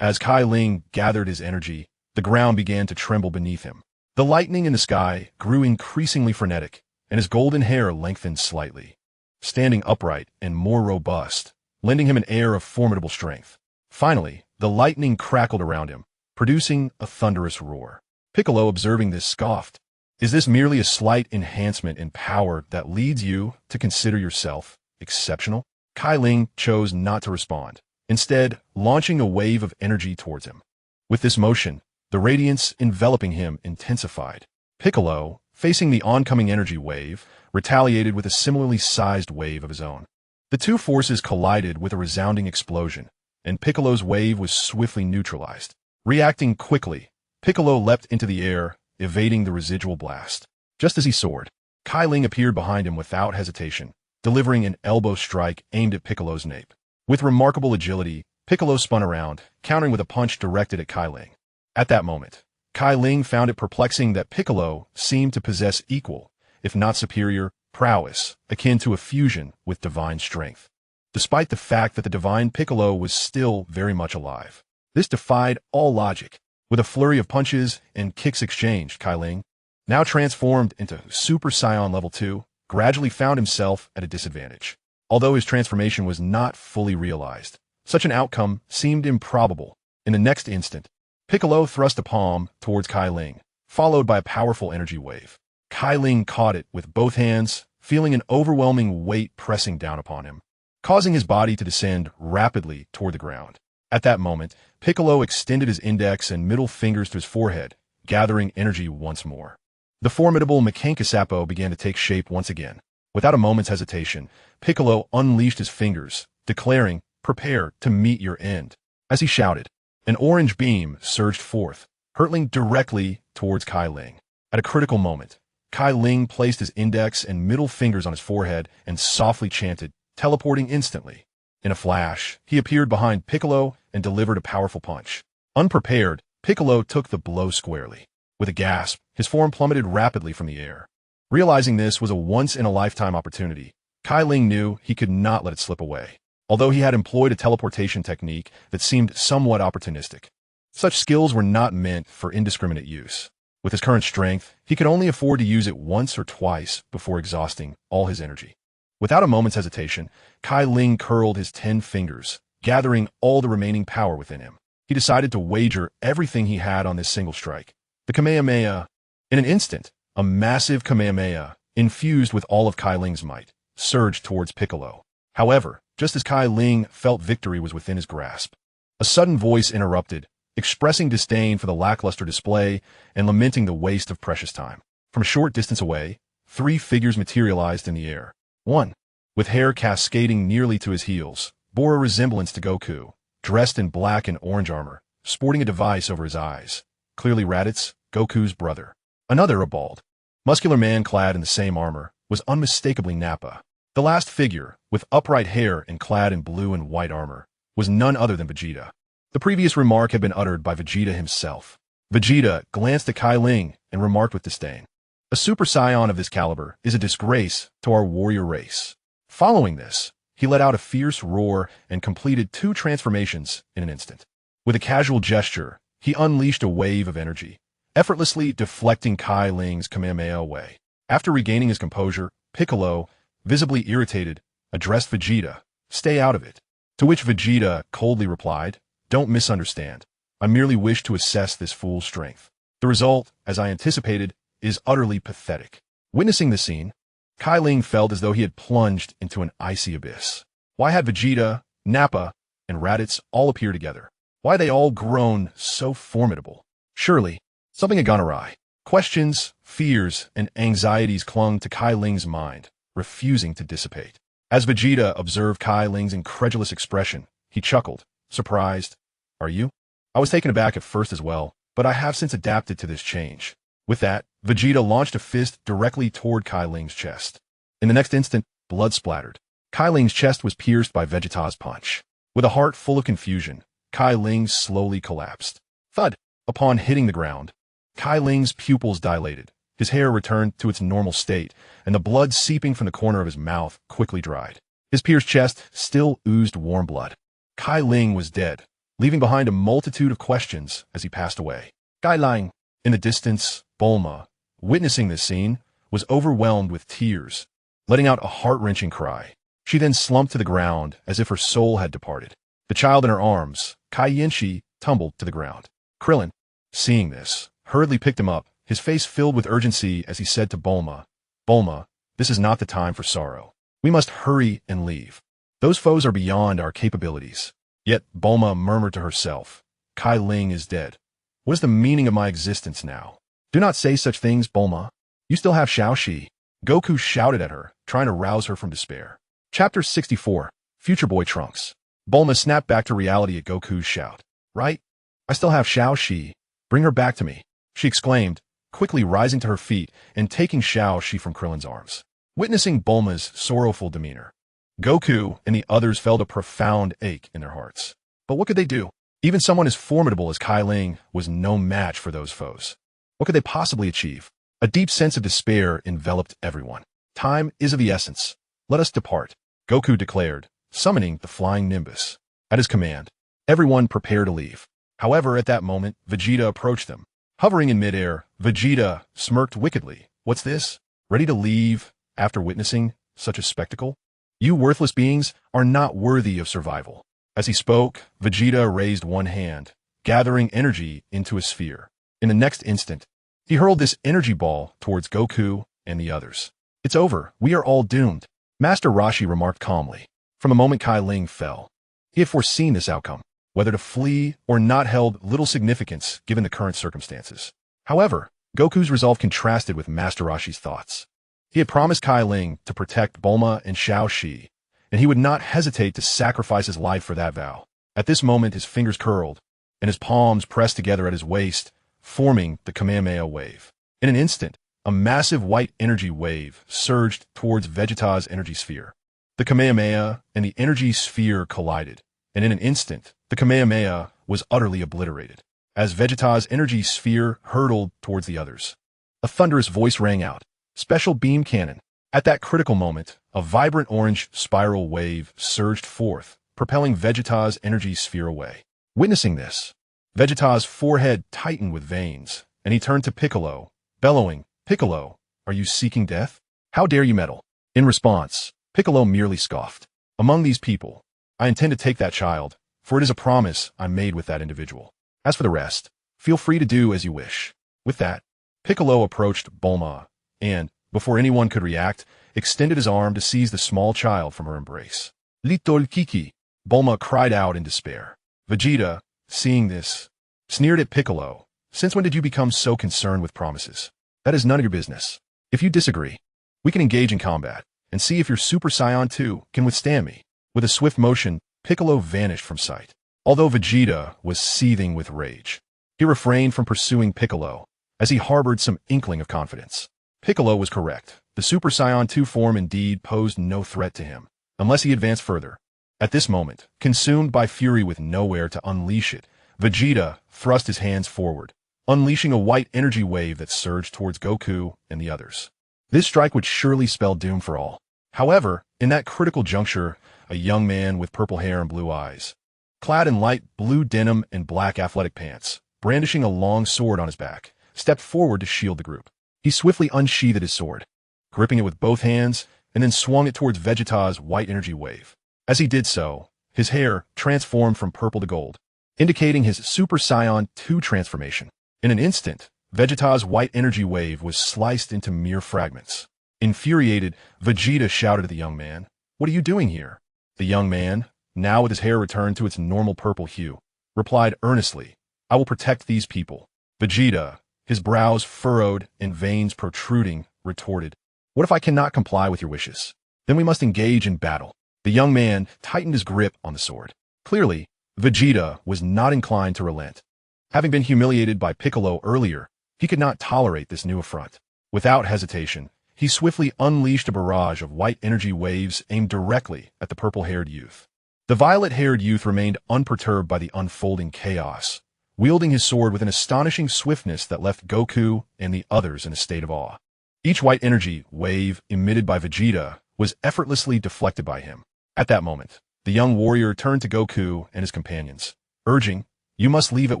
As Cai Ling gathered his energy, the ground began to tremble beneath him. The lightning in the sky grew increasingly frenetic, and his golden hair lengthened slightly, standing upright and more robust, lending him an air of formidable strength. Finally, the lightning crackled around him, producing a thunderous roar. Piccolo, observing this, scoffed. "Is this merely a slight enhancement in power that leads you to consider yourself exceptional?" Cai Ling chose not to respond, instead launching a wave of energy towards him. With this motion, the radiance enveloping him intensified. Piccolo, facing the oncoming energy wave, retaliated with a similarly sized wave of his own. The two forces collided with a resounding explosion, and Piccolo's wave was swiftly neutralized. Reacting quickly, Piccolo leapt into the air, evading the residual blast. Just as he soared, Cai Ling appeared behind him without hesitation, delivering an elbow strike aimed at Piccolo's nape. With remarkable agility, Piccolo spun around, countering with a punch directed at Cai Ling. At that moment, Cai Ling found it perplexing that Piccolo seemed to possess equal, if not superior, prowess, akin to a fusion with divine strength, despite the fact that the divine Piccolo was still very much alive. This defied all logic. With a flurry of punches and kicks exchanged, Cai Ling, now transformed into Super Saiyan Level 2, gradually found himself at a disadvantage. Although his transformation was not fully realized, such an outcome seemed improbable. In the next instant, Piccolo thrust a palm towards Cai Ling, followed by a powerful energy wave. Cai Ling caught it with both hands, feeling an overwhelming weight pressing down upon him, causing his body to descend rapidly toward the ground. At that moment, Piccolo extended his index and middle fingers to his forehead, gathering energy once more. The formidable Mekankasapo began to take shape once again. Without a moment's hesitation, Piccolo unleashed his fingers, declaring, "Prepare to meet your end." As he shouted, an orange beam surged forth, hurtling directly towards Cai Ling. At a critical moment, Cai Ling placed his index and middle fingers on his forehead and softly chanted, teleporting instantly. In a flash, he appeared behind Piccolo and delivered a powerful punch. Unprepared, Piccolo took the blow squarely. With a gasp, his form plummeted rapidly from the air. Realizing this was a once-in-a-lifetime opportunity, Cai Ling knew he could not let it slip away, although he had employed a teleportation technique that seemed somewhat opportunistic. Such skills were not meant for indiscriminate use. With his current strength, he could only afford to use it once or twice before exhausting all his energy. Without a moment's hesitation, Cai Ling curled his 10 fingers, gathering all the remaining power within him. He decided to wager everything he had on this single strike. The Kamehameha. In an instant, a massive Kamehameha, infused with all of Cai Ling's might, surged towards Piccolo. However, just as Cai Ling felt victory was within his grasp, a sudden voice interrupted, expressing disdain for the lackluster display and lamenting the waste of precious time. From a short distance away, 3 figures materialized in the air. One, with hair cascading nearly to his heels, bore a resemblance to Goku, dressed in black and orange armor, sporting a device over his eyes. Clearly Raditz, Goku's brother. Another, a bald, muscular man clad in the same armor, was unmistakably Nappa. The last figure, with upright hair and clad in blue and white armor, was none other than Vegeta. The previous remark had been uttered by Vegeta himself. Vegeta glanced at Cai Ling and remarked with disdain, "A Super Saiyan of this caliber is a disgrace to our warrior race." Following this, he let out a fierce roar and completed 2 transformations in an instant. With a casual gesture, he unleashed a wave of energy, effortlessly deflecting Cai Ling's Kamehameha away. After regaining his composure, Piccolo, visibly irritated, addressed Vegeta, "Stay out of it." To which Vegeta coldly replied, "Don't misunderstand. I merely wish to assess this fool's strength. The result, as I anticipated, is utterly pathetic." Witnessing the scene, Cai Ling felt as though he had plunged into an icy abyss. Why had Vegeta, Nappa, and Raditz all appear together? Why had they all grown so formidable? Surely, something had gone awry. Questions, fears, and anxieties clung to Cai Ling's mind, refusing to dissipate. As Vegeta observed Cai Ling's incredulous expression, he chuckled, surprised. "Are you?" "I was taken aback at first as well, but I have since adapted to this change." With that, Vegeta launched a fist directly toward Cai Ling's chest. In the next instant, blood splattered. Cai Ling's chest was pierced by Vegeta's punch. With a heart full of confusion, Cai Ling slowly collapsed. Thud! Upon hitting the ground, Cai Ling's pupils dilated. His hair returned to its normal state, and the blood seeping from the corner of his mouth quickly dried. His pierced chest still oozed warm blood. Cai Ling was dead, leaving behind a multitude of questions as he passed away. Cai Ling. In the distance, Bulma, witnessing this scene, was overwhelmed with tears, letting out a heart-wrenching cry. She then slumped to the ground as if her soul had departed. The child in her arms, Kai Yenshi, tumbled to the ground. Krillin, seeing this, hurriedly picked him up, his face filled with urgency as he said to Bulma, "Bulma, this is not the time for sorrow. We must hurry and leave. Those foes are beyond our capabilities." Yet Bulma murmured to herself, "Cai Ling is dead. What is the meaning of my existence now?" "Do not say such things, Bulma. You still have Xiao Shi." Goku shouted at her, trying to rouse her from despair. Chapter 64, Future Boy Trunks. Bulma snapped back to reality at Goku's shout. "Right? I still have Xiao Shi. Bring her back to me," she exclaimed, quickly rising to her feet and taking Xiao Shi from Krillin's arms. Witnessing Bulma's sorrowful demeanor, Goku and the others felt a profound ache in their hearts. But what could they do? Even someone as formidable as Cai Ling was no match for those foes. What could they possibly achieve? A deep sense of despair enveloped everyone. "Time is of the essence. Let us depart," Goku declared, summoning the flying Nimbus. At his command, everyone prepared to leave. However, at that moment, Vegeta approached them. Hovering in midair, Vegeta smirked wickedly. "What's this? Ready to leave after witnessing such a spectacle? You worthless beings are not worthy of survival." As he spoke, Vegeta raised one hand, gathering energy into a sphere. In the next instant, he hurled this energy ball towards Goku and the others. "It's over. We are all doomed," Master Roshi remarked calmly. From the moment Cai Ling fell, he had foreseen this outcome. Whether to flee or not held little significance given the current circumstances. However, Goku's resolve contrasted with Master Roshi's thoughts. He had promised Cai Ling to protect Bulma and Xiao Shi, and he would not hesitate to sacrifice his life for that vow. At this moment his fingers curled, and his palms pressed together at his waist, forming the Kamehameha wave. In an instant, a massive white energy wave surged towards Vegeta's energy sphere. The Kamehameha and the energy sphere collided, and in an instant, the Kamehameha was utterly obliterated, as Vegeta's energy sphere hurtled towards the others. A thunderous voice rang out, "Special beam cannon." At that critical moment, a vibrant orange spiral wave surged forth, propelling Vegeta's energy sphere away. Witnessing this, Vegeta's forehead tightened with veins, and he turned to Piccolo, bellowing, "Piccolo, are you seeking death? How dare you meddle?" In response, Piccolo merely scoffed. "Among these people, I intend to take that child, for it is a promise I made with that individual. As for the rest, feel free to do as you wish." With that, Piccolo approached Bulma, and, before anyone could react, extended his arm to seize the small child from her embrace. "Little Kiki," Bulma cried out in despair. Vegeta, seeing this, sneered at Piccolo. "Since when did you become so concerned with promises? That is none of your business. If you disagree, we can engage in combat, and see if your Super Saiyan 2 can withstand me." With a swift motion, Piccolo vanished from sight. Although Vegeta was seething with rage, he refrained from pursuing Piccolo, as he harbored some inkling of confidence. Piccolo was correct. The Super Saiyan 2 form indeed posed no threat to him, unless he advanced further. At this moment, consumed by fury with nowhere to unleash it, Vegeta thrust his hands forward, unleashing a white energy wave that surged towards Goku and the others. This strike would surely spell doom for all. However, in that critical juncture, a young man with purple hair and blue eyes, clad in light blue denim and black athletic pants, brandishing a long sword on his back, stepped forward to shield the group. He swiftly unsheathed his sword, gripping it with both hands, and then swung it towards Vegeta's white energy wave. As he did so, his hair transformed from purple to gold, indicating his Super Saiyan 2 transformation. In an instant, Vegeta's white energy wave was sliced into mere fragments. Infuriated, Vegeta shouted at the young man, "What are you doing here?" The young man, now with his hair returned to its normal purple hue, replied earnestly, "I will protect these people." Vegeta, his brows furrowed and veins protruding, retorted, "What if I cannot comply with your wishes? Then we must engage in battle." The young man tightened his grip on the sword. Clearly, Vegeta was not inclined to relent. Having been humiliated by Piccolo earlier, he could not tolerate this new affront. Without hesitation, he swiftly unleashed a barrage of white energy waves aimed directly at the purple-haired youth. The violet-haired youth remained unperturbed by the unfolding chaos, wielding his sword with an astonishing swiftness that left Goku and the others in a state of awe. Each white energy wave emitted by Vegeta was effortlessly deflected by him. At that moment, the young warrior turned to Goku and his companions, urging, "You must leave at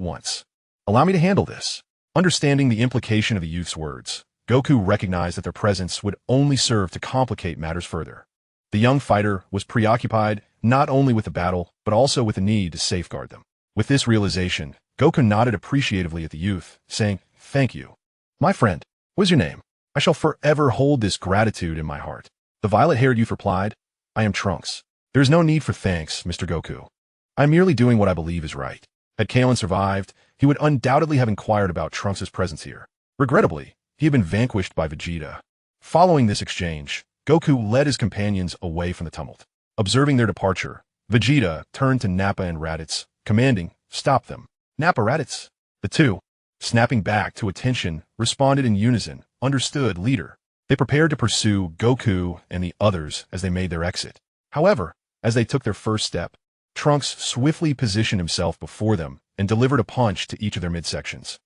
once. Allow me to handle this." Understanding the implication of the youth's words, Goku recognized that their presence would only serve to complicate matters further. The young fighter was preoccupied not only with the battle, but also with the need to safeguard them. With this realization, Goku nodded appreciatively at the youth, saying, "Thank you. My friend, what is your name? I shall forever hold this gratitude in my heart." The violet-haired youth replied, "I am Trunks. There is no need for thanks, Mr. Goku. I am merely doing what I believe is right." Had Kalen survived, he would undoubtedly have inquired about Trunks' presence here. Regrettably, he had been vanquished by Vegeta. Following this exchange, Goku led his companions away from the tumult. Observing their departure, Vegeta turned to Nappa and Raditz, commanding, "Stop them." "Nappa, Raditz." The two, snapping back to attention, responded in unison, "Understood, leader." They prepared to pursue Goku and the others as they made their exit. However, as they took their first step, Trunks swiftly positioned himself before them and delivered a punch to each of their midsections.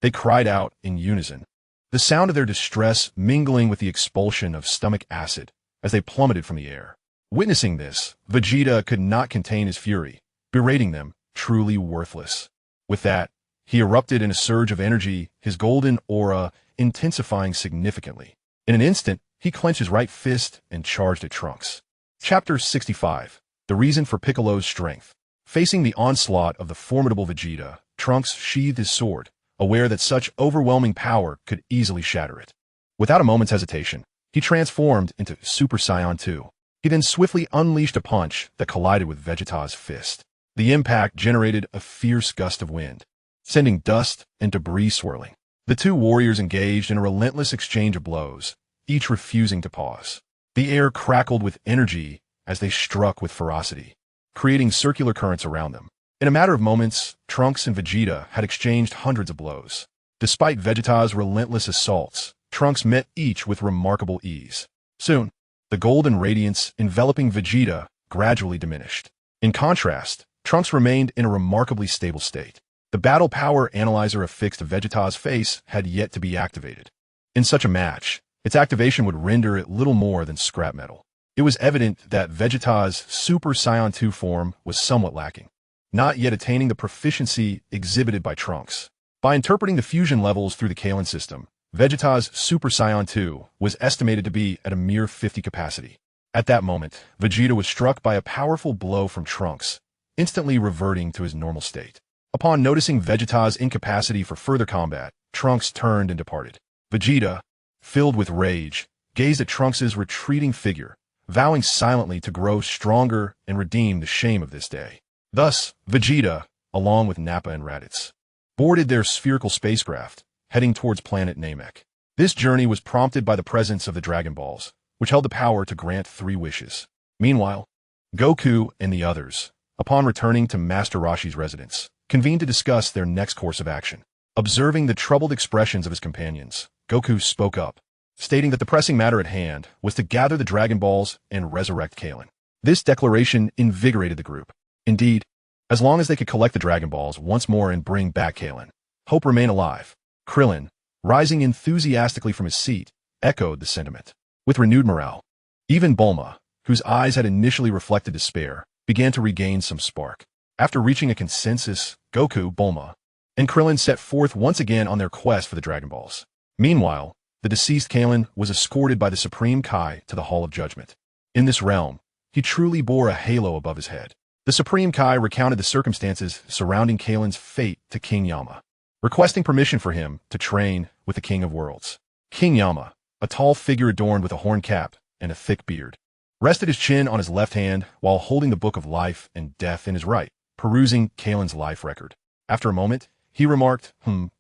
They cried out in unison, the sound of their distress mingling with the expulsion of stomach acid as they plummeted from the air. Witnessing this, Vegeta could not contain his fury, berating them, truly worthless. With that, he erupted in a surge of energy, his golden aura intensifying significantly. In an instant, he clenched his right fist and charged at Trunks. Chapter 65. The Reason for Piccolo's Strength. Facing the onslaught of the formidable Vegeta, Trunks sheathed his sword, aware that such overwhelming power could easily shatter it. Without a moment's hesitation, he transformed into Super Saiyan 2. He then swiftly unleashed a punch that collided with Vegeta's fist. The impact generated a fierce gust of wind, sending dust and debris swirling. The two warriors engaged in a relentless exchange of blows, each refusing to pause. The air crackled with energy as they struck with ferocity, creating circular currents around them. In a matter of moments, Trunks and Vegeta had exchanged hundreds of blows. Despite Vegeta's relentless assaults, Trunks met each with remarkable ease. Soon, the golden radiance enveloping Vegeta gradually diminished. In contrast, Trunks remained in a remarkably stable state. The battle power analyzer affixed to Vegeta's face had yet to be activated. In such a match, its activation would render it little more than scrap metal. It was evident that Vegeta's Super Saiyan 2 form was somewhat lacking, not yet attaining the proficiency exhibited by Trunks. By interpreting the fusion levels through the Cai Ling system, Vegeta's Super Saiyan 2 was estimated to be at a mere 50 capacity. At that moment, Vegeta was struck by a powerful blow from Trunks, instantly reverting to his normal state. Upon noticing Vegeta's incapacity for further combat, Trunks turned and departed. Vegeta, filled with rage, gazed at Trunks' retreating figure, vowing silently to grow stronger and redeem the shame of this day. Thus, Vegeta, along with Nappa and Raditz, boarded their spherical spacecraft, heading towards planet Namek. This journey was prompted by the presence of the Dragon Balls, which held the power to grant 3 wishes. Meanwhile, Goku and the others, upon returning to Master Roshi's residence, convened to discuss their next course of action. Observing the troubled expressions of his companions, Goku spoke up, stating that the pressing matter at hand was to gather the Dragon Balls and resurrect Cai Ling. This declaration invigorated the group. Indeed, as long as they could collect the Dragon Balls once more and bring back Cai Ling, hope remained alive. Krillin, rising enthusiastically from his seat, echoed the sentiment. With renewed morale, even Bulma, whose eyes had initially reflected despair, began to regain some spark. After reaching a consensus, Goku, Bulma, and Krillin set forth once again on their quest for the Dragon Balls. Meanwhile, the deceased Cai Ling was escorted by the Supreme Kai to the Hall of Judgment. In this realm, he truly bore a halo above his head. The Supreme Kai recounted the circumstances surrounding Cai Ling's fate to King Yama, requesting permission for him to train with the King of Worlds. King Yama, a tall figure adorned with a horn cap and a thick beard, rested his chin on his left hand while holding the Book of Life and Death in his right, perusing Cai Ling's life record. After a moment, he remarked,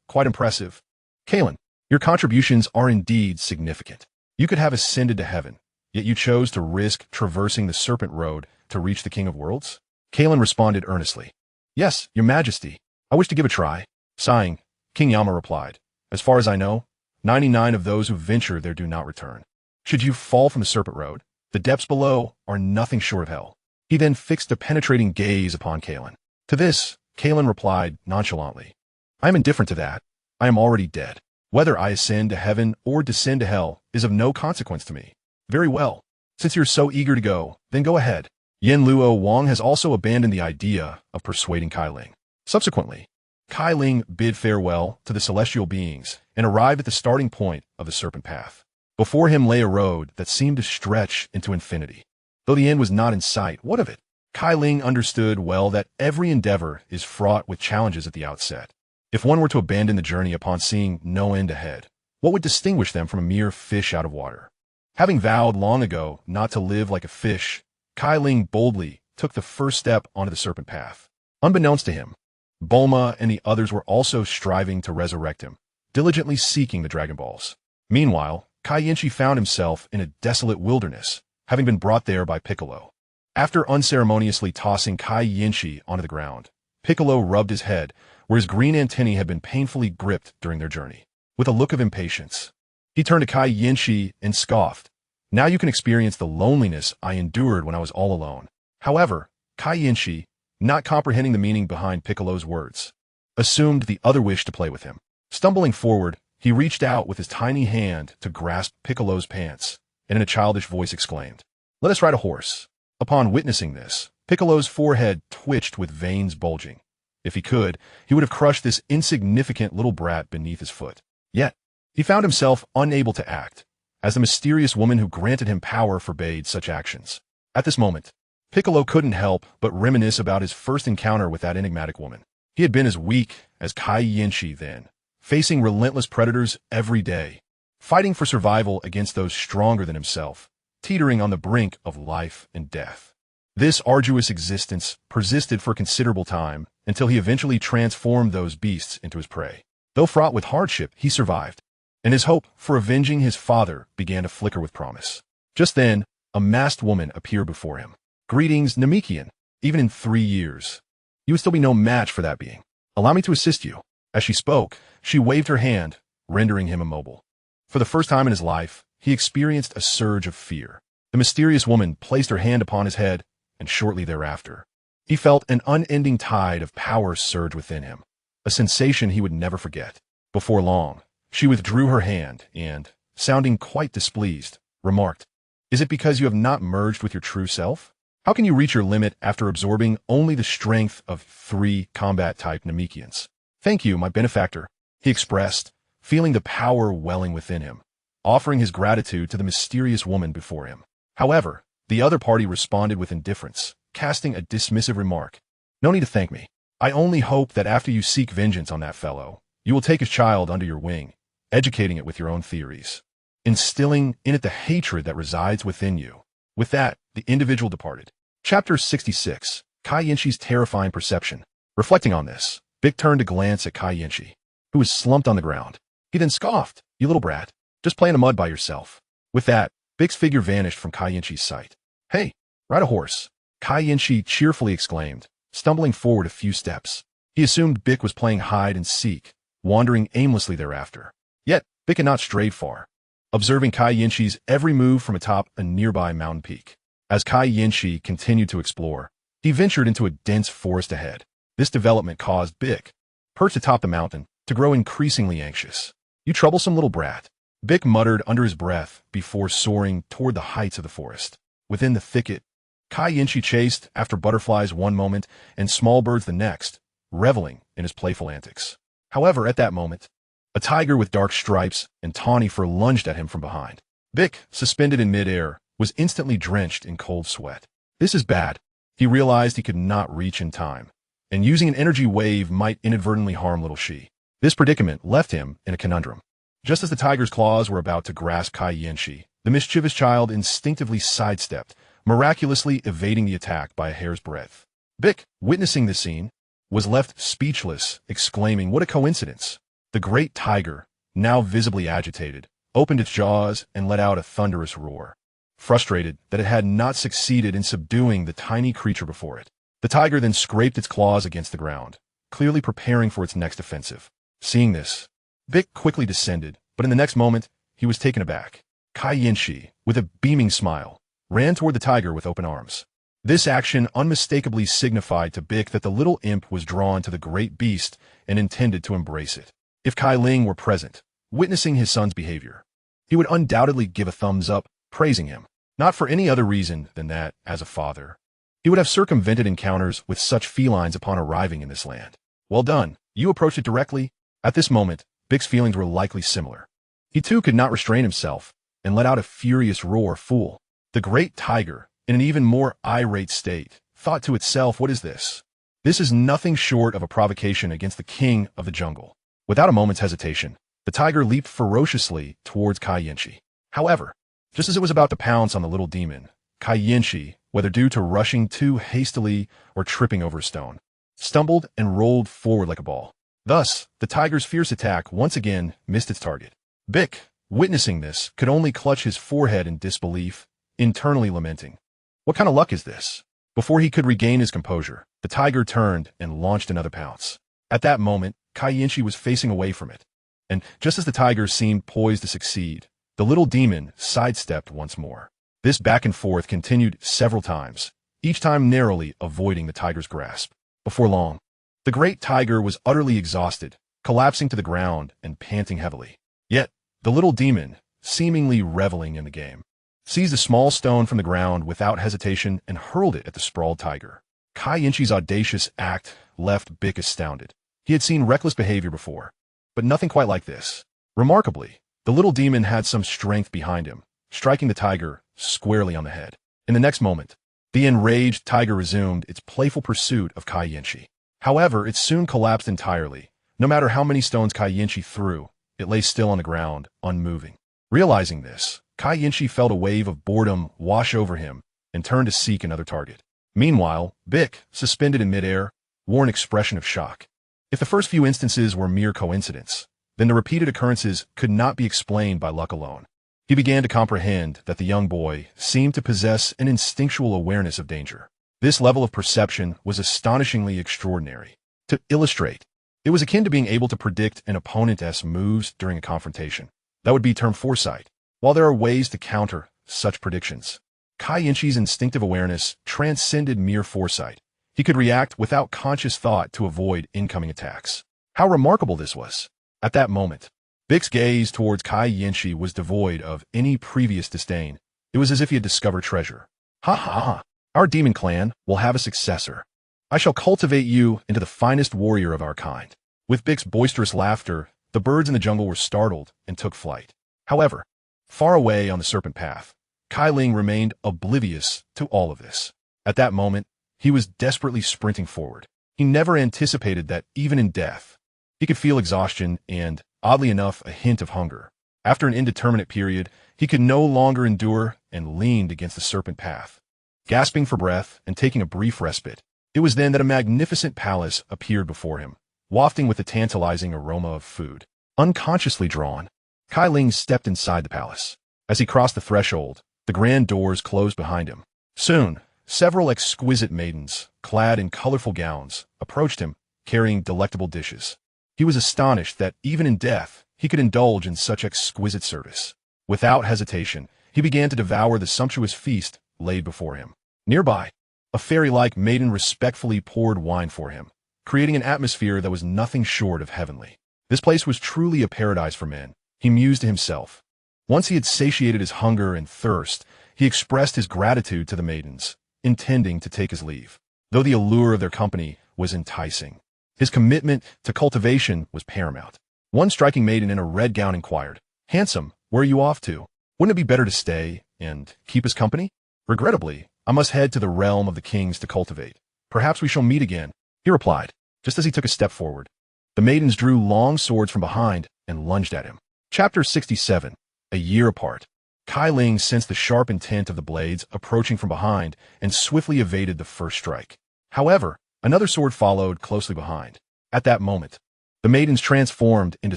quite impressive. Cai Ling, your contributions are indeed significant. You could have ascended to heaven, yet you chose to risk traversing the Serpent Road to reach the King of Worlds? Cai Ling responded earnestly. Yes, your majesty. I wish to give a try. Sighing, King Yama replied, as far as I know, 99 of those who venture there do not return. Should you fall from the Serpent Road, the depths below are nothing short of hell. He then fixed a penetrating gaze upon Cai Ling. To this, Cai Ling replied nonchalantly, I am indifferent to that. I am already dead. Whether I ascend to heaven or descend to hell is of no consequence to me. Very well. Since you're so eager to go, then go ahead. Yen Luo Wang has also abandoned the idea of persuading Cai Ling. Subsequently, Cai Ling bid farewell to the celestial beings and arrived at the starting point of the Serpent Path. Before him lay a road that seemed to stretch into infinity. Though the end was not in sight, what of it? Cai Ling understood well that every endeavor is fraught with challenges at the outset. If one were to abandon the journey upon seeing no end ahead, what would distinguish them from a mere fish out of water? Having vowed long ago not to live like a fish, Cai Ling boldly took the first step onto the Serpent Path. Unbeknownst to him, Bulma and the others were also striving to resurrect him, diligently seeking the Dragon Balls. Meanwhile, Kai Yinchi found himself in a desolate wilderness, having been brought there by Piccolo. After unceremoniously tossing Kai Yinchi onto the ground, Piccolo rubbed his head where his green antennae had been painfully gripped during their journey. With a look of impatience, he turned to Kai Yinchi and scoffed. Now you can experience the loneliness I endured when I was all alone. However, Kai Yinchi, not comprehending the meaning behind Piccolo's words, assumed the other wished to play with him. Stumbling forward, he reached out with his tiny hand to grasp Piccolo's pants, and in a childish voice exclaimed, "Let us ride a horse." Upon witnessing this, Piccolo's forehead twitched with veins bulging. If he could, he would have crushed this insignificant little brat beneath his foot. Yet, he found himself unable to act, as the mysterious woman who granted him power forbade such actions. At this moment, Piccolo couldn't help but reminisce about his first encounter with that enigmatic woman. He had been as weak as Kai Yinchi then, facing relentless predators every day, fighting for survival against those stronger than himself, teetering on the brink of life and death. This arduous existence persisted for considerable time until he eventually transformed those beasts into his prey. Though fraught with hardship, he survived, and his hope for avenging his father began to flicker with promise. Just then, a masked woman appeared before him. "Greetings, Namekian. Even in 3 years, you would still be no match for that being. Allow me to assist you." As she spoke, she waved her hand, rendering him immobile. For the first time in his life, he experienced a surge of fear. The mysterious woman placed her hand upon his head, and shortly thereafter, he felt an unending tide of power surge within him, a sensation he would never forget. Before long, she withdrew her hand and, sounding quite displeased, remarked, "Is it because you have not merged with your true self? How can you reach your limit after absorbing only the strength of 3 combat-type Namekians?" "Thank you, my benefactor," he expressed, feeling the power welling within him, offering his gratitude to the mysterious woman before him. However, the other party responded with indifference, casting a dismissive remark. "No need to thank me. I only hope that after you seek vengeance on that fellow, you will take his child under your wing, educating it with your own theories, instilling in it the hatred that resides within you." With that, the individual departed. Chapter 66. Cai Yinshi's Terrifying Perception. Reflecting on this, Bick turned to glance at Cai Yinshi, who was slumped on the ground. He then scoffed, "You little brat, just play in the mud by yourself." With that, Bick's figure vanished from Cai Yinshi's sight. "Hey, ride a horse," Cai Yinshi cheerfully exclaimed, stumbling forward a few steps. He assumed Bick was playing hide and seek, wandering aimlessly thereafter. Yet, Bick had not strayed far, observing Cai Yinshi's every move from atop a nearby mountain peak. As Cai Yinshi continued to explore, he ventured into a dense forest ahead. This development caused Bick, perched atop the mountain, to grow increasingly anxious. "You troublesome little brat," Bick muttered under his breath before soaring toward the heights of the forest. Within the thicket, Cai Yinshi chased after butterflies one moment and small birds the next, reveling in his playful antics. However, at that moment, a tiger with dark stripes and tawny fur lunged at him from behind. Bick, suspended in midair, was instantly drenched in cold sweat. This is bad. He realized he could not reach in time, and using an energy wave might inadvertently harm little Shi. This predicament left him in a conundrum. Just as the tiger's claws were about to grasp Cai Yinshi, the mischievous child instinctively sidestepped, miraculously evading the attack by a hair's breadth. Bick, witnessing this scene, was left speechless, exclaiming, "What a coincidence!" The great tiger, now visibly agitated, opened its jaws and let out a thunderous roar. Frustrated that it had not succeeded in subduing the tiny creature before it, the tiger then scraped its claws against the ground, clearly preparing for its next offensive. Seeing this, Bick quickly descended, but in the next moment, he was taken aback. Cai Yinshi, with a beaming smile, ran toward the tiger with open arms. This action unmistakably signified to Bick that the little imp was drawn to the great beast and intended to embrace it. If Cai Ling were present, witnessing his son's behavior, he would undoubtedly give a thumbs up, praising him, not for any other reason than that, as a father, he would have circumvented encounters with such felines upon arriving in this land. "Well done, you approached it directly." At this moment, Bick's feelings were likely similar. He too could not restrain himself, and let out a furious roar. "Fool!" The great tiger, in an even more irate state, thought to itself, "What is this? This is nothing short of a provocation against the king of the jungle." Without a moment's hesitation, the tiger leaped ferociously towards Cai Yinshi. However, just as it was about to pounce on the little demon, Cai Yinshi, whether due to rushing too hastily or tripping over a stone, stumbled and rolled forward like a ball. Thus, the tiger's fierce attack once again missed its target. Bick, witnessing this, could only clutch his forehead in disbelief, internally lamenting, "What kind of luck is this?" Before he could regain his composure, the tiger turned and launched another pounce. At that moment, Cai Yinshi was facing away from it, and just as the tiger seemed poised to succeed, the little demon sidestepped once more. This back and forth continued several times, each time narrowly avoiding the tiger's grasp. Before long, the great tiger was utterly exhausted, collapsing to the ground and panting heavily. Yet, the little demon, seemingly reveling in the game, seized a small stone from the ground without hesitation and hurled it at the sprawled tiger. Cai Yinshi's audacious act left Bick astounded. He had seen reckless behavior before, but nothing quite like this. Remarkably, the little demon had some strength behind him, striking the tiger squarely on the head. In the next moment, the enraged tiger resumed its playful pursuit of Cai Yinshi. However, it soon collapsed entirely. No matter how many stones Cai Yinshi threw, it lay still on the ground, unmoving. Realizing this, Cai Yinshi felt a wave of boredom wash over him and turned to seek another target. Meanwhile, Bick, suspended in midair, wore an expression of shock. If the first few instances were mere coincidence, then the repeated occurrences could not be explained by luck alone. He began to comprehend that the young boy seemed to possess an instinctual awareness of danger. This level of perception was astonishingly extraordinary. To illustrate, it was akin to being able to predict an opponent's moves during a confrontation. That would be termed foresight. While there are ways to counter such predictions, Cai Ling's instinctive awareness transcended mere foresight. He could react without conscious thought to avoid incoming attacks. How remarkable this was! At that moment, Bix's gaze towards Cai Ling was devoid of any previous disdain. It was as if he had discovered treasure. Ha ha ha! Our demon clan will have a successor. I shall cultivate you into the finest warrior of our kind. With Bix's boisterous laughter, the birds in the jungle were startled and took flight. However, far away on the serpent path, Cai Ling remained oblivious to all of this. At that moment, he was desperately sprinting forward. He never anticipated that, even in death, he could feel exhaustion and, oddly enough, a hint of hunger. After an indeterminate period, he could no longer endure and leaned against the serpent path. Gasping for breath and taking a brief respite, it was then that a magnificent palace appeared before him, wafting with the tantalizing aroma of food. Unconsciously drawn, Cai Ling stepped inside the palace. As he crossed the threshold, the grand doors closed behind him. Soon, several exquisite maidens, clad in colorful gowns, approached him, carrying delectable dishes. He was astonished that, even in death, he could indulge in such exquisite service. Without hesitation, he began to devour the sumptuous feast laid before him. Nearby, a fairy-like maiden respectfully poured wine for him, creating an atmosphere that was nothing short of heavenly. This place was truly a paradise for men, he mused to himself. Once he had satiated his hunger and thirst, he expressed his gratitude to the maidens, intending to take his leave. Though the allure of their company was enticing, his commitment to cultivation was paramount. One striking maiden in a red gown inquired, "Handsome, where are you off to? Wouldn't it be better to stay and keep his company?" "Regrettably, I must head to the realm of the kings to cultivate. Perhaps we shall meet again," he replied, just as he took a step forward. The maidens drew long swords from behind and lunged at him. Chapter 67. A year apart. Cai Ling sensed the sharp intent of the blades approaching from behind and swiftly evaded the first strike. However, another sword followed closely behind. At that moment, the maidens transformed into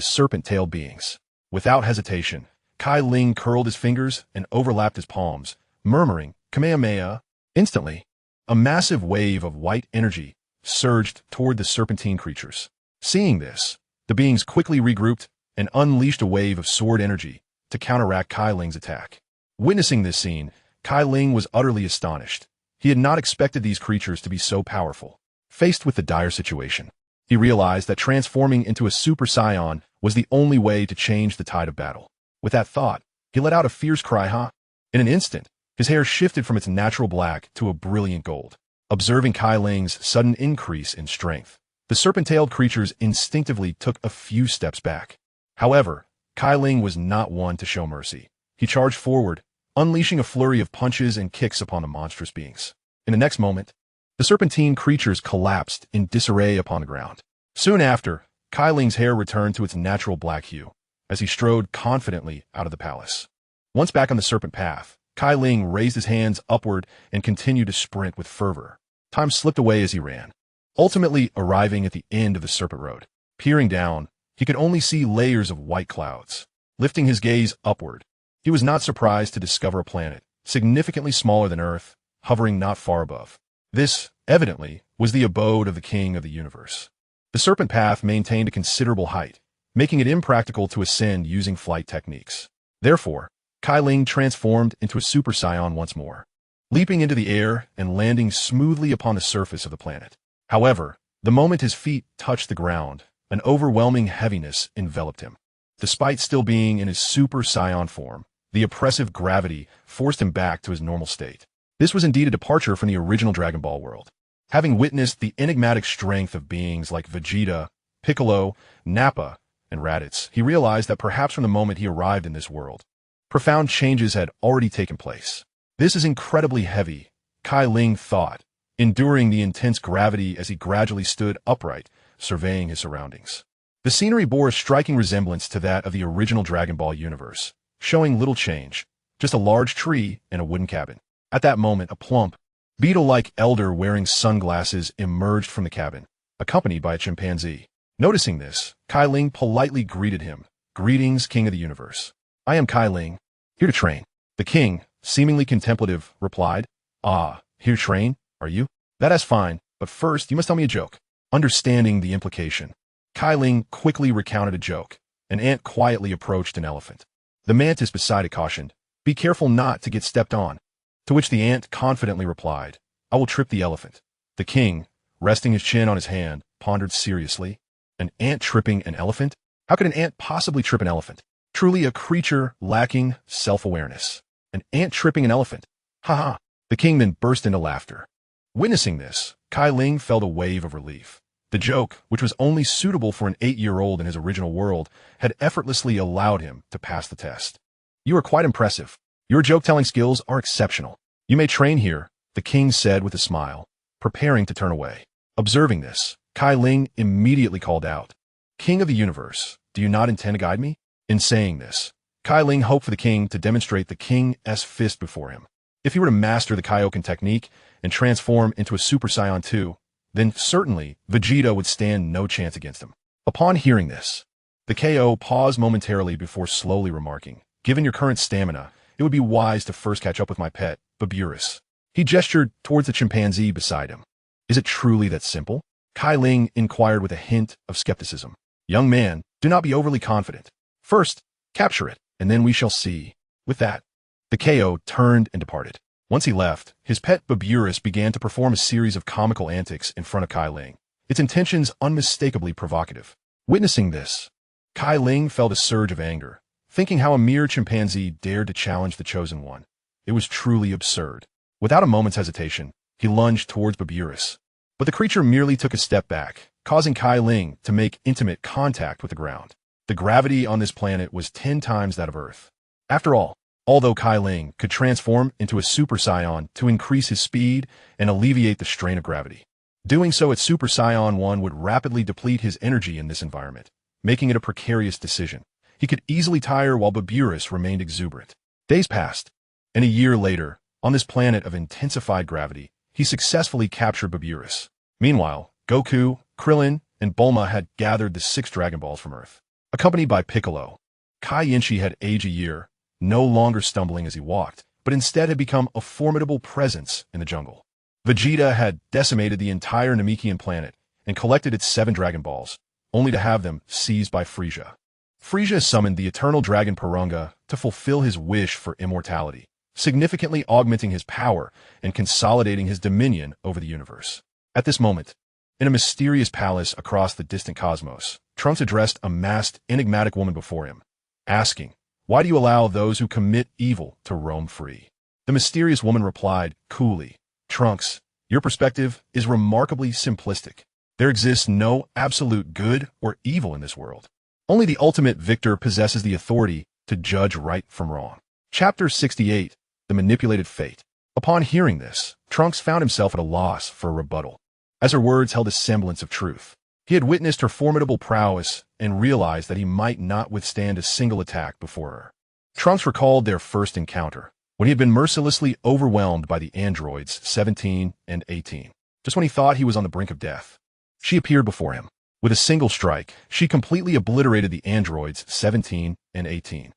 serpent-tailed beings. Without hesitation, Cai Ling curled his fingers and overlapped his palms, murmuring, "Kamehameha." Instantly, a massive wave of white energy surged toward the serpentine creatures. Seeing this, the beings quickly regrouped and unleashed a wave of sword energy to counteract Cai Ling's attack. Witnessing this scene, Cai Ling was utterly astonished. He had not expected these creatures to be so powerful. Faced with the dire situation, he realized that transforming into a Super Saiyan was the only way to change the tide of battle. With that thought, he let out a fierce cry, "Ha!" In an instant, his hair shifted from its natural black to a brilliant gold. Observing Cai Ling's sudden increase in strength, the serpent-tailed creatures instinctively took a few steps back. However, Cai Ling was not one to show mercy. He charged forward, unleashing a flurry of punches and kicks upon the monstrous beings. In the next moment, the serpentine creatures collapsed in disarray upon the ground. Soon after, Cai Ling's hair returned to its natural black hue, as he strode confidently out of the palace. Once back on the serpent path, Cai Ling raised his hands upward and continued to sprint with fervor. Time slipped away as he ran, ultimately arriving at the end of the serpent road. Peering down, he could only see layers of white clouds. Lifting his gaze upward, he was not surprised to discover a planet, significantly smaller than Earth, hovering not far above. This, evidently, was the abode of the king of the universe. The serpent path maintained a considerable height, making it impractical to ascend using flight techniques. Therefore, Cai Ling transformed into a Super Saiyan once more, leaping into the air and landing smoothly upon the surface of the planet. However, the moment his feet touched the ground, an overwhelming heaviness enveloped him. Despite still being in his Super Saiyan form, the oppressive gravity forced him back to his normal state. This was indeed a departure from the original Dragon Ball world. Having witnessed the enigmatic strength of beings like Vegeta, Piccolo, Nappa, and Raditz, he realized that perhaps from the moment he arrived in this world, profound changes had already taken place. This is incredibly heavy, Cai Ling thought, enduring the intense gravity as he gradually stood upright, surveying his surroundings. The scenery bore a striking resemblance to that of the original Dragon Ball universe, showing little change, just a large tree and a wooden cabin. At that moment, a plump, beetle-like elder wearing sunglasses emerged from the cabin, accompanied by a chimpanzee. Noticing this, Cai Ling politely greeted him. "Greetings, King of the Universe. I am Cai Ling, here to train." The king, seemingly contemplative, replied, "Ah, here to train, are you? That's fine, but first you must tell me a joke. Understanding the implication, Cai Ling quickly recounted a joke. An ant quietly approached an elephant. The mantis beside it cautioned, "Be careful not to get stepped on." To which the ant confidently replied, "I will trip the elephant." The king, resting his chin on his hand, pondered seriously. An ant tripping an elephant? How could an ant possibly trip an elephant? Truly a creature lacking self-awareness. An ant tripping an elephant. Ha ha. The king then burst into laughter. Witnessing this, Cai Ling felt a wave of relief. The joke, which was only suitable for an 8-year-old in his original world, had effortlessly allowed him to pass the test. "You are quite impressive. Your joke-telling skills are exceptional. You may train here," the king said with a smile, preparing to turn away. Observing this, Cai Ling immediately called out, "King of the universe, do you not intend to guide me?" In saying this, Cai Ling hoped for the king to demonstrate the king's fist before him. If he were to master the Kaioken technique and transform into a Super Saiyan 2, then certainly Vegeta would stand no chance against him. Upon hearing this, the KO paused momentarily before slowly remarking, "Given your current stamina, it would be wise to first catch up with my pet, Baburus." He gestured towards the chimpanzee beside him. "Is it truly that simple?" Cai Ling inquired with a hint of skepticism. "Young man, do not be overly confident. First, capture it, and then we shall see." With that, the KO turned and departed. Once he left, his pet Baburus began to perform a series of comical antics in front of Cai Ling, its intentions unmistakably provocative. Witnessing this, Cai Ling felt a surge of anger, thinking how a mere chimpanzee dared to challenge the chosen one. It was truly absurd. Without a moment's hesitation, he lunged towards Baburus. But the creature merely took a step back, causing Cai Ling to make intimate contact with the ground. The gravity on this planet was 10 times that of Earth. After all, although Cai Ling could transform into a Super Saiyan to increase his speed and alleviate the strain of gravity, doing so at Super Saiyan 1 would rapidly deplete his energy in this environment, making it a precarious decision. He could easily tire while Baburus remained exuberant. Days passed, and a year later, on this planet of intensified gravity, he successfully captured Baburus. Meanwhile, Goku, Krillin, and Bulma had gathered the 6 Dragon Balls from Earth. Accompanied by Piccolo, Kai Yinchi had aged a year, no longer stumbling as he walked, but instead had become a formidable presence in the jungle. Vegeta had decimated the entire Namekian planet and collected its 7 Dragon Balls, only to have them seized by Frieza. Frieza summoned the eternal dragon Purunga to fulfill his wish for immortality, significantly augmenting his power and consolidating his dominion over the universe. At this moment, in a mysterious palace across the distant cosmos, Trunks addressed a masked, enigmatic woman before him, asking, "Why do you allow those who commit evil to roam free?" The mysterious woman replied coolly, "Trunks, your perspective is remarkably simplistic. There exists no absolute good or evil in this world. Only the ultimate victor possesses the authority to judge right from wrong." Chapter 68, The Manipulated Fate. Upon hearing this, Trunks found himself at a loss for a rebuttal, as her words held a semblance of truth. He had witnessed her formidable prowess and realized that he might not withstand a single attack before her. Trunks recalled their first encounter, when he had been mercilessly overwhelmed by the androids 17 and 18. Just when he thought he was on the brink of death, she appeared before him. With a single strike, she completely obliterated the androids 17 and 18.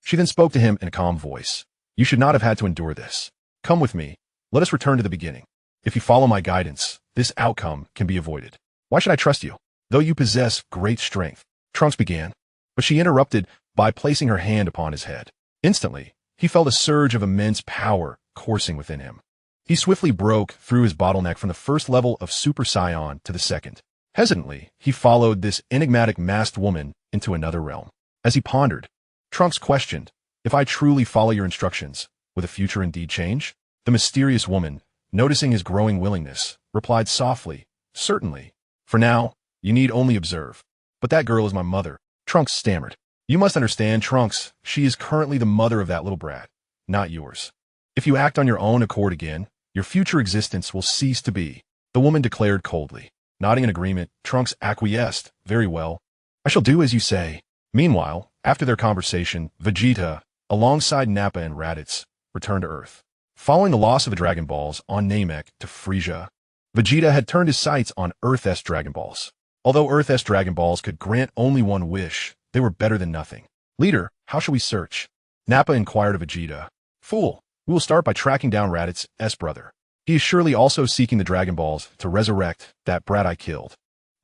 She then spoke to him in a calm voice. "You should not have had to endure this. Come with me. Let us return to the beginning. If you follow my guidance, this outcome can be avoided." "Why should I trust you? Though you possess great strength," Trunks began, but she interrupted by placing her hand upon his head. Instantly, he felt a surge of immense power coursing within him. He swiftly broke through his bottleneck from the first level of Super Saiyan to the second. Hesitantly, he followed this enigmatic masked woman into another realm. As he pondered, Trunks questioned, "If I truly follow your instructions, will the future indeed change?" The mysterious woman, noticing his growing willingness, replied softly, "Certainly. For now, you need only observe. But that girl is my mother." Trunks stammered. "You must understand, Trunks, she is currently the mother of that little brat, not yours. If you act on your own accord again, your future existence will cease to be," the woman declared coldly. Nodding in agreement, Trunks acquiesced. "Very well. I shall do as you say." Meanwhile, after their conversation, Vegeta, alongside Nappa and Raditz, returned to Earth. Following the loss of the Dragon Balls on Namek to Frieza, Vegeta had turned his sights on Earth's Dragon Balls. Although Earth's Dragon Balls could grant only one wish, they were better than nothing. "Leader, how shall we search?" Nappa inquired of Vegeta. "Fool, we will start by tracking down Raditz's brother. He is surely also seeking the Dragon Balls to resurrect that brat I killed.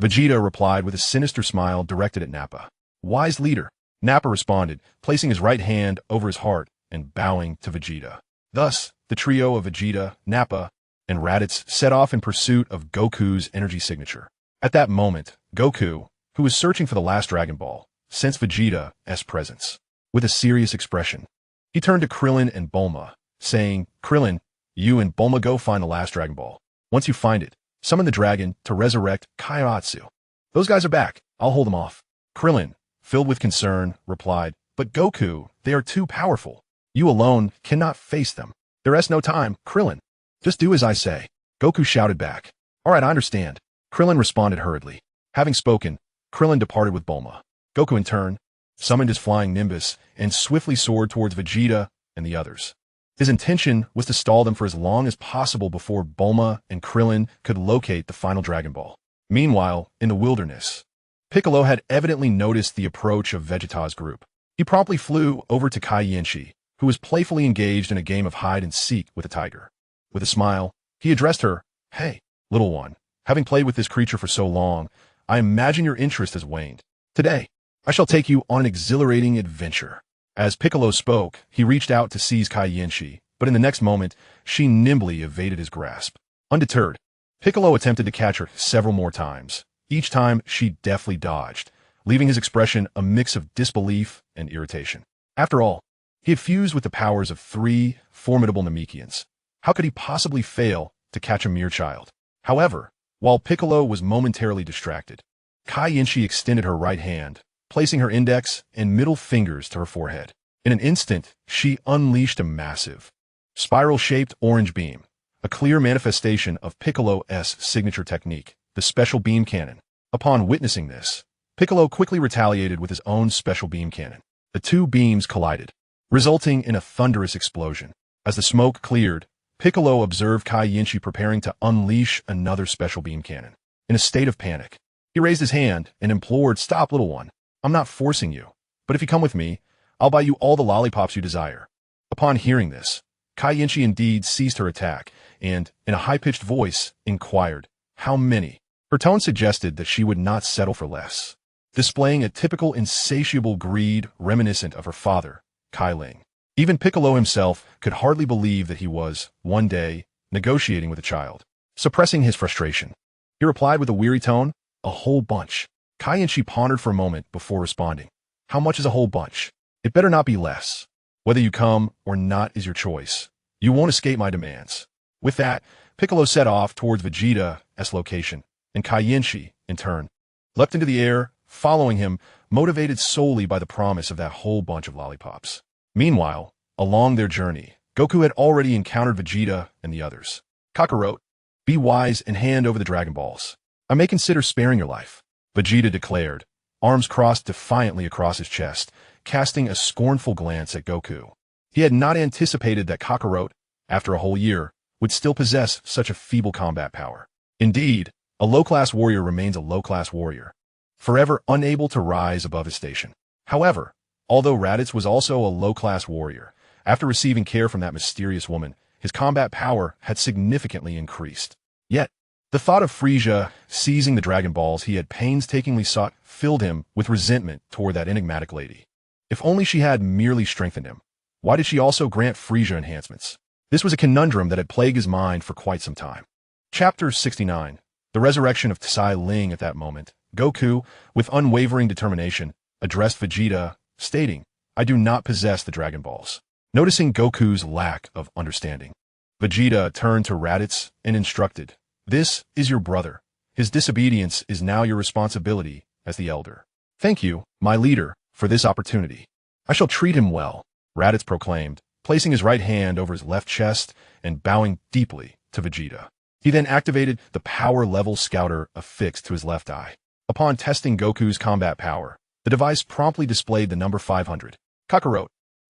Vegeta replied with a sinister smile directed at Nappa. Wise leader, Nappa responded, placing his right hand over his heart and bowing to Vegeta. Thus, the trio of Vegeta, Nappa, and Raditz set off in pursuit of Goku's energy signature. At that moment, Goku, who was searching for the last Dragon Ball, sensed Vegeta's presence. With a serious expression, he turned to Krillin and Bulma, saying, Krillin, you and Bulma go find the last Dragon Ball. Once you find it, summon the dragon to resurrect Kairatsu. Those guys are back. I'll hold them off. Krillin, filled with concern, replied, But Goku, they are too powerful. You alone cannot face them. There is no time, Krillin. Just do as I say. Goku shouted back. All right, I understand. Krillin responded hurriedly. Having spoken, Krillin departed with Bulma. Goku, in turn, summoned his flying Nimbus and swiftly soared towards Vegeta and the others. His intention was to stall them for as long as possible before Bulma and Krillin could locate the final Dragon Ball. Meanwhile, in the wilderness, Piccolo had evidently noticed the approach of Vegeta's group. He promptly flew over to Kai Yenshi, who was playfully engaged in a game of hide-and-seek with a tiger. With a smile, he addressed her, Hey, little one, having played with this creature for so long, I imagine your interest has waned. Today, I shall take you on an exhilarating adventure. As Piccolo spoke, he reached out to seize Kai Yenshi, but in the next moment, she nimbly evaded his grasp. Undeterred, Piccolo attempted to catch her several more times. Each time, she deftly dodged, leaving his expression a mix of disbelief and irritation. After all, he had fused with the powers of 3 formidable Namekians. How could he possibly fail to catch a mere child? However, while Piccolo was momentarily distracted, Kai Yenshi extended her right hand, placing her index and middle fingers to her forehead. In an instant, she unleashed a massive, spiral-shaped orange beam, a clear manifestation of Piccolo's signature technique, the special beam cannon. Upon witnessing this, Piccolo quickly retaliated with his own special beam cannon. The two beams collided, resulting in a thunderous explosion. As the smoke cleared, Piccolo observed Kai Yenshi preparing to unleash another special beam cannon. In a state of panic, he raised his hand and implored, Stop, little one. I'm not forcing you, but if you come with me, I'll buy you all the lollipops you desire. Upon hearing this, Kai Yenshi indeed ceased her attack and, in a high-pitched voice, inquired, How many? Her tone suggested that she would not settle for less, displaying a typical insatiable greed reminiscent of her father, Cai Ling. Even Piccolo himself could hardly believe that he was, one day, negotiating with a child. Suppressing his frustration, he replied with a weary tone, A whole bunch. Kai Yenshi pondered for a moment before responding. How much is a whole bunch? It better not be less. Whether you come or not is your choice. You won't escape my demands. With that, Piccolo set off towards Vegeta's location, and Kai Yenshi, in turn, leapt into the air, following him, motivated solely by the promise of that whole bunch of lollipops. Meanwhile, along their journey, Goku had already encountered Vegeta and the others. Kakarot, be wise and hand over the Dragon Balls. I may consider sparing your life. Vegeta declared, arms crossed defiantly across his chest, casting a scornful glance at Goku. He had not anticipated that Kakarot, after a whole year, would still possess such a feeble combat power. Indeed, a low-class warrior remains a low-class warrior, forever unable to rise above his station. However, although Raditz was also a low-class warrior, after receiving care from that mysterious woman, his combat power had significantly increased. Yet, the thought of Frieza seizing the Dragon Balls he had painstakingly sought filled him with resentment toward that enigmatic lady. If only she had merely strengthened him. Why did she also grant Frieza enhancements? This was a conundrum that had plagued his mind for quite some time. Chapter 69. The resurrection of Cai Ling. At that moment, Goku, with unwavering determination, addressed Vegeta, stating, I do not possess the Dragon Balls. Noticing Goku's lack of understanding, Vegeta turned to Raditz and instructed, This is your brother. His disobedience is now your responsibility as the elder. Thank you, my leader, for this opportunity. I shall treat him well, Raditz proclaimed, placing his right hand over his left chest and bowing deeply to Vegeta. He then activated the power-level scouter affixed to his left eye. Upon testing Goku's combat power, the device promptly displayed the number 500. Kakarot,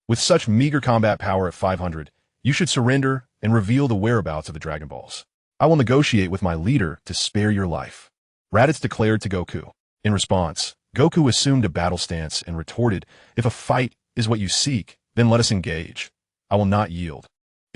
with such meager combat power at 500, you should surrender and reveal the whereabouts of the Dragon Balls. I will negotiate with my leader to spare your life, Raditz declared to Goku. In response, Goku assumed a battle stance and retorted, If a fight is what you seek, then let us engage. I will not yield.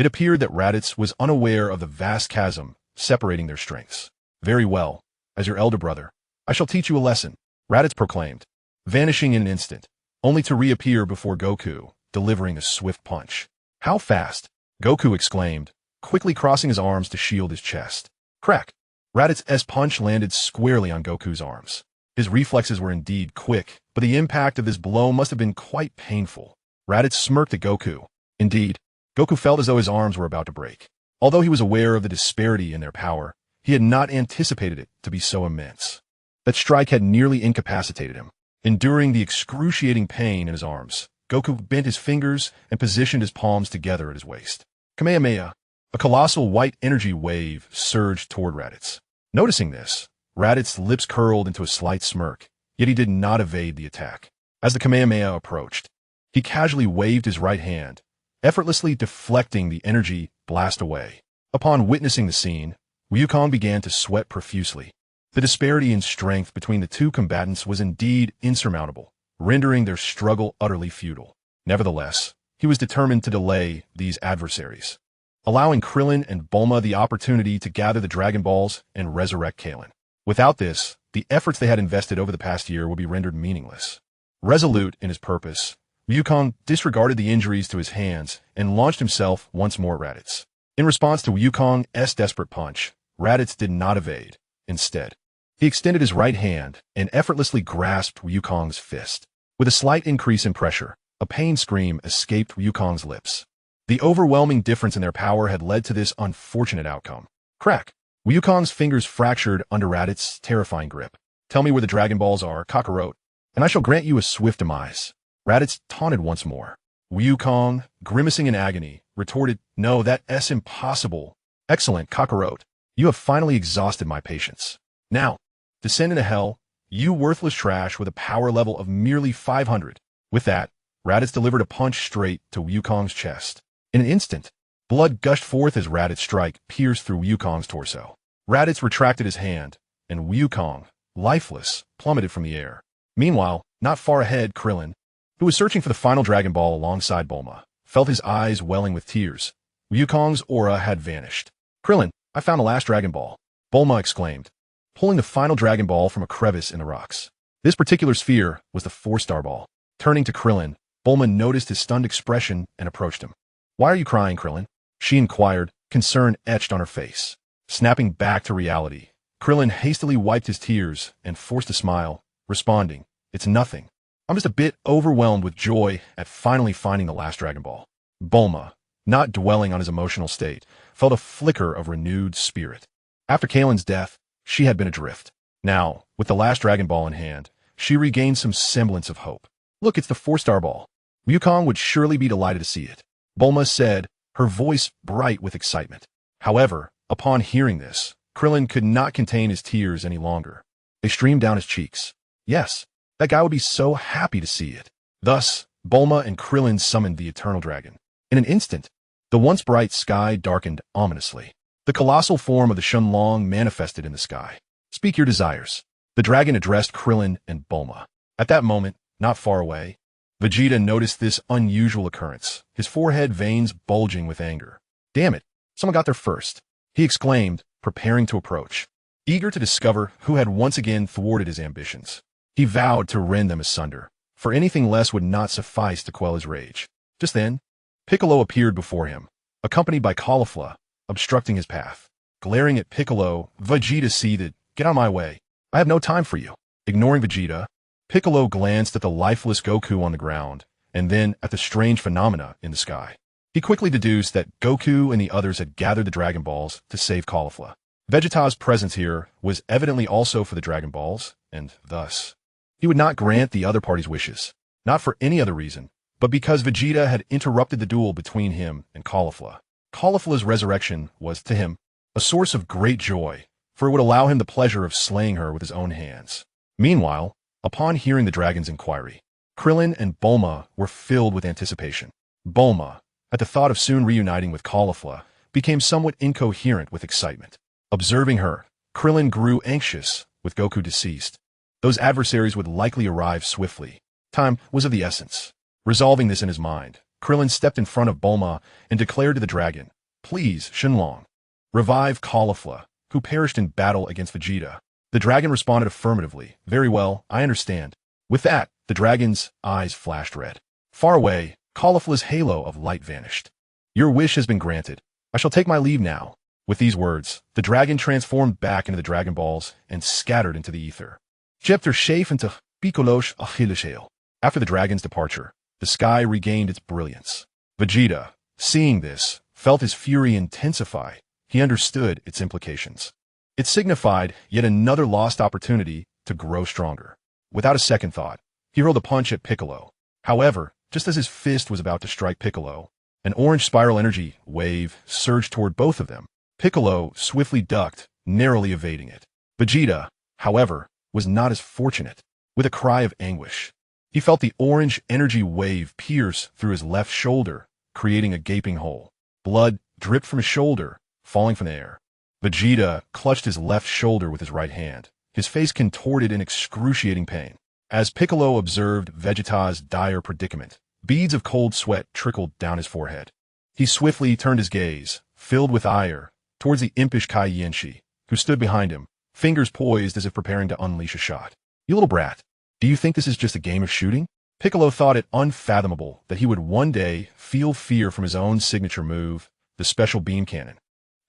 It appeared that Raditz was unaware of the vast chasm separating their strengths. "Very well. As your elder brother, I shall teach you a lesson," Raditz proclaimed, vanishing in an instant, only to reappear before Goku, delivering a swift punch. "How fast?" Goku exclaimed, quickly crossing his arms to shield his chest. Crack! Raditz's punch landed squarely on Goku's arms. His reflexes were indeed quick, but the impact of this blow must have been quite painful. Raditz smirked at Goku. Indeed, Goku felt as though his arms were about to break. Although he was aware of the disparity in their power, he had not anticipated it to be so immense. That strike had nearly incapacitated him. Enduring the excruciating pain in his arms, Goku bent his fingers and positioned his palms together at his waist. Kamehameha! A colossal white energy wave surged toward Raditz. Noticing this, Raditz's lips curled into a slight smirk, yet he did not evade the attack. As the Kamehameha approached, he casually waved his right hand, effortlessly deflecting the energy blast away. Upon witnessing the scene, Wukong began to sweat profusely. The disparity in strength between the two combatants was indeed insurmountable, rendering their struggle utterly futile. Nevertheless, he was determined to delay these adversaries, allowing Krillin and Bulma the opportunity to gather the Dragon Balls and resurrect Kalen. Without this, the efforts they had invested over the past year would be rendered meaningless. Resolute in his purpose, Wukong disregarded the injuries to his hands and launched himself once more at Raditz. In response to Wukong's desperate punch, Raditz did not evade. Instead, he extended his right hand and effortlessly grasped Wukong's fist. With a slight increase in pressure, a pain scream escaped Wukong's lips. The overwhelming difference in their power had led to this unfortunate outcome. Crack! Wukong's fingers fractured under Raditz's terrifying grip. "Tell me where the Dragon Balls are, Kakarot, and I shall grant you a swift demise." Raditz taunted once more. Wukong, grimacing in agony, retorted, "No, that's impossible." "Excellent, Kakarot. You have finally exhausted my patience. Now, descend into hell, you worthless trash with a power level of merely 500. With that, Raditz delivered a punch straight to Wukong's chest. In an instant, blood gushed forth as Raditz's strike pierced through Wukong's torso. Raditz retracted his hand, and Wukong, lifeless, plummeted from the air. Meanwhile, not far ahead, Krillin, who was searching for the final Dragon Ball alongside Bulma, felt his eyes welling with tears. Wukong's aura had vanished. "Krillin, I found the last Dragon Ball," Bulma exclaimed, pulling the final Dragon Ball from a crevice in the rocks. This particular sphere was the 4-star ball. Turning to Krillin, Bulma noticed his stunned expression and approached him. "Why are you crying, Krillin?" she inquired, concern etched on her face. Snapping back to reality, Krillin hastily wiped his tears and forced a smile, responding, "It's nothing. I'm just a bit overwhelmed with joy at finally finding the last Dragon Ball." Bulma, not dwelling on his emotional state, felt a flicker of renewed spirit. After Kalen's death, she had been adrift. Now, with the last Dragon Ball in hand, she regained some semblance of hope. "Look, it's the 4-star ball. Wukong would surely be delighted to see it," Bulma said, her voice bright with excitement. However, upon hearing this, Krillin could not contain his tears any longer. They streamed down his cheeks. Yes, that guy would be so happy to see it. Thus, Bulma and Krillin summoned the Eternal Dragon. In an instant, the once bright sky darkened ominously. The colossal form of the Shenlong manifested in the sky. "Speak your desires." The dragon addressed Krillin and Bulma. At that moment, not far away, Vegeta noticed this unusual occurrence, his forehead veins bulging with anger. "Damn it, someone got there first," he exclaimed, preparing to approach. Eager to discover who had once again thwarted his ambitions, he vowed to rend them asunder, for anything less would not suffice to quell his rage. Just then, Piccolo appeared before him, accompanied by Caulifla, obstructing his path. Glaring at Piccolo, Vegeta seethed, "Get out of my way. I have no time for you." Ignoring Vegeta, Piccolo glanced at the lifeless Goku on the ground, and then at the strange phenomena in the sky. He quickly deduced that Goku and the others had gathered the Dragon Balls to save Caulifla. Vegeta's presence here was evidently also for the Dragon Balls, and thus, he would not grant the other party's wishes, not for any other reason, but because Vegeta had interrupted the duel between him and Caulifla. Caulifla's resurrection was, to him, a source of great joy, for it would allow him the pleasure of slaying her with his own hands. Meanwhile, upon hearing the dragon's inquiry, Krillin and Bulma were filled with anticipation. Bulma, at the thought of soon reuniting with Caulifla, became somewhat incoherent with excitement. Observing her, Krillin grew anxious. With Goku deceased, those adversaries would likely arrive swiftly. Time was of the essence. Resolving this in his mind, Krillin stepped in front of Bulma and declared to the dragon, "Please, Shenlong, revive Caulifla, who perished in battle against Vegeta." The dragon responded affirmatively, "Very well, I understand." With that, the dragon's eyes flashed red. Far away, Caulifla's halo of light vanished. "Your wish has been granted. I shall take my leave now." With these words, the dragon transformed back into the Dragon Balls and scattered into the ether. Chapter 7 Piccolo's Achilleshail. After the dragon's departure, the sky regained its brilliance. Vegeta, seeing this, felt his fury intensify. He understood its implications. It signified yet another lost opportunity to grow stronger. Without a second thought, he hurled a punch at Piccolo. However, just as his fist was about to strike Piccolo, an orange spiral energy wave surged toward both of them. Piccolo swiftly ducked, narrowly evading it. Vegeta, however, was not as fortunate. With a cry of anguish, he felt the orange energy wave pierce through his left shoulder, creating a gaping hole. Blood dripped from his shoulder, falling from the air. Vegeta clutched his left shoulder with his right hand, his face contorted in excruciating pain. As Piccolo observed Vegeta's dire predicament, beads of cold sweat trickled down his forehead. He swiftly turned his gaze, filled with ire, towards the impish Kai Yenshi, who stood behind him, fingers poised as if preparing to unleash a shot. "You little brat, do you think this is just a game of shooting?" Piccolo thought it unfathomable that he would one day feel fear from his own signature move, the special beam cannon.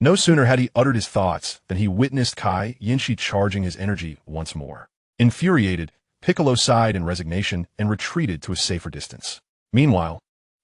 No sooner had he uttered his thoughts than he witnessed Kai Yenshi charging his energy once more. Infuriated, Piccolo sighed in resignation and retreated to a safer distance. Meanwhile,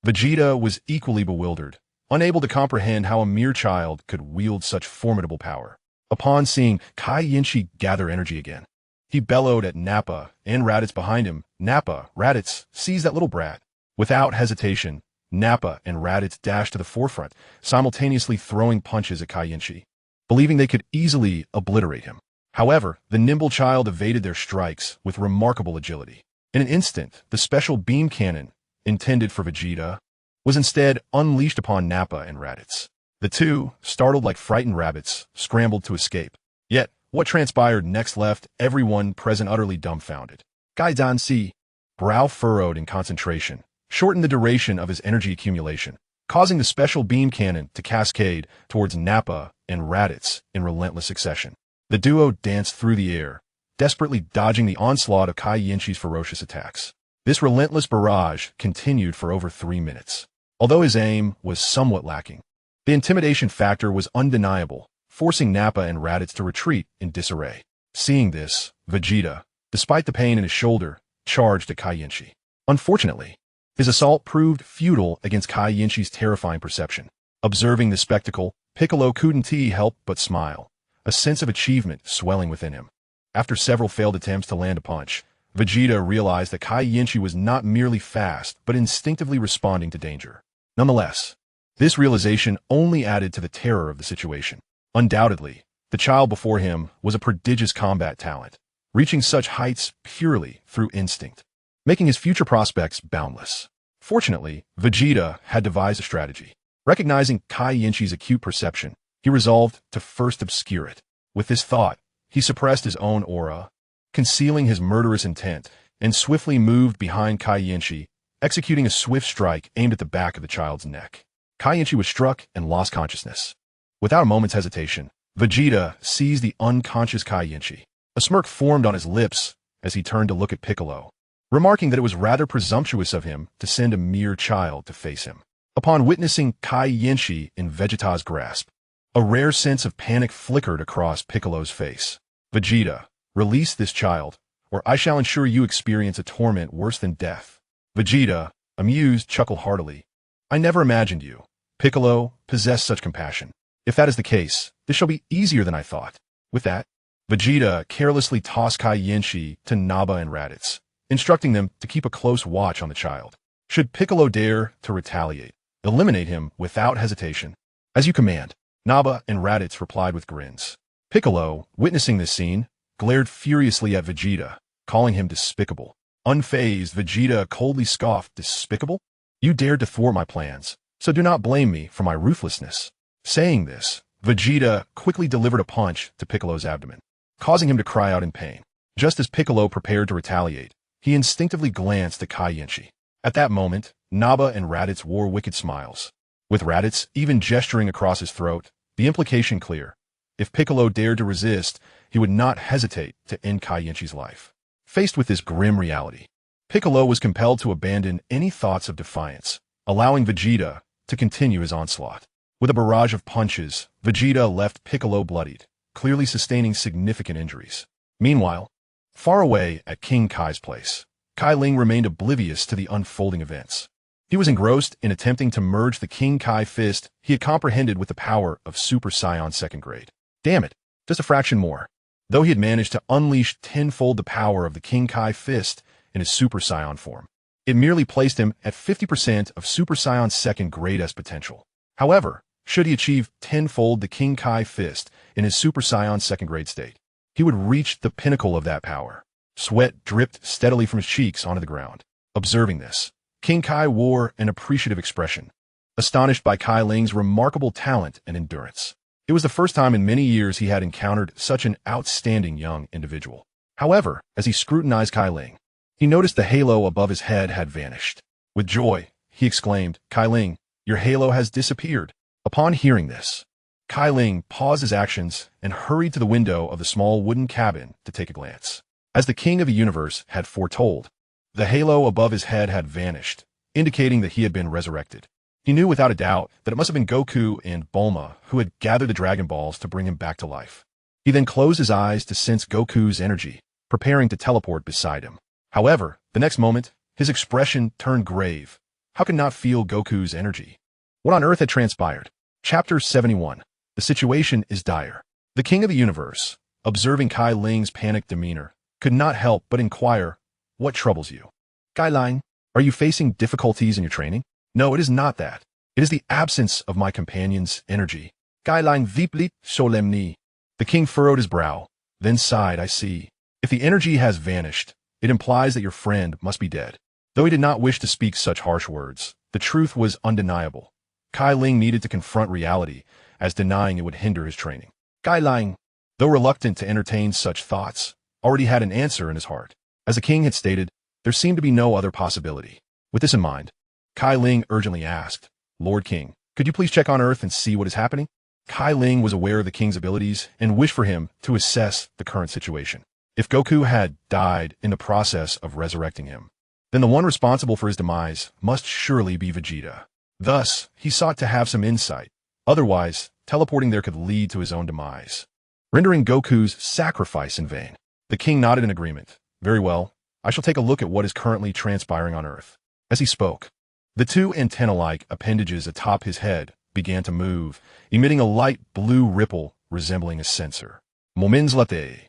Vegeta was equally bewildered, unable to comprehend how a mere child could wield such formidable power. Upon seeing Kai Yenshi gather energy again, he bellowed at Nappa and Raditz behind him. "Nappa, Raditz, seize that little brat." Without hesitation, Nappa and Raditz dashed to the forefront, simultaneously throwing punches at Kai Yenshi, believing they could easily obliterate him. However, the nimble child evaded their strikes with remarkable agility. In an instant, the special beam cannon, intended for Vegeta, was instead unleashed upon Nappa and Raditz. The two, startled like frightened rabbits, scrambled to escape. Yet, what transpired next left everyone present utterly dumbfounded. Gaidan Si, brow furrowed in concentration, shortened the duration of his energy accumulation, causing the special beam cannon to cascade towards Nappa and Raditz in relentless succession. The duo danced through the air, desperately dodging the onslaught of Kai Yenshi's ferocious attacks. This relentless barrage continued for over 3 minutes. Although his aim was somewhat lacking, the intimidation factor was undeniable, forcing Nappa and Raditz to retreat in disarray. Seeing this, Vegeta, despite the pain in his shoulder, charged at Kai Yenshi. Unfortunately, his assault proved futile against Kai Yenshi's terrifying perception. Observing the spectacle, Piccolo couldn't help but smile, a sense of achievement swelling within him. After several failed attempts to land a punch, Vegeta realized that Kai Yenshi was not merely fast, but instinctively responding to danger. Nonetheless, this realization only added to the terror of the situation. Undoubtedly, the child before him was a prodigious combat talent, reaching such heights purely through instinct, making his future prospects boundless. Fortunately, Vegeta had devised a strategy. Recognizing Kai Yenshi's acute perception, he resolved to first obscure it. With this thought, he suppressed his own aura, concealing his murderous intent, and swiftly moved behind Kai Yenshi, executing a swift strike aimed at the back of the child's neck. Kai Yenshi was struck and lost consciousness. Without a moment's hesitation, Vegeta seized the unconscious Kai Yenshi. A smirk formed on his lips as he turned to look at Piccolo, remarking that it was rather presumptuous of him to send a mere child to face him. Upon witnessing Kai Yenshi in Vegeta's grasp, a rare sense of panic flickered across Piccolo's face. "Vegeta, release this child, or I shall ensure you experience a torment worse than death." Vegeta, amused, chuckled heartily. "I never imagined you, Piccolo, possessed such compassion. If that is the case, this shall be easier than I thought." With that, Vegeta carelessly tossed Kai Yenshi to Nappa and Raditz, instructing them to keep a close watch on the child. Should Piccolo dare to retaliate, eliminate him without hesitation. "As you command," Nappa and Raditz replied with grins. Piccolo, witnessing this scene, glared furiously at Vegeta, calling him despicable. Unfazed, Vegeta coldly scoffed, "Despicable? You dared to thwart my plans, so do not blame me for my ruthlessness." Saying this, Vegeta quickly delivered a punch to Piccolo's abdomen, causing him to cry out in pain. Just as Piccolo prepared to retaliate, he instinctively glanced at Kai Yenshi. At that moment, Naba and Raditz wore wicked smiles. With Raditz even gesturing across his throat, the implication clear. If Piccolo dared to resist, he would not hesitate to end Kai Yenchi's life. Faced with this grim reality, Piccolo was compelled to abandon any thoughts of defiance, allowing Vegeta to continue his onslaught. With a barrage of punches, Vegeta left Piccolo bloodied, clearly sustaining significant injuries. Meanwhile, far away at King Kai's place, Cai Ling remained oblivious to the unfolding events. He was engrossed in attempting to merge the King Kai fist he had comprehended with the power of Super Saiyan second grade. Damn it, just a fraction more. Though he had managed to unleash tenfold the power of the King Kai fist in his Super Saiyan form, it merely placed him at 50% of Super Saiyan's second grade's potential. However, should he achieve tenfold the King Kai fist in his Super Saiyan second grade state, he would reach the pinnacle of that power. Sweat dripped steadily from his cheeks onto the ground. Observing this, King Kai wore an appreciative expression, astonished by Cai Ling's remarkable talent and endurance. It was the first time in many years he had encountered such an outstanding young individual. However, as he scrutinized Cai Ling, he noticed the halo above his head had vanished. With joy, he exclaimed, "Cai Ling, your halo has disappeared." Upon hearing this, Cai Ling paused his actions and hurried to the window of the small wooden cabin to take a glance. As the King of the Universe had foretold, the halo above his head had vanished, indicating that he had been resurrected. He knew without a doubt that it must have been Goku and Bulma who had gathered the Dragon Balls to bring him back to life. He then closed his eyes to sense Goku's energy, preparing to teleport beside him. However, the next moment, his expression turned grave. How could not feel Goku's energy? What on earth had transpired? Chapter 71. The situation is dire. The King of the Universe, observing Cai Ling's panicked demeanor, could not help but inquire, "What troubles you? Cai Ling, are you facing difficulties in your training?" "No, it is not that. It is the absence of my companion's energy." Cai Ling deeply solemnly. The king furrowed his brow, then sighed, "I see. If the energy has vanished, it implies that your friend must be dead." Though he did not wish to speak such harsh words, the truth was undeniable. Cai Ling needed to confront reality, as denying it would hinder his training. Cai Ling, though reluctant to entertain such thoughts, already had an answer in his heart. As the king had stated, there seemed to be no other possibility. With this in mind, Cai Ling urgently asked, "Lord King, could you please check on Earth and see what is happening?" Cai Ling was aware of the king's abilities and wished for him to assess the current situation. If Goku had died in the process of resurrecting him, then the one responsible for his demise must surely be Vegeta. Thus, he sought to have some insight. Otherwise, teleporting there could lead to his own demise, rendering Goku's sacrifice in vain. The king nodded in agreement. "Very well, I shall take a look at what is currently transpiring on Earth." As he spoke, the two antenna-like appendages atop his head began to move, emitting a light blue ripple resembling a sensor. Moments later,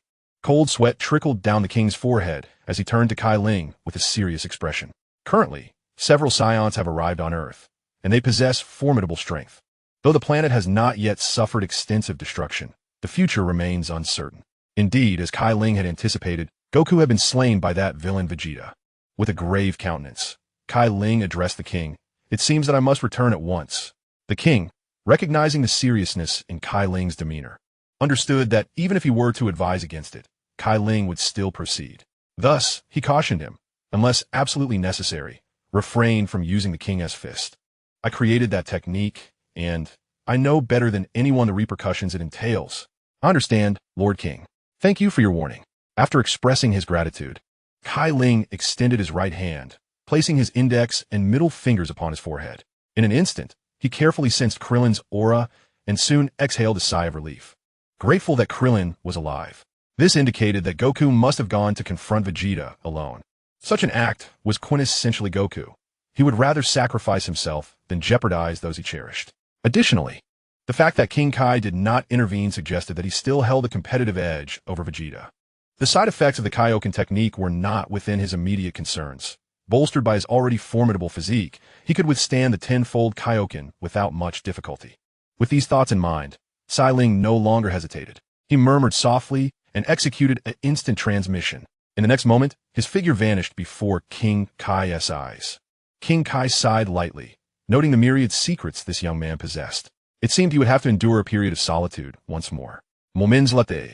cold sweat trickled down the king's forehead as he turned to Cai Ling with a serious expression. Currently, several Saiyans have arrived on Earth, and they possess formidable strength. Though the planet has not yet suffered extensive destruction, the future remains uncertain. Indeed, as Cai Ling had anticipated, Goku had been slain by that villain Vegeta. With a grave countenance, Cai Ling addressed the king. "It seems that I must return at once." The king, recognizing the seriousness in Cai Ling's demeanor, understood that even if he were to advise against it, Cai Ling would still proceed. Thus, he cautioned him, unless absolutely necessary, refrain from using the king's fist. "I created that technique, and I know better than anyone the repercussions it entails." "I understand, Lord King. Thank you for your warning." After expressing his gratitude, Cai Ling extended his right hand, placing his index and middle fingers upon his forehead. In an instant, he carefully sensed Krillin's aura and soon exhaled a sigh of relief. Grateful that Krillin was alive, this indicated that Goku must have gone to confront Vegeta alone. Such an act was quintessentially Goku. He would rather sacrifice himself than jeopardize those he cherished. Additionally, the fact that King Kai did not intervene suggested that he still held a competitive edge over Vegeta. The side effects of the Kaioken technique were not within his immediate concerns. Bolstered by his already formidable physique, he could withstand the tenfold Kaioken without much difficulty. With these thoughts in mind, Cai Ling no longer hesitated. He murmured softly and executed an instant transmission. In the next moment, his figure vanished before King Kai's eyes. King Kai sighed lightly, noting the myriad secrets this young man possessed. It seemed he would have to endure a period of solitude once more. Moments later,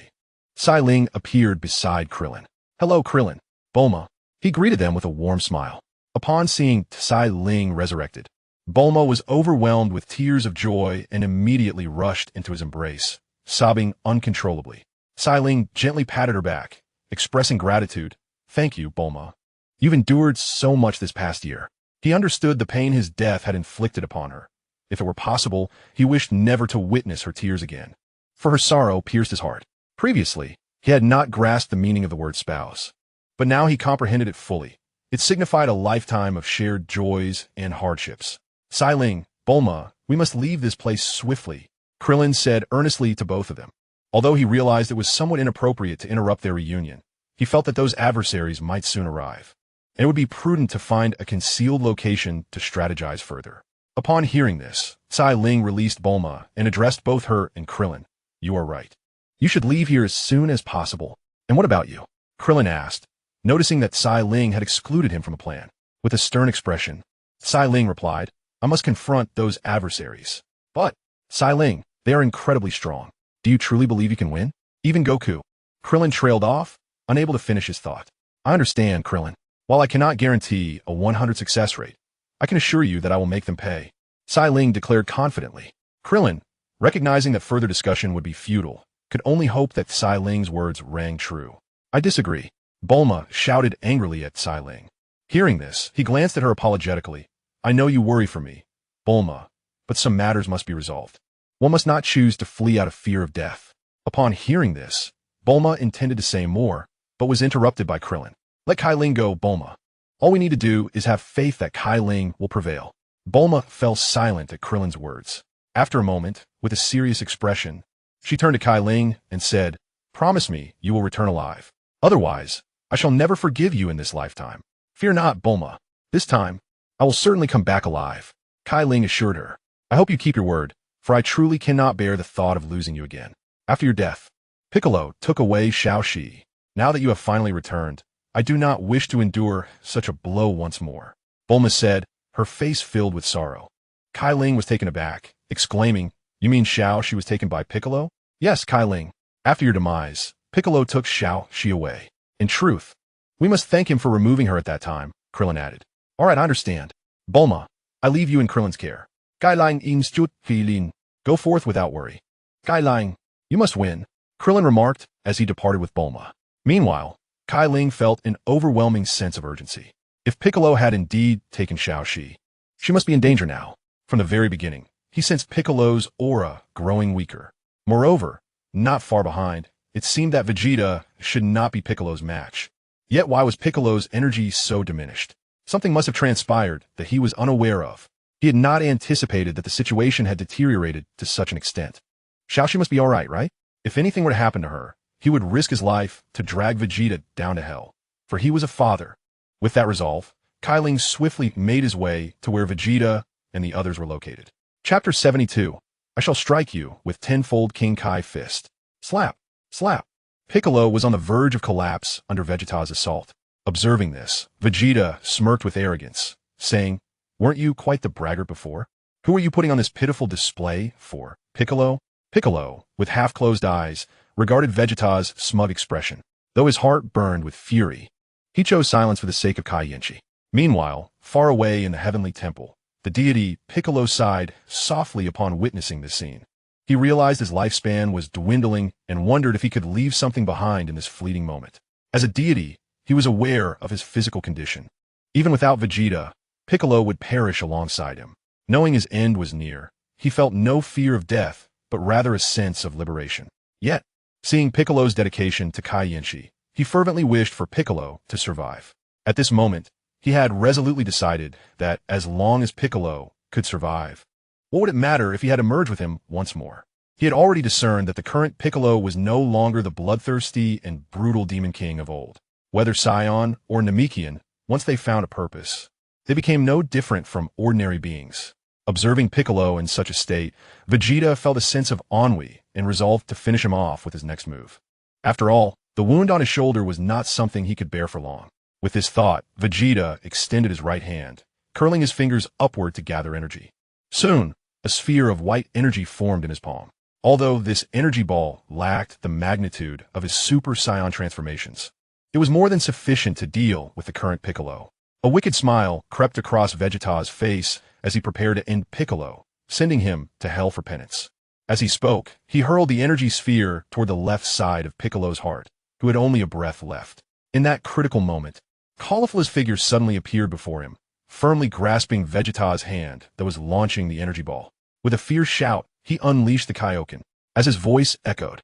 Cai Ling appeared beside Krillin. "Hello, Krillin, Bulma." He greeted them with a warm smile. Upon seeing Cai Ling resurrected, Bulma was overwhelmed with tears of joy and immediately rushed into his embrace, sobbing uncontrollably. Cai Ling gently patted her back, expressing gratitude. "Thank you, Bulma. You've endured so much this past year." He understood the pain his death had inflicted upon her. If it were possible, he wished never to witness her tears again, for her sorrow pierced his heart. Previously, he had not grasped the meaning of the word spouse, but now he comprehended it fully. It signified a lifetime of shared joys and hardships. "Cai Ling, Bulma, we must leave this place swiftly," Krillin said earnestly to both of them. Although he realized it was somewhat inappropriate to interrupt their reunion, he felt that those adversaries might soon arrive, and it would be prudent to find a concealed location to strategize further. Upon hearing this, Cai Ling released Bulma and addressed both her and Krillin. "You are right. You should leave here as soon as possible." "And what about you?" Krillin asked, noticing that Cai Ling had excluded him from the plan. With a stern expression, Cai Ling replied, "I must confront those adversaries." "But, Cai Ling, they are incredibly strong. Do you truly believe you can win? Even Goku?" Krillin trailed off, unable to finish his thought. "I understand, Krillin. While I cannot guarantee a 100 success rate, I can assure you that I will make them pay," Cai Ling declared confidently. Krillin, recognizing that further discussion would be futile, could only hope that Cai Ling's words rang true. "I disagree," Bulma shouted angrily at Cai Ling. Hearing this, he glanced at her apologetically. "I know you worry for me, Bulma, but some matters must be resolved. One must not choose to flee out of fear of death." Upon hearing this, Bulma intended to say more, but was interrupted by Krillin. "Let Cai Ling go, Bulma. All we need to do is have faith that Cai Ling will prevail." Bulma fell silent at Krillin's words. After a moment, with a serious expression, she turned to Cai Ling and said, "Promise me you will return alive. Otherwise, I shall never forgive you in this lifetime." "Fear not, Bulma. This time, I will certainly come back alive," Cai Ling assured her. "I hope you keep your word, for I truly cannot bear the thought of losing you again." After your death, Piccolo took away Xiao Shi. "Now that you have finally returned, I do not wish to endure such a blow once more," Bulma said, her face filled with sorrow. Cai Ling was taken aback, exclaiming, "You mean Xiao Shi was taken by Piccolo?" "Yes, Cai Ling. After your demise, Piccolo took Xiao Shi away. In truth, we must thank him for removing her at that time," Krillin added. "All right, I understand. Bulma, I leave you in Krillin's care. Cai Ling instut filin. Go forth without worry." "Cai Ling, you must win," Krillin remarked as he departed with Bulma. Meanwhile, Cai Ling felt an overwhelming sense of urgency. If Piccolo had indeed taken Xiao Shi, she must be in danger now. From the very beginning, he sensed Piccolo's aura growing weaker. Moreover, not far behind, it seemed that Vegeta should not be Piccolo's match. Yet why was Piccolo's energy so diminished? Something must have transpired that he was unaware of. He had not anticipated that the situation had deteriorated to such an extent. Xiao Shi must be alright, right? If anything were to happen to her, he would risk his life to drag Vegeta down to hell, for he was a father. With that resolve, Cai Ling swiftly made his way to where Vegeta and the others were located. Chapter 72. I shall strike you with tenfold King Kai fist. Slap, slap. Piccolo was on the verge of collapse under Vegeta's assault. Observing this, Vegeta smirked with arrogance, saying, "Weren't you quite the braggart before? Who are you putting on this pitiful display for, Piccolo?" Piccolo, with half-closed eyes, regarded Vegeta's smug expression. Though his heart burned with fury, he chose silence for the sake of Kaienshi. Meanwhile, far away in the heavenly temple, the deity Piccolo sighed softly upon witnessing this scene. He realized his lifespan was dwindling and wondered if he could leave something behind in this fleeting moment. As a deity, he was aware of his physical condition. Even without Vegeta, Piccolo would perish alongside him. Knowing his end was near, he felt no fear of death, but rather a sense of liberation. Yet, seeing Piccolo's dedication to Kaienshi, he fervently wished for Piccolo to survive. At this moment, he had resolutely decided that as long as Piccolo could survive, what would it matter if he had to merge with him once more? He had already discerned that the current Piccolo was no longer the bloodthirsty and brutal Demon King of old. Whether Saiyan or Namekian, once they found a purpose, they became no different from ordinary beings. Observing Piccolo in such a state, Vegeta felt a sense of ennui and resolved to finish him off with his next move. After all, the wound on his shoulder was not something he could bear for long. With this thought, Vegeta extended his right hand, curling his fingers upward to gather energy. Soon, a sphere of white energy formed in his palm. Although this energy ball lacked the magnitude of his Super Saiyan transformations, it was more than sufficient to deal with the current Piccolo. A wicked smile crept across Vegeta's face as he prepared to end Piccolo, sending him to hell for penance. As he spoke, he hurled the energy sphere toward the left side of Piccolo's heart, who had only a breath left. In that critical moment, Caulifla's figure suddenly appeared before him, firmly grasping Vegeta's hand that was launching the energy ball. With a fierce shout, he unleashed the Kaioken. As his voice echoed,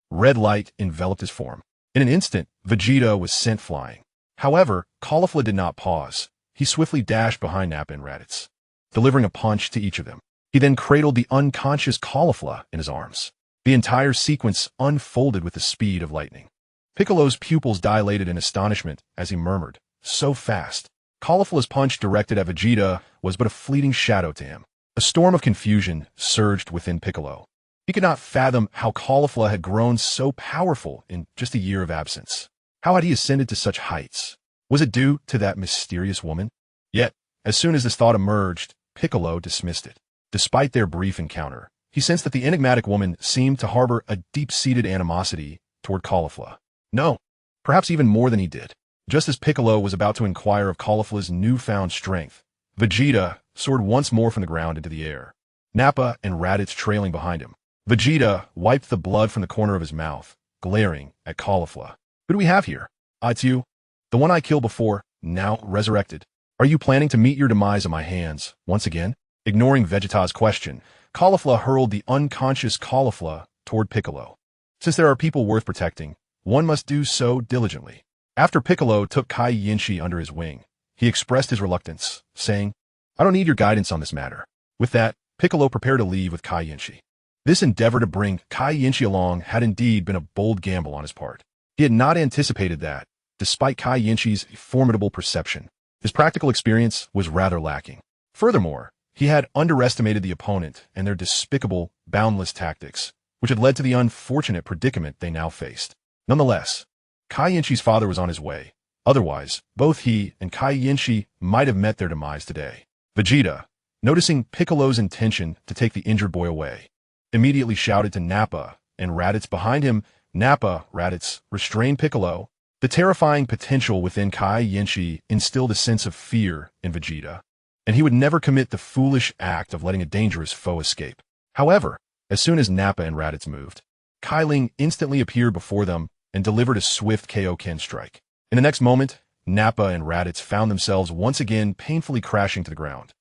red light enveloped his form. In an instant, Vegeta was sent flying. However, Caulifla did not pause. He swiftly dashed behind Nappa and Raditz, delivering a punch to each of them. He then cradled the unconscious Caulifla in his arms. The entire sequence unfolded with the speed of lightning. Piccolo's pupils dilated in astonishment as he murmured, "So fast." Caulifla's punch directed at Vegeta was but a fleeting shadow to him. A storm of confusion surged within Piccolo. He could not fathom how Caulifla had grown so powerful in just a year of absence. How had he ascended to such heights? Was it due to that mysterious woman? Yet, as soon as this thought emerged, Piccolo dismissed it. Despite their brief encounter, he sensed that the enigmatic woman seemed to harbor a deep-seated animosity toward Caulifla. No, perhaps even more than he did. Just as Piccolo was about to inquire of Caulifla's newfound strength, Vegeta soared once more from the ground into the air, Nappa and Raditz trailing behind him. Vegeta wiped the blood from the corner of his mouth, glaring at Caulifla. "Who do we have here? It's you, the one I killed before, now resurrected. Are you planning to meet your demise at my hands once again?" Ignoring Vegeta's question, Caulifla hurled the unconscious Caulifla toward Piccolo. Since there are people worth protecting, one must do so diligently. After Piccolo took Kai Yinshi under his wing, he expressed his reluctance, saying, "I don't need your guidance on this matter." With that, Piccolo prepared to leave with Kai Yinshi. This endeavor to bring Kai Yinshi along had indeed been a bold gamble on his part. He had not anticipated that, despite Kai Yinshi's formidable perception, his practical experience was rather lacking. Furthermore, he had underestimated the opponent and their despicable, boundless tactics, which had led to the unfortunate predicament they now faced. Nonetheless, Kai Yinshi's father was on his way. Otherwise, both he and Kai Yinshi might have met their demise today. Vegeta, noticing Piccolo's intention to take the injured boy away, immediately shouted to Nappa and Raditz behind him. Nappa, Raditz, restrained Piccolo. The terrifying potential within Kai Yinshi instilled a sense of fear in Vegeta, and he would never commit the foolish act of letting a dangerous foe escape. However, as soon as Nappa and Raditz moved, Cai Ling instantly appeared before them and delivered a swift Kaioken strike. In the next moment, Nappa and Raditz found themselves once again painfully crashing to the ground.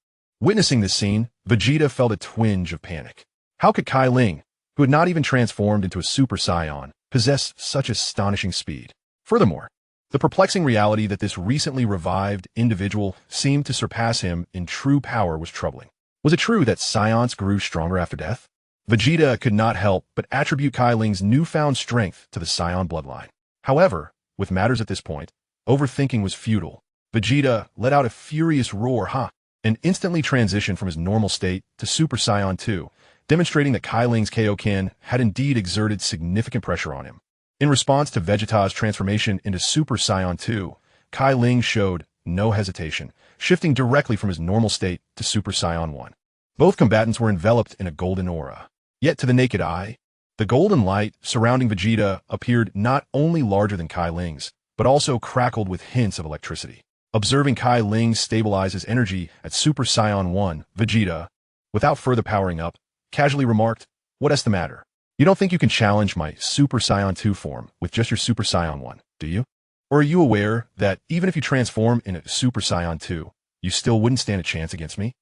Witnessing this scene, Vegeta felt a twinge of panic. How could Cai Ling, who had not even transformed into a Super Saiyan, possess such astonishing speed? Furthermore, the perplexing reality that this recently revived individual seemed to surpass him in true power was troubling. Was it true that Saiyans grew stronger after death? Vegeta could not help but attribute Cai Ling's newfound strength to the Saiyan bloodline. However, with matters at this point, overthinking was futile. Vegeta let out a furious roar, and instantly transitioned from his normal state to Super Saiyan 2, demonstrating that Cai Ling's Kaioken had indeed exerted significant pressure on him. In response to Vegeta's transformation into Super Saiyan 2, Cai Ling showed no hesitation, shifting directly from his normal state to Super Saiyan 1. Both combatants were enveloped in a golden aura. Yet to the naked eye, the golden light surrounding Vegeta appeared not only larger than Cai Ling's, but also crackled with hints of electricity. Observing Cai Ling stabilize his energy at Super Saiyan 1, Vegeta, without further powering up, casually remarked, "What's the matter? You don't think you can challenge my Super Saiyan 2 form with just your Super Saiyan 1, do you? Or are you aware that even if you transform into Super Saiyan 2, you still wouldn't stand a chance against me?"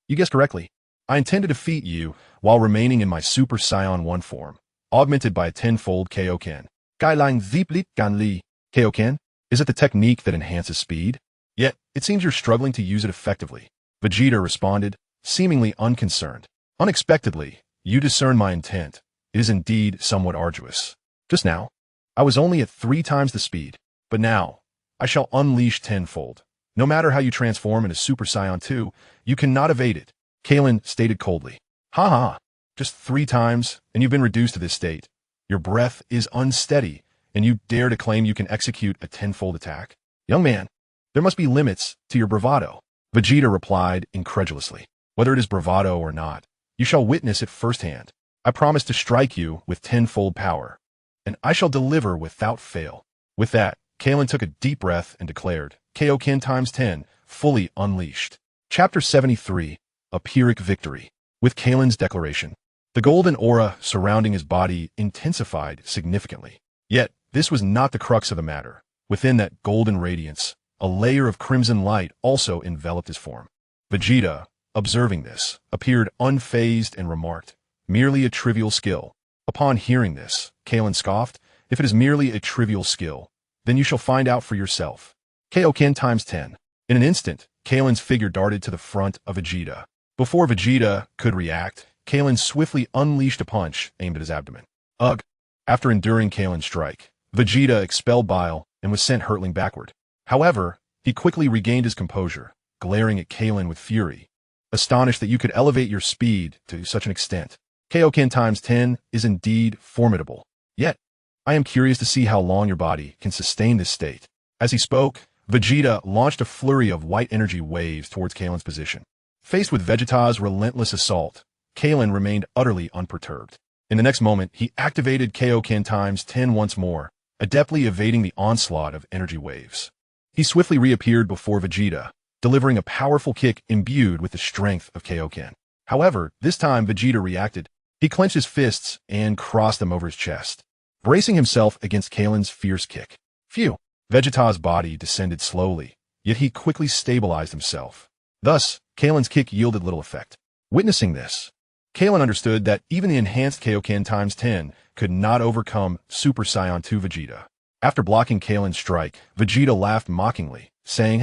You guessed correctly. I intend to defeat you while remaining in my Super Saiyan 1 form, augmented by a tenfold Kaioken. Gailang Ziplit Ganli. Kaioken? Is it the technique that enhances speed? Yet, it seems you're struggling to use it effectively. Vegeta responded, seemingly unconcerned. Unexpectedly, you discern my intent. It is indeed somewhat arduous. Just now, I was only at 3 times the speed, but now, I shall unleash tenfold. No matter how you transform into Super Saiyan 2, you cannot evade it. Kalen stated coldly. Just 3 times, and you've been reduced to this state. Your breath is unsteady, and you dare to claim you can execute a tenfold attack? Young man, there must be limits to your bravado. Vegeta replied incredulously. Whether it is bravado or not, you shall witness it firsthand. I promise to strike you with tenfold power, and I shall deliver without fail. With that, Kalen took a deep breath and declared, Kaioken times 10, fully unleashed. Chapter 73, A Pyrrhic Victory. With Cai Ling's declaration, the golden aura surrounding his body intensified significantly. Yet, this was not the crux of the matter. Within that golden radiance, a layer of crimson light also enveloped his form. Vegeta, observing this, appeared unfazed and remarked, "Merely a trivial skill." Upon hearing this, Cai Ling scoffed, "If it is merely a trivial skill, then you shall find out for yourself." Kaioken times 10. In an instant, Cai Ling's figure darted to the front of Vegeta. Before Vegeta could react, Cai Ling swiftly unleashed a punch aimed at his abdomen. Ugh! After enduring Cai Ling's strike, Vegeta expelled bile and was sent hurtling backward. However, he quickly regained his composure, glaring at Cai Ling with fury, astonished that you could elevate your speed to such an extent. Kaioken times 10 is indeed formidable. Yet, I am curious to see how long your body can sustain this state. As he spoke, Vegeta launched a flurry of white energy waves towards Cai Ling's position. Faced with Vegeta's relentless assault, Cai Ling remained utterly unperturbed. In the next moment, he activated Kaioken times 10 once more, adeptly evading the onslaught of energy waves. He swiftly reappeared before Vegeta, delivering a powerful kick imbued with the strength of Kaioken. However, this time Vegeta reacted. He clenched his fists and crossed them over his chest, bracing himself against Cai Ling's fierce kick. Phew! Vegeta's body descended slowly, yet he quickly stabilized himself. Thus, Cai Ling's kick yielded little effect. Witnessing this, Cai Ling understood that even the enhanced Kaioken times 10 could not overcome Super Saiyan 2 Vegeta. After blocking Cai Ling's strike, Vegeta laughed mockingly, saying,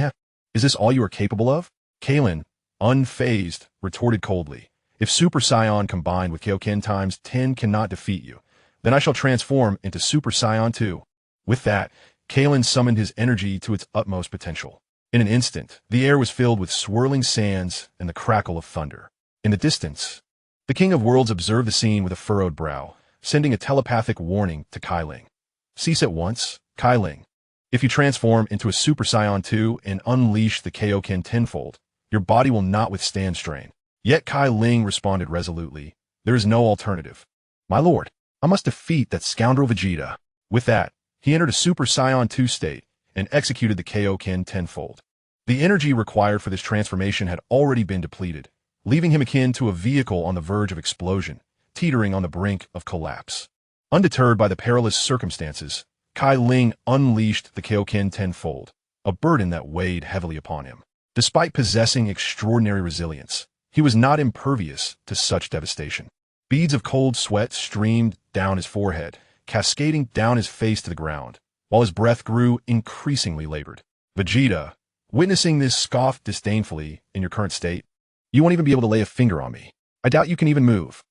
"Is this all you are capable of?" Cai Ling, unfazed, retorted coldly, "If Super Saiyan combined with Kaioken times 10 cannot defeat you, then I shall transform into Super Saiyan 2. With that, Cai Ling summoned his energy to its utmost potential. In an instant, the air was filled with swirling sands and the crackle of thunder. In the distance, the King of Worlds observed the scene with a furrowed brow, sending a telepathic warning to Cai Ling. "Cease at once, Cai Ling. If you transform into a Super Saiyan 2 and unleash the Kaioken tenfold, your body will not withstand strain." Yet Cai Ling responded resolutely, "There is no alternative. My lord, I must defeat that scoundrel Vegeta." With that, he entered a Super Saiyan 2 state and executed the Kaioken tenfold. The energy required for this transformation had already been depleted, leaving him akin to a vehicle on the verge of explosion, teetering on the brink of collapse. Undeterred by the perilous circumstances, Cai Ling unleashed the Kaioken tenfold, a burden that weighed heavily upon him. Despite possessing extraordinary resilience, he was not impervious to such devastation. Beads of cold sweat streamed down his forehead, cascading down his face to the ground, while his breath grew increasingly labored. Vegeta, witnessing this, scoffed disdainfully, "In your current state, you won't even be able to lay a finger on me. I doubt you can even move."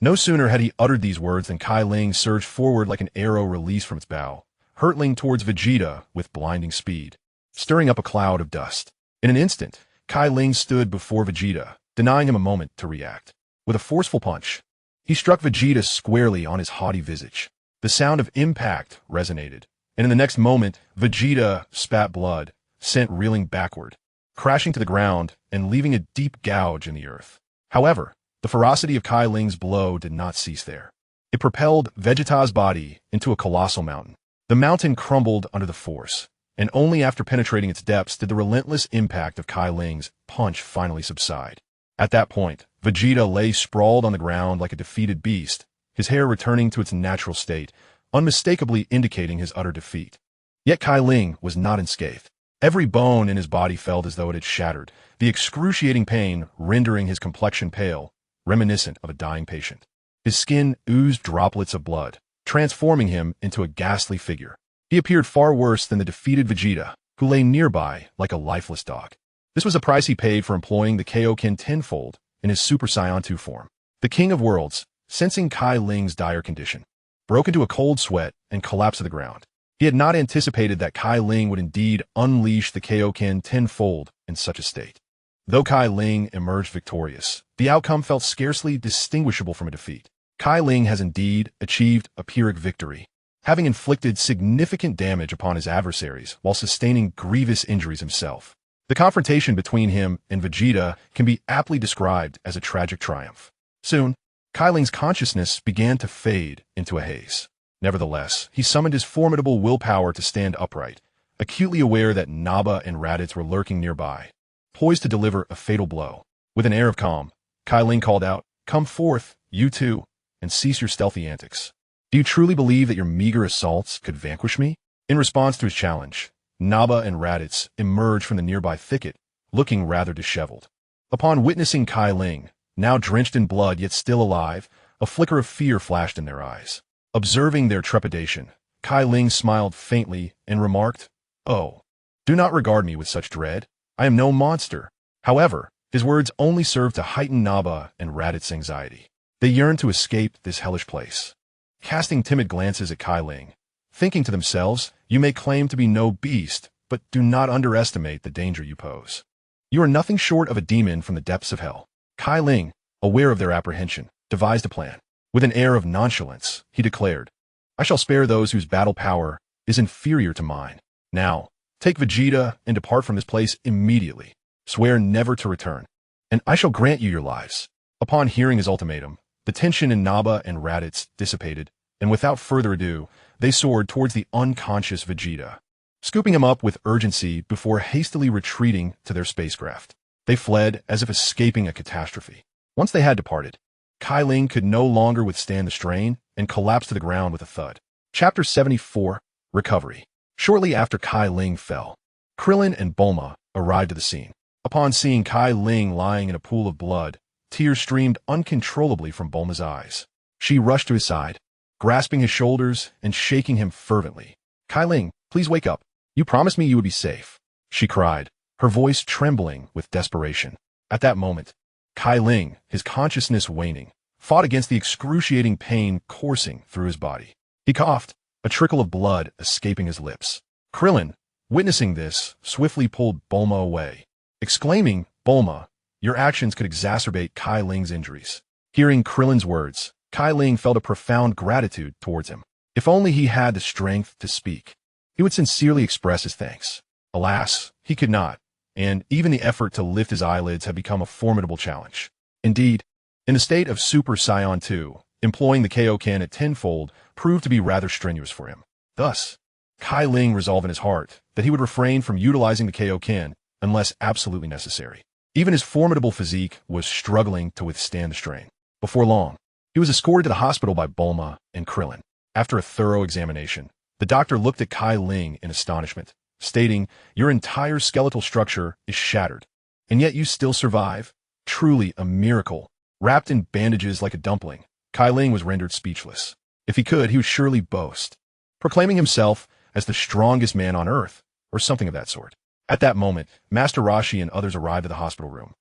No sooner had he uttered these words than Cai Ling surged forward like an arrow released from its bow, hurtling towards Vegeta with blinding speed, stirring up a cloud of dust. In an instant, Cai Ling stood before Vegeta, denying him a moment to react. With a forceful punch, he struck Vegeta squarely on his haughty visage. The sound of impact resonated, and in the next moment, Vegeta spat blood, sent reeling backward, crashing to the ground and leaving a deep gouge in the earth. However, the ferocity of Cai Ling's blow did not cease there. It propelled Vegeta's body into a colossal mountain. The mountain crumbled under the force, and only after penetrating its depths did the relentless impact of Cai Ling's punch finally subside. At that point, Vegeta lay sprawled on the ground like a defeated beast, his hair returning to its natural state, unmistakably indicating his utter defeat. Yet Cai Ling was not unscathed. Every bone in his body felt as though it had shattered, the excruciating pain rendering his complexion pale, reminiscent of a dying patient. His skin oozed droplets of blood, transforming him into a ghastly figure. He appeared far worse than the defeated Vegeta, who lay nearby like a lifeless dog. This was the price he paid for employing the Kaioken tenfold in his Super Saiyan 2 form. The King of Worlds, sensing Cai Ling's dire condition, broke into a cold sweat and collapsed to the ground. He had not anticipated that Cai Ling would indeed unleash the Kaioken tenfold in such a state. Though Cai Ling emerged victorious, the outcome felt scarcely distinguishable from a defeat. Cai Ling has indeed achieved a Pyrrhic victory, having inflicted significant damage upon his adversaries while sustaining grievous injuries himself. The confrontation between him and Vegeta can be aptly described as a tragic triumph. Soon, Cai Ling's consciousness began to fade into a haze. Nevertheless, he summoned his formidable willpower to stand upright, acutely aware that Naba and Raditz were lurking nearby, poised to deliver a fatal blow. With an air of calm, Cai Ling called out, "Come forth, you two, and cease your stealthy antics. Do you truly believe that your meager assaults could vanquish me?" In response to his challenge, Naba and Raditz emerged from the nearby thicket, looking rather disheveled. Upon witnessing Cai Ling, now drenched in blood yet still alive, a flicker of fear flashed in their eyes. Observing their trepidation, Cai Ling smiled faintly and remarked, "Oh, do not regard me with such dread. I am no monster." However, his words only served to heighten Naba and Raditz's anxiety. They yearned to escape this hellish place. Casting timid glances at Cai Ling, thinking to themselves, "You may claim to be no beast, but do not underestimate the danger you pose. You are nothing short of a demon from the depths of hell." Cai Ling, aware of their apprehension, devised a plan. With an air of nonchalance, he declared, "I shall spare those whose battle power is inferior to mine. Now, take Vegeta and depart from this place immediately. Swear never to return, and I shall grant you your lives." Upon hearing his ultimatum, the tension in Naba and Raditz dissipated, and without further ado, they soared towards the unconscious Vegeta, scooping him up with urgency before hastily retreating to their spacecraft. They fled as if escaping a catastrophe. Once they had departed, Cai Ling could no longer withstand the strain and collapsed to the ground with a thud. Chapter 74, Recovery. Shortly after Cai Ling fell, Krillin and Bulma arrived at the scene. Upon seeing Cai Ling lying in a pool of blood, tears streamed uncontrollably from Bulma's eyes. She rushed to his side, grasping his shoulders and shaking him fervently. "Cai Ling, please wake up. You promised me you would be safe," she cried, her voice trembling with desperation. At that moment, Cai Ling, his consciousness waning, fought against the excruciating pain coursing through his body. He coughed, a trickle of blood escaping his lips. Krillin, witnessing this, swiftly pulled Bulma away, exclaiming, "Bulma, your actions could exacerbate Cai Ling's injuries." Hearing Krillin's words, Cai Ling felt a profound gratitude towards him. If only he had the strength to speak, he would sincerely express his thanks. Alas, he could not, and even the effort to lift his eyelids had become a formidable challenge. Indeed, in the state of Super Saiyan 2, employing the Kaioken at tenfold proved to be rather strenuous for him. Thus, Cai Ling resolved in his heart that he would refrain from utilizing the Kaioken unless absolutely necessary. Even his formidable physique was struggling to withstand the strain. Before long, he was escorted to the hospital by Bulma and Krillin. After a thorough examination, the doctor looked at Cai Ling in astonishment, stating, "Your entire skeletal structure is shattered, and yet you still survive. Truly a miracle." Wrapped in bandages like a dumpling, Cai Ling was rendered speechless. If he could, he would surely boast, proclaiming himself as the strongest man on earth, or something of that sort. At that moment, Master Roshi and others arrived at the hospital room.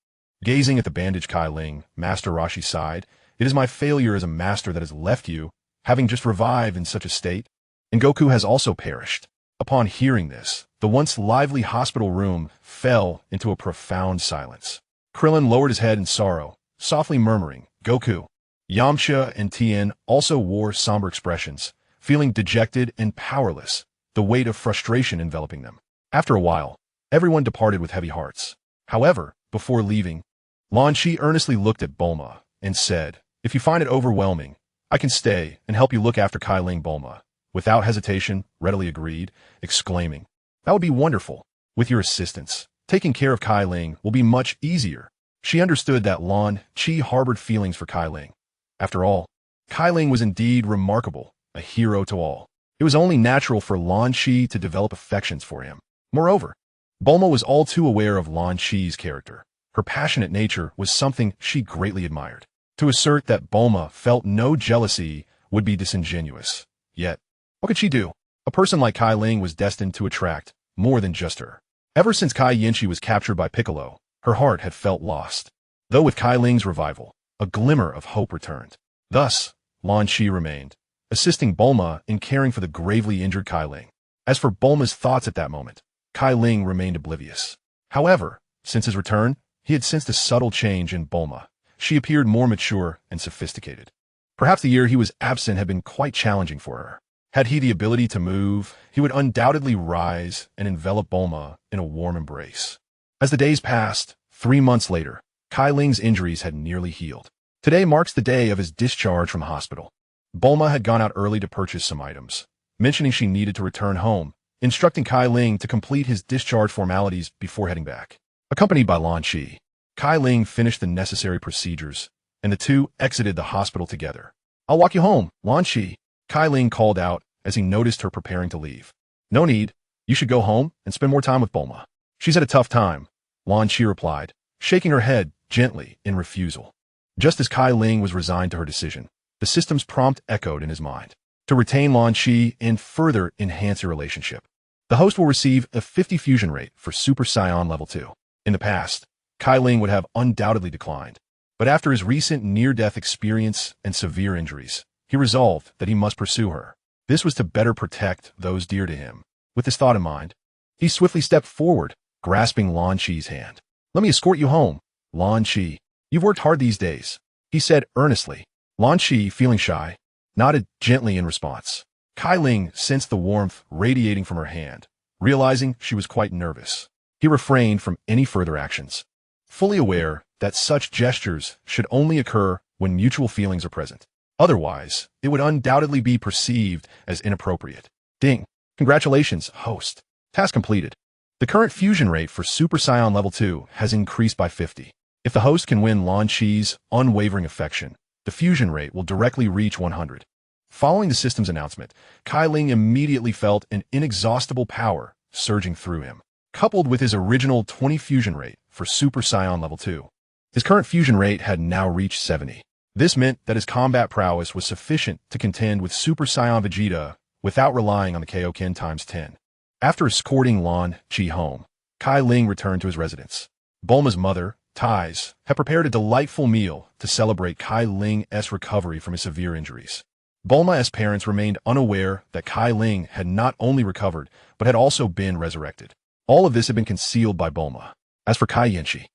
Gazing at the bandaged Cai Ling, Master Roshi sighed, "It is my failure as a master that has left you, having just revived in such a state, and Goku has also perished." Upon hearing this, the once lively hospital room fell into a profound silence. Krillin lowered his head in sorrow, softly murmuring, "Goku." Yamcha and Tien also wore somber expressions, feeling dejected and powerless, the weight of frustration enveloping them. After a while, everyone departed with heavy hearts. However, before leaving, Lan Chi earnestly looked at Bulma and said, "If you find it overwhelming, I can stay and help you look after Cai Ling." Bulma, without hesitation, readily agreed, exclaiming, "That would be wonderful. With your assistance, taking care of Cai Ling will be much easier." She understood that Lan Chi harbored feelings for Cai Ling. After all, Cai Ling was indeed remarkable, a hero to all. It was only natural for Lan Chi to develop affections for him. Moreover, Bulma was all too aware of Lan Chi's character. Her passionate nature was something she greatly admired. To assert that Bulma felt no jealousy would be disingenuous. Yet, what could she do? A person like Cai Ling was destined to attract more than just her. Ever since Kai Yinchi was captured by Piccolo, her heart had felt lost. Though with Cai Ling's revival, a glimmer of hope returned. Thus, Lan Chi remained, assisting Bulma in caring for the gravely injured Cai Ling. As for Bulma's thoughts at that moment, Cai Ling remained oblivious. However, since his return, he had sensed a subtle change in Bulma. She appeared more mature and sophisticated. Perhaps the year he was absent had been quite challenging for her. Had he the ability to move, he would undoubtedly rise and envelop Bulma in a warm embrace. As the days passed, 3 months later, Cai Ling's injuries had nearly healed. Today marks the day of his discharge from hospital. Bulma had gone out early to purchase some items, mentioning she needed to return home, instructing Cai Ling to complete his discharge formalities before heading back. Accompanied by Lan Qi, Cai Ling finished the necessary procedures, and the two exited the hospital together. "I'll walk you home, Lan Qi," Cai Ling called out as he noticed her preparing to leave. "No need. You should go home and spend more time with Bulma. She's had a tough time," Lan Qi replied, shaking her head gently in refusal. Just as Cai Ling was resigned to her decision, the system's prompt echoed in his mind. To retain Lan Qi and further enhance your relationship, the host will receive a 50 fusion rate for Super Saiyan Level 2. In the past, Cai Ling would have undoubtedly declined, but after his recent near-death experience and severe injuries, he resolved that he must pursue her. This was to better protect those dear to him. With this thought in mind, he swiftly stepped forward, grasping Lan Qi's hand. "Let me escort you home, Lan Qi. You've worked hard these days," he said earnestly. Lan Qi, feeling shy, nodded gently in response. Cai Ling sensed the warmth radiating from her hand, realizing she was quite nervous. He refrained from any further actions, fully aware that such gestures should only occur when mutual feelings are present. Otherwise, it would undoubtedly be perceived as inappropriate. Ding. Congratulations, host. Task completed. The current fusion rate for Super Saiyan Level 2 has increased by 50. If the host can win Lan Qi's unwavering affection, the fusion rate will directly reach 100. Following the system's announcement, Cai Ling immediately felt an inexhaustible power surging through him. Coupled with his original 20 fusion rate for Super Saiyan Level 2, his current fusion rate had now reached 70. This meant that his combat prowess was sufficient to contend with Super Saiyan Vegeta without relying on the Kaioken times 10. After escorting Lan Qi home, Cai Ling returned to his residence. Bulma's mother, Tais, had prepared a delightful meal to celebrate Cai Ling's recovery from his severe injuries. Bulma's parents remained unaware that Cai Ling had not only recovered, but had also been resurrected. All of this had been concealed by Bulma. As for Cai Yanqi,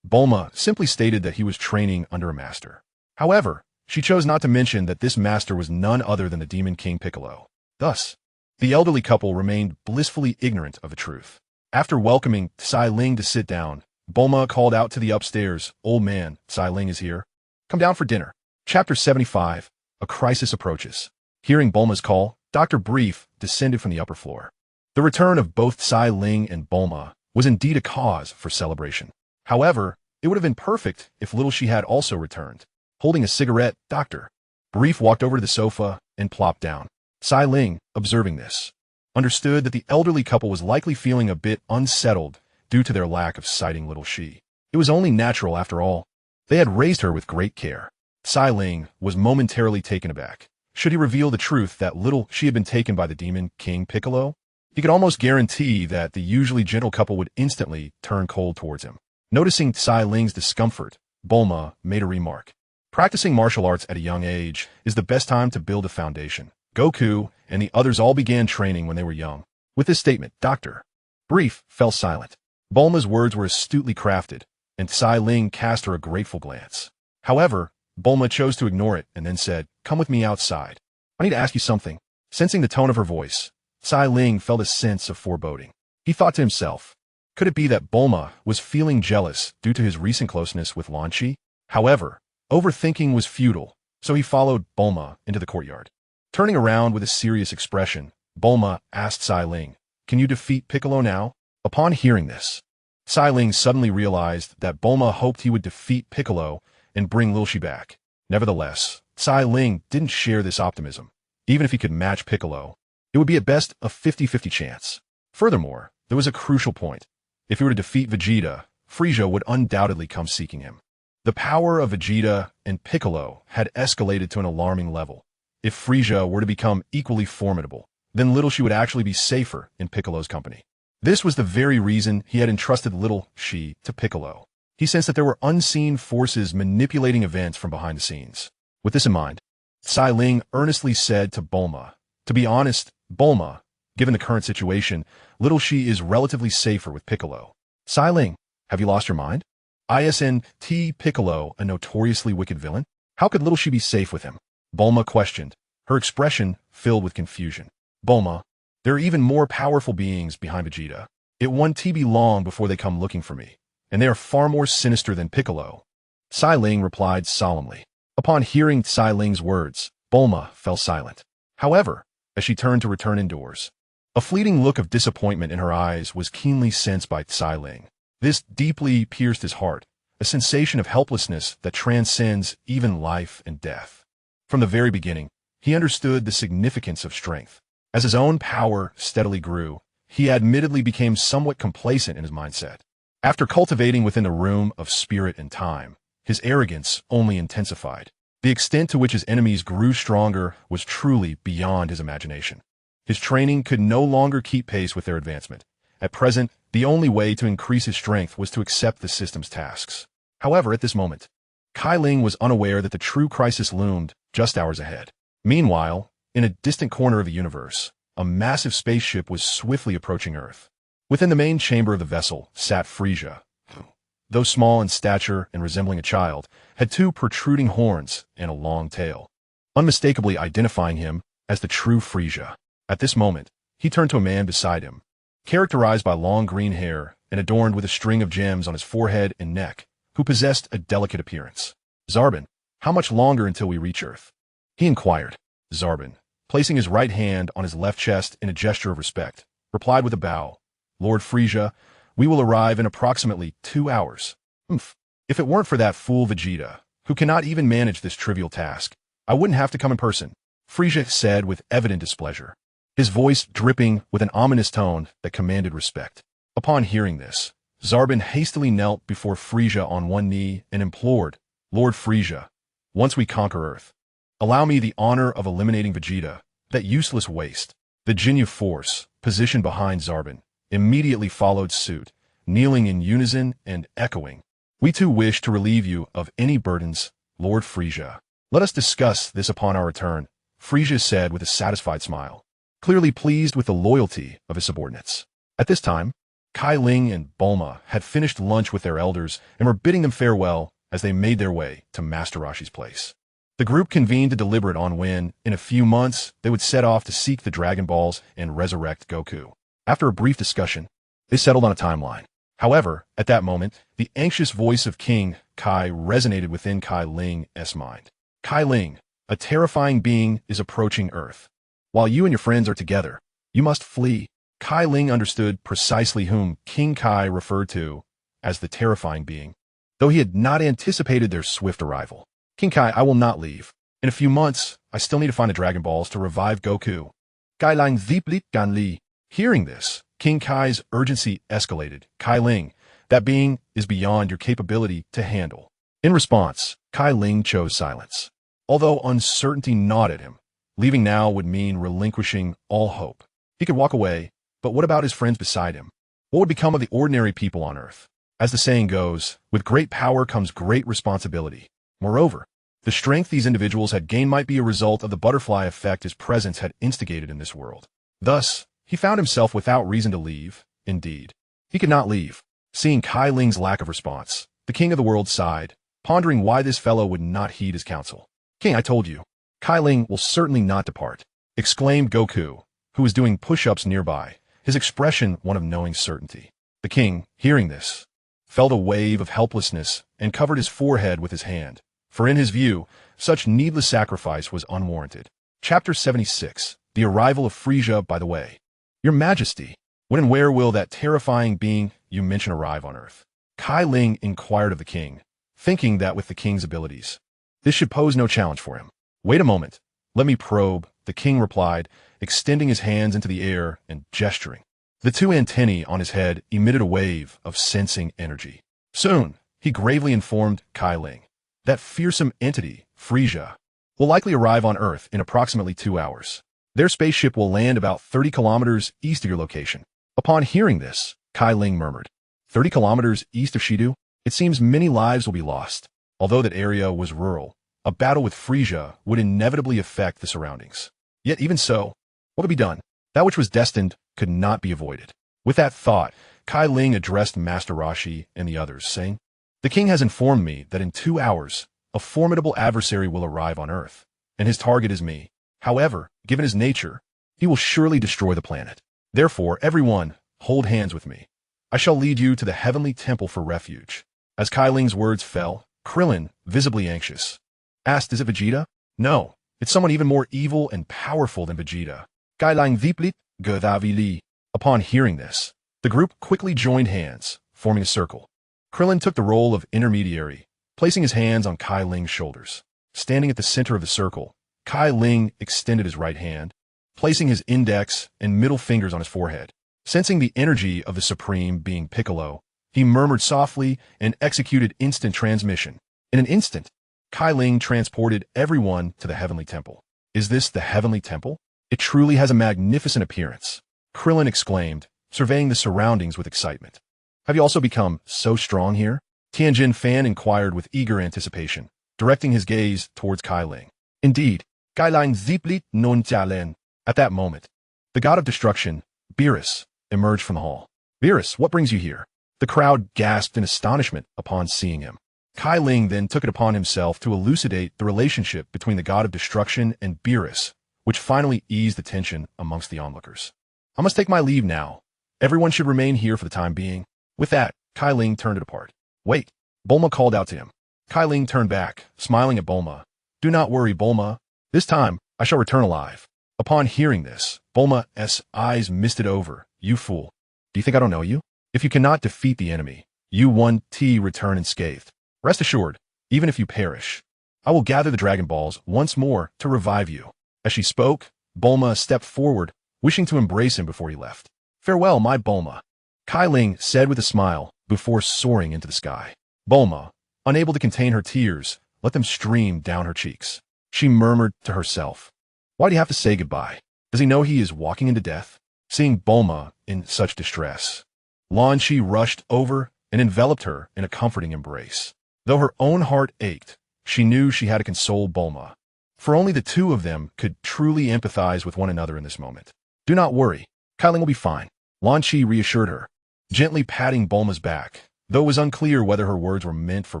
Bulma simply stated that he was training under a master. However, she chose not to mention that this master was none other than the Demon King Piccolo. Thus, the elderly couple remained blissfully ignorant of the truth. After welcoming Cai Ling to sit down, Bulma called out to the upstairs, "Old man, Cai Ling is here. Come down for dinner." Chapter 75, A Crisis Approaches. Hearing Bulma's call, Dr. Brief descended from the upper floor. The return of both Cai Ling and Bulma was indeed a cause for celebration. However, it would have been perfect if little she had also returned. Holding a cigarette, Dr. Brief walked over to the sofa and plopped down. Cai Ling, observing this, understood that the elderly couple was likely feeling a bit unsettled due to their lack of sighting little she. It was only natural after all. They had raised her with great care. Cai Ling was momentarily taken aback. Should he reveal the truth that little she had been taken by the Demon King Piccolo? He could almost guarantee that the usually gentle couple would instantly turn cold towards him. Noticing Cai Ling's discomfort, Bulma made a remark. Practicing martial arts at a young age is the best time to build a foundation. Goku and the others all began training when they were young. With this statement, Dr. Brief fell silent. Bulma's words were astutely crafted, and Cai Ling cast her a grateful glance. However, Bulma chose to ignore it and then said, "Come with me outside. I need to ask you something." Sensing the tone of her voice, Cai Ling felt a sense of foreboding. He thought to himself, could it be that Bulma was feeling jealous due to his recent closeness with Lan Qi? However, overthinking was futile, so he followed Bulma into the courtyard. Turning around with a serious expression, Bulma asked Cai Ling, "Can you defeat Piccolo now?" Upon hearing this, Cai Ling suddenly realized that Bulma hoped he would defeat Piccolo and bring Lil Shi back. Nevertheless, Cai Ling didn't share this optimism. Even if he could match Piccolo, it would be at best a 50-50 chance. Furthermore, there was a crucial point. If he were to defeat Vegeta, Frieza would undoubtedly come seeking him. The power of Vegeta and Piccolo had escalated to an alarming level. If Frieza were to become equally formidable, then Little Shi would actually be safer in Piccolo's company. This was the very reason he had entrusted Little Shi to Piccolo. He sensed that there were unseen forces manipulating events from behind the scenes. With this in mind, Cai Ling earnestly said to Bulma, "To be honest, Bulma, given the current situation, Little Shi is relatively safer with Piccolo." "Cai Ling, have you lost your mind? Isn't Piccolo a notoriously wicked villain? How could Little Shi be safe with him?" Bulma questioned, her expression filled with confusion. "Bulma, there are even more powerful beings behind Vegeta. It won't be long before they come looking for me, and they are far more sinister than Piccolo." Cai Ling replied solemnly. Upon hearing Cai Ling's words, Bulma fell silent. However, as she turned to return indoors, A fleeting look of disappointment in her eyes was keenly sensed by Cai Ling. This deeply pierced his heart, a sensation of helplessness that transcends even life and death. From the very beginning, he understood the significance of strength. As his own power steadily grew, he admittedly became somewhat complacent in his mindset. After cultivating within the room of spirit and time, his arrogance only intensified. The extent to which his enemies grew stronger was truly beyond his imagination. His training could no longer keep pace with their advancement. At present, the only way to increase his strength was to accept the system's tasks. However, at this moment, Cai Ling was unaware that the true crisis loomed just hours ahead. Meanwhile, in a distant corner of the universe, a massive spaceship was swiftly approaching Earth. Within the main chamber of the vessel sat Frisia, who, though small in stature and resembling a child, had two protruding horns and a long tail, unmistakably identifying him as the true Frisia. At this moment, he turned to a man beside him, characterized by long green hair and adorned with a string of gems on his forehead and neck, who possessed a delicate appearance. Zarbin, how much longer until we reach Earth? He inquired. Zarbin, placing his right hand on his left chest in a gesture of respect, replied with a bow. Lord Frisia, we will arrive in approximately 2 hours. If it weren't for that fool Vegeta, who cannot even manage this trivial task, I wouldn't have to come in person, Frisia said with evident displeasure, his voice dripping with an ominous tone that commanded respect. Upon hearing this, Zarbin hastily knelt before Frisia on one knee and implored, Lord Frisia, once we conquer Earth, allow me the honor of eliminating Vegeta, that useless waste. The Ginyu Force, positioned behind Zarbin, immediately followed suit, kneeling in unison and echoing. We too wish to relieve you of any burdens, Lord Frisia. Let us discuss this upon our return, Frisia said with a satisfied smile, clearly pleased with the loyalty of his subordinates. At this time, Cai Ling and Bulma had finished lunch with their elders and were bidding them farewell as they made their way to Master Roshi's place. The group convened to deliberate on when, in a few months, they would set off to seek the Dragon Balls and resurrect Goku. After a brief discussion, they settled on a timeline. However, at that moment, the anxious voice of King Kai resonated within Cai Ling's mind. Cai Ling, a terrifying being, is approaching Earth. While you and your friends are together, you must flee. Cai Ling understood precisely whom King Kai referred to as the terrifying being, though he had not anticipated their swift arrival. King Kai, I will not leave. In a few months, I still need to find the Dragon Balls to revive Goku. Kai Lang Ziplit Gan Li. Hearing this, King Kai's urgency escalated. Cai Ling, that being is beyond your capability to handle. In response, Cai Ling chose silence. Although uncertainty gnawed at him, leaving now would mean relinquishing all hope. He could walk away, but what about his friends beside him? What would become of the ordinary people on Earth? As the saying goes, with great power comes great responsibility. Moreover, the strength these individuals had gained might be a result of the butterfly effect his presence had instigated in this world. Thus, he found himself without reason to leave. Indeed, he could not leave. Seeing Cai Ling's lack of response, the king of the world sighed, pondering why this fellow would not heed his counsel. King, I told you, Cai Ling will certainly not depart, exclaimed Goku, who was doing push-ups nearby, his expression one of knowing certainty. The king, hearing this, felt a wave of helplessness and covered his forehead with his hand, for in his view, such needless sacrifice was unwarranted. Chapter 76, The Arrival of Frisia by the Way. Your Majesty, when and where will that terrifying being you mention arrive on Earth? Cai Ling inquired of the king, thinking that with the king's abilities, this should pose no challenge for him. Wait a moment, let me probe, the king replied, extending his hands into the air and gesturing. The two antennae on his head emitted a wave of sensing energy. Soon, he gravely informed Cai Ling, that fearsome entity, Frisia, will likely arrive on Earth in approximately 2 hours. Their spaceship will land about 30 kilometers east of your location. Upon hearing this, Cai Ling murmured, 30 kilometers east of Shidu? It seems many lives will be lost. Although that area was rural, a battle with Frisia would inevitably affect the surroundings. Yet even so, what could be done? That which was destined could not be avoided. With that thought, Cai Ling addressed Master Roshi and the others, saying, the king has informed me that in 2 hours, a formidable adversary will arrive on Earth, and his target is me. However, given his nature, he will surely destroy the planet. Therefore, everyone, hold hands with me. I shall lead you to the heavenly temple for refuge. As Cai Ling's words fell, Krillin, visibly anxious, asked, is it Vegeta? No, it's someone even more evil and powerful than Vegeta. Cai Ling Viplit, Godavili. Upon hearing this, the group quickly joined hands, forming a circle. Krillin took the role of intermediary, placing his hands on Cai Ling's shoulders. Standing at the center of the circle, Cai Ling extended his right hand, placing his index and middle fingers on his forehead. Sensing the energy of the Supreme Being Piccolo, he murmured softly and executed instant transmission. In an instant, Cai Ling transported everyone to the Heavenly Temple. Is this the Heavenly Temple? It truly has a magnificent appearance, Krillin exclaimed, surveying the surroundings with excitement. Have you also become so strong here? Tianjin Fan inquired with eager anticipation, directing his gaze towards Cai Ling. Indeed, Cai Ling Ziplit non Jialen. At that moment, the god of destruction, Beerus, emerged from the hall. Beerus, what brings you here? The crowd gasped in astonishment upon seeing him. Cai Ling then took it upon himself to elucidate the relationship between the god of destruction and Beerus, which finally eased the tension amongst the onlookers. I must take my leave now. Everyone should remain here for the time being. With that, Cai Ling turned it apart. Wait, Bulma called out to him. Cai Ling turned back, smiling at Bulma. Do not worry, Bulma. This time, I shall return alive. Upon hearing this, Bulma's eyes misted over. You fool. Do you think I don't know you? If you cannot defeat the enemy, you won't return unscathed. Rest assured, even if you perish, I will gather the Dragon Balls once more to revive you. As she spoke, Bulma stepped forward, wishing to embrace him before he left. Farewell, my Bulma, Cai Ling said with a smile before soaring into the sky. Bulma, unable to contain her tears, let them stream down her cheeks. She murmured to herself, why do you have to say goodbye? Does he know he is walking into death? Seeing Bulma in such distress, Lan Chi rushed over and enveloped her in a comforting embrace. Though her own heart ached, she knew she had to console Bulma, for only the two of them could truly empathize with one another in this moment. Do not worry, Cai Ling will be fine, Lan Chi reassured her, gently patting Bulma's back, though it was unclear whether her words were meant for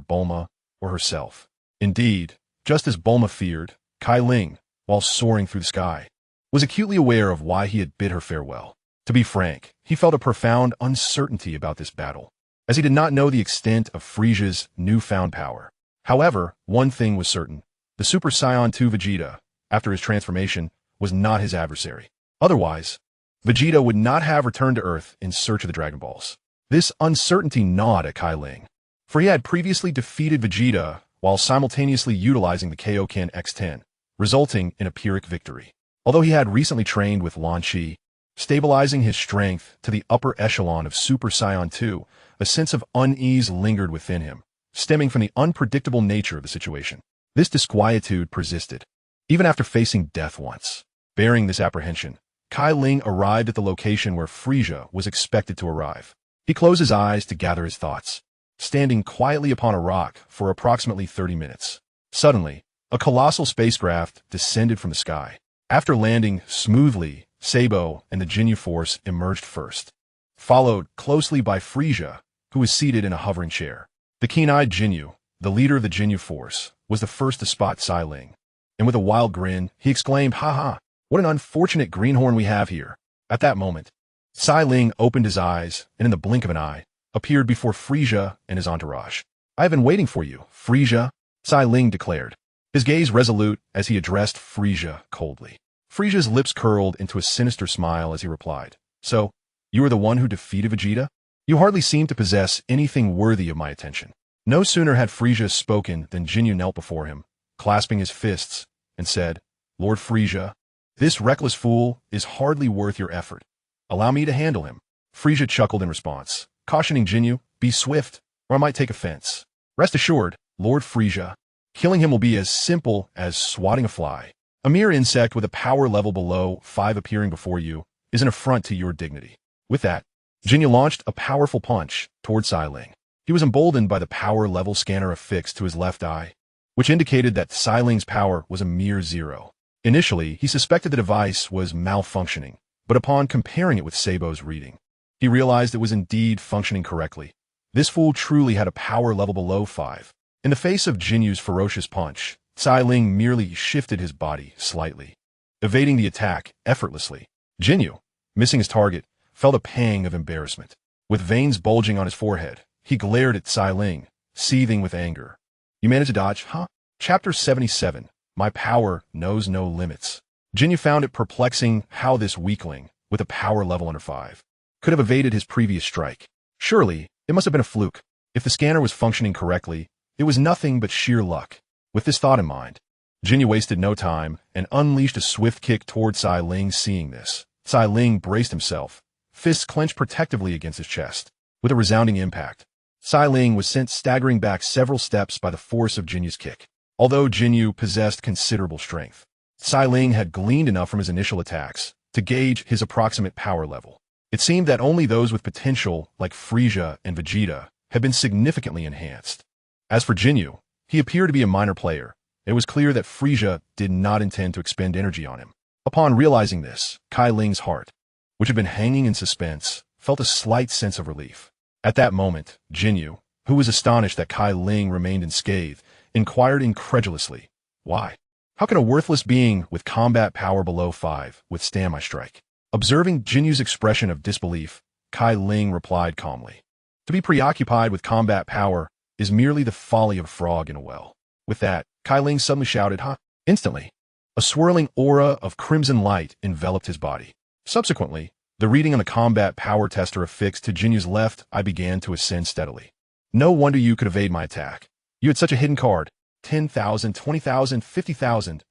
Bulma or herself. Indeed, just as Bulma feared, Cai Ling, while soaring through the sky, was acutely aware of why he had bid her farewell. To be frank, he felt a profound uncertainty about this battle, as he did not know the extent of Frieza's newfound power. However, one thing was certain. The Super Saiyan 2 Vegeta, after his transformation, was not his adversary. Otherwise, Vegeta would not have returned to Earth in search of the Dragon Balls. This uncertainty gnawed at Cai Ling, for he had previously defeated Vegeta while simultaneously utilizing the Kaioken X10, resulting in a Pyrrhic victory. Although he had recently trained with Lan Chi, stabilizing his strength to the upper echelon of Super Saiyan 2, a sense of unease lingered within him, stemming from the unpredictable nature of the situation. This disquietude persisted, even after facing death once. Bearing this apprehension, Cai Ling arrived at the location where Frieza was expected to arrive. He closed his eyes to gather his thoughts, standing quietly upon a rock for approximately 30 minutes. Suddenly, a colossal spacecraft descended from the sky. After landing smoothly, Sabo and the Ginyu Force emerged first, followed closely by Frieza, who was seated in a hovering chair. The keen-eyed Ginyu, the leader of the Ginyu Force, was the first to spot Cai Ling, and with a wild grin, he exclaimed, "Ha ha, what an unfortunate greenhorn we have here." At that moment, Cai Ling opened his eyes, and in the blink of an eye, appeared before Frieza and his entourage. "I have been waiting for you, Frieza," Cai Ling declared, his gaze resolute as he addressed Frieza coldly. Frieza's lips curled into a sinister smile as he replied, "So, you are the one who defeated Vegeta? You hardly seem to possess anything worthy of my attention." No sooner had Frieza spoken than Ginyu knelt before him, clasping his fists, and said, "Lord Frieza, this reckless fool is hardly worth your effort. Allow me to handle him." Frieza chuckled in response, cautioning Ginyu, "Be swift, or I might take offense. Rest assured, Lord Frieza, killing him will be as simple as swatting a fly. A mere insect with a power level below 5 appearing before you is an affront to your dignity." With that, Ginyu launched a powerful punch towards Cai Ling. He was emboldened by the power level scanner affixed to his left eye, which indicated that Cai Ling's power was a mere 0. Initially, he suspected the device was malfunctioning, but upon comparing it with Sabo's reading, he realized it was indeed functioning correctly. This fool truly had a power level below 5. In the face of Jinyu's ferocious punch, Cai Ling merely shifted his body slightly, evading the attack effortlessly. Jinyu, missing his target, felt a pang of embarrassment. With veins bulging on his forehead, he glared at Cai Ling, seething with anger. "You managed to dodge, huh?" Chapter 77, My Power Knows No Limits. Jinyu found it perplexing how this weakling, with a power level under 5, could have evaded his previous strike. Surely, it must have been a fluke. If the scanner was functioning correctly, it was nothing but sheer luck. With this thought in mind, Jinyu wasted no time and unleashed a swift kick toward Cai Ling. Seeing this, Cai Ling braced himself, fists clenched protectively against his chest. With a resounding impact, Cai Ling was sent staggering back several steps by the force of Jinyu's kick. Although Jinyu possessed considerable strength, Cai Ling had gleaned enough from his initial attacks to gauge his approximate power level. It seemed that only those with potential, like Frieza and Vegeta, had been significantly enhanced. As for Jinyu, he appeared to be a minor player. It was clear that Frieza did not intend to expend energy on him. Upon realizing this, Cai Ling's heart, which had been hanging in suspense, felt a slight sense of relief. At that moment, Jinyu, who was astonished that Cai Ling remained unscathed, inquired incredulously, "Why? How can a worthless being with combat power below 5 withstand my strike?" Observing Jinyu's expression of disbelief, Cai Ling replied calmly, "To be preoccupied with combat power is merely the folly of a frog in a well." With that, Cai Ling suddenly shouted, "Ha!" Instantly, a swirling aura of crimson light enveloped his body. Subsequently, the reading on the combat power tester affixed to Jinyu's left eye began to ascend steadily. "No wonder you could evade my attack. You had such a hidden card. 10,000, 20,000, 50,000.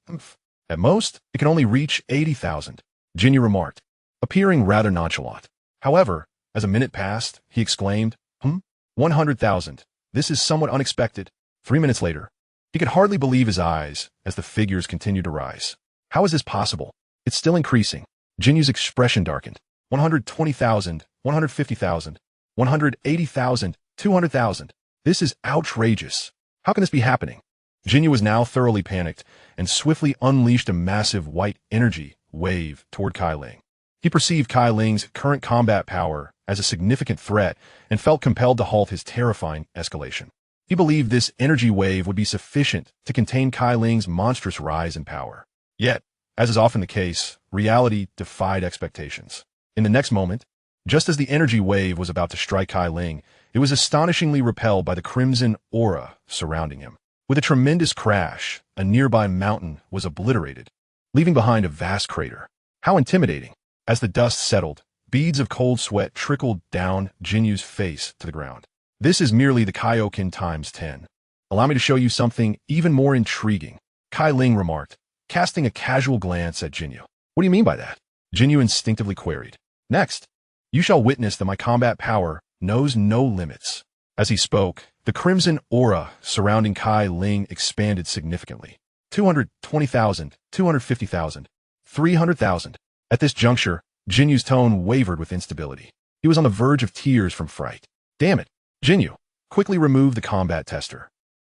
At most, it can only reach 80,000, Jinyu remarked, appearing rather nonchalant. However, as a minute passed, he exclaimed, 100,000. This is somewhat unexpected." 3 minutes later, he could hardly believe his eyes as the figures continued to rise. "How is this possible? It's still increasing." Jinyu's expression darkened. 120,000, 150,000, 180,000, 200,000. This is outrageous. How can this be happening? Jinyu was now thoroughly panicked and swiftly unleashed a massive white energy wave toward Cai Ling. He perceived Cai Ling's current combat power as a significant threat and felt compelled to halt his terrifying escalation. He believed this energy wave would be sufficient to contain Cai Ling's monstrous rise in power. Yet, as is often the case, reality defied expectations. In the next moment, just as the energy wave was about to strike Cai Ling, it was astonishingly repelled by the crimson aura surrounding him. With a tremendous crash, a nearby mountain was obliterated, leaving behind a vast crater. How intimidating! As the dust settled, beads of cold sweat trickled down Jinyu's face to the ground. "This is merely the Kaioken times 10. Allow me to show you something even more intriguing," Cai Ling remarked, casting a casual glance at Jinyu. "What do you mean by that?" Jinyu instinctively queried. "Next, you shall witness that my combat power knows no limits." As he spoke, the crimson aura surrounding Cai Ling expanded significantly. 220,000, 250,000, 300,000. At this juncture, Jinyu's tone wavered with instability. He was on the verge of tears from fright. "Damn it, Jinyu, quickly remove the combat tester."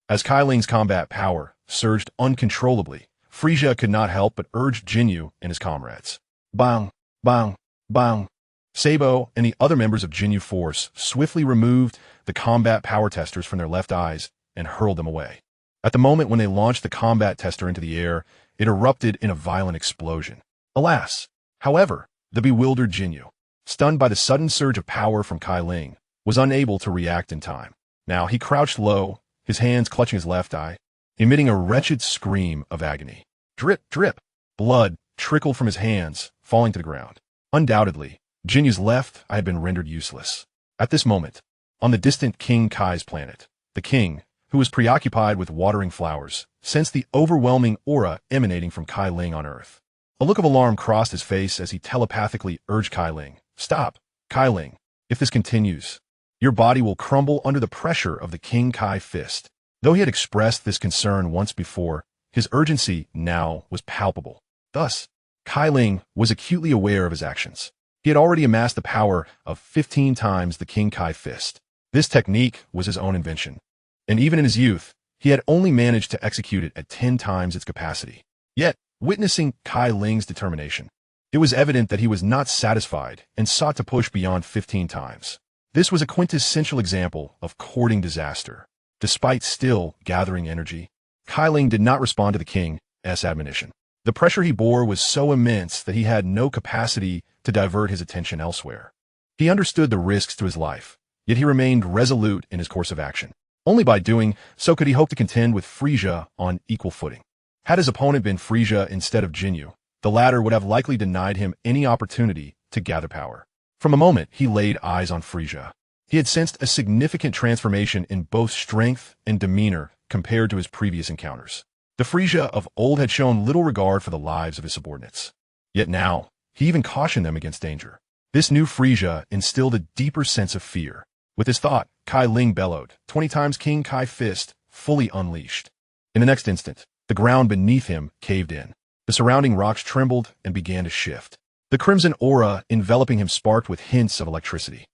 As Cai Ling's combat power surged uncontrollably, Frieza could not help but urge Jinyu and his comrades. Bang, bang, bang. Sabo and the other members of Jinyu Force swiftly removed the combat power testers from their left eyes and hurled them away. At the moment when they launched the combat tester into the air, it erupted in a violent explosion. Alas! However, the bewildered Jinyu, stunned by the sudden surge of power from Cai Ling, was unable to react in time. Now he crouched low, his hands clutching his left eye, emitting a wretched scream of agony. Drip, drip. Blood trickled from his hands, falling to the ground. Undoubtedly, Jinyu's left eye had been rendered useless. At this moment, on the distant King Kai's planet, the king, who was preoccupied with watering flowers, sensed the overwhelming aura emanating from Cai Ling on Earth. A look of alarm crossed his face as he telepathically urged Cai Ling. "Stop, Cai Ling. If this continues, your body will crumble under the pressure of the King Kai fist." Though he had expressed this concern once before, his urgency now was palpable. Thus, Cai Ling was acutely aware of his actions. He had already amassed the power of 15 times the King Kai fist. This technique was his own invention, and even in his youth, he had only managed to execute it at 10 times its capacity. Yet, witnessing Cai Ling's determination, it was evident that he was not satisfied and sought to push beyond 15 times. This was a quintessential example of courting disaster. Despite still gathering energy, Cai Ling did not respond to the king's admonition. The pressure he bore was so immense that he had no capacity to divert his attention elsewhere. He understood the risks to his life, yet he remained resolute in his course of action. Only by doing so could he hope to contend with Frieza on equal footing. Had his opponent been Frieza instead of Jinyu, the latter would have likely denied him any opportunity to gather power. From the moment he laid eyes on Frisia, he had sensed a significant transformation in both strength and demeanor compared to his previous encounters. The Frisia of old had shown little regard for the lives of his subordinates. Yet now, he even cautioned them against danger. This new Frisia instilled a deeper sense of fear. With this thought, Cai Ling bellowed, 20 times King Kai fist, fully unleashed. In the next instant, the ground beneath him caved in. The surrounding rocks trembled and began to shift. The crimson aura enveloping him sparked with hints of electricity.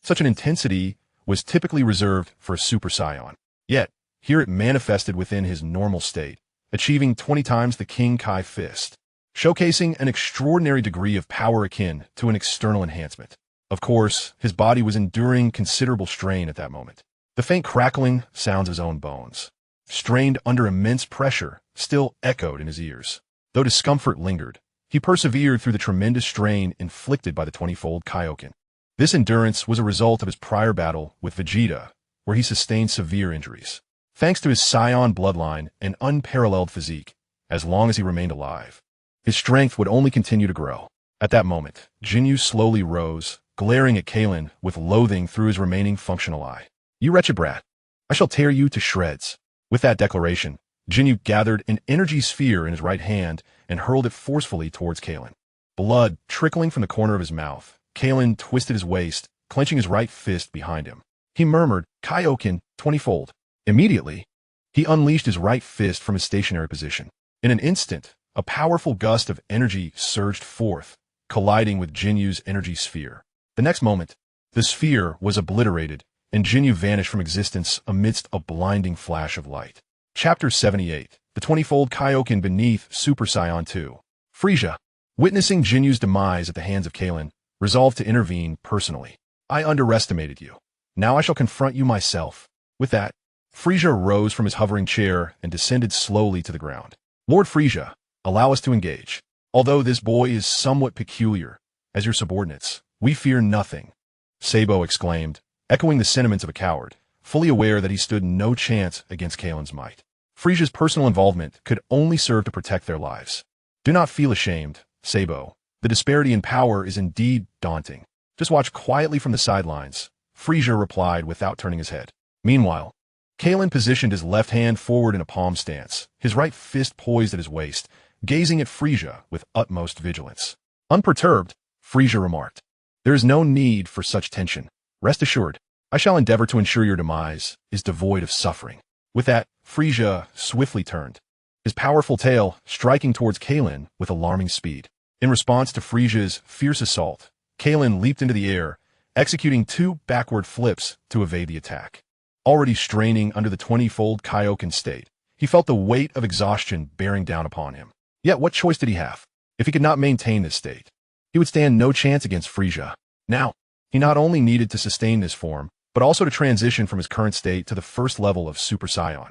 Such an intensity was typically reserved for a Super Saiyan. Yet, here it manifested within his normal state, achieving 20 times the King Kai fist, showcasing an extraordinary degree of power akin to an external enhancement. Of course, his body was enduring considerable strain at that moment. The faint crackling sounds of his own bones, strained under immense pressure, still echoed in his ears. Though discomfort lingered, he persevered through the tremendous strain inflicted by the 20-fold Kaioken. This endurance was a result of his prior battle with Vegeta, where he sustained severe injuries. Thanks to his Saiyan bloodline and unparalleled physique, as long as he remained alive, his strength would only continue to grow. At that moment, Jinyu slowly rose, glaring at Cai Ling with loathing through his remaining functional eye. "You wretched brat, I shall tear you to shreds." With that declaration, Jinyu gathered an energy sphere in his right hand and hurled it forcefully towards Cai Ling. Blood trickling from the corner of his mouth, Cai Ling twisted his waist, clenching his right fist behind him. He murmured, "Kaioken, 20-fold." Immediately, he unleashed his right fist from his stationary position. In an instant, a powerful gust of energy surged forth, colliding with Jinyu's energy sphere. The next moment, the sphere was obliterated, and Jinyu vanished from existence amidst a blinding flash of light. Chapter 78. The 20-fold Kaioken beneath Super Saiyan 2. Frisia, witnessing Jinyu's demise at the hands of Cai Ling, resolved to intervene personally. "I underestimated you. Now I shall confront you myself." With that, Frisia rose from his hovering chair and descended slowly to the ground. "Lord Frisia, allow us to engage. Although this boy is somewhat peculiar, as your subordinates, we fear nothing," Sabo exclaimed, echoing the sentiments of a coward, fully aware that he stood no chance against Cai Ling's might. Frisia's personal involvement could only serve to protect their lives. "Do not feel ashamed, Sabo. The disparity in power is indeed daunting. Just watch quietly from the sidelines," Frisia replied without turning his head. Meanwhile, Cai Ling positioned his left hand forward in a palm stance, his right fist poised at his waist, gazing at Frisia with utmost vigilance. Unperturbed, Frisia remarked, "There is no need for such tension. Rest assured, I shall endeavor to ensure your demise is devoid of suffering." With that, Frisia swiftly turned, his powerful tail striking towards Cai Ling with alarming speed. In response to Frisia's fierce assault, Cai Ling leaped into the air, executing 2 backward flips to evade the attack. Already straining under the 20-fold Kaioken state, he felt the weight of exhaustion bearing down upon him. Yet what choice did he have? If he could not maintain this state, he would stand no chance against Frisia. Now, he not only needed to sustain this form, but also to transition from his current state to the first level of Super Saiyan.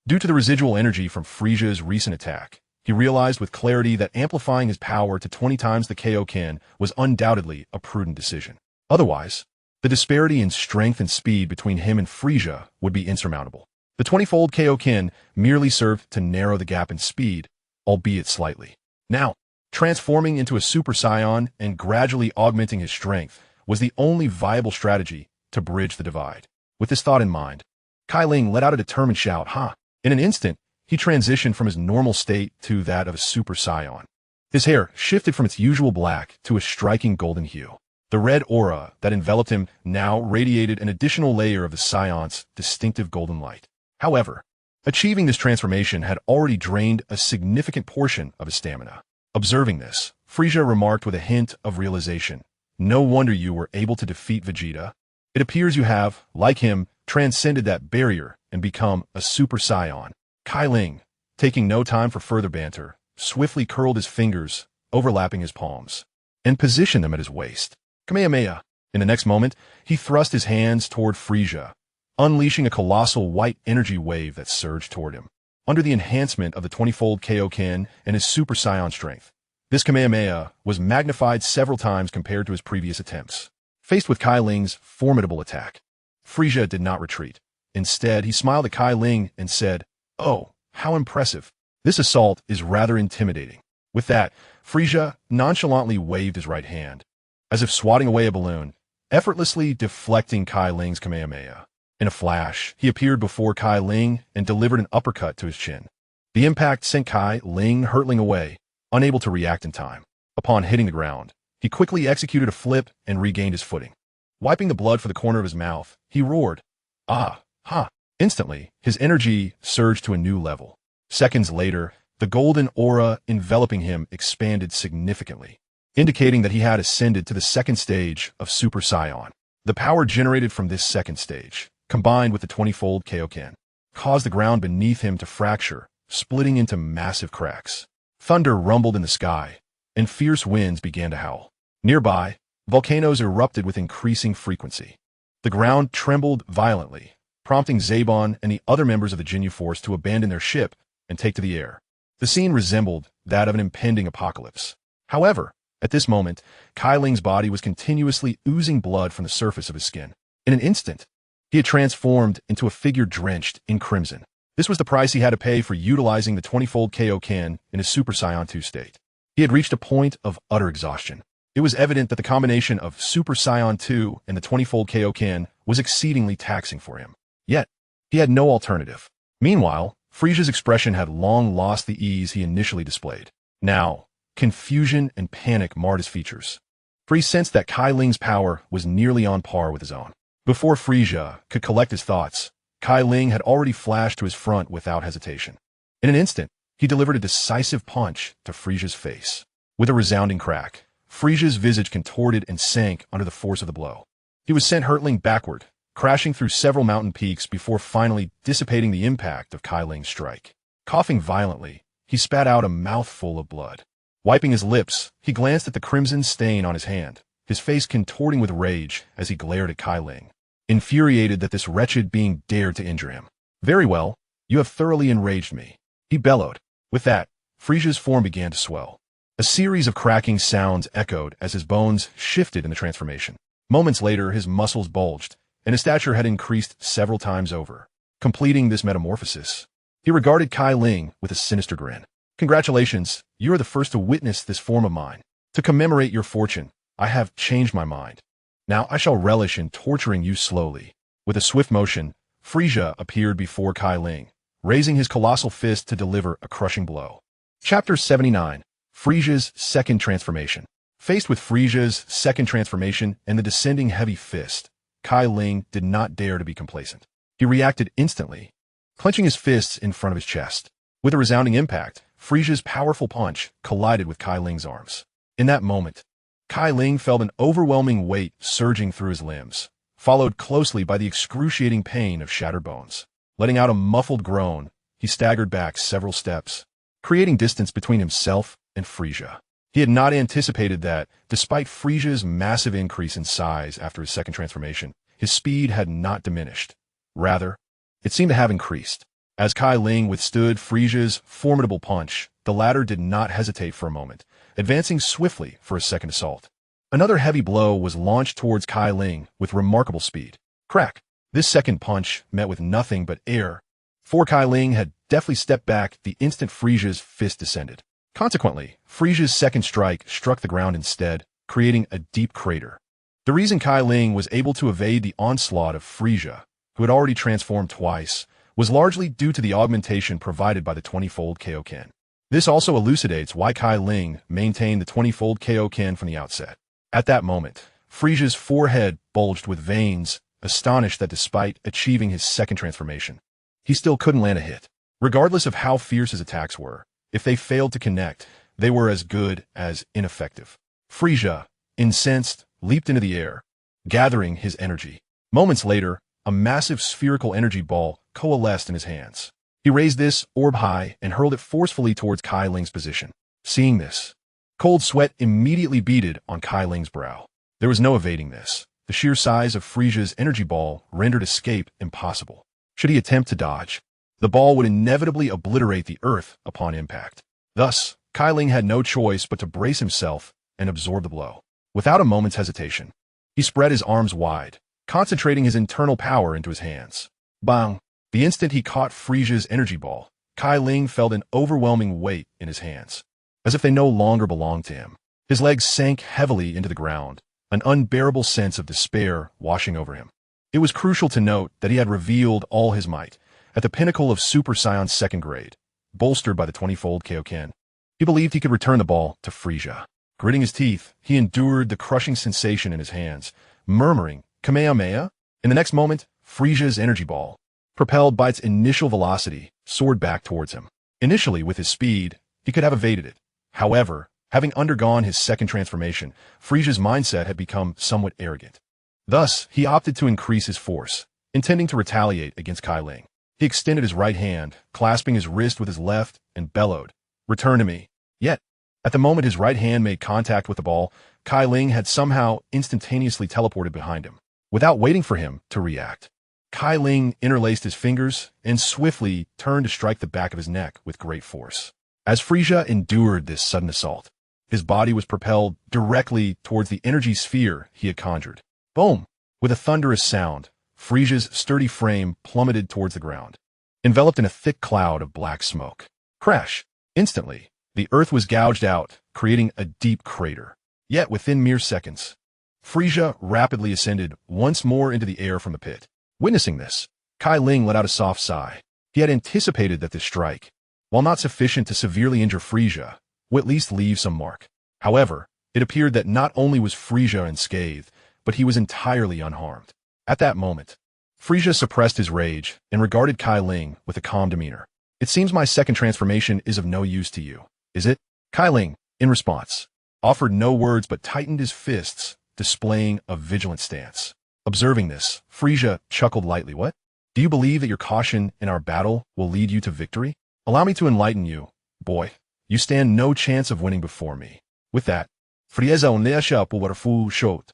Due to the residual energy from Frisia's recent attack, he realized with clarity that amplifying his power to 20 times the Kaioken was undoubtedly a prudent decision. Otherwise, the disparity in strength and speed between him and Frisia would be insurmountable. The 20-fold Kaioken merely served to narrow the gap in speed, albeit slightly. Now, transforming into a Super Saiyan and gradually augmenting his strength was the only viable strategy to bridge the divide. With this thought in mind, Cai Ling let out a determined shout, "Ha!" In an instant, he transitioned from his normal state to that of a Super Saiyan. His hair shifted from its usual black to a striking golden hue. The red aura that enveloped him now radiated an additional layer of the Saiyan's distinctive golden light. However, achieving this transformation had already drained a significant portion of his stamina. Observing this, Frisia remarked with a hint of realization, "No wonder you were able to defeat Vegeta. It appears you have, like him, transcended that barrier and become a Super Saiyan." Cai Ling, taking no time for further banter, swiftly curled his fingers, overlapping his palms, and positioned them at his waist. Kamehameha. In the next moment, he thrust his hands toward Frisia, unleashing a colossal white energy wave that surged toward him. Under the enhancement of the 20-fold Kaioken and his Super Saiyan strength, this Kamehameha was magnified several times compared to his previous attempts. Faced with Cai Ling's formidable attack, Frisia did not retreat. Instead, he smiled at Cai Ling and said, "Oh, how impressive. This assault is rather intimidating." With that, Frisia nonchalantly waved his right hand, as if swatting away a balloon, effortlessly deflecting Cai Ling's Kamehameha. In a flash, he appeared before Cai Ling and delivered an uppercut to his chin. The impact sent Cai Ling hurtling away, unable to react in time. Upon hitting the ground, he quickly executed a flip and regained his footing. Wiping the blood for the corner of his mouth, he roared, "Ah, ha!" Instantly, his energy surged to a new level. Seconds later, the golden aura enveloping him expanded significantly, indicating that he had ascended to the second stage of Super Saiyan. The power generated from this second stage, combined with the 20-fold Kaioken, caused the ground beneath him to fracture, splitting into massive cracks. Thunder rumbled in the sky, and fierce winds began to howl. Nearby, volcanoes erupted with increasing frequency. The ground trembled violently, prompting Zabon and the other members of the Jinyu force to abandon their ship and take to the air. The scene resembled that of an impending apocalypse. However, at this moment, Cai Ling's body was continuously oozing blood from the surface of his skin. In an instant, he had transformed into a figure drenched in crimson. This was the price he had to pay for utilizing the 20-fold Kaioken in his Super Saiyan 2 state. He had reached a point of utter exhaustion. It was evident that the combination of Super Saiyan 2 and the 20-fold Kaioken was exceedingly taxing for him. Yet, he had no alternative. Meanwhile, Frisia's expression had long lost the ease he initially displayed. Now, confusion and panic marred his features. For he sensed that Cai Ling's power was nearly on par with his own. Before Frisia could collect his thoughts, Cai Ling had already flashed to his front without hesitation. In an instant, he delivered a decisive punch to Frisia's face. With a resounding crack, Frisia's visage contorted and sank under the force of the blow. He was sent hurtling backward, crashing through several mountain peaks before finally dissipating the impact of Cai Ling's strike. Coughing violently, he spat out a mouthful of blood. Wiping his lips, he glanced at the crimson stain on his hand, his face contorting with rage as he glared at Cai Ling, infuriated that this wretched being dared to injure him. "Very well, you have thoroughly enraged me," he bellowed. With that, Frisia's form began to swell. A series of cracking sounds echoed as his bones shifted in the transformation. Moments later, his muscles bulged, and his stature had increased several times over. Completing this metamorphosis, he regarded Cai Ling with a sinister grin. "Congratulations, you are the first to witness this form of mine. To commemorate your fortune, I have changed my mind. Now I shall relish in torturing you slowly." With a swift motion, Frisia appeared before Cai Ling, raising his colossal fist to deliver a crushing blow. Chapter 79. Frisia's Second Transformation. Faced with Frisia's second transformation and the descending heavy fist, Cai Ling did not dare to be complacent. He reacted instantly, clenching his fists in front of his chest. With a resounding impact, Frisia's powerful punch collided with Cai Ling's arms. In that moment, Cai Ling felt an overwhelming weight surging through his limbs, followed closely by the excruciating pain of shattered bones. Letting out a muffled groan, he staggered back several steps, creating distance between himself and Frisia. He had not anticipated that, despite Frisia's massive increase in size after his second transformation, his speed had not diminished. Rather, it seemed to have increased. As Cai Ling withstood Frisia's formidable punch, the latter did not hesitate for a moment, advancing swiftly for a second assault. Another heavy blow was launched towards Cai Ling with remarkable speed. Crack! This second punch met with nothing but air. For Cai Ling had deftly stepped back the instant Frisia's fist descended. Consequently, Frisia's second strike struck the ground instead, creating a deep crater. The reason Cai Ling was able to evade the onslaught of Frisia, who had already transformed twice, was largely due to the augmentation provided by the 20-fold Kaioken. This also elucidates why Cai Ling maintained the 20-fold Kaioken from the outset. At that moment, Frisia's forehead bulged with veins, astonished that despite achieving his second transformation, he still couldn't land a hit. Regardless of how fierce his attacks were, if they failed to connect, they were as good as ineffective. Frisia, incensed, leaped into the air, gathering his energy. Moments later, a massive spherical energy ball coalesced in his hands. He raised this orb high and hurled it forcefully towards Cai Ling's position. Seeing this, cold sweat immediately beaded on Cai Ling's brow. There was no evading this. The sheer size of Frisia's energy ball rendered escape impossible. Should he attempt to dodge, the ball would inevitably obliterate the earth upon impact. Thus, Cai Ling had no choice but to brace himself and absorb the blow. Without a moment's hesitation, he spread his arms wide, concentrating his internal power into his hands. Bang! The instant he caught Frisia's energy ball, Cai Ling felt an overwhelming weight in his hands, as if they no longer belonged to him. His legs sank heavily into the ground, an unbearable sense of despair washing over him. It was crucial to note that he had revealed all his might, at the pinnacle of Super Saiyan's second grade, bolstered by the 20-fold Kaioken. He believed he could return the ball to Frisia. Gritting his teeth, he endured the crushing sensation in his hands, murmuring, Kamehameha? In the next moment, Frisia's energy ball, propelled by its initial velocity, soared back towards him. Initially, with his speed, he could have evaded it. However, having undergone his second transformation, Frisia's mindset had become somewhat arrogant. Thus, he opted to increase his force, intending to retaliate against Cai Ling. He extended his right hand, clasping his wrist with his left, and bellowed, Return to me. Yet, at the moment his right hand made contact with the ball, Cai Ling had somehow instantaneously teleported behind him. Without waiting for him to react, Cai Ling interlaced his fingers and swiftly turned to strike the back of his neck with great force. As Frisia endured this sudden assault, his body was propelled directly towards the energy sphere he had conjured. Boom! With a thunderous sound, Frisia's sturdy frame plummeted towards the ground, enveloped in a thick cloud of black smoke. Crash! Instantly, the earth was gouged out, creating a deep crater. Yet within mere seconds, Frisia rapidly ascended once more into the air from the pit. Witnessing this, Cai Ling let out a soft sigh. He had anticipated that this strike, while not sufficient to severely injure Frisia, would at least leave some mark. However, it appeared that not only was Frisia unscathed, but he was entirely unharmed. At that moment, Frisia suppressed his rage and regarded Cai Ling with a calm demeanor. It seems my second transformation is of no use to you, is it? Cai Ling, in response, offered no words but tightened his fists, displaying a vigilant stance. Observing this, Frisia chuckled lightly. What? Do you believe that your caution in our battle will lead you to victory? Allow me to enlighten you, boy. You stand no chance of winning before me. With that, Frieza onesha powerful shot.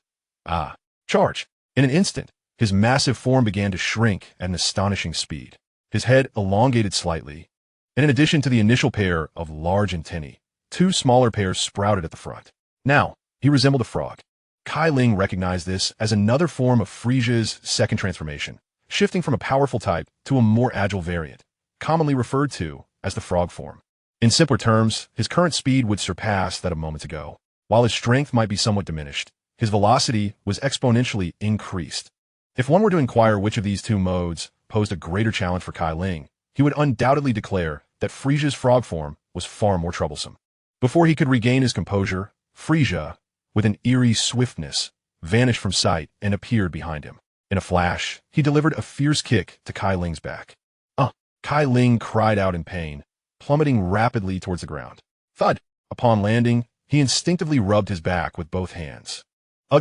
Charge! In an instant, his massive form began to shrink at an astonishing speed. His head elongated slightly, and in addition to the initial pair of large antennae, two smaller pairs sprouted at the front. Now, he resembled a frog. Cai Ling recognized this as another form of Frisia's second transformation, shifting from a powerful type to a more agile variant, commonly referred to as the frog form. In simpler terms, his current speed would surpass that of moments ago. While his strength might be somewhat diminished, his velocity was exponentially increased. If one were to inquire which of these two modes posed a greater challenge for Cai Ling, he would undoubtedly declare that Frisia's frog form was far more troublesome. Before he could regain his composure, Frisia, with an eerie swiftness, vanished from sight and appeared behind him. In a flash, he delivered a fierce kick to Cai Ling's back. Cai Ling cried out in pain, plummeting rapidly towards the ground. Thud! Upon landing, he instinctively rubbed his back with both hands.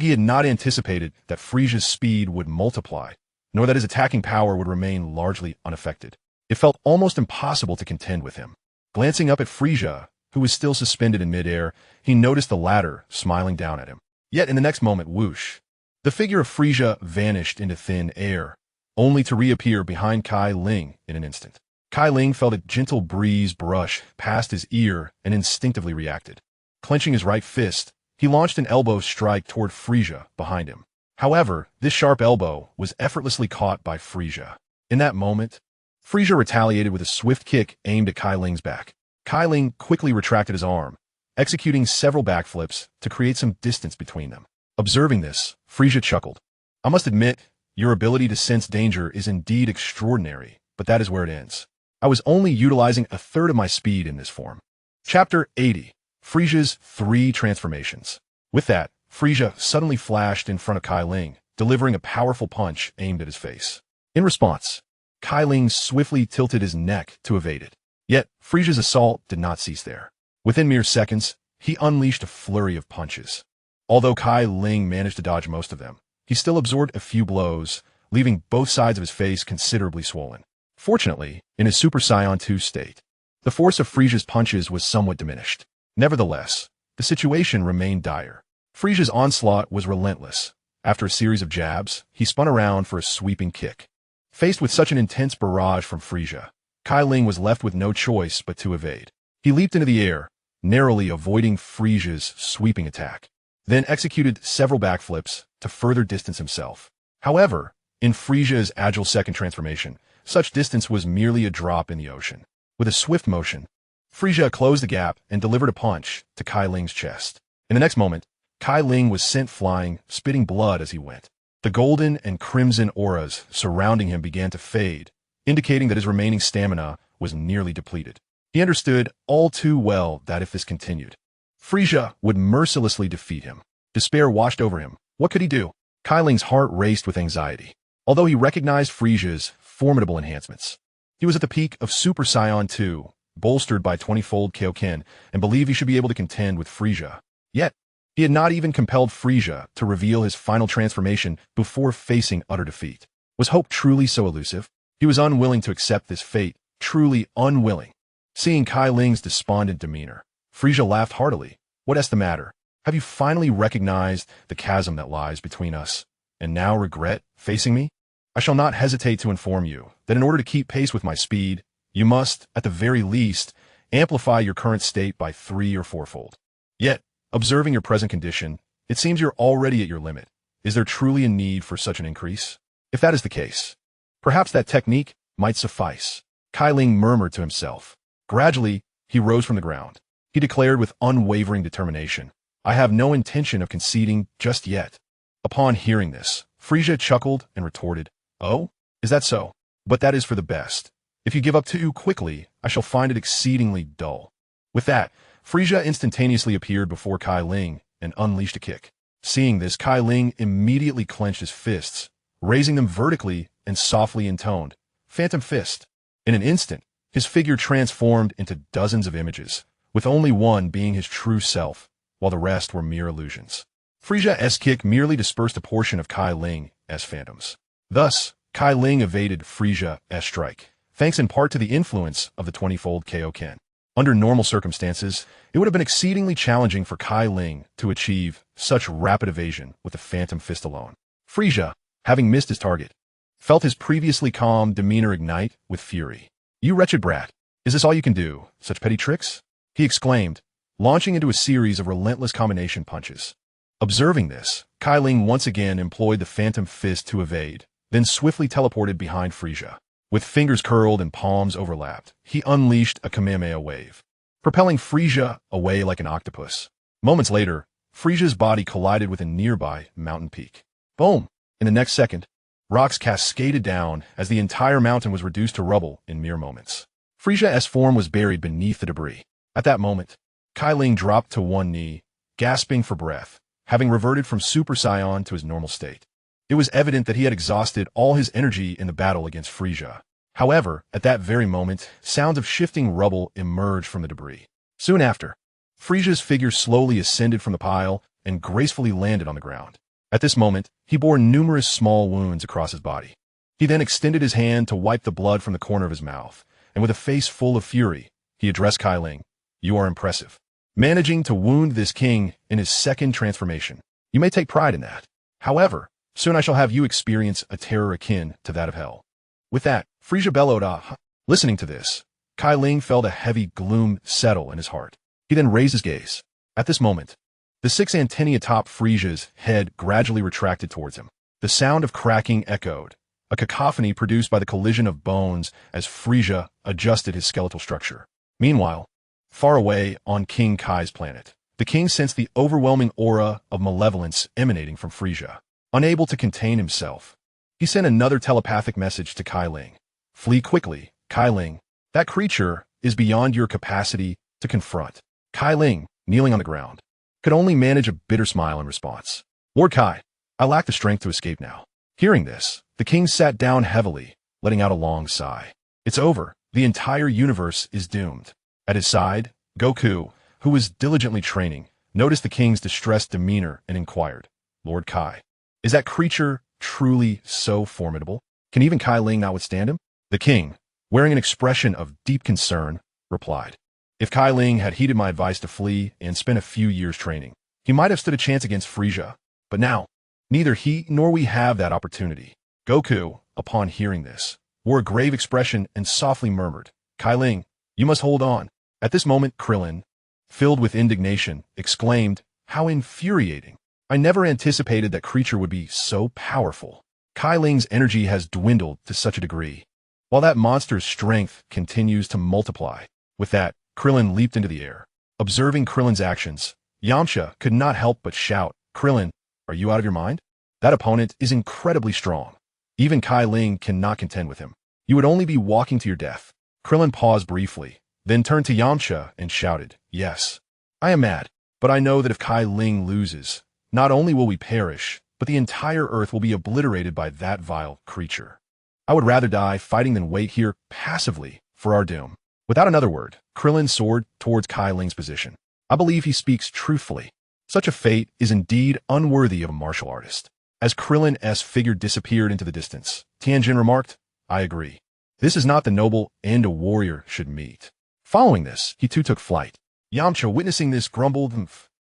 He had not anticipated that Frisia's speed would multiply, nor that his attacking power would remain largely unaffected. It felt almost impossible to contend with him. Glancing up at Frisia, who was still suspended in midair, he noticed the latter smiling down at him. Yet in the next moment, whoosh! The figure of Frisia vanished into thin air, only to reappear behind Cai Ling in an instant. Cai Ling felt a gentle breeze brush past his ear and instinctively reacted. Clenching his right fist, he launched an elbow strike toward Frisia behind him. However, this sharp elbow was effortlessly caught by Frisia. In that moment, Frisia retaliated with a swift kick aimed at Cai Ling's back. Cai Ling quickly retracted his arm, executing several backflips to create some distance between them. Observing this, Frisia chuckled. I must admit, your ability to sense danger is indeed extraordinary, but that is where it ends. I was only utilizing a third of my speed in this form. Chapter 80. Frisia's 3 Transformations. With that, Frisia suddenly flashed in front of Cai Ling, delivering a powerful punch aimed at his face. In response, Cai Ling swiftly tilted his neck to evade it. Yet, Frisia's assault did not cease there. Within mere seconds, he unleashed a flurry of punches. Although Cai Ling managed to dodge most of them, he still absorbed a few blows, leaving both sides of his face considerably swollen. Fortunately, in his Super Saiyan 2 state, the force of Frisia's punches was somewhat diminished. Nevertheless, the situation remained dire. Frisia's onslaught was relentless. After a series of jabs, he spun around for a sweeping kick. Faced with such an intense barrage from Frisia, Cai Ling was left with no choice but to evade. He leaped into the air, narrowly avoiding Frisia's sweeping attack, then executed several backflips to further distance himself. However, in Frisia's agile second transformation, such distance was merely a drop in the ocean. With a swift motion, Frisia closed the gap and delivered a punch to Cai Ling's chest. In the next moment, Cai Ling was sent flying, spitting blood as he went. The golden and crimson auras surrounding him began to fade, indicating that his remaining stamina was nearly depleted. He understood all too well that if this continued, Frisia would mercilessly defeat him. Despair washed over him. What could he do? Cai Ling's heart raced with anxiety. Although he recognized Frisia's formidable enhancements, he was at the peak of Super Saiyan 2, bolstered by 20-fold Kaioken, and believed he should be able to contend with Frisia. Yet, he had not even compelled Frisia to reveal his final transformation before facing utter defeat. Was hope truly so elusive? He was unwilling to accept this fate, truly unwilling. Seeing Cai Ling's despondent demeanor, Frisia laughed heartily. What is the matter? Have you finally recognized the chasm that lies between us, and now regret facing me? I shall not hesitate to inform you that in order to keep pace with my speed, you must, at the very least, amplify your current state by 3 or 4-fold. Yet, observing your present condition, it seems you're already at your limit. Is there truly a need for such an increase? If that is the case, perhaps that technique might suffice. Cai Ling murmured to himself. Gradually, he rose from the ground. He declared with unwavering determination, I have no intention of conceding just yet. Upon hearing this, Frisia chuckled and retorted, Oh, is that so? But that is for the best. If you give up too quickly, I shall find it exceedingly dull. With that, Frisia instantaneously appeared before Cai Ling and unleashed a kick. Seeing this, Cai Ling immediately clenched his fists, raising them vertically and softly intoned, Phantom Fist. In an instant, his figure transformed into dozens of images, with only one being his true self, while the rest were mere illusions. Frisia's kick merely dispersed a portion of Cai Ling's phantoms. Thus, Cai Ling evaded Frisia's strike, thanks in part to the influence of the 20-fold Kaioken. Under normal circumstances, it would have been exceedingly challenging for Cai Ling to achieve such rapid evasion with the Phantom Fist alone. Frisia, having missed his target, felt his previously calm demeanor ignite with fury. You wretched brat, is this all you can do, such petty tricks? He exclaimed, launching into a series of relentless combination punches. Observing this, Cai Ling once again employed the Phantom Fist to evade, then swiftly teleported behind Frisia. With fingers curled and palms overlapped, he unleashed a Kamehameha wave, propelling Frisia away like an octopus. Moments later, Frisia's body collided with a nearby mountain peak. Boom! In the next second, rocks cascaded down as the entire mountain was reduced to rubble in mere moments. Frisia's form was buried beneath the debris. At that moment, Cai Ling dropped to one knee, gasping for breath, having reverted from Super Saiyan to his normal state. It was evident that he had exhausted all his energy in the battle against Frisia. However, at that very moment, sounds of shifting rubble emerged from the debris. Soon after, Frisia's figure slowly ascended from the pile and gracefully landed on the ground. At this moment, he bore numerous small wounds across his body. He then extended his hand to wipe the blood from the corner of his mouth, and with a face full of fury, he addressed Cai Ling. You are impressive. Managing to wound this king in his second transformation. You may take pride in that. However, soon I shall have you experience a terror akin to that of hell. With that, Frisia bellowed, ah. Listening to this, Cai Ling felt a heavy gloom settle in his heart. He then raised his gaze. At this moment, the 6 antennae atop Frisia's head gradually retracted towards him. The sound of cracking echoed, a cacophony produced by the collision of bones as Frisia adjusted his skeletal structure. Meanwhile, far away on King Kai's planet, the king sensed the overwhelming aura of malevolence emanating from Frisia. Unable to contain himself, he sent another telepathic message to Cai Ling. Flee quickly, Cai Ling. That creature is beyond your capacity to confront. Cai Ling, kneeling on the ground, could only manage a bitter smile in response. Lord Cai, I lack the strength to escape now. Hearing this, the king sat down heavily, letting out a long sigh. It's over. The entire universe is doomed. At his side, Goku, who was diligently training, noticed the king's distressed demeanor and inquired, Lord Cai, is that creature truly so formidable? Can even Cai Ling not withstand him? The king, wearing an expression of deep concern, replied, If Cai Ling had heeded my advice to flee and spent a few years training, he might have stood a chance against Frisia. But now, neither he nor we have that opportunity. Goku, upon hearing this, wore a grave expression and softly murmured, Cai Ling, you must hold on. At this moment, Krillin, filled with indignation, exclaimed, How infuriating! I never anticipated that creature would be so powerful. Cai Ling's energy has dwindled to such a degree, while that monster's strength continues to multiply. With that, Krillin leaped into the air. Observing Krillin's actions, Yamcha could not help but shout, Krillin, are you out of your mind? That opponent is incredibly strong. Even Cai Ling cannot contend with him. You would only be walking to your death. Krillin paused briefly, then turned to Yamcha and shouted, Yes, I am mad, but I know that if Cai Ling loses, not only will we perish, but the entire earth will be obliterated by that vile creature. I would rather die fighting than wait here passively for our doom. Without another word, Krillin soared towards Cai Ling's position. I believe he speaks truthfully. Such a fate is indeed unworthy of a martial artist. As Krillin's figure disappeared into the distance, Tianjin remarked, I agree. This is not the noble and a warrior should meet. Following this, he too took flight. Yamcha, witnessing this, grumbled,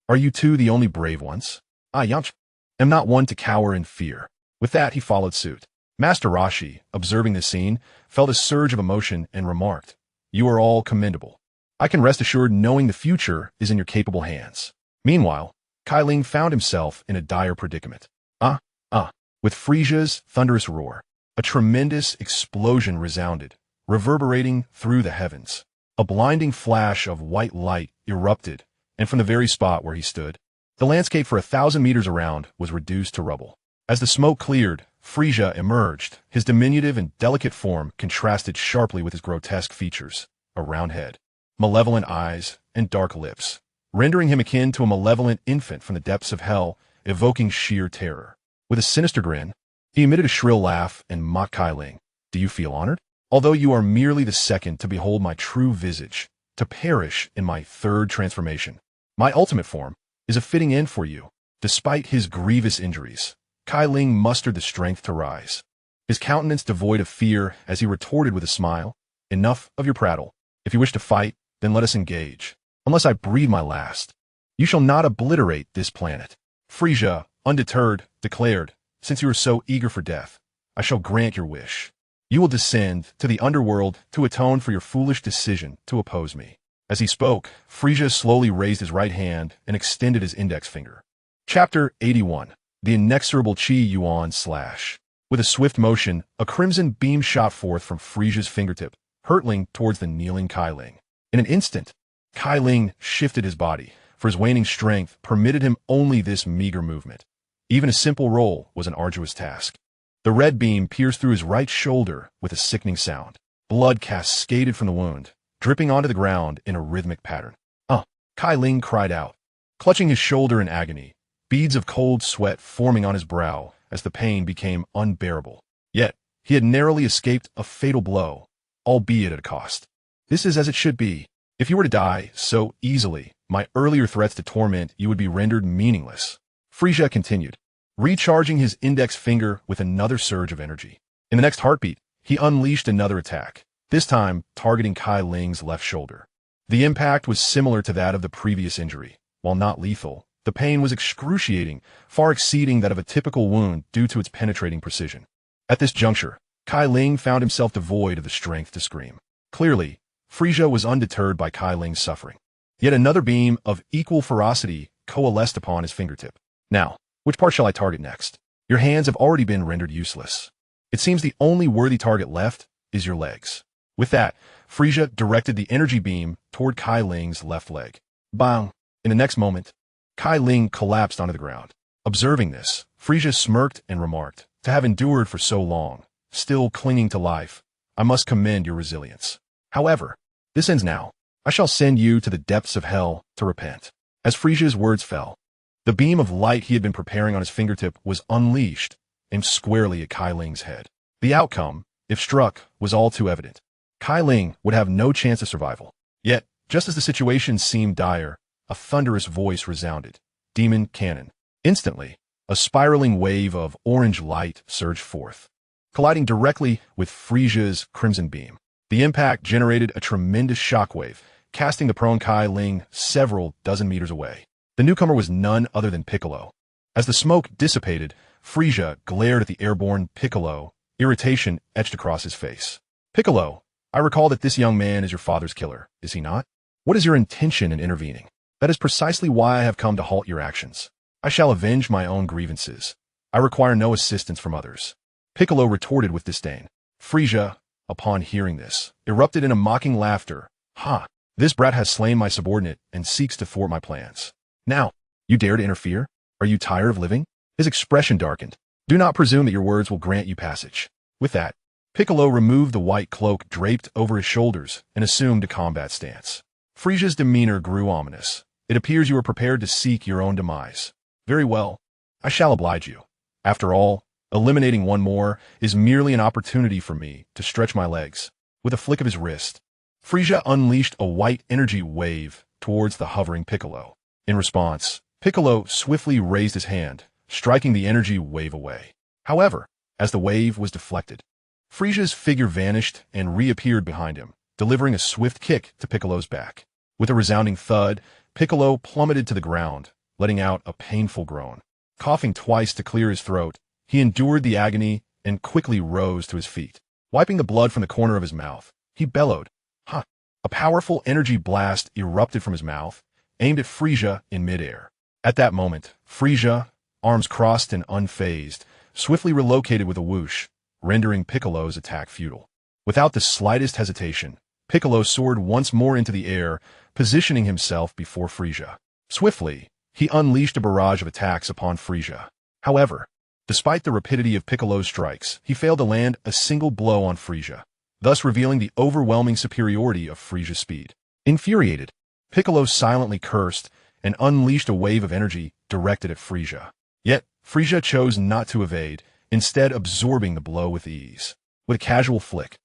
Are you two the only brave ones? I, Yamcha, am not one to cower in fear. With that, he followed suit. Master Roshi, observing this scene, felt a surge of emotion and remarked, You are all commendable. I can rest assured knowing the future is in your capable hands. Meanwhile, Cai Ling found himself in a dire predicament. With Frisia's thunderous roar, a tremendous explosion resounded, reverberating through the heavens. A blinding flash of white light erupted, and from the very spot where he stood, the landscape for 1,000 meters around was reduced to rubble. As the smoke cleared, Frisia emerged. His diminutive and delicate form contrasted sharply with his grotesque features, a round head, malevolent eyes, and dark lips, rendering him akin to a malevolent infant from the depths of hell, evoking sheer terror. With a sinister grin, he emitted a shrill laugh and mocked Cai Ling. Do you feel honored? Although you are merely the second to behold my true visage, to perish in my third transformation, my ultimate form is a fitting end for you. Despite his grievous injuries, Cai Ling mustered the strength to rise, his countenance devoid of fear as he retorted with a smile, Enough of your prattle. If you wish to fight, then let us engage. Unless I breathe my last, you shall not obliterate this planet. Frisia, undeterred, declared, Since you are so eager for death, I shall grant your wish. You will descend to the underworld to atone for your foolish decision to oppose me. As he spoke, Frisia slowly raised his right hand and extended his index finger. Chapter 81. The Inexorable Chi Yuan Slash. With a swift motion, a crimson beam shot forth from Frisia's fingertip, hurtling towards the kneeling Cai Ling. In an instant, Cai Ling shifted his body, for his waning strength permitted him only this meager movement. Even a simple roll was an arduous task. The red beam pierced through his right shoulder with a sickening sound. Blood cascaded from the wound, dripping onto the ground in a rhythmic pattern. Cai Ling cried out, clutching his shoulder in agony, beads of cold sweat forming on his brow as the pain became unbearable. Yet, he had narrowly escaped a fatal blow, albeit at a cost. This is as it should be. If you were to die so easily, my earlier threats to torment you would be rendered meaningless. Frisia continued, recharging his index finger with another surge of energy. In the next heartbeat, he unleashed another attack, this time targeting Cai Ling's left shoulder. The impact was similar to that of the previous injury. While not lethal, the pain was excruciating, far exceeding that of a typical wound due to its penetrating precision. At this juncture, Cai Ling found himself devoid of the strength to scream. Clearly, Frisia was undeterred by Cai Ling's suffering. Yet another beam of equal ferocity coalesced upon his fingertip. Now, which part shall I target next? Your hands have already been rendered useless. It seems the only worthy target left is your legs. With that, Frisia directed the energy beam toward Cai Ling's left leg. Bang! In the next moment, Cai Ling collapsed onto the ground. Observing this, Frisia smirked and remarked, To have endured for so long, still clinging to life, I must commend your resilience. However, this ends now. I shall send you to the depths of hell to repent. As Frisia's words fell, the beam of light he had been preparing on his fingertip was unleashed, aimed squarely at Cai Ling's head. The outcome, if struck, was all too evident. Cai Ling would have no chance of survival. Yet, just as the situation seemed dire, a thunderous voice resounded. Demon Cannon. Instantly, a spiraling wave of orange light surged forth, colliding directly with Frisia's crimson beam. The impact generated a tremendous shockwave, casting the prone Cai Ling several dozen meters away. The newcomer was none other than Piccolo. As the smoke dissipated, Frisia glared at the airborne Piccolo, irritation etched across his face. Piccolo, I recall that this young man is your father's killer, is he not? What is your intention in intervening? That is precisely why I have come to halt your actions. I shall avenge my own grievances. I require no assistance from others. Piccolo retorted with disdain. Frisia, upon hearing this, erupted in a mocking laughter. Ha! This brat has slain my subordinate and seeks to thwart my plans. Now, you dare to interfere? Are you tired of living? His expression darkened. Do not presume that your words will grant you passage. With that, Piccolo removed the white cloak draped over his shoulders and assumed a combat stance. Frisia's demeanor grew ominous. It appears you are prepared to seek your own demise. Very well. I shall oblige you. After all, eliminating one more is merely an opportunity for me to stretch my legs. With a flick of his wrist, Frisia unleashed a white energy wave towards the hovering Piccolo. In response, Piccolo swiftly raised his hand, striking the energy wave away. However, as the wave was deflected, Frisia's figure vanished and reappeared behind him, delivering a swift kick to Piccolo's back. With a resounding thud, Piccolo plummeted to the ground, letting out a painful groan. Coughing twice to clear his throat, he endured the agony and quickly rose to his feet. Wiping the blood from the corner of his mouth, he bellowed, "Ha!" A powerful energy blast erupted from his mouth, aimed at Frisia in midair. At that moment, Frisia, arms crossed and unfazed, swiftly relocated with a whoosh, rendering Piccolo's attack futile. Without the slightest hesitation, Piccolo soared once more into the air, positioning himself before Frisia. Swiftly, he unleashed a barrage of attacks upon Frisia. However, despite the rapidity of Piccolo's strikes, he failed to land a single blow on Frisia, thus revealing the overwhelming superiority of Frisia's speed. Infuriated, Piccolo silently cursed and unleashed a wave of energy directed at Frisia. Yet, Frisia chose not to evade, instead absorbing the blow with ease. With a casual flick,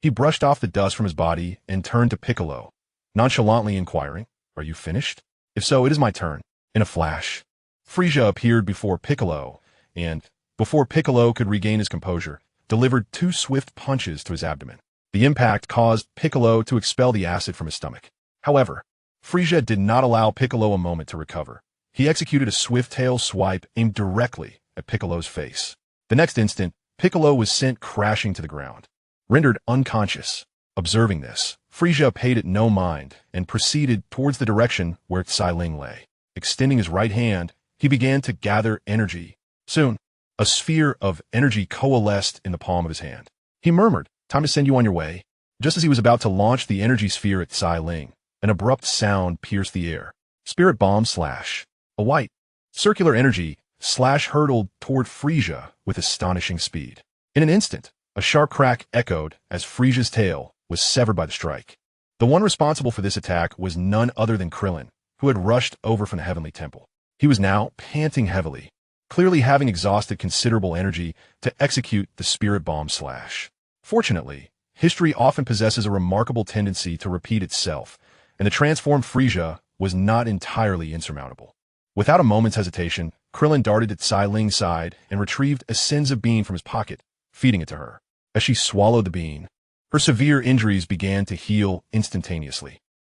he brushed off the dust from his body and turned to Piccolo, nonchalantly inquiring, "Are you finished? If so, it is my turn." In a flash, Frisia appeared before Piccolo, and, before Piccolo could regain his composure, delivered two swift punches to his abdomen. The impact caused Piccolo to expel the acid from his stomach. However, Frisia did not allow Piccolo a moment to recover. He executed a swift tail swipe aimed directly at Piccolo's face. The next instant, Piccolo was sent crashing to the ground, rendered unconscious. Observing this, Frisia paid it no mind and proceeded towards the direction where Cai Ling lay. Extending his right hand, he began to gather energy. Soon, a sphere of energy coalesced in the palm of his hand. He murmured, "Time to send you on your way." Just as he was about to launch the energy sphere at Cai Ling, an abrupt sound pierced the air. Spirit bomb slash. A white, circular energy slash hurtled toward Frisia with astonishing speed. In an instant, a sharp crack echoed as Frisia's tail was severed by the strike. The one responsible for this attack was none other than Krillin, who had rushed over from the Heavenly Temple. He was now panting heavily, clearly having exhausted considerable energy to execute the spirit bomb slash. Fortunately, history often possesses a remarkable tendency to repeat itself, and the transformed Frisia was not entirely insurmountable. Without a moment's hesitation, Krillin darted at Cai Ling's side and retrieved a senzu bean from his pocket, feeding it to her. As she swallowed the bean, her severe injuries began to heal instantaneously.